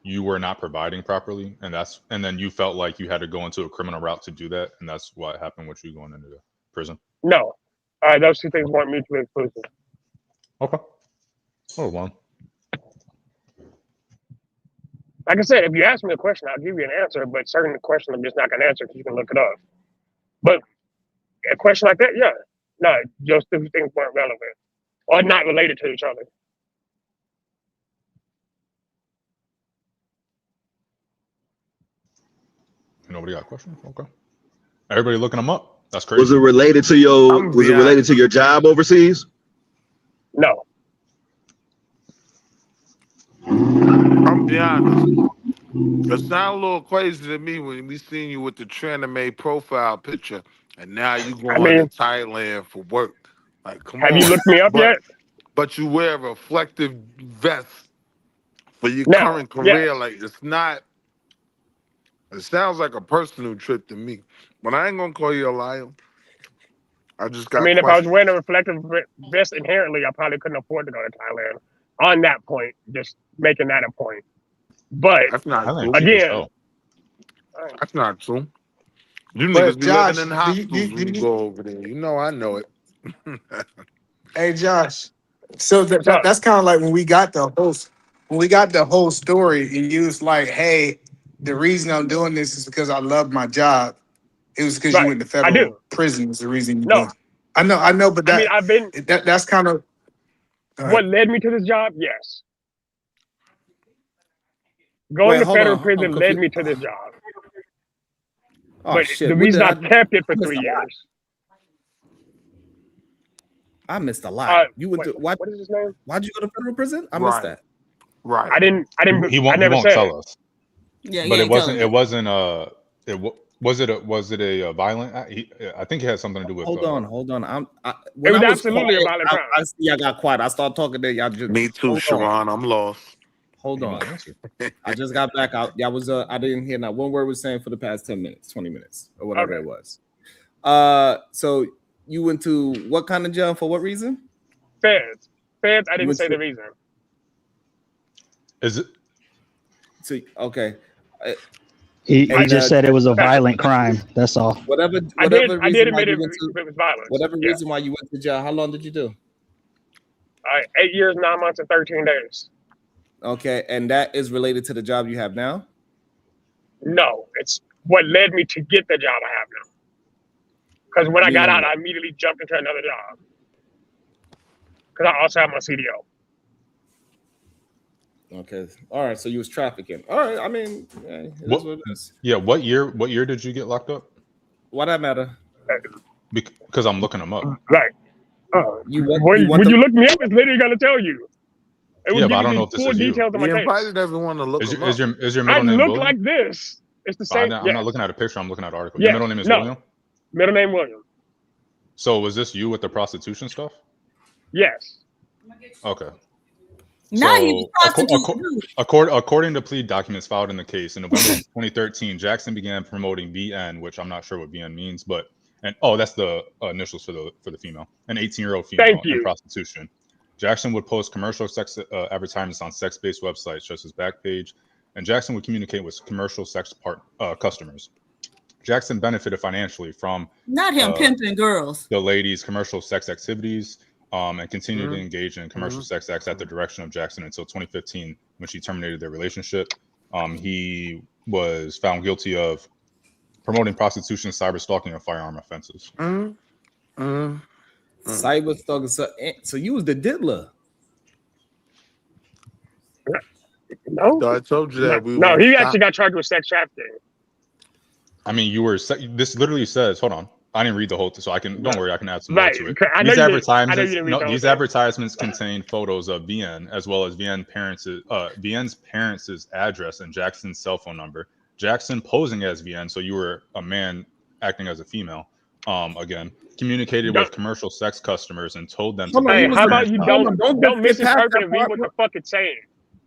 you were not providing properly, and then you felt like you had to go into a criminal route to do that, and that's what happened with you going into the prison? No. Those two things weren't mutually exclusive. Okay. Oh, well. Like I said, if you ask me a question, I'll give you an answer, but certain questions I'm just not going to answer because you can look it up. But a question like that, yeah. No, those two things weren't relevant or not related to each other. Nobody got questions? Okay. Everybody looking them up? That's crazy. Was it related to your job overseas? No. I'm be honest. It sounds a little crazy to me when we seen you with the trainer-made profile picture, and now you going to Thailand for work. Like, come on. Have you looked me up yet? But you wear a reflective vest for your Now, current career. yes. Like, it's not. It sounds like a personal trip to me. But I ain't gonna call you a liar. I just I got mean, if I was questions. wearing a reflective vest inherently, I probably couldn't afford to go to Thailand. On that point, just making that a point. But That's not true. again, That's not true. You But niggas be living Josh, in hostels when you go over there. You know I know it. hey Josh, so what's up? that's kind of like when we got the whole story, and you was like, "Hey, the reason I'm doing this is because I love my job." It was because you Right. went to I federal do. prison. Is the reason you No. doing. I know, but I mean, I've been. that's kind of What led me to this job? Yes. Going Wait, to hold federal on. I'm prison led confused. me to this job. Oh But shit! the What reason did I I kept it for missed 3 a lot. years. I missed a lot. You went to what is his name? Why'd you go to federal prison? I missed Right. that. Right. I didn't. He I won't. He never won't said tell it. us. Yeah, But he it ain't wasn't. telling It wasn't. Was it a violent? I think it had something to do with. Hold on. It When was I was absolutely a quiet, violent crime. I see I got quiet. I started talking to y'all. Just Me too, hold on. Sharon. I'm lost. Hold He on. might answer. I just got back out. Y'all was I didn't hear not one word was saying for the past 10 minutes, 20 minutes, or whatever Okay. it was. So you went to what kind of jail for what reason? Feds. I You didn't went say to- the reason. Is it? So okay. He And, just said it was a violent crime. That's all. Whatever I did reason why admit you it went to if it was violence. whatever Yeah. reason why you went to jail. How long did you do? 8 years, 9 months, and 13 days. Okay, and that is related to the job you have now? No, it's what led me to get the job I have now. Because when I got Meaning out, I immediately jumped into another job. Because I also have my CDO. Okay. All right. So you was trafficking. All right. I mean, it is what it is. Yeah. What year did you get locked up? Why that matter? Because I'm looking them up. Right. When you look me up, it's literally going to tell you. It will Yeah, but give I you don't know the if this full is you. details of He my case. invited everyone to look him up. Is your I middle name look William? like this. It's the same. I'm yes. not looking at a picture. I'm looking at an article. Yes. Your middle name is No. William? Middle name William. So was this you with the prostitution stuff? Yes. Okay. Now he was prostituting. According to plea documents filed in the case, in November 2013, Jackson began promoting VN, which I'm not sure what VN means, but that's the initials for the female, an 18-year-old female in prostitution. Jackson would post commercial sex advertisements on sex-based websites such as Backpage, and Jackson would communicate with commercial sex customers. Jackson benefited financially from Not him pimping girls. the ladies' commercial sex activities, and continued to engage in commercial sex acts at the direction of Jackson until 2015, when she terminated their relationship. He was found guilty of promoting prostitution, cyber stalking, and firearm offenses. Cyber stalking. So you was the diddler. No. I told you that we No, won't he stop. actually got charged with sex trafficking. I mean, this literally says, hold on, I didn't read the whole thing, so don't worry, I can add some more to it. These advertisements contain photos of VN as well as VN's parents' address and Jackson's cell phone number. Jackson posing as VN, so you were a man acting as a female. Again, communicated with commercial sex customers and told them to. Hey, how about you don't misinterpret and read what the fuck it's saying?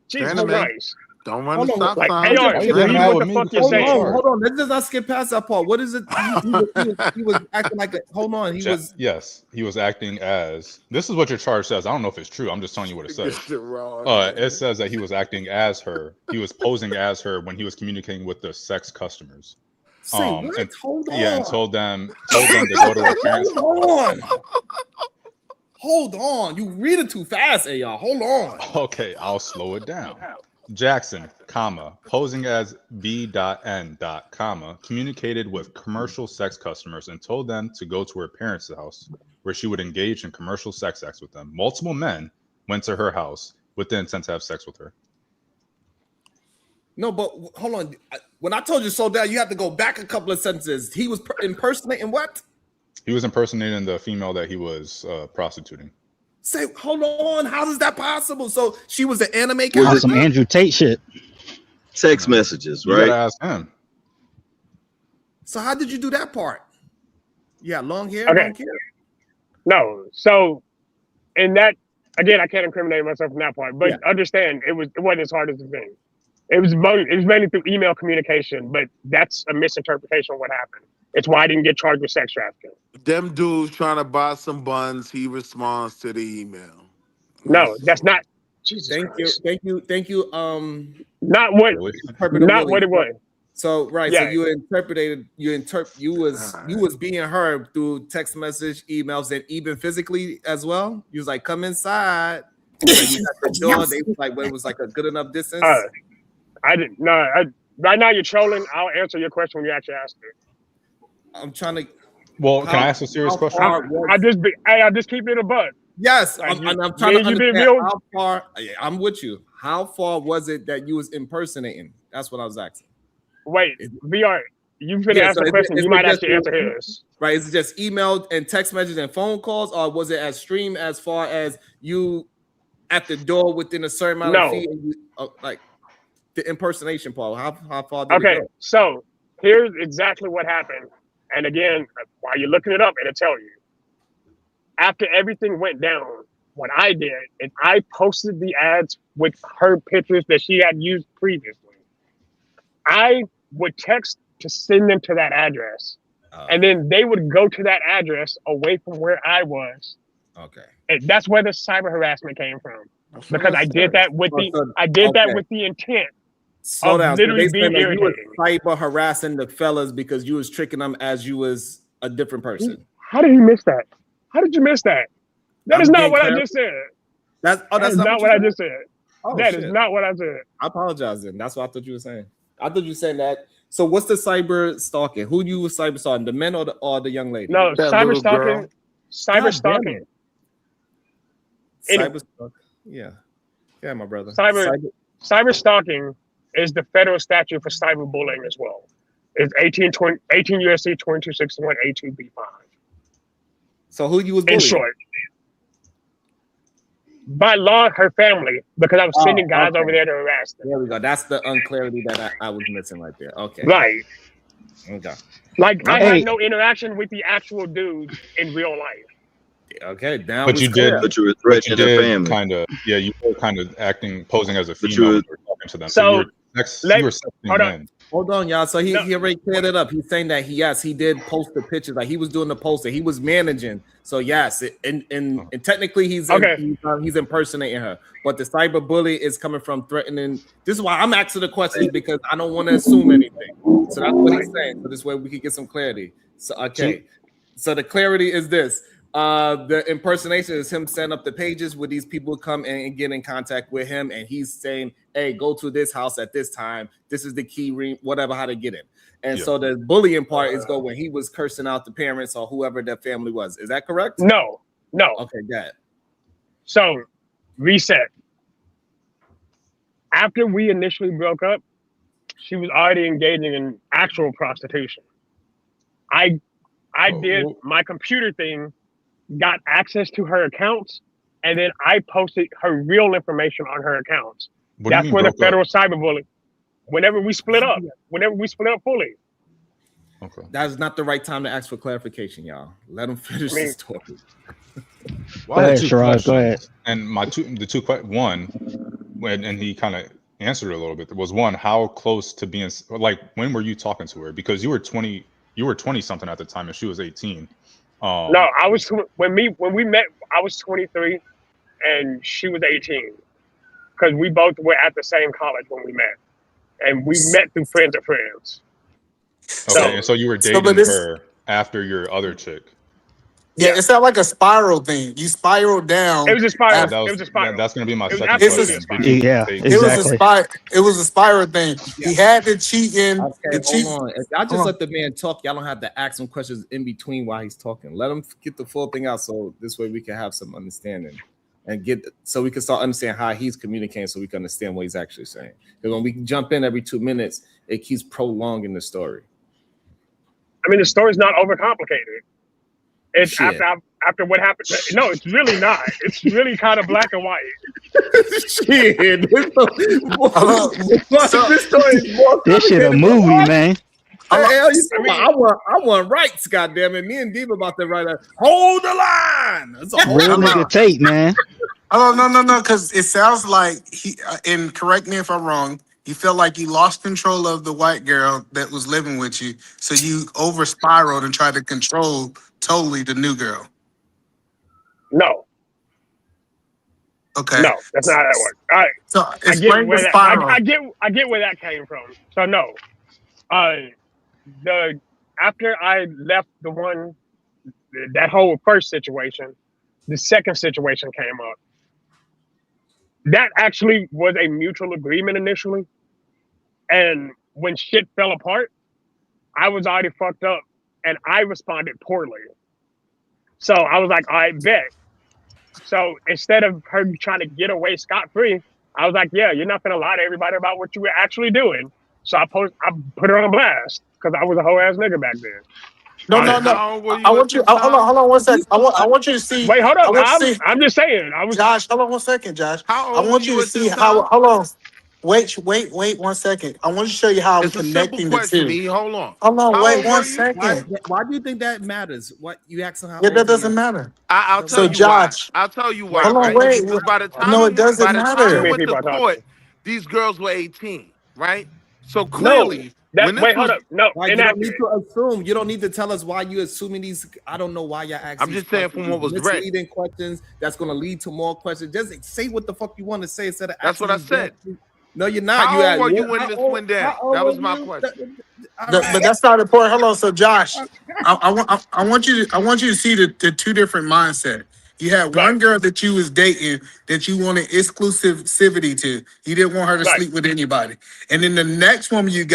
Jesus Christ. Don't run the stop like, sign. hey, read what the fuck you're saying. Hold on. Let's just not skip past that part. What is it? He was acting like a. Hold on. Yes, he was acting as. This is what your charge says. I don't know if it's true. I'm just telling you what it says. It says that he was acting as her. He was posing as her when he was communicating with the sex customers. Hold on. Yeah, and told them to go to her parents. Hold on. You read it too fast, y'all. Hold on. Okay, I'll slow it down. Jackson, posing as B.N. Communicated with commercial sex customers and told them to go to her parents' house, where she would engage in commercial sex acts with them. Multiple men went to her house with the intent to have sex with her. No, but hold on. When I told you slow down, you have to go back a couple of sentences. He was impersonating what? He was impersonating the female that he was prostituting. Say, hold on. How is that possible? So she was an anime character? Was some Andrew Tate shit. Text messages, You right? gotta ask him. So how did you do that part? Yeah, long hair, Okay. long hair. No, so in that again, I can't incriminate myself in that part, but understand it wasn't as hard as the thing. It was mainly through email communication, but that's a misinterpretation of what happened. It's why I didn't get charged with sex trafficking. Them dudes trying to buy some buns. He responds to the email. No, that's not. Jesus Thank Christ. you. Not what it was. So right, Yeah. so you was being her through text message, emails, and even physically as well. You was like, come inside. Like, you got the door. They was like, when it was like a good enough distance. I didn't. No, right now you're trolling. I'll answer your question when you actually ask it. I'm trying to. Well, can I ask a serious question? I just keep it a butt. Yes, Like I'm trying to understand how far. I'm with you. How far was it that you was impersonating? That's what I was asking. Wait, VR, you finna ask the question. You might actually answer his. Right? Is it just email and text messages and phone calls, or was it as extreme as far as you at the door within a certain amount of feet? Like the impersonation part. How far did it go? So here's exactly what happened. And again, while you're looking it up, it'll tell you. After everything went down, what I did is I posted the ads with her pictures that she had used previously. I would text to send them to that address. And then they would go to that address away from where I was. Okay. And that's where the cyber harassment came from. Because I did that with the intent. Slow down. Literally So being you was irritating. cyber harassing the fellas because you was tricking them as you was a different person. How did he miss that? How did you miss that? That is not what I just said. That's not what I just said. Oh, that shit. is not what I said. I apologize then. That's what I thought you were saying. I thought you were saying that. So what's the cyber stalking? Who you was cyber stalking? The men or the young lady? No, cyber stalking. Cyber stalking. Cyber stalking. Yeah. Yeah, my brother. Cyber stalking is the federal statute for cyberbullying as well. It's 18 USC 2261 A2B5. So who you was bullying? In short. By law, her family, because I was sending guys over there to harass them. There we go. That's the unclarity that I was missing right there. Okay. Right. Okay. Like I had no interaction with the actual dudes in real life. Okay, now but you did. But you were threatening their family. Kind of, yeah. You were kind of posing as a female. When you were talking to them. So you were sexting men. Hold on, y'all. So he already cleared it up. He's saying that he did post the pictures. Like he was doing the posting. He was managing. So yes, and technically he's impersonating her. But the cyber bully is coming from threatening. This is why I'm asking the questions because I don't want to assume anything. So that's what he's saying. So this way we can get some clarity. So okay. So the clarity is this. The impersonation is him setting up the pages where these people come and get in contact with him, and he's saying, "Hey, go to this house at this time. This is the key ring, whatever, how to get in." And so the bullying part is when he was cursing out the parents or whoever that family was. Is that correct? No. Okay, got it. So reset. After we initially broke up, she was already engaging in actual prostitution. I did my computer thing. Got access to her accounts, and then I posted her real information on her accounts. That's where the federal cyberbullying. Whenever we split up fully. Okay. That is not the right time to ask for clarification, y'all. Let him finish the story. Go ahead, Sherrod. Go ahead. And and he kind of answered it a little bit. Was one, how close to being like? When were you talking to her? Because you were 20 something at the time, and she was 18. No, I was when we met. I was 23, and she was 18, because we both were at the same college when we met, and we met through friends of friends. Okay, and so you were dating her after your other chick. Yeah, it's not like a spiral thing. You spiral down. It was a spiral. That's going to be my second question. It was a spiral thing. He had to cheat in. Okay, hold on. If y'all just let the man talk, y'all don't have to ask him questions in between while he's talking. Let him get the full thing out, so this way we can have some understanding and so we can start understanding how he's communicating, so we can understand what he's actually saying. Because when we jump in every 2 minutes, it keeps prolonging the story. I mean, the story's not overcomplicated. It's after what happened. No, it's really not. It's really kind of black and white. Shit. This shit a movie, man. I want rights, goddamn it. Me and Diva about to write a hold the line. Real nigga tape, man. Oh no, because it sounds like he. And correct me if I'm wrong. You felt like you lost control of the white girl that was living with you, so you over spiraled and tried to control totally the new girl. No. Okay. No, that's not how that works. All right. So I get explain the where that spiral. I get where that came from. So no. After I left that whole first situation, the second situation came up. That actually was a mutual agreement initially. And when shit fell apart, I was already fucked up and I responded poorly. So I was like, I bet. So instead of her trying to get away scot-free, I was like, yeah, you're not going to lie to everybody about what you were actually doing. So I put her on blast because I was a whole ass nigga back then. No. I want you. Hold on 1 second. I want you to see. Wait, hold up. I want to see. I'm just saying. Josh, hold on 1 second, Josh. How I old want were you to at see this how. time? Hold on. Wait 1 second. I want to show you how I'm It's a simple connecting the question, two. E. Hold on. Hold on. How Wait old 1 were you? second. Why do you think that matters? What you asking how Yeah, old that he doesn't is? matter. I'll tell So you why. Josh, I'll tell you Wait, why, hold on. right? Wait. Because by the time No, it doesn't too matter. I many went people to are talking. court, these girls were 18, right? So No. clearly, when this Wait, was, hold up. No, Why you don't need inaccurate. to assume? You don't need to tell us why you assuming these. I don't know why you're asking. I'm just saying from what was read. Misleading questions that's going to lead to more questions. Just say what the fuck you want to say instead of That's asking. what I said. No, you're not. How old were you when this went down? That was my question. But that's not important. Hold on. So Josh, I want you to see the two different mindset. You had one girl that you was dating that you wanted exclusivity to. You didn't want her to sleep with anybody. And then the next woman you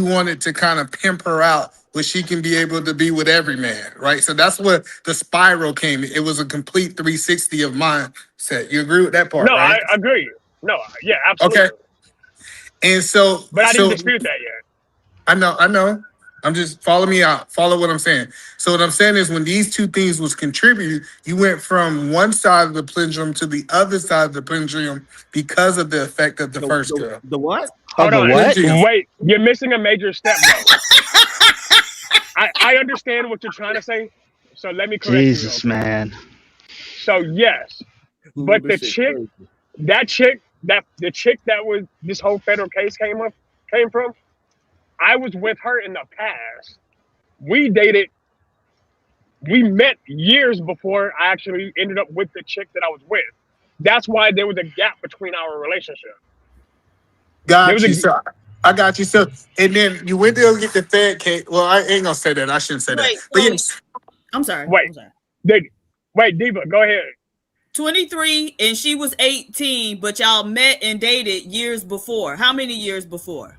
wanted to kind of pimp her out where she can be able to be with every man, right? So that's where the spiral came. It was a complete 360 of mindset. You agree with that part, No, right? I agree. No, yeah, absolutely. Okay. And so, but I didn't dispute that yet. I know. I'm just follow me out. Follow what I'm saying. So what I'm saying is when these two things was contributed, you went from one side of the pendulum to the other side of the pendulum because of the effect of the first girl. The what? Hold on. Wait, you're missing a major step though. I understand what you're trying to say. So let me correct you. Jesus, man. So yes, but the chick that was this whole federal case came from, I was with her in the past. We dated. We met years before I actually ended up with the chick that I was with. That's why there was a gap between our relationship. Got you. So I got you. So and then you went to get the Fed case. Well, I ain't gonna say that. I shouldn't say that. But yes. I'm sorry. Wait, Diva, go ahead. 23 and she was 18, but y'all met and dated years before. How many years before?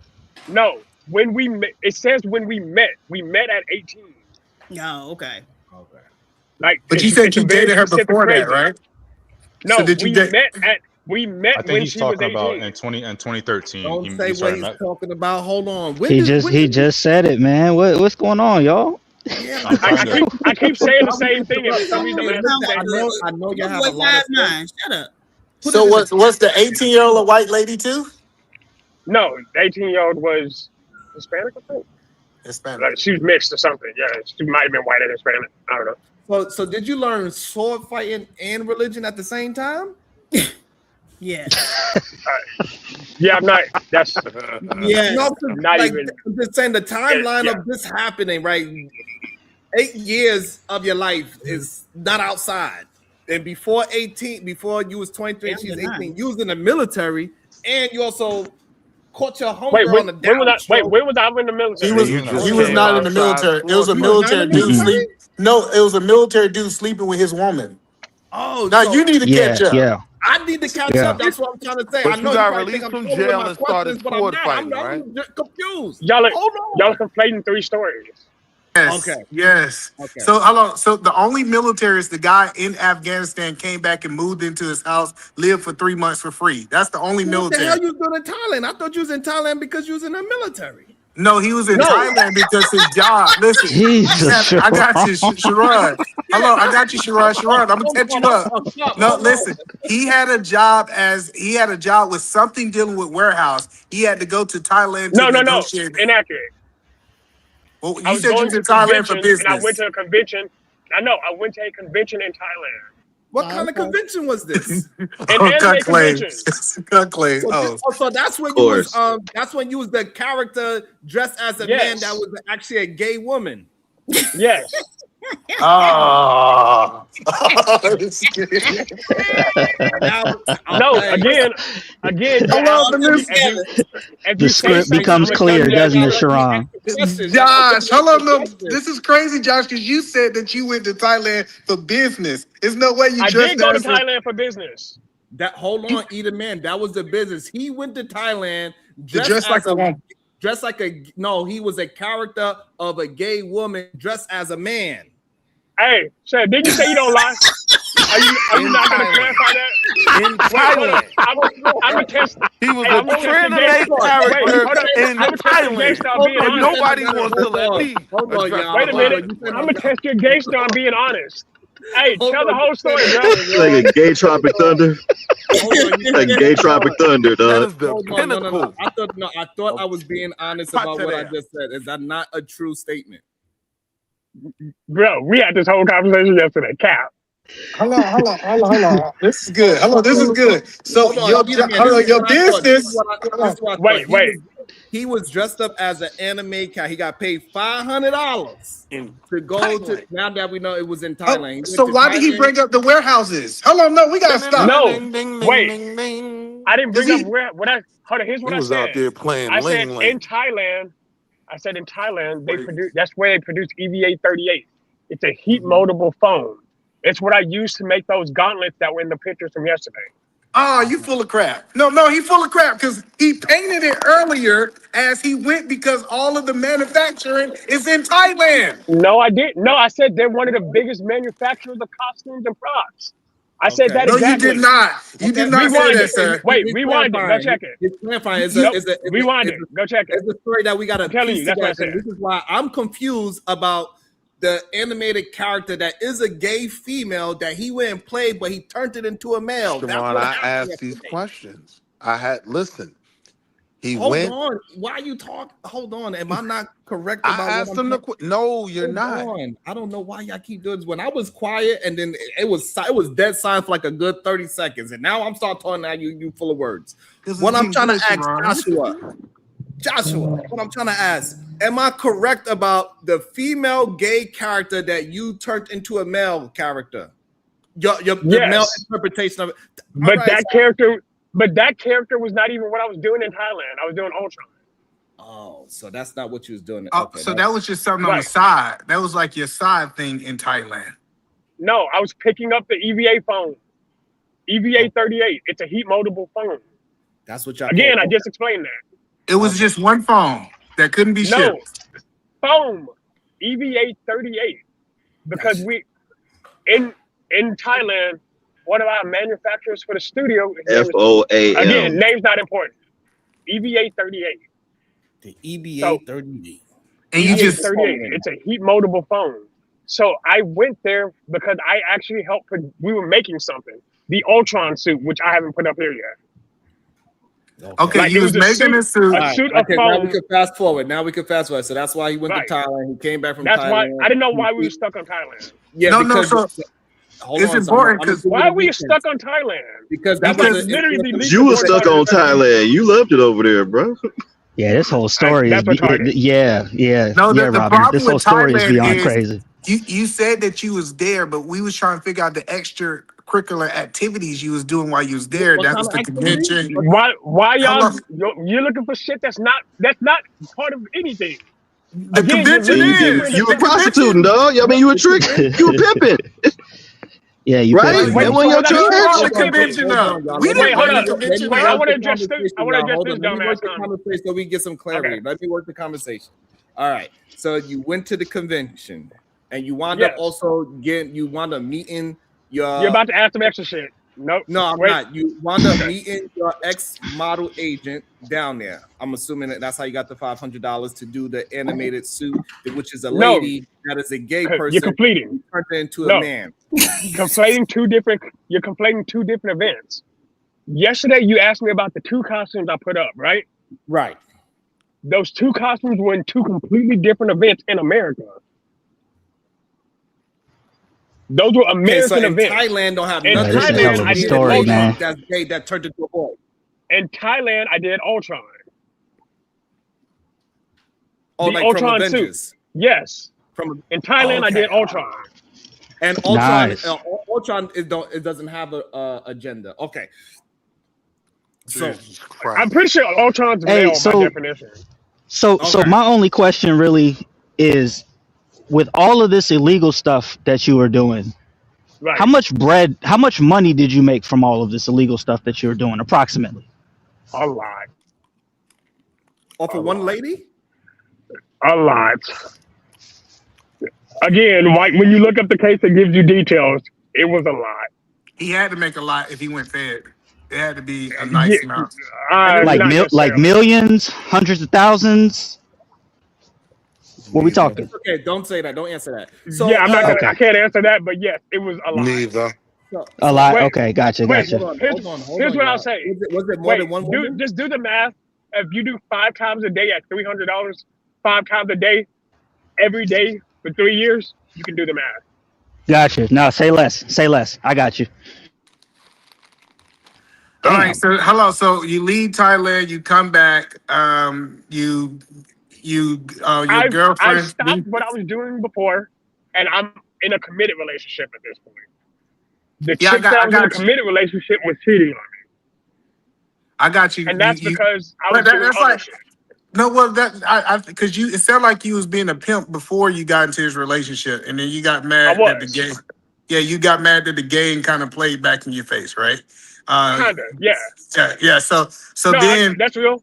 No, when we met, it says when we met at 18. No, okay. Like, but you said you dated her before that, right? No, so did you we met I think when he's she was talking 18. about in 2013. Don't say he what started he's talking about. Hold on. He just said it, man. What's going on, y'all? I keep saying the same thing, and for some reason, I know you have a lot of stuff. Shut up. So what's the 18-year-old a white lady too? No, the 18-year-old was Hispanic, I think. Hispanic. Like, she was mixed or something. Yeah, she might have been white and Hispanic. I don't know. So did you learn sword fighting and religion at the same time? Yeah. Yeah, I'm not. That's No, not like, even. I'm just saying the timeline of this happening, right? 8 years of your life is not outside. And before 18, before you was 23 and she's 18, you was in the military, and you also caught your homegirl on the down. When was I in the military? He was not in the military. It was a military dude sleep. No, it was a military dude sleeping with his woman. Oh, now you need to catch up. Yeah. I need to catch up. That's what I'm trying to say. But I know you got probably released think I'm from trolling with jail my and started questions, but sword I'm fighting, not. right? I'm confused. Y'all Hold on. are conflating three stories. Yes. Okay. Yes. Okay. So hello. So the only military is the guy in Afghanistan came back and moved into his house, lived for 3 months for free. That's the only What military. the hell you doing in Thailand? I thought you was in Thailand because you was in the military. No, he was in Thailand because his job. Listen, Jesus, I got you, Sharad. Hello, I got you, Sharad. I'm gonna catch you up. No, listen. He had a job with something dealing with warehouse. He had to go to Thailand to negotiate. Inaccurate. Well, I you was said you going was to in Thailand for convention, and I business. went to a convention. I went to a convention in Thailand. What kind of convention was this? An anime convention. So that's when you was that's when you was the character dressed as a man that was actually a gay woman. Yes. Oh. No, again. The script becomes clear, doesn't it, Sharon? Josh, hold on. No, this is crazy, Josh, because you said that you went to Thailand for business. There's no way you I did go to Thailand for business. That hold on, eat a man. That was the business. He went to Thailand dressed like a woman. He was a character of a gay woman dressed as a man. Hey, Chad, didn't you say you don't lie? Are you not going to clarify that? In Thailand. I'm a test. He was a transgender character in Thailand, and nobody wants to let me. Wait a minute. I'm going to test your gay star on being honest. Hey, tell the whole story, bro. Like a gay Tropic Thunder. Like gay Tropic Thunder, dog. No. I thought I was being honest about what I just said. Is that not a true statement? Bro, we had this whole conversation yesterday. Cap. Hold on. This is good. This is good. So your business. Wait. He was dressed up as an anime cat. He got paid $500 to go to. Now that we know it was in Thailand. So why did he bring up the warehouses? Hold on, no, we gotta stop. No, wait. I didn't bring up here's what I said. Was out there playing. I said in Thailand. They produce. That's where they produce EVA 38. It's a heat moldable phone. It's what I used to make those gauntlets that were in the pictures from yesterday. Oh, you full of crap. No, he full of crap because he painted it earlier as he went because all of the manufacturing is in Thailand. No, I didn't. No, I said they're one of the biggest manufacturers of costumes and props. I said that exactly. No, you did not. You did not say that, sir. Wait, rewind it. Go check it. Rewind it. Go check it. It's a story that we got to piece together. This is why I'm confused about the animated character that is a gay female that he went and played, but he turned it into a male. Sharon, I asked these questions. Listen. Hold on. Why are you talking? Hold on. Am I not correct about I asked him no, you're not. I don't know why y'all keep doing this. When I was quiet, and then it was dead silent for like a good 30 seconds, and now I'm start talking at you full of words. What I'm trying to ask Joshua, what I'm trying to ask, am I correct about the female gay character that you turned into a male character? The male interpretation of it. But that character was not even what I was doing in Thailand. I was doing Ultron. Oh, so that's not what you was doing. Okay, so that was just something on the side. That was like your side thing in Thailand. No, I was picking up the EVA phone. EVA 38. It's a heat moldable phone. That's what y'all. Again, I just explained that. It was just one phone that couldn't be shipped. Foam, EVA 38. Because we in Thailand, one of our manufacturers for the studio. FOAM. Again, name's not important. EVA 38. The EVA 38. And you just 38. It's a heat moldable phone. So I went there because I actually helped. We were making something. The Ultron suit, which I haven't put up here yet. Okay, like you was making a suit. A suit of now foam. we can fast forward. So that's why he went to Thailand. He came back from That's Thailand. why I didn't know why we were stuck on Thailand. Yeah, it's important because why are we stuck on Thailand? Because you were stuck on Thailand. You loved it over there, bro. Yeah, this whole story is No, Robin. the problem This whole with story is Thailand beyond is crazy. You said that you was there, but we was trying to figure out the extracurricular activities you was doing while you was there. That was the convention. Why y'all you're looking for shit that's not part of anything. The convention is you were prostituting, dog. I mean, you were tricking, you were pimping. Yeah, you right. That wasn't your charge. Convention now. We didn't hold go on. to the convention. Wait, I want to address this. I want to address this dumbass conversation so we get some clarity. Let me work the conversation. All right. So you went to the convention and you wound up also meeting your. You're about to ask some extra shit. Nope. No, I'm not. You wound up meeting your ex-model agent down there. I'm assuming that's how you got the $500 to do the animated suit, which is a lady that is a gay person. You're completing. You turned her into a man. You're conflating two different events. Yesterday, you asked me about the two costumes I put up, right? Right. Those two costumes were in two completely different events in America. Those were Okay, so American in events. Thailand don't have In nothing this is a Thailand, hell of I a did story, Ultron. man. that's gay that turned into a boy. In Thailand, I did Ultron. Oh, The like from Ultron suit. Avengers. Yes. From In Thailand, I okay. did Ultron. And Ultron, Nice. Ultron, it doesn't have a agenda. Okay. So Jesus Christ. I'm pretty sure Ultron's Hey, male by so definition. so Okay. my only question really is, with all of this illegal stuff that you were doing, Right. how much money did you make from all of this illegal stuff that you were doing, approximately? A lot. off of one lady? A lot. Again, like when you look up the case, it gives you details. It was a lot. He had to make a lot if he went fed. It had to be a nice amount. Not Like necessarily. millions, hundreds of thousands? What we talking? It's okay, don't say that. Don't answer that. So Yeah, I'm not gonna. Okay. I can't answer that, but yes, it was a lot. Neither. A lot. Wait, Okay, gotcha. Wait, hold on, here's what y'all. I'll say. Was it more Wait, than one woman? just do the math. If you do 5 times a day at $300, 5 times a day, every day for 3 years, you can do the math. Gotcha. No, say less. Say less. I got you. All right, so hello. So you leave Thailand, you come back, your I've girlfriend. stopped what I was doing before, and I'm in a committed relationship at this point. The Yeah, chick that I was in a got you. committed relationship was cheating on me, I got you. and that's because I was But doing that's other like shit. no, well that because it sounded like you was being a pimp before you got into his relationship, and then you got mad that the game. Yeah, you got mad that the game kind of played back in your face, right? Kinda, yeah. Yeah. So No, then that's real.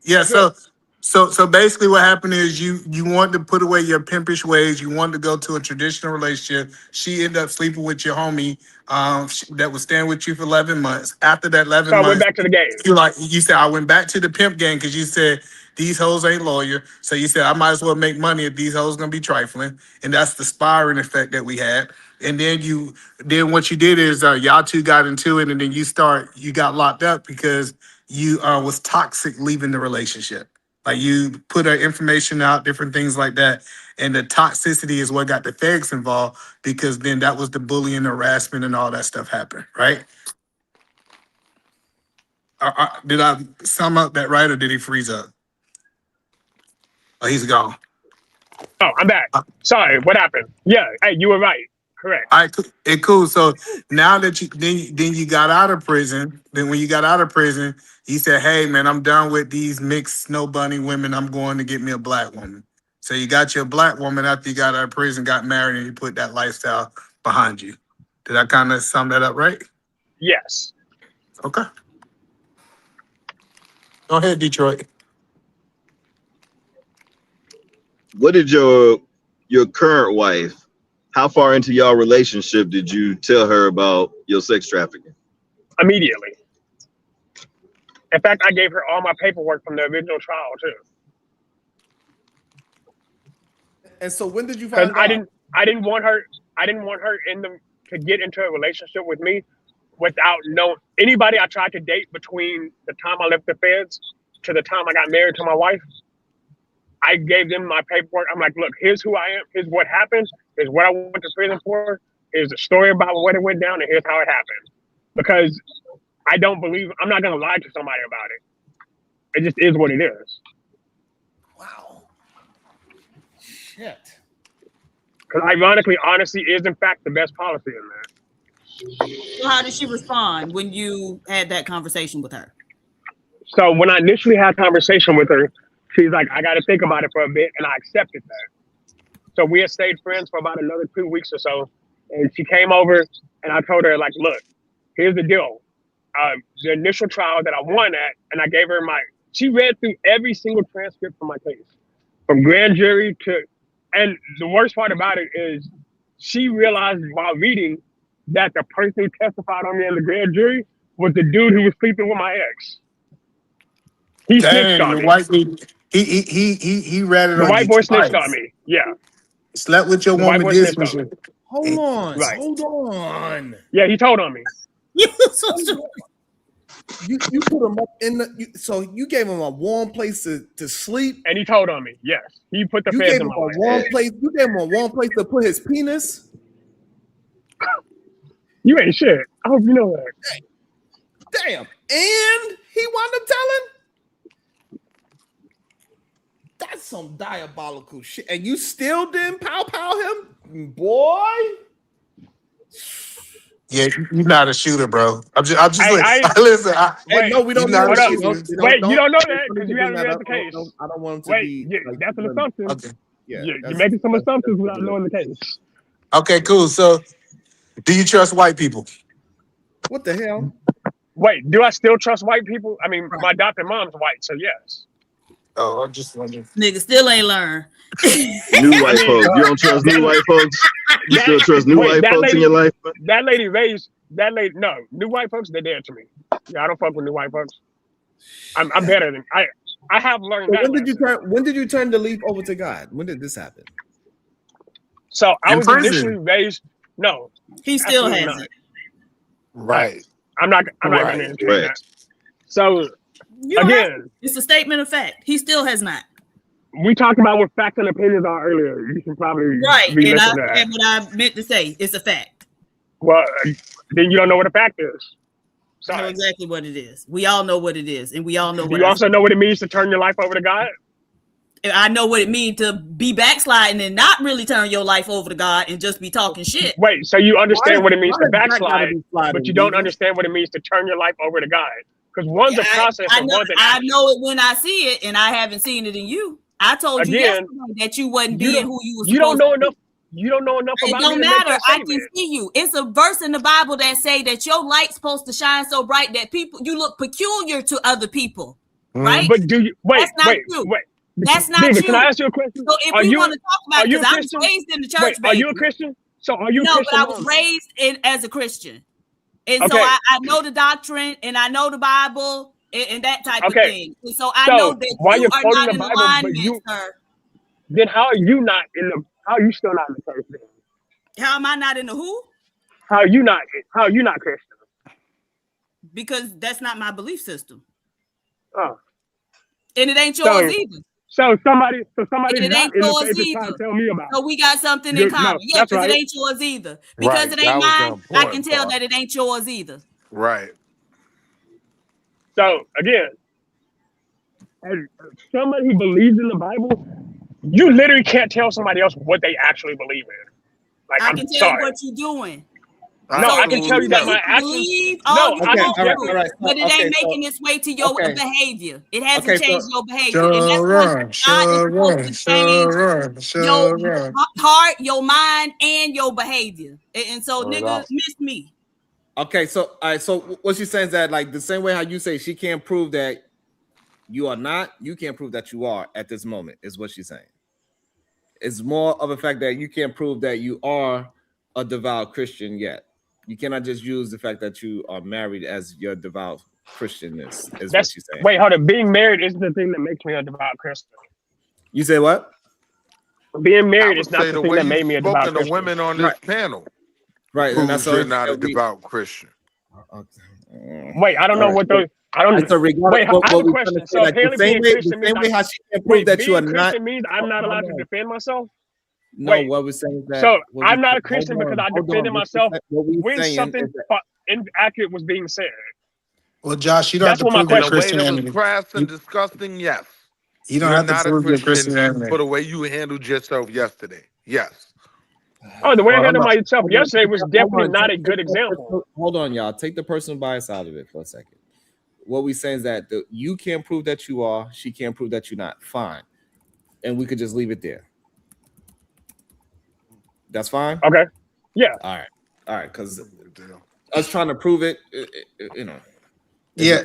yeah, That's so basically what happened is you wanted to put away your pimpish ways. You wanted to go to a traditional relationship. She ended up sleeping with your homie that was staying with you for 11 months. After that 11 So I months, went back to the game. you said, I went back to the pimp game because you said these hoes ain't loyal. So you said, I might as well make money if these hoes gonna be trifling. And that's the spiraling effect that we had. And then what you did is y'all two got into it, and then you got locked up because you was toxic leaving the relationship. Like you put her information out, different things like that. And the toxicity is what got the feds involved because then that was the bullying, harassment, and all that stuff happened, right? Did I sum up that right, or did he freeze up? Oh, he's gone. Oh, I'm back. Sorry, what happened? Yeah, hey, you were right. Correct. All right, cool. So now that then you got out of prison, then when you got out of prison, he said, "Hey, man, I'm done with these mixed snow bunny women. I'm going to get me a black woman." So you got your black woman after you got out of prison, got married, and you put that lifestyle behind you. Did I kind of sum that up right? Yes. Okay. Go ahead, Detroit. What did your current wife, how far into y'all relationship did you tell her about your sex trafficking? Immediately. In fact, I gave her all my paperwork from the original trial too. And so when did you find Because out? I didn't want her to get into a relationship with me without knowing anybody I tried to date between the time I left the feds to the time I got married to my wife. I gave them my paperwork. I'm like, look, here's who I am. Here's what happened. Here's what I went to prison for. Here's the story about what it went down, and here's how it happened. Because I'm not going to lie to somebody about it. It just is what it is. Wow. Shit. Because ironically, honesty is in fact the best policy in that. So how did she respond when you had that conversation with her? So when I initially had a conversation with her, she's like, I got to think about it for a bit, and I accepted that. So we had stayed friends for about another 2 weeks or so, and she came over, and I told her, like, look, here's the deal. The initial trial that I won at, and I gave her she read through every single transcript from my case, from grand jury to, and the worst part about it is she realized while reading that the person who testified on me in the grand jury was the dude who was sleeping with my ex. He snitched on the me. white dude, he read it The on white you boy snitched twice. on me. Yeah. Slept with your The white woman, boy did snitched some on me. shit. Hold on. Yeah, he told on me. You so stupid. You put him up in so you gave him a warm place to sleep, and he told on me. Yes, he put the you feds gave in him my a life. warm place. You gave him a warm place to put his penis. You ain't shit. I hope you know that. Damn. And he wound up telling? That's some diabolical shit. And you still didn't pow him? Boy. Yeah, you're not a shooter, bro. I'm just Hey, listen. Hey, no, we don't you're know not a that. shooter. Wait, you don't know that don't because need you to haven't bring read that the up. case. I don't want him to Wait, be like, that's an assumption. Okay. Yeah, You're making some assumptions without knowing the case. Okay, cool. So, do you trust white people? What the hell? Wait, do I still trust white people? I mean, my adopted mom's white, so yes. Oh, I'm just wondering. Nigga still ain't learned. New white folks. You don't trust new white folks? You still trust new white folks in your life? That lady raised that lady. No, new white folks, they're dead to me. Yeah, I don't fuck with new white folks. I'm better than I have learned So that. when did you turn the leap over to God? When did this happen? So I In was prison. initially raised. No, he still absolutely hasn't. Right. I'm not even Right. entertaining that. So You don't have again, to. It's a statement of fact. He still has not. we talked about what facts and opinions are earlier. You can probably Right, and I re-listen to that. said what I meant to say. It's a fact. Well, then you don't know what a fact is. I know exactly what it is. We all know what it is, and we all know Do what you I also said. know what it means to turn your life over to God? I know what it means to be backsliding and not really turn your life over to God and just be talking shit. Wait, so you understand what it means to why is that gotta backslide, be sliding, but you don't Diva? understand what it means to turn your life over to God? Because one's a process I and know, one's an I action. know it when I see it, and I haven't seen it in you. I told you Again, yesterday that you wasn't being who you were you don't supposed know to be. enough. You don't know enough It about don't me to make matter. that I can statement. see you. It's a verse in the Bible that say that your light's supposed to shine so bright that you look peculiar to other people, right? But do you That's not you. That's not David, you. can I ask you a question? So if we want to talk about it, because I was raised in the church, Wait, baby. are you a Christian? So are you a No, Christian? but I was raised as a Christian. And so Okay. I know the doctrine and I know the Bible and that type of thing. And so I know that while you you're are quoting not the in Bible, alignment, sir. then how are you not in the? How are you still not in the church? Then? How am I not in the who? How are you not Christian? Because that's not my belief system. Oh. And it ain't yours either. So somebody's And not it ain't in the yours faith is trying either. to tell me about. So we got something in common. No, Yeah, that's because right. it ain't yours either. Because Right. it ain't That was the mine, I can important tell part. that it ain't yours either. Right. So again, as somebody who believes in the Bible, you literally can't tell somebody else what they actually believe in. Like, I I'm can tell sorry. what you're doing. No, So I can tell you that my actions. believe all you want all to, right. but it ain't making its way to your behavior. It hasn't changed your behavior, and that's what God is supposed to change your heart, your mind, and your behavior. And so, nigga, miss me. Okay, so all right, so what she's saying is that like the same way how you say she can't prove that you are not, you can't prove that you are at this moment, is what she's saying. It's more of a fact that you can't prove that you are a devout Christian yet. You cannot just use the fact that you are married as your devout Christianness, is what she's saying. Wait, hold on. Being married isn't the thing that makes me a devout Christian. You say what? Being married is not the thing that made me a devout Spoken to Christian. women on this panel. Right, and that's Proves you're not a devout Christian. Wait, I don't know what those. I don't. So Wait, I have a we're question. trying to say, So like, apparently, being Christian means how she can prove that you are being not. Christian means I'm not allowed to defend myself. No, Wait, what we're saying is that. So what I'm we- not a Christian hold because on, I hold defended on. myself What we're when saying something is that- inaccurate was being said. Well, Josh, you don't That's have to what my prove your question Christianity. In a way that was crass and disgusting, yes. You don't You're have to not a prove your Christian Christianity. for the way you handled yourself yesterday. Yes. Oh, the way I Well, handled hold on. myself Hold on. yesterday was definitely Hold on. not a Take good that example. personal- Hold on, y'all. Take the personal bias out of it for a second. What we saying is that you can't prove that you are, she can't prove that you're not. Fine. And we could just leave it there. That's fine? Okay. Yeah. All right. Because us trying to prove it, you know. Yeah.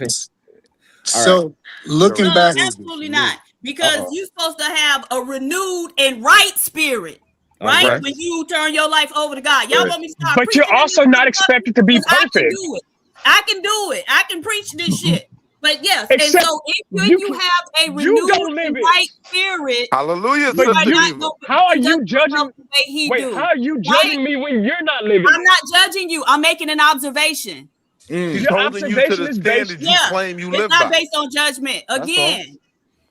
So looking No, back, absolutely not. Because you're supposed to have a renewed and right spirit, right? Right. When you turn your life over to God. Y'all want me to start But preaching? you're also not expected to be I can perfect. do it. I can do it. I can preach this shit. But yes, Except and so if you have a renewed don't live and it. right spirit, hallelujah, you are Sister not Diva. going How are to you conduct judging? yourself the way he Wait, do, how are you right? judging me when you're not living I'm it? not judging you. I'm making an observation. She's Your holding you to observation the is based. standard you claim you It's live not by. based on judgment. That's all. Again,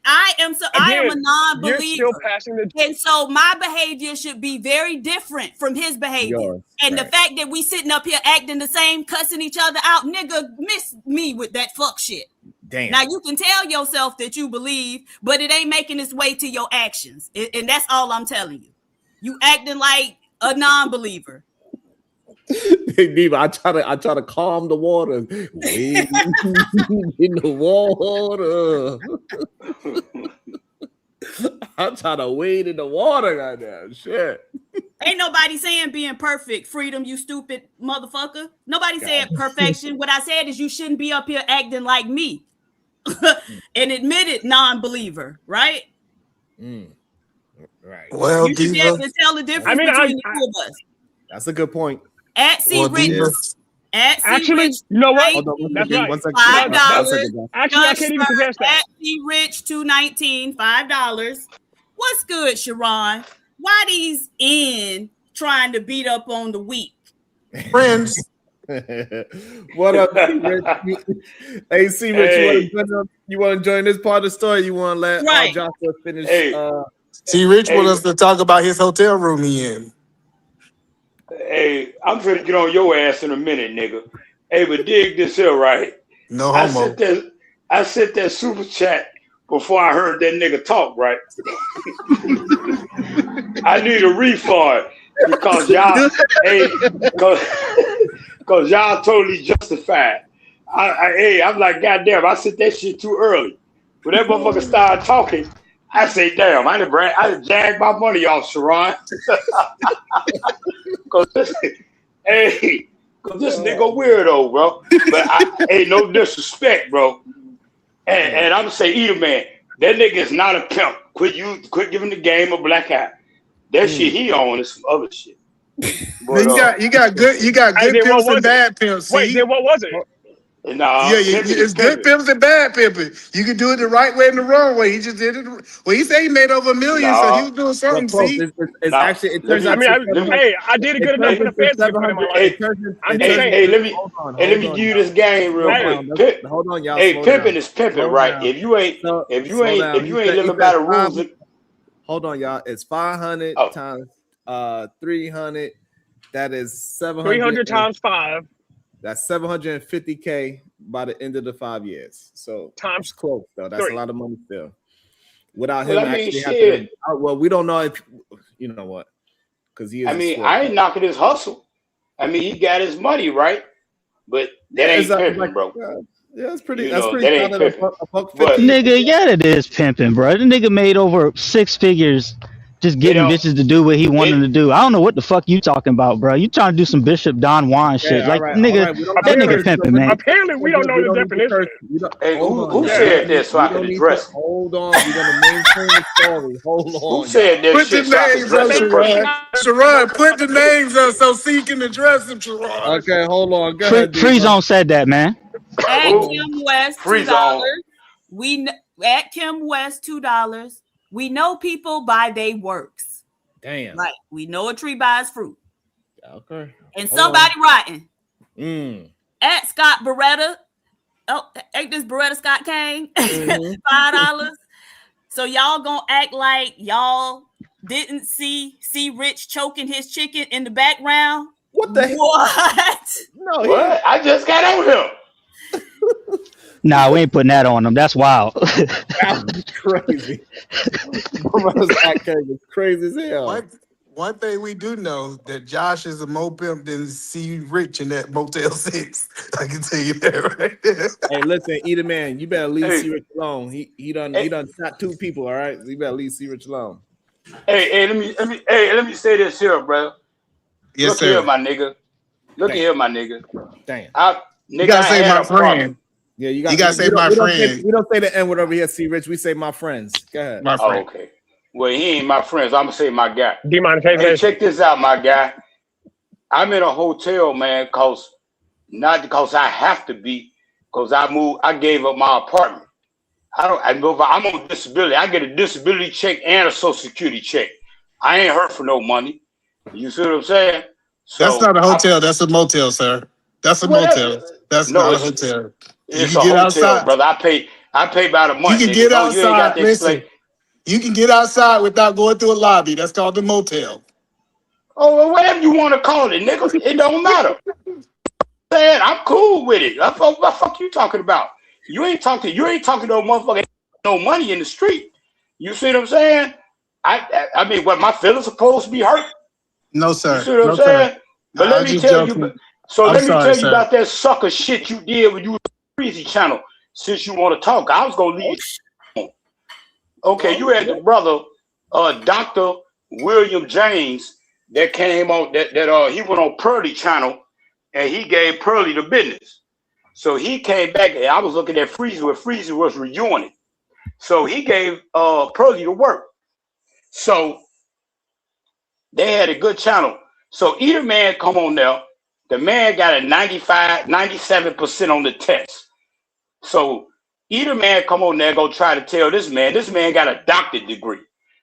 I am a non-believer. You're still passing the. And so my behavior should be very different from his behavior. Yours, and right. the fact that we sitting up here acting the same, cussing each other out, nigga, miss me with that fuck shit. Damn. Now you can tell yourself that you believe, but it ain't making its way to your actions. And that's all I'm telling you. You acting like a non-believer. Hey, Diva, I try to calm the water. Wade in the water. I'm trying to wade in the water, goddamn shit. Ain't nobody saying being perfect, Freedom, you stupid motherfucker. Nobody said perfection. What I said is you shouldn't be up here acting like me. An admitted non-believer, right? Right. Well, you should be able to tell the difference between the two of us. That's a good point. At C Rich. Actually, you know what? That's right. $5. Actually, I can't even contest that. At C Rich 219, $5. What's good, Sharon? Why these in trying to beat up on the weak? Friends. What up, C Rich? Hey, C Rich, you want to join this part of the story? You want to let Joshua finish? C Rich want us to talk about his hotel room he in. Hey, I'm finna get on your ass in a minute, nigga. Hey, but dig this here, right? No homo. I sent that super chat before I heard that nigga talk, right? I need a refund because y'all, because y'all totally justified. I'm like, goddamn, I sent that shit too early. When that motherfucker started talking, I say, damn, I done jagged my money off, Sharon. Cause this nigga weirdo, bro. But ain't no disrespect, bro. And I'm gonna say, either man, that nigga is not a pimp. Quit giving the game a black eye. That shit he on is some other shit. But, you got good pimps and bad pimps. Wait, then what was it? Nah, it's good pimps and bad pimping. You can do it the right way and the wrong way. He just did it. Well, he said he made over $1 million, so he was doing something. See, it's actually it turns out. I did a good enough in the feds to put in my life. Let me give you this game real quick. Hold on, y'all. Hey, pimping is pimping, right? If you ain't living by the rules. Hold on, y'all. It's 500 times 300. That is 700. 300 times 5. That's $750K by the end of the 5 years. So times close though. That's 3. a lot of money still. Without him actually having, well, we don't know if you know what, because he is. I ain't knocking his hustle. He got his money right, but that ain't pimping, bro. Yeah, it's pretty. That's pretty. That ain't pimping. Nigga, yeah, it is pimping, bro. The nigga made over 6 figures just getting bitches to do what he wanted to do. I don't know what the fuck you talking about, bro. You trying to do some Bishop Don Juan shit. Like, nigga, that nigga pimping, man. Apparently, we don't know the definition. Hey, who said this so I can address it? Hold on. We're going to maintain the story. Hold on. Who said that shit so I can address it? Sharon, put the names up so C can address them, Sharon. Okay, hold on. Go ahead. Free Zone said that, man. At Kim West, $2. At Kim West, $2. We know people by their works. Damn. Like, we know a tree buys fruit. Okay. And somebody writing. At Scott Beretta. Oh, ain't this Beretta Scott Kane? $5. So y'all gonna act like y'all didn't see Rich choking his chicken in the background? What the What? No, what? I just got on him. Nah, we ain't putting that on him. That's wild. That's crazy. That crazy as hell. One thing we do know that Josh is a more pimp than C Rich in that Motel 6. I can tell you that right there. Hey, listen, either man, you better leave C Rich alone. He done shot 2 people. All right, so you better leave C Rich alone. Hey, let me say this here, bro. Yes, sir. Here, my nigga. Look here, my nigga. Damn. You gotta say my friend. Yeah, you gotta say my friend. We don't say the N word over here, C Rich. We say my friends. Go ahead. My friend. Okay. Well, he ain't my friends. I'm gonna say my guy. Demonetization. Hey, check this out, my guy. I'm in a hotel, man, not because I have to be, because I gave up my apartment. I'm on disability. I get a disability check and a Social Security check. I ain't hurt for no money. You see what I'm saying? So, that's not a hotel. That's a motel, sir. That's a motel. That's not a hotel. It's a hotel, brother. I pay by the You month, can nigga. get No, you ain't got outside. to explain. Listen, you can get outside without going through a lobby. That's called the motel. Oh, well, whatever you want to call it, nigga. It don't matter. I'm cool with it. What the fuck you talking about? You ain't talking no motherfucker no money in the street. You see what I'm saying? I mean, what, my feelings supposed to be hurt? No, You sir. see what I'm No, sir. saying? But I let was me just tell you. joking. So I'm let me sorry, tell you sir. about that sucker shit you did when you was on the Breezy channel. Since you want to talk, I was gonna leave you. Okay, you had the brother, Dr. William James, that came on that he went on Pearly channel, and he gave Pearly the business. So he came back, and I was looking at Freezy where Freezy was reviewing it. So he gave Pearly the work. So they had a good channel. So either man come on there, the man got a 95, 97% on the test. So either man come on there go try to tell this man got a doctorate degree.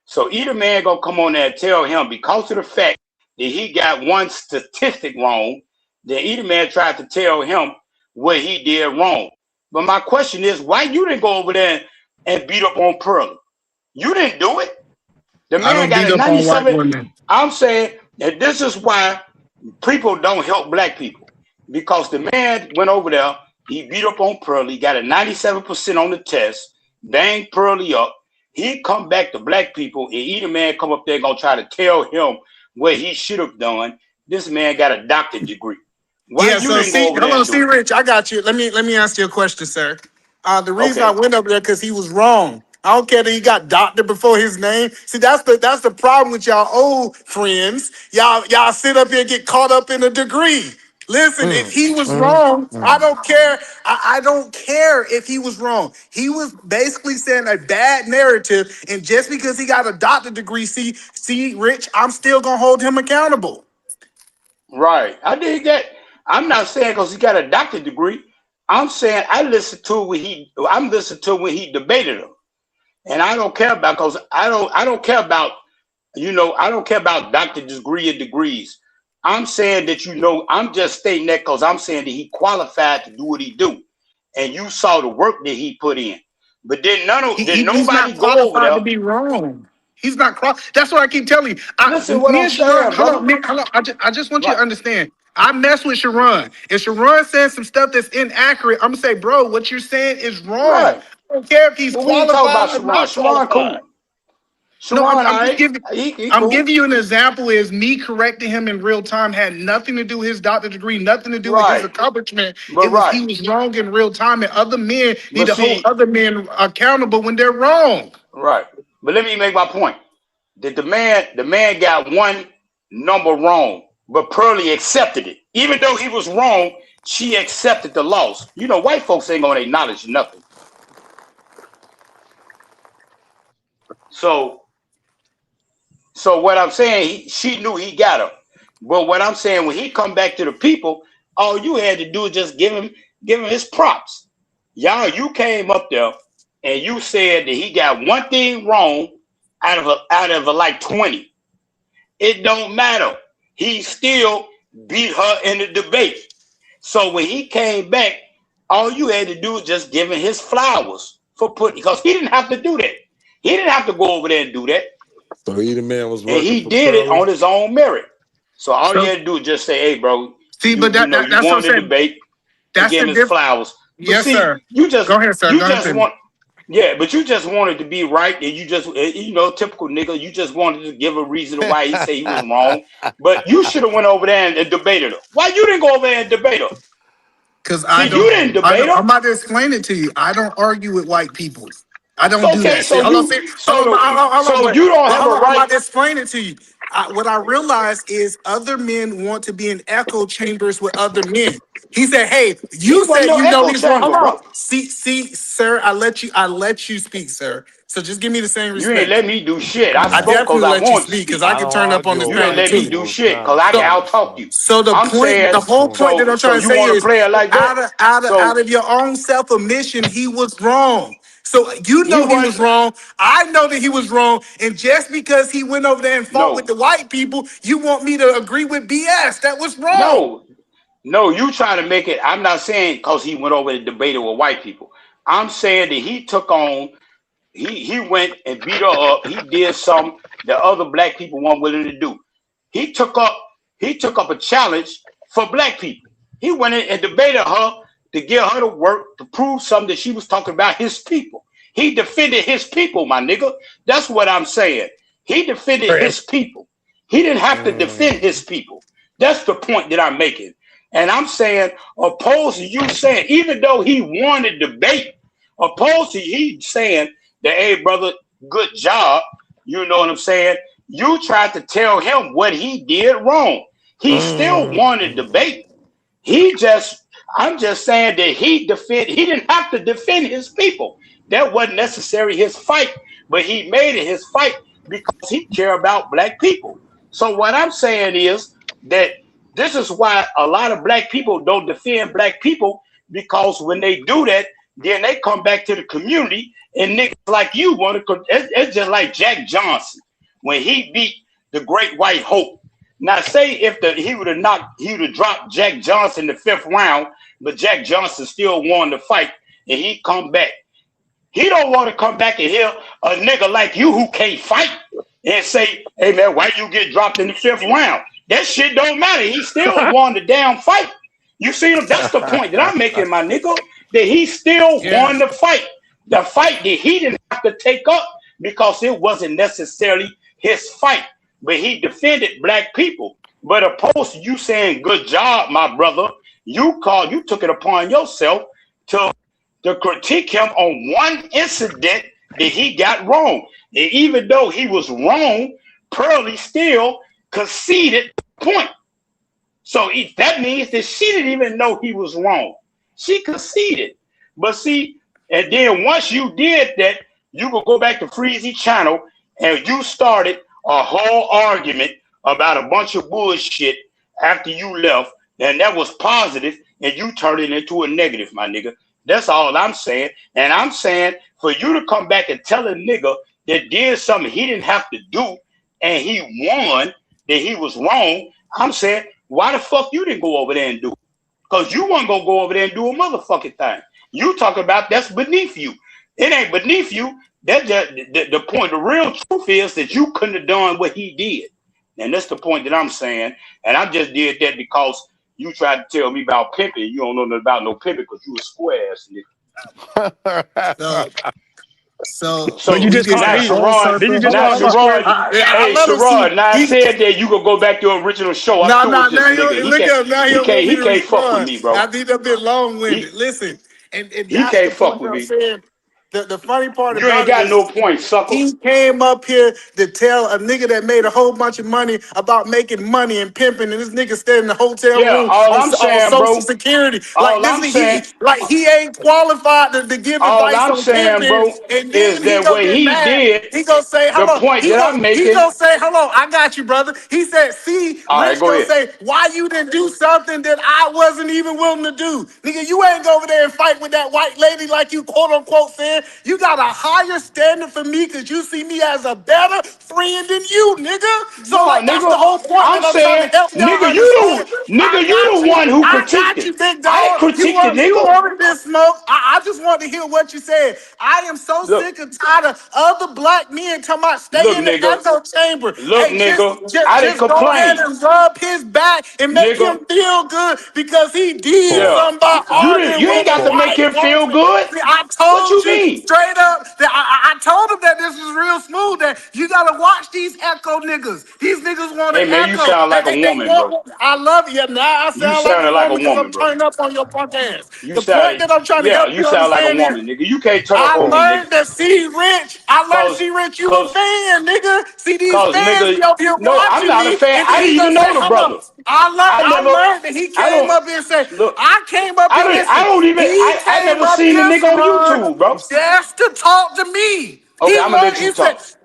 So either man gonna come on there and tell him because of the fact that he got one statistic wrong, then either man tried to tell him what he did wrong. But my question is, why you didn't go over there and beat up on Pearl? You didn't do it. The I man don't got beat a up on white 97. women. I'm saying that this is why people don't help black people. Because the man went over there, he beat up on Pearly, got a 97% on the test, banged Pearly up. He come back to black people, and either man come up there gonna try to tell him what he should have done. This man got a doctorate degree. Why Yeah, you so didn't go see, over there hello, and see, do it? Rich, I got you. Let me ask you a question, sir. The reason I Okay. went over there because he was wrong. I don't care that he got doctor before his name. See, that's the problem with y'all old friends. Y'all sit up here and get caught up in a degree. Listen, if he was wrong, I don't care. I don't care if he was wrong. He was basically saying a bad narrative, and just because he got a doctor degree, see, Rich, I'm still gonna hold him accountable. Right. I did that. I'm not saying because he got a doctorate degree. I'm saying I listened to I'm listening to when he debated him. And I don't care about because I don't care about I don't care about doctor degree and degrees. I'm saying that I'm just stating that because I'm saying that he qualified to do what he do. And you saw the work that he put in. But then He's nobody not go over qualified there. to be wrong. He's not qualified. That's what I keep telling you. Listen what Me I'm and Sharon, saying, hold brother. on, hold on. I just want you Right. to understand. I mess with Sharon. If Sharon says some stuff that's inaccurate, I'm gonna say, bro, what you're saying is wrong. Right. I don't care if he's But we ain't talking about qualified or Sharon. not Sharon qualified. cool. No, Sharon, all I'm just right. giving. He I'm cool. giving you an example. Is me correcting him in real time had nothing to do with his doctor degree, nothing to do with his Right. accomplishment. But It was right. he was wrong in real time, and other men need But to hold see, other men accountable when they're wrong. right. But let me make my point. That the man got one number wrong, but Pearlie accepted it. Even though he was wrong, she accepted the loss. White folks ain't gonna acknowledge nothing. So what I'm saying, she knew he got her. But what I'm saying, when he come back to the people, all you had to do is just give him his props. Y'all, you came up there and you said that he got one thing wrong out of like 20. It don't matter. He still beat her in the debate. So when he came back, all you had to do was just give him his flowers because he didn't have to do that. He didn't have to go over there and do that. So either man was And working he for did it Pearly. on his own merit. So all you So had to do is just say, hey, bro, see, but you that's what I'm won the saying. debate. You That's gave the him his difference. flowers. But Yes, see, sir. Go ahead, sir. Go ahead. Finish. but you just wanted to be right, and you just, typical nigga, you just wanted to give a reason why he said he was wrong. But you should have went over there and debated her. Why you didn't go over there and debate her? Because See, you didn't debate her. I'm about to explain it to you. I don't argue with white people. I don't do Okay, that. See, so hold on, hold on, you don't have hold a on. I'm right. about to explain it to you. What I realize is other men want to be in echo chambers with other men. He said, "Hey, He you wasn't said no you know echo he's wrong." Hold chamber, on. bro. See, sir, I let you speak, sir. So just give me the same You ain't respect. let me do shit. I I spoke because definitely I let you wanted to speak because speak. I I can don't turn up on argue this with You ain't panel white let me too. do people. It's shit because not. I can So, out-talk you. so the I'm point, saying, the whole point that I'm so trying to you say want to is, play it like that? out So of your own self-admission, he was wrong. So you he know he was wasn't. wrong. I know that he was wrong. And just because he went over there and fought with No, the white people, you want me to agree with BS? That was wrong. no, no. You trying to make it? I'm not saying because he went over and debated with white people. I'm saying that he took on, he went and beat her up. He did something that other black people weren't willing to do. He took up a challenge for black people. He went in and debated her to get her to work to prove something that she was talking about his people. He defended his people, my nigga. That's what I'm saying. He defended his people. He didn't have to defend his people. That's the point that I'm making. And I'm saying, opposed to you saying, even though he won the debate, opposed to he saying that, hey, brother, good job. You know what I'm saying? You tried to tell him what he did wrong. He still won the debate. I'm just saying that he didn't have to defend his people. That wasn't necessarily his fight, but he made it his fight because he cared about black people. So what I'm saying is that this is why a lot of black people don't defend black people, because when they do that, then they come back to the community and niggas like you want to. It's just like Jack Johnson when he beat the Great White Hope. Now, say if he would have dropped Jack Johnson in the 5th round, but Jack Johnson still won the fight, and he come back. He don't want to come back and hear a nigga like you who can't fight and say, hey man, why you get dropped in the 5th round? That shit don't matter. He still won the damn fight. You see him? That's the point that I'm making, my nigga. That he still won the fight. The fight that he didn't have to take up because it wasn't necessarily his fight. But he defended black people. But opposed to you saying, good job, my brother, you took it upon yourself to critique him on one incident that he got wrong. And even though he was wrong, Pearlie still conceded the point. So that means that she didn't even know he was wrong. She conceded. But see, and then once you did that, you could go back to Freezy channel and you started a whole argument about a bunch of bullshit after you left, and that was positive, and you turned it into a negative, my nigga. That's all I'm saying. And I'm saying for you to come back and tell a nigga that did something he didn't have to do and he won, that he was wrong, I'm saying, why the fuck you didn't go over there and do it? Because you weren't going to go over there and do a motherfucking thing. You talking about that's beneath you. It ain't beneath you. That's just the point. The real truth is that you couldn't have done what he did. And that's the point that I'm saying. And I just did that because you tried to tell me about pimping. You don't know nothing about no pimping because you a square ass nigga. So you just called me. Sharon, Did you just call me square? hey, Sharon, now I said that you could go back to your original show. Now this nigga. He can't fuck with me, bro. I think a bit long-winded. Listen, and he that's can't the fuck point with I'm me. saying. The funny part You about ain't got it no is point, sucker. he came up here to tell a nigga that made a whole bunch of money about making money and pimping, and this nigga stayed in the hotel Yeah, room all on I'm saying, Social bro. Security. All I'm saying, He ain't qualified to give all advice I'm on saying, pimping, bro, and is then he that gonna what get he mad. did, He gonna say, the hello. point He that I'm making. gonna say, hello, I got you, brother. He said, see, All right, Rich go gonna ahead. say, why you didn't do something that I wasn't even willing to do? Nigga, you ain't go over there and fight with that white lady like you quote unquote said. You got a higher standard for me because you see me as a better friend than you, nigga. So No, like that's the nigga, whole point I'm that I'm trying to saying, help y'all nigga, understand. you the one who I critiqued got it. you, big I ain't dog. critiqued it, You nigga. wanted this smoke. I just want to hear what you said. I am so Look, sick and tired of other black men talking about stay in the nigga. echo chamber. Look, Hey, nigga. I didn't just go ahead complain, and rub his back and make nigga. him feel good because he did Yeah, something by you arguing ain't with got a to make white him feel woman. good. See, I What told you you mean? straight up that I told him that this was real smooth. That you gotta watch these echo niggas. These niggas want to Hey man, you echo. sound like a They woman, bro. want. I love you. Now I You sound like a sounded like a woman because I'm woman, bro. turning up on your punk ass. You The point sound, that I'm trying to yeah, help you you sound like a understand is woman, nigga. You can't turn up I on me, nigga. learned that see Rich. I learned Cause, see Rich. You a cause, fan, nigga. See these cause, fans nigga. be up here No, I'm watching not a me, fan. and then I he didn't gonna even say, know the "Hold brother. up." I learned that he I came don't up here and said, look. "I came up here." I Listen, don't even. he I came never up seen the here, nigga on Sharon, YouTube, bro. just to talk to me. Okay, I'm gonna let He you said talk.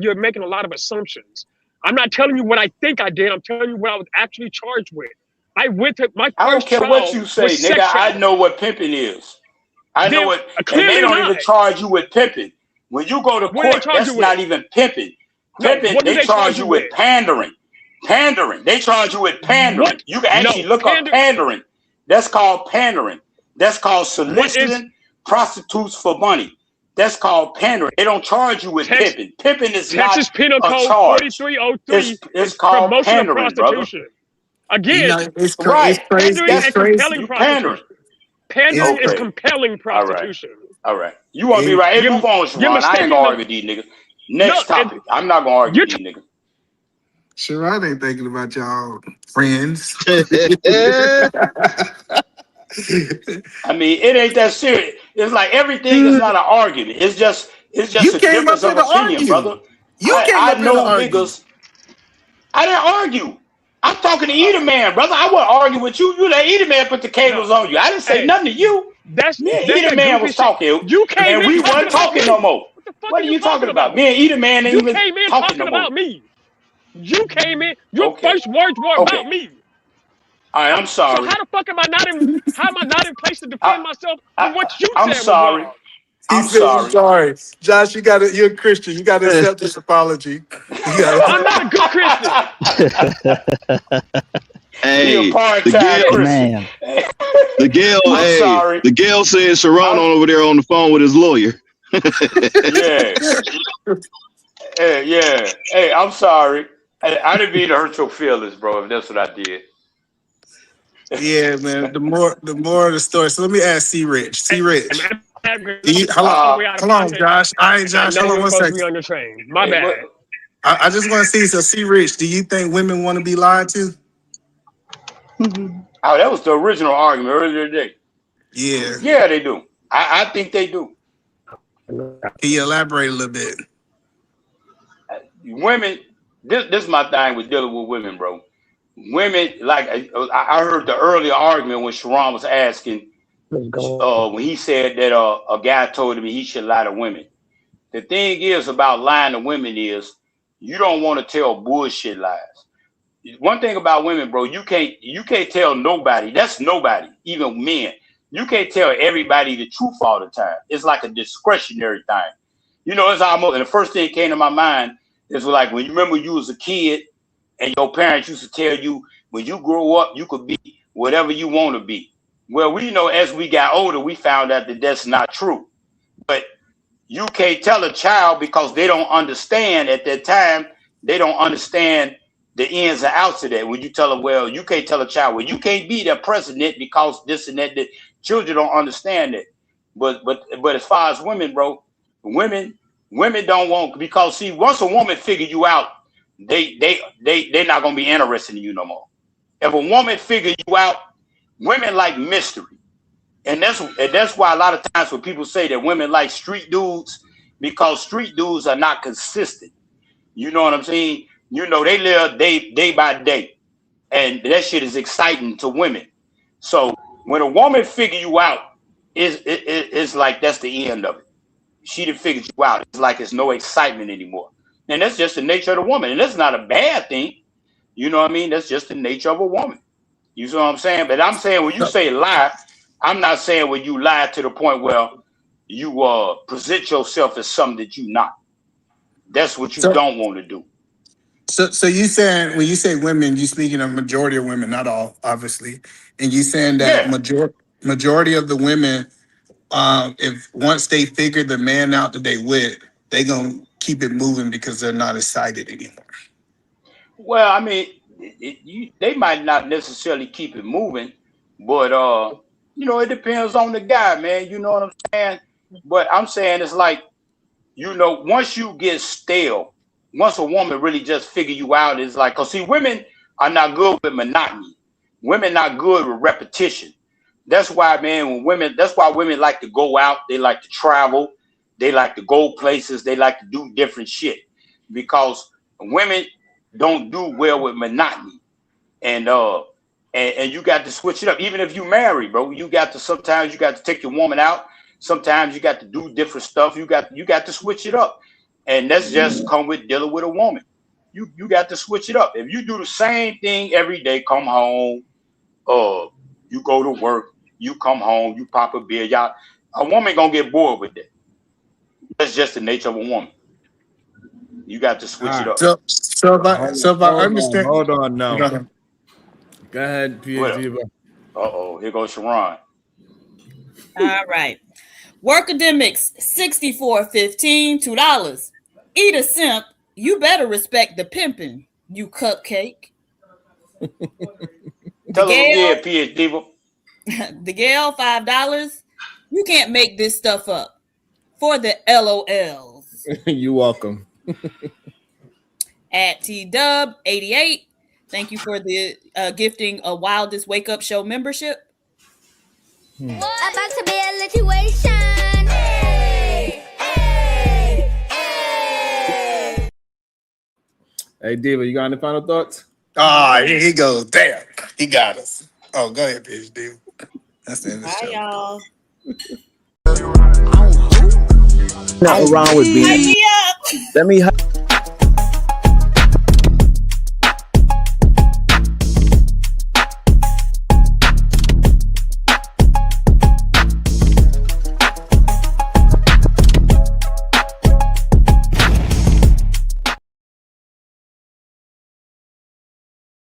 you're making a lot of assumptions. I'm not telling you what I think I did. I'm telling you what I was actually charged with. I went to my I don't first care trial what you say, was nigga. sex I trafficking. know what pimping is. I know Then, it, and they clearly don't not. even charge you with pimping. When you go to What do they court, charge you that's with? not even pimping. No, Pimping, what do they they charge you with pandering. Pandering. They charge you with pandering. What? You can actually No, look up pandering. That's called pandering. That's called soliciting prostitutes for money. That's called pandering. They don't charge you with pimping. Pimping is Texas not Penal a Code charge. 4303 It's is called promotion of pandering, brother. prostitution. Again, You know, it's Right. crazy. pandering It's and crazy. compelling You pandering. prostitution. Pandering is Okay. compelling prostitution. All right. You want to be right. Hey, move on, You're Sharon. I ain't mistaking gonna the- argue with these niggas. Next topic. I'm not gonna argue with these niggas. Sharon ain't thinking about y'all friends. I mean, it ain't that serious. It's like everything is not an argument. It's just You a came up difference here of to opinion, argue. brother. You came I up here to know argue. niggas. I didn't argue. I'm talking to Eater Man, brother. I wouldn't argue with you. You let Eater Man put the cables on you. I didn't say nothing to you. Me and Eater Man was talking. You came and in we talking weren't about talking me. no more. What the fuck What are you talking about? Me and Eater Man ain't You even came in talking no more. about me. You came in. Your Okay. first words were Okay. about me. All right, I'm sorry. So how the fuck am I not in? How am I not in place to defend myself for what you I'm said sorry. was wrong? I'm sorry. Josh, you're a Christian. You gotta accept this apology. I'm not a good Christian. Hey, part-time the Christian. Man. The Gail, I'm sorry. The Gail said Sharon over there on the phone with his lawyer. Yeah. Yeah. Hey, I'm sorry. I didn't mean to hurt your feelings, bro, if that's what I did. Yeah, man. The more of the story. So let me ask C Rich. C Rich. Hold on, Josh. I ain't Josh. Hold on one Supposed to be second. on your train. My bad. I just want to see. So C Rich, do you think women want to be lied to? Oh, that was the original argument earlier today. Yeah. Yeah, they do. I think they do. Can you elaborate a little bit? Women, this is my thing with dealing with women, bro. Women, like I heard the earlier argument when Sharon was asking, when he said that a guy told him he should lie to women. The thing is about lying to women is you don't want to tell bullshit lies. One thing about women, bro, you can't tell nobody. That's nobody, even men. You can't tell everybody the truth all the time. It's like a discretionary thing. You know, it's almost, and the first thing that came to my mind is like when you remember you was a kid and your parents used to tell you when you grow up, you could be whatever you want to be. Well, we know as we got older, we found out that that's not true. But you can't tell a child because they don't understand at that time. They don't understand the ins and outs of that. When you tell them, well, you can't tell a child, well, you can't be their president because this and that. The children don't understand it. But as far as women, bro, women don't want, because see, once a woman figure you out, they're not gonna be interested in you no more. If a woman figure you out, women like mystery. And that's why a lot of times when people say that women like street dudes, because street dudes are not consistent. You know what I'm saying? You know, they live day by day. And that shit is exciting to women. So when a woman figure you out, it's like that's the end of it. She done figured you out. It's like it's no excitement anymore. And that's just the nature of the woman. And that's not a bad thing. You know what I mean? That's just the nature of a woman. You see what I'm saying? But I'm saying when you say lie, I'm not saying when you lie to the point where you present yourself as something that you're not. That's what you don't want to do. So you saying when you say women, you speaking of majority of women, not all, obviously, and you saying that majority of the women, if once they figure the man out that they with, they gonna keep it moving because they're not excited anymore. Well, I mean, they might not necessarily keep it moving, but you know, it depends on the guy, man. You know what I'm saying? But I'm saying it's like, you know, once you get stale, once a woman really just figure you out, it's like, cause see, women are not good with monotony. Women not good with repetition. That's why, man, that's why women like to go out. They like to travel. They like to go places. They like to do different shit because women don't do well with monotony. And you got to switch it up. Even if you marry, bro, sometimes you got to take your woman out. Sometimes you got to do different stuff. You got to switch it up. And that's just come with dealing with a woman. You got to switch it up. If you do the same thing every day, come home, you go to work, you come home, you pop a beer, a woman gonna get bored with that. That's just the nature of a woman. You got to switch it up. So if I understand, hold on now. Go ahead. Go ahead, PhD. Here goes Sharon. All right. Workademics, $64.15, $2. Eat a simp. You better respect the pimping, you cupcake. Tell them again, PhD. The Gale, $5. You can't make this stuff up. For the LOLs. You're welcome. At T-Dub, 88. Thank you for the gifting a Wildest Wake Up Show membership. About to be a situation. Hey, Diva, you got any final thoughts? Here he goes. Damn, he got us. Oh, go ahead, PhD. That's the end of the show. Y'all. Nothing wrong with being. Let me.